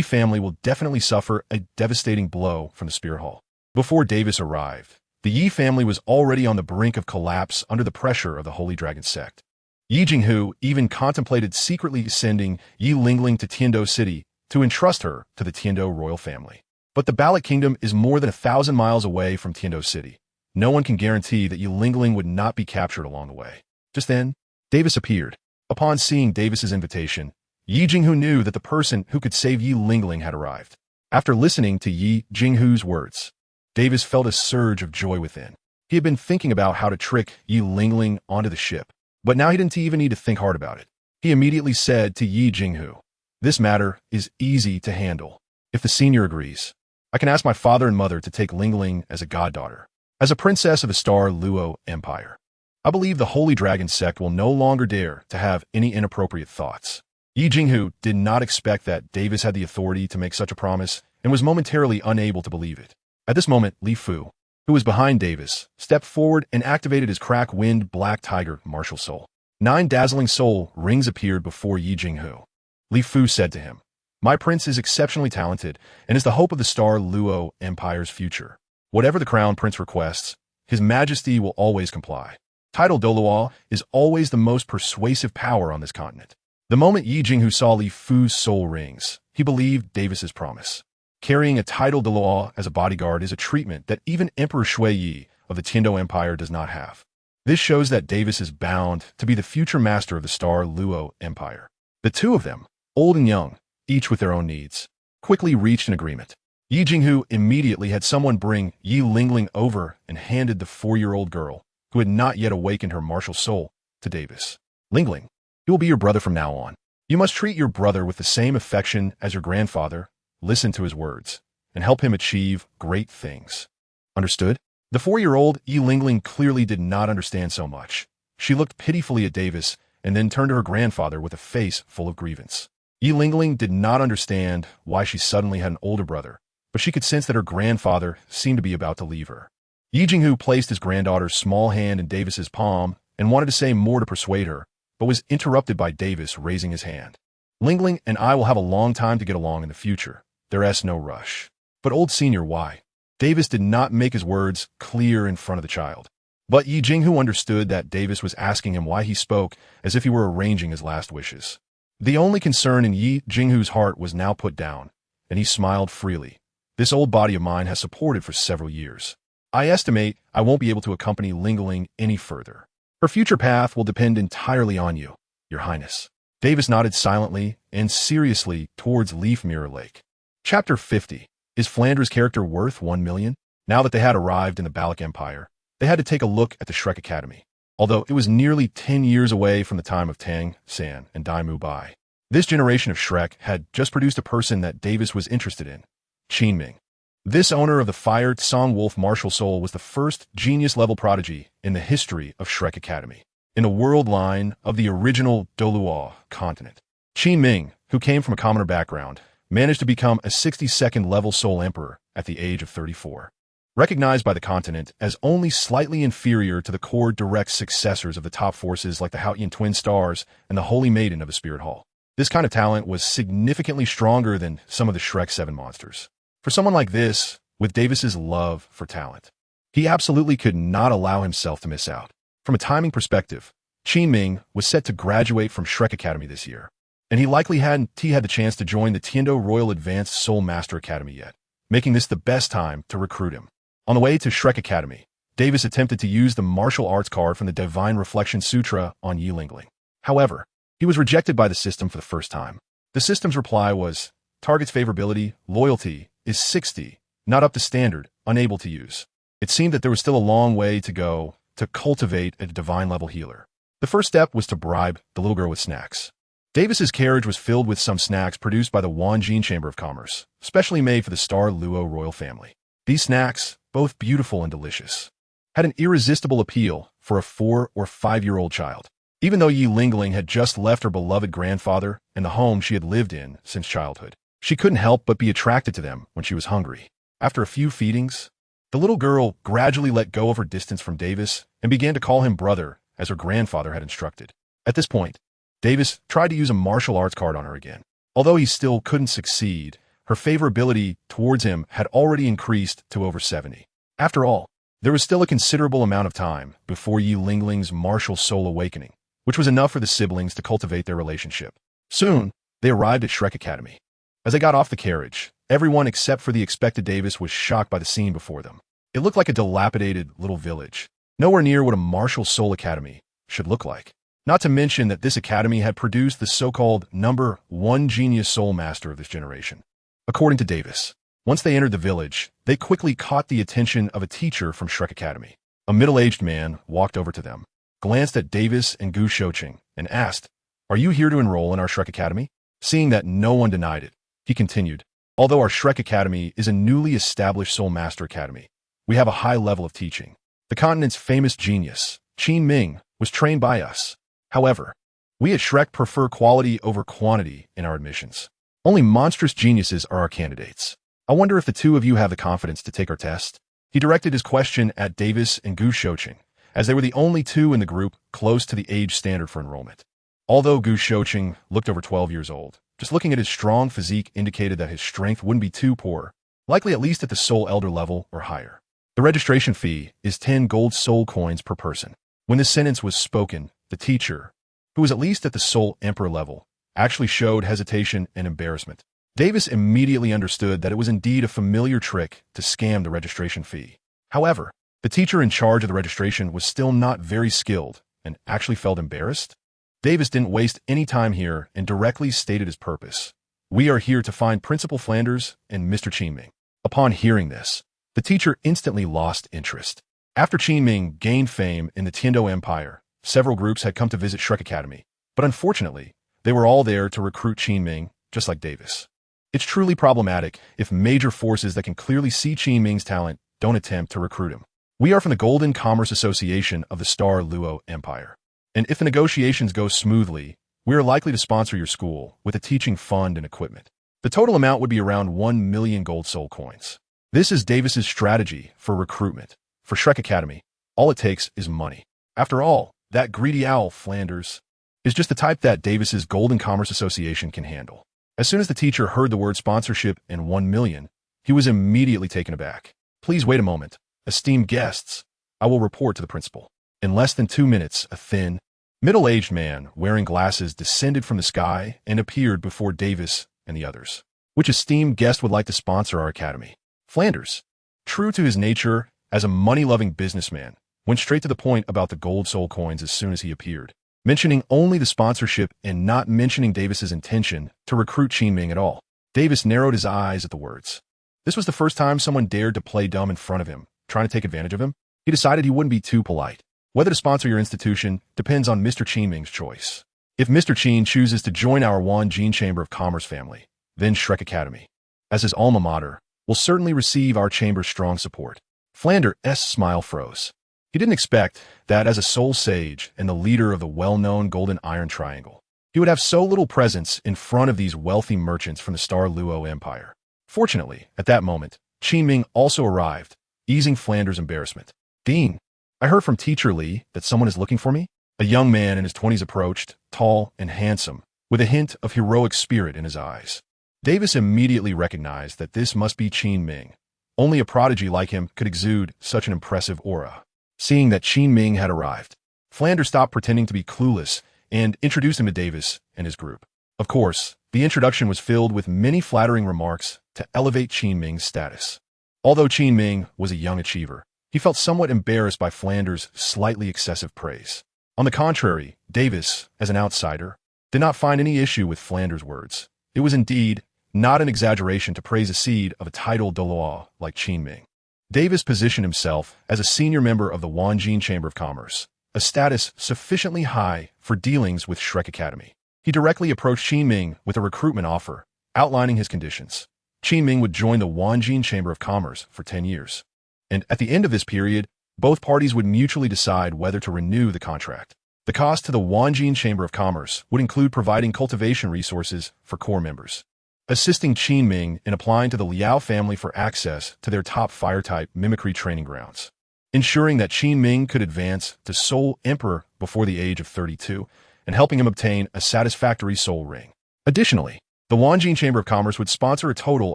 family will definitely suffer a devastating blow from the Spirit Hall. Before Davis arrived, the Yi family was already on the brink of collapse under the pressure of the Holy Dragon sect. Yi Jinghu even contemplated secretly sending Yi Lingling to Tiandou City to entrust her to the Tiandou royal family. But the Ballot Kingdom is more than 1,000 miles away from Tiandou City. No one can guarantee that Yi Lingling would not be captured along the way. Just then, Davis appeared. Upon seeing Davis's invitation, Yi Jinghu knew that the person who could save Yi Lingling had arrived. After listening to Yi Jinghu's words, Davis felt a surge of joy within. He had been thinking about how to trick Yi Lingling onto the ship, but now he didn't even need to think hard about it. He immediately said to Yi Jinghu, "This matter is easy to handle. If the senior agrees, I can ask my father and mother to take Lingling as a goddaughter, as a princess of the Star Luo Empire. I believe the Holy Dragon sect will no longer dare to have any inappropriate thoughts." Yi Jinghu did not expect that Davis had the authority to make such a promise and was momentarily unable to believe it. At this moment, Li Fu, who was behind Davis, stepped forward and activated his crack-winged Black Tiger martial soul. 9 dazzling soul rings appeared before Yi Jinghu. Li Fu said to him, "My prince is exceptionally talented and is the hope of the Star Luo Empire's future. Whatever the crown prince requests, his majesty will always comply. Title Douluo is always the most persuasive power on this continent." The moment Yi Jinghu saw Li Fu's soul rings, he believed Davis's promise. Carrying a title Douluo as a bodyguard is a treatment that even Emperor Shui Yi of the Tiandou Empire does not have. This shows that Davis is bound to be the future master of the Star Luo Empire. The two of them, old and young, each with their own needs, quickly reached an agreement. Yi Jinghu immediately had someone bring Yi Lingling over and handed the 4-year-old girl, who had not yet awakened her martial soul, to Davis. "Lingling, he will be your brother from now on. You must treat your brother with the same affection as your grandfather, listen to his words, and help him achieve great things. Understood?" The 4-year-old Yi Lingling clearly did not understand so much. She looked pitifully at Davis and then turned to her grandfather with a face full of grievance. Yi Lingling did not understand why she suddenly had an older brother, but she could sense that her grandfather seemed to be about to leave her. Yi Jinghu placed his granddaughter's small hand in Davis's palm and wanted to say more to persuade her, but was interrupted by Davis raising his hand. "Lingling and I will have a long time to get along in the future. There's no rush." "But old senior, why?" Davis did not make his words clear in front of the child. But Yi Jinghu understood that Davis was asking him why he spoke as if he were arranging his last wishes. The only concern in Yi Jinghu's heart was now put down, and he smiled freely. "This old body of mine has supported for several years. I estimate I won't be able to accompany Lingling any further. Her future path will depend entirely on you, Your Highness." Davis nodded silently and seriously towards Leaf Mirror Lake. Chapter 50. Is Flandra's character worth 1 million? Now that they had arrived in the Baloch Empire, they had to take a look at the Shrek Academy. Although it was nearly 10 years away from the time of Tang San and Dai Wei, this generation of Shrek had just produced a person that Davis was interested in, Qin Ming. This owner of the Fire Song Wolf martial soul was the first genius-level prodigy in the history of Shrek Academy, in a world line of the original Douluo continent. Qin Ming, who came from a commoner background, managed to become a 62nd level soul emperor at the age of 34. Recognized by the continent as only slightly inferior to the core direct successors of the top forces like the Haotian Twin Stars and the Holy Maiden of the Spirit Hall. This kind of talent was significantly stronger than some of the Shrek 7 monsters. For someone like this, with Davis's love for talent, he absolutely could not allow himself to miss out. From a timing perspective, Qin Ming was set to graduate from Shrek Academy this year, and he likely hadn't had the chance to join the Tiandou Royal Advanced Soul Master Academy yet, making this the best time to recruit him. On the way to Shrek Academy, Davis attempted to use the martial arts card from the Divine Reflection Sutra on Yi Lingling. However, he He was rejected by the system for the first time. The system's reply was, target's favorability, loyalty, is 60, not up to standard, unable to use. It seemed that there was still a long way to go to cultivate a divine-level healer. The first step was to bribe the little girl with snacks. Davis's carriage was filled with some snacks produced by the Wanjin Chamber of Commerce, specially made for the Star Luo royal family. These snacks, both beautiful and delicious, had an irresistible appeal for a 4- or 5-year-old child. Even though Yi Lingling had just left her beloved grandfather and the home she had lived in since childhood, she couldn't help but be attracted to them when she was hungry. After a few feedings, the little girl gradually let go of her distance from Davis and began to call him brother, as her grandfather had instructed. At this point, Davis tried to use a martial arts card on her again. Although he still couldn't succeed, her favorability towards him had already increased to over 70. After all, there was still a considerable amount of time before Yi Lingling's martial soul awakening, which was enough for the siblings to cultivate their relationship. Soon, they arrived at Shrek Academy. As they got off the carriage, everyone except for the expected Davis was shocked by the scene before them. It looked like a dilapidated little village, nowhere near what a martial soul academy should look like. Not to mention that this academy had produced the so-called #1 genius soul master of this generation. According to Davis, once they entered the village, they quickly caught the attention of a teacher from Shrek Academy. A middle-aged man walked over to them, glanced at Davis and Gu Shouqing, and asked, "Are you here to enroll in our Shrek Academy?" Seeing that no one denied it, he continued, "Although our Shrek Academy is a newly established Soul Master Academy, we have a high level of teaching. The continent's famous genius, Qin Ming, was trained by us. However, we at Shrek prefer quality over quantity in our admissions. Only monstrous geniuses are our candidates. I wonder if the two of you have the confidence to take our test?" He directed his question at Davis and Gu Shouqing, as they were the only two in the group close to the age standard for enrollment. Although Gu Shouqing looked over 12 years old, just looking at his strong physique indicated that his strength wouldn't be too poor, likely at least at the Soul Elder level or higher. The registration fee is 10 gold soul coins per person. When this sentence was spoken, the teacher, who was at least at the Soul Emperor level, actually showed hesitation and embarrassment. Davis immediately understood that it was indeed a familiar trick to scam the registration fee. However, the teacher in charge of the registration was still not very skilled and actually felt embarrassed. Davis didn't waste any time here and directly stated his purpose. "We are here to find Principal Flanders and Mr. Qin Ming." Upon hearing this, the teacher instantly lost interest. After Qin Ming gained fame in the Tiando Empire, several groups had come to visit Shrek Academy, but unfortunately, they were all there to recruit Qin Ming, just like Davis. It's truly problematic if major forces that can clearly see Qin Ming's talent don't attempt to recruit him. "We are from the Golden Commerce Association of the Star Luo Empire, and if the negotiations go smoothly, we are likely to sponsor your school with a teaching fund and equipment. The total amount would be around 1 million gold soul coins." This is Davis's strategy for recruitment. For Shrek Academy, all it takes is money. After all, that greedy owl, Flanders, is just the type that Davis's Golden Commerce Association can handle. As soon as the teacher heard the word sponsorship and 1 million, he was immediately taken aback. "Please wait a moment. Esteemed guests, I will report to the principal." In less than 2 minutes, a thin, middle-aged man wearing glasses descended from the sky and appeared before Davis and the others. "Which esteemed guest would like to sponsor our academy?" Flanders, true to his nature as a money-loving businessman, went straight to the point about the gold soul coins as soon as he appeared, mentioning only the sponsorship and not mentioning Davis's intention to recruit Qin Ming at all. Davis narrowed his eyes at the words. This was the first time someone dared to play dumb in front of him, trying to take advantage of him. He decided he wouldn't be too polite. Whether to sponsor your institution depends on Mr. Qin Ming's choice. If Mr. Qin chooses to join our Wanjin Chamber of Commerce family, then Shrek Academy, as his alma mater, will certainly receive our chamber's strong support. Flanders' smile froze. He didn't expect that as a soul sage and the leader of the well-known Golden Iron Triangle, he would have so little presence in front of these wealthy merchants from the Star Luo Empire. Fortunately, at that moment, Qin Ming also arrived, easing Flanders' embarrassment. "Dean, I heard from Teacher Li that someone is looking for me." A young man in his 20s approached, tall and handsome, with a hint of heroic spirit in his eyes. Davis immediately recognized that this must be Qin Ming. Only a prodigy like him could exude such an impressive aura. Seeing that Qin Ming had arrived, Flanders stopped pretending to be clueless and introduced him to Davis and his group. Of course, the introduction was filled with many flattering remarks to elevate Qin Ming's status. Although Qin Ming was a young achiever, he felt somewhat embarrassed by Flanders' slightly excessive praise. On the contrary, Davis, as an outsider, did not find any issue with Flanders' words. It was indeed not an exaggeration to praise a seed of a titled Douluo like Qin Ming. Davis positioned himself as a senior member of the Wanjin Chamber of Commerce, a status sufficiently high for dealings with Shrek Academy. He directly approached Qin Ming with a recruitment offer, outlining his conditions. Qin Ming would join the Wanjin Chamber of Commerce for 10 years. And at the end of this period, both parties would mutually decide whether to renew the contract. The cost to the Wanjin Chamber of Commerce would include providing cultivation resources for core members, assisting Qin Ming in applying to the Liao family for access to their top fire-type mimicry training grounds, ensuring that Qin Ming could advance to Soul Emperor before the age of 32, and helping him obtain a satisfactory soul ring. Additionally, the Wanjin Chamber of Commerce would sponsor a total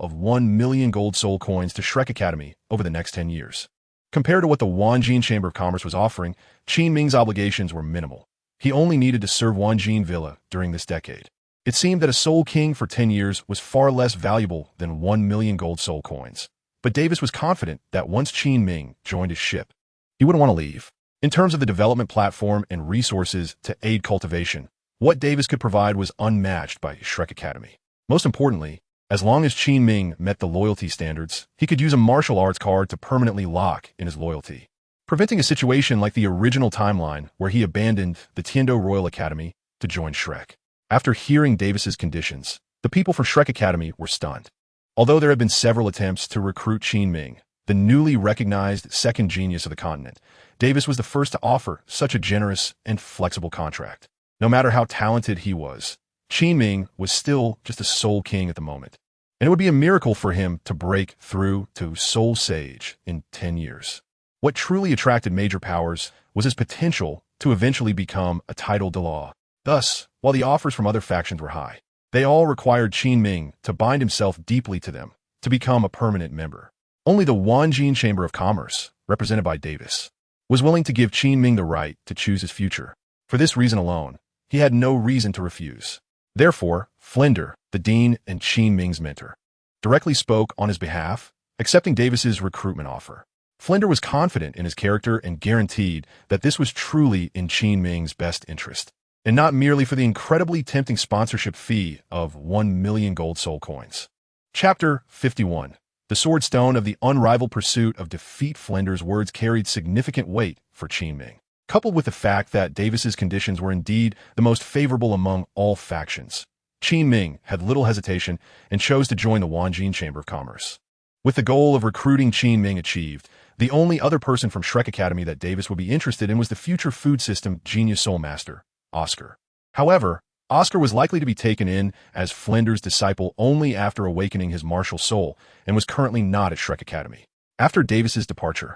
of 1 million gold soul coins to Shrek Academy over the next 10 years. Compared to what the Wanjin Chamber of Commerce was offering, Qin Ming's obligations were minimal. He only needed to serve Wanjin Villa during this decade. It seemed that a Soul King for 10 years was far less valuable than 1 million gold soul coins. But Davis was confident that once Qin Ming joined his ship, he wouldn't want to leave. In terms of the development platform and resources to aid cultivation, what Davis could provide was unmatched by Shrek Academy. Most importantly, as long as Qin Ming met the loyalty standards, he could use a martial arts card to permanently lock in his loyalty, preventing a situation like the original timeline where he abandoned the Tiando Royal Academy to join Shrek. After hearing Davis's conditions, the people from Shrek Academy were stunned. Although there had been several attempts to recruit Qin Ming, the newly recognized second genius of the continent, Davis was the first to offer such a generous and flexible contract. No matter how talented he was, Qin Ming was still just a Soul King at the moment, and it would be a miracle for him to break through to Soul Sage in 10 years. What truly attracted major powers was his potential to eventually become a titled Douluo. Thus, while the offers from other factions were high, they all required Qin Ming to bind himself deeply to them to become a permanent member. Only the Wanjin Chamber of Commerce, represented by Davis, was willing to give Qin Ming the right to choose his future. For this reason alone, he had no reason to refuse. Therefore, Flender, the dean and Qin Ming's mentor, directly spoke on his behalf, accepting Davis's recruitment offer. Flender was confident in his character and guaranteed that this was truly in Qin Ming's best interest, and not merely for the incredibly tempting sponsorship fee of 1 million gold soul coins. Chapter 51. The Sword Stone of the Unrivaled Pursuit of Defeat. Flender's words carried significant weight for Qin Ming, coupled with the fact that Davis's conditions were indeed the most favorable among all factions. Qin Ming had little hesitation and chose to join the Wanjin Chamber of Commerce. With the goal of recruiting Qin Ming achieved, the only other person from Shrek Academy that Davis would be interested in was the future food system genius soul master, Oscar. However, Oscar was likely to be taken in as Flender's disciple only after awakening his martial soul and was currently not at Shrek Academy. After Davis's departure,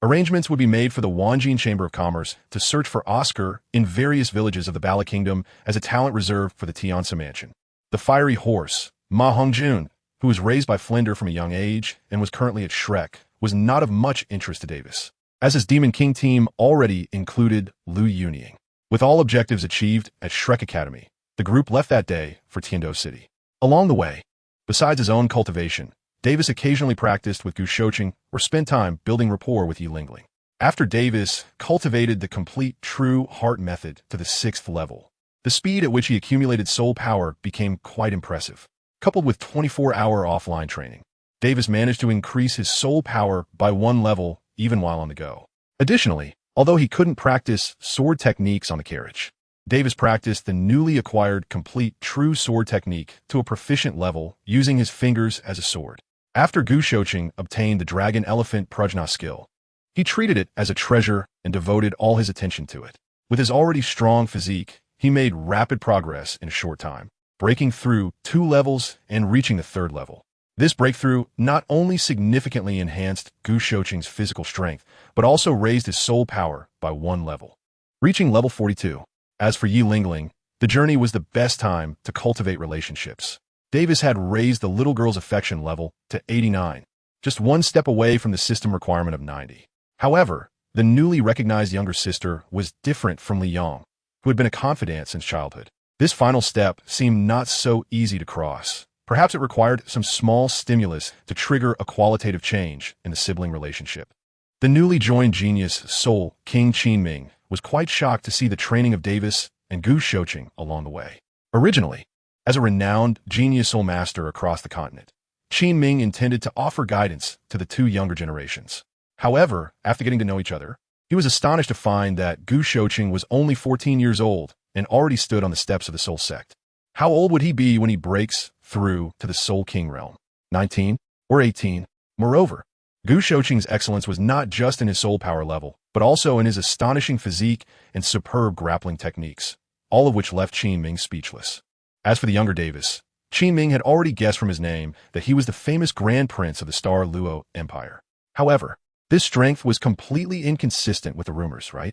arrangements would be made for the Wanjin Chamber of Commerce to search for Oscar in various villages of the Bala Kingdom as a talent reserved for the Tiansa Mansion. The fiery horse, Ma Hongjun, who was raised by Flender from a young age and was currently at Shrek, was not of much interest to Davis, as his Demon King team already included Lu Yunying. With all objectives achieved at Shrek Academy, the group left that day for Tiando City. Along the way, besides his own cultivation, Davis occasionally practiced with Gu Shouqing or spent time building rapport with Yi Lingling. After Davis cultivated the complete true heart method to the 6th level, the speed at which he accumulated soul power became quite impressive. Coupled with 24-hour offline training, Davis managed to increase his soul power by 1 level even while on the go. Additionally, although he couldn't practice sword techniques on the carriage, Davis practiced the newly acquired complete true sword technique to a proficient level using his fingers as a sword. After Gu Shouqing obtained the Dragon Elephant Prajna skill, he treated it as a treasure and devoted all his attention to it. With his already strong physique, he made rapid progress in a short time, breaking through 2 levels and reaching the 3rd level. This breakthrough not only significantly enhanced Gu Shouqing's physical strength, but also raised his soul power by 1 level, reaching level 42. As for Yi Lingling, the journey was the best time to cultivate relationships. Davis had raised the little girl's affection level to 89, just 1 step away from the system requirement of 90. However, the newly recognized younger sister was different from Liang, who had been a confidant since childhood. This final step seemed not so easy to cross. Perhaps it required some small stimulus to trigger a qualitative change in the sibling relationship. The newly joined genius Soul King Qin Ming was quite shocked to see the training of Davis and Gu Shouqing along the way. Originally, as a renowned genius soul master across the continent, Qin Ming intended to offer guidance to the two younger generations. However, after getting to know each other, he was astonished to find that Gu Shouqing was only 14 years old and already stood on the steps of the Soul Sect. How old would he be when he breaks through to the Soul King realm? 19 or 18? Moreover, Gu Shouqing's excellence was not just in his soul power level, but also in his astonishing physique and superb grappling techniques, all of which left Qin Ming speechless. As for the younger Davis, Qin Ming had already guessed from his name that he was the famous Grand Prince of the Star Luo Empire. However, this strength was completely inconsistent with the rumors, right?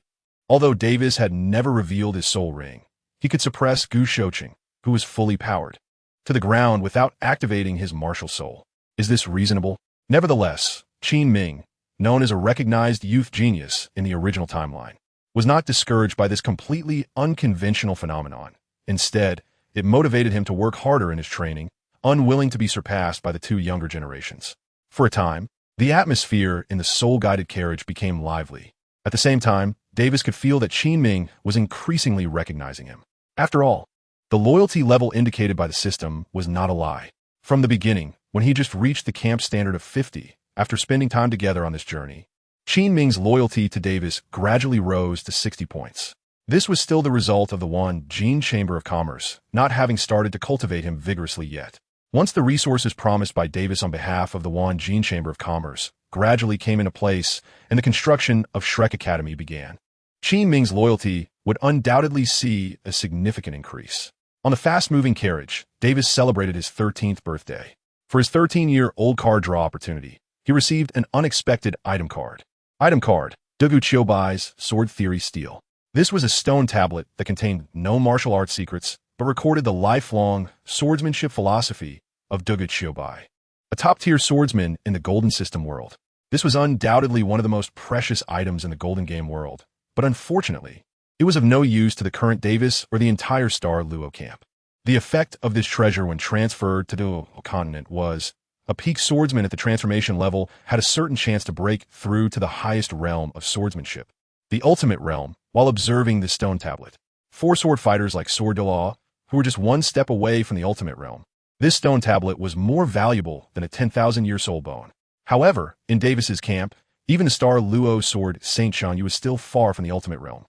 Although Davis had never revealed his soul ring, he could suppress Gu Shouqing, who was fully powered, to the ground without activating his martial soul. Is this reasonable? Nevertheless, Qin Ming, known as a recognized youth genius in the original timeline, was not discouraged by this completely unconventional phenomenon. Instead, it motivated him to work harder in his training, unwilling to be surpassed by the two younger generations. For a time, the atmosphere in the soul-guided carriage became lively. At the same time, Davis could feel that Qin Ming was increasingly recognizing him. After all, the loyalty level indicated by the system was not a lie. From the beginning, when he just reached the camp standard of 50, after spending time together on this journey, Qin Ming's loyalty to Davis gradually rose to 60 points. This was still the result of the Wan Jin Chamber of Commerce not having started to cultivate him vigorously yet. Once the resources promised by Davis on behalf of the Wan Jin Chamber of Commerce gradually came into place and the construction of Shrek Academy began, Qin Ming's loyalty would undoubtedly see a significant increase. On the fast-moving carriage, Davis celebrated his 13th birthday. For his 13-year-old card draw opportunity, he received an unexpected item card. Item card, Dugu Qiubai's Sword Theory Steel. This was a stone tablet that contained no martial arts secrets, but recorded the lifelong swordsmanship philosophy of Dugu Qiubai, a top-tier swordsman in the Golden System world. This was undoubtedly one of the most precious items in the Golden Game world, but unfortunately, it was of no use to the current Davis or the entire Star Luo camp. The effect of this treasure when transferred to the Douluo continent was, a peak swordsman at the transformation level had a certain chance to break through to the highest realm of swordsmanship, the ultimate realm, while observing the stone tablet. 4 sword fighters like Sword Douluo, who were just one step away from the ultimate realm. This stone tablet was more valuable than a 10,000-year soul bone. However, in Davis's camp, even the Star Luo sword Saint Shanyu was still far from the ultimate realm.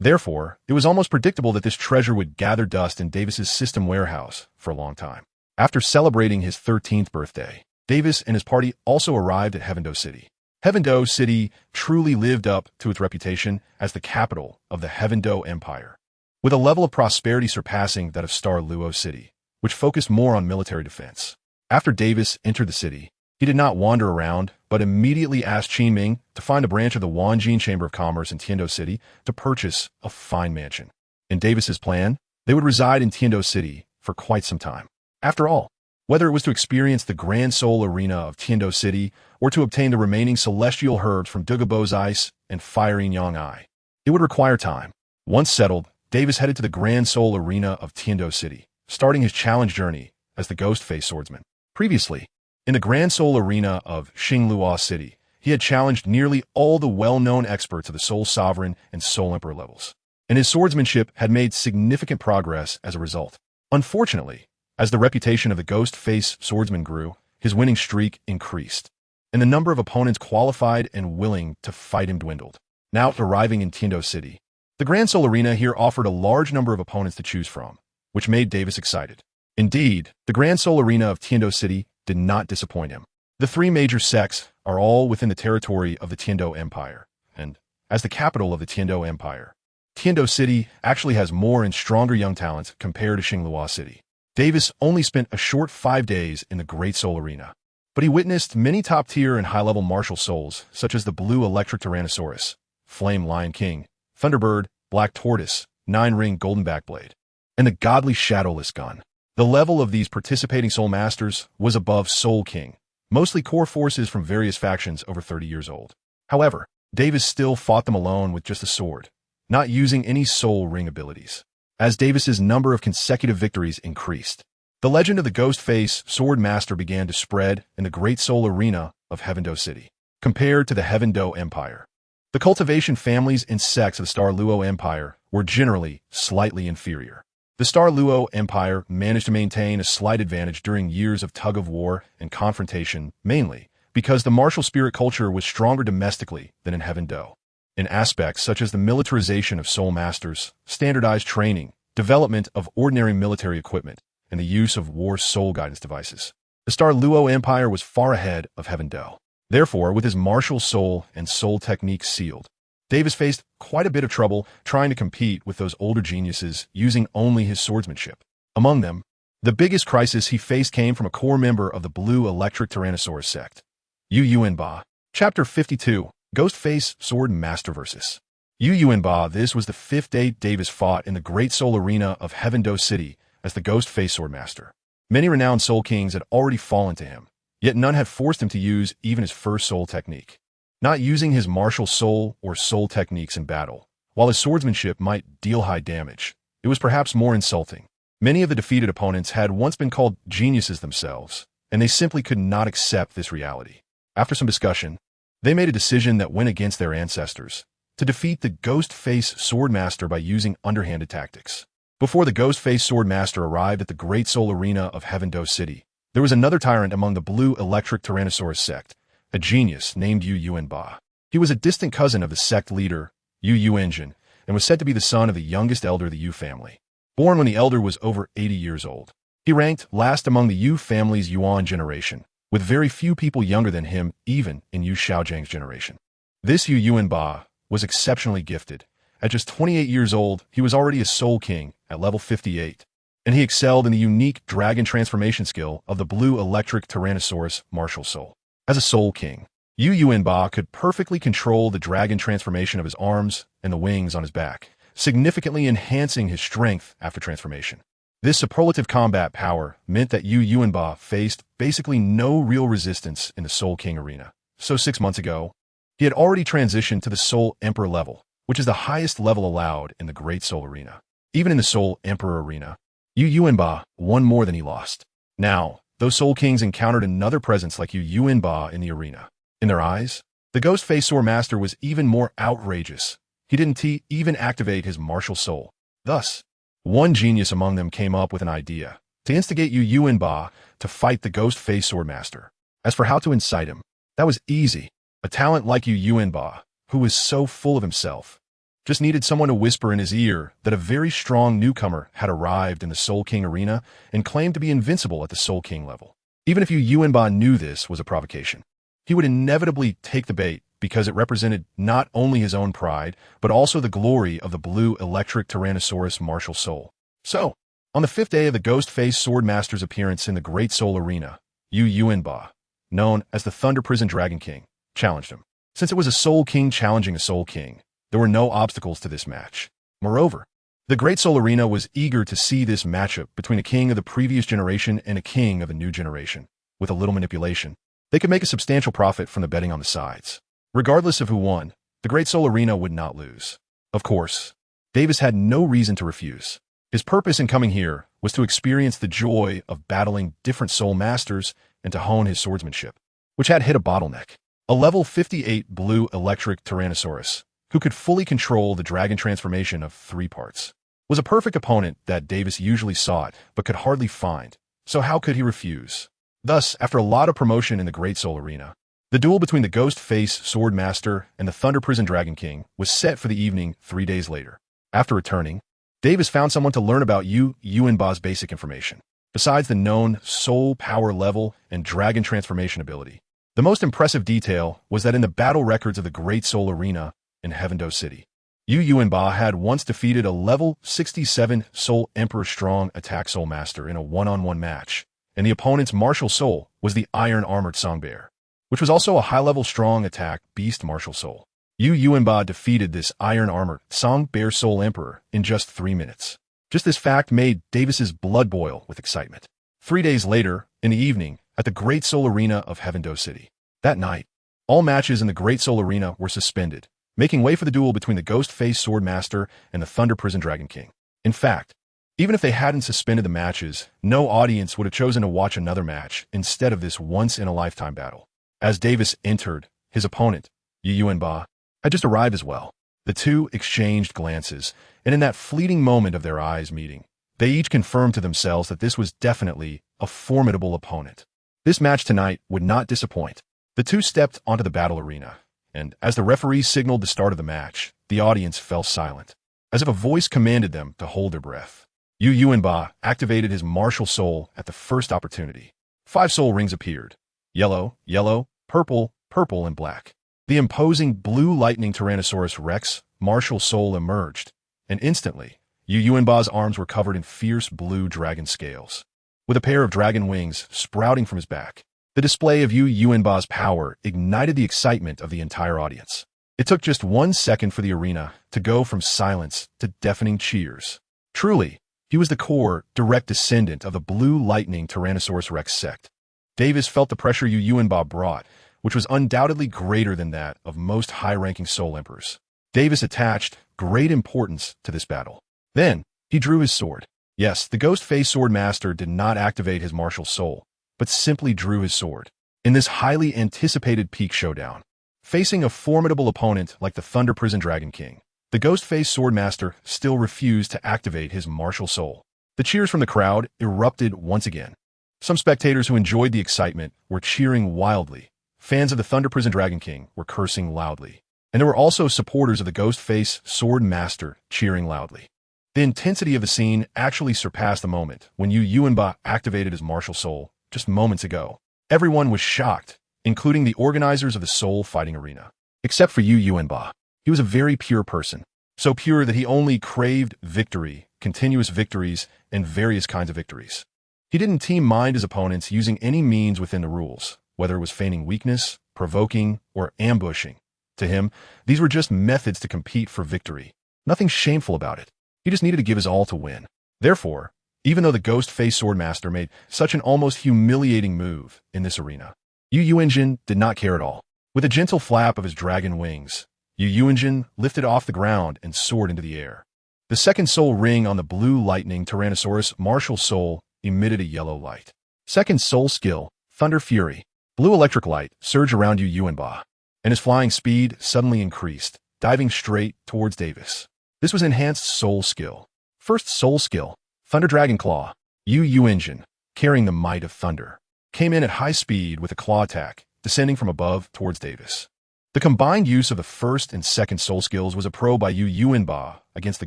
Therefore, it was almost predictable that this treasure would gather dust in Davis's system warehouse for a long time. After celebrating his 13th birthday, Davis and his party also arrived at Heavendou City. Heavendou City truly lived up to its reputation as the capital of the Heavendou Empire, with a level of prosperity surpassing that of Star Luo City, which focused more on military defense. After Davis entered the city, he did not wander around, but immediately asked Qin Ming to find a branch of the Wanjin Chamber of Commerce in Tiandou City to purchase a fine mansion. In Davis's plan, they would reside in Tiandou City for quite some time. After all, whether it was to experience the Grand Soul Arena of Tiandou City or to obtain the remaining celestial herbs from Dugabo's Ice and Fiery Yang Ai, it would require time. Once settled, Davis headed to the Grand Soul Arena of Tiandou City, starting his challenge journey as the Ghost-Face Swordsman. Previously, in the Grand Soul Arena of Xinglua City, he had challenged nearly all the well-known experts of the Soul Sovereign and Soul Emperor levels, and his swordsmanship had made significant progress as a result. Unfortunately, as the reputation of the Ghost-Face Swordsman grew, his winning streak increased, and the number of opponents qualified and willing to fight him dwindled. Now arriving in Tiandou City, the Grand Soul Arena here offered a large number of opponents to choose from, which made Davis excited. Indeed, the Grand Soul Arena of Tiandou City did not disappoint him. The 3 major sects are all within the territory of the Tiandou Empire, and as the capital of the Tiandou Empire, Tiandou City actually has more and stronger young talents compared to Xinglua City. Davis only spent a short 5 days in the Great Soul Arena, but he witnessed many top-tier and high-level martial souls, such as the Blue Electric Tyrannosaurus, Flame Lion King, Thunderbird, Black Tortoise, 9-Ring Golden Backblade, and the Godly Shadowless Gun. The level of these participating Soul Masters was above Soul King, mostly core forces from various factions over 30 years old. However, Davis still fought them alone with just a sword, not using any Soul Ring abilities. As Davis's number of consecutive victories increased, the legend of the Ghost-Face Sword Master began to spread in the Great Soul Arena of Heavendou City. Compared to the Heavendou Empire, the cultivation families and sects of the Star Luo Empire were generally slightly inferior. The Douluo Empire managed to maintain a slight advantage during years of tug-of-war and confrontation, mainly because the martial spirit culture was stronger domestically than in Heaven Dou. In aspects such as the militarization of soul masters, standardized training, development of ordinary military equipment, and the use of war soul guidance devices, the Douluo Empire was far ahead of Heaven Dou. Therefore, with his martial soul and soul techniques sealed, Davis faced quite a bit of trouble trying to compete with those older geniuses using only his swordsmanship. Among them, the biggest crisis he faced came from a core member of the Blue Electric Tyrannosaurus sect, Yu Yuanba. Chapter 52, Ghostface Sword Master vs. Yu Yuanba. This was the fifth day Davis fought in the Great Soul Arena of Heaven Dou City as the Ghostface Sword Master. Many renowned soul kings had already fallen to him, yet none had forced him to use even his first soul technique. Not using his martial soul or soul techniques in battle, while his swordsmanship might deal high damage, it was perhaps more insulting. Many of the defeated opponents had once been called geniuses themselves, and they simply could not accept this reality. After some discussion, they made a decision that went against their ancestors, to defeat the Ghostface Swordmaster by using underhanded tactics. Before the Ghostface Swordmaster arrived at the Great Soul Arena of Heaven Dou City, there was another tyrant among the Blue Electric Tyrannosaurus sect, a genius named Yu Yuanba. He was a distant cousin of the sect leader, Yu Yuanjin, and was said to be the son of the youngest elder of the Yu family. Born when the elder was over 80 years old, he ranked last among the Yu family's Yuan generation, with very few people younger than him even in Yu Xiaojiang's generation. This Yu Yuanba was exceptionally gifted. At just 28 years old, he was already a Soul King at level 58, and he excelled in the unique dragon transformation skill of the Blue Electric Tyrannosaurus Martial Soul. As a Soul King, Yu Yuanba could perfectly control the dragon transformation of his arms and the wings on his back, significantly enhancing his strength after transformation. This superlative combat power meant that Yu Yuanba faced basically no real resistance in the Soul King arena. So 6 months ago, he had already transitioned to the Soul Emperor level, which is the highest level allowed in the Great Soul Arena. Even in the Soul Emperor arena, Yu Yuanba won more than he lost. Now, those Soul Kings encountered another presence like Yu Yuanba in the arena. In their eyes, the Ghostface Sword Master was even more outrageous. He didn't even activate his martial soul. Thus, one genius among them came up with an idea to instigate Yu Yuanba to fight the Ghostface Sword Master. As for how to incite him, that was easy. A talent like Yu Yuanba, who was so full of himself, just needed someone to whisper in his ear that a very strong newcomer had arrived in the Soul King arena and claimed to be invincible at the Soul King level. Even if Yu Yuanba knew this was a provocation, he would inevitably take the bait because it represented not only his own pride, but also the glory of the Blue Electric Tyrannosaurus Martial Soul. So, on the 5th day of the Ghostface Sword Master's appearance in the Great Soul Arena, Yu Yuanba, known as the Thunder Prison Dragon King, challenged him. Since it was a Soul King challenging a Soul King, there were no obstacles to this match. Moreover, the Great Soul Arena was eager to see this matchup between a king of the previous generation and a king of the new generation. With a little manipulation, they could make a substantial profit from the betting on the sides. Regardless of who won, the Great Soul Arena would not lose. Of course, Davis had no reason to refuse. His purpose in coming here was to experience the joy of battling different soul masters and to hone his swordsmanship, which had hit a bottleneck. A level 58 Blue Electric Tyrannosaurus, who could fully control the dragon transformation of 3 parts, was a perfect opponent that Davis usually sought but could hardly find, so how could he refuse? Thus, after a lot of promotion in the Great Soul Arena, the duel between the Ghostface Sword Master and the Thunder Prison Dragon King was set for the evening 3 days later. After returning, Davis found someone to learn about Yu Yuanba's basic information. Besides the known soul power level and dragon transformation ability, the most impressive detail was that in the battle records of the Great Soul Arena in Heaven Dou City, Yu Yuanba had once defeated a level 67 Soul Emperor Strong Attack Soul Master in a one-on-one match, and the opponent's martial soul was the Iron Armored Songbear, which was also a high-level Strong Attack Beast Martial Soul. Yu Yuanba defeated this Iron Armored Songbear Soul Emperor in just 3 minutes. Just this fact made Davis's blood boil with excitement. 3 days later, in the evening, at the Great Soul Arena of Heaven Dou City. That night, all matches in the Great Soul Arena were suspended, making way for the duel between the Ghostface Sword Master and the Thunder Prison Dragon King. In fact, even if they hadn't suspended the matches, no audience would have chosen to watch another match instead of this once-in-a-lifetime battle. As Davis entered, his opponent, Yu Yuanba, had just arrived as well. The two exchanged glances, and in that fleeting moment of their eyes meeting, They each confirmed to themselves that this was definitely a formidable opponent. This match tonight would not disappoint. The two stepped onto the battle arena, and as the referee signaled the start of the match, the audience fell silent, as if a voice commanded them to hold their breath. Yu Yuanba activated his martial soul at the first opportunity. 5 soul rings appeared. Yellow, yellow, purple, purple, and black. The imposing blue lightning Tyrannosaurus Rex martial soul emerged, and instantly, Yu Yuanba's arms were covered in fierce blue dragon scales, with a pair of dragon wings sprouting from his back. The display of Yu Yuanba's power ignited the excitement of the entire audience. It took just 1 second for the arena to go from silence to deafening cheers. Truly, he was the core, direct descendant of the blue lightning Tyrannosaurus Rex sect. Davis felt the pressure Yu Yuanba brought, which was undoubtedly greater than that of most high-ranking Soul Emperors. Davis attached great importance to this battle. Then, he drew his sword. Yes, the Ghost-Face Sword Master did not activate his martial soul, but simply drew his sword. In this highly anticipated peak showdown, facing a formidable opponent like the Thunder Prison Dragon King, the Ghost-Face Sword Master still refused to activate his martial soul. The cheers from the crowd erupted once again. Some spectators who enjoyed the excitement were cheering wildly. Fans of the Thunder Prison Dragon King were cursing loudly. And there were also supporters of the Ghost-Face Sword Master cheering loudly. The intensity of the scene actually surpassed the moment when Yu Yuanba activated his martial soul just moments ago. Everyone was shocked, including the organizers of the Soul Fighting Arena. Except for Yu Yuanba. He was a very pure person, so pure that he only craved victory, continuous victories, and various kinds of victories. He didn't team mind his opponents using any means within the rules, whether it was feigning weakness, provoking, or ambushing. To him, these were just methods to compete for victory. Nothing shameful about it. He just needed to give his all to win. Therefore, even though the Ghost-Face Sword Master made such an almost humiliating move in this arena, Yu Yuanjin did not care at all. With a gentle flap of his dragon wings, Yu Yuanjin lifted off the ground and soared into the air. The second soul ring on the blue lightning Tyrannosaurus martial soul emitted a yellow light. Second soul skill, Thunder Fury. Blue electric light surged around Yu Yuanba, and his flying speed suddenly increased, diving straight towards Davis. This was enhanced soul skill. First soul skill, Thunder Dragon Claw. Yu Yuanjin, carrying the might of thunder, came in at high speed with a claw attack, descending from above towards Davis. The combined use of the first and second soul skills was a pro by Yu Yuanba against the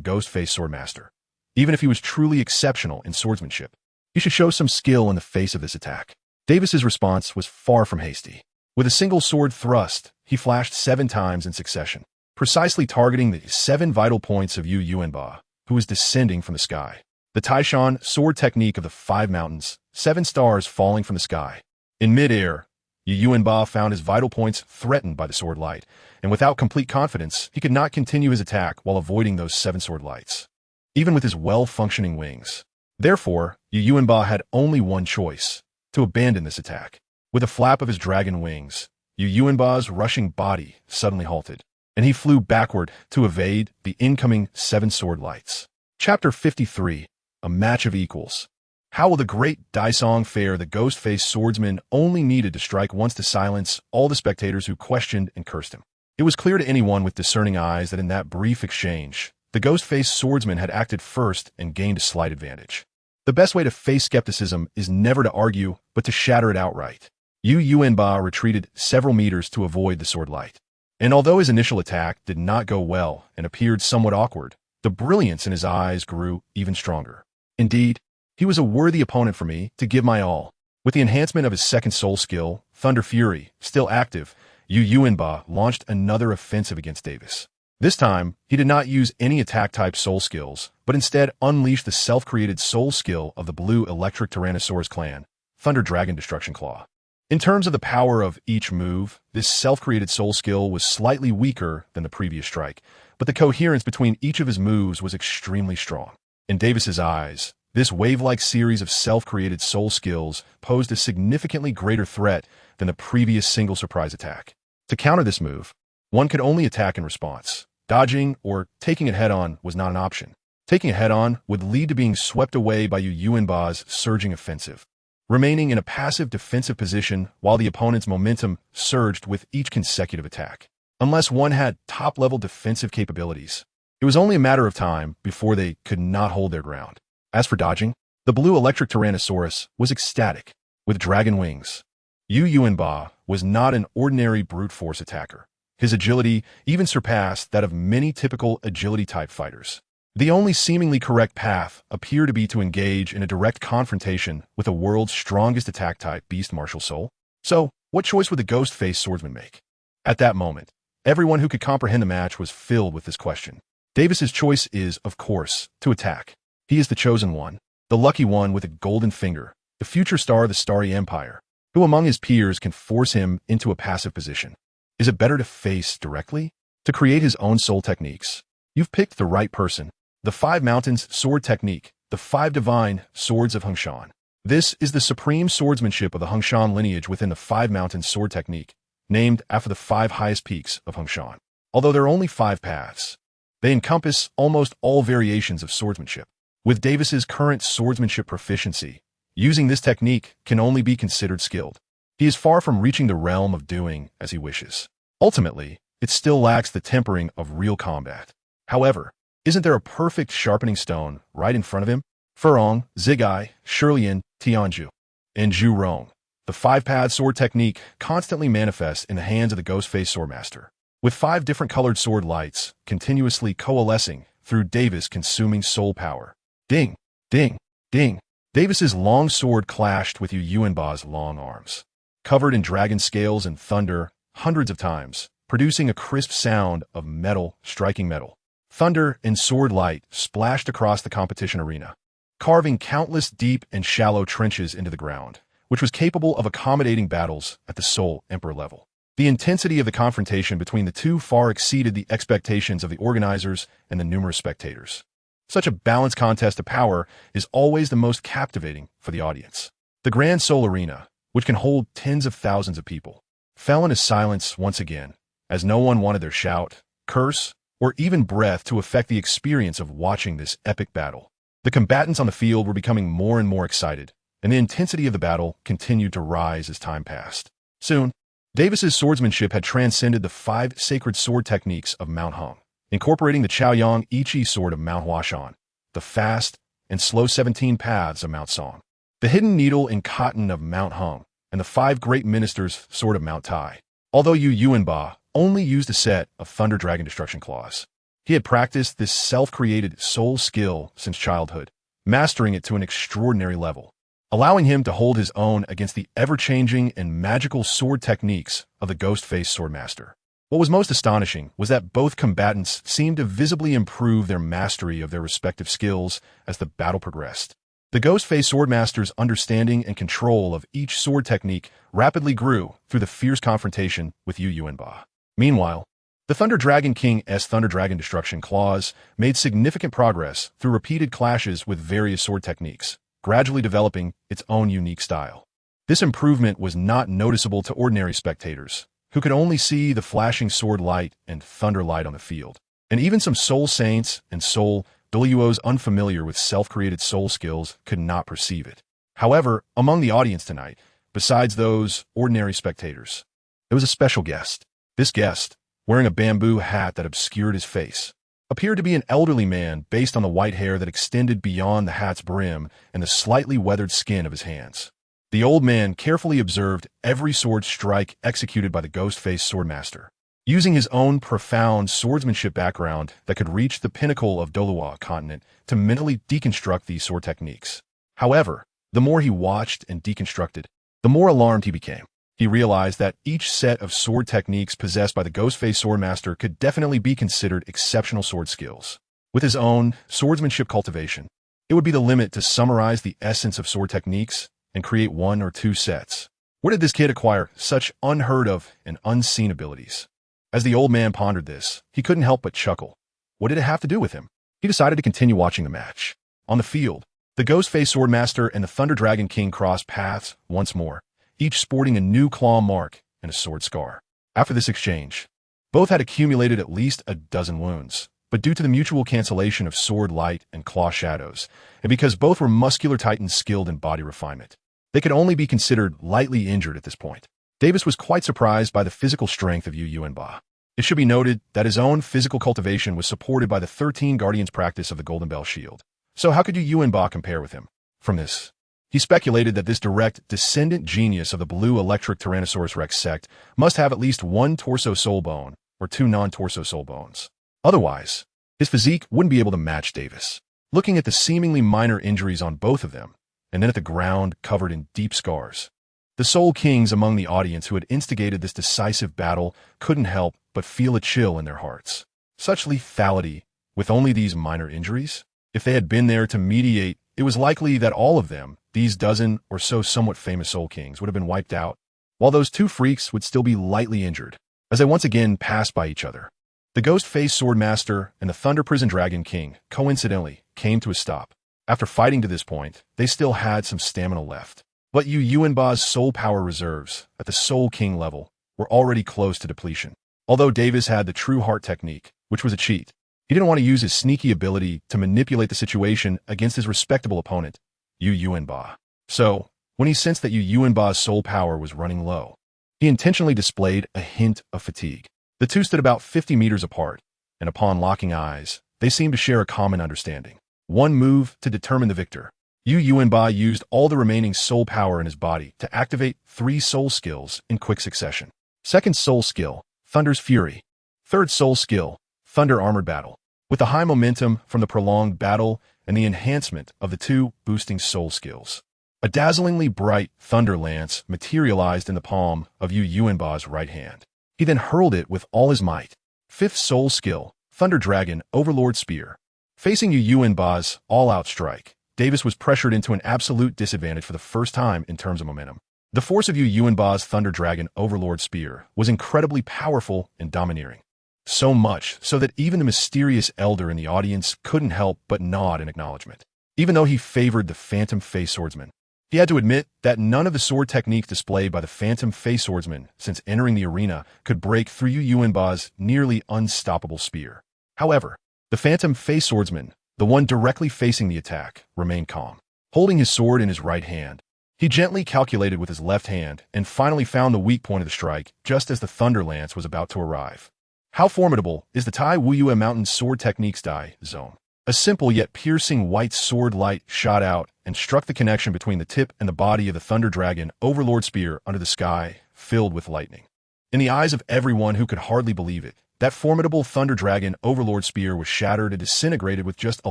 Ghost-Face Sword Master. Even if he was truly exceptional in swordsmanship, he should show some skill in the face of this attack. Davis's response was far from hasty. With a single sword thrust, he flashed 7 times in succession, precisely targeting the 7 vital points of Yu Yuanba, who was descending from the sky. The Taishan sword technique of the 5 mountains, 7 stars falling from the sky. In mid-air, Yu Yuanba found his vital points threatened by the sword light, and without complete confidence, he could not continue his attack while avoiding those 7 sword lights, even with his well-functioning wings. Therefore, Yu Yuanba had only one choice, to abandon this attack. With a flap of his dragon wings, Yu Yuanba's rushing body suddenly halted, and he flew backward to evade the incoming 7 sword lights. Chapter 53, A Match of Equals. How will the great Dai Song fare? The Ghost-Face Swordsman only needed to strike once to silence all the spectators who questioned and cursed him. It was clear to anyone with discerning eyes that in that brief exchange, the Ghost-Face Swordsman had acted first and gained a slight advantage. The best way to face skepticism is never to argue, but to shatter it outright. Yu Yuanba retreated several meters to avoid the sword light. And although his initial attack did not go well and appeared somewhat awkward, the brilliance in his eyes grew even stronger. Indeed, he was a worthy opponent for me to give my all. With the enhancement of his second soul skill, Thunder Fury, still active, Yu Yuanba launched another offensive against Davis. This time, he did not use any attack-type soul skills, but instead unleashed the self-created soul skill of the blue electric Tyrannosaurus clan, Thunder Dragon Destruction Claw. In terms of the power of each move, this self-created soul skill was slightly weaker than the previous strike, but the coherence between each of his moves was extremely strong. In Davis's eyes, this wave-like series of self-created soul skills posed a significantly greater threat than the previous single surprise attack. To counter this move, one could only attack in response. Dodging or taking it head-on was not an option. Taking it head-on would lead to being swept away by Yu Yuanba's surging offensive, remaining in a passive defensive position while the opponent's momentum surged with each consecutive attack. Unless one had top-level defensive capabilities, it was only a matter of time before they could not hold their ground. As for dodging, the blue electric Tyrannosaurus was ecstatic, with dragon wings. Yu Yuanba was not an ordinary brute force attacker. His agility even surpassed that of many typical agility-type fighters. The only seemingly correct path appeared to be to engage in a direct confrontation with the world's strongest attack-type beast martial soul. So, what choice would the ghost-faced swordsman make? At that moment, everyone who could comprehend the match was filled with this question. Davis's choice is, of course, to attack. He is the chosen one, the lucky one with a golden finger, the future star of the Starry Empire, who among his peers can force him into a passive position. Is it better to face directly? To create his own soul techniques? You've picked the right person. The 5 Mountains Sword Technique, the 5 Divine Swords of Hengshan. This is the supreme swordsmanship of the Hengshan lineage within the 5 Mountains Sword Technique, named after the 5 highest peaks of Hengshan. Although there are only 5 paths, they encompass almost all variations of swordsmanship. With Davis's current swordsmanship proficiency, using this technique can only be considered skilled. He is far from reaching the realm of doing as he wishes. Ultimately, it still lacks the tempering of real combat. However, isn't there a perfect sharpening stone right in front of him? Furong, Zigai, Shirlian, Tianju, and Zhu Rong. The 5-path sword technique constantly manifests in the hands of the ghost-faced swordmaster, with 5 different colored sword lights continuously coalescing through Davis' consuming soul power. Ding, ding, ding. Davis's long sword clashed with Yu Yuanba's long arms, covered in dragon scales and thunder hundreds of times, producing a crisp sound of metal striking metal. Thunder and sword light splashed across the competition arena, carving countless deep and shallow trenches into the ground, which was capable of accommodating battles at the Soul Emperor level. The intensity of the confrontation between the two far exceeded the expectations of the organizers and the numerous spectators. Such a balanced contest of power is always the most captivating for the audience. The Grand Soul Arena, which can hold tens of thousands of people, fell into silence once again, as no one wanted their shout, curse, or even breath to affect the experience of watching this epic battle. The combatants on the field were becoming more and more excited, and the intensity of the battle continued to rise as time passed. Soon, Davis's swordsmanship had transcended the 5 sacred sword techniques of Mount Hung, incorporating the Chaoyang Ichi sword of Mount Huashan, the fast and slow 17 paths of Mount Song, the hidden needle and cotton of Mount Hung, and the 5 great ministers' sword of Mount Tai. Although Yu Yuanba only used a set of Thunder Dragon Destruction Claws, he had practiced this self-created soul skill since childhood, mastering it to an extraordinary level, allowing him to hold his own against the ever-changing and magical sword techniques of the ghost-faced swordmaster. What was most astonishing was that both combatants seemed to visibly improve their mastery of their respective skills as the battle progressed. The ghost-faced swordmaster's understanding and control of each sword technique rapidly grew through the fierce confrontation with Yu Yuanba. Meanwhile, the Thunder Dragon King's Thunder Dragon Destruction Claws made significant progress through repeated clashes with various sword techniques, gradually developing its own unique style. This improvement was not noticeable to ordinary spectators, who could only see the flashing sword light and thunder light on the field. And even some soul saints and soul Douluos unfamiliar with self-created soul skills could not perceive it. However, among the audience tonight, besides those ordinary spectators, there was a special guest. This guest, wearing a bamboo hat that obscured his face, appeared to be an elderly man based on the white hair that extended beyond the hat's brim and the slightly weathered skin of his hands. The old man carefully observed every sword strike executed by the ghost-faced swordmaster, using his own profound swordsmanship background that could reach the pinnacle of Douluo continent to mentally deconstruct these sword techniques. However, the more he watched and deconstructed, the more alarmed he became. He realized that each set of sword techniques possessed by the ghost-faced swordmaster could definitely be considered exceptional sword skills. With his own swordsmanship cultivation, it would be the limit to summarize the essence of sword techniques and create 1 or 2 sets. Where did this kid acquire such unheard of and unseen abilities? As the old man pondered this, he couldn't help but chuckle. What did it have to do with him? He decided to continue watching the match. On the field, the ghost-faced swordmaster and the Thunder Dragon King crossed paths once more, each sporting a new claw mark and a sword scar. After this exchange, both had accumulated at least a dozen wounds, but due to the mutual cancellation of sword light and claw shadows, and because both were muscular titans skilled in body refinement, they could only be considered lightly injured at this point. Davis was quite surprised by the physical strength of Yu Yuanba. It should be noted that his own physical cultivation was supported by the 13 Guardians practice of the Golden Bell Shield, So how could Yu Yuanba compare with him? From this, he speculated that this direct descendant genius of the blue electric Tyrannosaurus rex sect must have at least one torso soul bone or two non-torso soul bones. Otherwise, his physique wouldn't be able to match Davis. Looking at the seemingly minor injuries on both of them, and then at the ground covered in deep scars, the Soul Kings among the audience who had instigated this decisive battle couldn't help but feel a chill in their hearts. Such lethality, with only these minor injuries? If they had been there to mediate, it was likely that all of them, these dozen or so somewhat famous Soul Kings, would have been wiped out, while those two freaks would still be lightly injured, as they once again passed by each other. The Ghost-Faced Swordmaster and the Thunder Prison Dragon King, coincidentally, came to a stop. After fighting to this point, they still had some stamina left. But Yu Yuanba's soul power reserves, at the Soul King level, were already close to depletion. Although Davis had the True Heart technique, which was a cheat, he didn't want to use his sneaky ability to manipulate the situation against his respectable opponent, Yu Yuanba. So, when he sensed that Yu Yuanba's soul power was running low, he intentionally displayed a hint of fatigue. The two stood about 50 meters apart, and upon locking eyes, they seemed to share a common understanding. One move to determine the victor. Yu Yuanba used all the remaining soul power in his body to activate 3 soul skills in quick succession. Second soul skill, Thunder's Fury. Third soul skill, Thunder Armored Battle. With the high momentum from the prolonged battle and the enhancement of the 2 boosting soul skills, a dazzlingly bright Thunder Lance materialized in the palm of Yu Yuanba's right hand. He then hurled it with all his might. Fifth soul skill, Thunder Dragon Overlord Spear. Facing Yu Yuanba's all-out strike, Davis was pressured into an absolute disadvantage for the first time in terms of momentum. The force of Yu Yuanba's Thunder Dragon Overlord Spear was incredibly powerful and domineering. So much so that even the mysterious elder in the audience couldn't help but nod in acknowledgement. Even though he favored the Phantom Face Swordsman, he had to admit that none of the sword techniques displayed by the Phantom Face Swordsman since entering the arena could break through Yu Yuanba's nearly unstoppable spear. However, the Phantom Face Swordsman, the one directly facing the attack, remained calm. Holding his sword in his right hand, he gently calculated with his left hand and finally found the weak point of the strike just as the Thunder Lance was about to arrive. How formidable is the Tai Wuyue Mountain Sword Techniques Dai Zone? A simple yet piercing white sword light shot out and struck the connection between the tip and the body of the Thunder Dragon Overlord Spear under the sky, filled with lightning. In the eyes of everyone who could hardly believe it, that formidable Thunder Dragon Overlord Spear was shattered and disintegrated with just a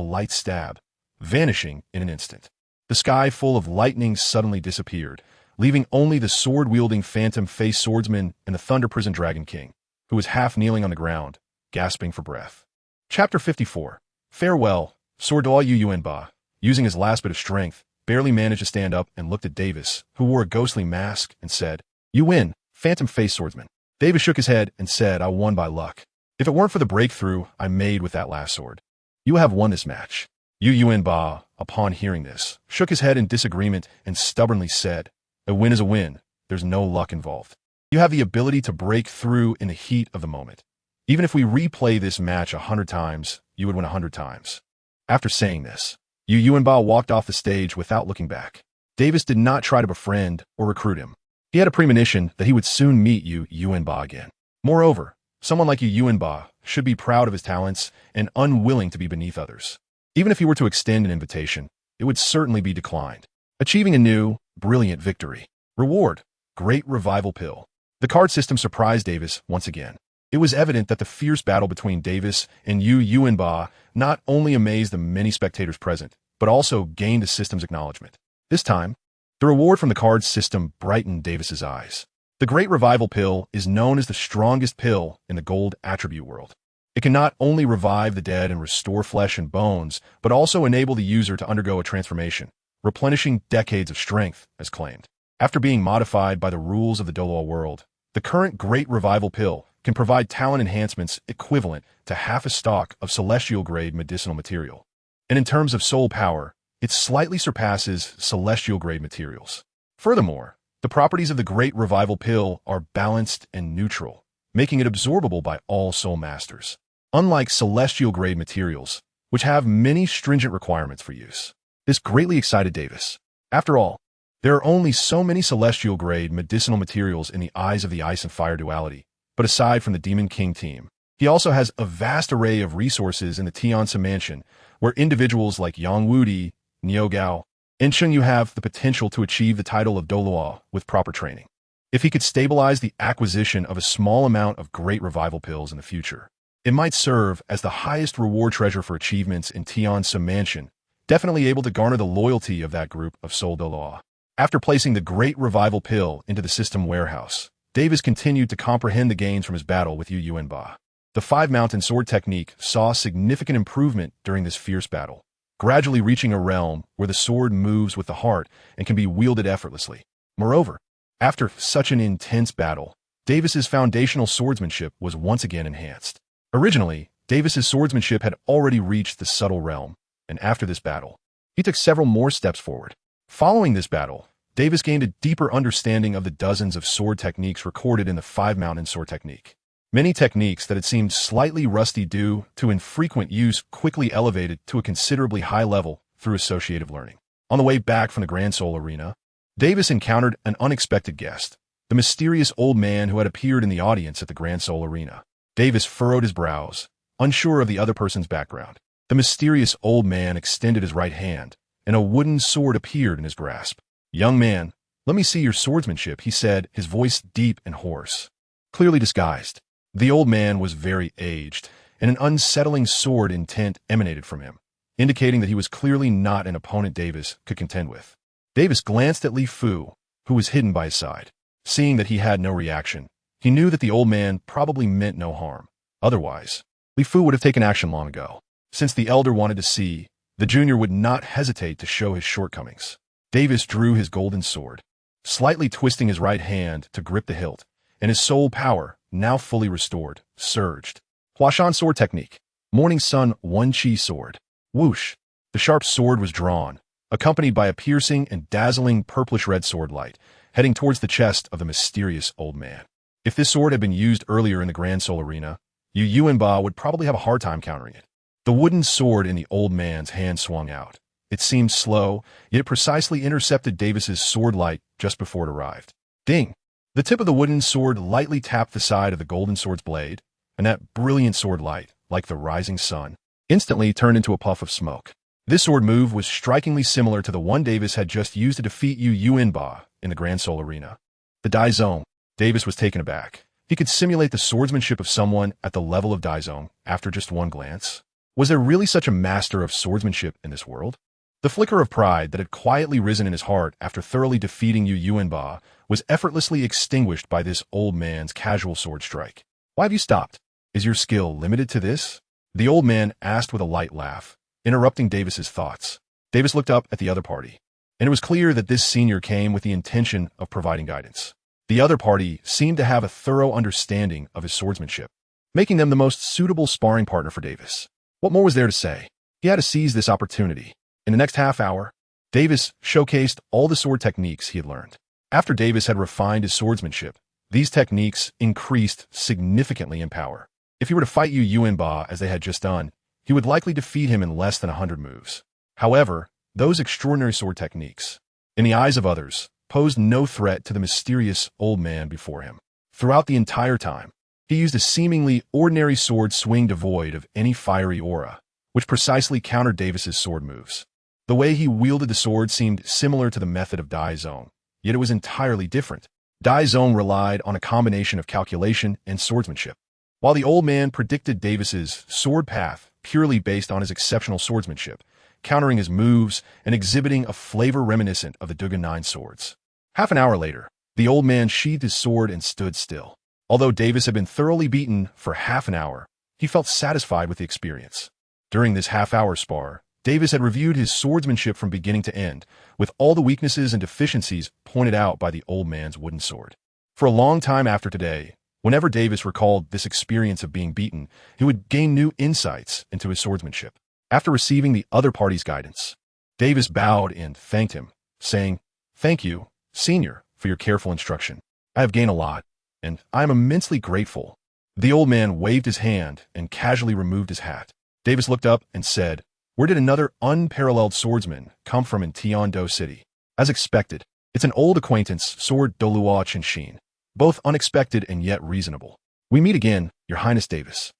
light stab, vanishing in an instant. The sky full of lightning suddenly disappeared, leaving only the sword-wielding Phantom Face Swordsman and the Thunder Prison Dragon King, who was half kneeling on the ground, gasping for breath. Chapter 54. Farewell, Swordao Yu Yuanba, using his last bit of strength, barely managed to stand up and looked at Davis, who wore a ghostly mask, and said, "You win, Phantom Face Swordsman." Davis shook his head and said, "I won by luck. If it weren't for the breakthrough I made with that last sword, you have won this match." Yu Yuanba, upon hearing this, shook his head in disagreement and stubbornly said, "A win is a win. There's no luck involved. You have the ability to break through in the heat of the moment. Even if we replay this match 100 times, you would win 100 times." After saying this, Yu Yuanba walked off the stage without looking back. Davis did not try to befriend or recruit him. He had a premonition that he would soon meet Yu Yuanba again. Moreover, someone like Yu Yuanba should be proud of his talents and unwilling to be beneath others. Even if he were to extend an invitation, it would certainly be declined. Achieving a new, brilliant victory. Reward: Great Revival Pill. The card system surprised Davis once again. It was evident that the fierce battle between Davis and Yu Yuanba not only amazed the many spectators present, but also gained the system's acknowledgement. This time, the reward from the card system brightened Davis's eyes. The Great Revival Pill is known as the strongest pill in the gold attribute world. It can not only revive the dead and restore flesh and bones, but also enable the user to undergo a transformation, replenishing decades of strength, as claimed. After being modified by the rules of the Douluo world, the current Great Revival Pill can provide talent enhancements equivalent to half a stock of celestial-grade medicinal material. And in terms of soul power, it slightly surpasses celestial-grade materials. Furthermore, the properties of the Great Revival Pill are balanced and neutral, making it absorbable by all soul masters. Unlike celestial-grade materials, which have many stringent requirements for use. This greatly excited Davis. After all, there are only so many celestial-grade medicinal materials in the eyes of the Ice and Fire duality, but aside from the Demon King team, he also has a vast array of resources in the Tiansa Mansion, where individuals like Yang Wudi, Niu Gao, and Sheng Yu have the potential to achieve the title of Douluo with proper training. If he could stabilize the acquisition of a small amount of great revival pills in the future, it might serve as the highest reward treasure for achievements in Tian's Mansion, definitely able to garner the loyalty of that group of Soul Douluo. After placing the great revival pill into the system warehouse, Davis continued to comprehend the gains from his battle with Yu Yuanba. The five-mountain sword technique saw significant improvement during this fierce battle, gradually reaching a realm where the sword moves with the heart and can be wielded effortlessly. Moreover, after such an intense battle, Davis's foundational swordsmanship was once again enhanced. Originally, Davis's swordsmanship had already reached the subtle realm, and after this battle, he took several more steps forward. Following this battle, Davis gained a deeper understanding of the dozens of sword techniques recorded in the five-mountain sword technique. Many techniques that had seemed slightly rusty due to infrequent use quickly elevated to a considerably high level through associative learning. On the way back from the Grand Soul Arena, Davis encountered an unexpected guest, the mysterious old man who had appeared in the audience at the Grand Soul Arena. Davis furrowed his brows, unsure of the other person's background. The mysterious old man extended his right hand, and a wooden sword appeared in his grasp. "Young man, let me see your swordsmanship," he said, his voice deep and hoarse, clearly disguised. The old man was very aged, and an unsettling sword intent emanated from him, indicating that he was clearly not an opponent Davis could contend with. Davis glanced at Li Fu, who was hidden by his side. Seeing that he had no reaction, he knew that the old man probably meant no harm. Otherwise, Li Fu would have taken action long ago. Since the elder wanted to see, the junior would not hesitate to show his shortcomings. Davis drew his golden sword, slightly twisting his right hand to grip the hilt, and his soul power, now fully restored, surged. Huashan sword technique. Morning Sun One Chi sword. Whoosh. The sharp sword was drawn, accompanied by a piercing and dazzling purplish-red sword light, heading towards the chest of the mysterious old man. If this sword had been used earlier in the Grand Soul Arena, Yu Yuanba would probably have a hard time countering it. The wooden sword in the old man's hand swung out. It seemed slow, yet it precisely intercepted Davis's sword light just before it arrived. Ding! The tip of the wooden sword lightly tapped the side of the golden sword's blade, and that brilliant sword light, like the rising sun, instantly turned into a puff of smoke. This sword move was strikingly similar to the one Davis had just used to defeat Yu Yuanba in the Grand Soul Arena. The Dai Zone. Davis was taken aback. He could simulate the swordsmanship of someone at the level of Dai Zone after just one glance. Was there really such a master of swordsmanship in this world? The flicker of pride that had quietly risen in his heart after thoroughly defeating Yu Yuanba was effortlessly extinguished by this old man's casual sword strike. "Why have you stopped? Is your skill limited to this?" The old man asked with a light laugh, interrupting Davis's thoughts. Davis looked up at the other party, and it was clear that this senior came with the intention of providing guidance. The other party seemed to have a thorough understanding of his swordsmanship, making them the most suitable sparring partner for Davis. What more was there to say? He had to seize this opportunity. In the next half hour, Davis showcased all the sword techniques he had learned. After Davis had refined his swordsmanship, these techniques increased significantly in power. If he were to fight Yu Yuanba as they had just done, he would likely defeat him in less than 100 moves. However, those extraordinary sword techniques, in the eyes of others, posed no threat to the mysterious old man before him. Throughout the entire time, he used a seemingly ordinary sword swing devoid of any fiery aura, which precisely countered Davis's sword moves. The way he wielded the sword seemed similar to the method of Dai Zone, yet it was entirely different. Dai Zone relied on a combination of calculation and swordsmanship, while the old man predicted Davis's sword path purely based on his exceptional swordsmanship, countering his moves and exhibiting a flavor reminiscent of the Dugan Nine swords. Half an hour later, the old man sheathed his sword and stood still. Although Davis had been thoroughly beaten for half an hour, he felt satisfied with the experience. During this half-hour spar, Davis had reviewed his swordsmanship from beginning to end, with all the weaknesses and deficiencies pointed out by the old man's wooden sword. For a long time after today, whenever Davis recalled this experience of being beaten, he would gain new insights into his swordsmanship. After receiving the other party's guidance, Davis bowed and thanked him, saying, "Thank you, Senior, for your careful instruction. I have gained a lot, and I am immensely grateful." The old man waved his hand and casually removed his hat. Davis looked up and said, "Where did another unparalleled swordsman come from in Tiando City?" "As expected, it's an old acquaintance, Sword Douluo Qinshin. Both unexpected and yet reasonable. We meet again, Your Highness Davis."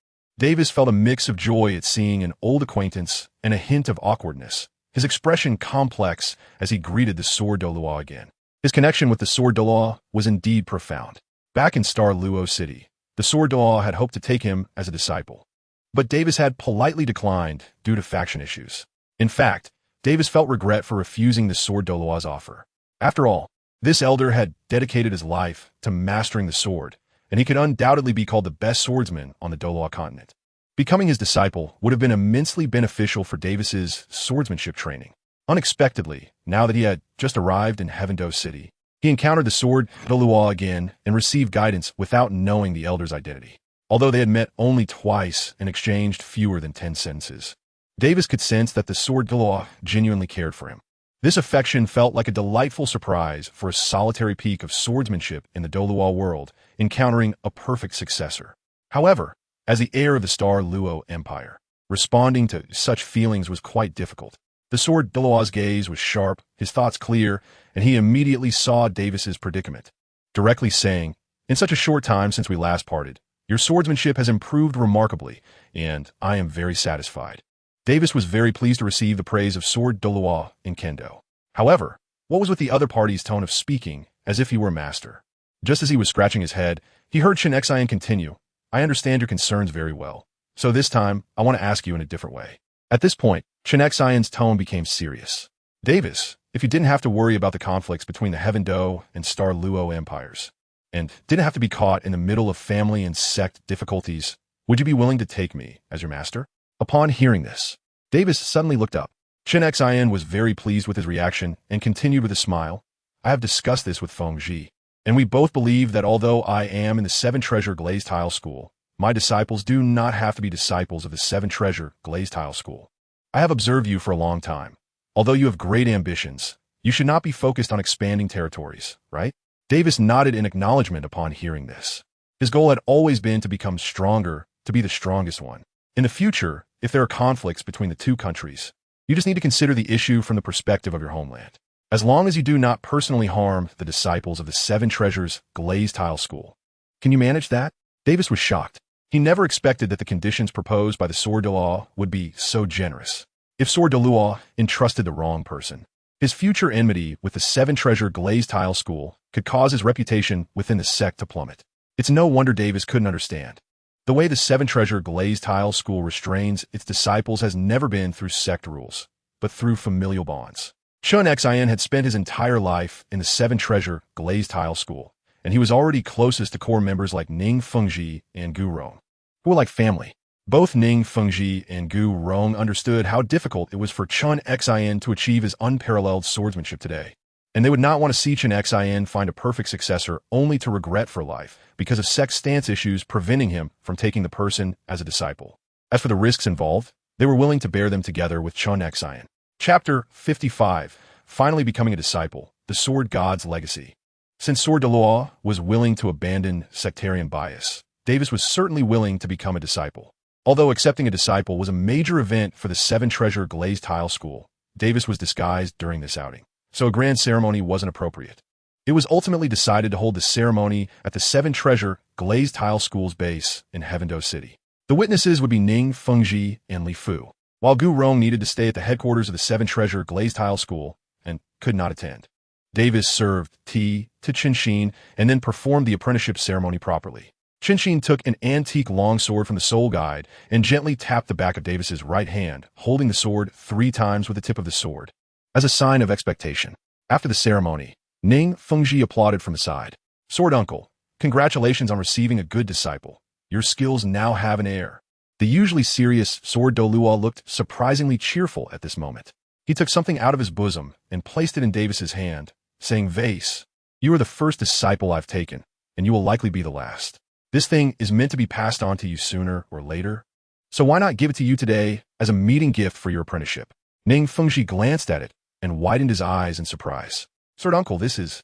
Davis felt a mix of joy at seeing an old acquaintance and a hint of awkwardness, his expression complex as he greeted the sword Douluo again. His connection with the sword Douluo was indeed profound. Back in Star Luo City, the sword Douluo had hoped to take him as a disciple. But Davis had politely declined due to faction issues. In fact, Davis felt regret for refusing the sword Douluo's offer. After all, this elder had dedicated his life to mastering the sword, and he could undoubtedly be called the best swordsman on the Douluo continent. Becoming his disciple would have been immensely beneficial for Davis's swordsmanship training. Unexpectedly, now that he had just arrived in Heavendou City, he encountered the sword Douluo again and received guidance without knowing the elder's identity. Although they had met only twice and exchanged fewer than 10 sentences, Davis could sense that the sword Douluo genuinely cared for him. This affection felt like a delightful surprise for a solitary peak of swordsmanship in the Douluo world, encountering a perfect successor. However, as the heir of the Star Luo Empire, responding to such feelings was quite difficult. The sword Douluo's gaze was sharp, his thoughts clear, and he immediately saw Davis's predicament, directly saying, "In such a short time since we last parted, your swordsmanship has improved remarkably, and I am very satisfied." Davis was very pleased to receive the praise of sword Douluo in Kendo. However, what was with the other party's tone of speaking, as if he were a master? Just as he was scratching his head, he heard Chen Xian continue, "I understand your concerns very well, so this time I want to ask you in a different way." At this point, Chen Xian's tone became serious. "Davis, if you didn't have to worry about the conflicts between the Heavendou and Star Luo empires, and didn't have to be caught in the middle of family and sect difficulties, would you be willing to take me as your master?" Upon hearing this, Davis suddenly looked up. Chen Xian was very pleased with his reaction and continued with a smile, "I have discussed this with Fengyun, and we both believe that although I am in the Seven Treasure Glazed Tile School, my disciples do not have to be disciples of the Seven Treasure Glazed Tile School. I have observed you for a long time. Although you have great ambitions, you should not be focused on expanding territories, right?" Davis nodded in acknowledgement upon hearing this. His goal had always been to become stronger, to be the strongest one. In the future, if there are conflicts between the two countries, you just need to consider the issue from the perspective of your homeland. As long as you do not personally harm the disciples of the Seven Treasures Glazed Tile School. Can you manage that? Davis was shocked. He never expected that the conditions proposed by the sword Douluo would be so generous. If sword Douluo entrusted the wrong person, his future enmity with the Seven Treasure Glazed Tile School could cause his reputation within the sect to plummet. It's no wonder Davis couldn't understand. The way the Seven Treasure Glazed Tile School restrains its disciples has never been through sect rules, but through familial bonds. Chen Xian had spent his entire life in the Seven Treasure Glazed Tile School, and he was already closest to core members like Ning Fengji and Gu Rong, who were like family. Both Ning Fengji and Gu Rong understood how difficult it was for Chen Xian to achieve his unparalleled swordsmanship today, and they would not want to see Chen Xian find a perfect successor only to regret for life because of sect stance issues preventing him from taking the person as a disciple. As for the risks involved, they were willing to bear them together with Chen Xian. Chapter 55. Finally becoming a disciple, the Sword God's Legacy. Since Sword Douluo was willing to abandon sectarian bias, Davis was certainly willing to become a disciple. Although accepting a disciple was a major event for the Seven Treasure Glazed Tile School, Davis was disguised during this outing, so a grand ceremony wasn't appropriate. It was ultimately decided to hold the ceremony at the Seven Treasure Glazed Tile School's base in Heavendou City. The witnesses would be Ning Fengji and Li Fu, while Gu Rong needed to stay at the headquarters of the Seven Treasure Glazed Tile School and could not attend. Davis served tea to Jinxi and then performed the apprenticeship ceremony properly. Jinxi took an antique longsword from the soul guide and gently tapped the back of Davis's right hand, holding the sword 3 times with the tip of the sword, as a sign of expectation. After the ceremony, Ning Fengji applauded from the side. "Sword uncle, congratulations on receiving a good disciple. Your skills now have an heir." The usually serious sword Douluo looked surprisingly cheerful at this moment. He took something out of his bosom and placed it in Davis's hand, saying, "Vase, you are the first disciple I've taken, and you will likely be the last. This thing is meant to be passed on to you sooner or later, so why not give it to you today as a meeting gift for your apprenticeship?" Ning Fengji glanced at it and widened his eyes in surprise. "Sword uncle, this is—"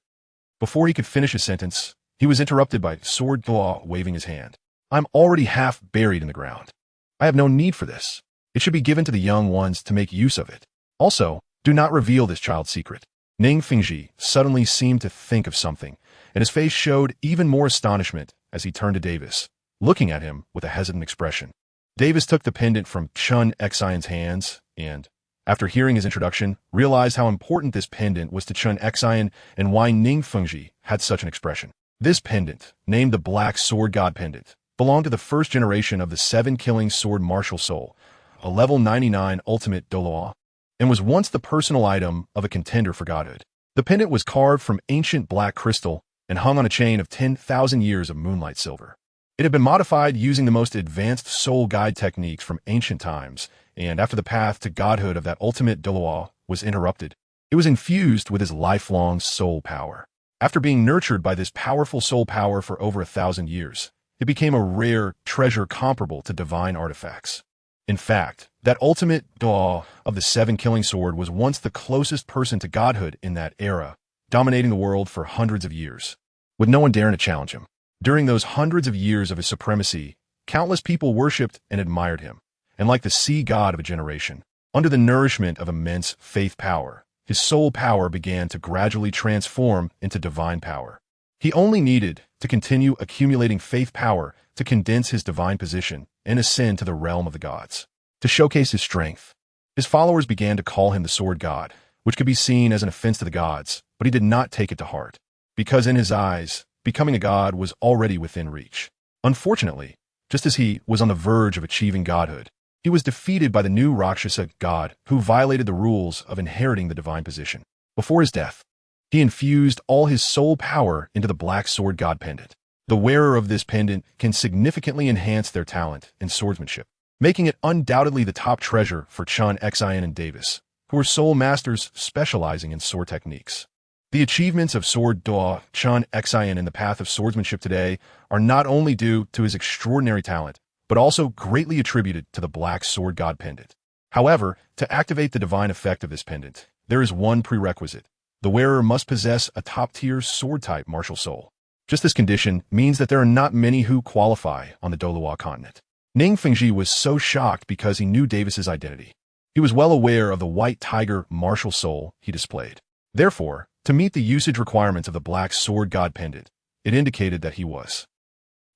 Before he could finish his sentence, he was interrupted by Sword Douluo waving his hand. "I'm already half buried in the ground. I have no need for this. It should be given to the young ones to make use of it. Also, do not reveal this child's secret." Ning Fengji suddenly seemed to think of something, and his face showed even more astonishment as he turned to Davis, looking at him with a hesitant expression. Davis took the pendant from Chun Xian's hands and, after hearing his introduction, realized how important this pendant was to Chun Xian and why Ning Fengji had such an expression. This pendant, named the Black Sword God Pendant, belonged to the first generation of the 7-killing sword martial soul, a level 99 ultimate Douluo, and was once the personal item of a contender for godhood. The pendant was carved from ancient black crystal and hung on a chain of 10,000 years of moonlight silver. It had been modified using the most advanced soul guide techniques from ancient times, and after the path to godhood of that ultimate Douluo was interrupted, it was infused with his lifelong soul power. After being nurtured by this powerful soul power for over 1,000 years, it became a rare treasure comparable to divine artifacts. In fact, that ultimate Douluo of the 7-killing sword was once the closest person to godhood in that era, dominating the world for hundreds of years, with no one daring to challenge him. During those hundreds of years of his supremacy, countless people worshipped and admired him, and like the sea god of a generation, under the nourishment of immense faith power, his soul power began to gradually transform into divine power. He only needed to continue accumulating faith power to condense his divine position and ascend to the realm of the gods. To showcase his strength, his followers began to call him the Sword God, which could be seen as an offense to the gods, but he did not take it to heart, because in his eyes, becoming a god was already within reach. Unfortunately, just as he was on the verge of achieving godhood, he was defeated by the new Rakshasa god who violated the rules of inheriting the divine position. Before his death, he infused all his soul power into the Black Sword God Pendant. The wearer of this pendant can significantly enhance their talent in swordsmanship, making it undoubtedly the top treasure for Chun Xian and Davis, who are soul masters specializing in sword techniques. The achievements of Sword Douluo Chun Xian in the path of swordsmanship today are not only due to his extraordinary talent, but also greatly attributed to the Black Sword God Pendant. However, to activate the divine effect of this pendant, there is one prerequisite. The wearer must possess a top-tier sword-type martial soul. Just this condition means that there are not many who qualify on the Douluo continent. Ning Fengji was so shocked because he knew Davis's identity. He was well aware of the white tiger martial soul he displayed. Therefore, to meet the usage requirements of the Black Sword God Pendant, it indicated that he was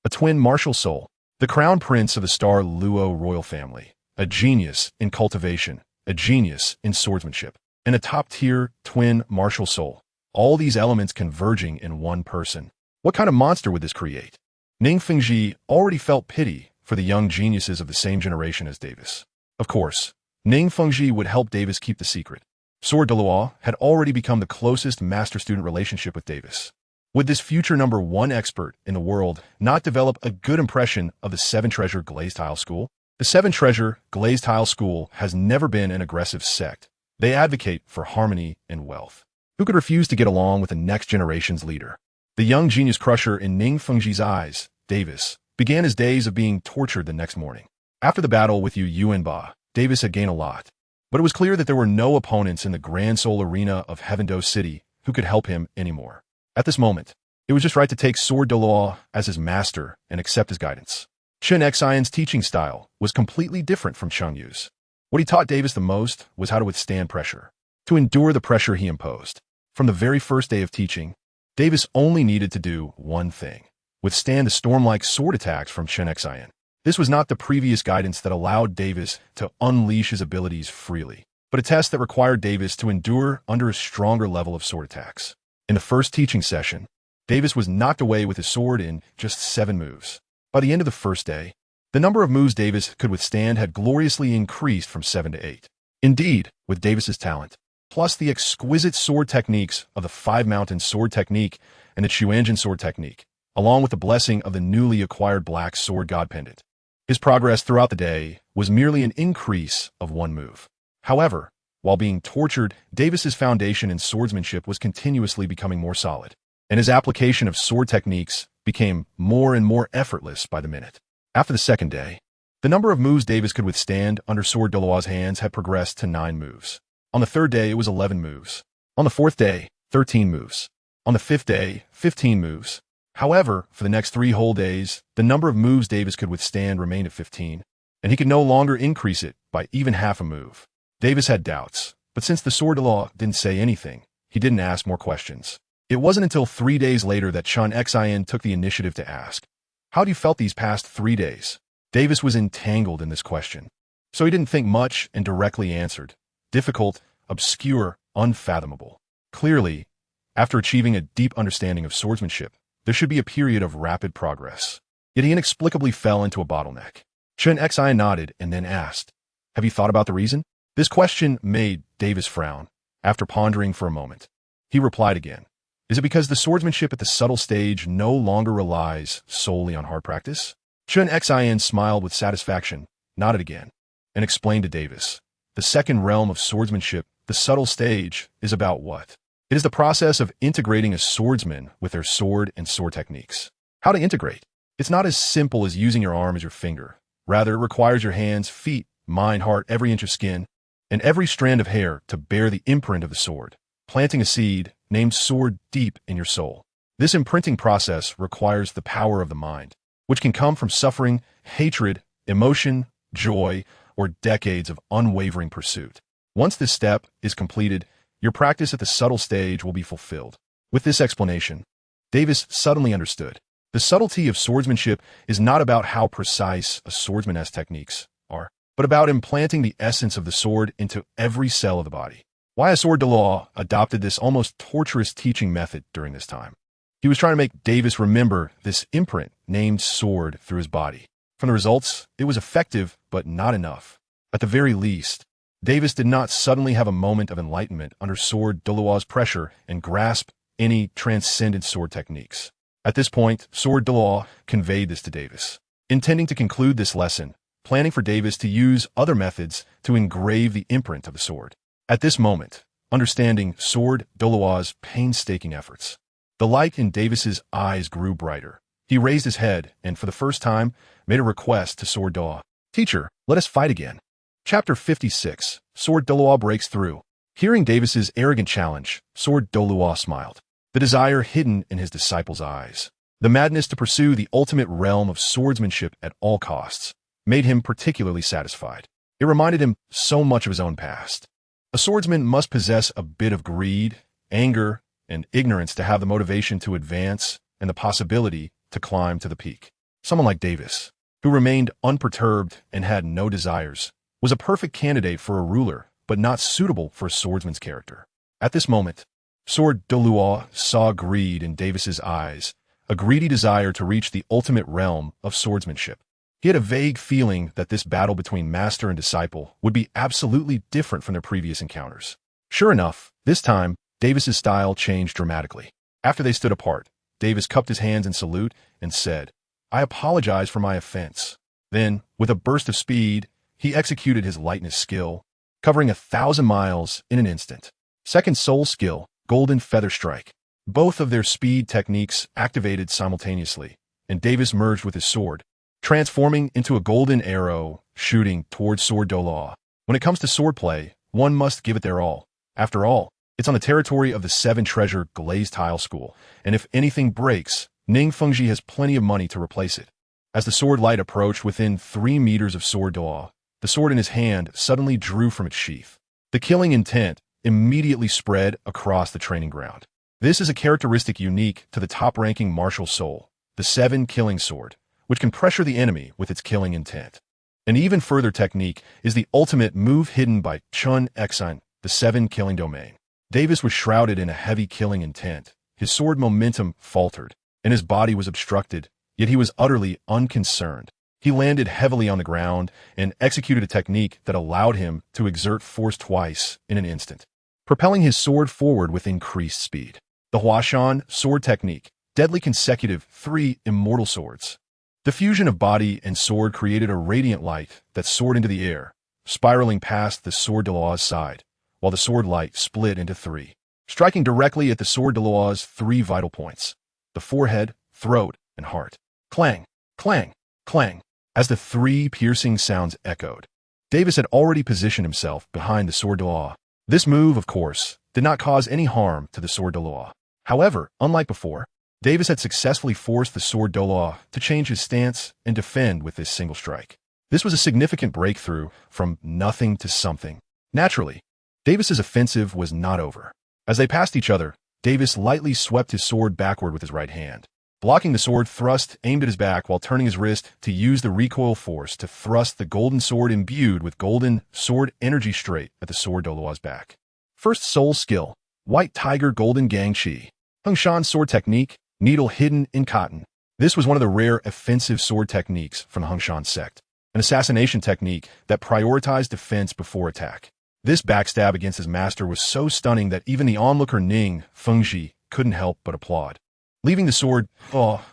a twin martial soul, the crown prince of the Star Luo royal family, a genius in cultivation, a genius in swordsmanship, and a top-tier twin martial soul, all these elements converging in one person. What kind of monster would this create? Ning Fengji already felt pity for the young geniuses of the same generation as Davis. Of course, Ning Fengji would help Davis keep the secret. Sword Douluo had already become the closest master-student relationship with Davis. Would this future #1 expert in the world not develop a good impression of the 7-Treasure Glazed Tile School? The 7-Treasure Glazed Tile School has never been an aggressive sect. They advocate for harmony and wealth. Who could refuse to get along with the next generation's leader? The young genius crusher in Ning Fengji's eyes, Davis, began his days of being tortured the next morning. After the battle with Yu Yuanba, Davis had gained a lot, but it was clear that there were no opponents in the Grand Soul Arena of Heavendou City who could help him anymore. At this moment, it was just right to take Sword Douluo as his master and accept his guidance. Chun Xian's teaching style was completely different from Cheng Yu's. What he taught Davis the most was how to withstand pressure, to endure the pressure he imposed. From the very first day of teaching, Davis only needed to do one thing: withstand the storm-like sword attacks from Chun Xian. This was not the previous guidance that allowed Davis to unleash his abilities freely, but a test that required Davis to endure under a stronger level of sword attacks. In the first teaching session, Davis was knocked away with his sword in just 7 moves. By the end of the first day, the number of moves Davis could withstand had gloriously increased from 7 to 8. Indeed, with Davis's talent, plus the exquisite sword techniques of the 5-mountain sword technique and the Chuanjin sword technique, along with the blessing of the newly acquired Black Sword God Pendant, his progress throughout the day was merely an increase of 1 move. However, while being tortured, Davis's foundation in swordsmanship was continuously becoming more solid, and his application of sword techniques became more and more effortless by the minute. After the second day, the number of moves Davis could withstand under Sword Douluo's hands had progressed to 9 moves. On the third day, it was 11 moves. On the fourth day, 13 moves. On the fifth day, 15 moves. However, for the next 3 whole days, the number of moves Davis could withstand remained at 15, and he could no longer increase it by even half a move. Davis had doubts, but since the Sword Douluo didn't say anything, he didn't ask more questions. It wasn't until 3 days later that Chun Xian took the initiative to ask, "How do you felt these past 3 days?" Davis was entangled in this question, so he didn't think much and directly answered. Difficult, obscure, unfathomable. Clearly, after achieving a deep understanding of swordsmanship, there should be a period of rapid progress. Yet he inexplicably fell into a bottleneck. Chen Xi nodded and then asked, "Have you thought about the reason?" This question made Davis frown. After pondering for a moment, he replied again, "Is it because the swordsmanship at the subtle stage no longer relies solely on hard practice?" Chen Xin smiled with satisfaction, nodded again, and explained to Davis, "The second realm of swordsmanship, the subtle stage, is about what? It is the process of integrating a swordsman with their sword and sword techniques. How to integrate? It's not as simple as using your arm as your finger. Rather, it requires your hands, feet, mind, heart, every inch of skin, and every strand of hair to bear the imprint of the sword, planting a seed named sword deep in your soul. This imprinting process requires the power of the mind, which can come from suffering, hatred, emotion, joy, or decades of unwavering pursuit. Once this step is completed, your practice at the subtle stage will be fulfilled." With this explanation, Davis suddenly understood. The subtlety of swordsmanship is not about how precise a swordsman's techniques are, but about implanting the essence of the sword into every cell of the body. Why Sword Douluo adopted this almost torturous teaching method during this time. He was trying to make Davis remember this imprint named sword through his body. From the results, it was effective, but not enough. At the very least, Davis did not suddenly have a moment of enlightenment under Sword Douluo's pressure and grasp any transcendent sword techniques. At this point, Sword Douluo conveyed this to Davis, intending to conclude this lesson, planning for Davis to use other methods to engrave the imprint of the sword. At this moment, understanding Sword Douluo's painstaking efforts, the light in Davis's eyes grew brighter. He raised his head and, for the first time, made a request to Sword Douluo. "Teacher, let us fight again." Chapter 56, Sword Douluo breaks through. Hearing Davis's arrogant challenge, Sword Douluo smiled, the desire hidden in his disciple's eyes. The madness to pursue the ultimate realm of swordsmanship at all costs made him particularly satisfied. It reminded him so much of his own past. A swordsman must possess a bit of greed, anger, and ignorance to have the motivation to advance and the possibility to climb to the peak. Someone like Davis, who remained unperturbed and had no desires, was a perfect candidate for a ruler, but not suitable for a swordsman's character. At this moment, Sword Douluo saw greed in Davis's eyes, a greedy desire to reach the ultimate realm of swordsmanship. He had a vague feeling that this battle between master and disciple would be absolutely different from their previous encounters. Sure enough, this time, Davis's style changed dramatically. After they stood apart, Davis cupped his hands in salute and said, "I apologize for my offense." Then, with a burst of speed, he executed his lightness skill, covering 1,000 miles in an instant. Second soul skill, Golden Feather Strike. Both of their speed techniques activated simultaneously, and Davis merged with his sword, transforming into a golden arrow, shooting towards Sword Douluo. When it comes to swordplay, one must give it their all. After all, it's on the territory of the Seven Treasure Glazed Tile School, and if anything breaks, Ning Fengji has plenty of money to replace it. As the sword light approached within 3 meters of Sword Douluo, the sword in his hand suddenly drew from its sheath. The killing intent immediately spread across the training ground. This is a characteristic unique to the top-ranking martial soul, the 7 killing sword, which can pressure the enemy with its killing intent. An even further technique is the ultimate move hidden by Chen Xi, the 7 killing domain. Davis was shrouded in a heavy killing intent. His sword momentum faltered, and his body was obstructed, yet he was utterly unconcerned. He landed heavily on the ground and executed a technique that allowed him to exert force twice in an instant, propelling his sword forward with increased speed. The Huashan sword technique, deadly consecutive 3 immortal swords. The fusion of body and sword created a radiant light that soared into the air, spiraling past the Sword Douluo's side, while the sword light split into 3, striking directly at the Sword Douluo's 3 vital points: the forehead, throat, and heart. Clang, clang, clang. As the 3 piercing sounds echoed, Davis had already positioned himself behind the Sword Douluo. This move, of course, did not cause any harm to the Sword Douluo. However, unlike before, Davis had successfully forced the Sword Douluo to change his stance and defend with this single strike. This was a significant breakthrough from nothing to something. Naturally, Davis's offensive was not over. As they passed each other, Davis lightly swept his sword backward with his right hand. blocking the sword thrust aimed at his back while turning his wrist to use the recoil force to thrust the golden sword imbued with golden sword energy straight at the sword Douluo's back. First soul skill, White Tiger Golden Gangshi. Hung Shan's sword technique, needle hidden in cotton. This was one of the rare offensive sword techniques from the Hung Shan sect, an assassination technique that prioritized defense before attack. This backstab against his master was so stunning that even the onlooker Ning Fengji couldn't help but applaud, leaving the sword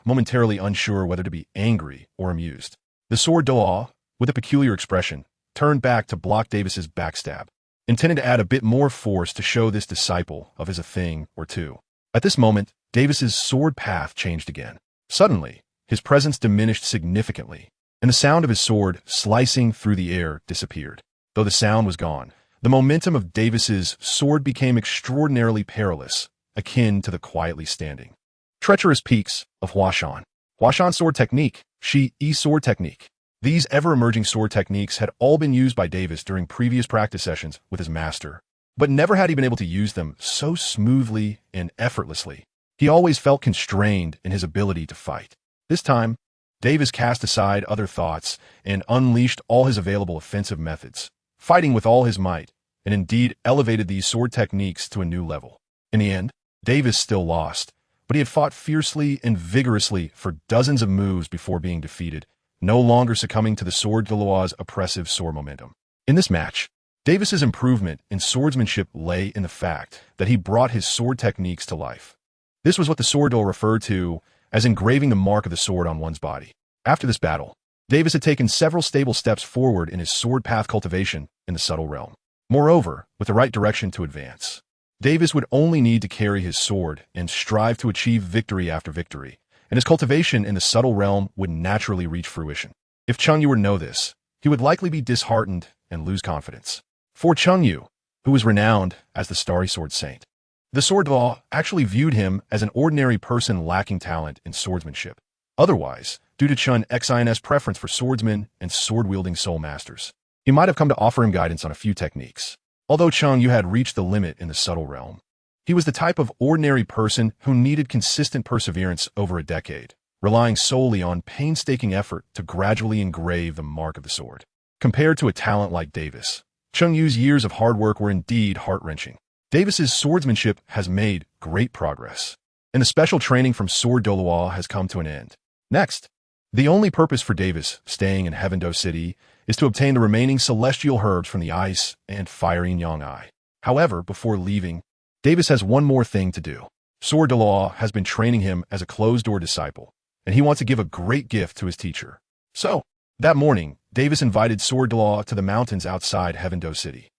momentarily unsure whether to be angry or amused. The sword Douluo, with a peculiar expression, turned back to block Davis's backstab, intended to add a bit more force to show this disciple of his a thing or two. At this moment, Davis's sword path changed again. Suddenly, his presence diminished significantly, and the sound of his sword slicing through the air disappeared. Though the sound was gone, the momentum of Davis's sword became extraordinarily perilous, akin to the quietly standing treacherous peaks of Huashan. Huashan sword technique, Shi sword technique. These ever-emerging sword techniques had all been used by Davis during previous practice sessions with his master, but never had he been able to use them so smoothly and effortlessly. He always felt constrained in his ability to fight. This time, Davis cast aside other thoughts and unleashed all his available offensive methods, fighting with all his might, and indeed elevated these sword techniques to a new level. In the end, Davis still lost, but he had fought fiercely and vigorously for dozens of moves before being defeated, no longer succumbing to the sword Douluo's oppressive sword momentum. In this match, Davis's improvement in swordsmanship lay in the fact that he brought his sword techniques to life. This was what the sword Douluo referred to as engraving the mark of the sword on one's body. After this battle, Davis had taken several stable steps forward in his sword path cultivation in the subtle realm. Moreover, with the right direction to advance, Davis would only need to carry his sword and strive to achieve victory after victory, and his cultivation in the subtle realm would naturally reach fruition. If Chengyu were to know this, he would likely be disheartened and lose confidence. For Chengyu, who was renowned as the Starry Sword Saint, the sword law actually viewed him as an ordinary person lacking talent in swordsmanship. Otherwise, due to Chun Xin's preference for swordsmen and sword-wielding soul masters, he might have come to offer him guidance on a few techniques. Although Chengyu had reached the limit in the subtle realm, he was the type of ordinary person who needed consistent perseverance over a decade, relying solely on painstaking effort to gradually engrave the mark of the sword. Compared to a talent like Davis, Chengyu's years of hard work were indeed heart-wrenching. Davis's swordsmanship has made great progress, and the special training from Sword Douluo has come to an end. Next, the only purpose for Davis staying in Heavendo City is to obtain the remaining celestial herbs from the ice and fire Yin-Yang Eye. However, before leaving, Davis has one more thing to do. Sword Douluo has been training him as a closed-door disciple, and he wants to give a great gift to his teacher. So, that morning, Davis invited Sword Douluo to the mountains outside Heavendo City.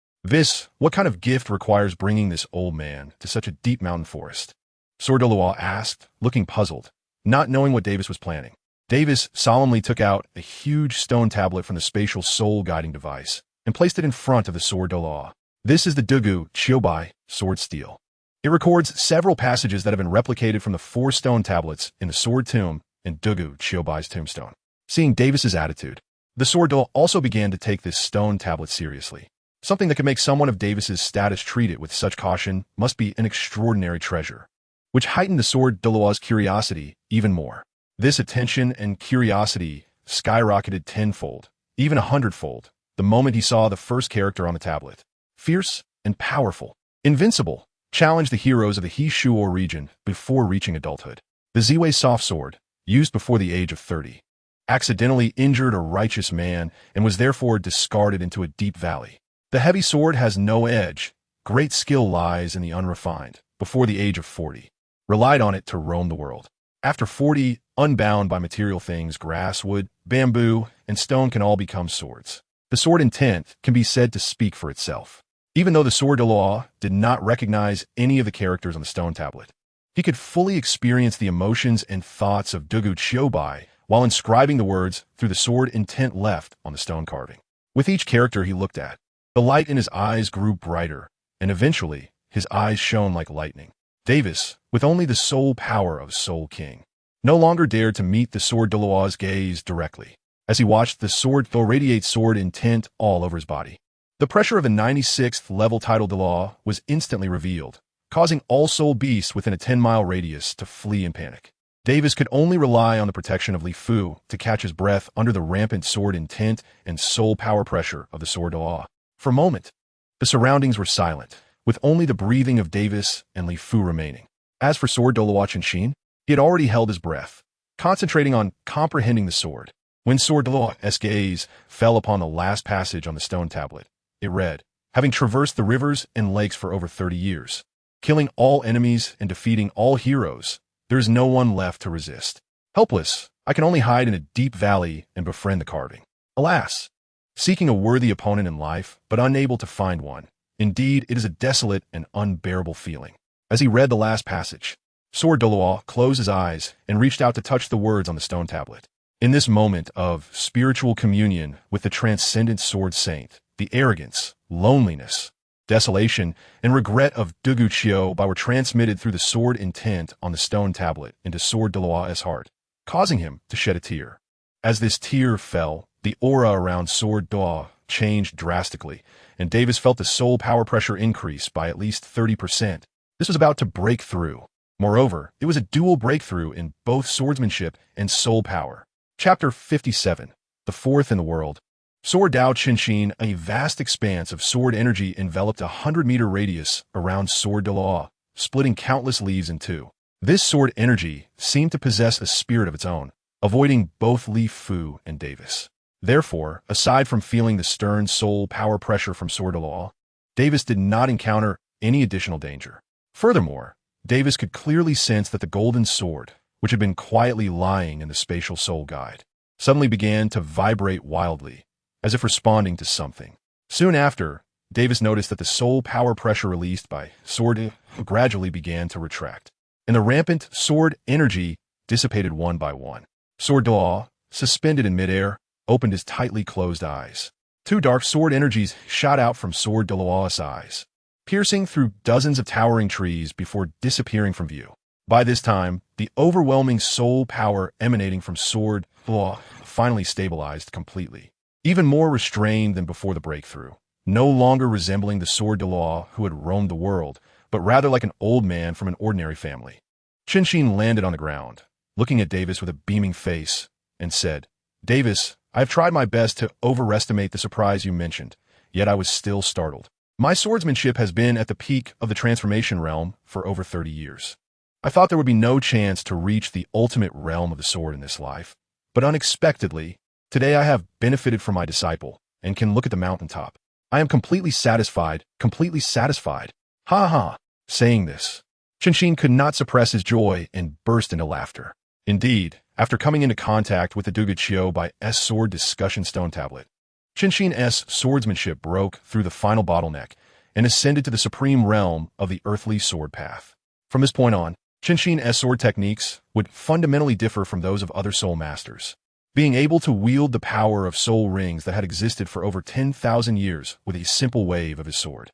What kind of gift requires bringing this old man to such a deep mountain forest? Sword Douluo asked, looking puzzled, not knowing what Davis was planning. Davis solemnly took out a huge stone tablet from the spatial soul guiding device and placed it in front of the Sword Douluo. This is the Dugu Qiubai sword stele. It records several passages that have been replicated from the 4 stone tablets in the sword tomb and Dugu Qiubai's tombstone. Seeing Davis's attitude, the Sword Douluo also began to take this stone tablet seriously. Something that could make someone of Davis's status treat it with such caution must be an extraordinary treasure, which heightened the Sword Douluo's curiosity even more. This attention and curiosity skyrocketed tenfold, even 100-fold, the moment he saw the first character on the tablet. Fierce and powerful, invincible, challenged the heroes of the He Shuo region before reaching adulthood. The Ziwei soft sword, used before the age of 30, accidentally injured a righteous man and was therefore discarded into a deep valley. The heavy sword has no edge. Great skill lies in the unrefined, before the age of 40, relied on it to roam the world. After 40, unbound by material things, grass, wood, bamboo, and stone can all become swords. The sword intent can be said to speak for itself. Even though the Sword Douluo did not recognize any of the characters on the stone tablet, he could fully experience the emotions and thoughts of Dugu Qiubai while inscribing the words through the sword intent left on the stone carving. With each character he looked at, the light in his eyes grew brighter, and eventually his eyes shone like lightning. Davis, with only the soul power of Soul King, no longer dared to meet the Sword Douluo's gaze directly, as he watched the sword radiate sword intent all over his body. The pressure of a 96th level title Douluo was instantly revealed, causing all soul beasts within a 10-mile radius to flee in panic. Davis could only rely on the protection of Li Fu to catch his breath under the rampant sword intent and soul power pressure of the sword Douluo. For a moment, the surroundings were silent, with only the breathing of Davis and Li Fu remaining. As for sword Douluo Jinxi, he had already held his breath, concentrating on comprehending the sword. When sword Douluo's gaze fell upon the last passage on the stone tablet, it read, "Having traversed the rivers and lakes for over 30 years, killing all enemies and defeating all heroes, there is no one left to resist. Helpless, I can only hide in a deep valley and befriend the carving. Alas, seeking a worthy opponent in life, but unable to find one. Indeed, it is a desolate and unbearable feeling." As he read the last passage, sword Douluo closed his eyes and reached out to touch the words on the stone tablet. In this moment of spiritual communion with the transcendent sword saint, the arrogance, loneliness, desolation, and regret of Dou Di Supreme were transmitted through the sword intent on the stone tablet into sword Douluo's heart, causing him to shed a tear. As this tear fell, the aura around sword Douluo changed drastically, and Davis felt the soul power pressure increase by at least 30%. This was about to break through. Moreover, it was a dual breakthrough in both swordsmanship and soul power. Chapter 57, the fourth in the world. Sword Dao Jinxi, a vast expanse of sword energy enveloped a 100-meter radius around sword Douluo, splitting countless leaves in two. This sword energy seemed to possess a spirit of its own, avoiding both Li Fu and Davis. Therefore, aside from feeling the stern soul power pressure from sword Douluo, Davis did not encounter any additional danger. Furthermore, Davis could clearly sense that the golden sword, which had been quietly lying in the spatial soul guide, suddenly began to vibrate wildly, as if responding to something. Soon after, Davis noticed that the soul power pressure released by sword gradually began to retract, and the rampant sword energy dissipated one by one. Sword Douluo, suspended in midair, opened his tightly closed eyes. Two dark sword energies shot out from sword Douluo's eyes, piercing through dozens of towering trees before disappearing from view. By this time, the overwhelming soul power emanating from sword Douluo finally stabilized completely. Even more restrained than before the breakthrough, no longer resembling the sword Douluo who had roamed the world, but rather like an old man from an ordinary family. Jinxi landed on the ground, looking at Davis with a beaming face, and said, "Davis, I have tried my best to overestimate the surprise you mentioned, yet I was still startled. My swordsmanship has been at the peak of the transformation realm for over 30 years. I thought there would be no chance to reach the ultimate realm of the sword in this life, but unexpectedly, today I have benefited from my disciple and can look at the mountaintop. I am completely satisfied, completely satisfied. Ha ha." Saying this, Jinxi could not suppress his joy and burst into laughter. Indeed, after coming into contact with the Dou Di Supreme by S sword discussion stone tablet, Jinxi's swordsmanship broke through the final bottleneck and ascended to the supreme realm of the earthly sword path. From this point on, Jinxi's sword techniques would fundamentally differ from those of other soul masters, being able to wield the power of soul rings that had existed for over 10,000 years with a simple wave of his sword.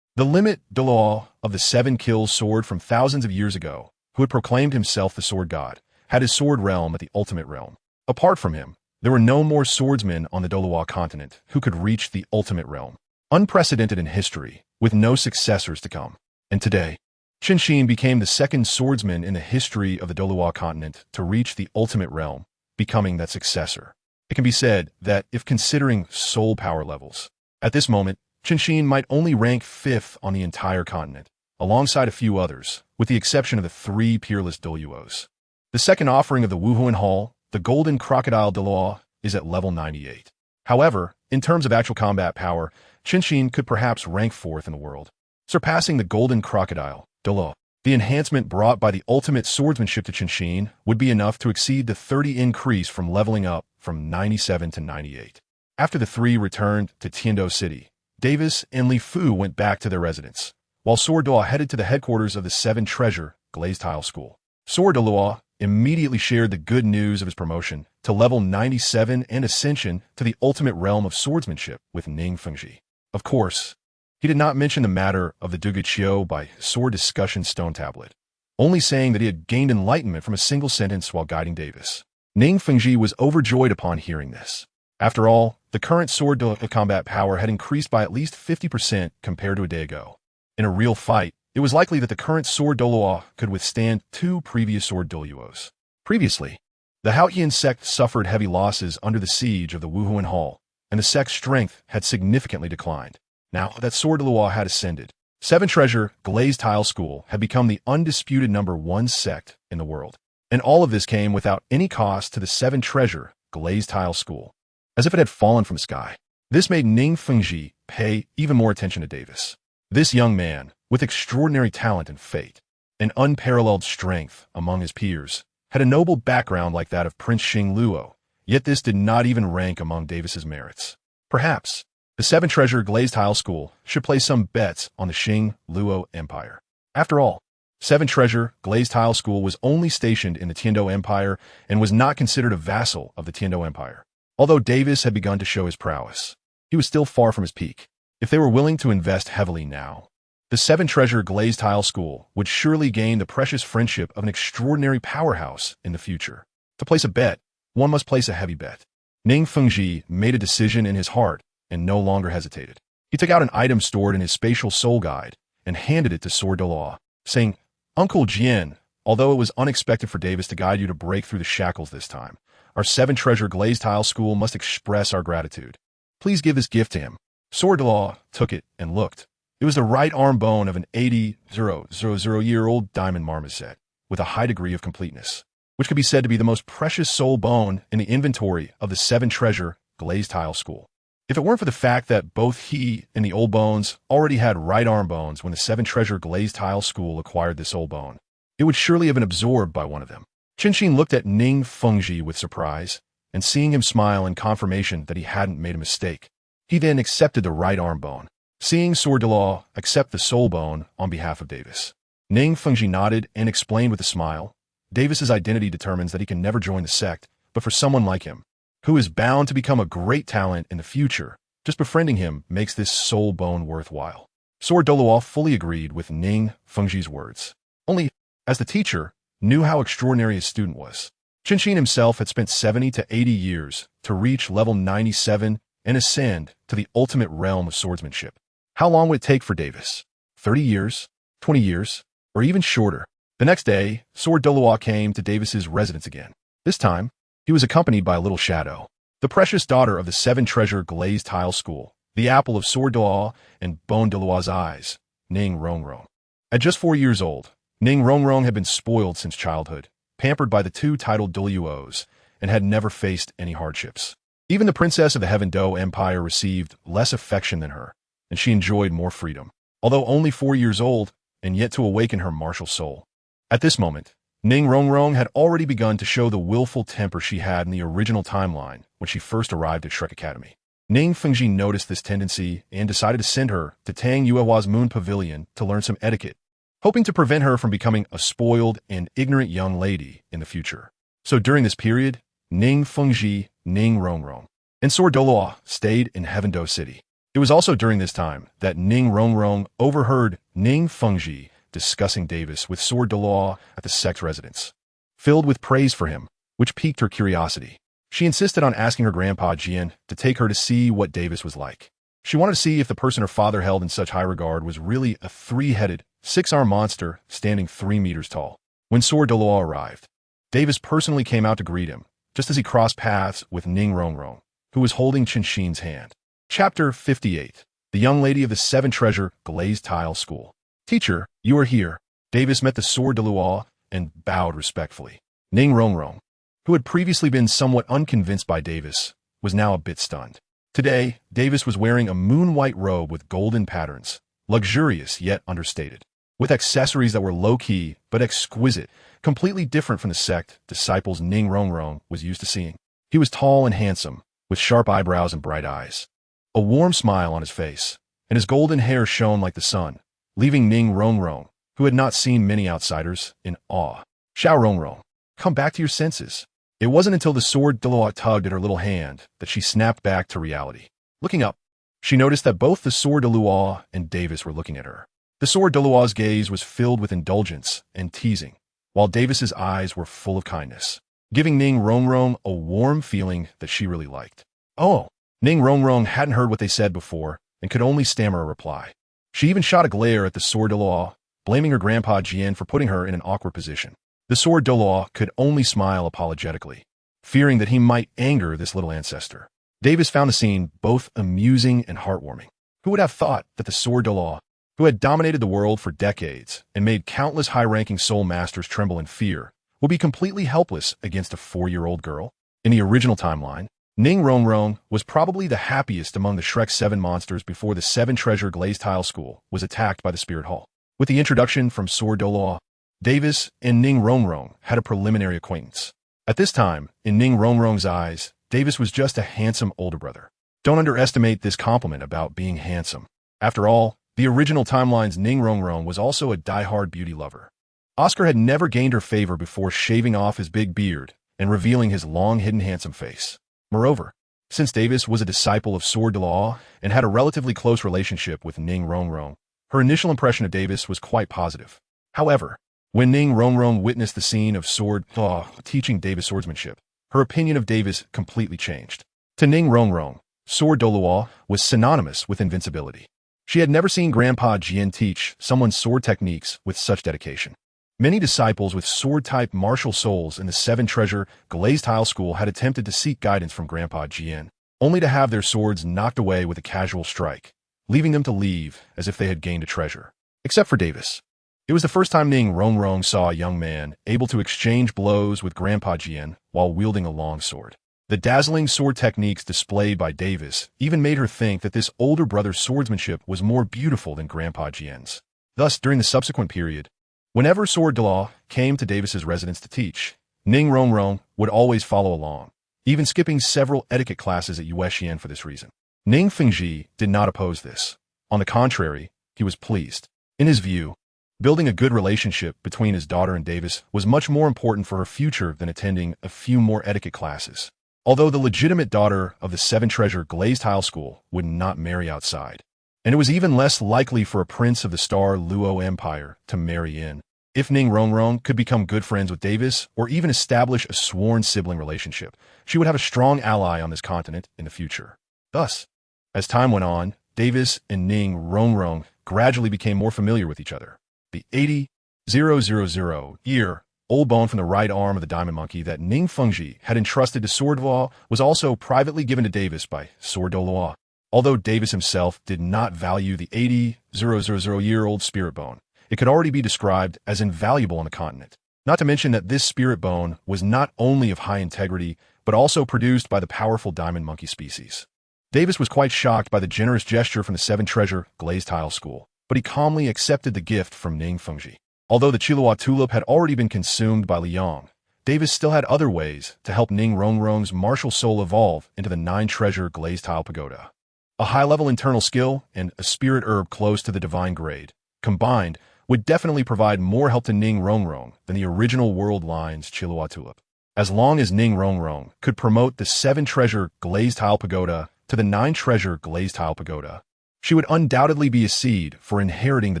The limit Douluo of the 7 kills sword from thousands of years ago, who had proclaimed himself the sword god, had his sword realm at the ultimate realm. Apart from him, there were no more swordsmen on the Douluo continent who could reach the ultimate realm. Unprecedented in history, with no successors to come. And today, Jinxi became the second swordsman in the history of the Douluo continent to reach the ultimate realm, becoming that successor. It can be said that if considering soul power levels, at this moment, Jinxi might only rank 5th on the entire continent, alongside a few others, with the exception of the 3 peerless Douluos. The second offering of the Wuhuan Hall, the Golden Crocodile Douluo, is at level 98. However, in terms of actual combat power, Jinxi could perhaps rank 4th in the world, surpassing the Golden Crocodile Douluo. The enhancement brought by the ultimate swordsmanship to Jinxi would be enough to exceed the 30 increase from leveling up from 97 to 98. After the 3 returned to Tiando City, Davis and Li Fu went back to their residence, while Sword Douluo headed to the headquarters of the 7 Treasure Glazed Tile School. Sword Douluo immediately shared the good news of his promotion to level 97 and ascension to the ultimate realm of swordsmanship with Ning Fengyun. Of course, he did not mention the matter of the Dou Di Supreme by sword discussion stone tablet, only saying that he had gained enlightenment from a single sentence while guiding Davis. Ning Fengyun was overjoyed upon hearing this. After all, the current sword combat power had increased by at least 50% compared to a day ago. In a real fight, it was likely that the current sword Douluo could withstand 2 previous sword Douluos. Previously, the Haotian sect suffered heavy losses under the siege of the Wuhuan Hall, and the sect's strength had significantly declined. Now that Sword Douluo had ascended, Seven Treasure Glazed Tile School had become the undisputed #1 sect in the world. And all of this came without any cost to the Seven Treasure Glazed Tile School, as if it had fallen from the sky. This made Ning Fengji pay even more attention to Davis. This young man, with extraordinary talent and fate, and unparalleled strength among his peers, had a noble background like that of Prince Xing Luo, yet this did not even rank among Davis's merits. Perhaps, the Seven Treasure Glazed Tile School should place some bets on the Xing Luo Empire. After all, Seven Treasure Glazed Tile School was only stationed in the Tiando Empire and was not considered a vassal of the Tiando Empire. Although Davis had begun to show his prowess, he was still far from his peak. If they were willing to invest heavily now, the Seven Treasure Glazed Tile School would surely gain the precious friendship of an extraordinary powerhouse in the future. To place a bet, one must place a heavy bet. Ning Fengji made a decision in his heart and no longer hesitated. He took out an item stored in his spatial soul guide and handed it to Sword Douluo, saying, "Uncle Jian, although it was unexpected for Davis to guide you to break through the shackles this time, our Seven Treasure Glazed Tile School must express our gratitude. Please give this gift to him." Sword Douluo took it and looked. It was the right arm bone of an 80,000-year-old diamond marmoset, with a high degree of completeness, which could be said to be the most precious soul bone in the inventory of the Seven Treasure Glazed Tile School. If it weren't for the fact that both he and the old bones already had right arm bones when the Seven Treasure Glazed Tile School acquired this old bone, it would surely have been absorbed by one of them. Jinxi looked at Ning Fengji with surprise, and seeing him smile in confirmation that he hadn't made a mistake, he then accepted the right arm bone. Seeing Sword Douluo accept the soul bone on behalf of Davis, Ning Fengji nodded and explained with a smile, "Davis's identity determines that he can never join the sect, but for someone like him, who is bound to become a great talent in the future, just befriending him makes this soul bone worthwhile." Sword Douluo fully agreed with Ning Fengji's words. Only, as the teacher, knew how extraordinary his student was. Jinxi himself had spent 70 to 80 years to reach level 97 and ascend to the ultimate realm of swordsmanship. How long would it take for Davis? 30 years? 20 years? Or even shorter? The next day, Sword Douluo came to Davis's residence again. This time, he was accompanied by a little shadow, the precious daughter of the Seven Treasure Glazed Tile School, the apple of Sword Douluo and Bone Douluo's eyes, Ning Rongrong. At just 4 years old, Ning Rongrong had been spoiled since childhood, pampered by the two titled Douluos, and had never faced any hardships. Even the princess of the Heaven Dou Empire received less affection than her, and she enjoyed more freedom, although only 4 years old, and yet to awaken her martial soul. At this moment, Ning Rongrong had already begun to show the willful temper she had in the original timeline when she first arrived at Shrek Academy. Ning Fengji noticed this tendency and decided to send her to Tang Yuehua's Moon Pavilion to learn some etiquette, hoping to prevent her from becoming a spoiled and ignorant young lady in the future. So during this period, Ning Fengji, Ning Rongrong, and Sword Douluo stayed in Heaven Dou City. It was also during this time that Ning Rongrong overheard Ning Fengji discussing Davis with Sword Douluo at the sect residence. Filled with praise for him, which piqued her curiosity, she insisted on asking her grandpa Jian to take her to see what Davis was like. She wanted to see if the person her father held in such high regard was really a three-headed, six-armed monster standing 3 meters tall. When Sword Douluo arrived, Davis personally came out to greet him, just as he crossed paths with Ning Rongrong, who was holding Jinxi's hand. Chapter 58. The Young Lady of the Seven Treasure Glazed Tile School. "Teacher, you are here." Davis met the Sword Douluo and bowed respectfully. Ning Rongrong, who had previously been somewhat unconvinced by Davis, was now a bit stunned. Today, Davis was wearing a moon-white robe with golden patterns, luxurious yet understated, with accessories that were low-key but exquisite, completely different from the sect disciples Ning Rongrong was used to seeing. He was tall and handsome, with sharp eyebrows and bright eyes, a warm smile on his face, and his golden hair shone like the sun, leaving Ning Rongrong, who had not seen many outsiders, in awe. "Xiao Rongrong, come back to your senses." It wasn't until the Sword Douluo tugged at her little hand that she snapped back to reality. Looking up, she noticed that both the Sword Douluo and Davis were looking at her. The Sword Douluo's gaze was filled with indulgence and teasing, while Davis's eyes were full of kindness, giving Ning Rongrong a warm feeling that she really liked. "Oh." Ning Rongrong hadn't heard what they said before and could only stammer a reply. She even shot a glare at the Sword Douluo, blaming her grandpa Jian for putting her in an awkward position. The sword Douluo could only smile apologetically, fearing that he might anger this little ancestor. Davis found the scene both amusing and heartwarming. Who would have thought that the sword Douluo, who had dominated the world for decades and made countless high-ranking soul masters tremble in fear, would be completely helpless against a 4-year-old girl? In the original timeline, Ning Rongrong was probably the happiest among the Shrek 7 monsters before the 7-treasure glazed tile school was attacked by the Spirit Hall. With the introduction from Sword Douluo, Davis and Ning Rongrong had a preliminary acquaintance. At this time, in Ning Rongrong's eyes, Davis was just a handsome older brother. Don't underestimate this compliment about being handsome. After all, the original timeline's Ning Rongrong was also a die-hard beauty lover. Oscar had never gained her favor before shaving off his big beard and revealing his long-hidden handsome face. Moreover, since Davis was a disciple of Sword Douluo and had a relatively close relationship with Ning Rongrong, her initial impression of Davis was quite positive. However, when Ning Rongrong witnessed the scene of Sword Douluo teaching Davis swordsmanship, her opinion of Davis completely changed. To Ning Rongrong, Sword Douluo was synonymous with invincibility. She had never seen Grandpa Jian teach someone sword techniques with such dedication. Many disciples with sword-type martial souls in the 7-treasure glazed tile school had attempted to seek guidance from Grandpa Jian, only to have their swords knocked away with a casual strike, leaving them to leave as if they had gained a treasure. Except for Davis. It was the first time Ning Rongrong saw a young man able to exchange blows with Grandpa Jian while wielding a long sword. The dazzling sword techniques displayed by Davis even made her think that this older brother's swordsmanship was more beautiful than Grandpa Jian's. Thus, during the subsequent period, whenever Sword Douluo came to Davis's residence to teach, Ning Rongrong would always follow along, even skipping several etiquette classes at Yuexian for this reason. Ning Fengji did not oppose this. On the contrary, he was pleased. In his view, building a good relationship between his daughter and Davis was much more important for her future than attending a few more etiquette classes. Although the legitimate daughter of the 7-treasure glazed tile school would not marry outside, and it was even less likely for a prince of the Star Luo Empire to marry in. If Ning Rongrong could become good friends with Davis or even establish a sworn sibling relationship, she would have a strong ally on this continent in the future. Thus, as time went on, Davis and Ning Rongrong gradually became more familiar with each other. The 80,000-year-old bone from the right arm of the diamond monkey that Ning Fengji had entrusted to Sword Douluo was also privately given to Davis by Sword Douluo. Although Davis himself did not value the 80,000-year-old spirit bone, it could already be described as invaluable on the continent. Not to mention that this spirit bone was not only of high integrity, but also produced by the powerful diamond monkey species. Davis was quite shocked by the generous gesture from the 7-treasure glazed tile school, but he calmly accepted the gift from Ning Fengji. Although the Chilua tulip had already been consumed by Liang, Davis still had other ways to help Ning Rongrong's martial soul evolve into the 9-treasure glazed tile pagoda. A high-level internal skill and a spirit herb close to the divine grade, combined, would definitely provide more help to Ning Rongrong than the original World Line's Chilua tulip. As long as Ning Rongrong could promote the 7-treasure glazed tile pagoda to the 9-treasure glazed tile pagoda, she would undoubtedly be a seed for inheriting the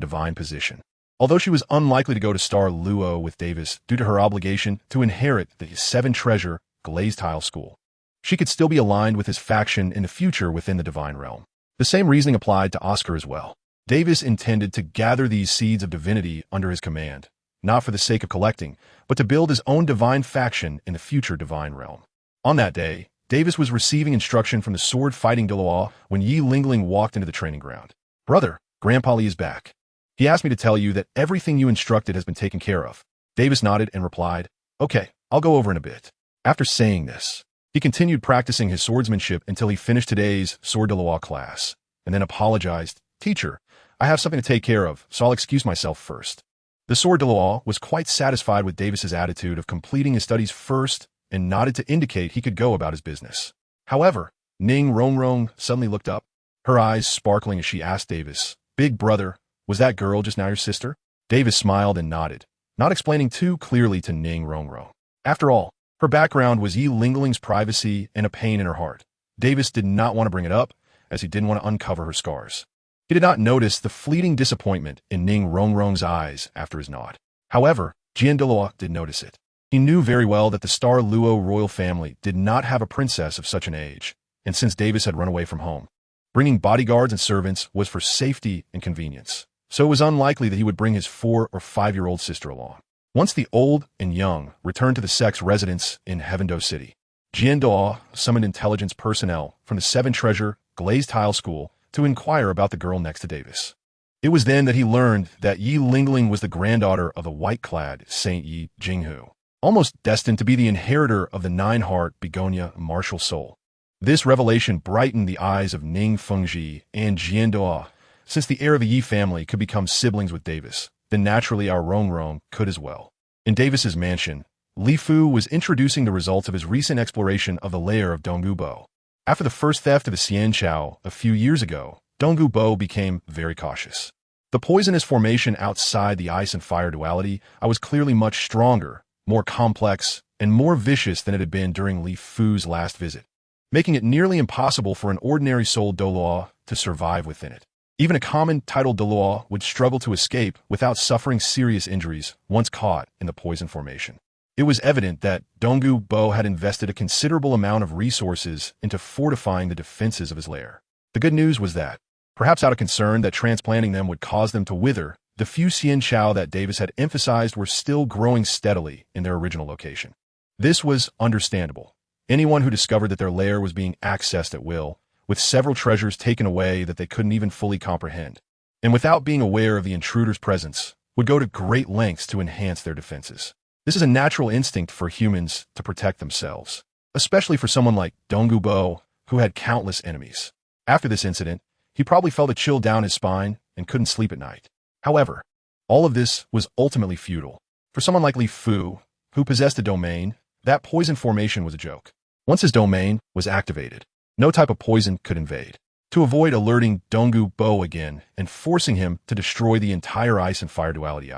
divine position. Although she was unlikely to go to Star Luo with Davis due to her obligation to inherit the 7-treasure glazed tile school, she could still be aligned with his faction in the future within the divine realm. The same reasoning applied to Oscar as well. Davis intended to gather these seeds of divinity under his command, not for the sake of collecting, but to build his own divine faction in the future divine realm. On that day, Davis was receiving instruction from the sword-fighting Douluo when Yi Lingling walked into the training ground. "Brother, Grandpa Li is back. He asked me to tell you that everything you instructed has been taken care of." Davis nodded and replied, "Okay, I'll go over in a bit." After saying this, he continued practicing his swordsmanship until he finished today's Sword Douluo class, and then apologized. "Teacher, I have something to take care of, so I'll excuse myself first." The Sword Douluo was quite satisfied with Davis's attitude of completing his studies first and nodded to indicate he could go about his business. However, Ning Rongrong suddenly looked up, her eyes sparkling as she asked Davis, "Big brother, was that girl just now your sister?" Davis smiled and nodded, not explaining too clearly to Ning Rongrong. After all, her background was Yi Lingling's privacy and a pain in her heart. Davis did not want to bring it up, as he didn't want to uncover her scars. He did not notice the fleeting disappointment in Ning Rongrong's eyes after his nod. However, Jian Douluo did notice it. He knew very well that the Star Luo royal family did not have a princess of such an age, and since Davis had run away from home, bringing bodyguards and servants was for safety and convenience, so it was unlikely that he would bring his 4 or 5-year-old sister along. Once the old and young returned to the sect's residence in Heavendou City, Jian summoned intelligence personnel from the Seven Treasure Glazed Tile School to inquire about the girl next to Davis. It was then that he learned that Yi Lingling was the granddaughter of the white-clad Saint Yi Jinghu, almost destined to be the inheritor of the nine-heart begonia martial soul. This revelation brightened the eyes of Ning Fengji and Jian. Since the heir of the Yi family could become siblings with Davis, then naturally our Rongrong could as well. In Davis's mansion, Li Fu was introducing the results of his recent exploration of the lair of Dongwu Bo. After the first theft of the Xianchao a few years ago, Dongwu Bo became very cautious. The poisonous formation outside the ice and fire duality was clearly much stronger, more complex, and more vicious than it had been during Li Fu's last visit, making it nearly impossible for an ordinary soul Douluo to survive within it. Even a common titled Douluo would struggle to escape without suffering serious injuries once caught in the poison formation. It was evident that Dongwu Bo had invested a considerable amount of resources into fortifying the defenses of his lair. The good news was that, perhaps out of concern that transplanting them would cause them to wither, the few Xianchao that Davis had emphasized were still growing steadily in their original location. This was understandable. Anyone who discovered that their lair was being accessed at will, with several treasures taken away that they couldn't even fully comprehend, and without being aware of the intruder's presence, would go to great lengths to enhance their defenses. This is a natural instinct for humans to protect themselves, especially for someone like Dongwu Bo, who had countless enemies. After this incident, he probably felt a chill down his spine and couldn't sleep at night. However, all of this was ultimately futile. For someone like Li Fu, who possessed a domain, that poison formation was a joke. Once his domain was activated, no type of poison could invade. To avoid alerting Dongwu Bo again and forcing him to destroy the entire ice and fire duality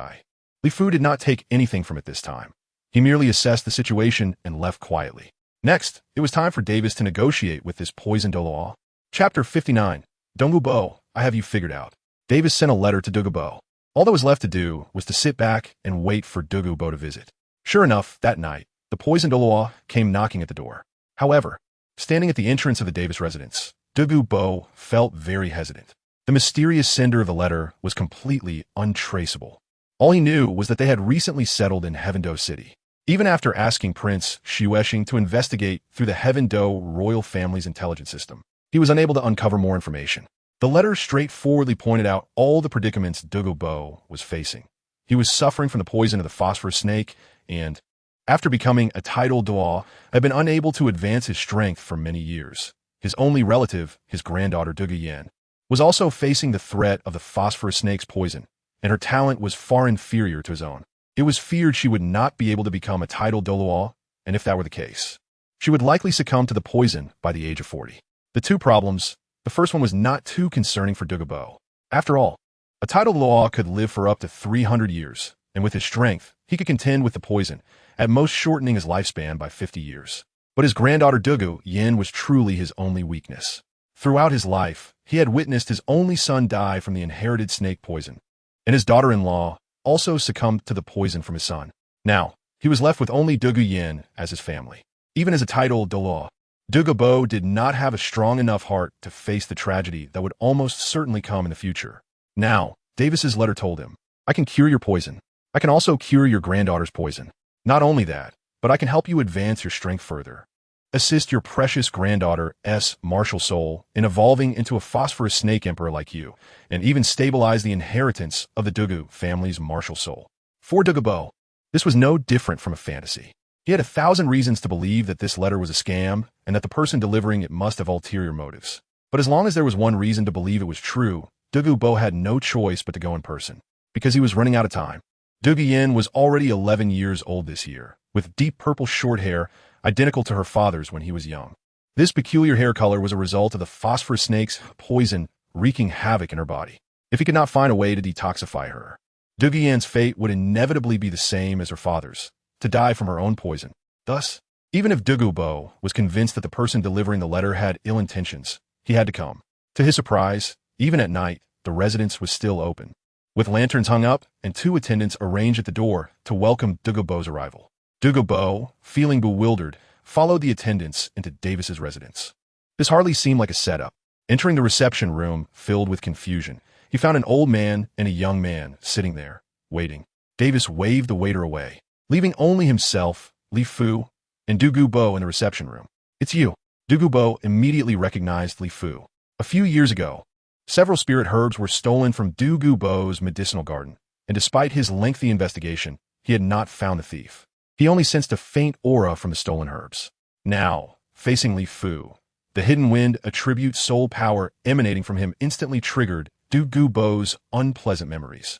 Li Fu did not take anything from it this time. He merely assessed the situation and left quietly. Next, it was time for Davis to negotiate with this poisoned Douluo. Chapter 59. Dongwu Bo, I have you figured out. Davis sent a letter to Dongwu Bo. All that was left to do was to sit back and wait for Dongwu Bo to visit. Sure enough, that night, the poisoned Douluo came knocking at the door. However, standing at the entrance of the Davis residence, Dongwu Bo felt very hesitant. The mysterious sender of the letter was completely untraceable. All he knew was that they had recently settled in Heavendou City. Even after asking Prince Xuexing to investigate through the Heavendou royal family's intelligence system, he was unable to uncover more information. The letter straightforwardly pointed out all the predicaments Dongwu Bo was facing. He was suffering from the poison of the phosphorus snake and, after becoming a titled Douluo, had been unable to advance his strength for many years. His only relative, his granddaughter Dongwu Yan, was also facing the threat of the phosphorus snake's poison, and her talent was far inferior to his own. It was feared she would not be able to become a titled Douluo, and if that were the case, she would likely succumb to the poison by the age of 40. The two problems, the first one was not too concerning for Dongwu Bo. After all, a titled Douluo could live for up to 300 years, and with his strength, he could contend with the poison, at most shortening his lifespan by 50 years. But his granddaughter Dongwu Yan was truly his only weakness. Throughout his life, he had witnessed his only son die from the inherited snake poison, and his daughter-in-law also succumbed to the poison from his son. Now, he was left with only Dongwu Yan as his family. Even as a titled Douluo, Dongwu Bo did not have a strong enough heart to face the tragedy that would almost certainly come in the future. Now, Davis's letter told him, I can cure your poison. I can also cure your granddaughter's poison. Not only that, but I can help you advance your strength further. Assist your precious granddaughter's martial soul in evolving into a phosphorus snake emperor like you, and even stabilize the inheritance of the Dongwu family's martial soul. For Dongwu Bo, this was no different from a fantasy. He had 1,000 reasons to believe that this letter was a scam and that the person delivering it must have ulterior motives. But as long as there was one reason to believe it was true, Dongwu Bo had no choice but to go in person, because he was running out of time. Dongwu Yan was already 11 years old this year, with deep purple short hair identical to her father's when he was young. This peculiar hair color was a result of the phosphorus snake's poison wreaking havoc in her body. If he could not find a way to detoxify her, Dongwu Yan's fate would inevitably be the same as her father's, to die from her own poison. Thus, even if Dongwu Bo was convinced that the person delivering the letter had ill intentions, he had to come. To his surprise, even at night, the residence was still open, with lanterns hung up and 2 attendants arranged at the door to welcome Dongwu Bo's arrival. Dongwu Bo, feeling bewildered, followed the attendants into Davis's residence. This hardly seemed like a setup. Entering the reception room filled with confusion, he found an old man and a young man sitting there, waiting. Davis waved the waiter away, leaving only himself, Li Fu, and Dou Bo in the reception room. "It's you." Dou Bo immediately recognized Li Fu. A few years ago, several spirit herbs were stolen from Dou Bo's medicinal garden, and despite his lengthy investigation, he had not found the thief. He only sensed a faint aura from the stolen herbs. Now, facing Li Fu, the hidden wind, a tribute soul power emanating from him, instantly triggered Dou Bo's unpleasant memories.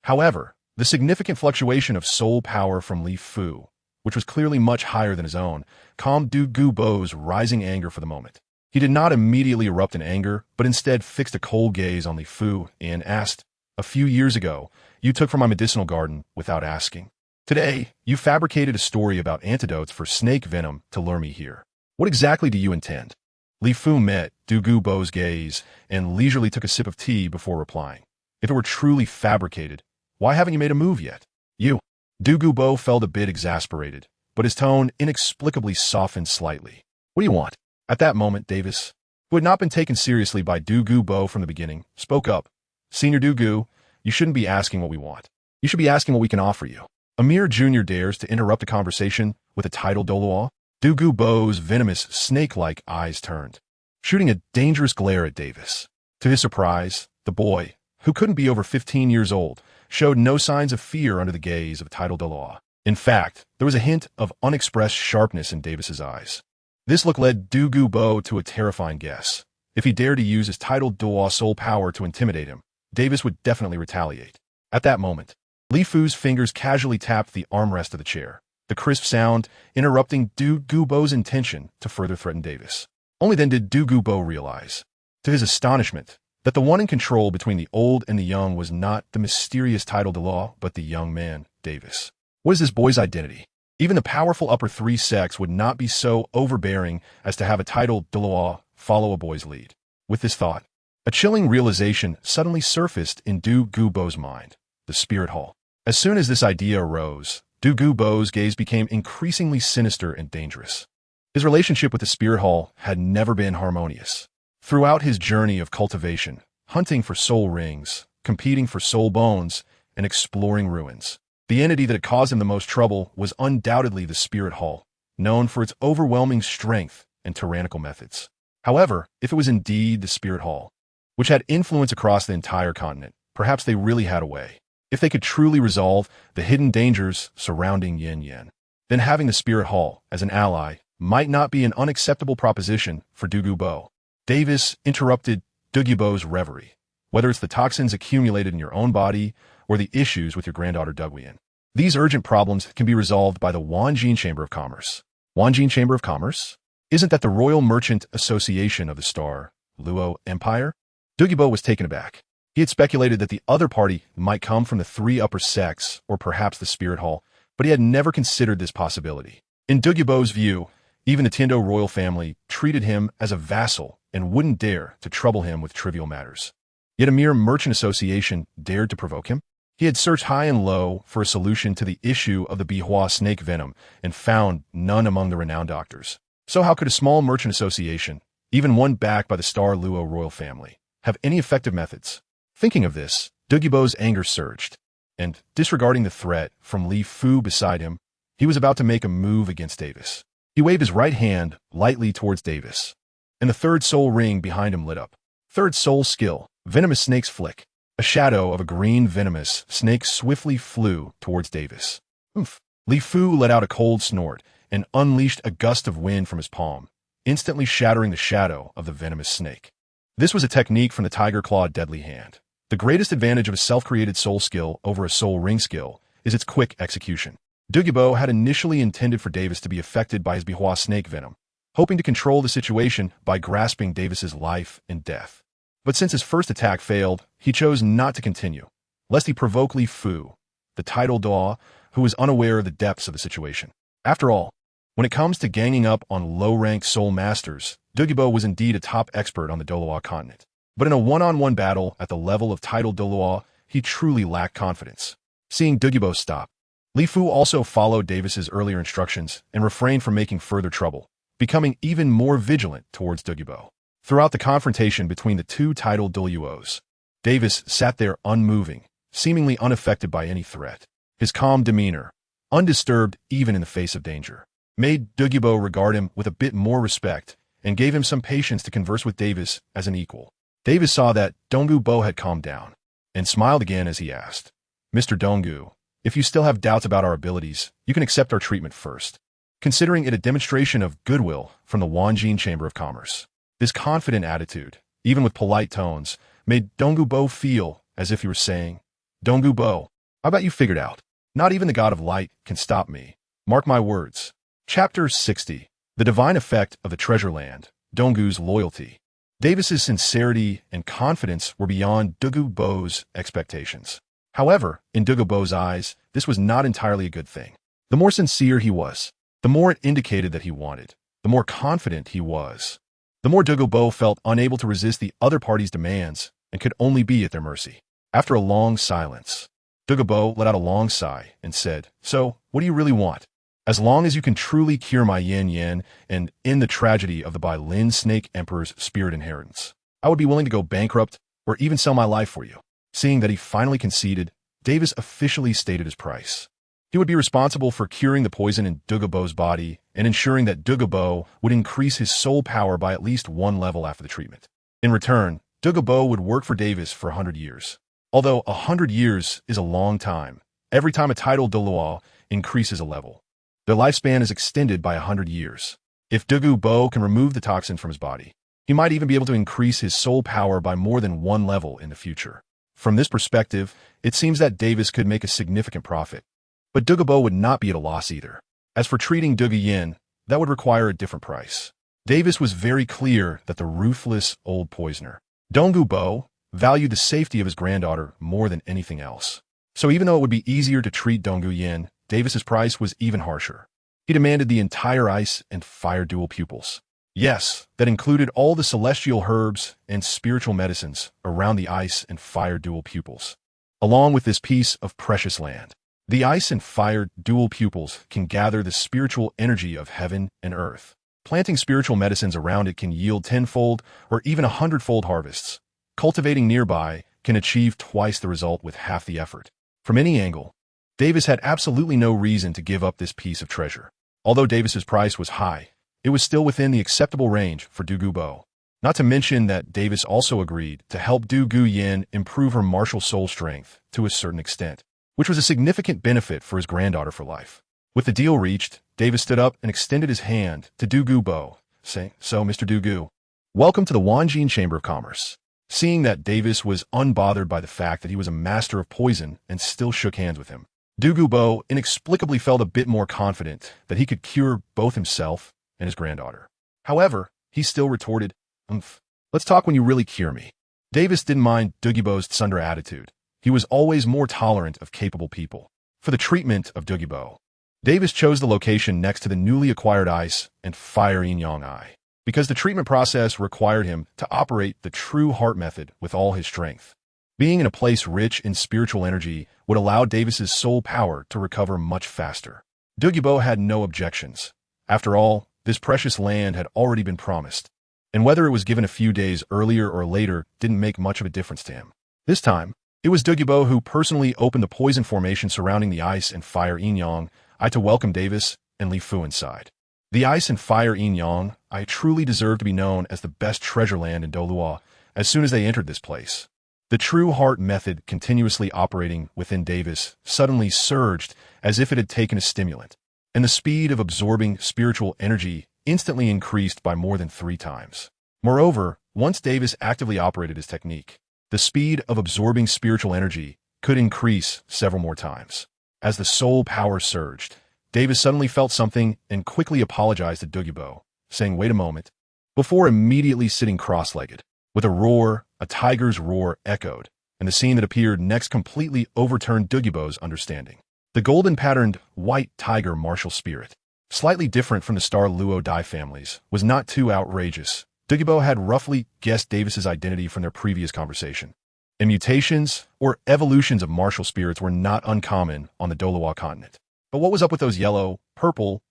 However, the significant fluctuation of soul power from Li Fu, which was clearly much higher than his own, calmed Dou Bo's rising anger for the moment. He did not immediately erupt in anger, but instead fixed a cold gaze on Li Fu and asked, "A few years ago, you took from my medicinal garden without asking. Today, you fabricated a story about antidotes for snake venom to lure me here. What exactly do you intend?" Li Fu met Dou Bo's gaze and leisurely took a sip of tea before replying. "If it were truly fabricated, why haven't you made a move yet?" "You." Dou Bo felt a bit exasperated, but his tone inexplicably softened slightly. "What do you want?" At that moment, Davis, who had not been taken seriously by Dou Bo from the beginning, spoke up. "Senior Dou, you shouldn't be asking what we want. You should be asking what we can offer you." A mere junior dares to interrupt a conversation with a titled Douluo? Dou Bo's venomous, snake-like eyes turned, shooting a dangerous glare at Davis. To his surprise, the boy, who couldn't be over 15 years old, showed no signs of fear under the gaze of titled Douluo. In fact, there was a hint of unexpressed sharpness in Davis's eyes. This look led Dou Bo to a terrifying guess. If he dared to use his titled Douluo soul power to intimidate him, Davis would definitely retaliate. At that moment, Li Fu's fingers casually tapped the armrest of the chair, the crisp sound interrupting Dou Bo's intention to further threaten Davis. Only then did Dou Bo realize, to his astonishment, that the one in control between the old and the young was not the mysterious titled Douluo, but the young man, Davis. What is this boy's identity? Even the powerful upper three sex would not be so overbearing as to have a titled Douluo follow a boy's lead. With this thought, a chilling realization suddenly surfaced in Dou Bo's mind: the spirit hall. As soon as this idea arose, Dou Bo's gaze became increasingly sinister and dangerous. His relationship with the spirit hall had never been harmonious. Throughout his journey of cultivation, hunting for soul rings, competing for soul bones, and exploring ruins, the entity that had caused him the most trouble was undoubtedly the spirit hall, known for its overwhelming strength and tyrannical methods. However, if it was indeed the spirit hall, which had influence across the entire continent, perhaps they really had a way. If they could truly resolve the hidden dangers surrounding Yin, then having the spirit hall as an ally might not be an unacceptable proposition for Dou Bo. Davis interrupted Dou Bo's reverie. Whether it's the toxins accumulated in your own body or the issues with your granddaughter Dugwian, these urgent problems can be resolved by the Wanjin Chamber of Commerce. Wanjin Chamber of Commerce? Isn't that the Royal Merchant Association of the Star Luo Empire? Dou Bo was taken aback. He had speculated that the other party might come from the three upper sects or perhaps the spirit hall, but he had never considered this possibility. In Dou Bo's view, even the Tindo royal family treated him as a vassal and wouldn't dare to trouble him with trivial matters. Yet a mere merchant association dared to provoke him? He had searched high and low for a solution to the issue of the Bihua snake venom and found none among the renowned doctors. So how could a small merchant association, even one backed by the Star Luo royal family, have any effective methods? Thinking of this, Dou Bo's anger surged, and, disregarding the threat from Li Fu beside him, he was about to make a move against Davis. He waved his right hand lightly towards Davis, and the third soul ring behind him lit up. Third soul skill, Venomous Snake's Flick. A shadow of a green venomous snake swiftly flew towards Davis. Oof. Li Fu let out a cold snort and unleashed a gust of wind from his palm, instantly shattering the shadow of the venomous snake. This was a technique from the Tiger Claw Deadly Hand. The greatest advantage of a self-created soul skill over a soul ring skill is its quick execution. Dou Bo had initially intended for Davis to be affected by his Bihua snake venom, hoping to control the situation by grasping Davis's life and death. But since his first attack failed, he chose not to continue, lest he provoke Li Fu, the titled Douluo, who was unaware of the depths of the situation. After all, when it comes to ganging up on low-ranked soul masters, Dou Bo was indeed a top expert on the Douluo continent. But in a one-on-one battle at the level of titled Douluo, he truly lacked confidence. Seeing Dou Bo stop, Li Fu also followed Davis's earlier instructions and refrained from making further trouble, becoming even more vigilant towards Dou Bo. Throughout the confrontation between the two titled Douluos, Davis sat there unmoving, seemingly unaffected by any threat. His calm demeanor, undisturbed even in the face of danger, made Dou regard him with a bit more respect and gave him some patience to converse with Davis as an equal. Davis saw that Dou had calmed down and smiled again as he asked, "Mr. Dou, if you still have doubts about our abilities, you can accept our treatment first," considering it a demonstration of goodwill from the Wanjin Chamber of Commerce. This confident attitude, even with polite tones, made Dou feel as if he were saying, "Dou, how about you figured out? Not even the God of Light can stop me. Mark my words." Chapter 60. The Divine Effect of the Treasure Land, Donggu's Loyalty. Davis's sincerity and confidence were beyond Dou's expectations. However, in Dou's eyes, this was not entirely a good thing. The more sincere he was, the more it indicated that he wanted, the more confident he was. The more Dou felt unable to resist the other party's demands and could only be at their mercy. After a long silence, Dou let out a long sigh and said, "So, what do you really want? As long as you can truly cure my yin and end the tragedy of the Bai Lin Snake Emperor's spirit inheritance, I would be willing to go bankrupt or even sell my life for you." Seeing that he finally conceded, Davis officially stated his price. He would be responsible for curing the poison in Dou's body and ensuring that Dou would increase his soul power by at least one level after the treatment. In return, Dou would work for Davis for 100 years. Although 100 years is a long time, every time a title Douluo increases a level, their lifespan is extended by 100 years. If Dou can remove the toxin from his body, he might even be able to increase his soul power by more than one level in the future. From this perspective, it seems that Davis could make a significant profit. But Dou would not be at a loss either. As for treating Dou Yin, that would require a different price. Davis was very clear that the ruthless old poisoner, Dou, valued the safety of his granddaughter more than anything else. So even though it would be easier to treat Dou Yin, Davis's price was even harsher. He demanded the entire ice and fire dual pupils. Yes, that included all the celestial herbs and spiritual medicines around the ice and fire dual pupils, along with this piece of precious land. The ice and fire dual pupils can gather the spiritual energy of heaven and earth. Planting spiritual medicines around it can yield 10-fold or even 100-fold harvests. Cultivating nearby can achieve twice the result with half the effort. From any angle, Davis had absolutely no reason to give up this piece of treasure. Although Davis's price was high, it was still within the acceptable range for Dou. Not to mention that Davis also agreed to help Dou Yin improve her martial soul strength to a certain extent, which was a significant benefit for his granddaughter for life. With the deal reached, Davis stood up and extended his hand to Dou, saying, "So, Mr. Dou, welcome to the Wanjin Chamber of Commerce." Seeing that Davis was unbothered by the fact that he was a master of poison and still shook hands with him, Dou inexplicably felt a bit more confident that he could cure both himself and his granddaughter. However, he still retorted, "Let's talk when you really cure me." Davis didn't mind Dou's tsundere attitude. He was always more tolerant of capable people. For the treatment of Dou, Davis chose the location next to the newly acquired ice and fire yin-yang eye, because the treatment process required him to operate the true heart method with all his strength. Being in a place rich in spiritual energy would allow Davis's soul power to recover much faster. Dou had no objections. After all, this precious land had already been promised, and whether it was given a few days earlier or later didn't make much of a difference to him. This time, it was Dou who personally opened the poison formation surrounding the ice and fire yin-yang eye to welcome Davis and Li Fu inside. The ice and fire yin-yang eye truly deserved to be known as the best treasure land in Douluo as soon as they entered this place. The true heart method continuously operating within Davis suddenly surged as if it had taken a stimulant, and the speed of absorbing spiritual energy instantly increased by more than 3 times. Moreover, once Davis actively operated his technique, the speed of absorbing spiritual energy could increase several more times. As the soul power surged, Davis suddenly felt something and quickly apologized to Dou, saying, "Wait a moment," before immediately sitting cross-legged. With a roar, a tiger's roar echoed, and the scene that appeared next completely overturned Dou's understanding. The golden-patterned white tiger martial spirit, slightly different from the star Luo Dai families, was not too outrageous. Dou had roughly guessed Davis's identity from their previous conversation. And mutations or evolutions of martial spirits were not uncommon on the Douluo continent. But what was up with those yellow, purple,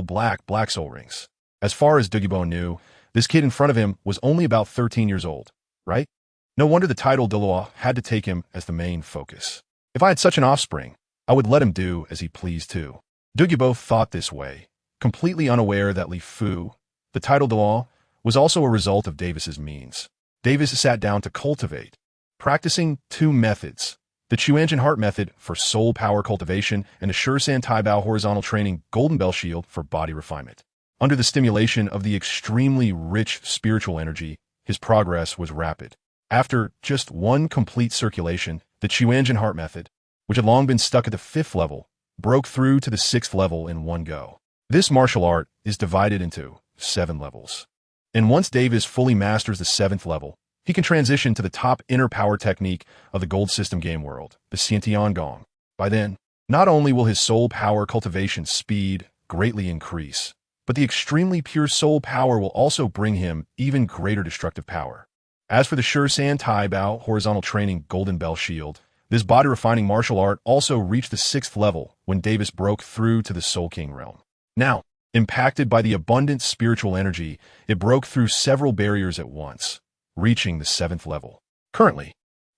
black soul rings? As far as Dou knew, this kid in front of him was only about 13 years old, right? No wonder the title Douluo had to take him as the main focus. If I had such an offspring, I would let him do as he pleased too. Dougibo thought this way, completely unaware that Li Fu, the title Douluo, was also a result of Davis's means. Davis sat down to cultivate, practicing two methods: the Chuanjin Heart method for soul power cultivation and the Shisan Taibao horizontal training Golden Bell Shield for body refinement. Under the stimulation of the extremely rich spiritual energy, his progress was rapid. After just one complete circulation, the Chuanjin Heart method, which had long been stuck at the 5th level, broke through to the 6th level in one go. This martial art is divided into 7 levels. And once Davis fully masters the 7th level, he can transition to the top inner power technique of the Gold System game world, the Xiantian Gong. By then, not only will his soul power cultivation speed greatly increase, but the extremely pure soul power will also bring him even greater destructive power. As for the Shisan Taibao horizontal training Golden Bell Shield, this body-refining martial art also reached the 6th level when Davis broke through to the Soul King realm. Now, impacted by the abundant spiritual energy, it broke through several barriers at once, reaching the 7th level. Currently,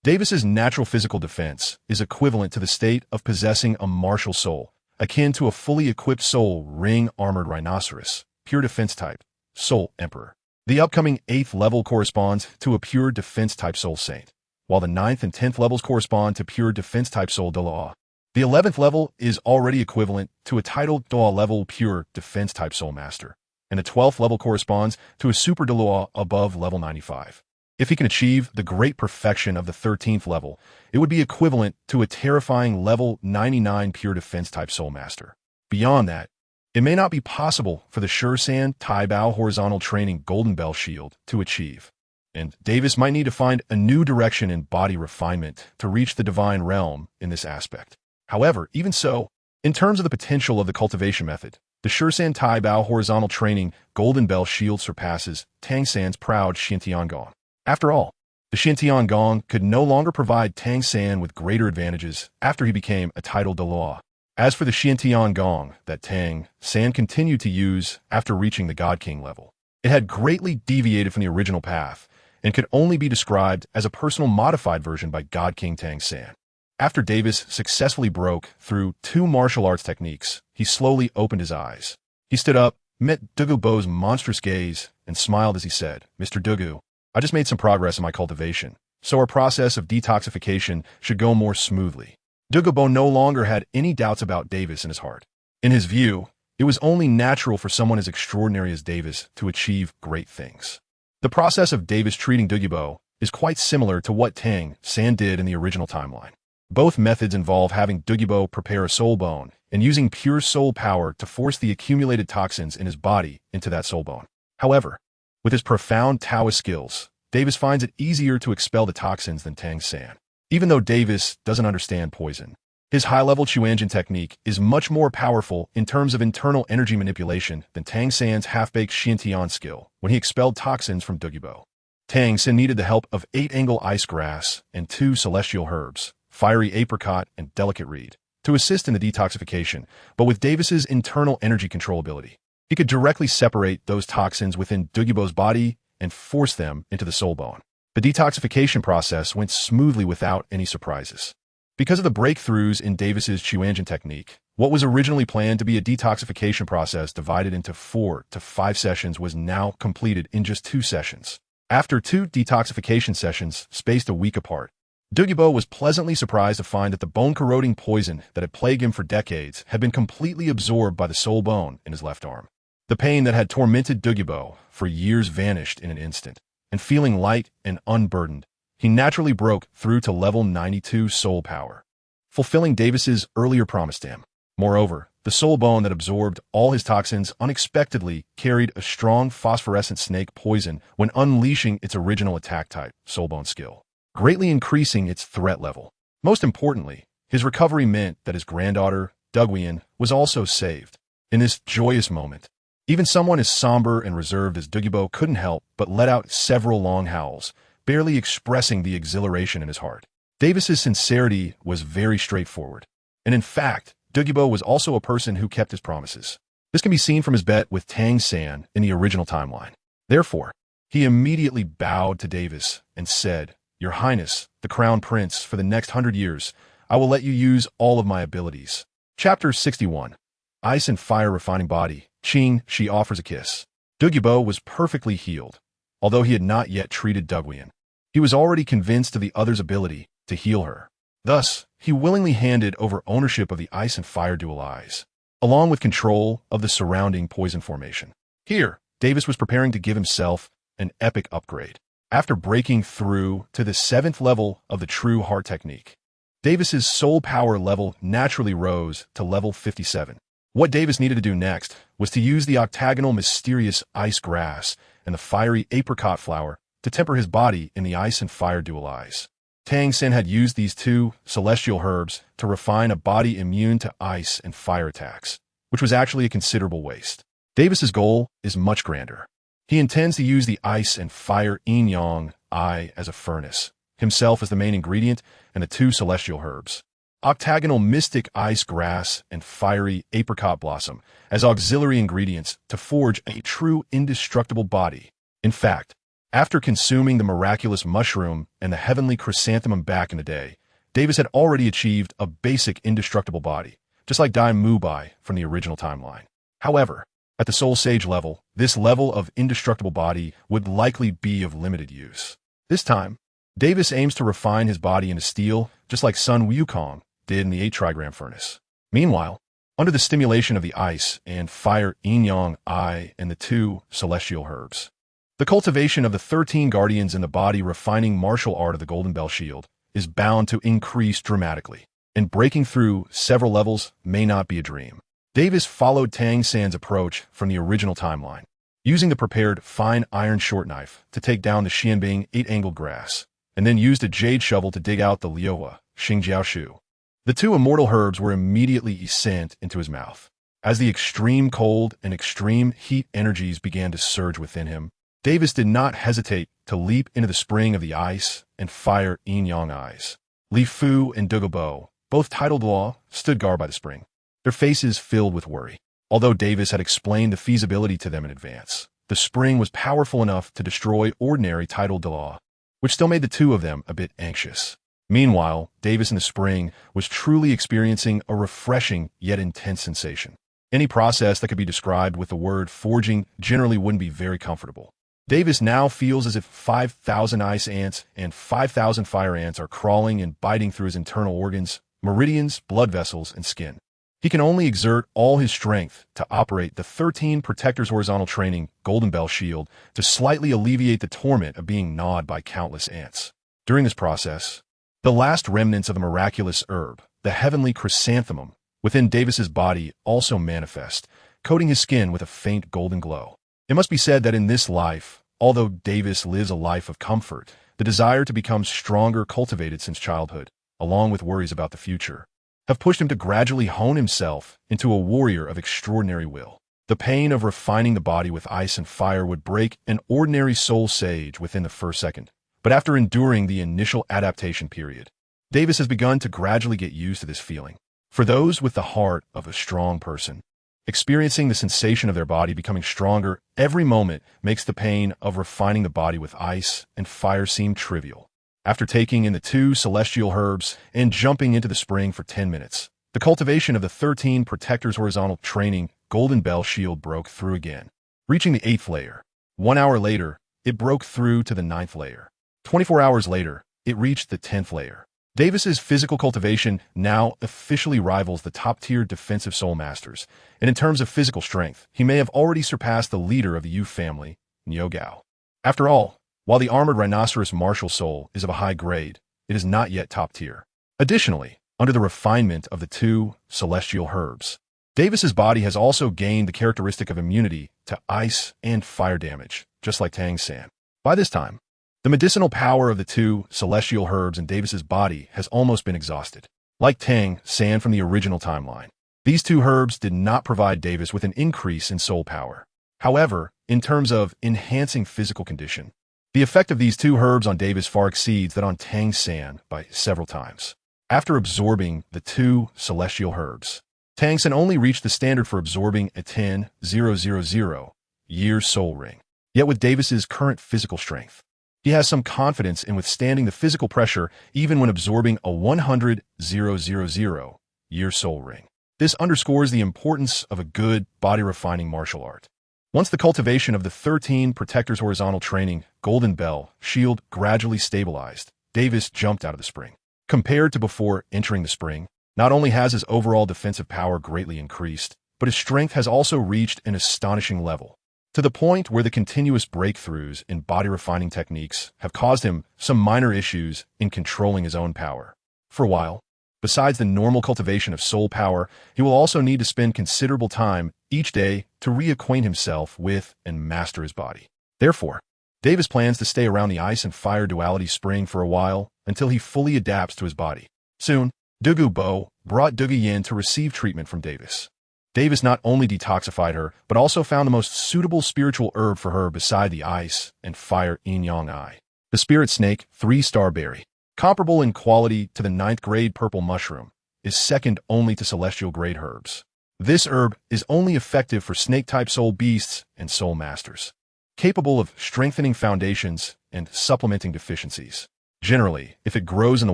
Davis's natural physical defense is equivalent to the state of possessing a martial soul, akin to a fully equipped soul ring-armored rhinoceros, pure defense type, Soul Emperor. The upcoming 8th level corresponds to a pure defense type Soul Saint, while the 9th and 10th levels correspond to pure defense type Soul Douluo. The 11th level is already equivalent to a title Douluo level pure defense type Soul Master, and the 12th level corresponds to a super Douluo above level 95. If he can achieve the great perfection of the 13th level, it would be equivalent to a terrifying level 99 pure defense type Soul Master. Beyond that, it may not be possible for the Shisan Taibao horizontal training Golden Bell Shield to achieve, and Davis might need to find a new direction in body refinement to reach the divine realm in this aspect. However, even so, in terms of the potential of the cultivation method, the Shisan Taibao horizontal training Golden Bell Shield surpasses Tang San's proud Xiantian Gong. After all, the Xiantian Gong could no longer provide Tang San with greater advantages after he became a title Douluo. As for the Xiantian Gong that Tang San continued to use after reaching the God King level, it had greatly deviated from the original path and could only be described as a personal modified version by God King Tang San. After Davis successfully broke through 2 martial arts techniques, he slowly opened his eyes. He stood up, met Dougibo's monstrous gaze, and smiled as he said, "Mr. Dougu, I just made some progress in my cultivation, so our process of detoxification should go more smoothly." Dougibo no longer had any doubts about Davis in his heart. In his view, it was only natural for someone as extraordinary as Davis to achieve great things. The process of Davis treating Dougibo is quite similar to what Tang San did in the original timeline. Both methods involve having Dougibo prepare a soul bone and using pure soul power to force the accumulated toxins in his body into that soul bone. However, with his profound Taoist skills, Davis finds it easier to expel the toxins than Tang San. Even though Davis doesn't understand poison, his high-level Chuanjin technique is much more powerful in terms of internal energy manipulation than Tang San's half-baked Xiantian skill when he expelled toxins from Dougibo. Tang San needed the help of 8-angle ice grass and 2 celestial herbs, fiery apricot and delicate reed, to assist in the detoxification, but with Davis's internal energy control ability, he could directly separate those toxins within Dougibo's body and force them into the soul bone. The detoxification process went smoothly without any surprises. Because of the breakthroughs in Davis's Chuanjin technique, what was originally planned to be a detoxification process divided into 4 to 5 sessions was now completed in just 2 sessions. After 2 detoxification sessions spaced a week apart, Dougibo was pleasantly surprised to find that the bone-corroding poison that had plagued him for decades had been completely absorbed by the soul bone in his left arm. The pain that had tormented Dougibo for years vanished in an instant, and feeling light and unburdened, he naturally broke through to level 92 soul power, fulfilling Davis's earlier promise to him. Moreover, the soul bone that absorbed all his toxins unexpectedly carried a strong phosphorescent snake poison when unleashing its original attack type, soul bone skill, greatly increasing its threat level. Most importantly, his recovery meant that his granddaughter, Douguian, was also saved. In this joyous moment, even someone as somber and reserved as Dougibo couldn't help but let out several long howls, barely expressing the exhilaration in his heart. Davis's sincerity was very straightforward, and in fact, Dougibo was also a person who kept his promises. This can be seen from his bet with Tang San in the original timeline. Therefore, he immediately bowed to Davis and said, "Your Highness, the Crown Prince, for the next 100 years, I will let you use all of my abilities. Chapter 61. Ice and Fire Refining Body. Qing, she offers a kiss. Douluo was perfectly healed, although he had not yet treated Dugwian. He was already convinced of the other's ability to heal her. Thus, he willingly handed over ownership of the Ice and Fire Dual Eyes, along with control of the surrounding poison formation. Here, Davis was preparing to give himself an epic upgrade. After breaking through to the 7th level of the True Heart Technique, Davis's soul power level naturally rose to level 57. What Davis needed to do next was to use the octagonal mysterious ice grass and the fiery apricot flower to temper his body in the Ice and Fire Dual Eyes. Tang San had used these two celestial herbs to refine a body immune to ice and fire attacks, which was actually a considerable waste. Davis's goal is much grander. He intends to use the Ice and Fire Yin-Yang Eye as a furnace, himself as the main ingredient, and the two celestial herbs, octagonal mystic ice grass and fiery apricot blossom, as auxiliary ingredients to forge a true indestructible body. In fact, after consuming the miraculous mushroom and the heavenly chrysanthemum back in the day, Davis had already achieved a basic indestructible body, just like Dai Wei from the original timeline. However, at the Soul Sage level, this level of indestructible body would likely be of limited use. This time, Davis aims to refine his body into steel, just like Sun Wukong did in the 8-trigram furnace. Meanwhile, under the stimulation of the Ice and Fire Yin-Yang Eye and the two celestial herbs, the cultivation of the 13 guardians in the body refining martial art of the Golden Bell Shield is bound to increase dramatically, and breaking through several levels may not be a dream. Davis followed Tang San's approach from the original timeline, using the prepared fine iron short knife to take down the Xianbing 8-angled grass, and then used a jade shovel to dig out the Liuhua, Xingjiaoshu. The two immortal herbs were immediately sent into his mouth. As the extreme cold and extreme heat energies began to surge within him, Davis did not hesitate to leap into the spring of the Ice and Fire Yin-Yang Eyes. Li Fu and Douluo, both titled Law, stood guard by the spring, their faces filled with worry. Although Davis had explained the feasibility to them in advance, the spring was powerful enough to destroy ordinary titled Law, which still made the two of them a bit anxious. Meanwhile, Davis in the spring was truly experiencing a refreshing yet intense sensation. Any process that could be described with the word forging generally wouldn't be very comfortable. Davis now feels as if 5,000 ice ants and 5,000 fire ants are crawling and biting through his internal organs, meridians, blood vessels, and skin. He can only exert all his strength to operate the 13 Protectors Horizontal Training Golden Bell Shield to slightly alleviate the torment of being gnawed by countless ants. During this process, the last remnants of the miraculous herb, the heavenly chrysanthemum, within Davis's body also manifest, coating his skin with a faint golden glow. It must be said that in this life, although Davis lives a life of comfort, the desire to become stronger cultivated since childhood, along with worries about the future, have pushed him to gradually hone himself into a warrior of extraordinary will. The pain of refining the body with ice and fire would break an ordinary soul sage within the first second. But after enduring the initial adaptation period, Davis has begun to gradually get used to this feeling. For those with the heart of a strong person, experiencing the sensation of their body becoming stronger every moment makes the pain of refining the body with ice and fire seem trivial. After taking in the two celestial herbs and jumping into the spring for 10 minutes, the cultivation of the 13 Protectors Horizontal Training Golden Bell Shield broke through again, reaching the 8th layer. 1 hour later, it broke through to the 9th layer. 24 hours later, it reached the 10th layer. Davis's physical cultivation now officially rivals the top-tier defensive soul masters, and in terms of physical strength, he may have already surpassed the leader of the Yu family, Niu Gao. After all, while the armored rhinoceros martial soul is of a high grade, it is not yet top-tier. Additionally, under the refinement of the two celestial herbs, Davis's body has also gained the characteristic of immunity to ice and fire damage, just like Tang San. By this time, the medicinal power of the two celestial herbs in Davis's body has almost been exhausted. Like Tang San from the original timeline, these two herbs did not provide Davis with an increase in soul power. However, in terms of enhancing physical condition, the effect of these two herbs on Davis far exceeds that on Tang San by several times. After absorbing the two celestial herbs, Tang San only reached the standard for absorbing a 10,000 year soul ring. Yet with Davis's current physical strength, He has some confidence in withstanding the physical pressure even when absorbing a 100,000-year soul ring. This underscores the importance of a good, body-refining martial art. Once the cultivation of the 13 Protector's horizontal training Golden Bell shield gradually stabilized, Davis jumped out of the spring. Compared to before entering the spring, not only has his overall defensive power greatly increased, but his strength has also reached an astonishing level, to the point where the continuous breakthroughs in body-refining techniques have caused him some minor issues in controlling his own power. For a while, besides the normal cultivation of soul power, he will also need to spend considerable time each day to reacquaint himself with and master his body. Therefore, Davis plans to stay around the ice and fire duality spring for a while until he fully adapts to his body. Soon, Dou Bo brought Dou Yin to receive treatment from Davis. Davis not only detoxified her, but also found the most suitable spiritual herb for her beside the ice and fire yin-yang eye. The spirit snake 3-star berry, comparable in quality to the 9th grade purple mushroom, is second only to celestial grade herbs. This herb is only effective for snake-type soul beasts and soul masters, capable of strengthening foundations and supplementing deficiencies. Generally, if it grows in the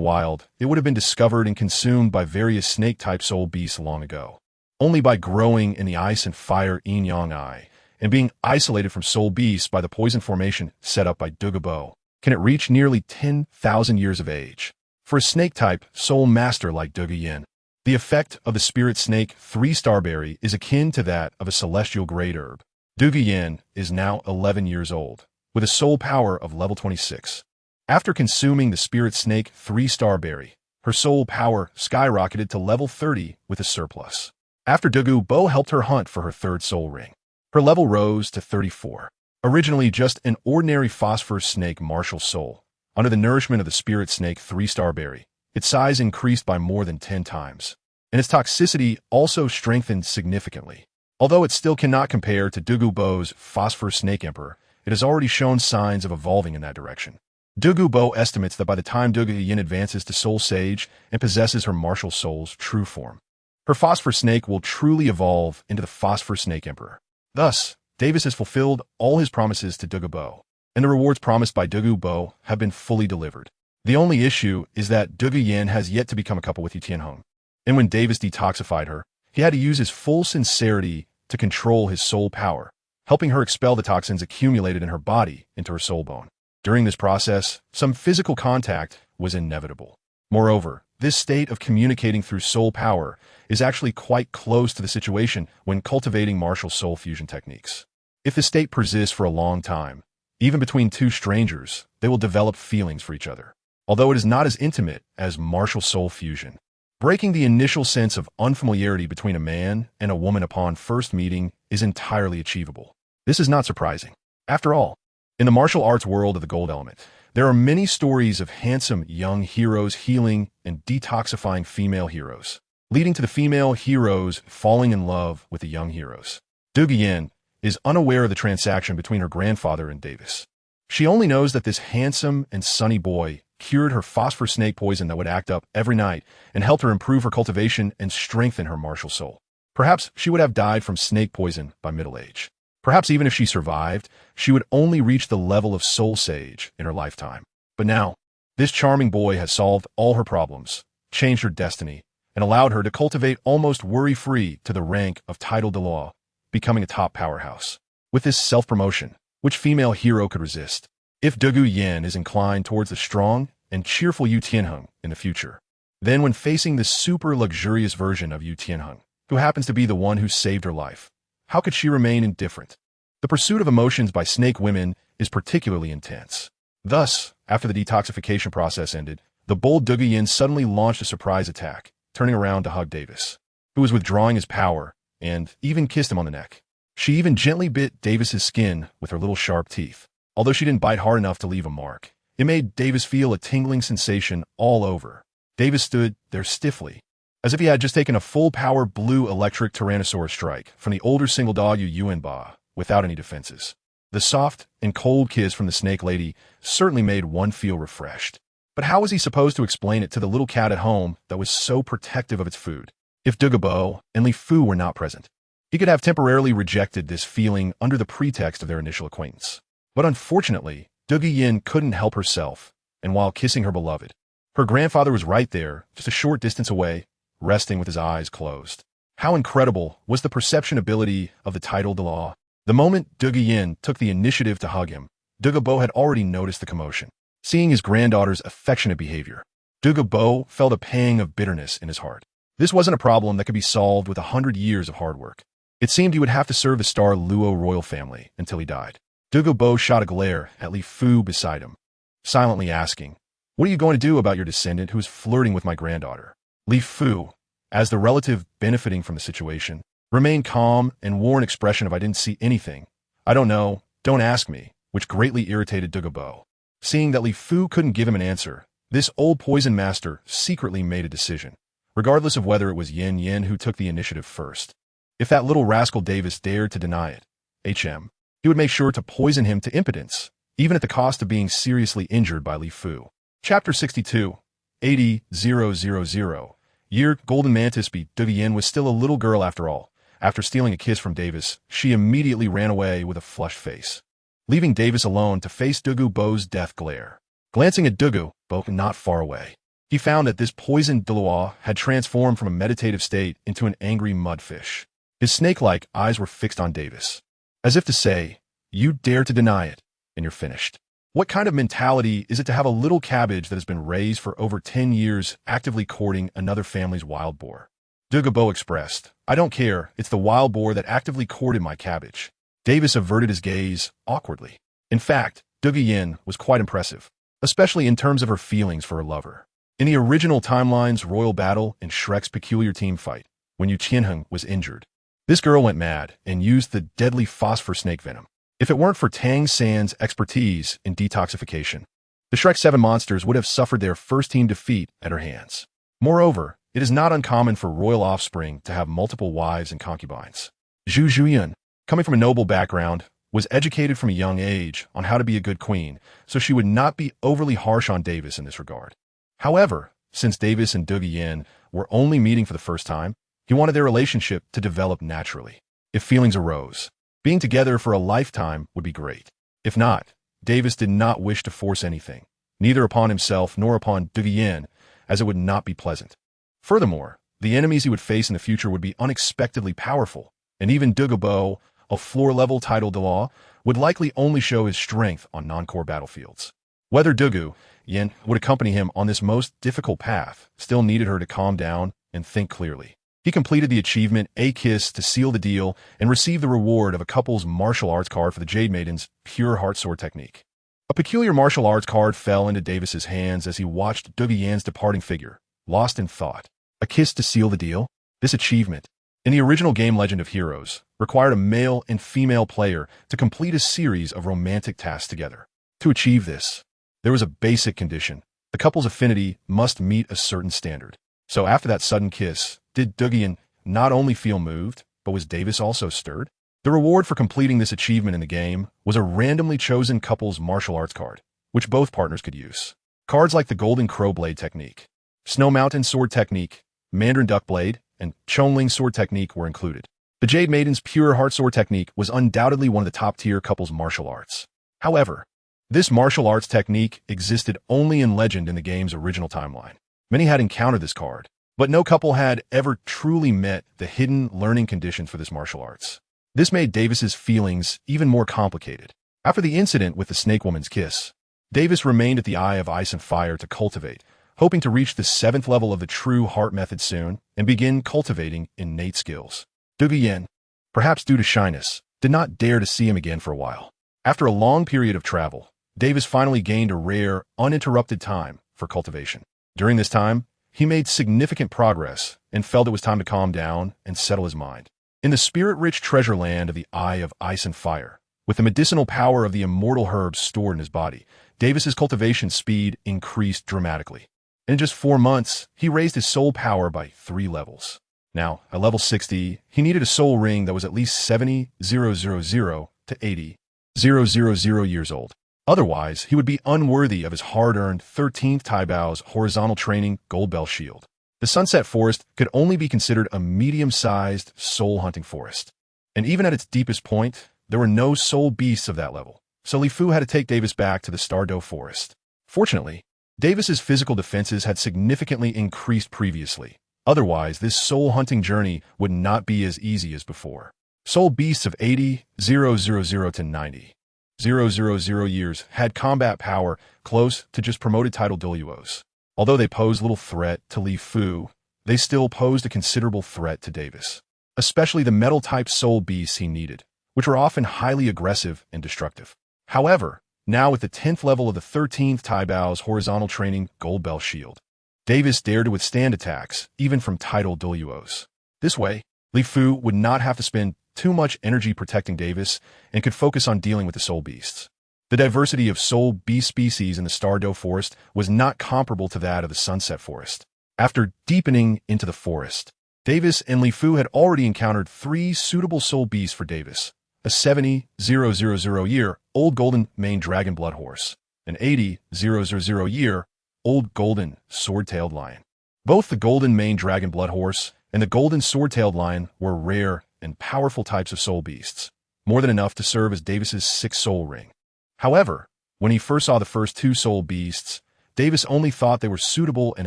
wild, it would have been discovered and consumed by various snake-type soul beasts long ago. Only by growing in the ice and fire yin-yang eye and being isolated from soul beasts by the poison formation set up by Dou Bo can it reach nearly 10,000 years of age. For a snake-type soul master like Dou Yin, the effect of the spirit snake 3-star berry is akin to that of a celestial grade herb. Dou Yin is now 11 years old, with a soul power of level 26. After consuming the spirit snake 3-star berry, her soul power skyrocketed to level 30 with a surplus. After Dou Bo helped her hunt for her 3rd soul ring, her level rose to 34. Originally just an ordinary phosphor snake martial soul, under the nourishment of the spirit snake 3-star berry, its size increased by more than 10 times, and its toxicity also strengthened significantly. Although it still cannot compare to Dou Bo's phosphor snake emperor, it has already shown signs of evolving in that direction. Dou Bo estimates that by the time Dou Yin advances to soul sage and possesses her martial soul's true form, her phosphor snake will truly evolve into the phosphor snake emperor. Thus, Davis has fulfilled all his promises to Dou Bo, and the rewards promised by Dou Bo have been fully delivered. The only issue is that Dou Yin has yet to become a couple with Yu Tianheng, and when Davis detoxified her, he had to use his full sincerity to control his soul power, helping her expel the toxins accumulated in her body into her soul bone. During this process, some physical contact was inevitable. Moreover, this state of communicating through soul power is actually quite close to the situation when cultivating martial soul fusion techniques. If the state persists for a long time, even between two strangers, they will develop feelings for each other, although it is not as intimate as martial soul fusion. Breaking the initial sense of unfamiliarity between a man and a woman upon first meeting is entirely achievable. This is not surprising. After all, in the martial arts world of the gold element, there are many stories of handsome young heroes healing and detoxifying female heroes, leading to the female heroes falling in love with the young heroes. Dou Yin is unaware of the transaction between her grandfather and Davis. She only knows that this handsome and sunny boy cured her phosphor snake poison that would act up every night and helped her improve her cultivation and strengthen her martial soul. Perhaps she would have died from snake poison by middle age. Perhaps even if she survived, she would only reach the level of soul sage in her lifetime. But now, this charming boy has solved all her problems, changed her destiny, and allowed her to cultivate almost worry-free to the rank of title Douluo, becoming a top powerhouse. With this self-promotion, which female hero could resist? If Dou Yin is inclined towards the strong and cheerful Yu Tianheng in the future, then when facing the super luxurious version of Yu Tianheng, who happens to be the one who saved her life, how could she remain indifferent? The pursuit of emotions by snake women is particularly intense. Thus, after the detoxification process ended, the bold Dou Yin suddenly launched a surprise attack, turning around to hug Davis, who was withdrawing his power, and even kissed him on the neck. She even gently bit Davis's skin with her little sharp teeth. Although she didn't bite hard enough to leave a mark, it made Davis feel a tingling sensation all over. Davis stood there stiffly, as if he had just taken a full-power blue electric Tyrannosaurus strike from the older single dog Yu Yuanba, without any defenses. The soft and cold kiss from the snake lady certainly made one feel refreshed. But how was he supposed to explain it to the little cat at home that was so protective of its food? If Dou Bo and Li Fu were not present, he could have temporarily rejected this feeling under the pretext of their initial acquaintance. But unfortunately, Dou Yin couldn't help herself, and while kissing her beloved, her grandfather was right there, just a short distance away, resting with his eyes closed. How incredible was the perception ability of the title Douluo. The moment Dou Yin took the initiative to hug him, Dou had already noticed the commotion. Seeing his granddaughter's affectionate behavior, Dou felt a pang of bitterness in his heart. This wasn't a problem that could be solved with 100 years of hard work. It seemed he would have to serve the Star Luo royal family until he died. Dou shot a glare at Li Fu beside him, silently asking, "What are you going to do about your descendant who is flirting with my granddaughter?" Li Fu, as the relative benefiting from the situation, remained calm and wore an expression of "I didn't see anything. I don't know, don't ask me," which greatly irritated Dou. Seeing that Li Fu couldn't give him an answer, this old poison master secretly made a decision, regardless of whether it was Yin who took the initiative first. If that little rascal Davis dared to deny it, he would make sure to poison him to impotence, even at the cost of being seriously injured by Li Fu. Chapter 62, 80,000. Year Golden Mantis beat Dou Yin was still a little girl after all. After stealing a kiss from Davis, she immediately ran away with a flushed face, leaving Davis alone to face Dou's death glare. Glancing at Dou, not far away, he found that this poisoned Douluo had transformed from a meditative state into an angry mudfish. His snake-like eyes were fixed on Davis, as if to say, "You dare to deny it, and you're finished." What kind of mentality is it to have a little cabbage that has been raised for over 10 years actively courting another family's wild boar? Dou expressed, "I don't care, it's the wild boar that actively courted my cabbage." Davis averted his gaze awkwardly. In fact, Dou Yin was quite impressive, especially in terms of her feelings for her lover. In the original timeline's royal battle and Shrek's peculiar team fight, when Yu Qianheng was injured, this girl went mad and used the deadly phosphor snake venom. If it weren't for Tang San's expertise in detoxification, the Shrek 7 monsters would have suffered their first team defeat at her hands. Moreover, it is not uncommon for royal offspring to have multiple wives and concubines. Zhu Zhuyan, coming from a noble background, was educated from a young age on how to be a good queen, so she would not be overly harsh on Davis in this regard. However, since Davis and Dou Yin were only meeting for the first time, he wanted their relationship to develop naturally. If feelings arose, being together for a lifetime would be great. If not, Davis did not wish to force anything, neither upon himself nor upon Dou Yin, as it would not be pleasant. Furthermore, the enemies he would face in the future would be unexpectedly powerful, and even Dou, a floor-level title Douluo, would likely only show his strength on non-core battlefields. Whether Dou Yin would accompany him on this most difficult path still needed her to calm down and think clearly. He completed the achievement A Kiss to seal the deal and received the reward of a couple's martial arts card for the Jade Maiden's pure heart sword technique. A peculiar martial arts card fell into Davis's hands as he watched Dou Yin's departing figure, lost in thought. A kiss to seal the deal? This achievement, in the original game Legend of Heroes, required a male and female player to complete a series of romantic tasks together. To achieve this, there was a basic condition. The couple's affinity must meet a certain standard. So after that sudden kiss, did Dou Yin not only feel moved, but was Davis also stirred? The reward for completing this achievement in the game was a randomly chosen couple's martial arts card, which both partners could use. Cards like the Golden Crow Blade Technique, Snow Mountain Sword Technique, Mandarin Duck Blade, and Chongling Sword Technique were included. The Jade Maiden's Pure Heart Sword Technique was undoubtedly one of the top-tier couple's martial arts. However, this martial arts technique existed only in Legend in the game's original timeline. Many had encountered this card, but no couple had ever truly met the hidden learning conditions for this martial arts. This made Davis's feelings even more complicated. After the incident with the Snake Woman's kiss, Davis remained at the Eye of Ice and Fire to cultivate, hoping to reach the 7th level of the True Heart method soon and begin cultivating innate skills. Dou Yin, perhaps due to shyness, did not dare to see him again for a while. After a long period of travel, Davis finally gained a rare, uninterrupted time for cultivation. During this time, he made significant progress and felt it was time to calm down and settle his mind. In the spirit-rich treasure land of the Eye of Ice and Fire, with the medicinal power of the immortal herbs stored in his body, Davis's cultivation speed increased dramatically. In just 4 months, he raised his soul power by 3 levels. Now, at level 60, he needed a soul ring that was at least 70,000 to 80,000 years old. Otherwise, he would be unworthy of his hard-earned 13th Tai Bao's horizontal training gold bell shield. The Sunset Forest could only be considered a medium-sized soul-hunting forest. And even at its deepest point, there were no soul beasts of that level, so Li Fu had to take Davis back to the Dou forest. Fortunately, Davis's physical defenses had significantly increased previously. Otherwise, this soul hunting journey would not be as easy as before. Soul beasts of 80,000 to 90,000 years had combat power close to just promoted title Douluos. Although they posed little threat to Li Fu, they still posed a considerable threat to Davis, especially the metal-type soul beasts he needed, which were often highly aggressive and destructive. However, now with the 10th level of the 13th Taibao's horizontal training gold bell shield, Davis dared to withstand attacks, even from title Douluos. This way, Li Fu would not have to spend too much energy protecting Davis and could focus on dealing with the soul beasts. The diversity of soul beast species in the Dou forest was not comparable to that of the Sunset forest. After deepening into the forest, Davis and Li Fu had already encountered 3 suitable soul beasts for Davis: a 70,000-year-old golden maned dragon blood horse, an 80,000-year-old golden sword-tailed lion. Both the golden maned dragon blood horse and the golden sword-tailed lion were rare and powerful types of soul beasts, more than enough to serve as Davis's 6th soul ring. However, when he first saw the first 2 soul beasts, Davis only thought they were suitable and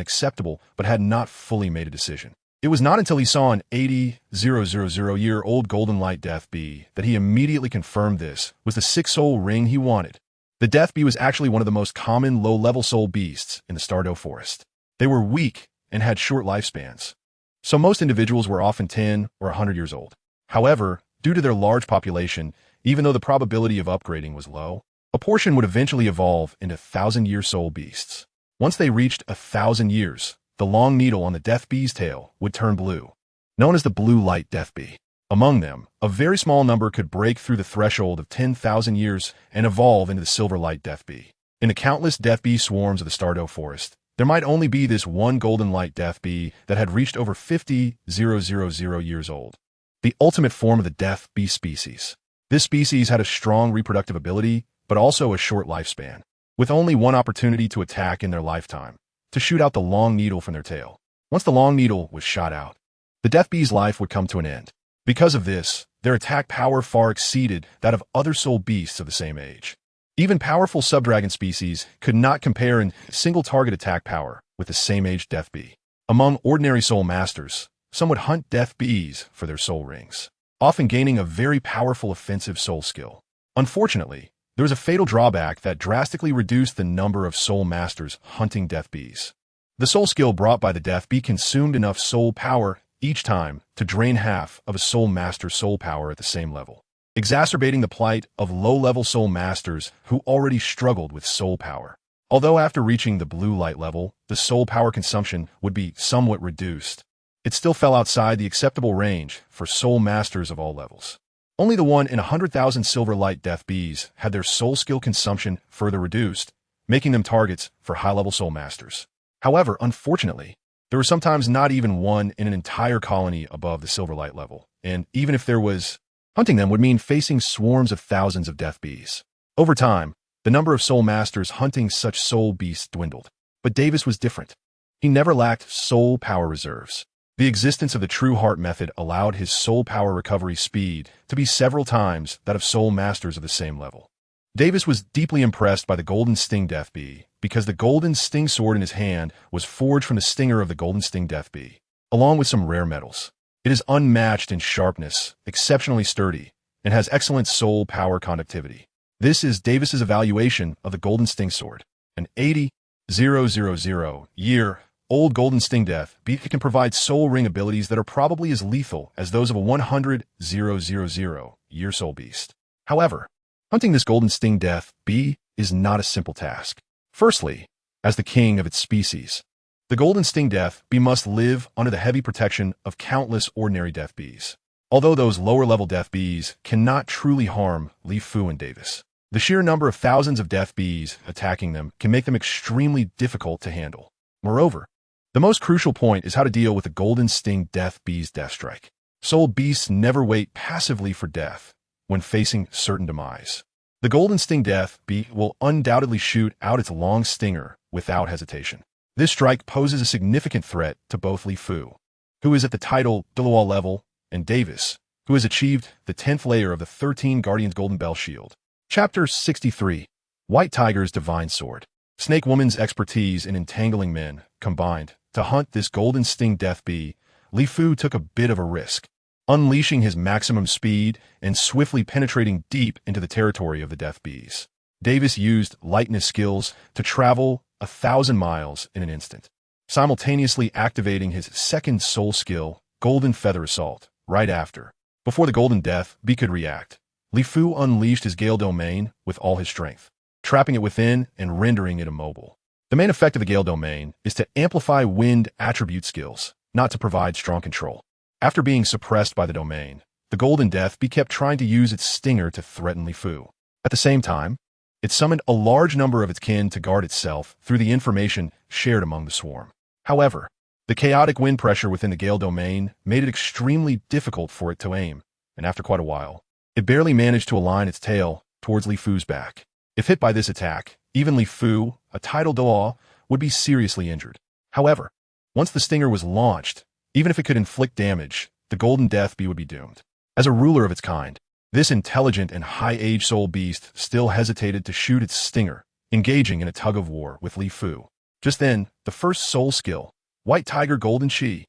acceptable but had not fully made a decision. It was not until he saw an 80,000-year-old golden light death bee that he immediately confirmed this was the 6th soul ring he wanted. The death bee was actually one of the most common low-level soul beasts in the Dou forest. They were weak and had short lifespans, so most individuals were often 10 or 100 years old. However, due to their large population, even though the probability of upgrading was low, a portion would eventually evolve into 1,000-year soul beasts. Once they reached 1,000 years, the long needle on the death bee's tail would turn blue, known as the blue light death bee. Among them, a very small number could break through the threshold of 10,000 years and evolve into the silver light death bee. In the countless death bee swarms of the Dou forest, there might only be this one golden light death bee that had reached over 50,000 years old, the ultimate form of the death bee species. This species had a strong reproductive ability, but also a short lifespan, with only one opportunity to attack in their lifetime: to shoot out the long needle from their tail. Once the long needle was shot out, the death bee's life would come to an end. Because of this, their attack power far exceeded that of other soul beasts of the same age. Even powerful subdragon species could not compare in single target attack power with the same age death bee. Among ordinary soul masters, some would hunt death bees for their soul rings, often gaining a very powerful offensive soul skill. Unfortunately, there was a fatal drawback that drastically reduced the number of soul masters hunting death bees. The soul skill brought by the death bee consumed enough soul power each time to drain half of a soul master's soul power at the same level, exacerbating the plight of low-level soul masters who already struggled with soul power. Although after reaching the blue light level, the soul power consumption would be somewhat reduced, it still fell outside the acceptable range for soul masters of all levels. Only the 1 in 100,000 silver light death bees had their soul skill consumption further reduced, making them targets for high-level soul masters. However, unfortunately, there was sometimes not even one in an entire colony above the silver light level, and even if there was, hunting them would mean facing swarms of thousands of death bees. Over time, the number of soul masters hunting such soul beasts dwindled. But Davis was different. He never lacked soul power reserves. The existence of the True Heart method allowed his soul power recovery speed to be several times that of soul masters of the same level. Davis was deeply impressed by the Golden Sting Death Bee because the Golden Sting sword in his hand was forged from the stinger of the Golden Sting Death Bee, along with some rare metals. It is unmatched in sharpness, exceptionally sturdy, and has excellent soul power conductivity. This is Davis's evaluation of the Golden Sting sword. An 80,000-year-old Golden Sting Death Bee can provide soul ring abilities that are probably as lethal as those of a 100,000-year soul beast. However, hunting this Golden Sting Death Bee is not a simple task. Firstly, as the king of its species, the Golden Sting Death Bee must live under the heavy protection of countless ordinary death bees. Although those lower-level death bees cannot truly harm Li Fu and Davis, the sheer number of thousands of death bees attacking them can make them extremely difficult to handle. Moreover, the most crucial point is how to deal with the Golden Sting Death Bee's death strike. Soul beasts never wait passively for death when facing certain demise. The Golden Sting Death Bee will undoubtedly shoot out its long stinger without hesitation. This strike poses a significant threat to both Li Fu, who is at the title Douluo level, and Davis, who has achieved the 10th layer of the 13 Guardian's Golden Bell Shield. Chapter 63. White Tiger's Divine Sword. Snake Woman's expertise in entangling men combined to hunt this golden sting death bee. Li Fu took a bit of a risk, unleashing his maximum speed and swiftly penetrating deep into the territory of the death bees. Davis used lightness skills to travel 1,000 miles in an instant, simultaneously activating his second soul skill, Golden Feather Assault, right after. Before the Golden Death Bee could react, Li Fu unleashed his Gale Domain with all his strength, trapping it within and rendering it immobile. The main effect of the Gale Domain is to amplify wind attribute skills, not to provide strong control. After being suppressed by the domain, the Golden Death Bee kept trying to use its stinger to threaten Li Fu. At the same time, it summoned a large number of its kin to guard itself through the information shared among the swarm. However, the chaotic wind pressure within the Gale Domain made it extremely difficult for it to aim, and after quite a while, it barely managed to align its tail towards Li Fu's back. If hit by this attack, even Li Fu, a title Douluo, would be seriously injured. However, once the stinger was launched, even if it could inflict damage, the Golden Death Bee would be doomed. As a ruler of its kind, this intelligent and high-age soul beast still hesitated to shoot its stinger, engaging in a tug-of-war with Li Fu. Just then, the first soul skill, White Tiger Golden Chi.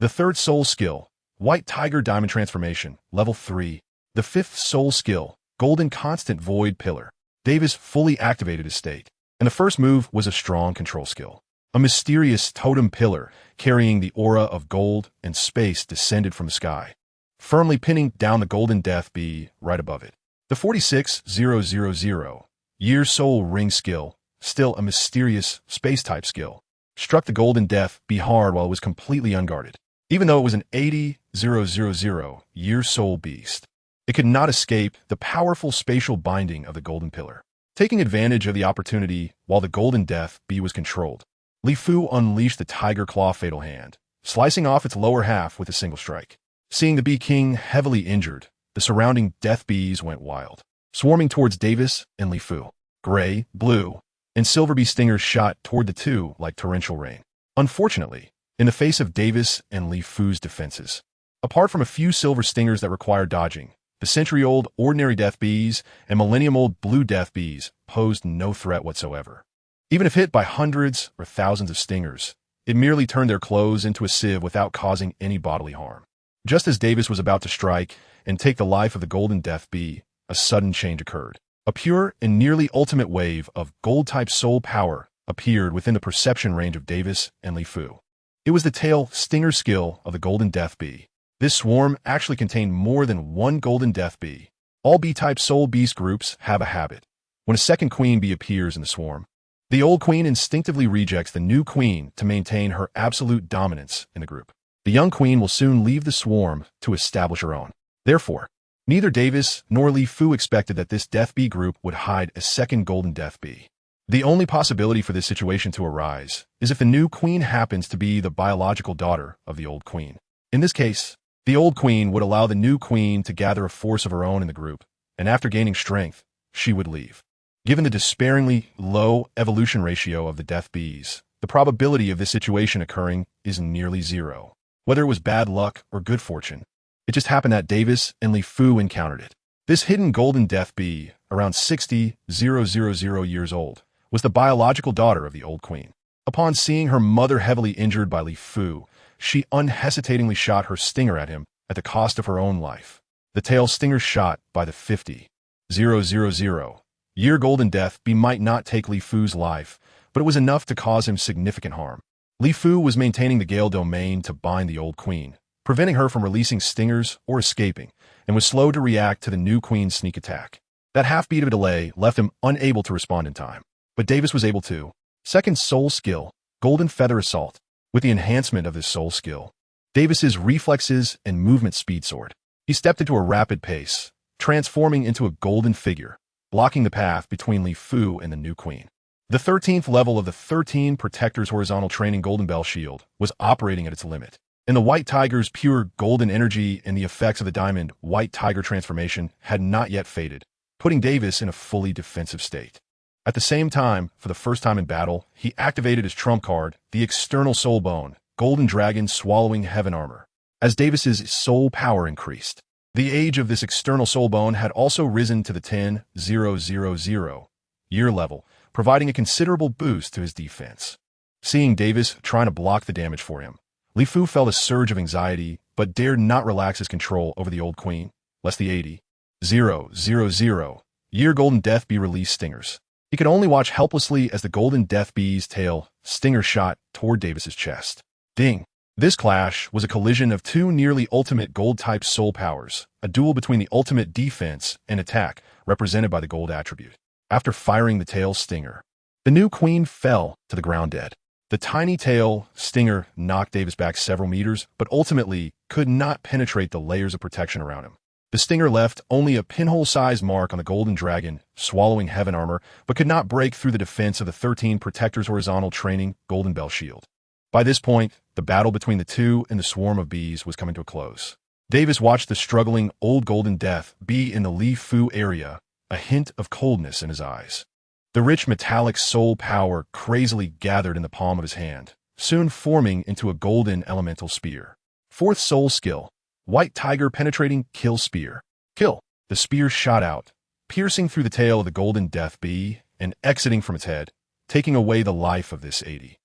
The third soul skill, White Tiger Diamond Transformation, level 3. The fifth soul skill, Golden Constant Void Pillar. Davis fully activated his state, and the first move was a strong control skill. A mysterious totem pillar carrying the aura of gold and space descended from the sky, firmly pinning down the Golden Death Bee right above it. The 46000 Year Soul Ring skill, still a mysterious space-type skill, struck the Golden Death Bee hard while it was completely unguarded. Even though it was an 80000 Year Soul Beast, it could not escape the powerful spatial binding of the Golden Pillar. Taking advantage of the opportunity while the Golden Death Bee was controlled, Li Fu unleashed the Tiger Claw Fatal Hand, slicing off its lower half with a single strike. Seeing the Bee King heavily injured, the surrounding death bees went wild, swarming towards Davis and Li Fu. Gray, blue, and silver bee stingers shot toward the two like torrential rain. Unfortunately, in the face of Davis and Li Fu's defenses, apart from a few silver stingers that required dodging, the century-old ordinary death bees and millennium-old blue death bees posed no threat whatsoever. Even if hit by hundreds or thousands of stingers, it merely turned their clothes into a sieve without causing any bodily harm. Just as Davis was about to strike and take the life of the Golden Death Bee, a sudden change occurred. A pure and nearly ultimate wave of gold-type soul power appeared within the perception range of Davis and Li Fu. It was the tail stinger skill of the Golden Death Bee. This swarm actually contained more than one Golden Death Bee. All bee-type soul beast groups have a habit. When a second queen bee appears in the swarm, the old queen instinctively rejects the new queen to maintain her absolute dominance in the group. The young queen will soon leave the swarm to establish her own. Therefore, neither Davis nor Li Fu expected that this Death Bee group would hide a second Golden Death Bee. The only possibility for this situation to arise is if the new queen happens to be the biological daughter of the old queen. In this case, the old queen would allow the new queen to gather a force of her own in the group, and after gaining strength, she would leave. Given the despairingly low evolution ratio of the Death Bees, the probability of this situation occurring is nearly zero. Whether it was bad luck or good fortune, it just happened that Davis and Li Fu encountered it. This hidden Golden Death Bee, around 60,000 years old, was the biological daughter of the old queen. Upon seeing her mother heavily injured by Li Fu, she unhesitatingly shot her stinger at him at the cost of her own life. The tail stinger shot by the 50,000 year Golden Death Bee might not take Li Fu's life, but it was enough to cause him significant harm. Li Fu was maintaining the Gale Domain to bind the old queen, preventing her from releasing stingers or escaping, and was slow to react to the new queen's sneak attack. That half-beat of a delay left him unable to respond in time, but Davis was able to. Second soul skill, Golden Feather Assault. With the enhancement of this soul skill, Davis's reflexes and movement speed soared. He stepped into a rapid pace, transforming into a golden figure, blocking the path between Li Fu and the new queen. The 13th level of the 13 Protectors Horizontal Training Golden Bell Shield was operating at its limit, and the White Tiger's pure golden energy and the effects of the Diamond White Tiger transformation had not yet faded, putting Davis in a fully defensive state. At the same time, for the first time in battle, he activated his trump card, the External Soul Bone, Golden Dragon Swallowing Heaven Armor. As Davis's soul power increased, The age of this external soul bone had also risen to the 10,000 year level, providing a considerable boost to his defense. Seeing Davis trying to block the damage for him, Li Fu felt a surge of anxiety but dared not relax his control over the old queen, lest the 80,000 year golden death bee release stingers. He could only watch helplessly as the golden death bee's tail stinger shot toward Davis's chest. Ding! This clash was a collision of two nearly ultimate gold-type soul powers, a duel between the ultimate defense and attack represented by the gold attribute. After firing the tail stinger, the new queen fell to the ground dead. The tiny tail stinger knocked Davis back several meters, but ultimately could not penetrate the layers of protection around him. The stinger left only a pinhole-sized mark on the golden dragon, swallowing heaven armor, but could not break through the defense of the 13 Protector's horizontal training golden bell shield. By this point, the battle between the two and the swarm of bees was coming to a close. Davis watched the struggling old golden death bee in the Li Fu area, a hint of coldness in his eyes. The rich metallic soul power crazily gathered in the palm of his hand, soon forming into a golden elemental spear. Fourth soul skill, White Tiger Penetrating Kill Spear. Kill! The spear shot out, piercing through the tail of the golden death bee and exiting from its head, taking away the life of this 80,000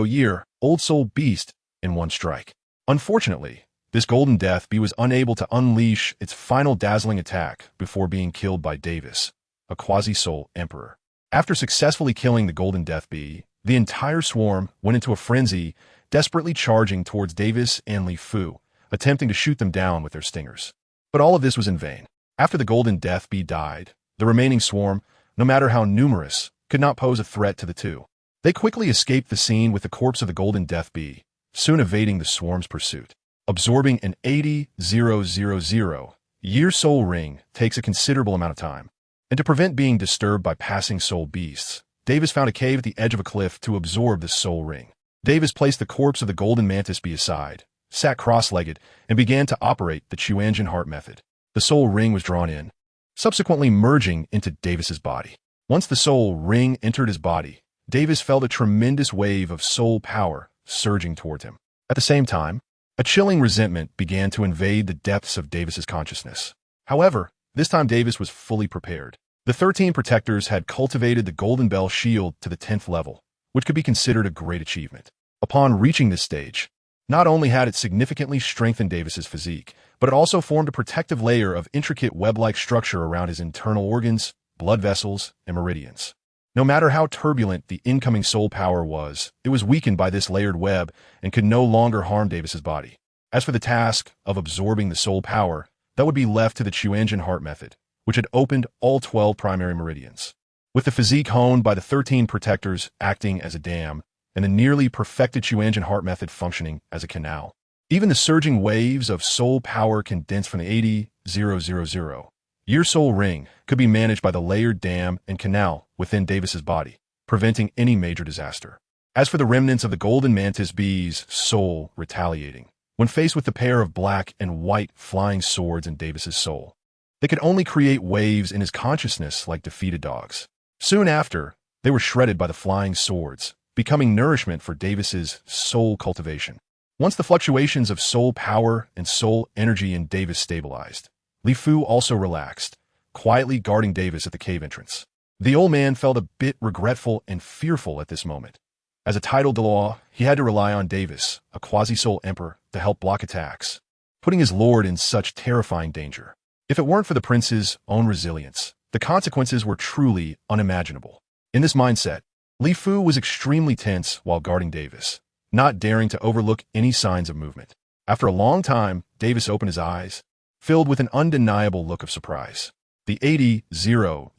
year old soul beast in one strike. Unfortunately, this golden death bee was unable to unleash its final dazzling attack before being killed by Davis, a quasi-soul emperor. After successfully killing the golden death bee, the entire swarm went into a frenzy, desperately charging towards Davis and Li Fu, attempting to shoot them down with their stingers. But all of this was in vain. After the golden death bee died, the remaining swarm, no matter how numerous, could not pose a threat to the two. They quickly escaped the scene with the corpse of the golden death bee, soon evading the swarm's pursuit. Absorbing an 80,000 year soul ring takes a considerable amount of time, and to prevent being disturbed by passing soul beasts, Davis found a cave at the edge of a cliff to absorb this soul ring. Davis placed the corpse of the golden mantis bee aside, sat cross-legged, and began to operate the Chuanjin heart method. The soul ring was drawn in, subsequently merging into Davis's body. Once the soul ring entered his body, Davis felt a tremendous wave of soul power surging towards him. At the same time, a chilling resentment began to invade the depths of Davis's consciousness. However, this time Davis was fully prepared. The 13 Protectors had cultivated the Golden Bell Shield to the 10th level, which could be considered a great achievement. Upon reaching this stage, not only had it significantly strengthened Davis's physique, but it also formed a protective layer of intricate web-like structure around his internal organs, blood vessels, and meridians. No matter how turbulent the incoming soul power was, it was weakened by this layered web and could no longer harm Davis's body. As for the task of absorbing the soul power, that would be left to the Chuanjin heart method, which had opened all 12 primary meridians. With the physique honed by the 13 Protectors acting as a dam, and the nearly perfected Chuanjin heart method functioning as a canal, even the surging waves of soul power condensed from the 80,000 year soul ring could be managed by the layered dam and canal within Davis's body, preventing any major disaster. As for the remnants of the golden mantis bee's soul retaliating, when faced with the pair of black and white flying swords in Davis's soul, they could only create waves in his consciousness like defeated dogs. Soon after, they were shredded by the flying swords, becoming nourishment for Davis's soul cultivation. Once the fluctuations of soul power and soul energy in Davis stabilized, Li Fu also relaxed, quietly guarding Davis at the cave entrance. The old man felt a bit regretful and fearful at this moment. As a titled Douluo, he had to rely on Davis, a quasi-soul emperor, to help block attacks, putting his lord in such terrifying danger. If it weren't for the prince's own resilience, the consequences were truly unimaginable. In this mindset, Li Fu was extremely tense while guarding Davis, not daring to overlook any signs of movement. After a long time, Davis opened his eyes, filled with an undeniable look of surprise. The 80,000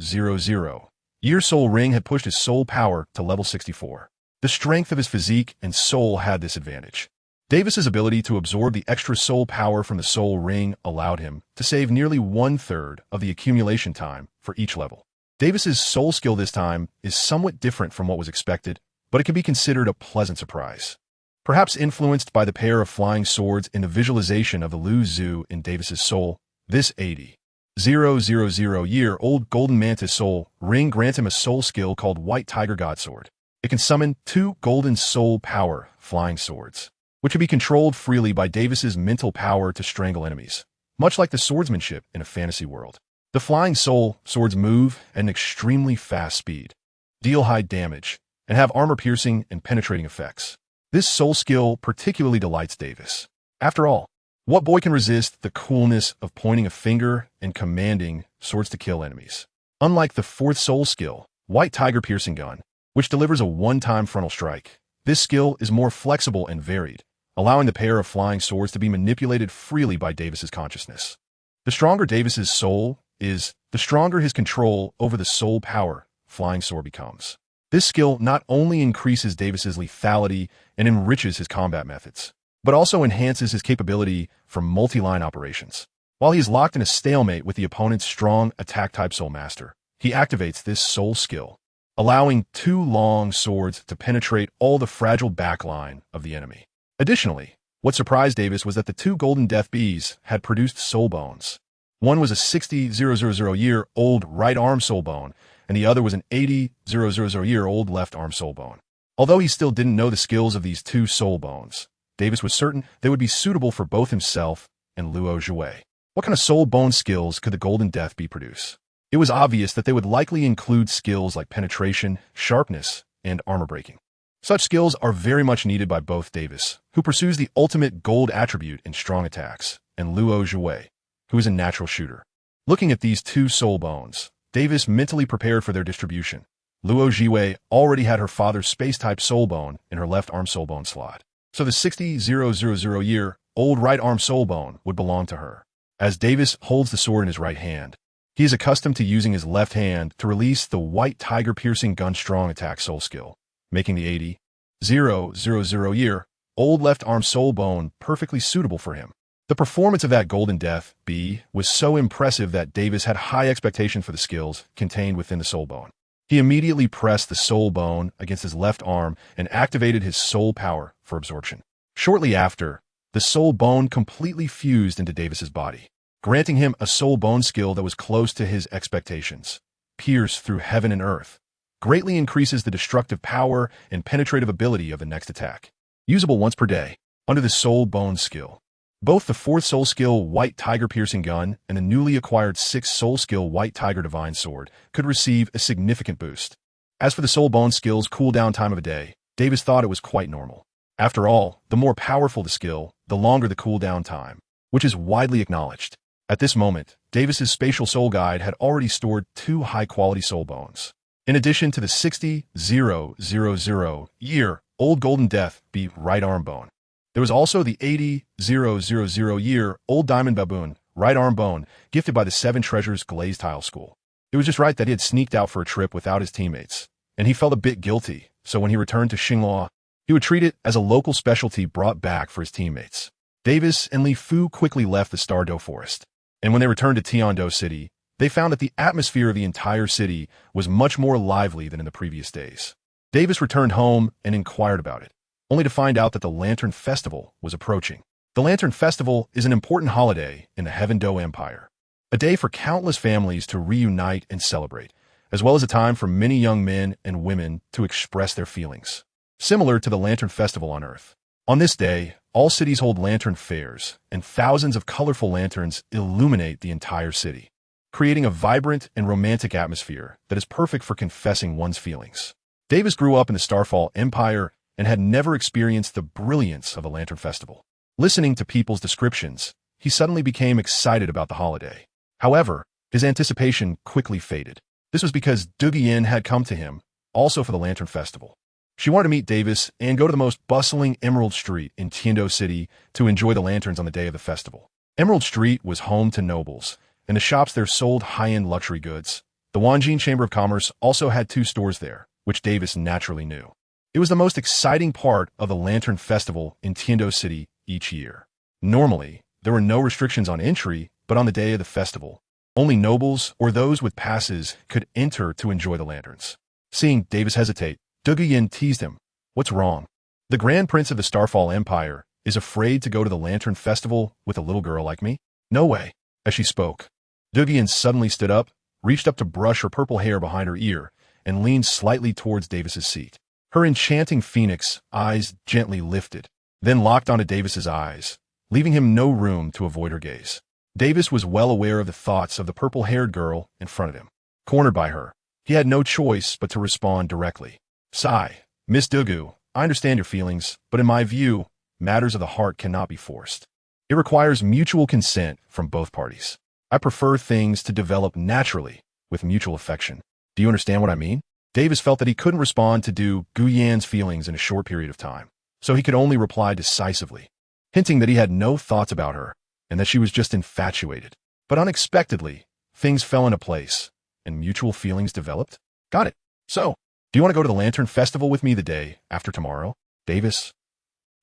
year soul ring had pushed his soul power to level 64. The strength of his physique and soul had this advantage. Davis's ability to absorb the extra soul power from the soul ring allowed him to save nearly 1/3 of the accumulation time for each level. Davis's soul skill this time is somewhat different from what was expected, but it can be considered a pleasant surprise. Perhaps influenced by the pair of flying swords in the visualization of the Lu Zhu in Davis's soul, this 80,000 year old golden mantis soul ring grants him a soul skill called White Tiger Godsword. It can summon 2 golden soul power flying swords, which can be controlled freely by Davis's mental power to strangle enemies. much like the swordsmanship in a fantasy world. The flying soul swords move at an extremely fast speed, deal high damage, and have armor-piercing and penetrating effects. This soul skill particularly delights Davis. After all, what boy can resist the coolness of pointing a finger and commanding swords to kill enemies? Unlike the fourth soul skill, White Tiger Piercing Gun, which delivers a one-time frontal strike, this skill is more flexible and varied, allowing the pair of flying swords to be manipulated freely by Davis's consciousness. The stronger Davis's soul is, the stronger his control over the soul power flying sword becomes. This skill not only increases Davis's lethality and enriches his combat methods, but also enhances his capability for multi-line operations. While he is locked in a stalemate with the opponent's strong attack-type soul master, he activates this soul skill, allowing two long swords to penetrate all the fragile backline of the enemy. Additionally, what surprised Davis was that the two Golden Death Bees had produced soul bones. One was a 60,000-year-old right arm soul bone, and the other was an 80,000-year-old left arm soul bone. Although he still didn't know the skills of these two soul bones, Davis was certain they would be suitable for both himself and Luo Zhiwei. What kind of soul bone skills could the Golden Death Bee produce? It was obvious that they would likely include skills like penetration, sharpness, and armor breaking. Such skills are very much needed by both Davis, who pursues the ultimate gold attribute in strong attacks, and Luo Zhiwei, who is a natural shooter. Looking at these two soul bones, Davis mentally prepared for their distribution. Luo Zhiwei already had her father's space-type soul bone in her left arm soul bone slot, so the 60,000-year-old right arm soul bone would belong to her. As Davis holds the sword in his right hand, he is accustomed to using his left hand to release the White Tiger Piercing Gun strong attack soul skill, making the 80,000-year-old left arm soul bone perfectly suitable for him. The performance of that Golden Death Bee was so impressive that Davis had high expectations for the skills contained within the soul bone. He immediately pressed the soul bone against his left arm and activated his soul power for absorption. Shortly after, the soul bone completely fused into Davis's body, granting him a soul bone skill that was close to his expectations. Pierce through heaven and earth greatly increases the destructive power and penetrative ability of the next attack. Usable once per day, under the soul bone skill. Both the fourth soul skill White Tiger Piercing Gun and the newly acquired sixth soul skill White Tiger Divine Sword could receive a significant boost. As for the soul bone skill's cooldown time of a day, Davis thought it was quite normal. After all, the more powerful the skill, the longer the cooldown time, which is widely acknowledged. At this moment, Davis's spatial soul guide had already stored two high-quality soul bones. In addition to the 60,000-year-old Golden Death Bee right arm bone, there was also the 80,000-year-old Diamond Baboon right arm bone gifted by the Seven Treasures Glazed Tile School. It was just right that he had sneaked out for a trip without his teammates, and he felt a bit guilty, so when he returned to Xinghua, he would treat it as a local specialty brought back for his teammates. Davis and Li Fu quickly left the Stardow Forest, and when they returned to Tiandou City, they found that the atmosphere of the entire city was much more lively than in the previous days. Davis returned home and inquired about it, only to find out that the Lantern Festival was approaching. The Lantern Festival is an important holiday in the Heaven Dou Empire, a day for countless families to reunite and celebrate, as well as a time for many young men and women to express their feelings. Similar to the Lantern Festival on Earth. On this day, all cities hold lantern fairs, and thousands of colorful lanterns illuminate the entire city, creating a vibrant and romantic atmosphere that is perfect for confessing one's feelings. Davis grew up in the Starfall Empire and had never experienced the brilliance of a lantern festival. Listening to people's descriptions, he suddenly became excited about the holiday. However, his anticipation quickly faded. This was because Dou Di had come to him, also for the Lantern Festival. She wanted to meet Davis and go to the most bustling Emerald Street in Tiandou City to enjoy the lanterns on the day of the festival. Emerald Street was home to nobles, and the shops there sold high-end luxury goods. The Wanjin Chamber of Commerce also had two stores there, which Davis naturally knew. It was the most exciting part of the Lantern Festival in Tiandou City each year. Normally, there were no restrictions on entry, but on the day of the festival, only nobles or those with passes could enter to enjoy the lanterns. Seeing Davis hesitate, Dou Di teased him. "What's wrong? The Grand Prince of the Starfall Empire is afraid to go to the Lantern Festival with a little girl like me? No way." As she spoke, Dou Di suddenly stood up, reached up to brush her purple hair behind her ear, and leaned slightly towards Davis's seat. Her enchanting phoenix eyes gently lifted, then locked onto Davis's eyes, leaving him no room to avoid her gaze. Davis was well aware of the thoughts of the purple-haired girl in front of him. Cornered by her, he had no choice but to respond directly. Sigh, Miss Douluo, I understand your feelings, but in my view, matters of the heart cannot be forced. It requires mutual consent from both parties. I prefer things to develop naturally, with mutual affection. Do you understand what I mean? Davis felt that he couldn't respond to Dou Guyan's feelings in a short period of time, so he could only reply decisively, hinting that he had no thoughts about her, and that she was just infatuated. But unexpectedly, things fell into place, and mutual feelings developed. Got it. So, do you want to go to the Lantern Festival with me the day after tomorrow? Davis,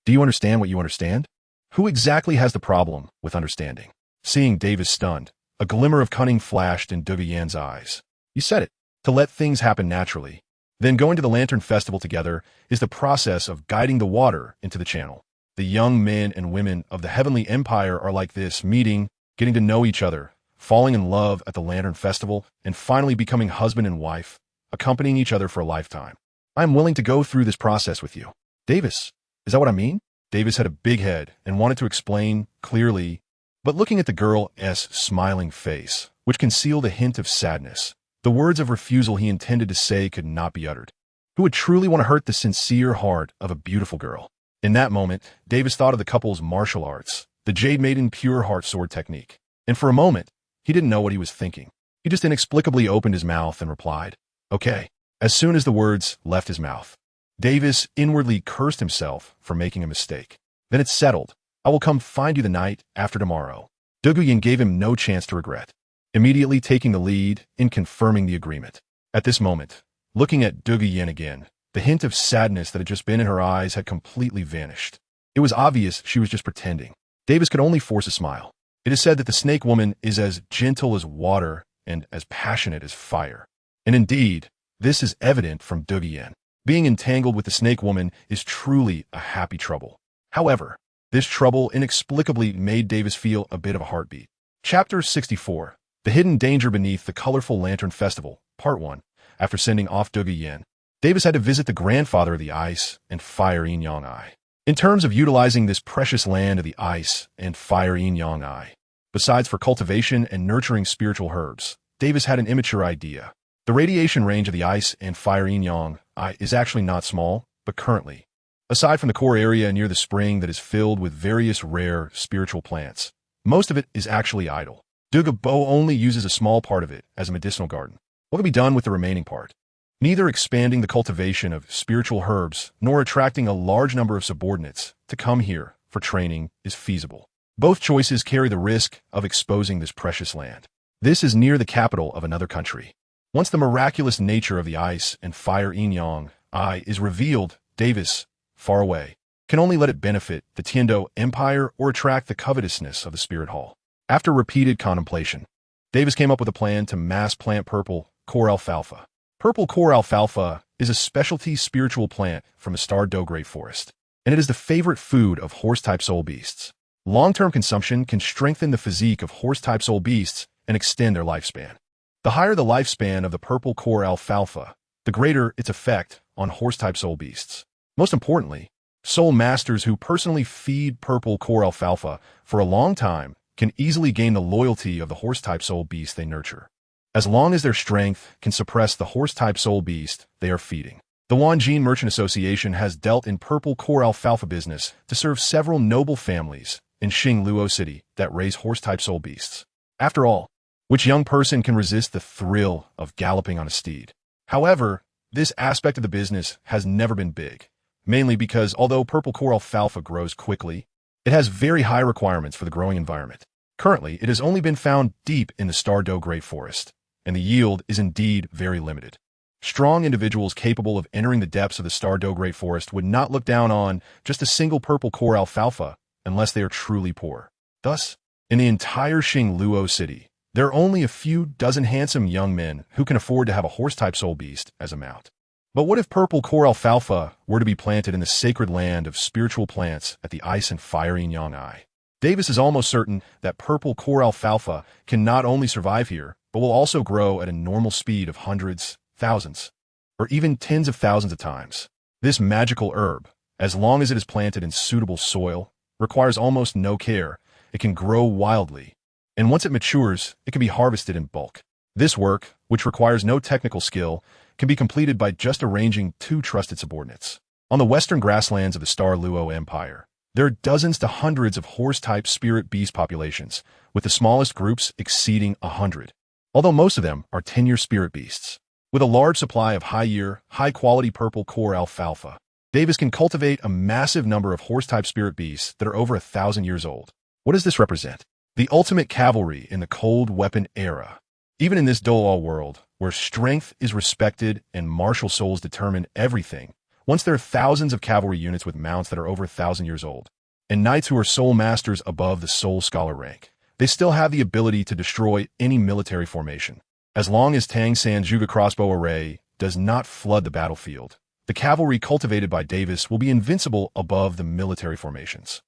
do you understand what you understand? Who exactly has the problem with understanding? Seeing Davis stunned, a glimmer of cunning flashed in Dou Guyan's eyes. You said it. To let things happen naturally. Then going to the Lantern Festival together is the process of guiding the water into the channel. The young men and women of the Heavenly Empire are like this, meeting, getting to know each other, falling in love at the Lantern Festival, and finally becoming husband and wife, accompanying each other for a lifetime. I am willing to go through this process with you. Davis, is that what I mean? Davis had a big head and wanted to explain clearly, but looking at the girl's smiling face, which concealed a hint of sadness, the words of refusal he intended to say could not be uttered. Who would truly want to hurt the sincere heart of a beautiful girl? In that moment, Davis thought of the couple's martial arts, the Jade Maiden Pure Heart Sword technique, and for a moment, he didn't know what he was thinking. He just inexplicably opened his mouth and replied, "Okay." As soon as the words left his mouth, Davis inwardly cursed himself for making a mistake. Then it's settled. I will come find you the night after tomorrow. Dou Guyan gave him no chance to regret, immediately taking the lead in confirming the agreement. At this moment, looking at Dou Guyan again, the hint of sadness that had just been in her eyes had completely vanished. It was obvious she was just pretending. Davis could only force a smile. It is said that the snake woman is as gentle as water and as passionate as fire. And indeed, this is evident from Dou Guyan. Being entangled with the snake woman is truly a happy trouble. However, this trouble inexplicably made Davis feel a bit of a heartbeat. Chapter 64. The Hidden Danger Beneath the Colorful Lantern Festival, Part 1. After sending off Dou Guyan, Davis had to visit the grandfather of the ice and fire yin-yang eye. In terms of utilizing this precious land of the ice and fire yin-yang eye, besides for cultivation and nurturing spiritual herbs, Davis had an immature idea. The radiation range of the ice and fire yin-yang eye is actually not small, but currently, aside from the core area near the spring that is filled with various rare spiritual plants, most of it is actually idle. Dou Guyan only uses a small part of it as a medicinal garden. What can be done with the remaining part? Neither expanding the cultivation of spiritual herbs nor attracting a large number of subordinates to come here for training is feasible. Both choices carry the risk of exposing this precious land. This is near the capital of another country. Once the miraculous nature of the ice and fire yin-yang eye is revealed, Davis, far away, can only let it benefit the Tiando Empire or attract the covetousness of the Spirit Hall. After repeated contemplation, Davis came up with a plan to mass plant purple core alfalfa. Purple core alfalfa is a specialty spiritual plant from the Star Dough Great Forest, and it is the favorite food of horse-type soul beasts. Long-term consumption can strengthen the physique of horse-type soul beasts and extend their lifespan. The higher the lifespan of the purple core alfalfa, the greater its effect on horse-type soul beasts. Most importantly, soul masters who personally feed purple core alfalfa for a long time can easily gain the loyalty of the horse-type soul beast they nurture, as long as their strength can suppress the horse-type soul beast they are feeding. The Wanjin Merchant Association has dealt in purple core alfalfa business to serve several noble families in Luo City that raise horse-type soul beasts. After all, which young person can resist the thrill of galloping on a steed? However, this aspect of the business has never been big, mainly because although purple core alfalfa grows quickly, it has very high requirements for the growing environment. Currently, it has only been found deep in the Star Dough Great Forest, and the yield is indeed very limited. Strong individuals capable of entering the depths of the Star Dough Great Forest would not look down on just a single purple core alfalfa unless they are truly poor. Thus, in the entire Luo City, there are only a few dozen handsome young men who can afford to have a horse-type soul beast as a mount. But what if purple core alfalfa were to be planted in the sacred land of spiritual plants at the ice and fire yin-yang eye? Davis is almost certain that purple core alfalfa can not only survive here, but will also grow at a normal speed of hundreds, thousands, or even tens of thousands of times. This magical herb, as long as it is planted in suitable soil, requires almost no care. It can grow wildly, and once it matures, it can be harvested in bulk. This work, which requires no technical skill, can be completed by just arranging two trusted subordinates. On the western grasslands of the Star Luo Empire, there are dozens to hundreds of horse-type spirit beast populations, with the smallest groups exceeding 100. Although most of them are 10-year spirit beasts. With a large supply of high-year, high-quality purple core alfalfa, Davis can cultivate a massive number of horse-type spirit beasts that are over 1,000 years old. What does this represent? The ultimate cavalry in the cold weapon era. Even in this Douluo world, where strength is respected and martial souls determine everything, once there are thousands of cavalry units with mounts that are over 1,000 years old, and knights who are soul masters above the soul scholar rank, they still have the ability to destroy any military formation. As long as Tang San's Juga crossbow array does not flood the battlefield, the cavalry cultivated by Davis will be invincible above the military formations.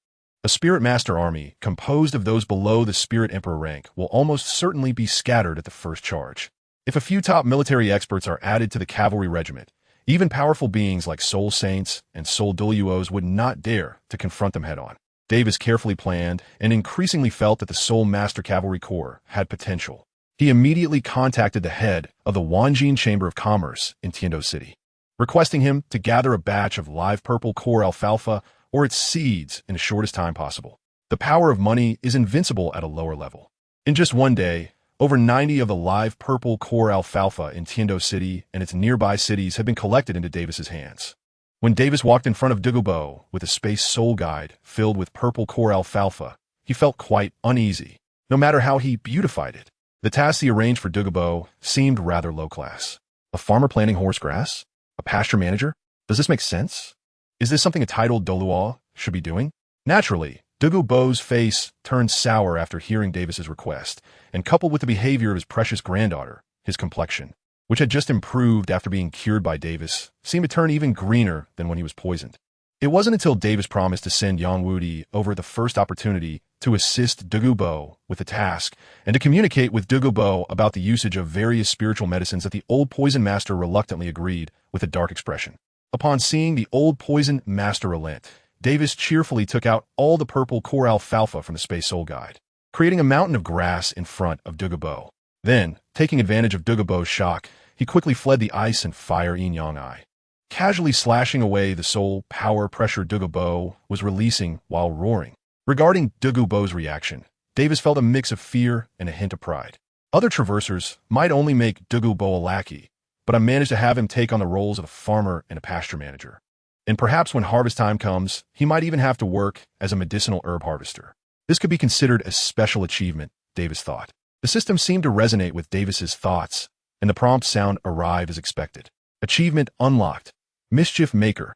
A Spirit Master army composed of those below the Spirit Emperor rank will almost certainly be scattered at the first charge. If a few top military experts are added to the cavalry regiment, even powerful beings like Soul Saints and Soul Douluos would not dare to confront them head-on. Davis carefully planned and increasingly felt that the Soul Master Cavalry Corps had potential. He immediately contacted the head of the Wanjin Chamber of Commerce in Tiando City, requesting him to gather a batch of live purple core alfalfa or its seeds in the shortest time possible. The power of money is invincible at a lower level. In just one day, over 90 of the live purple core alfalfa in Tiando City and its nearby cities have been collected into Davis's hands. When Davis walked in front of Douluo with a space soul guide filled with purple core alfalfa, he felt quite uneasy, no matter how he beautified it. The tasks he arranged for Douluo seemed rather low-class. A farmer planting horse grass? A pasture manager? Does this make sense? Is this something a titled Douluo should be doing? Naturally, Douluo's face turned sour after hearing Davis's request, and coupled with the behavior of his precious granddaughter, his complexion, which had just improved after being cured by Davis, seemed to turn even greener than when he was poisoned. It wasn't until Davis promised to send Yang Wudi over the first opportunity to assist Douluo with the task and to communicate with Douluo about the usage of various spiritual medicines that the old poison master reluctantly agreed with a dark expression. Upon seeing the old poison master relent, Davis cheerfully took out all the purple core alfalfa from the Space Soul Guide, creating a mountain of grass in front of Douluo. Then, taking advantage of Douluo's shock, he quickly fled the ice and fire yin-yang eye. Casually slashing away the soul power pressure Douluo was releasing while roaring. Regarding Douluo's reaction, Davis felt a mix of fear and a hint of pride. Other traversers might only make Douluo a lackey, but I managed to have him take on the roles of a farmer and a pasture manager. And perhaps when harvest time comes, he might even have to work as a medicinal herb harvester. This could be considered a special achievement, Davis thought. The system seemed to resonate with Davis's thoughts, and the prompt sound arrived as expected. Achievement unlocked. Mischief Maker.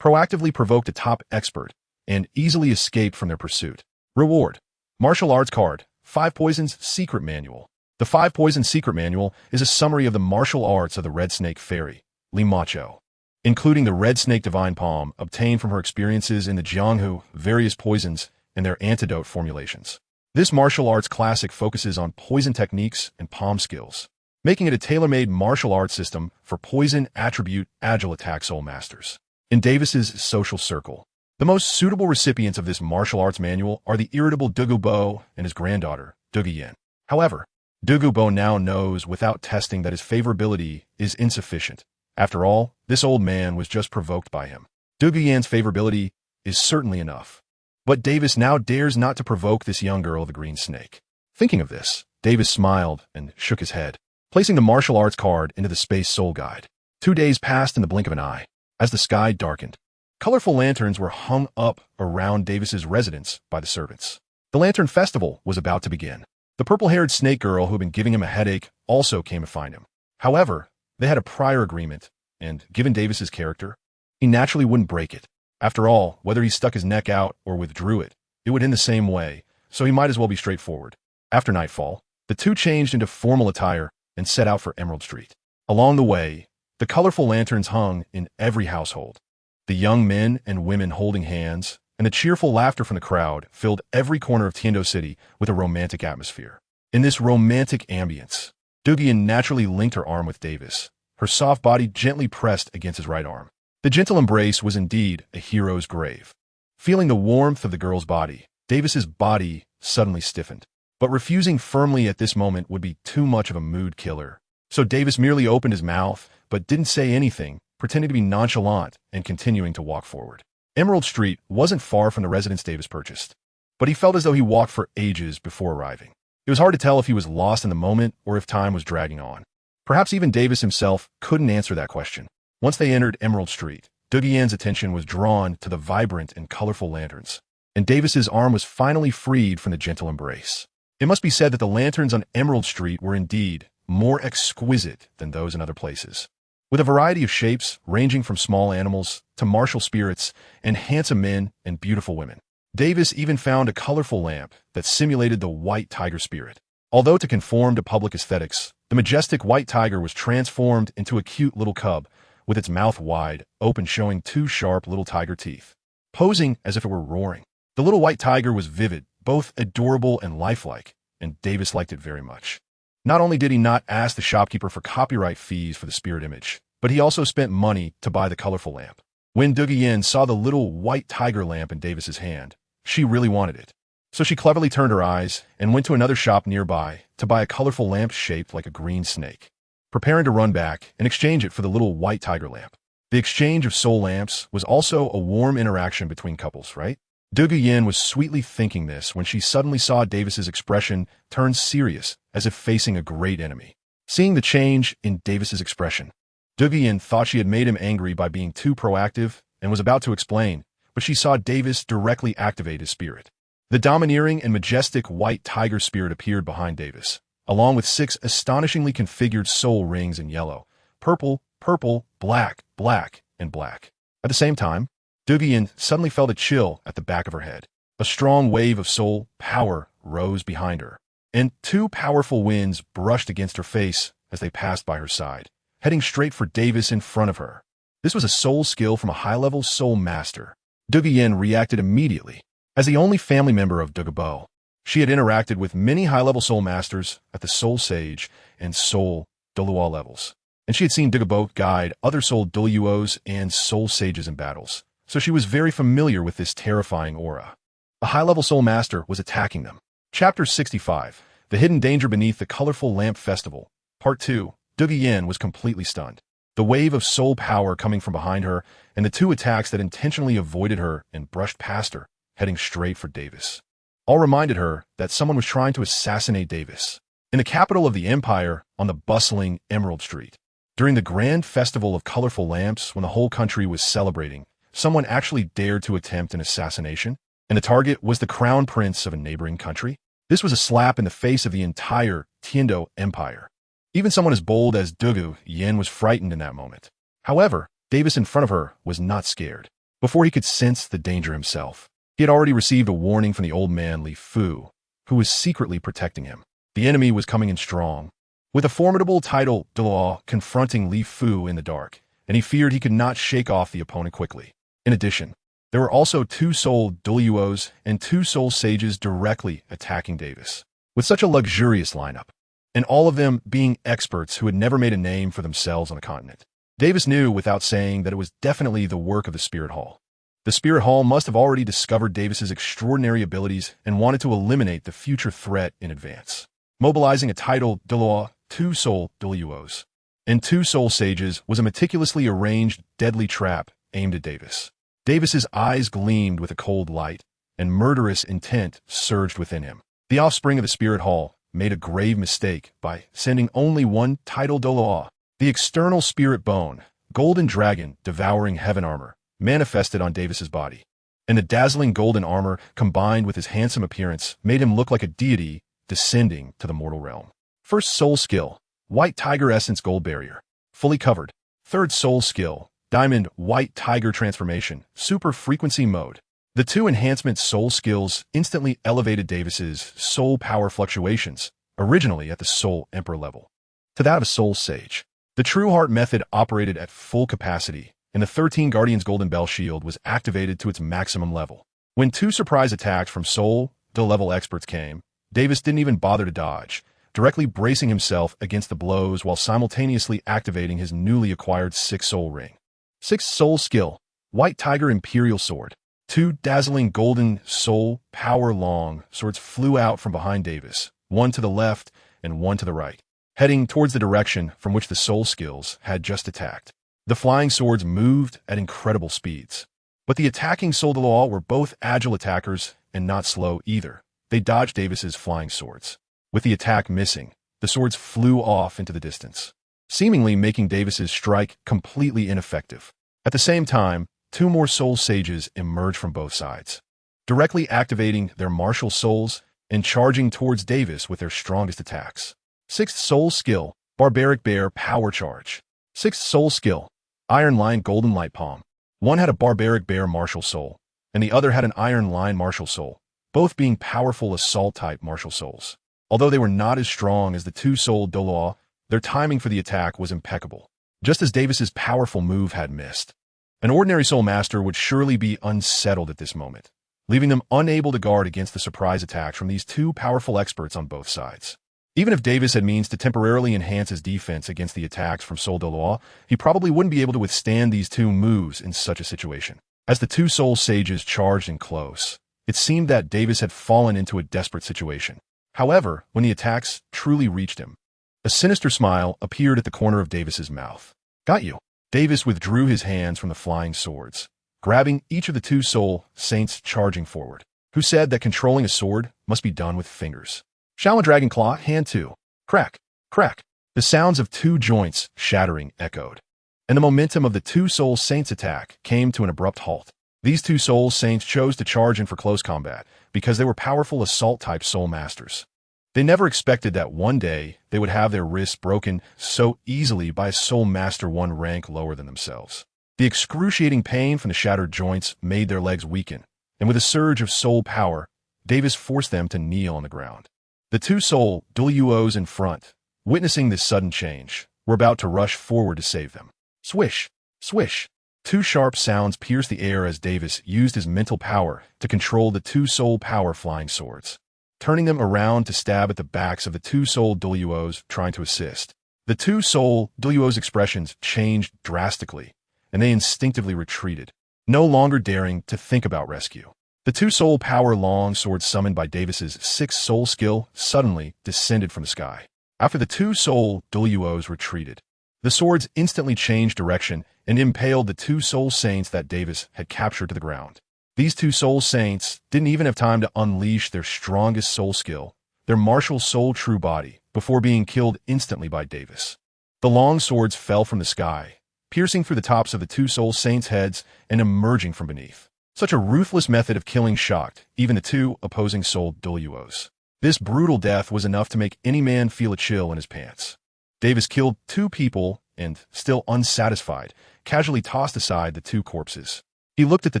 Proactively provoked a top expert and easily escaped from their pursuit. Reward. Martial Arts Card. 5 Poisons Secret Manual. The 5 Poisons Secret Manual is a summary of the martial arts of the Red Snake Fairy, Li Macho, including the Red Snake Divine Palm obtained from her experiences in the Jianghu, various poisons, and their antidote formulations. This martial arts classic focuses on poison techniques and palm skills, making it a tailor-made martial arts system for poison attribute agile attack soul masters. In Davis's social circle, the most suitable recipients of this martial arts manual are the irritable Douluo and his granddaughter, Douluo. However, Douluo now knows without testing that his favorability is insufficient. After all, this old man was just provoked by him. Douluo's favorability is certainly enough. But Davis now dares not to provoke this young girl of the green snake. Thinking of this, Davis smiled and shook his head, placing the martial arts card into the Space Soul Guide. 2 days passed in the blink of an eye. As the sky darkened, colorful lanterns were hung up around Davis's residence by the servants. The Lantern Festival was about to begin. The purple-haired snake girl who had been giving him a headache also came to find him. However, they had a prior agreement, and given Davis's character, he naturally wouldn't break it. After all, whether he stuck his neck out or withdrew it, it would end the same way, so he might as well be straightforward. After nightfall, the two changed into formal attire and set out for Emerald Street. Along the way, the colorful lanterns hung in every household. The young men and women holding hands, and the cheerful laughter from the crowd filled every corner of Tiando City with a romantic atmosphere. In this romantic ambience, Douluo naturally linked her arm with Davis, her soft body gently pressed against his right arm. The gentle embrace was indeed a hero's grave. Feeling the warmth of the girl's body, Davis's body suddenly stiffened. But refusing firmly at this moment would be too much of a mood killer. So Davis merely opened his mouth, but didn't say anything, pretending to be nonchalant and continuing to walk forward. Emerald Street wasn't far from the residence Davis purchased, but he felt as though he walked for ages before arriving. It was hard to tell if he was lost in the moment or if time was dragging on. Perhaps even Davis himself couldn't answer that question. Once they entered Emerald Street, Dou Di's attention was drawn to the vibrant and colorful lanterns, and Davis's arm was finally freed from the gentle embrace. It must be said that the lanterns on Emerald Street were indeed more exquisite than those in other places. With a variety of shapes ranging from small animals to martial spirits and handsome men and beautiful women. Davis even found a colorful lamp that simulated the white tiger spirit. Although to conform to public aesthetics, the majestic white tiger was transformed into a cute little cub with its mouth wide open, showing two sharp little tiger teeth, posing as if it were roaring. The little white tiger was vivid, both adorable and lifelike, and Davis liked it very much. Not only did he not ask the shopkeeper for copyright fees for the spirit image, but he also spent money to buy the colorful lamp. When Dou Di saw the little white tiger lamp in Davis's hand, she really wanted it. So she cleverly turned her eyes and went to another shop nearby to buy a colorful lamp shaped like a green snake, preparing to run back and exchange it for the little white tiger lamp. The exchange of soul lamps was also a warm interaction between couples, right? Dou Di was sweetly thinking this when she suddenly saw Davis's expression turn serious, as if facing a great enemy. Seeing the change in Davis's expression, Dou Di thought she had made him angry by being too proactive and was about to explain, but she saw Davis directly activate his spirit. The domineering and majestic white tiger spirit appeared behind Davis, along with 6 astonishingly configured soul rings in yellow, purple, purple, black, black, and black. At the same time, Dou Di suddenly felt a chill at the back of her head. A strong wave of soul power rose behind her, and 2 powerful winds brushed against her face as they passed by her side, heading straight for Davis in front of her. This was a soul skill from a high-level soul master. Dou Di reacted immediately. As the only family member of Douluo, she had interacted with many high-level soul masters at the Soul Sage and Soul Douluo levels, and she had seen Douluo guide other Soul Douluos and Soul Sages in battles, so she was very familiar with this terrifying aura. A high-level soul master was attacking them. Chapter 65, The Hidden Danger Beneath the Colorful Lamp Festival, Part 2. Dou Di was completely stunned. The wave of soul power coming from behind her and the 2 attacks that intentionally avoided her and brushed past her, heading straight for Davis, all reminded her that someone was trying to assassinate Davis. In the capital of the empire, on the bustling Emerald Street, during the grand festival of colorful lamps when the whole country was celebrating, someone actually dared to attempt an assassination, and the target was the crown prince of a neighboring country. This was a slap in the face of the entire Tiando Empire. Even someone as bold as Dou Di was frightened in that moment. However, Davis in front of her was not scared. Before he could sense the danger himself, he had already received a warning from the old man Li Fu, who was secretly protecting him. The enemy was coming in strong, with a formidable title Douluo confronting Li Fu in the dark, and he feared he could not shake off the opponent quickly. In addition, there were also 2 Soul Douluos and 2 Soul Sages directly attacking Davis, with such a luxurious lineup, and all of them being experts who had never made a name for themselves on the continent. Davis knew without saying that it was definitely the work of the Spirit Hall. The Spirit Hall must have already discovered Davis's extraordinary abilities and wanted to eliminate the future threat in advance. Mobilizing a title Douluo, 2 Soul Douluos, and 2 Soul Sages was a meticulously arranged deadly trap aimed at Davis. Davis's eyes gleamed with a cold light, and murderous intent surged within him. The offspring of the Spirit Hall made a grave mistake by sending only 1 title Douluo. The external spirit bone, golden dragon devouring heaven armor, manifested on Davis's body, and the dazzling golden armor combined with his handsome appearance made him look like a deity descending to the mortal realm. First soul skill, White Tiger Essence Gold Barrier, fully covered. Third soul skill, Diamond White Tiger Transformation, Super Frequency Mode. The 2 enhancement soul skills instantly elevated Davis's soul power fluctuations, originally at the Soul Emperor level, to that of a Soul Sage. The True Heart method operated at full capacity, and the 13 Guardians Golden Bell Shield was activated to its maximum level. When 2 surprise attacks from Soul level experts came, Davis didn't even bother to dodge, directly bracing himself against the blows while simultaneously activating his newly acquired 6 soul ring. 6th soul skill, White Tiger Imperial Sword. Two dazzling golden soul power long swords flew out from behind Davis, one to the left and one to the right, heading towards the direction from which the soul skills had just attacked. The flying swords moved at incredible speeds. But the attacking Soul Douluo were both agile attackers and not slow either. They dodged Davis's flying swords. With the attack missing, the swords flew off into the distance, seemingly making Davis's strike completely ineffective. At the same time, two more soul sages emerged from both sides, directly activating their martial souls and charging towards Davis with their strongest attacks. Sixth soul skill, Barbaric Bear Power Charge. Sixth soul skill, Iron Line Golden Light Palm. One had a Barbaric Bear martial soul, and the other had an Iron Line martial soul, both being powerful assault-type martial souls. Although they were not as strong as the two-souled Douluo, their timing for the attack was impeccable, just as Davis's powerful move had missed. An ordinary soul master would surely be unsettled at this moment, leaving them unable to guard against the surprise attacks from these two powerful experts on both sides. Even if Davis had means to temporarily enhance his defense against the attacks from Soul Douluo, he probably wouldn't be able to withstand these two moves in such a situation. As the two soul sages charged in close, it seemed that Davis had fallen into a desperate situation. However, when the attacks truly reached him, a sinister smile appeared at the corner of Davis's mouth. "Got you." Davis withdrew his hands from the flying swords, grabbing each of the two soul saints charging forward, who said that controlling a sword must be done with fingers. Shaolin Dragon Claw, hand 2. Crack, crack. The sounds of two joints shattering echoed, and the momentum of the two soul saints' attack came to an abrupt halt. These two soul saints chose to charge in for close combat because they were powerful assault-type soul masters. They never expected that one day they would have their wrists broken so easily by a soul master one rank lower than themselves. The excruciating pain from the shattered joints made their legs weaken, and with a surge of soul power, Davis forced them to kneel on the ground. The two soul Douluos in front, witnessing this sudden change, were about to rush forward to save them. Swish, swish. Two sharp sounds pierced the air as Davis used his mental power to control the two soul power flying swords, turning them around to stab at the backs of the two soul Douluos trying to assist. The two soul Douluos' expressions changed drastically, and they instinctively retreated, no longer daring to think about rescue. The two soul power long swords summoned by Davis's sixth soul skill suddenly descended from the sky. After the two soul Douluos retreated, the swords instantly changed direction and impaled the two soul saints that Davis had captured to the ground. These two soul saints didn't even have time to unleash their strongest soul skill, their martial soul true body, before being killed instantly by Davis. The long swords fell from the sky, piercing through the tops of the two soul saints' heads and emerging from beneath. Such a ruthless method of killing shocked even the two opposing soul Douluos. This brutal death was enough to make any man feel a chill in his pants. Davis killed two people and, still unsatisfied, casually tossed aside the two corpses. He looked at the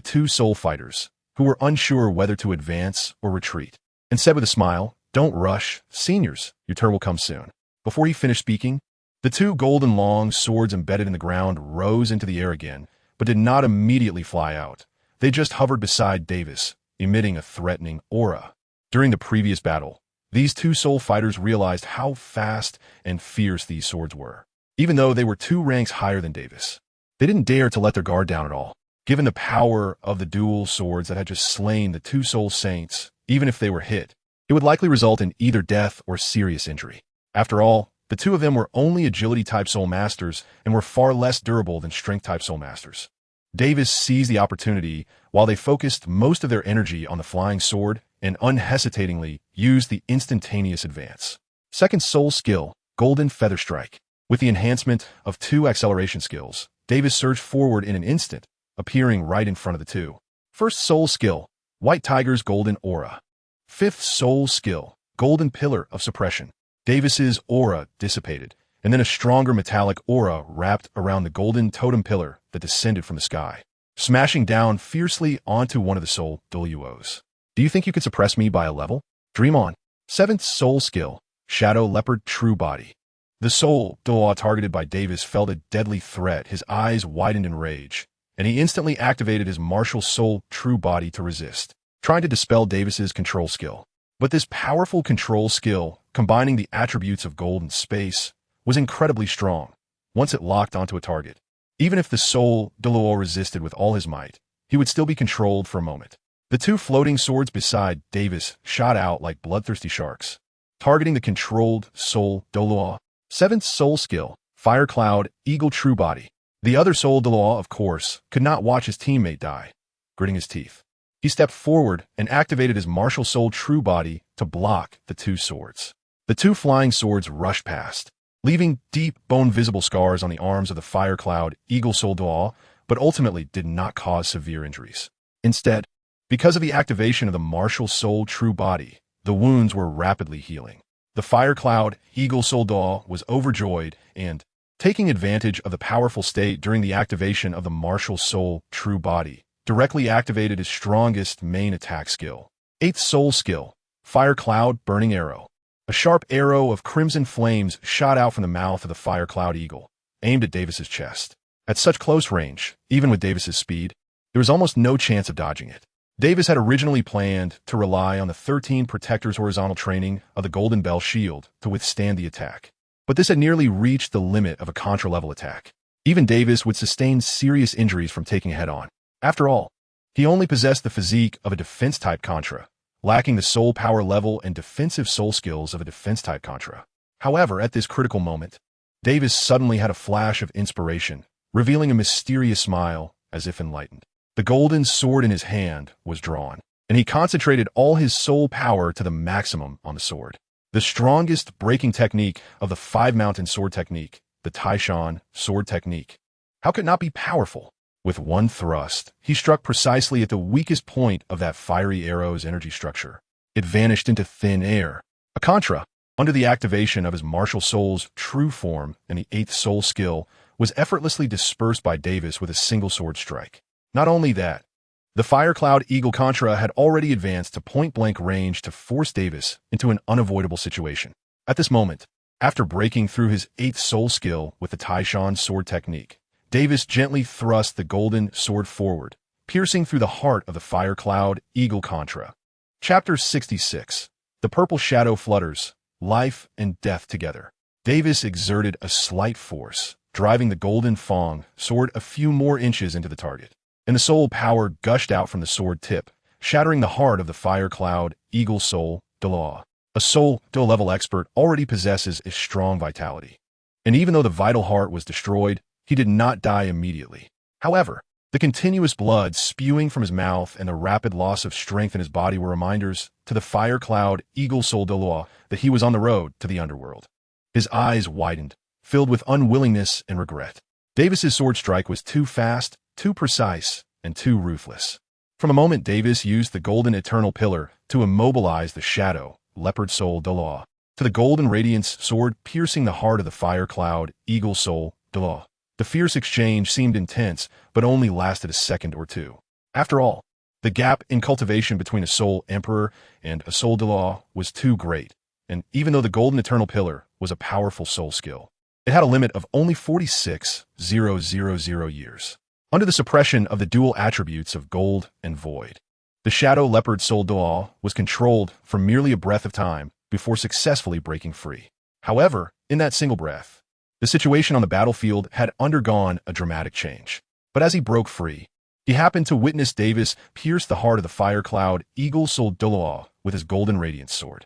two soul fighters, who were unsure whether to advance or retreat, and said with a smile, "Don't rush, seniors, your turn will come soon." Before he finished speaking, the two golden long swords embedded in the ground rose into the air again, but did not immediately fly out. They just hovered beside Davis, emitting a threatening aura. During the previous battle, these two soul fighters realized how fast and fierce these swords were, even though they were 2 ranks higher than Davis. They didn't dare to let their guard down at all. Given the power of the dual swords that had just slain the two soul saints, even if they were hit, it would likely result in either death or serious injury. After all, the two of them were only agility-type soul masters and were far less durable than strength-type soul masters. Davis seized the opportunity while they focused most of their energy on the flying sword and unhesitatingly used the instantaneous advance. Second soul skill, Golden Feather Strike. With the enhancement of 2 acceleration skills, Davis surged forward in an instant, appearing right in front of the two. First soul skill, White Tiger's Golden Aura. Fifth soul skill, Golden Pillar of Suppression. Davis's aura dissipated, and then a stronger metallic aura wrapped around the golden totem pillar that descended from the sky, smashing down fiercely onto one of the soul Douluos. Do you think you could suppress me by a level? Dream on. Seventh soul skill, Shadow Leopard True Body. The soul Douluo targeted by Davis felt a deadly threat. His eyes widened in rage, and he instantly activated his martial soul True Body to resist, trying to dispel Davis's control skill. But this powerful control skill, combining the attributes of gold and space, was incredibly strong once it locked onto a target. Even if the soul Douluo resisted with all his might, he would still be controlled for a moment. The two floating swords beside Davis shot out like bloodthirsty sharks, targeting the controlled soul Douluo. Seventh soul skill, Fire Cloud, Eagle True Body. The other soul Douluo, of course, could not watch his teammate die, gritting his teeth. He stepped forward and activated his martial soul True Body to block the two swords. The two flying swords rushed past, leaving deep, bone-visible scars on the arms of the Fire Cloud, Eagle Soul Douluo, but ultimately did not cause severe injuries. Instead, because of the activation of the martial soul True Body, the wounds were rapidly healing. The Fire Cloud, Eagle Soul Douluo was overjoyed and, taking advantage of the powerful state during the activation of the martial soul True Body, directly activated his strongest main attack skill. 8th soul skill, Fire Cloud, Burning Arrow. A sharp arrow of crimson flames shot out from the mouth of the Fire Cloud Eagle, aimed at Davis's chest. At such close range, even with Davis's speed, there was almost no chance of dodging it. Davis had originally planned to rely on the 13 Protector's horizontal training of the Golden Bell Shield to withstand the attack. But this had nearly reached the limit of a Contra-level attack. Even Davis would sustain serious injuries from taking a head-on. After all, he only possessed the physique of a defense-type Contra, lacking the soul power level and defensive soul skills of a defense-type Contra. However, at this critical moment, Davis suddenly had a flash of inspiration, revealing a mysterious smile as if enlightened. The golden sword in his hand was drawn, and he concentrated all his soul power to the maximum on the sword. The strongest breaking technique of the 5-mountain sword technique, the Taishan sword technique. How could it not be powerful? With one thrust, he struck precisely at the weakest point of that fiery arrow's energy structure. It vanished into thin air. A Contra, under the activation of his martial soul's true form and the 8th soul skill, was effortlessly dispersed by Davis with a single sword strike. Not only that, the Fire Cloud Eagle Contra had already advanced to point-blank range to force Davis into an unavoidable situation. At this moment, after breaking through his 8th soul skill with the Taishan sword technique, Davis gently thrust the golden sword forward, piercing through the heart of the Fire Cloud Eagle Contra. Chapter 66. The Purple Shadow Flutters, Life and Death Together. Davis exerted a slight force, driving the golden Fong sword a few more inches into the target, and the soul power gushed out from the sword tip, shattering the heart of the Fire Cloud Eagle Soul Douluo. A soul Douluo-level expert already possesses a strong vitality, and even though the vital heart was destroyed, he did not die immediately. However, the continuous blood spewing from his mouth and the rapid loss of strength in his body were reminders to the Fire Cloud Eagle Soul Douluo that he was on the road to the underworld. His eyes widened, filled with unwillingness and regret. Davis's sword strike was too fast, too precise, and too ruthless. From a moment Davis used the golden eternal pillar to immobilize the shadow, leopard soul Douluo, to the golden radiance sword piercing the heart of the Fire Cloud Eagle Soul Douluo. The fierce exchange seemed intense, but only lasted a second or two. After all, the gap in cultivation between a soul emperor and a soul Douluo was too great, and even though the golden eternal pillar was a powerful soul skill, it had a limit of only 46,000 years. Under the suppression of the dual attributes of gold and void, the shadow leopard soul Douluo was controlled for merely a breath of time before successfully breaking free. However, in that single breath, the situation on the battlefield had undergone a dramatic change. But as he broke free, he happened to witness Davis pierce the heart of the Fire Cloud Eagle Soul Douluo with his golden radiance sword.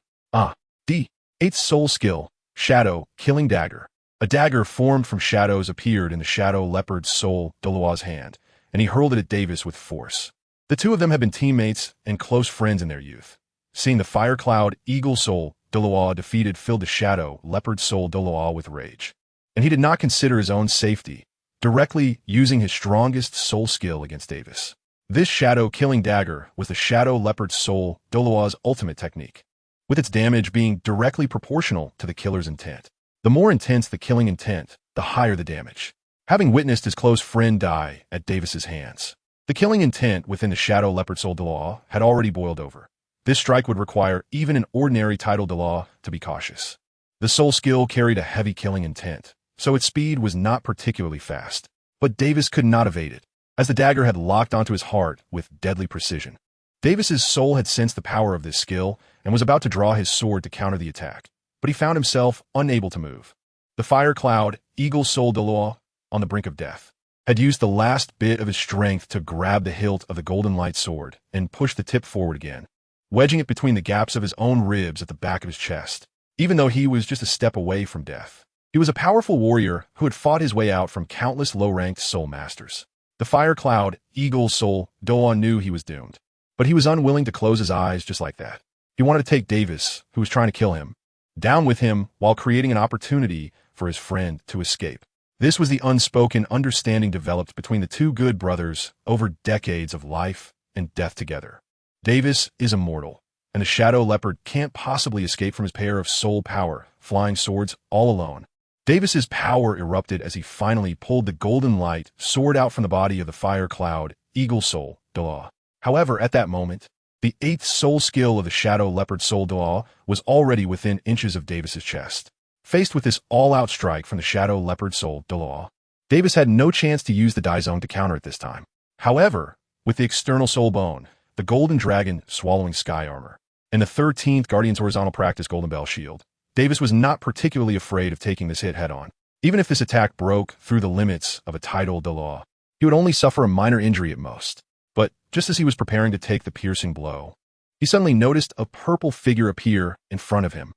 The 8th soul skill, Shadow Killing Dagger. A dagger formed from shadows appeared in the shadow leopard soul Douluo's hand, and he hurled it at Davis with force. The two of them had been teammates and close friends in their youth. Seeing the Fire Cloud Eagle Soul Douluo defeated filled the shadow leopard soul Douluo with rage, and he did not consider his own safety, directly using his strongest soul skill against Davis. This shadow killing dagger was the shadow leopard soul Douluo's ultimate technique, with its damage being directly proportional to the killer's intent. The more intense the killing intent, the higher the damage. Having witnessed his close friend die at Davis's hands, the killing intent within the shadow leopard soul Douluo had already boiled over. This strike would require even an ordinary title Douluo to be cautious. The soul skill carried a heavy killing intent, so its speed was not particularly fast. But Davis could not evade it, as the dagger had locked onto his heart with deadly precision. Davis's soul had sensed the power of this skill and was about to draw his sword to counter the attack, but he found himself unable to move. The Fire Cloud Eagle Soul Douluo on the brink of death. had used the last bit of his strength to grab the hilt of the golden light sword and push the tip forward again, wedging it between the gaps of his own ribs at the back of his chest. Even though he was just a step away from death, he was a powerful warrior who had fought his way out from countless low-ranked soul masters. The fire cloud, eagle soul, Douluo knew he was doomed. But he was unwilling to close his eyes just like that. He wanted to take Davis, who was trying to kill him, down with him while creating an opportunity for his friend to escape. This was the unspoken understanding developed between the two good brothers over decades of life and death together. Davis is immortal, and the Shadow Leopard can't possibly escape from his pair of soul power, flying swords all alone. Davis's power erupted as he finally pulled the golden light sword out from the body of the fire cloud, eagle soul, Douluo. However, at that moment, the 8th soul skill of the Shadow Leopard soul Douluo was already within inches of Davis's chest. Faced with this all-out strike from the Shadow Leopard soul Douluo, Davis had no chance to use the Die Zone to counter it this time. However, with the external soul bone, the golden dragon swallowing sky armor, and the 13th Guardian's horizontal practice golden bell shield, Davis was not particularly afraid of taking this hit head-on. Even if this attack broke through the limits of a title Douluo, he would only suffer a minor injury at most. But just as he was preparing to take the piercing blow, he suddenly noticed a purple figure appear in front of him.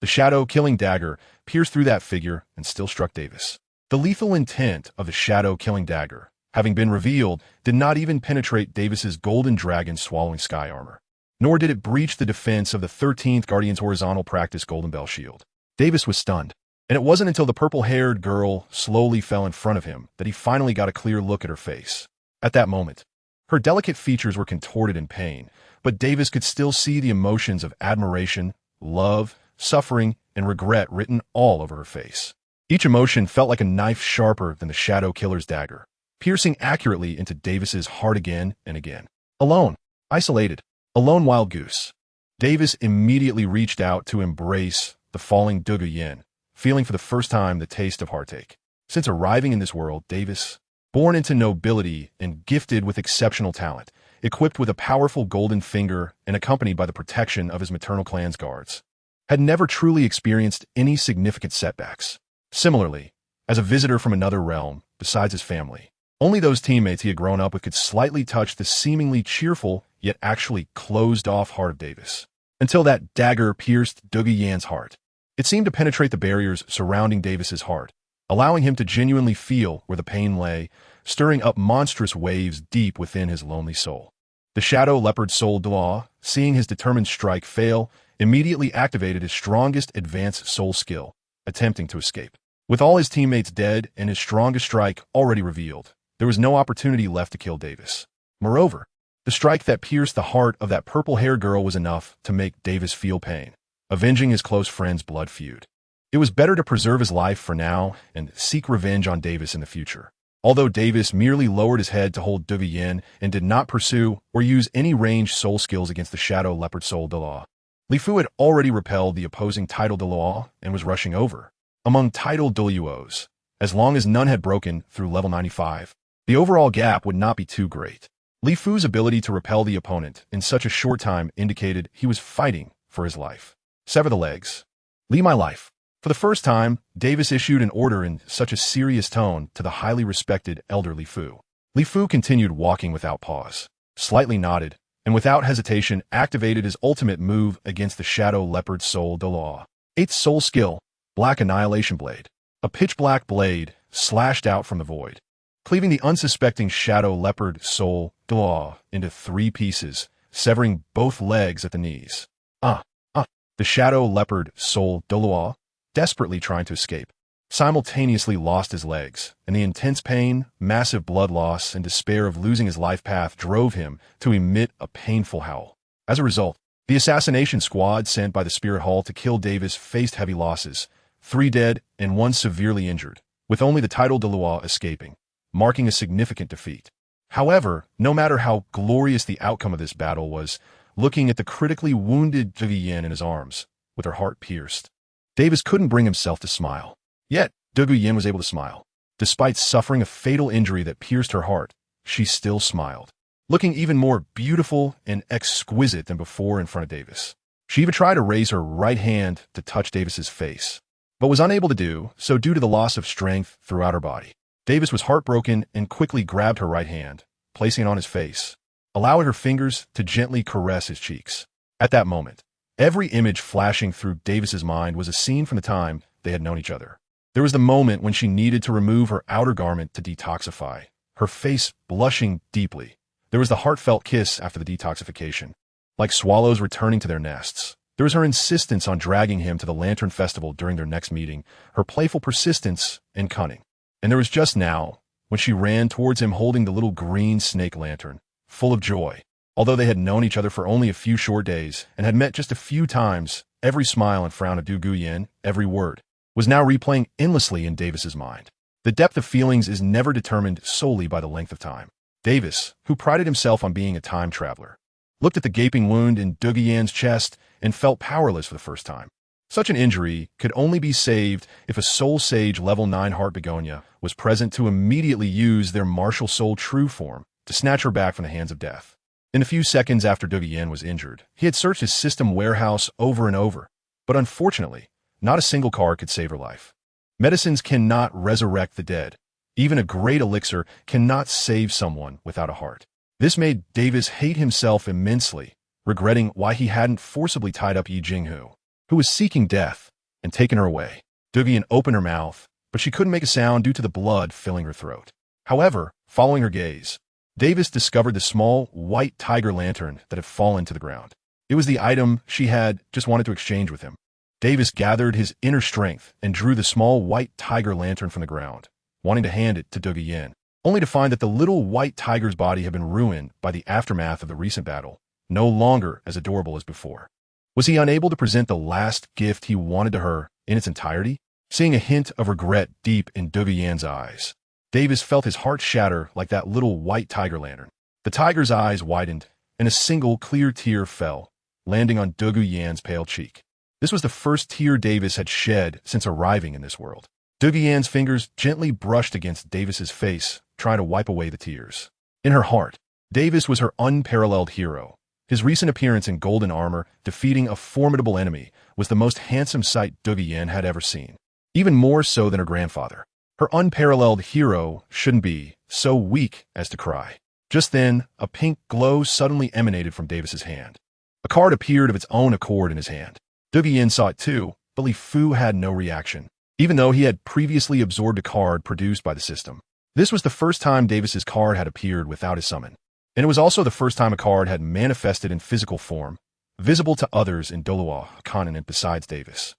The shadow-killing dagger pierced through that figure and still struck Davis. The lethal intent of the shadow-killing dagger, having been revealed, did not even penetrate Davis's golden dragon swallowing sky armor, nor did it breach the defense of the 13th Guardian's horizontal practice golden bell shield. Davis was stunned, and it wasn't until the purple-haired girl slowly fell in front of him that he finally got a clear look at her face. At that moment, her delicate features were contorted in pain, but Davis could still see the emotions of admiration, love, suffering, and regret written all over her face. Each emotion felt like a knife sharper than the Shadow Killer's dagger, piercing accurately into Davis's heart again and again. Alone, isolated, a lone wild goose. Davis immediately reached out to embrace the falling Dou Di Supreme, feeling for the first time the taste of heartache. Since arriving in this world, Davis, born into nobility and gifted with exceptional talent, equipped with a powerful golden finger and accompanied by the protection of his maternal clan's guards, had never truly experienced any significant setbacks. Similarly, as a visitor from another realm, besides his family, only those teammates he had grown up with could slightly touch the seemingly cheerful yet actually closed-off heart of Davis. Until that dagger pierced Dou Di Supreme's heart. It seemed to penetrate the barriers surrounding Davis's heart, allowing him to genuinely feel where the pain lay, stirring up monstrous waves deep within his lonely soul. The Shadow Leopard soul Douluo, seeing his determined strike fail, immediately activated his strongest advanced soul skill, attempting to escape. With all his teammates dead and his strongest strike already revealed, there was no opportunity left to kill Davis. Moreover, the strike that pierced the heart of that purple-haired girl was enough to make Davis feel pain, avenging his close friend's blood feud. It was better to preserve his life for now and seek revenge on Davis in the future. Although Davis merely lowered his head to hold Dou Di Supreme and did not pursue or use any ranged soul skills against the Shadow Leopard soul Douluo, Li Fu had already repelled the opposing title Douluo and was rushing over. Among title Douluos, as long as none had broken through level 95, the overall gap would not be too great. Li Fu's ability to repel the opponent in such a short time indicated he was fighting for his life. Sever the legs. Leave my life. For the first time, Davis issued an order in such a serious tone to the highly respected elder Li Fu. Li Fu continued walking without pause, slightly nodded, and without hesitation activated his ultimate move against the Shadow Leopard soul Douluo. 8th soul skill, Black Annihilation Blade. A pitch-black blade slashed out from the void, cleaving the unsuspecting Shadow Leopard soul Douluo into 3 pieces, severing both legs at the knees. The Shadow Leopard soul Douluo, desperately trying to escape, simultaneously lost his legs, and the intense pain, massive blood loss, and despair of losing his life path drove him to emit a painful howl. As a result, the assassination squad sent by the Spirit Hall to kill Davis faced heavy losses, 3 dead and 1 severely injured, with only the title Douluo escaping, marking a significant defeat. However, no matter how glorious the outcome of this battle was, looking at the critically wounded Dou Di Supreme in his arms, with her heart pierced, Davis couldn't bring himself to smile. Yet, Dou Di Supreme was able to smile. Despite suffering a fatal injury that pierced her heart, she still smiled, looking even more beautiful and exquisite than before in front of Davis. She even tried to raise her right hand to touch Davis's face, but was unable to do so due to the loss of strength throughout her body. Davis was heartbroken and quickly grabbed her right hand, placing it on his face, allowing her fingers to gently caress his cheeks. At that moment, every image flashing through Davis's mind was a scene from the time they had known each other. There was the moment when she needed to remove her outer garment to detoxify, her face blushing deeply. There was the heartfelt kiss after the detoxification, like swallows returning to their nests. There was her insistence on dragging him to the Lantern Festival during their next meeting, her playful persistence and cunning. And there was just now, when she ran towards him holding the little green snake lantern, full of joy. Although they had known each other for only a few short days and had met just a few times, every smile and frown of Dou Guyan, every word, was now replaying endlessly in Davis's mind. The depth of feelings is never determined solely by the length of time. Davis, who prided himself on being a time traveler, looked at the gaping wound in Dou Guyan's chest and felt powerless for the first time. Such an injury could only be saved if a Soul Sage Level 9 Heart Begonia was present to immediately use their martial soul true form to snatch her back from the hands of death. In the few seconds after Dou Guyan was injured, he had searched his system warehouse over and over, but unfortunately, not a single card could save her life. Medicines cannot resurrect the dead. Even a great elixir cannot save someone without a heart. This made Davis hate himself immensely, regretting why he hadn't forcibly tied up Yi Jinghu, who was seeking death, and taken her away. Dou Guyan opened her mouth, but she couldn't make a sound due to the blood filling her throat. However, following her gaze, Davis discovered the small, white tiger lantern that had fallen to the ground. It was the item she had just wanted to exchange with him. Davis gathered his inner strength and drew the small white tiger lantern from the ground, wanting to hand it to Dou Guyan, only to find that the little white tiger's body had been ruined by the aftermath of the recent battle, no longer as adorable as before. Was he unable to present the last gift he wanted to her in its entirety? Seeing a hint of regret deep in Dou Guyan's eyes, Davis felt his heart shatter like that little white tiger lantern. The tiger's eyes widened, and a single clear tear fell, landing on Dou Guyan's pale cheek. This was the first tear Davis had shed since arriving in this world. Dou Guyan's fingers gently brushed against Davis's face, trying to wipe away the tears. In her heart, Davis was her unparalleled hero. His recent appearance in golden armor, defeating a formidable enemy, was the most handsome sight Dou Guyan had ever seen, even more so than her grandfather. Her unparalleled hero shouldn't be so weak as to cry. Just then, a pink glow suddenly emanated from Davis's hand. A card appeared of its own accord in his hand. Dou Guyan saw it too, but Li Fu had no reaction, even though he had previously absorbed a card produced by the system. This was the first time Davis's card had appeared without his summon. And it was also the first time a card had manifested in physical form, visible to others in Douluo, a continent besides Davis.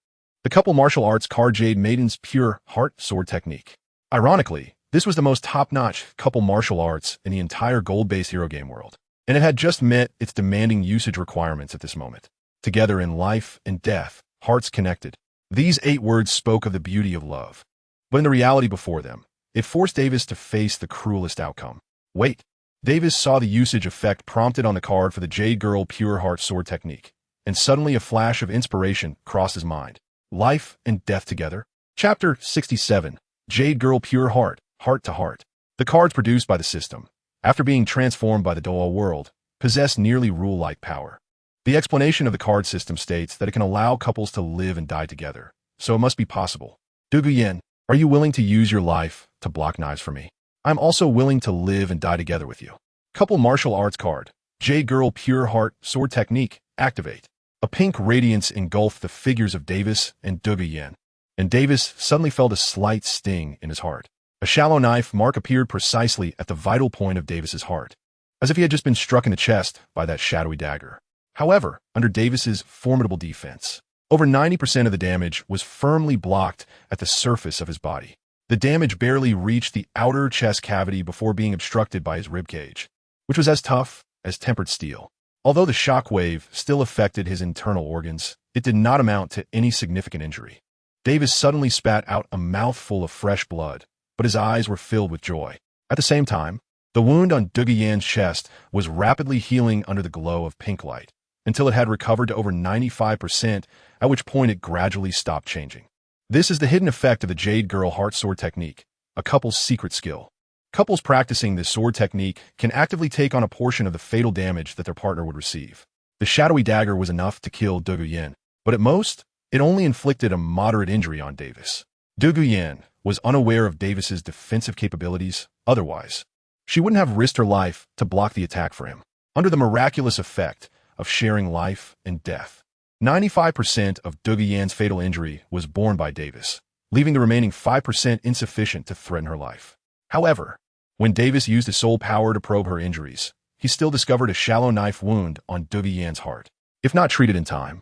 The couple martial arts card Jade Maiden's pure heart sword technique. Ironically, this was the most top-notch couple martial arts in the entire gold-based hero game world, and it had just met its demanding usage requirements at this moment. Together in life and death, hearts connected. These 8 words spoke of the beauty of love. But in the reality before them, it forced Davis to face the cruelest outcome. Wait. Davis saw the usage effect prompted on the card for the Jade Girl Pure Heart Sword technique, and suddenly a flash of inspiration crossed his mind. Life and death together. Chapter 67. Jade Girl Pure Heart, Heart to Heart. The cards produced by the system, after being transformed by the Douluo world, possess nearly rule-like power. The explanation of the card system states that it can allow couples to live and die together, so it must be possible. Dou Guyan, are you willing to use your life to block knives for me? I'm also willing to live and die together with you. Couple martial arts card. Jade Girl Pure Heart Sword Technique. Activate. A pink radiance engulfed the figures of Davis and Dou Guyan, and Davis suddenly felt a slight sting in his heart. A shallow knife mark appeared precisely at the vital point of Davis's heart, as if he had just been struck in the chest by that shadowy dagger. However, under Davis's formidable defense, over 90% of the damage was firmly blocked at the surface of his body. The damage barely reached the outer chest cavity before being obstructed by his ribcage, which was as tough as tempered steel. Although the shockwave still affected his internal organs, it did not amount to any significant injury. Davis suddenly spat out a mouthful of fresh blood, but his eyes were filled with joy. At the same time, the wound on Dou Guyan's chest was rapidly healing under the glow of pink light, until it had recovered to over 95%, at which point it gradually stopped changing. This is the hidden effect of the Jade Girl Heart Sword Technique, a couple's secret skill. Couples practicing this sword technique can actively take on a portion of the fatal damage that their partner would receive. The shadowy dagger was enough to kill Dou Guyan, but at most, it only inflicted a moderate injury on Davis. Dou Guyan, was unaware of Davis's defensive capabilities. Otherwise, she wouldn't have risked her life to block the attack for him. Under the miraculous effect of sharing life and death, 95% of Dou Yan's fatal injury was borne by Davis, leaving the remaining 5% insufficient to threaten her life. However, when Davis used his soul power to probe her injuries, he still discovered a shallow knife wound on Dou Yan's heart. If not treated in time,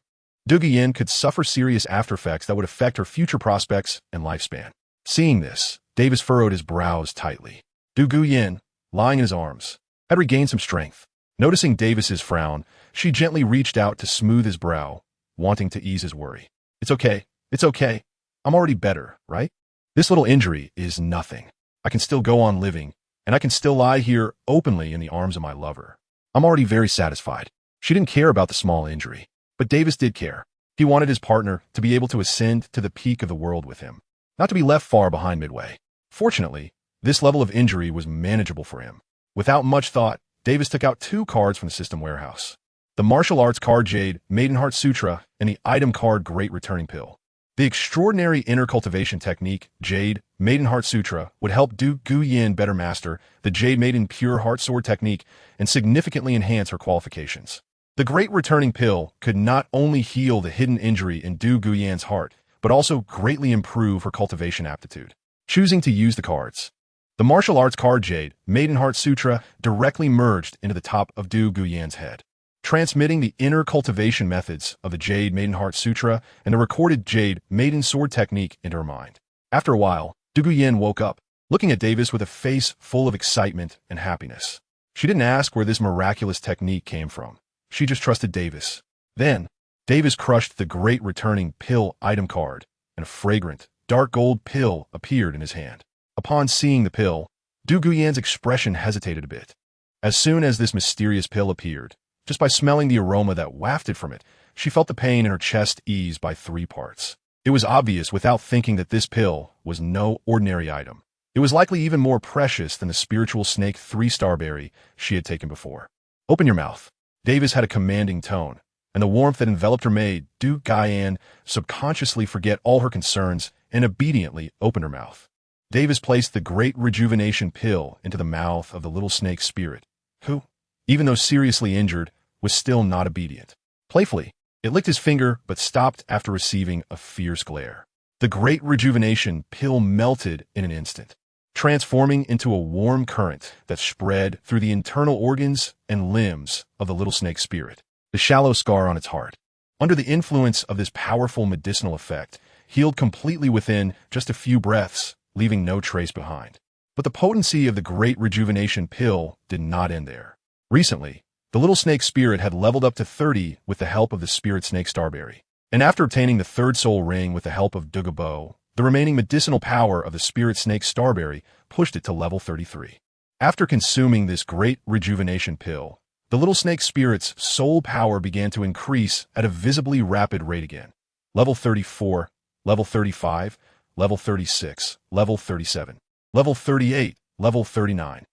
Dou Yan could suffer serious aftereffects that would affect her future prospects and lifespan. Seeing this, Davis furrowed his brows tightly. Dou Yan, lying in his arms, had regained some strength. Noticing Davis's frown, she gently reached out to smooth his brow, wanting to ease his worry. It's okay. It's okay. I'm already better, right? This little injury is nothing. I can still go on living, and I can still lie here openly in the arms of my lover. I'm already very satisfied. She didn't care about the small injury, but Davis did care. He wanted his partner to be able to ascend to the peak of the world with him, not to be left far behind midway. Fortunately, this level of injury was manageable for him. Without much thought, Davis took out 2 cards from the system warehouse: the martial arts card Jade, Maiden Heart Sutra, and the item card Great Returning Pill. The extraordinary inner cultivation technique, Jade, Maiden Heart Sutra, would help Dou Yan better master the Jade Maiden Pure Heart Sword technique and significantly enhance her qualifications. The Great Returning Pill could not only heal the hidden injury in Dou Yan's heart, but also greatly improve her cultivation aptitude. Choosing to use the cards, the martial arts card Jade, Maiden Heart Sutra, directly merged into the top of Dou Yan's head, transmitting the inner cultivation methods of the Jade Maiden Heart Sutra and the recorded Jade Maiden Sword technique into her mind. After a while, Dou Yan woke up, looking at Davis with a face full of excitement and happiness. She didn't ask where this miraculous technique came from. She just trusted Davis. Then, Davis crushed the Great Returning Pill item card, and a fragrant, dark gold pill appeared in his hand. Upon seeing the pill, Dou Yan's expression hesitated a bit. As soon as this mysterious pill appeared, just by smelling the aroma that wafted from it, she felt the pain in her chest ease by 3 parts. It was obvious without thinking that this pill was no ordinary item. It was likely even more precious than the spiritual snake 3-star berry she had taken before. Open your mouth. Davis had a commanding tone, and the warmth that enveloped her made Dou Yan subconsciously forget all her concerns and obediently opened her mouth. Davis placed the Great Rejuvenation Pill into the mouth of the little snake spirit, who, even though seriously injured, was still not obedient. Playfully, it licked his finger but stopped after receiving a fierce glare. The Great Rejuvenation Pill melted in an instant, transforming into a warm current that spread through the internal organs and limbs of the little snake spirit. The shallow scar on its heart, under the influence of this powerful medicinal effect, healed completely within just a few breaths, leaving no trace behind. But the potency of the Great Rejuvenation Pill did not end there. Recently, the little snake spirit had leveled up to 30 with the help of the spirit snake starberry. And after obtaining the 3rd soul ring with the help of Dou, the remaining medicinal power of the spirit snake starberry pushed it to level 33. After consuming this Great Rejuvenation Pill, the little snake spirit's soul power began to increase at a visibly rapid rate again. Level 34, level 35, level 36, level 37, level 38, level 39,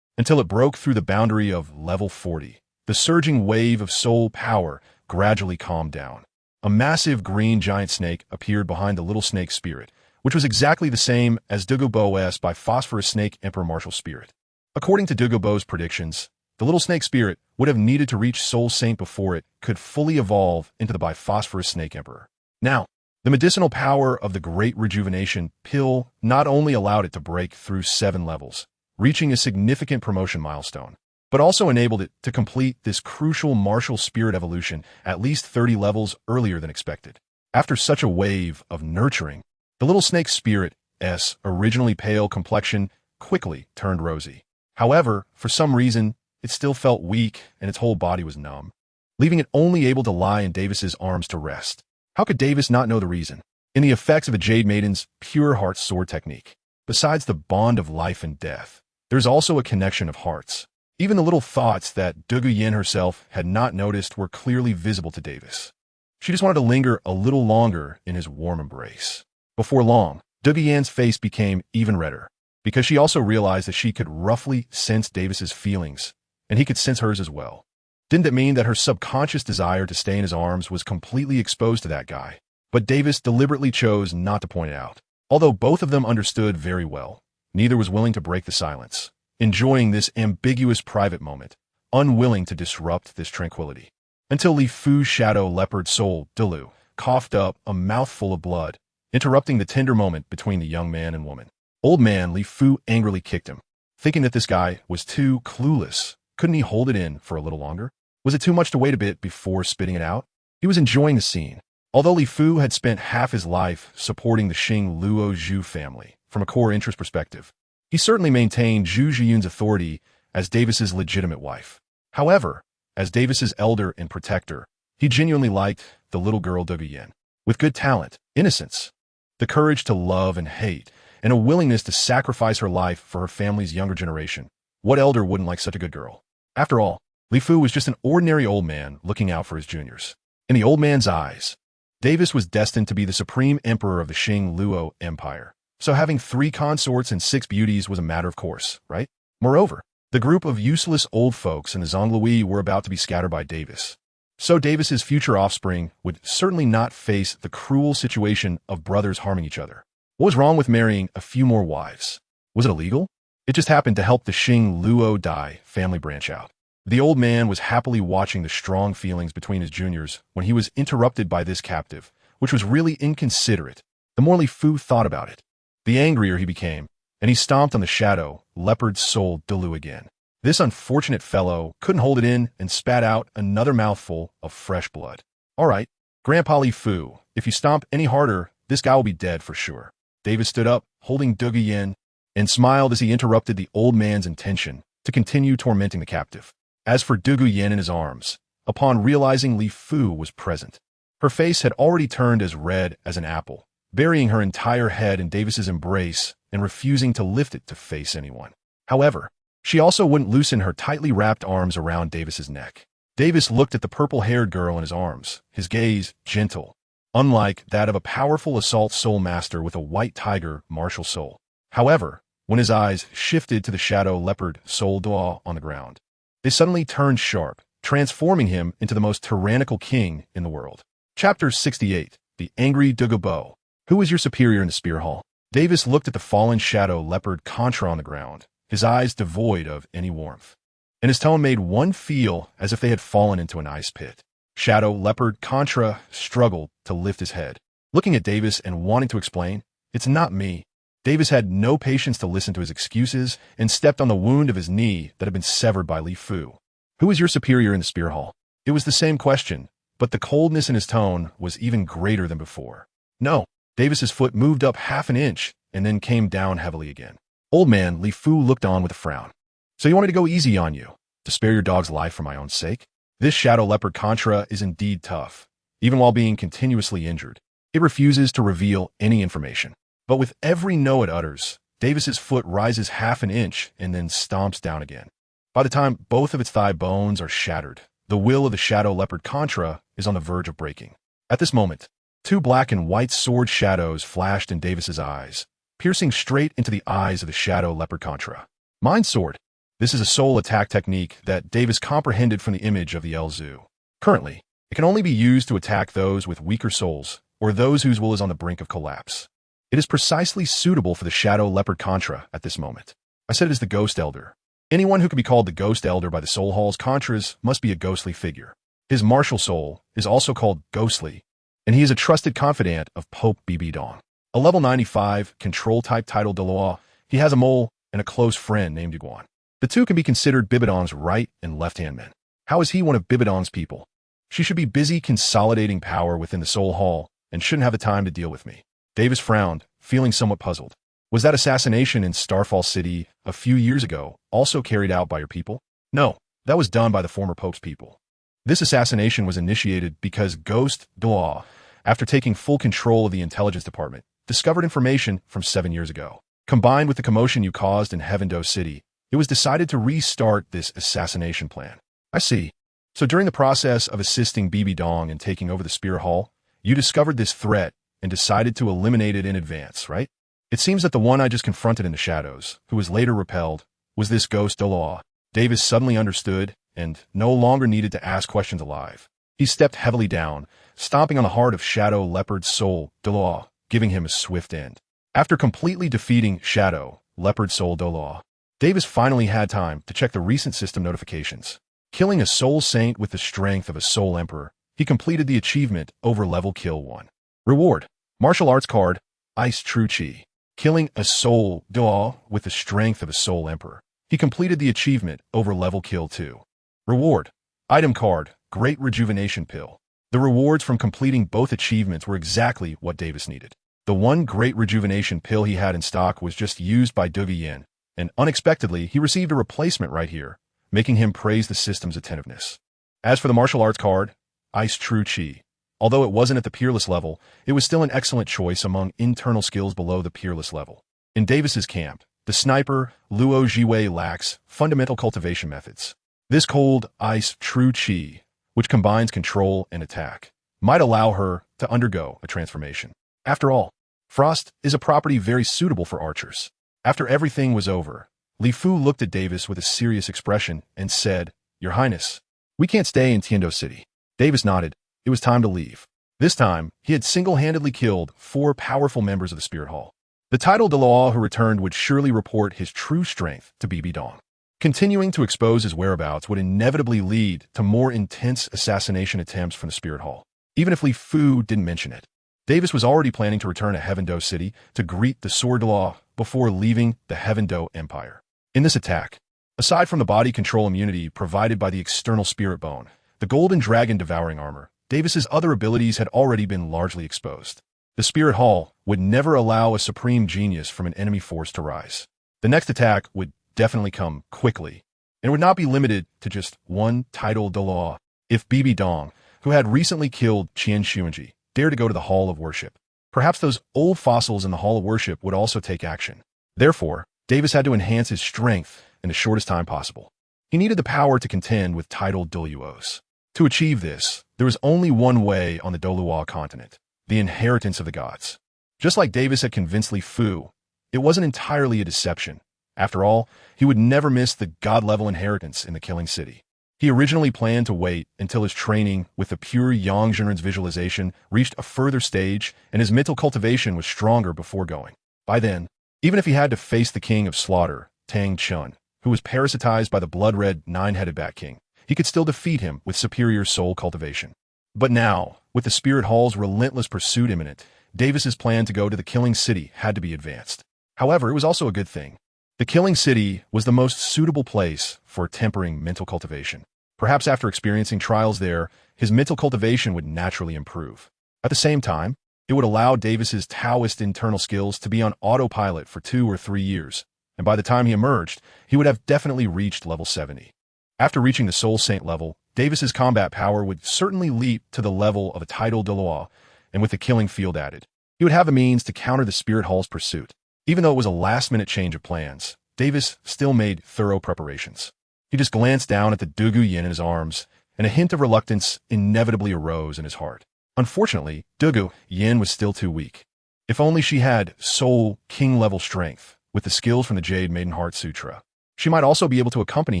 until it broke through the boundary of level 40. The surging wave of soul power gradually calmed down. A massive green giant snake appeared behind the little snake spirit, which was exactly the same as Dou's by Phosphorus Snake Emperor Martial Spirit. According to Dou's predictions, the little snake spirit would have needed to reach Soul Saint before it could fully evolve into the Biphosphorus Snake Emperor. Now, the medicinal power of the Great Rejuvenation Pill not only allowed it to break through 7 levels, reaching a significant promotion milestone, but also enabled it to complete this crucial martial spirit evolution at least 30 levels earlier than expected. After such a wave of nurturing, the little snake spirit's originally pale complexion quickly turned rosy. However, for some reason, it still felt weak and its whole body was numb, leaving it only able to lie in Davis's arms to rest. How could Davis not know the reason? In the effects of the Jade Maiden's Pure Heart Sword technique, besides the bond of life and death, there's also a connection of hearts. Even the little thoughts that Dou Yan herself had not noticed were clearly visible to Davis. She just wanted to linger a little longer in his warm embrace. Before long, Dou Yan's face became even redder, because she also realized that she could roughly sense Davis's feelings, and he could sense hers as well. Didn't that mean that her subconscious desire to stay in his arms was completely exposed to that guy? But Davis deliberately chose not to point it out. Although both of them understood very well, neither was willing to break the silence, enjoying this ambiguous private moment, unwilling to disrupt this tranquility. Until Li Fu's shadow leopard soul, Douluo, coughed up a mouthful of blood, interrupting the tender moment between the young man and woman. Old man Li Fu angrily kicked him, thinking that this guy was too clueless. Couldn't he hold it in for a little longer? Was it too much to wait a bit before spitting it out? He was enjoying the scene. Although Li Fu had spent half his life supporting the Xing Luo Zhu family from a core interest perspective, he certainly maintained Zhu Zhiyun's authority as Davis's legitimate wife. However, as Davis's elder and protector, he genuinely liked the little girl Dou Di. With good talent, innocence, the courage to love and hate, and a willingness to sacrifice her life for her family's younger generation, what elder wouldn't like such a good girl? After all, Li Fu was just an ordinary old man looking out for his juniors. In the old man's eyes, Davis was destined to be the supreme emperor of the Xing Luo Empire. So having 3 consorts and 6 beauties was a matter of course, right? Moreover, the group of useless old folks in the Zhonglui were about to be scattered by Davis. So Davis's future offspring would certainly not face the cruel situation of brothers harming each other. What was wrong with marrying a few more wives? Was it illegal? It just happened to help the Xing Luo Dai family branch out. The old man was happily watching the strong feelings between his juniors when he was interrupted by this captive, which was really inconsiderate. The more Li Fu thought about it, the angrier he became, and he stomped on the shadow, leopard soul Douluo again. This unfortunate fellow couldn't hold it in and spat out another mouthful of fresh blood. All right, Grandpa Li Fu, if you stomp any harder, this guy will be dead for sure. Davis stood up, holding Dou Di, and smiled as he interrupted the old man's intention to continue tormenting the captive. As for Dou Di in his arms, upon realizing Li Fu was present, her face had already turned as red as an apple, burying her entire head in Davis's embrace and refusing to lift it to face anyone. However, she also wouldn't loosen her tightly wrapped arms around Davis's neck. Davis looked at the purple-haired girl in his arms, his gaze gentle, unlike that of a powerful assault soul master with a white tiger martial soul. However, when his eyes shifted to the shadow leopard soul Douluo on the ground, they suddenly turned sharp, transforming him into the most tyrannical king in the world. Chapter 68, The Angry Douluo. Who is your superior in the Spear Hall? Davis looked at the fallen shadow leopard Contra on the ground, his eyes devoid of any warmth, and his tone made one feel as if they had fallen into an ice pit. Shadow leopard Contra struggled to lift his head, looking at Davis and wanting to explain, "It's not me." Davis had no patience to listen to his excuses and stepped on the wound of his knee that had been severed by Li Fu. Who is your superior in the Spear Hall? It was the same question, but the coldness in his tone was even greater than before. No. Davis's foot moved up half an inch and then came down heavily again. Old man Li Fu looked on with a frown. So you want me to go easy on you, to spare your dog's life for my own sake? This shadow leopard Contra is indeed tough, even while being continuously injured. It refuses to reveal any information. But with every no it utters, Davis's foot rises half an inch and then stomps down again. By the time both of its thigh bones are shattered, the will of the shadow leopard Contra is on the verge of breaking. At this moment, 2 black and white sword shadows flashed in Davis's eyes, piercing straight into the eyes of the shadow leopard Contra. Mind Sword. This is a soul attack technique that Davis comprehended from the image of the Elzu. Currently, it can only be used to attack those with weaker souls or those whose will is on the brink of collapse. It is precisely suitable for the shadow leopard Contra at this moment. I said it is the Ghost Elder. Anyone who can be called the Ghost Elder by the Soul Hall's Contras must be a ghostly figure. His martial soul is also called Ghostly, and he is a trusted confidant of Pope Bibidong. A level 95 control-type title Douluo, he has a mole and a close friend named Yuguan. The two can be considered Bibidong's right and left-hand men. How is he one of Bibidong's people? She should be busy consolidating power within the Soul Hall and shouldn't have the time to deal with me. Davis frowned, feeling somewhat puzzled. Was that assassination in Starfall City a few years ago also carried out by your people? No, that was done by the former Pope's people. This assassination was initiated because Ghost Douluo, after taking full control of the intelligence department, discovered information from 7 years ago. Combined with the commotion you caused in Heavendo City, it was decided to restart this assassination plan. I see. So during the process of assisting Bibidong in taking over the Spear Hall, you discovered this threat and decided to eliminate it in advance, right? It seems that the one I just confronted in the shadows, who was later repelled, was this Ghost Douluo. Davis suddenly understood and no longer needed to ask questions alive. He stepped heavily down, stomping on the heart of Shadow Leopard's soul, Douluo, giving him a swift end. After completely defeating Shadow, Leopard Soul Douluo, Davis finally had time to check the recent system notifications. Killing a Soul Saint with the strength of a Soul Emperor, he completed the achievement over level kill 1. Reward: Martial Arts card, Ice True Chi. Killing a Soul Douluo with the strength of a Soul Emperor, he completed the achievement over level kill 2. Reward: Item card, Great Rejuvenation Pill. The rewards from completing both achievements were exactly what Davis needed. The one Great Rejuvenation Pill he had in stock was just used by Dou Di, and unexpectedly he received a replacement right here, making him praise the system's attentiveness. As for the martial arts card, Ice True Chi, although it wasn't at the Peerless level, it was still an excellent choice among internal skills below the Peerless level. In Davis's camp, the sniper, Luo Jiwei lacks fundamental cultivation methods. This cold Ice True Chi, which combines control and attack, might allow her to undergo a transformation. After all, Frost is a property very suitable for archers. After everything was over, Li Fu looked at Davis with a serious expression and said, "Your Highness, we can't stay in Tiando City." Davis nodded. It was time to leave. This time, he had single-handedly killed 4 powerful members of the Spirit Hall. The titled Douluo who returned would surely report his true strength to Bibi Dong. Continuing to expose his whereabouts would inevitably lead to more intense assassination attempts from the Spirit Hall, even if Li Fu didn't mention it. Davis was already planning to return to Heaven Dou City to greet the Sword Douluo before leaving the Heaven Dou Empire. In this attack, aside from the body control immunity provided by the external spirit bone, the Golden Dragon Devouring Armor, Davis's other abilities had already been largely exposed. The Spirit Hall would never allow a supreme genius from an enemy force to rise. The next attack would definitely come quickly, and would not be limited to just one titled Douluo. If Bibi Dong, who had recently killed Qian Xuanji, dared to go to the Hall of Worship, perhaps those old fossils in the Hall of Worship would also take action. Therefore, Davis had to enhance his strength in the shortest time possible. He needed the power to contend with titled Douluos. To achieve this, there was only one way on the Douluo continent: the inheritance of the gods. Just like Davis had convinced Li Fu, it wasn't entirely a deception. After all, he would never miss the god-level inheritance in the Killing City. He originally planned to wait until his training with the pure Yang Zhenren's visualization reached a further stage and his mental cultivation was stronger before going. By then, even if he had to face the King of Slaughter, Tang San, who was parasitized by the blood-red nine-headed Bat King, he could still defeat him with superior soul cultivation. But now, with the Spirit Hall's relentless pursuit imminent, Davis's plan to go to the Killing City had to be advanced. However, it was also a good thing. The Killing City was the most suitable place for tempering mental cultivation. Perhaps after experiencing trials there, his mental cultivation would naturally improve. At the same time, it would allow Davis's Taoist internal skills to be on autopilot for 2 or 3 years, and by the time he emerged, he would have definitely reached level 70. After reaching the Soul Saint level, Davis's combat power would certainly leap to the level of a titled Douluo, and with the killing field added, he would have the means to counter the Spirit Hall's pursuit. Even though it was a last-minute change of plans, Davis still made thorough preparations. He just glanced down at the Dugu Yin in his arms, and a hint of reluctance inevitably arose in his heart. Unfortunately, Dugu Yin was still too weak. If only she had Soul King-level strength, with the skills from the Jade Maiden Heart Sutra, she might also be able to accompany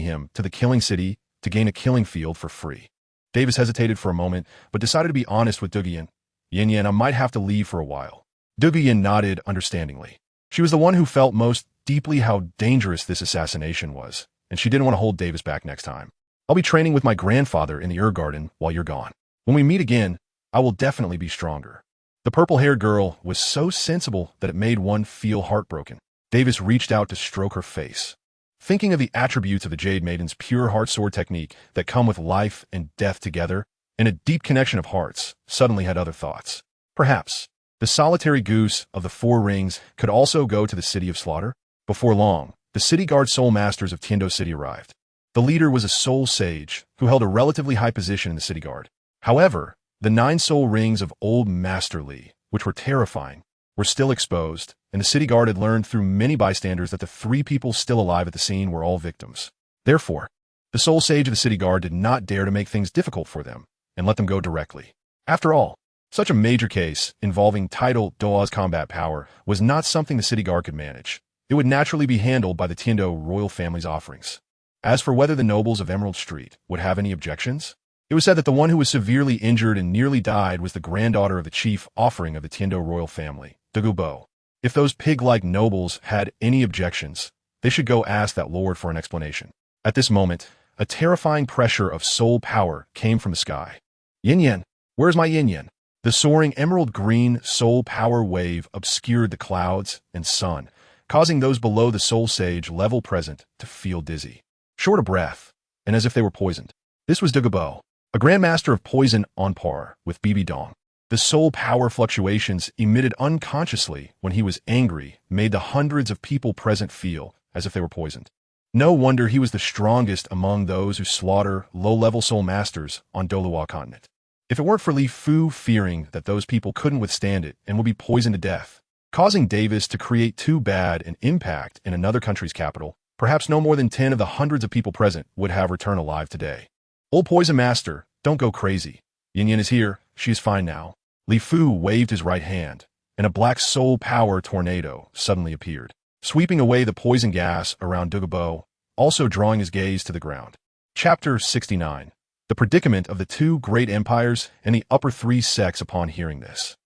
him to the Killing City to gain a killing field for free. Davis hesitated for a moment, but decided to be honest with Dugu Yin. "Yin, I might have to leave for a while." Dugu Yin nodded understandingly. She was the one who felt most deeply how dangerous this assassination was, and she didn't want to hold Davis back next time. "I'll be training with my grandfather in the Garden while you're gone. When we meet again, I will definitely be stronger." The purple-haired girl was so sensible that it made one feel heartbroken. Davis reached out to stroke her face. Thinking of the attributes of the Jade Maiden's pure heart sword technique that come with life and death together, and a deep connection of hearts, suddenly had other thoughts. Perhaps the solitary goose of the 4 rings could also go to the City of Slaughter. Before long, the City Guard Soul Masters of Tiando City arrived. The leader was a soul sage who held a relatively high position in the City Guard. However, the 9 soul rings of Old Master Li, which were terrifying, were still exposed, and the City Guard had learned through many bystanders that the 3 people still alive at the scene were all victims. Therefore, the soul sage of the City Guard did not dare to make things difficult for them and let them go directly. After all, such a major case involving titled Douluo's combat power was not something the City Guard could manage. It would naturally be handled by the Tiando royal family's offerings. As for whether the nobles of Emerald Street would have any objections, it was said that the one who was severely injured and nearly died was the granddaughter of the chief offering of the Tiando royal family, Dugu Bo. If those pig-like nobles had any objections, they should go ask that lord for an explanation. At this moment, a terrifying pressure of soul power came from the sky. Yin Yin, where's my Yin Yin? The soaring emerald-green soul power wave obscured the clouds and sun, causing those below the soul sage level present to feel dizzy, short of breath, and as if they were poisoned. This was Douluo, a grandmaster of poison on par with Bibi Dong. The soul power fluctuations emitted unconsciously when he was angry made the hundreds of people present feel as if they were poisoned. No wonder he was the strongest among those who slaughter low-level soul masters on Douluo continent. If it weren't for Li Fu fearing that those people couldn't withstand it and would be poisoned to death, causing Davis to create too bad an impact in another country's capital, perhaps no more than 10 of the hundreds of people present would have returned alive today. Old Poison Master, don't go crazy. Yin Yin is here, she is fine now. Li Fu waved his right hand, and a black soul power tornado suddenly appeared, sweeping away the poison gas around Douluo, also drawing his gaze to the ground. Chapter 69. The predicament of the two great empires and the upper three sects upon hearing this.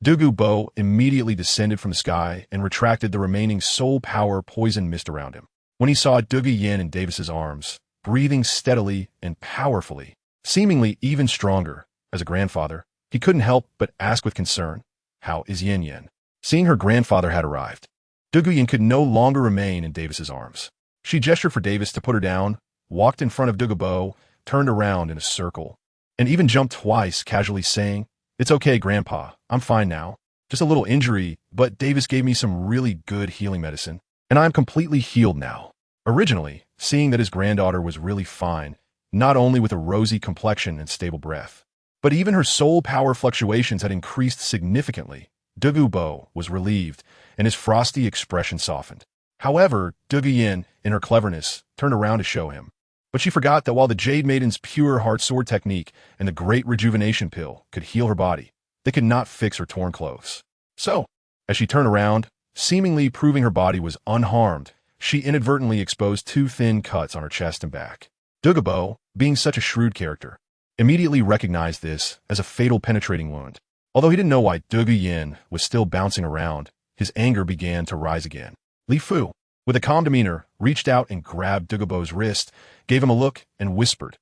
Douluo immediately descended from the sky and retracted the remaining soul power poison mist around him. When he saw Dou Yin in Davis's arms, breathing steadily and powerfully, seemingly even stronger, as a grandfather, he couldn't help but ask with concern, "How is Yin Yin?" Seeing her grandfather had arrived, Dou Yin could no longer remain in Davis's arms. She gestured for Davis to put her down, walked in front of Douluo, turned around in a circle, and even jumped twice, casually saying, "It's okay, Grandpa, I'm fine now. Just a little injury, but Davis gave me some really good healing medicine, and I'm completely healed now." Originally, seeing that his granddaughter was really fine, not only with a rosy complexion and stable breath, but even her soul power fluctuations had increased significantly, Douluo was relieved, and his frosty expression softened. However, Dou Yin, in her cleverness, turned around to show him. But she forgot that while the Jade Maiden's pure heart sword technique and the great rejuvenation pill could heal her body, they could not fix her torn clothes. So, as she turned around, seemingly proving her body was unharmed, she inadvertently exposed two thin cuts on her chest and back. Douluo, being such a shrewd character, immediately recognized this as a fatal penetrating wound. Although he didn't know why Dou Yin was still bouncing around, his anger began to rise again. Li Fu, with a calm demeanor, reached out and grabbed Douluo's wrist, gave him a look, and whispered,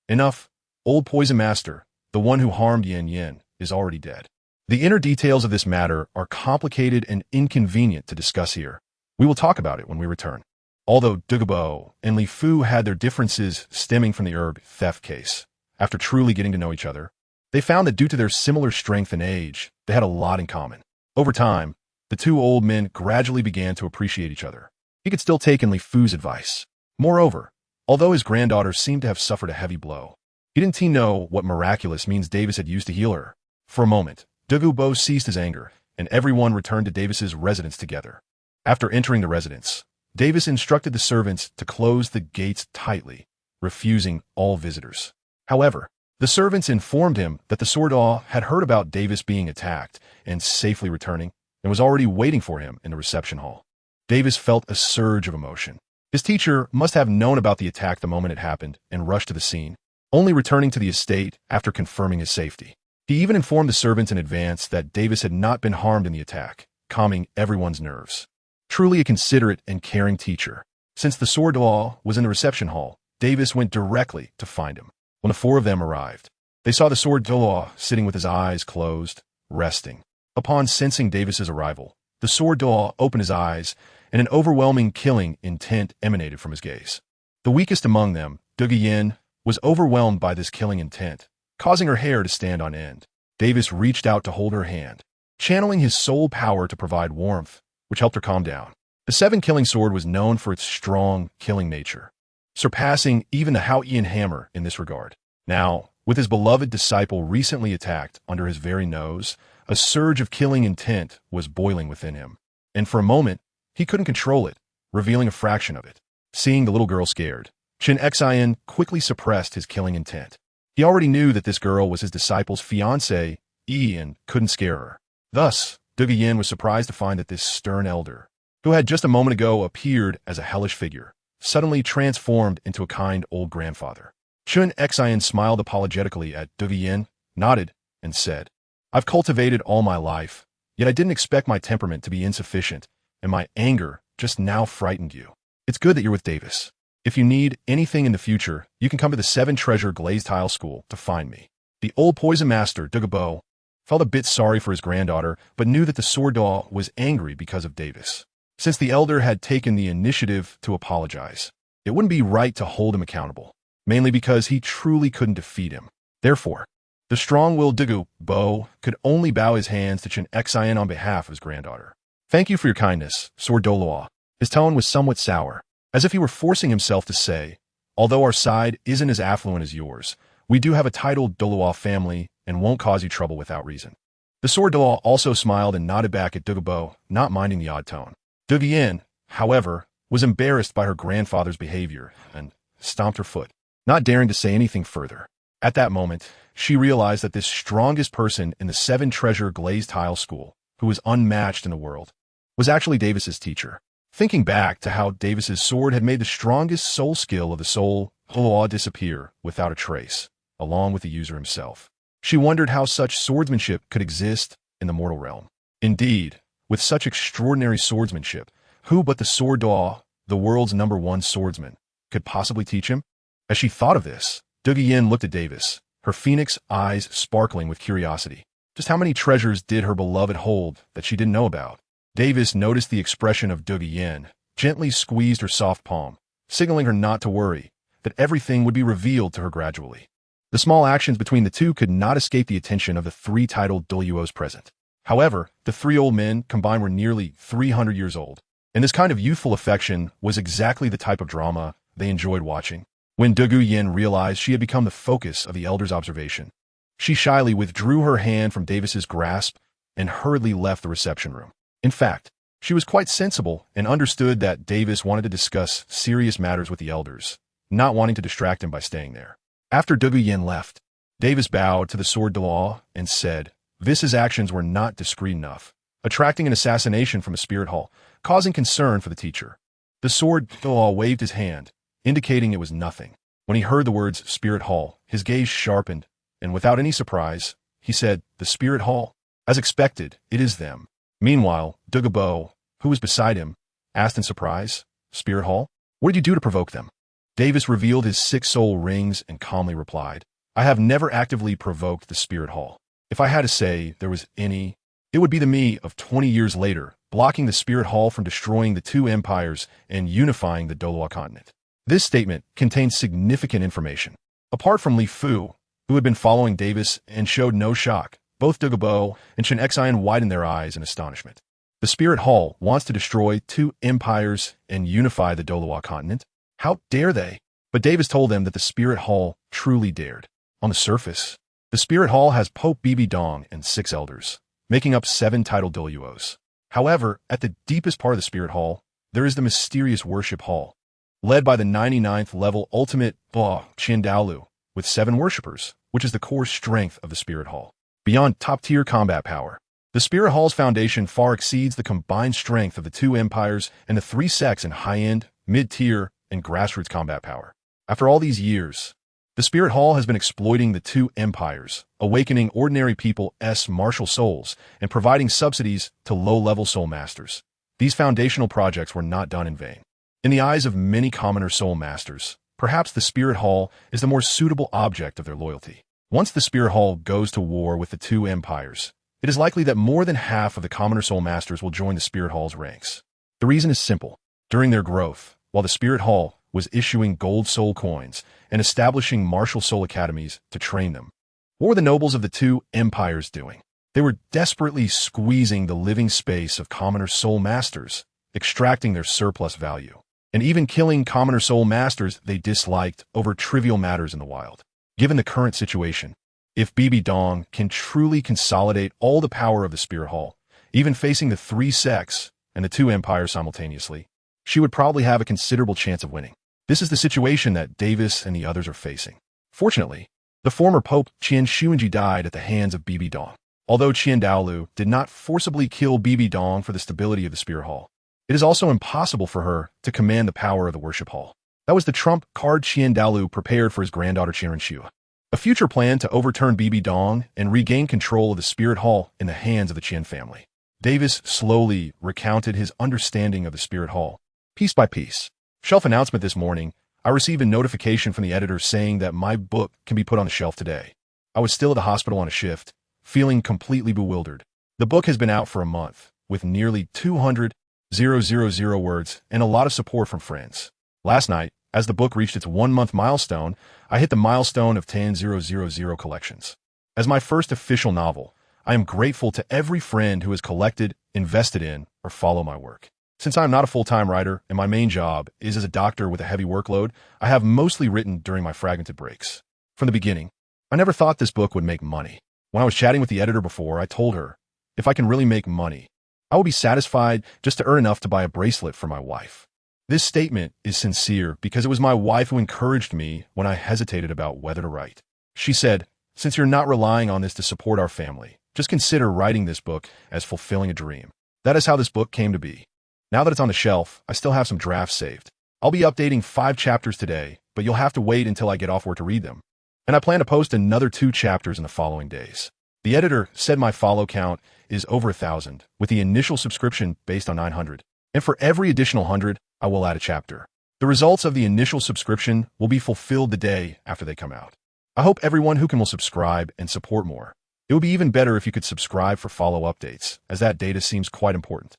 "Enough, old Poison Master, the one who harmed Yin Yin is already dead." The inner details of this matter are complicated and inconvenient to discuss here. We will talk about it when we return. Although Douluo and Li Fu had their differences stemming from the herb theft case, after truly getting to know each other, they found that due to their similar strength and age, they had a lot in common. Over time, the two old men gradually began to appreciate each other. He could still take in Li Fu's advice. Moreover, although his granddaughter seemed to have suffered a heavy blow, he didn't know what miraculous means Davis had used to heal her. For a moment, Douluo ceased his anger, and everyone returned to Davis's residence together. After entering the residence, Davis instructed the servants to close the gates tightly, refusing all visitors. However, the servants informed him that the Swordall had heard about Davis being attacked and safely returning, and was already waiting for him in the reception hall. Davis felt a surge of emotion. His teacher must have known about the attack the moment it happened and rushed to the scene, only returning to the estate after confirming his safety. He even informed the servants in advance that Davis had not been harmed in the attack, calming everyone's nerves. Truly a considerate and caring teacher. Since the Swordall was in the reception hall, Davis went directly to find him. When the four of them arrived, they saw the Swordall sitting with his eyes closed, resting. Upon sensing Davis's arrival, the Swordall opened his eyes, and an overwhelming killing intent emanated from his gaze. The weakest among them, Dou Yin, was overwhelmed by this killing intent, causing her hair to stand on end. Davis reached out to hold her hand, channeling his soul power to provide warmth, which helped her calm down. The seven killing sword was known for its strong, killing nature, surpassing even the Hao Ian hammer in this regard. Now, with his beloved disciple recently attacked under his very nose, a surge of killing intent was boiling within him, and for a moment, he couldn't control it, revealing a fraction of it. Seeing the little girl scared, Chen Xian quickly suppressed his killing intent. He already knew that this girl was his disciple's fiancée, and couldn't scare her. Thus, Dou Yin was surprised to find that this stern elder, who had just a moment ago appeared as a hellish figure, suddenly transformed into a kind old grandfather. Chen Xian smiled apologetically at Dou Yin, nodded, and said, "I've cultivated all my life, Yet I didn't expect my temperament to be insufficient, and my anger just now frightened you. It's good that you're with Davis. If you need anything in the future, you can come to the Seven Treasure Glazed Tile School to find me. The old poison master, Douluo, felt a bit sorry for his granddaughter, but knew that the sword doll was angry because of Davis. Since the elder had taken the initiative to apologize, it wouldn't be right to hold him accountable, mainly because he truly couldn't defeat him. Therefore, the strong-willed Douluo could only bow his hands to Jinxi on behalf of his granddaughter. Thank you for your kindness, Sword Douluo. His tone was somewhat sour, as if he were forcing himself to say, although our side isn't as affluent as yours, we do have a titled Douluo family and won't cause you trouble without reason. The sword doll also smiled and nodded back at Douluo, not minding the odd tone. Dou Di, however, was embarrassed by her grandfather's behavior and stomped her foot, not daring to say anything further. At that moment, she realized that this strongest person in the Seven Treasure Glazed Tile School, who was unmatched in the world, was actually Davis's teacher. Thinking back to how Davis's sword had made the strongest soul skill of the soul Douluo disappear without a trace, along with the user himself, she wondered how such swordsmanship could exist in the mortal realm. Indeed, with such extraordinary swordsmanship, who but the sword doll, the world's #1 swordsman, could possibly teach him? As she thought of this, Dou Di looked at Davis, her phoenix eyes sparkling with curiosity. Just how many treasures did her beloved hold that she didn't know about? Davis noticed the expression of Dou Di, gently squeezed her soft palm, signaling her not to worry, that everything would be revealed to her gradually. The small actions between the two could not escape the attention of the three titled Douluos present. However, the three old men combined were nearly 300 years old, and this kind of youthful affection was exactly the type of drama they enjoyed watching. When Dou Di realized she had become the focus of the elder's observation, she shyly withdrew her hand from Davis's grasp and hurriedly left the reception room. In fact, she was quite sensible and understood that Davis wanted to discuss serious matters with the elders, not wanting to distract him by staying there. After Dou Di left, Davis bowed to the sword doll and said, Vis's actions were not discreet enough, attracting an assassination from a spirit hall, causing concern for the teacher. The sword doll waved his hand, indicating it was nothing. When he heard the words spirit hall, his gaze sharpened, and without any surprise, he said, the spirit hall? As expected, it is them. Meanwhile, Douluo, who was beside him, asked in surprise, Spirit Hall? What did you do to provoke them? Davis revealed his 6 soul rings and calmly replied, I have never actively provoked the Spirit Hall. If I had to say there was any, it would be the me of 20 years later, blocking the Spirit Hall from destroying the 2 empires and unifying the Douluo continent. This statement contains significant information. Apart from Li Fu, who had been following Davis and showed no shock, both Douluo and Jinxi widened their eyes in astonishment. The Spirit Hall wants to destroy 2 empires and unify the Douluo continent. How dare they? But Davis told them that the Spirit Hall truly dared. On the surface, the Spirit Hall has Pope Bibi Dong and 6 elders, making up 7 titled Douluos. However, at the deepest part of the Spirit Hall, there is the mysterious Worship Hall, led by the 99th level ultimate Douluo, with 7 worshippers, which is the core strength of the Spirit Hall. Beyond top-tier combat power, the Spirit Hall's foundation far exceeds the combined strength of the 2 empires and the 3 sects in high-end, mid-tier, and grassroots combat power. After all these years, the Spirit Hall has been exploiting the 2 empires, awakening ordinary people's martial souls, and providing subsidies to low-level soul masters. These foundational projects were not done in vain. In the eyes of many commoner soul masters, perhaps the Spirit Hall is the more suitable object of their loyalty. Once the Spirit Hall goes to war with the 2 empires, it is likely that more than half of the commoner soul masters will join the Spirit Hall's ranks. The reason is simple. During their growth, while the Spirit Hall was issuing gold soul coins and establishing martial soul academies to train them, what were the nobles of the 2 empires doing? They were desperately squeezing the living space of commoner soul masters, extracting their surplus value, and even killing commoner soul masters they disliked over trivial matters in the wild. Given the current situation, if Bibi Dong can truly consolidate all the power of the Spirit Hall, even facing the 3 sects and the 2 empires simultaneously, she would probably have a considerable chance of winning. This is the situation that Davis and the others are facing. Fortunately, the former Pope Qian Xuanji died at the hands of Bibi Dong. Although Qian Douluo did not forcibly kill Bibi Dong for the stability of the Spirit Hall, it is also impossible for her to command the power of the Worship Hall. That was the trump card Qian Douluo prepared for his granddaughter Qianrenxue, a future plan to overturn Bibi Dong and regain control of the Spirit Hall in the hands of the Qian family. Davis slowly recounted his understanding of the Spirit Hall, piece by piece. Shelf announcement this morning. I received a notification from the editor saying that my book can be put on the shelf today. I was still at the hospital on a shift, feeling completely bewildered. The book has been out for a month, with nearly 200,000 words and a lot of support from friends. Last night, as the book reached its 1-month milestone, I hit the milestone of 10,000 collections. As my first official novel, I am grateful to every friend who has collected, invested in, or followed my work. Since I am not a full-time writer and my main job is as a doctor with a heavy workload, I have mostly written during my fragmented breaks. From the beginning, I never thought this book would make money. When I was chatting with the editor before, I told her, if I can really make money, I will be satisfied just to earn enough to buy a bracelet for my wife. This statement is sincere because it was my wife who encouraged me when I hesitated about whether to write. She said, since you're not relying on this to support our family, just consider writing this book as fulfilling a dream. That is how this book came to be. Now that it's on the shelf, I still have some drafts saved. I'll be updating 5 chapters today, but you'll have to wait until I get off work to read them. And I plan to post another 2 chapters in the following days. The editor said my follow count is over 1,000, with the initial subscription based on 900. And for every additional 100, I will add a chapter. The results of the initial subscription will be fulfilled the day after they come out. I hope everyone who can will subscribe and support more. It would be even better if you could subscribe for follow updates, as that data seems quite important.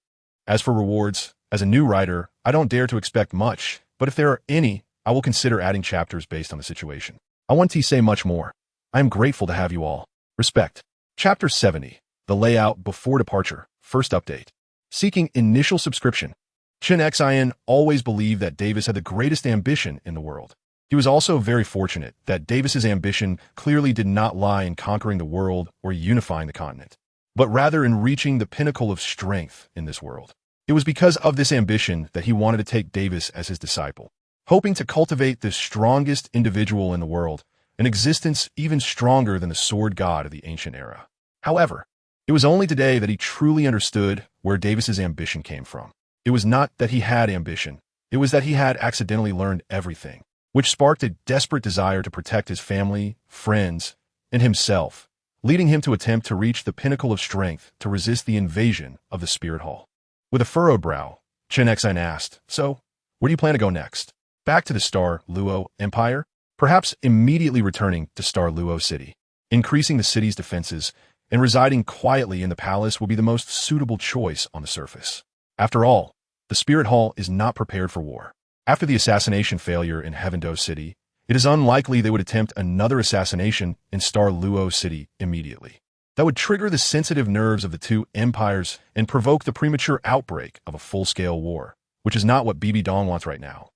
As for rewards, as a new writer, I don't dare to expect much, but if there are any, I will consider adding chapters based on the situation. I want to say much more. I am grateful to have you all. Respect. Chapter 70. The Layout Before Departure. First update. Seeking initial subscription. Jinxi always believed that Davis had the greatest ambition in the world. He was also very fortunate that Davis's ambition clearly did not lie in conquering the world or unifying the continent, but rather in reaching the pinnacle of strength in this world. It was because of this ambition that he wanted to take Davis as his disciple, hoping to cultivate the strongest individual in the world, an existence even stronger than the sword god of the ancient era. However, it was only today that he truly understood where Davis's ambition came from. It was not that he had ambition, it was that he had accidentally learned everything, which sparked a desperate desire to protect his family, friends, and himself, leading him to attempt to reach the pinnacle of strength to resist the invasion of the Spirit Hall. With a furrowed brow, Jinxi asked, so, where do you plan to go next? Back to the Douluo Empire? Perhaps immediately returning to Douluo City. Increasing the city's defenses and residing quietly in the palace will be the most suitable choice on the surface. After all, the Spirit Hall is not prepared for war. After the assassination failure in Heavendou City, it is unlikely they would attempt another assassination in Douluo City immediately. That would trigger the sensitive nerves of the 2 empires and provoke the premature outbreak of a full-scale war, which is not what Bibi Dong wants right now.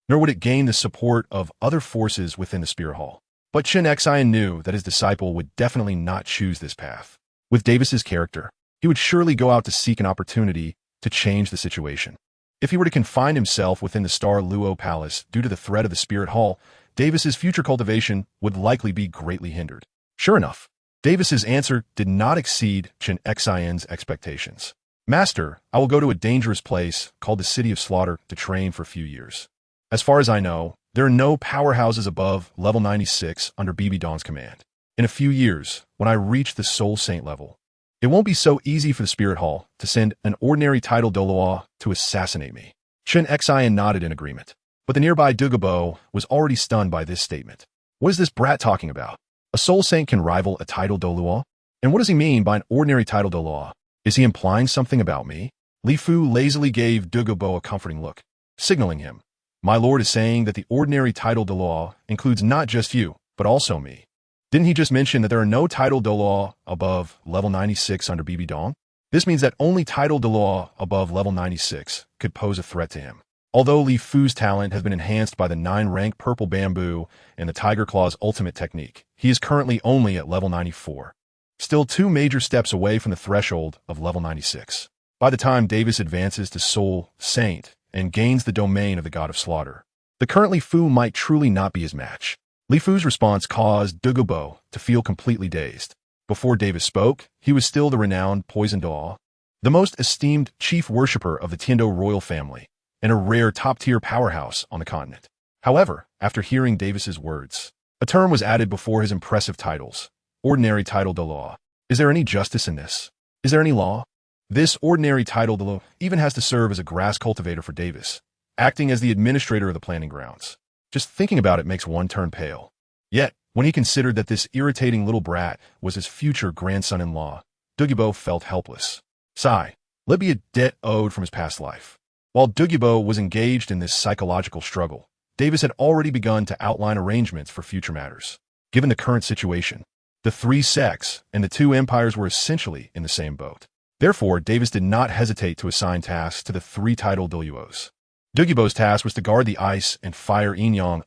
Nor would it gain the support of other forces within the Spirit Hall. But Jinxi knew that his disciple would definitely not choose this path. With Davis's character, he would surely go out to seek an opportunity to change the situation. If he were to confine himself within the Douluo Palace due to the threat of the Spirit Hall, Davis's future cultivation would likely be greatly hindered. Sure enough, Davis's answer did not exceed Jinxi's expectations. Master, I will go to a dangerous place called the City of Slaughter to train for a few years. As far as I know, there are no powerhouses above level 96 under Bibi Dong's command. In a few years, when I reach the Soul Saint level, it won't be so easy for the Spirit Hall to send an ordinary title Douluo to assassinate me. Jinxi nodded in agreement, but the nearby Douluo was already stunned by this statement. What is this brat talking about? A Soul Saint can rival a title Douluo? And what does he mean by an ordinary title Douluo? Is he implying something about me? Li Fu lazily gave Douluo a comforting look, signaling him. My lord is saying that the ordinary title Douluo includes not just you, but also me. Didn't he just mention that there are no title Douluo above level 96 under Bibi Dong? This means that only title Douluo above level 96 could pose a threat to him. Although Li Fu's talent has been enhanced by the 9-rank Purple Bamboo and the Tiger Claw's ultimate technique, he is currently only at level 94. Still 2 major steps away from the threshold of level 96. By the time Davis advances to Soul Saint and gains the domain of the God of Slaughter, the current Li Fu might truly not be his match. Li Fu's response caused Douluo to feel completely dazed. Before Davis spoke, he was still the renowned Poison Dou, the most esteemed chief worshipper of the Tiando royal family, and a rare top-tier powerhouse on the continent. However, after hearing Davis's words, a term was added before his impressive titles. Ordinary title Douluo. Is there any justice in this? Is there any law? This ordinary title Douluo even has to serve as a grass cultivator for Davis, acting as the administrator of the planting grounds. Just thinking about it makes one turn pale. Yet, when he considered that this irritating little brat was his future grandson-in-law, Douluo felt helpless. Sigh. Let be a debt owed from his past life. While Douluo was engaged in this psychological struggle, Davis had already begun to outline arrangements for future matters. Given the current situation, the three sects and the two empires were essentially in the same boat. Therefore, Davis did not hesitate to assign tasks to the three titled Douluos. Douluo's task was to guard the ice and fire Yin-Yang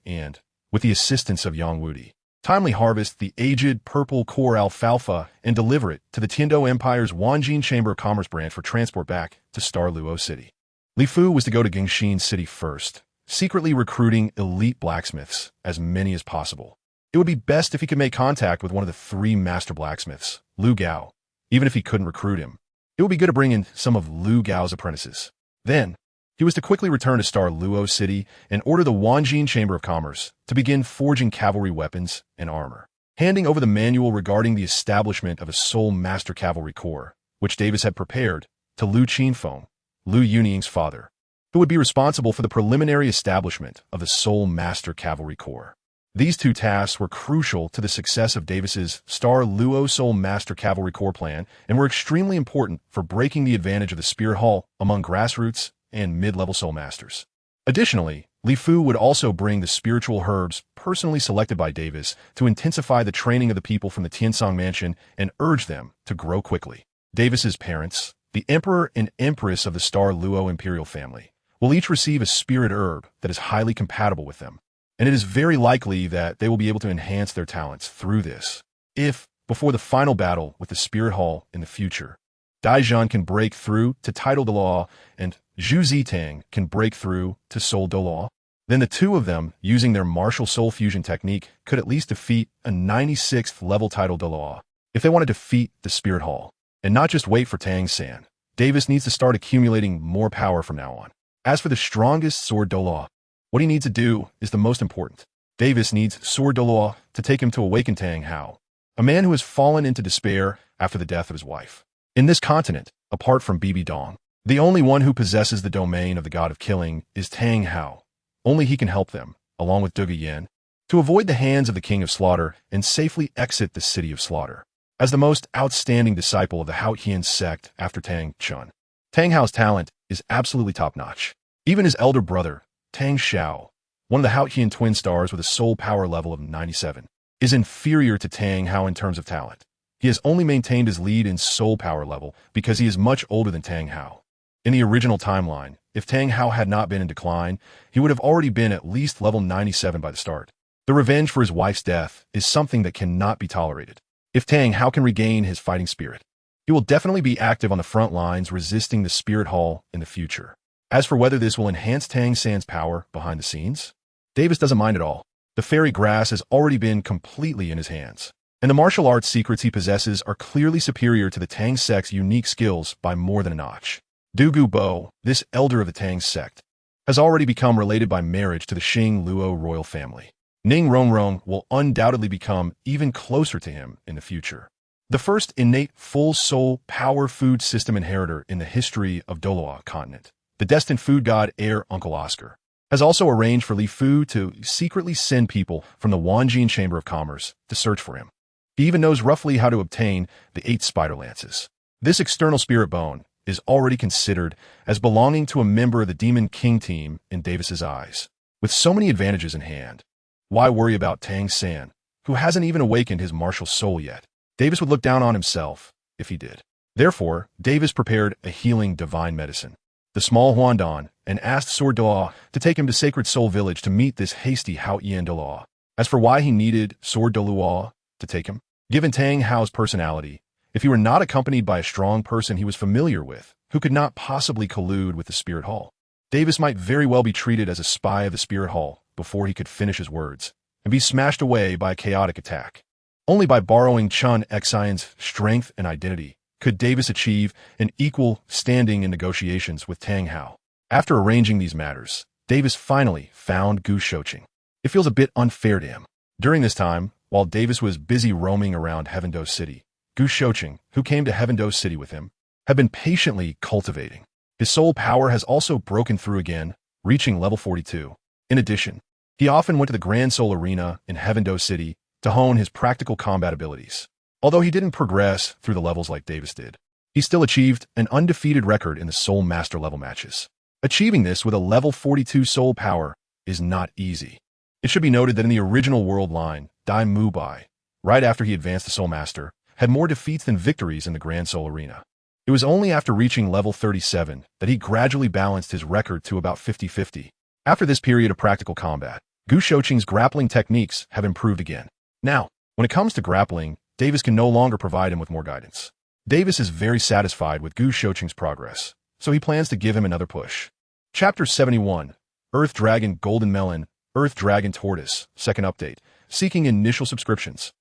and, with the assistance of Yang Wudi, timely harvest the aged purple core alfalfa and deliver it to the Tiando Empire's Wanjin Chamber of Commerce branch for transport back to Star Luo City. Li Fu was to go to Gingxin City first, secretly recruiting elite blacksmiths, as many as possible. It would be best if he could make contact with one of the three master blacksmiths, Lu Gao, even if he couldn't recruit him. It would be good to bring in some of Lu Gao's apprentices. Then, he was to quickly return to Star Luo City and order the Wanjin Chamber of Commerce to begin forging cavalry weapons and armor, handing over the manual regarding the establishment of a sole master cavalry corps, which Davis had prepared, to Lu Qinfeng, Lu Yuning's father, who would be responsible for the preliminary establishment of the sole master cavalry corps. These two tasks were crucial to the success of Davis's Star Luo Sole Master Cavalry Corps plan and were extremely important for breaking the advantage of the Spirit Hall among grassroots and mid-level soul masters. Additionally, Li Fu would also bring the spiritual herbs personally selected by Davis to intensify the training of the people from the Tiansong Mansion and urge them to grow quickly. Davis's parents, the Emperor and Empress of the Star Luo imperial family, will each receive a spirit herb that is highly compatible with them, and it is very likely that they will be able to enhance their talents through this. If, before the final battle with the Spirit Hall in the future, Daizhan can break through to Title Douluo and Zhu Zitang can break through to Soul Douluo, then the two of them, using their martial soul fusion technique, could at least defeat a 96th level Title Douluo. If they want to defeat the Spirit Hall, and not just wait for Tang San, Davis needs to start accumulating more power from now on. As for the strongest Sword Douluo, what he needs to do is the most important. Davis needs Sword Douluo to take him to awaken Tang Hao, a man who has fallen into despair after the death of his wife. In this continent, apart from Bibi Dong, the only one who possesses the domain of the god of killing is Tang Hao. Only he can help them, along with Duga Yin, to avoid the hands of the King of Slaughter and safely exit the City of Slaughter. As the most outstanding disciple of the Haotian sect after Tang Chun, Tang Hao's talent is absolutely top-notch. Even his elder brother, Tang Xiao, one of the Haotian twin stars with a soul power level of 97, is inferior to Tang Hao in terms of talent. He has only maintained his lead in soul power level because he is much older than Tang Hao. In the original timeline, if Tang Hao had not been in decline, he would have already been at least level 97 by the start. The revenge for his wife's death is something that cannot be tolerated. If Tang Hao can regain his fighting spirit, he will definitely be active on the front lines resisting the Spirit Hall in the future. As for whether this will enhance Tang San's power behind the scenes, Davis doesn't mind at all. The fairy grass has already been completely in his hands, and the martial arts secrets he possesses are clearly superior to the Tang sect's unique skills by more than a notch. Du Gu Bo, this elder of the Tang sect, has already become related by marriage to the Xing Luo royal family. Ning Rongrong will undoubtedly become even closer to him in the future. The first innate full soul power food system inheritor in the history of Douluo continent, the destined food god heir Uncle Oscar, has also arranged for Li Fu to secretly send people from the Wanjin Chamber of Commerce to search for him. He even knows roughly how to obtain the 8 spider lances. This external spirit bone is already considered as belonging to a member of the Demon King team in Davis's eyes. With so many advantages in hand, why worry about Tang San, who hasn't even awakened his martial soul yet? Davis would look down on himself if he did. Therefore, Davis prepared a healing divine medicine, the small Huandon, and asked Sword Douluo to take him to Sacred Soul Village to meet this hasty Haotian Douluo. As for why he needed Sword Douluo to take him, given Tang Hao's personality, if he were not accompanied by a strong person he was familiar with, who could not possibly collude with the Spirit Hall, Davis might very well be treated as a spy of the Spirit Hall before he could finish his words, and be smashed away by a chaotic attack. Only by borrowing Chun Xian's strength and identity could Davis achieve an equal standing in negotiations with Tang Hao. After arranging these matters, Davis finally found Gu Shouqing. It feels a bit unfair to him. During this time, while Davis was busy roaming around Heavendo City, Gu Shouqing, who came to Heavendo City with him, have been patiently cultivating. His soul power has also broken through again, reaching level 42. In addition, he often went to the Grand Soul Arena in Heavendou City to hone his practical combat abilities. Although he didn't progress through the levels like Davis did, he still achieved an undefeated record in the Soul Master level matches. Achieving this with a level 42 soul power is not easy. It should be noted that in the original world line, Dai Wei, right after he advanced to Soul Master, had more defeats than victories in the Grand Soul Arena. It was only after reaching level 37 that he gradually balanced his record to about 50-50. After this period of practical combat, Gu Shouqing's grappling techniques have improved again. Now, when it comes to grappling, Davis can no longer provide him with more guidance. Davis is very satisfied with Gu Shouqing's progress, so he plans to give him another push. Chapter 71, Earth Dragon Golden Melon, Earth Dragon Tortoise, second update, seeking initial subscriptions.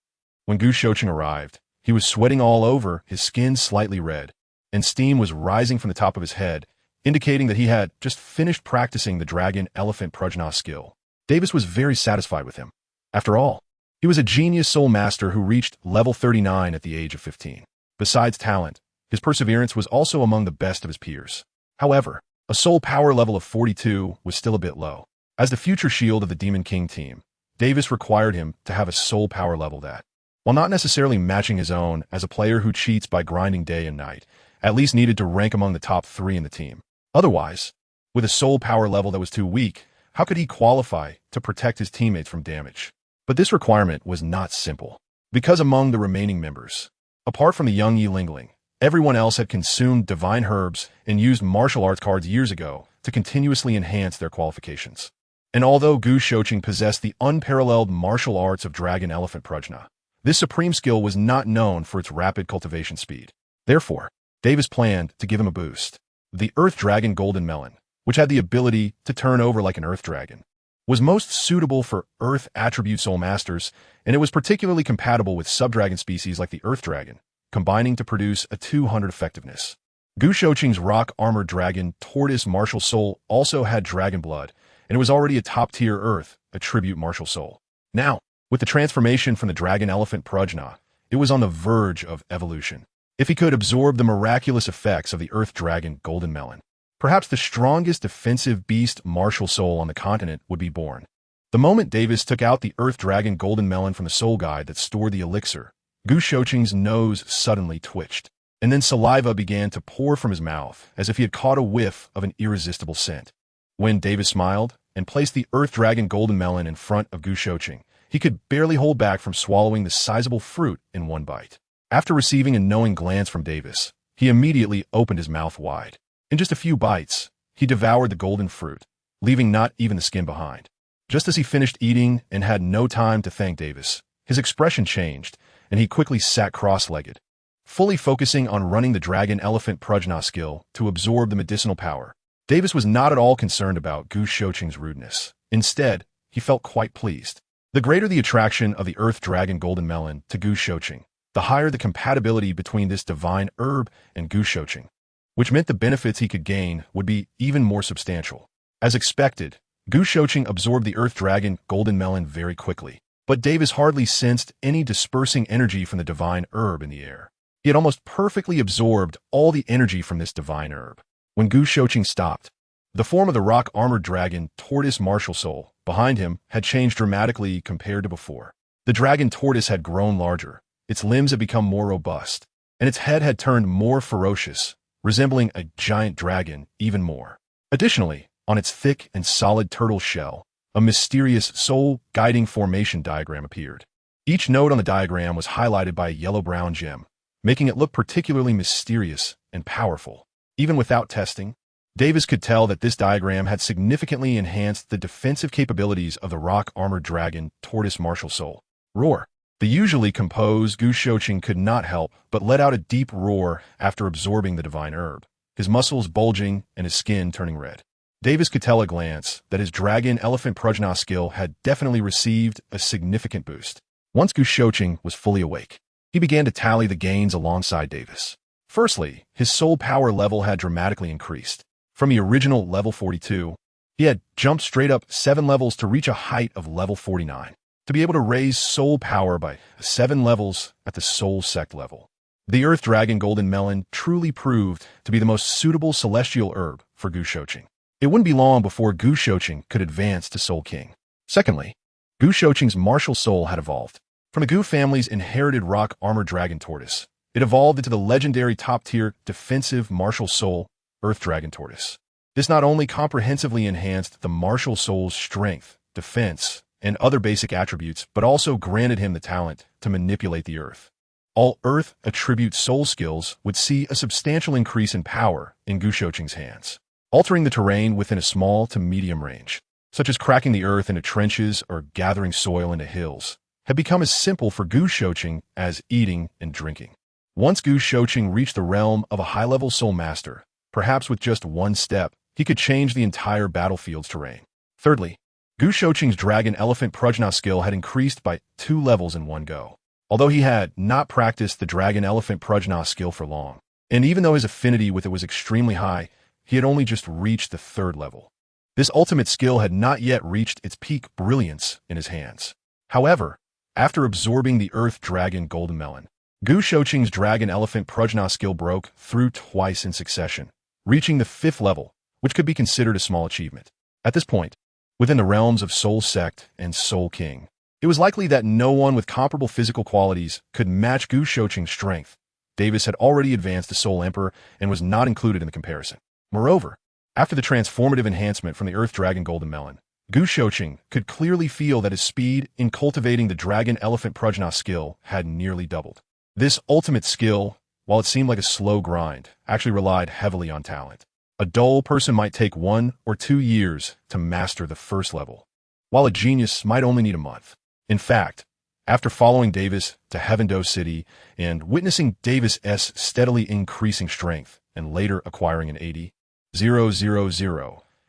When Gu Shouqing arrived, he was sweating all over, his skin slightly red, and steam was rising from the top of his head, indicating that he had just finished practicing the Dragon Elephant Prajna skill. Davis was very satisfied with him. After all, he was a genius soul master who reached level 39 at the age of 15. Besides talent, his perseverance was also among the best of his peers. However, a soul power level of 42 was still a bit low. As the future shield of the Demon King team, Davis required him to have a soul power level that, while not necessarily matching his own as a player who cheats by grinding day and night, at least needed to rank among the top 3 in the team. Otherwise, with a soul power level that was too weak, how could he qualify to protect his teammates from damage? But this requirement was not simple, because among the remaining members, apart from the young Yi Lingling, everyone else had consumed divine herbs and used martial arts cards years ago to continuously enhance their qualifications. And although Gu Shouqing possessed the unparalleled martial arts of Dragon Elephant Prajna, this supreme skill was not known for its rapid cultivation speed. Therefore, Davis planned to give him a boost. The Earth Dragon Golden Melon, which had the ability to turn over like an Earth Dragon, was most suitable for Earth attribute soul masters, and it was particularly compatible with sub-dragon species like the Earth Dragon, combining to produce a 200 effectiveness. Gu Shouqing's rock armored dragon Tortoise Martial Soul also had dragon blood, and it was already a top-tier Earth attribute martial soul. Now, with the transformation from the Dragon Elephant Prajna, it was on the verge of evolution. If he could absorb the miraculous effects of the Earth Dragon Golden Melon, perhaps the strongest defensive beast martial soul on the continent would be born. The moment Davis took out the Earth Dragon Golden Melon from the soul guide that stored the elixir, Gu Shouqing's nose suddenly twitched, and then saliva began to pour from his mouth as if he had caught a whiff of an irresistible scent. When Davis smiled and placed the Earth Dragon Golden Melon in front of Gu Shouqing, he could barely hold back from swallowing the sizable fruit in one bite. After receiving a knowing glance from Davis, he immediately opened his mouth wide. In just a few bites, he devoured the golden fruit, leaving not even the skin behind. Just as he finished eating and had no time to thank Davis, his expression changed, and he quickly sat cross-legged, fully focusing on running the Dragon Elephant Prajna skill to absorb the medicinal power. Davis was not at all concerned about Gu Shouqing's rudeness. Instead, he felt quite pleased. The greater the attraction of the Earth Dragon Golden Melon to Gu Shouqing, the higher the compatibility between this divine herb and Gu Shouqing, which meant the benefits he could gain would be even more substantial. As expected, Gu Shouqing absorbed the Earth Dragon Golden Melon very quickly, but Davis hardly sensed any dispersing energy from the divine herb in the air. He had almost perfectly absorbed all the energy from this divine herb. When Gu Shouqing stopped, the form of the rock-armored dragon Tortoise Martial Soul behind him had changed dramatically compared to before. The dragon tortoise had grown larger, its limbs had become more robust, and its head had turned more ferocious, resembling a giant dragon even more. Additionally, on its thick and solid turtle shell, a mysterious soul-guiding formation diagram appeared. Each node on the diagram was highlighted by a yellow-brown gem, making it look particularly mysterious and powerful. Even without testing, Davis could tell that this diagram had significantly enhanced the defensive capabilities of the rock-armored dragon Tortoise Martial Soul. Roar. The usually composed Gu Shouqing could not help but let out a deep roar after absorbing the divine herb, his muscles bulging and his skin turning red. Davis could tell at a glance that his Dragon Elephant Prajna skill had definitely received a significant boost. Once Gu Shouqing was fully awake, he began to tally the gains alongside Davis. Firstly, his soul power level had dramatically increased. From the original level 42, he had jumped straight up 7 levels to reach a height of level 49. To be able to raise soul power by 7 levels at the soul sect level The Earth Dragon Golden Melon truly proved to be the most suitable celestial herb for Gu Shouqing. It wouldn't be long before Gu Shouqing could advance to Soul King. Secondly, Gu Shouqing's martial soul had evolved. From the Gu family's inherited rock armored dragon tortoise, it evolved into the legendary top-tier defensive martial soul, Earth Dragon Tortoise. This not only comprehensively enhanced the martial soul's strength, defense, and other basic attributes, but also granted him the talent to manipulate the earth. All Earth attribute soul skills would see a substantial increase in power in Gu Shouqing's hands, altering the terrain within a small to medium range, such as cracking the earth into trenches or gathering soil into hills, had become as simple for Gu Shouqing as eating and drinking. Once Gu Shouqing reached the realm of a high-level soul master, perhaps with just one step, he could change the entire battlefield's terrain. Thirdly, Gu Shouqing's Dragon Elephant Prajna skill had increased by 2 levels in one go. Although he had not practiced the Dragon Elephant Prajna skill for long, and even though his affinity with it was extremely high, he had only just reached the 3rd level. This ultimate skill had not yet reached its peak brilliance in his hands. However, after absorbing the Earth Dragon Golden Melon, Gu Shouqing's Dragon Elephant Prajna skill broke through twice in succession, reaching the 5th level, which could be considered a small achievement. At this point, within the realms of Soul Sect and Soul King, it was likely that no one with comparable physical qualities could match Gu Shouqing's strength. Davis had already advanced to Soul Emperor and was not included in the comparison. Moreover, after the transformative enhancement from the Earth Dragon Golden Melon, Gu Shouqing could clearly feel that his speed in cultivating the Dragon Elephant Prajna skill had nearly doubled. This ultimate skill, while it seemed like a slow grind, actually relied heavily on talent. A dull person might take 1 or 2 years to master the 1st level, while a genius might only need a month. In fact, after following Davis to Heavendou City and witnessing Davis's steadily increasing strength and later acquiring an 80,000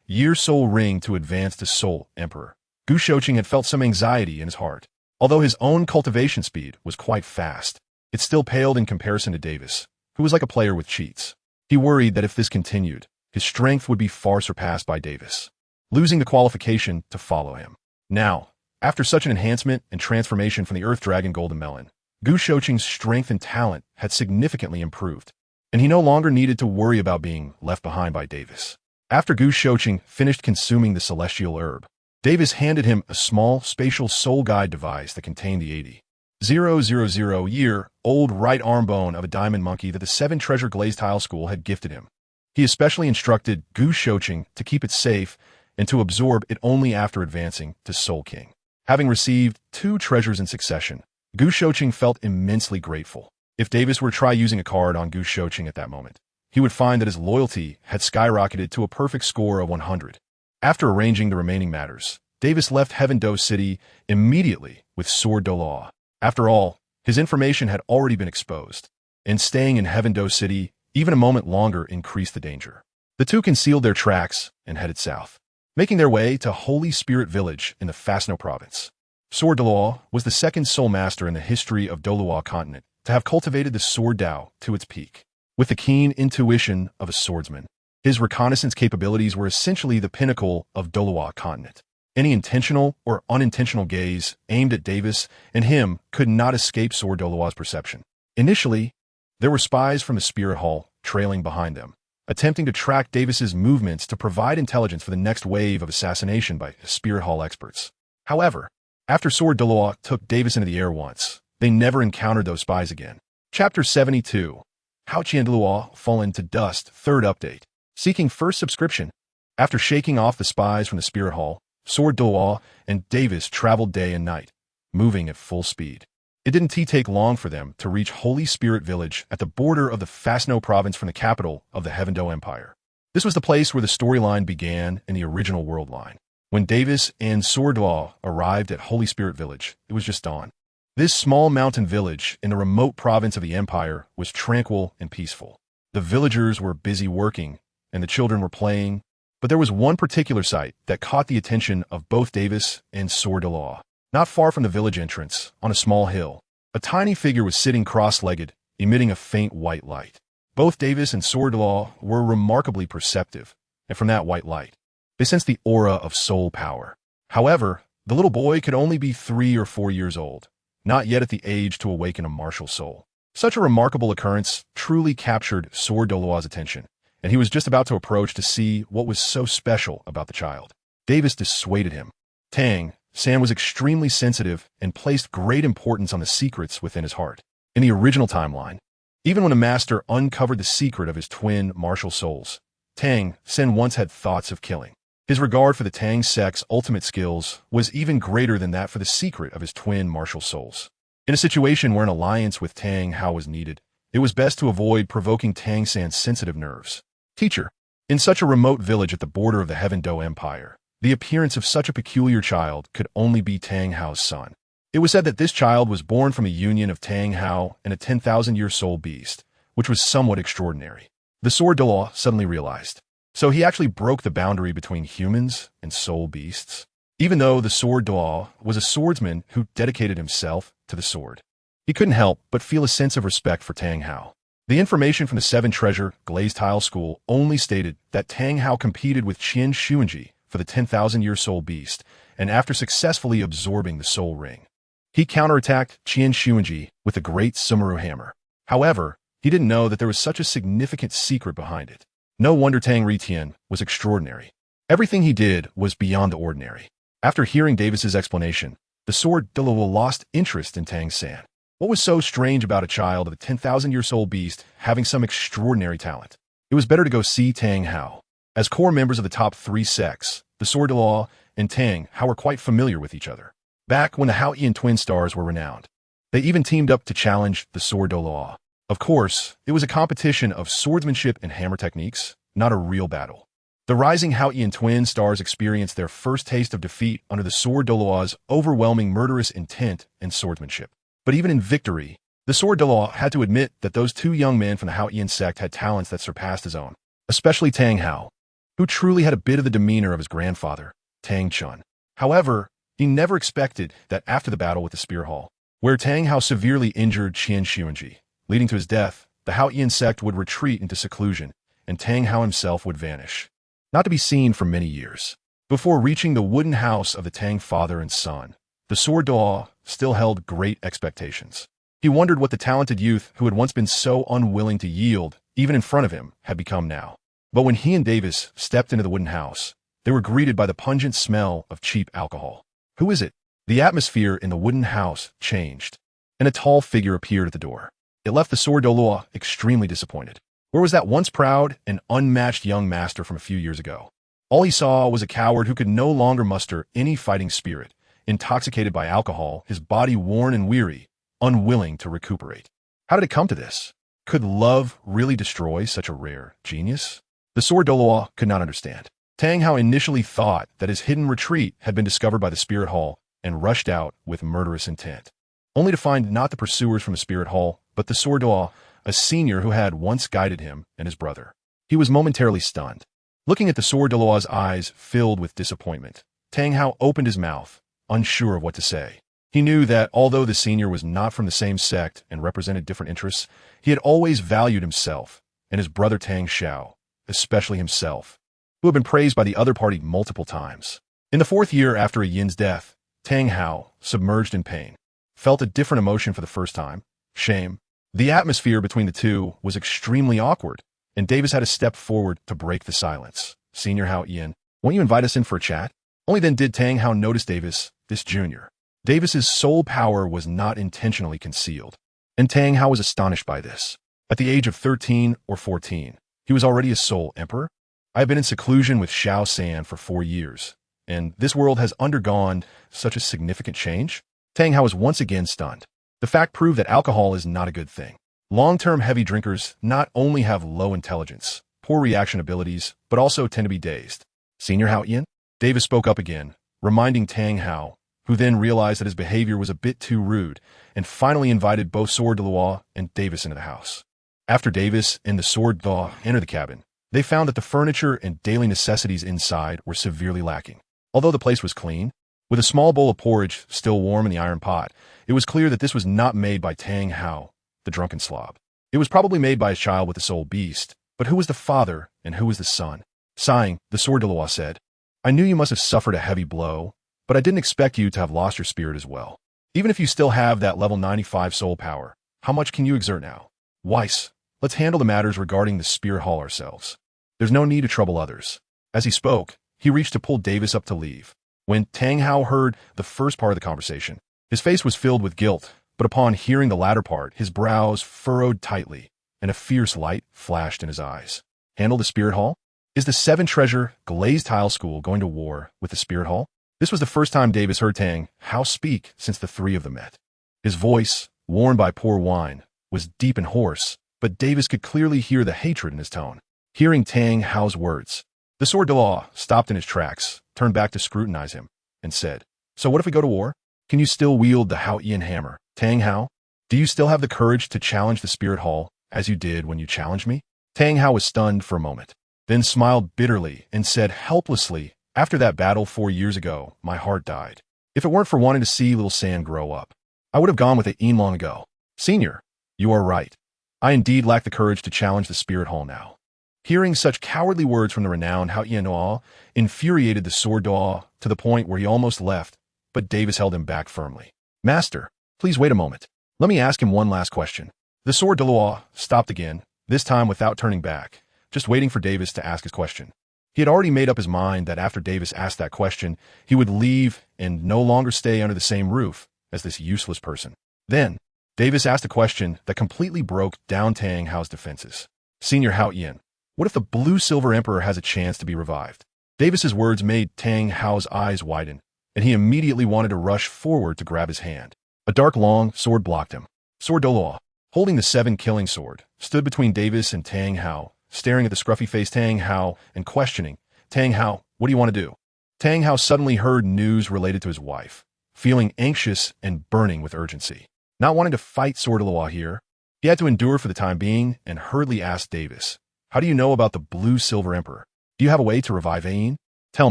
year soul ring to advance to Soul Emperor, Gu Shouqing had felt some anxiety in his heart. Although his own cultivation speed was quite fast, it still paled in comparison to Davis, who was like a player with cheats. He worried that if this continued, his strength would be far surpassed by Davis, losing the qualification to follow him. Now, after such an enhancement and transformation from the Earth Dragon Golden Melon, Gu Shouqing's strength and talent had significantly improved, and he no longer needed to worry about being left behind by Davis. After Gu Shouqing finished consuming the celestial herb, Davis handed him a small spatial soul guide device that contained the 80,000-year-old right arm bone of a diamond monkey that the 7 Treasure Glazed Tile School had gifted him. He especially instructed Gu Shouqing to keep it safe and to absorb it only after advancing to Soul King. Having received 2 treasures in succession, Gu Shouqing felt immensely grateful. If Davis were to try using a card on Gu Shouqing at that moment, he would find that his loyalty had skyrocketed to a perfect score of 100. After arranging the remaining matters, Davis left Heavendou City immediately with Sword Douluo. After all, his information had already been exposed, and staying in Heavendou City even a moment longer increased the danger. The two concealed their tracks and headed south, making their way to Holy Spirit Village in the Fasno province. Sword Douluo was the 2nd soul master in the history of Douluo continent to have cultivated the Sword Dao to its peak. With the keen intuition of a swordsman, his reconnaissance capabilities were essentially the pinnacle of Douluo continent. Any intentional or unintentional gaze aimed at Davis and him could not escape Sword Douluo's perception. Initially, there were spies from the Spirit Hall trailing behind them, attempting to track Davis's movements to provide intelligence for the next wave of assassination by Spirit Hall experts. However, after Sword Douluo took Davis into the air once, they never encountered those spies again. Chapter 72. How Qianluo Fallen to Dust, 3rd update. Seeking first subscription. After shaking off the spies from the Spirit Hall, Sword Douluo and Davis traveled day and night, moving at full speed. It didn't take long for them to reach Holy Spirit Village at the border of the Fasno province from the capital of the Heavendou Empire. This was the place where the storyline began in the original world line. When Davis and Sword Douluo arrived at Holy Spirit Village, it was just dawn. This small mountain village in the remote province of the Empire was tranquil and peaceful. The villagers were busy working, and the children were playing, but there was one particular sight that caught the attention of both Davis and Sword Douluo. Not far from the village entrance, on a small hill, a tiny figure was sitting cross-legged, emitting a faint white light. Both Davis and Sword Douluo were remarkably perceptive, and from that white light, they sensed the aura of soul power. However, the little boy could only be 3 or 4 years old, not yet at the age to awaken a martial soul. Such a remarkable occurrence truly captured Sword Douluo's attention, and he was just about to approach to see what was so special about the child. Davis dissuaded him. Tang San was extremely sensitive and placed great importance on the secrets within his heart. In the original timeline, even when a master uncovered the secret of his twin martial souls, Tang San once had thoughts of killing. His regard for the Tang sect's ultimate skills was even greater than that for the secret of his twin martial souls. In a situation where an alliance with Tang Hao was needed, it was best to avoid provoking Tang San's sensitive nerves. Teacher, in such a remote village at the border of the Heaven Dou Empire, the appearance of such a peculiar child could only be Tang Hao's son. It was said that this child was born from a union of Tang Hao and a 10,000-year soul beast, which was somewhat extraordinary. The Sword Douluo suddenly realized. So he actually broke the boundary between humans and soul beasts. Even though the Sword Douluo was a swordsman who dedicated himself to the sword, he couldn't help but feel a sense of respect for Tang Hao. The information from the Seven Treasure Glazed Tile School only stated that Tang Hao competed with Qian Xuanji for the 10,000-year soul beast, and after successfully absorbing the soul ring, he counterattacked Qian Xuanji with a great Sumeru hammer. However, he didn't know that there was such a significant secret behind it. No wonder Tang Ritian was extraordinary. Everything he did was beyond the ordinary. After hearing Davis's explanation, the Sword Douluo lost interest in Tang San. What was so strange about a child of a 10,000-year soul beast having some extraordinary talent? It was better to go see Tang Hao. As core members of the top three sects, the Sword Douluo and Tang Hao were quite familiar with each other. Back when the Haoyan twin stars were renowned, they even teamed up to challenge the Sword Douluo. Of course, it was a competition of swordsmanship and hammer techniques, not a real battle. The rising Haoyan twin stars experienced their first taste of defeat under the Sword Douluo's overwhelming murderous intent and swordsmanship. But even in victory, the Sword Douluo had to admit that those two young men from the Haoyan sect had talents that surpassed his own, especially Tang Hao, who truly had a bit of the demeanor of his grandfather, Tang Chun. However, he never expected that after the battle with the Spear Hall, where Tang Hao severely injured Qian Xuanji, leading to his death, the Haoyan sect would retreat into seclusion, and Tang Hao himself would vanish, not to be seen for many years. Before reaching the wooden house of the Tang father and son, the Sword Douluo still held great expectations. He wondered what the talented youth who had once been so unwilling to yield, even in front of him, had become now. But when he and Davis stepped into the wooden house, they were greeted by the pungent smell of cheap alcohol. Who is it? The atmosphere in the wooden house changed, and a tall figure appeared at the door. It left the Sword Douluo extremely disappointed. Where was that once proud and unmatched young master from a few years ago? All he saw was a coward who could no longer muster any fighting spirit, intoxicated by alcohol, his body worn and weary, unwilling to recuperate. How did it come to this? Could love really destroy such a rare genius? The Sword Douluo could not understand. Tang Hao initially thought that his hidden retreat had been discovered by the Spirit Hall and rushed out with murderous intent, only to find not the pursuers from the Spirit Hall, but the Sword Douluo, a senior who had once guided him and his brother. He was momentarily stunned. Looking at the Sword Douluo's eyes filled with disappointment, Tang Hao opened his mouth, unsure of what to say. He knew that although the senior was not from the same sect and represented different interests, he had always valued himself and his brother Tang Xiao, especially himself, who had been praised by the other party multiple times. In the 4th year after Yin's death, Tang Hao, submerged in pain, felt a different emotion for the first time: shame. The atmosphere between the two was extremely awkward, and Davis had to step forward to break the silence. Senior Hao Yin, won't you invite us in for a chat? Only then did Tang Hao notice Davis, this junior. Davis's soul power was not intentionally concealed, and Tang Hao was astonished by this. At the age of 13 or 14, he was already a soul emperor. I have been in seclusion with Xiao San for 4 years, and this world has undergone such a significant change? Tang Hao was once again stunned. The fact proved that alcohol is not a good thing. Long-term heavy drinkers not only have low intelligence, poor reaction abilities, but also tend to be dazed. Senior Hao Yin? Davis spoke up again, reminding Tang Hao, who then realized that his behavior was a bit too rude, and finally invited both Sword Douluo and Davis into the house. After Davis and the Sword Douluo entered the cabin, they found that the furniture and daily necessities inside were severely lacking. Although the place was clean, with a small bowl of porridge still warm in the iron pot, it was clear that this was not made by Tang Hao, the drunken slob. It was probably made by his child with the soul beast, but who was the father and who was the son? Sighing, the Sword Douluo said, I knew you must have suffered a heavy blow, but I didn't expect you to have lost your spirit as well. Even if you still have that level 95 soul power, How much can you exert now? Weiss, let's handle the matters regarding the Spirit Hall ourselves. There's no need to trouble others. As he spoke, he reached to pull Davis up to leave. When Tang Hao heard the first part of the conversation, his face was filled with guilt, but upon hearing the latter part, his brows furrowed tightly, and a fierce light flashed in his eyes. Handle the Spirit Hall? Is the seven-treasure glazed tile school going to war with the Spirit Hall? This was the first time Davis heard Tang Hao speak since the three of them met. His voice, worn by poor wine, was deep and hoarse, but Davis could clearly hear the hatred in his tone. Hearing Tang Hao's words, the sword Douluo stopped in his tracks, turned back to scrutinize him, and said, "So what if we go to war? Can you still wield the Hao Ian hammer? Tang Hao, do you still have the courage to challenge the Spirit Hall as you did when you challenged me?" Tang Hao was stunned for a moment, then smiled bitterly and said helplessly, "After that battle 4 years ago, my heart died. If it weren't for wanting to see little San grow up, I would have gone with it long ago. Senior, you are right. I indeed lack the courage to challenge the Spirit Hall now." Hearing such cowardly words from the renowned Hao Ian Douluo infuriated the sword Douluo to the point where he almost left, but Davis held him back firmly. "Master, please wait a moment. Let me ask him one last question." The sword Douluo stopped again, this time without turning back, just waiting for Davis to ask his question. He had already made up his mind that after Davis asked that question, he would leave and no longer stay under the same roof as this useless person. Then, Davis asked a question that completely broke down Tang Hao's defenses. "Senior Hao Ian, what if the Blue Silver Emperor has a chance to be revived?" Davis's words made Tang Hao's eyes widen, and he immediately wanted to rush forward to grab his hand. A dark, long sword blocked him. Sword Douluo, holding the 7-killing sword, stood between Davis and Tang Hao, staring at the scruffy-faced Tang Hao and questioning, "Tang Hao, what do you want to do?" Tang Hao suddenly heard news related to his wife, feeling anxious and burning with urgency. Not wanting to fight Sword Douluo here, he had to endure for the time being and hurriedly asked Davis, "How do you know about the Blue Silver Emperor? Do you have a way to revive Ain? Tell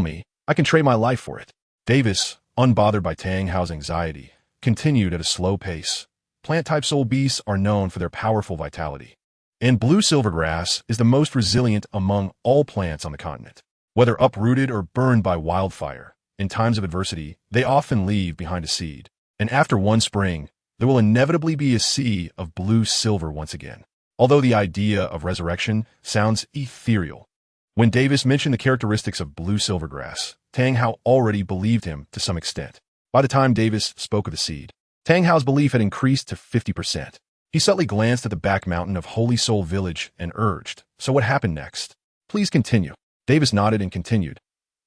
me, I can trade my life for it." Davis, unbothered by Tang Hao's anxiety, continued at a slow pace. Plant-type soul beasts are known for their powerful vitality, and blue silvergrass is the most resilient among all plants on the continent. Whether uprooted or burned by wildfire, in times of adversity, they often leave behind a seed, and after one spring, there will inevitably be a sea of blue silver once again. Although the idea of resurrection sounds ethereal, when Davis mentioned the characteristics of blue silvergrass, Tang Hao already believed him to some extent. By the time Davis spoke of the seed, Tang Hao's belief had increased to 50%. He subtly glanced at the back mountain of Holy Soul Village and urged, "So what happened next? Please continue." Davis nodded and continued,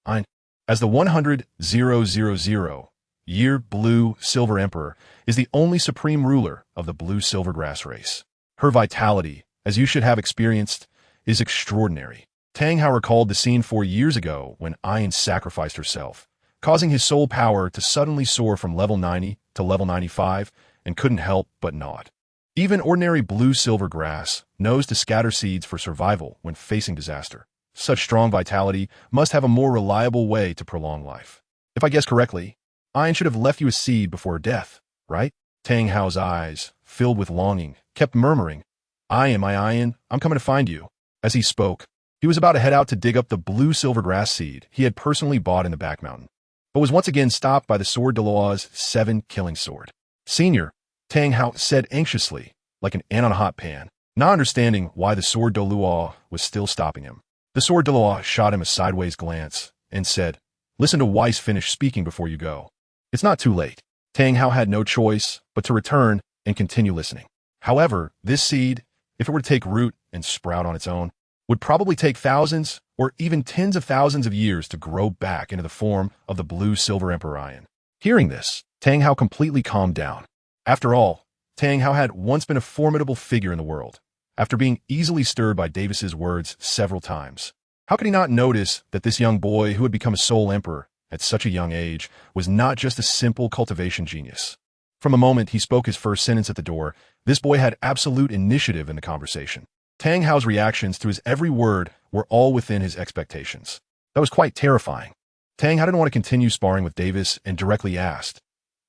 "As the 100,000-year Blue Silver Emperor is the only supreme ruler of the Blue Silvergrass race. Her vitality, as you should have experienced, is extraordinary." Tang Hao recalled the scene 4 years ago when Ayan sacrificed herself, causing his soul power to suddenly soar from level 90 to level 95, and couldn't help but nod. Even ordinary blue silver grass knows to scatter seeds for survival when facing disaster. Such strong vitality must have a more reliable way to prolong life. If I guess correctly, Ayan should have left you a seed before her death, right? Tang Hao's eyes, filled with longing, kept murmuring, "Ayan, my Ayan, I'm coming to find you." As he spoke, he was about to head out to dig up the blue silver grass seed he had personally bought in the back mountain, but was once again stopped by the sword Douluo's 7-killing sword. "Senior," Tang Hao said anxiously, like an ant on a hot pan, not understanding why the sword Douluo was still stopping him. The sword Douluo shot him a sideways glance and said, "Listen to Weiss finish speaking before you go. It's not too late." Tang Hao had no choice but to return and continue listening. However, this seed, if it were to take root and sprout on its own, would probably take thousands or even tens of thousands of years to grow back into the form of the Blue Silver Emperor Ayan. Hearing this, Tang Hao completely calmed down. After all, Tang Hao had once been a formidable figure in the world, after being easily stirred by Davis's words several times. How could he not notice that this young boy who had become a soul emperor at such a young age was not just a simple cultivation genius? From the moment he spoke his first sentence at the door, this boy had absolute initiative in the conversation. Tang Hao's reactions to his every word were all within his expectations. That was quite terrifying. Tang Hao didn't want to continue sparring with Davis and directly asked,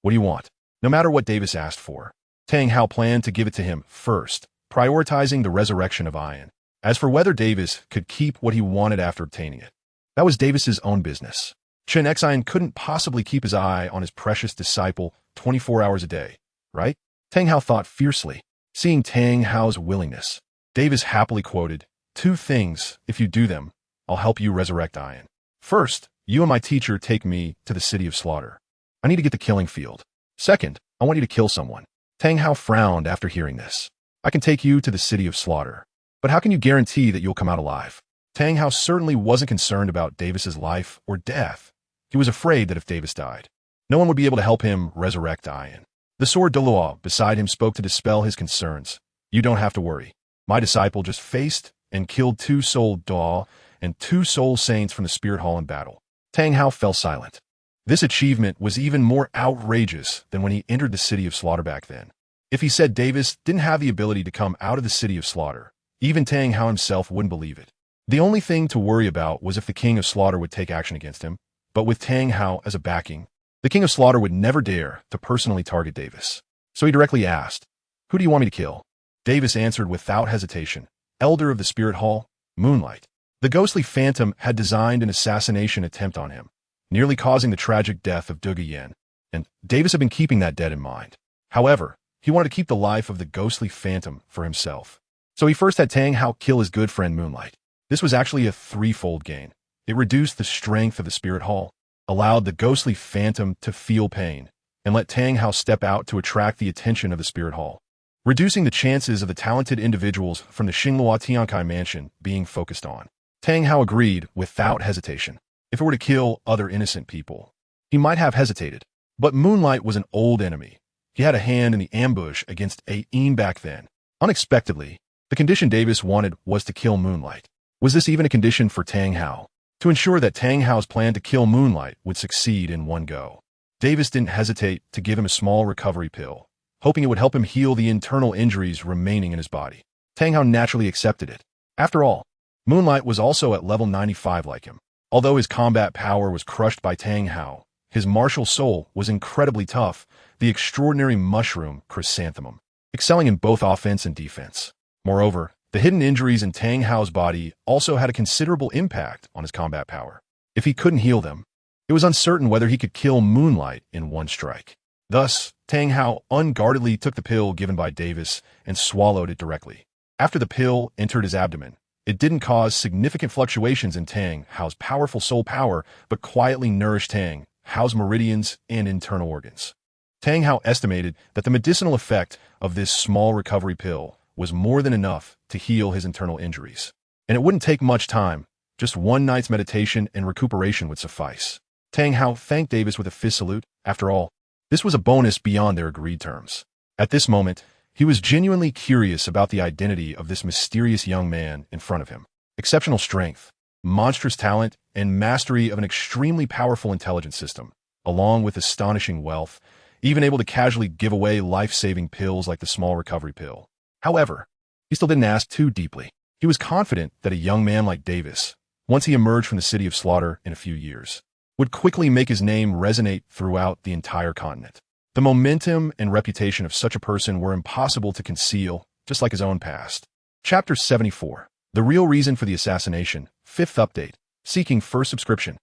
"What do you want?" No matter what Davis asked for, Tang Hao planned to give it to him first, prioritizing the resurrection of Ayan. As for whether Davis could keep what he wanted after obtaining it, that was Davis's own business. Chen Xian couldn't possibly keep his eye on his precious disciple 24 hours a day, right? Tang Hao thought fiercely. Seeing Tang Hao's willingness, Davis happily quoted, "Two things, if you do them, I'll help you resurrect Ian. First, you and my teacher take me to the city of slaughter. I need to get the killing field. Second, I want you to kill someone." Tang Hao frowned after hearing this. "I can take you to the city of slaughter, but how can you guarantee that you'll come out alive?" Tang Hao certainly wasn't concerned about Davis's life or death. He was afraid that if Davis died, no one would be able to help him resurrect Ian. The sword Douluo beside him spoke to dispel his concerns. "You don't have to worry. My disciple just faced and killed 2 soul Dou and 2 soul saints from the spirit hall in battle." Tang Hao fell silent. This achievement was even more outrageous than when he entered the city of slaughter back then. If he said Davis didn't have the ability to come out of the city of slaughter, even Tang Hao himself wouldn't believe it. The only thing to worry about was if the king of slaughter would take action against him, but with Tang Hao as a backing, the king of slaughter would never dare to personally target Davis. So he directly asked, "Who do you want me to kill?" Davis answered without hesitation, "Elder of the Spirit Hall, Moonlight." The ghostly phantom had designed an assassination attempt on him, nearly causing the tragic death of Dou Di, and Davis had been keeping that dead in mind. However, he wanted to keep the life of the ghostly phantom for himself. So he first had Tang Hao kill his good friend Moonlight. This was actually a threefold gain. It reduced the strength of the Spirit Hall, allowed the ghostly phantom to feel pain, and let Tang Hao step out to attract the attention of the Spirit Hall, reducing the chances of the talented individuals from the Xinglua Tiankai mansion being focused on. Tang Hao agreed without hesitation. If it were to kill other innocent people, he might have hesitated. But Moonlight was an old enemy. He had a hand in the ambush against Ain back then. Unexpectedly, the condition Davis wanted was to kill Moonlight. Was this even a condition for Tang Hao? To ensure that Tang Hao's plan to kill Moonlight would succeed in one go, Davis didn't hesitate to give him a small recovery pill, hoping it would help him heal the internal injuries remaining in his body. Tang Hao naturally accepted it. After all, Moonlight was also at level 95 like him. Although his combat power was crushed by Tang Hao, his martial soul was incredibly tough, the extraordinary mushroom chrysanthemum, excelling in both offense and defense. Moreover, the hidden injuries in Tang Hao's body also had a considerable impact on his combat power. If he couldn't heal them, it was uncertain whether he could kill Moonlight in one strike. Thus, Tang Hao unguardedly took the pill given by Davis and swallowed it directly. After the pill entered his abdomen, it didn't cause significant fluctuations in Tang Hao's powerful soul power, but quietly nourished Tang Hao's meridians and internal organs. Tang Hao estimated that the medicinal effect of this small recovery pill was more than enough to heal his internal injuries. And it wouldn't take much time. Just one night's meditation and recuperation would suffice. Tang Hao thanked Davis with a fist salute. After all, this was a bonus beyond their agreed terms. At this moment, he was genuinely curious about the identity of this mysterious young man in front of him. Exceptional strength, monstrous talent, and mastery of an extremely powerful intelligence system, along with astonishing wealth, even able to casually give away life-saving pills like the small recovery pill. However, he still didn't ask too deeply. He was confident that a young man like Davis, once he emerged from the city of slaughter in a few years, would quickly make his name resonate throughout the entire continent. The momentum and reputation of such a person were impossible to conceal, just like his own past. Chapter 74. The Real Reason for the Assassination. 5th Update. Seeking First Subscription.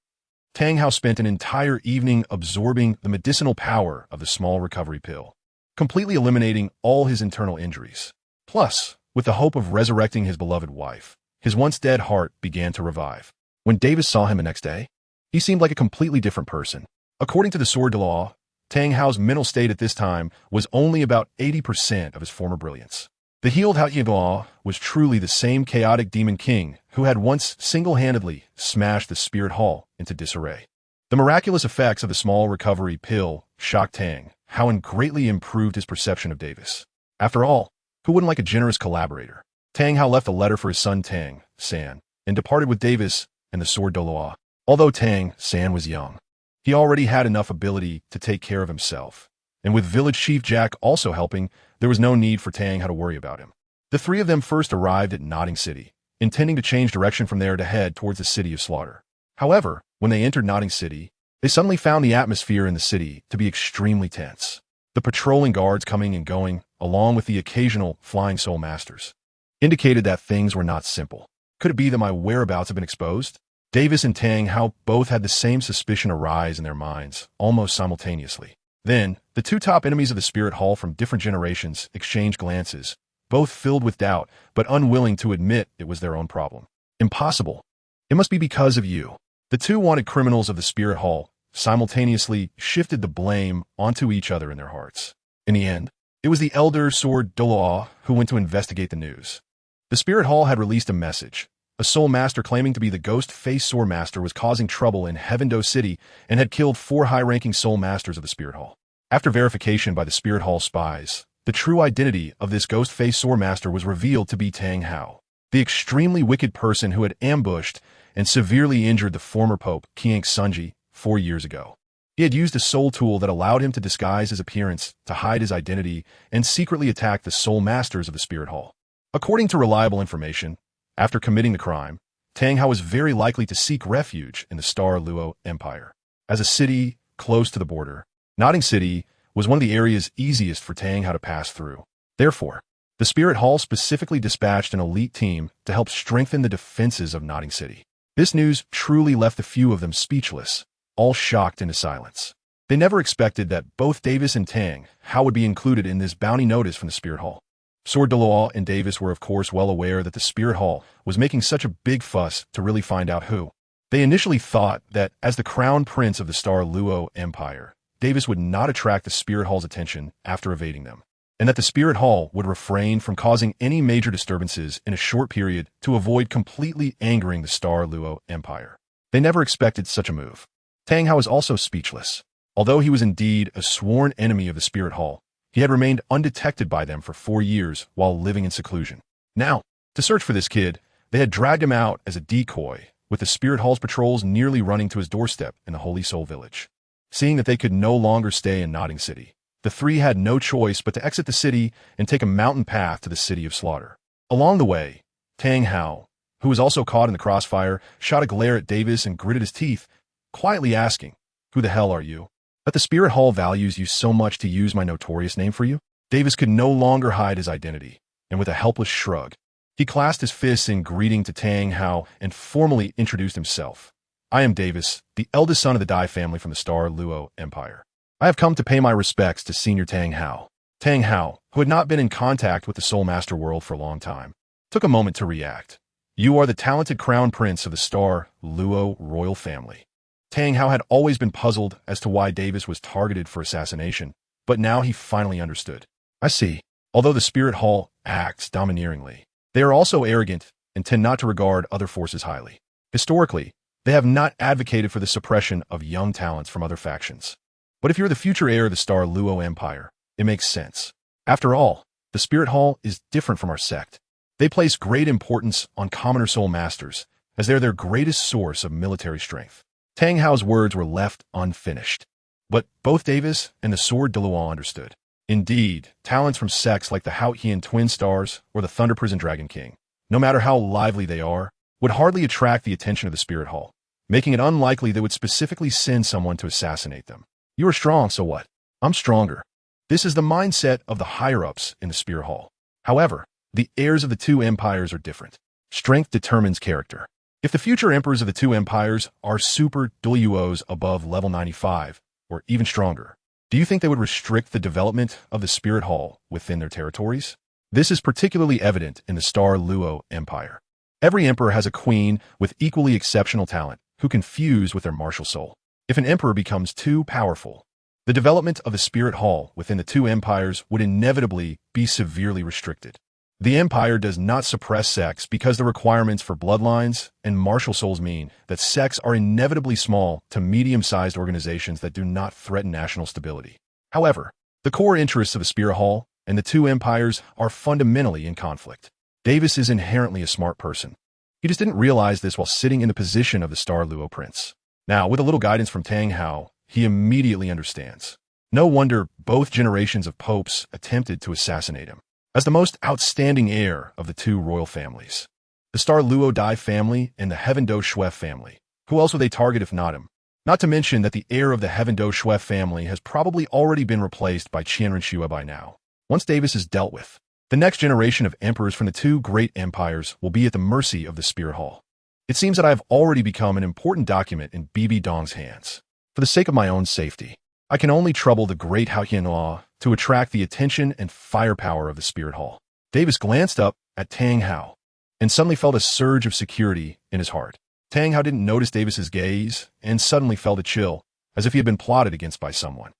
Tang Hao spent an entire evening absorbing the medicinal power of the small recovery pill, completely eliminating all his internal injuries. Plus, with the hope of resurrecting his beloved wife, his once dead heart began to revive. When Davis saw him the next day, he seemed like a completely different person. According to the sword Douluo, Tang Hao's mental state at this time was only about 80% of his former brilliance. The healed Hao Yiguo was truly the same chaotic demon king who had once single-handedly smashed the spirit hall into disarray. The miraculous effects of the small recovery pill shocked Tang Hao and greatly improved his perception of Davis. After all, who wouldn't like a generous collaborator? Tang Hao left a letter for his son Tang San and departed with Davis and the sword Douluo. Although Tang San was young, he already had enough ability to take care of himself, and with village chief Jack also helping, there was no need for Tang Hao to worry about him. The three of them first arrived at Nodding City, intending to change direction from there to head towards the city of slaughter. However, when they entered Nodding City, they suddenly found the atmosphere in the city to be extremely tense. The patrolling guards coming and going, along with the occasional flying soul masters, indicated that things were not simple. Could it be that my whereabouts have been exposed? Davis and Tang Hao both had the same suspicion arise in their minds, almost simultaneously. Then, the two top enemies of the Spirit Hall from different generations exchanged glances, both filled with doubt, but unwilling to admit it was their own problem. Impossible. It must be because of you. The two wanted criminals of the Spirit Hall simultaneously shifted the blame onto each other in their hearts. In the end, it was the elder sword Douluo who went to investigate the news. The Spirit Hall had released a message. A soul master claiming to be the ghost-faced sword master was causing trouble in Dou City and had killed 4 high-ranking soul masters of the Spirit Hall. After verification by the Spirit Hall spies, the true identity of this ghost-faced sword master was revealed to be Tang Hao, the extremely wicked person who had ambushed and severely injured the former Pope Qiang Sunji 4 years ago. He had used a soul tool that allowed him to disguise his appearance, to hide his identity, and secretly attack the soul masters of the Spirit Hall. According to reliable information, after committing the crime, Tang Hao was very likely to seek refuge in the Douluo Empire. As a city close to the border, Notting City was one of the areas easiest for Tang Hao to pass through. Therefore, the Spirit Hall specifically dispatched an elite team to help strengthen the defenses of Notting City. This news truly left a few of them speechless, all shocked into silence. They never expected that both Davis and Tang Hao would be included in this bounty notice from the Spirit Hall. Sword Douluo and Davis were of course well aware that the Spirit Hall was making such a big fuss to really find out who. They initially thought that as the crown prince of the Douluo Empire, Davis would not attract the Spirit Hall's attention after evading them, and that the Spirit Hall would refrain from causing any major disturbances in a short period to avoid completely angering the Douluo Empire. They never expected such a move. Tang Hao was also speechless. Although he was indeed a sworn enemy of the Spirit Hall, he had remained undetected by them for 4 years while living in seclusion. Now, to search for this kid, they had dragged him out as a decoy, with the Spirit Hall's patrols nearly running to his doorstep in the Holy Soul Village. Seeing that they could no longer stay in Notting City, the three had no choice but to exit the city and take a mountain path to the City of Slaughter. Along the way, Tang Hao, who was also caught in the crossfire, shot a glare at Davis and gritted his teeth, quietly asking, "Who the hell are you? That the Spirit Hall values you so much to use my notorious name for you?" Davis could no longer hide his identity, and with a helpless shrug, he clasped his fists in greeting to Tang Hao and formally introduced himself. "I am Davis, the eldest son of the Dai family from the Douluo Empire. I have come to pay my respects to Senior Tang Hao." Tang Hao, who had not been in contact with the Soul Master world for a long time, took a moment to react. "You are the talented crown prince of the Douluo royal family." Tang Hao had always been puzzled as to why Davis was targeted for assassination, but now he finally understood. "I see. Although the Spirit Hall acts domineeringly, they are also arrogant and tend not to regard other forces highly. Historically, they have not advocated for the suppression of young talents from other factions. But if you're the future heir of the Douluo Empire, it makes sense. After all, the Spirit Hall is different from our sect. They place great importance on commoner soul masters, as they're their greatest source of military strength." Tang Hao's words were left unfinished, but both Davis and the Sword Douluo understood. Indeed, talents from sects like the Haotian Twin Stars or the Thunder Prison Dragon King, no matter how lively they are, would hardly attract the attention of the Spirit Hall, making it unlikely they would specifically send someone to assassinate them. "You are strong, so what? I'm stronger." This is the mindset of the higher-ups in the Spirit Hall. However, the heirs of the two empires are different. Strength determines character. If the future emperors of the two empires are super Douluos above level 95, or even stronger, do you think they would restrict the development of the Spirit Hall within their territories? This is particularly evident in the Douluo Empire. Every emperor has a queen with equally exceptional talent who can fuse with their martial soul. If an emperor becomes too powerful, the development of the Spirit Hall within the two empires would inevitably be severely restricted. The empire does not suppress sects because the requirements for bloodlines and martial souls mean that sects are inevitably small to medium-sized organizations that do not threaten national stability. However, the core interests of the Spirit Hall and the two empires are fundamentally in conflict. Davis is inherently a smart person. He just didn't realize this while sitting in the position of the Douluo prince. Now, with a little guidance from Tang Hao, he immediately understands. No wonder both generations of popes attempted to assassinate him. As the most outstanding heir of the two royal families, the Douluo Dai family and the Dou Shui family, who else would they target if not him? Not to mention that the heir of the Dou Shui family has probably already been replaced by Qianren Xue by now. Once Davis is dealt with, the next generation of emperors from the two great empires will be at the mercy of the Spirit Hall. It seems that I have already become an important document in BB Dong's hands. For the sake of my own safety, I can only trouble the great Haoyan Law to attract the attention and firepower of the Spirit Hall. Davis glanced up at Tang Hao and suddenly felt a surge of security in his heart. Tang Hao didn't notice Davis's gaze and suddenly felt a chill, as if he had been plotted against by someone.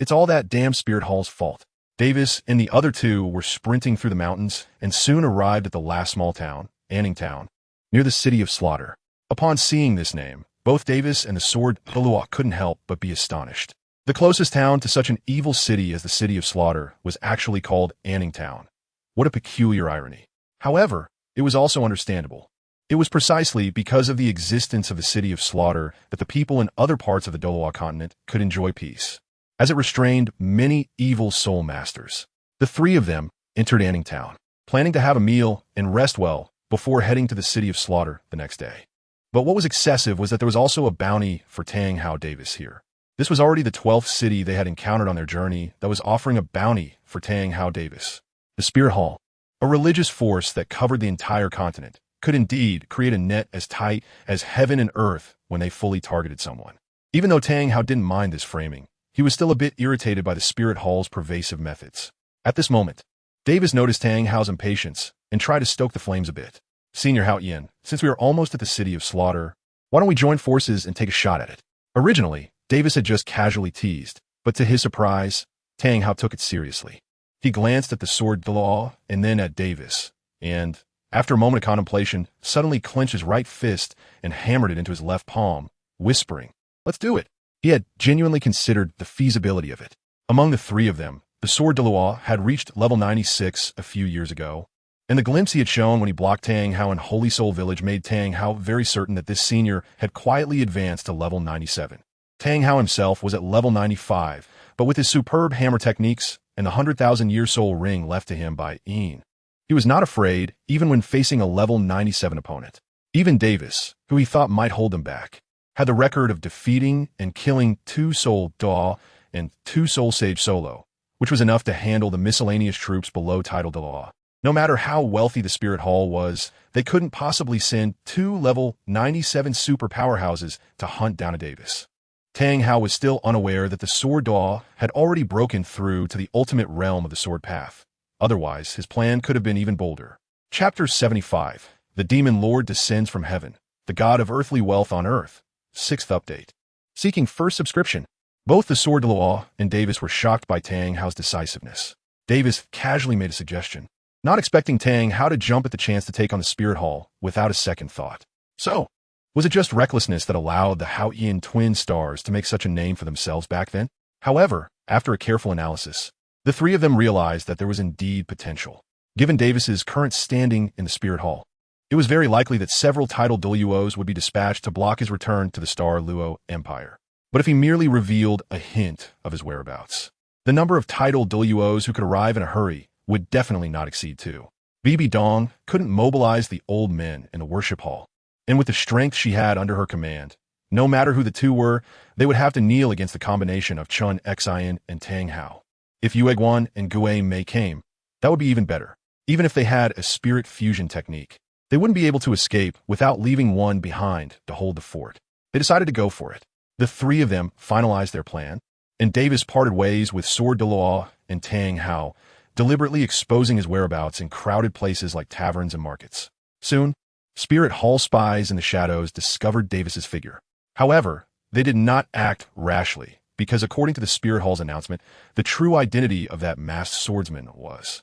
It's all that damn Spirit Hall's fault. Davis and the other two were sprinting through the mountains and soon arrived at the last small town, Anning Town, near the city of Slaughter. Upon seeing this name, both Davis and the sword Douluo couldn't help but be astonished. The closest town to such an evil city as the city of Slaughter was actually called Anning Town. What a peculiar irony. However, it was also understandable. It was precisely because of the existence of the city of Slaughter that the people in other parts of the Douluo continent could enjoy peace, as it restrained many evil soul masters. The three of them entered Anning Town, planning to have a meal and rest well before heading to the city of Slaughter the next day. But what was excessive was that there was also a bounty for Tang Hao Davis here. This was already the 12th city they had encountered on their journey that was offering a bounty for Tang Hao Davis. The Spirit Hall, a religious force that covered the entire continent, could indeed create a net as tight as heaven and earth when they fully targeted someone. Even though Tang Hao didn't mind this framing, he was still a bit irritated by the Spirit Hall's pervasive methods. At this moment, Davis noticed Tang Hao's impatience and tried to stoke the flames a bit. Senior Hao Yin, since we are almost at the city of Slaughter, why don't we join forces and take a shot at it? Originally, Davis had just casually teased, but to his surprise, Tang Hao took it seriously. He glanced at the sword Douluo and then at Davis, and, after a moment of contemplation, suddenly clenched his right fist and hammered it into his left palm, whispering, "Let's do it." He had genuinely considered the feasibility of it. Among the three of them, the sword Douluo had reached level 96 a few years ago, and the glimpse he had shown when he blocked Tang Hao in Holy Soul Village made Tang Hao very certain that this senior had quietly advanced to level 97. Tang Hao himself was at level 95, but with his superb hammer techniques and the 100,000-year soul ring left to him by Yin, he was not afraid even when facing a level 97 opponent. Even Davis, who he thought might hold him back, had the record of defeating and killing 2 Soul Dou and 2 Soul Sage solo, which was enough to handle the miscellaneous troops below title Douluo. No matter how wealthy the Spirit Hall was, they couldn't possibly send 2 level 97 super powerhouses to hunt down a Davis. Tang Hao was still unaware that the sword Dou had already broken through to the ultimate realm of the sword path. Otherwise, his plan could have been even bolder. Chapter 75. The Demon Lord Descends from Heaven, the God of Earthly Wealth on Earth. 6th update. Seeking first subscription. Both the sword Douluo and Davis were shocked by Tang Hao's decisiveness. Davis casually made a suggestion, not expecting Tang Hao to jump at the chance to take on the Spirit Hall without a second thought. So, was it just recklessness that allowed the Haoyan twin stars to make such a name for themselves back then? However, after a careful analysis, the three of them realized that there was indeed potential. Given Davis's current standing in the Spirit Hall, it was very likely that several titled Douluos would be dispatched to block his return to the Star Luo Empire. But if he merely revealed a hint of his whereabouts, the number of titled Douluos who could arrive in a hurry would definitely not exceed 2. Bibi Dong couldn't mobilize the old men in the worship hall, and with the strength she had under her command, no matter who the two were, they would have to kneel against the combination of Chun Xian and Tang Hao. If Yueguan and Gue Mei came, that would be even better. Even if they had a spirit fusion technique, they wouldn't be able to escape without leaving one behind to hold the fort. They decided to go for it. The three of them finalized their plan, and Davis parted ways with Sword Douluo and Tang Hao, deliberately exposing his whereabouts in crowded places like taverns and markets. Soon, Spirit Hall spies in the shadows discovered Davis's figure. However, they did not act rashly, because according to the Spirit Hall's announcement, the true identity of that masked swordsman was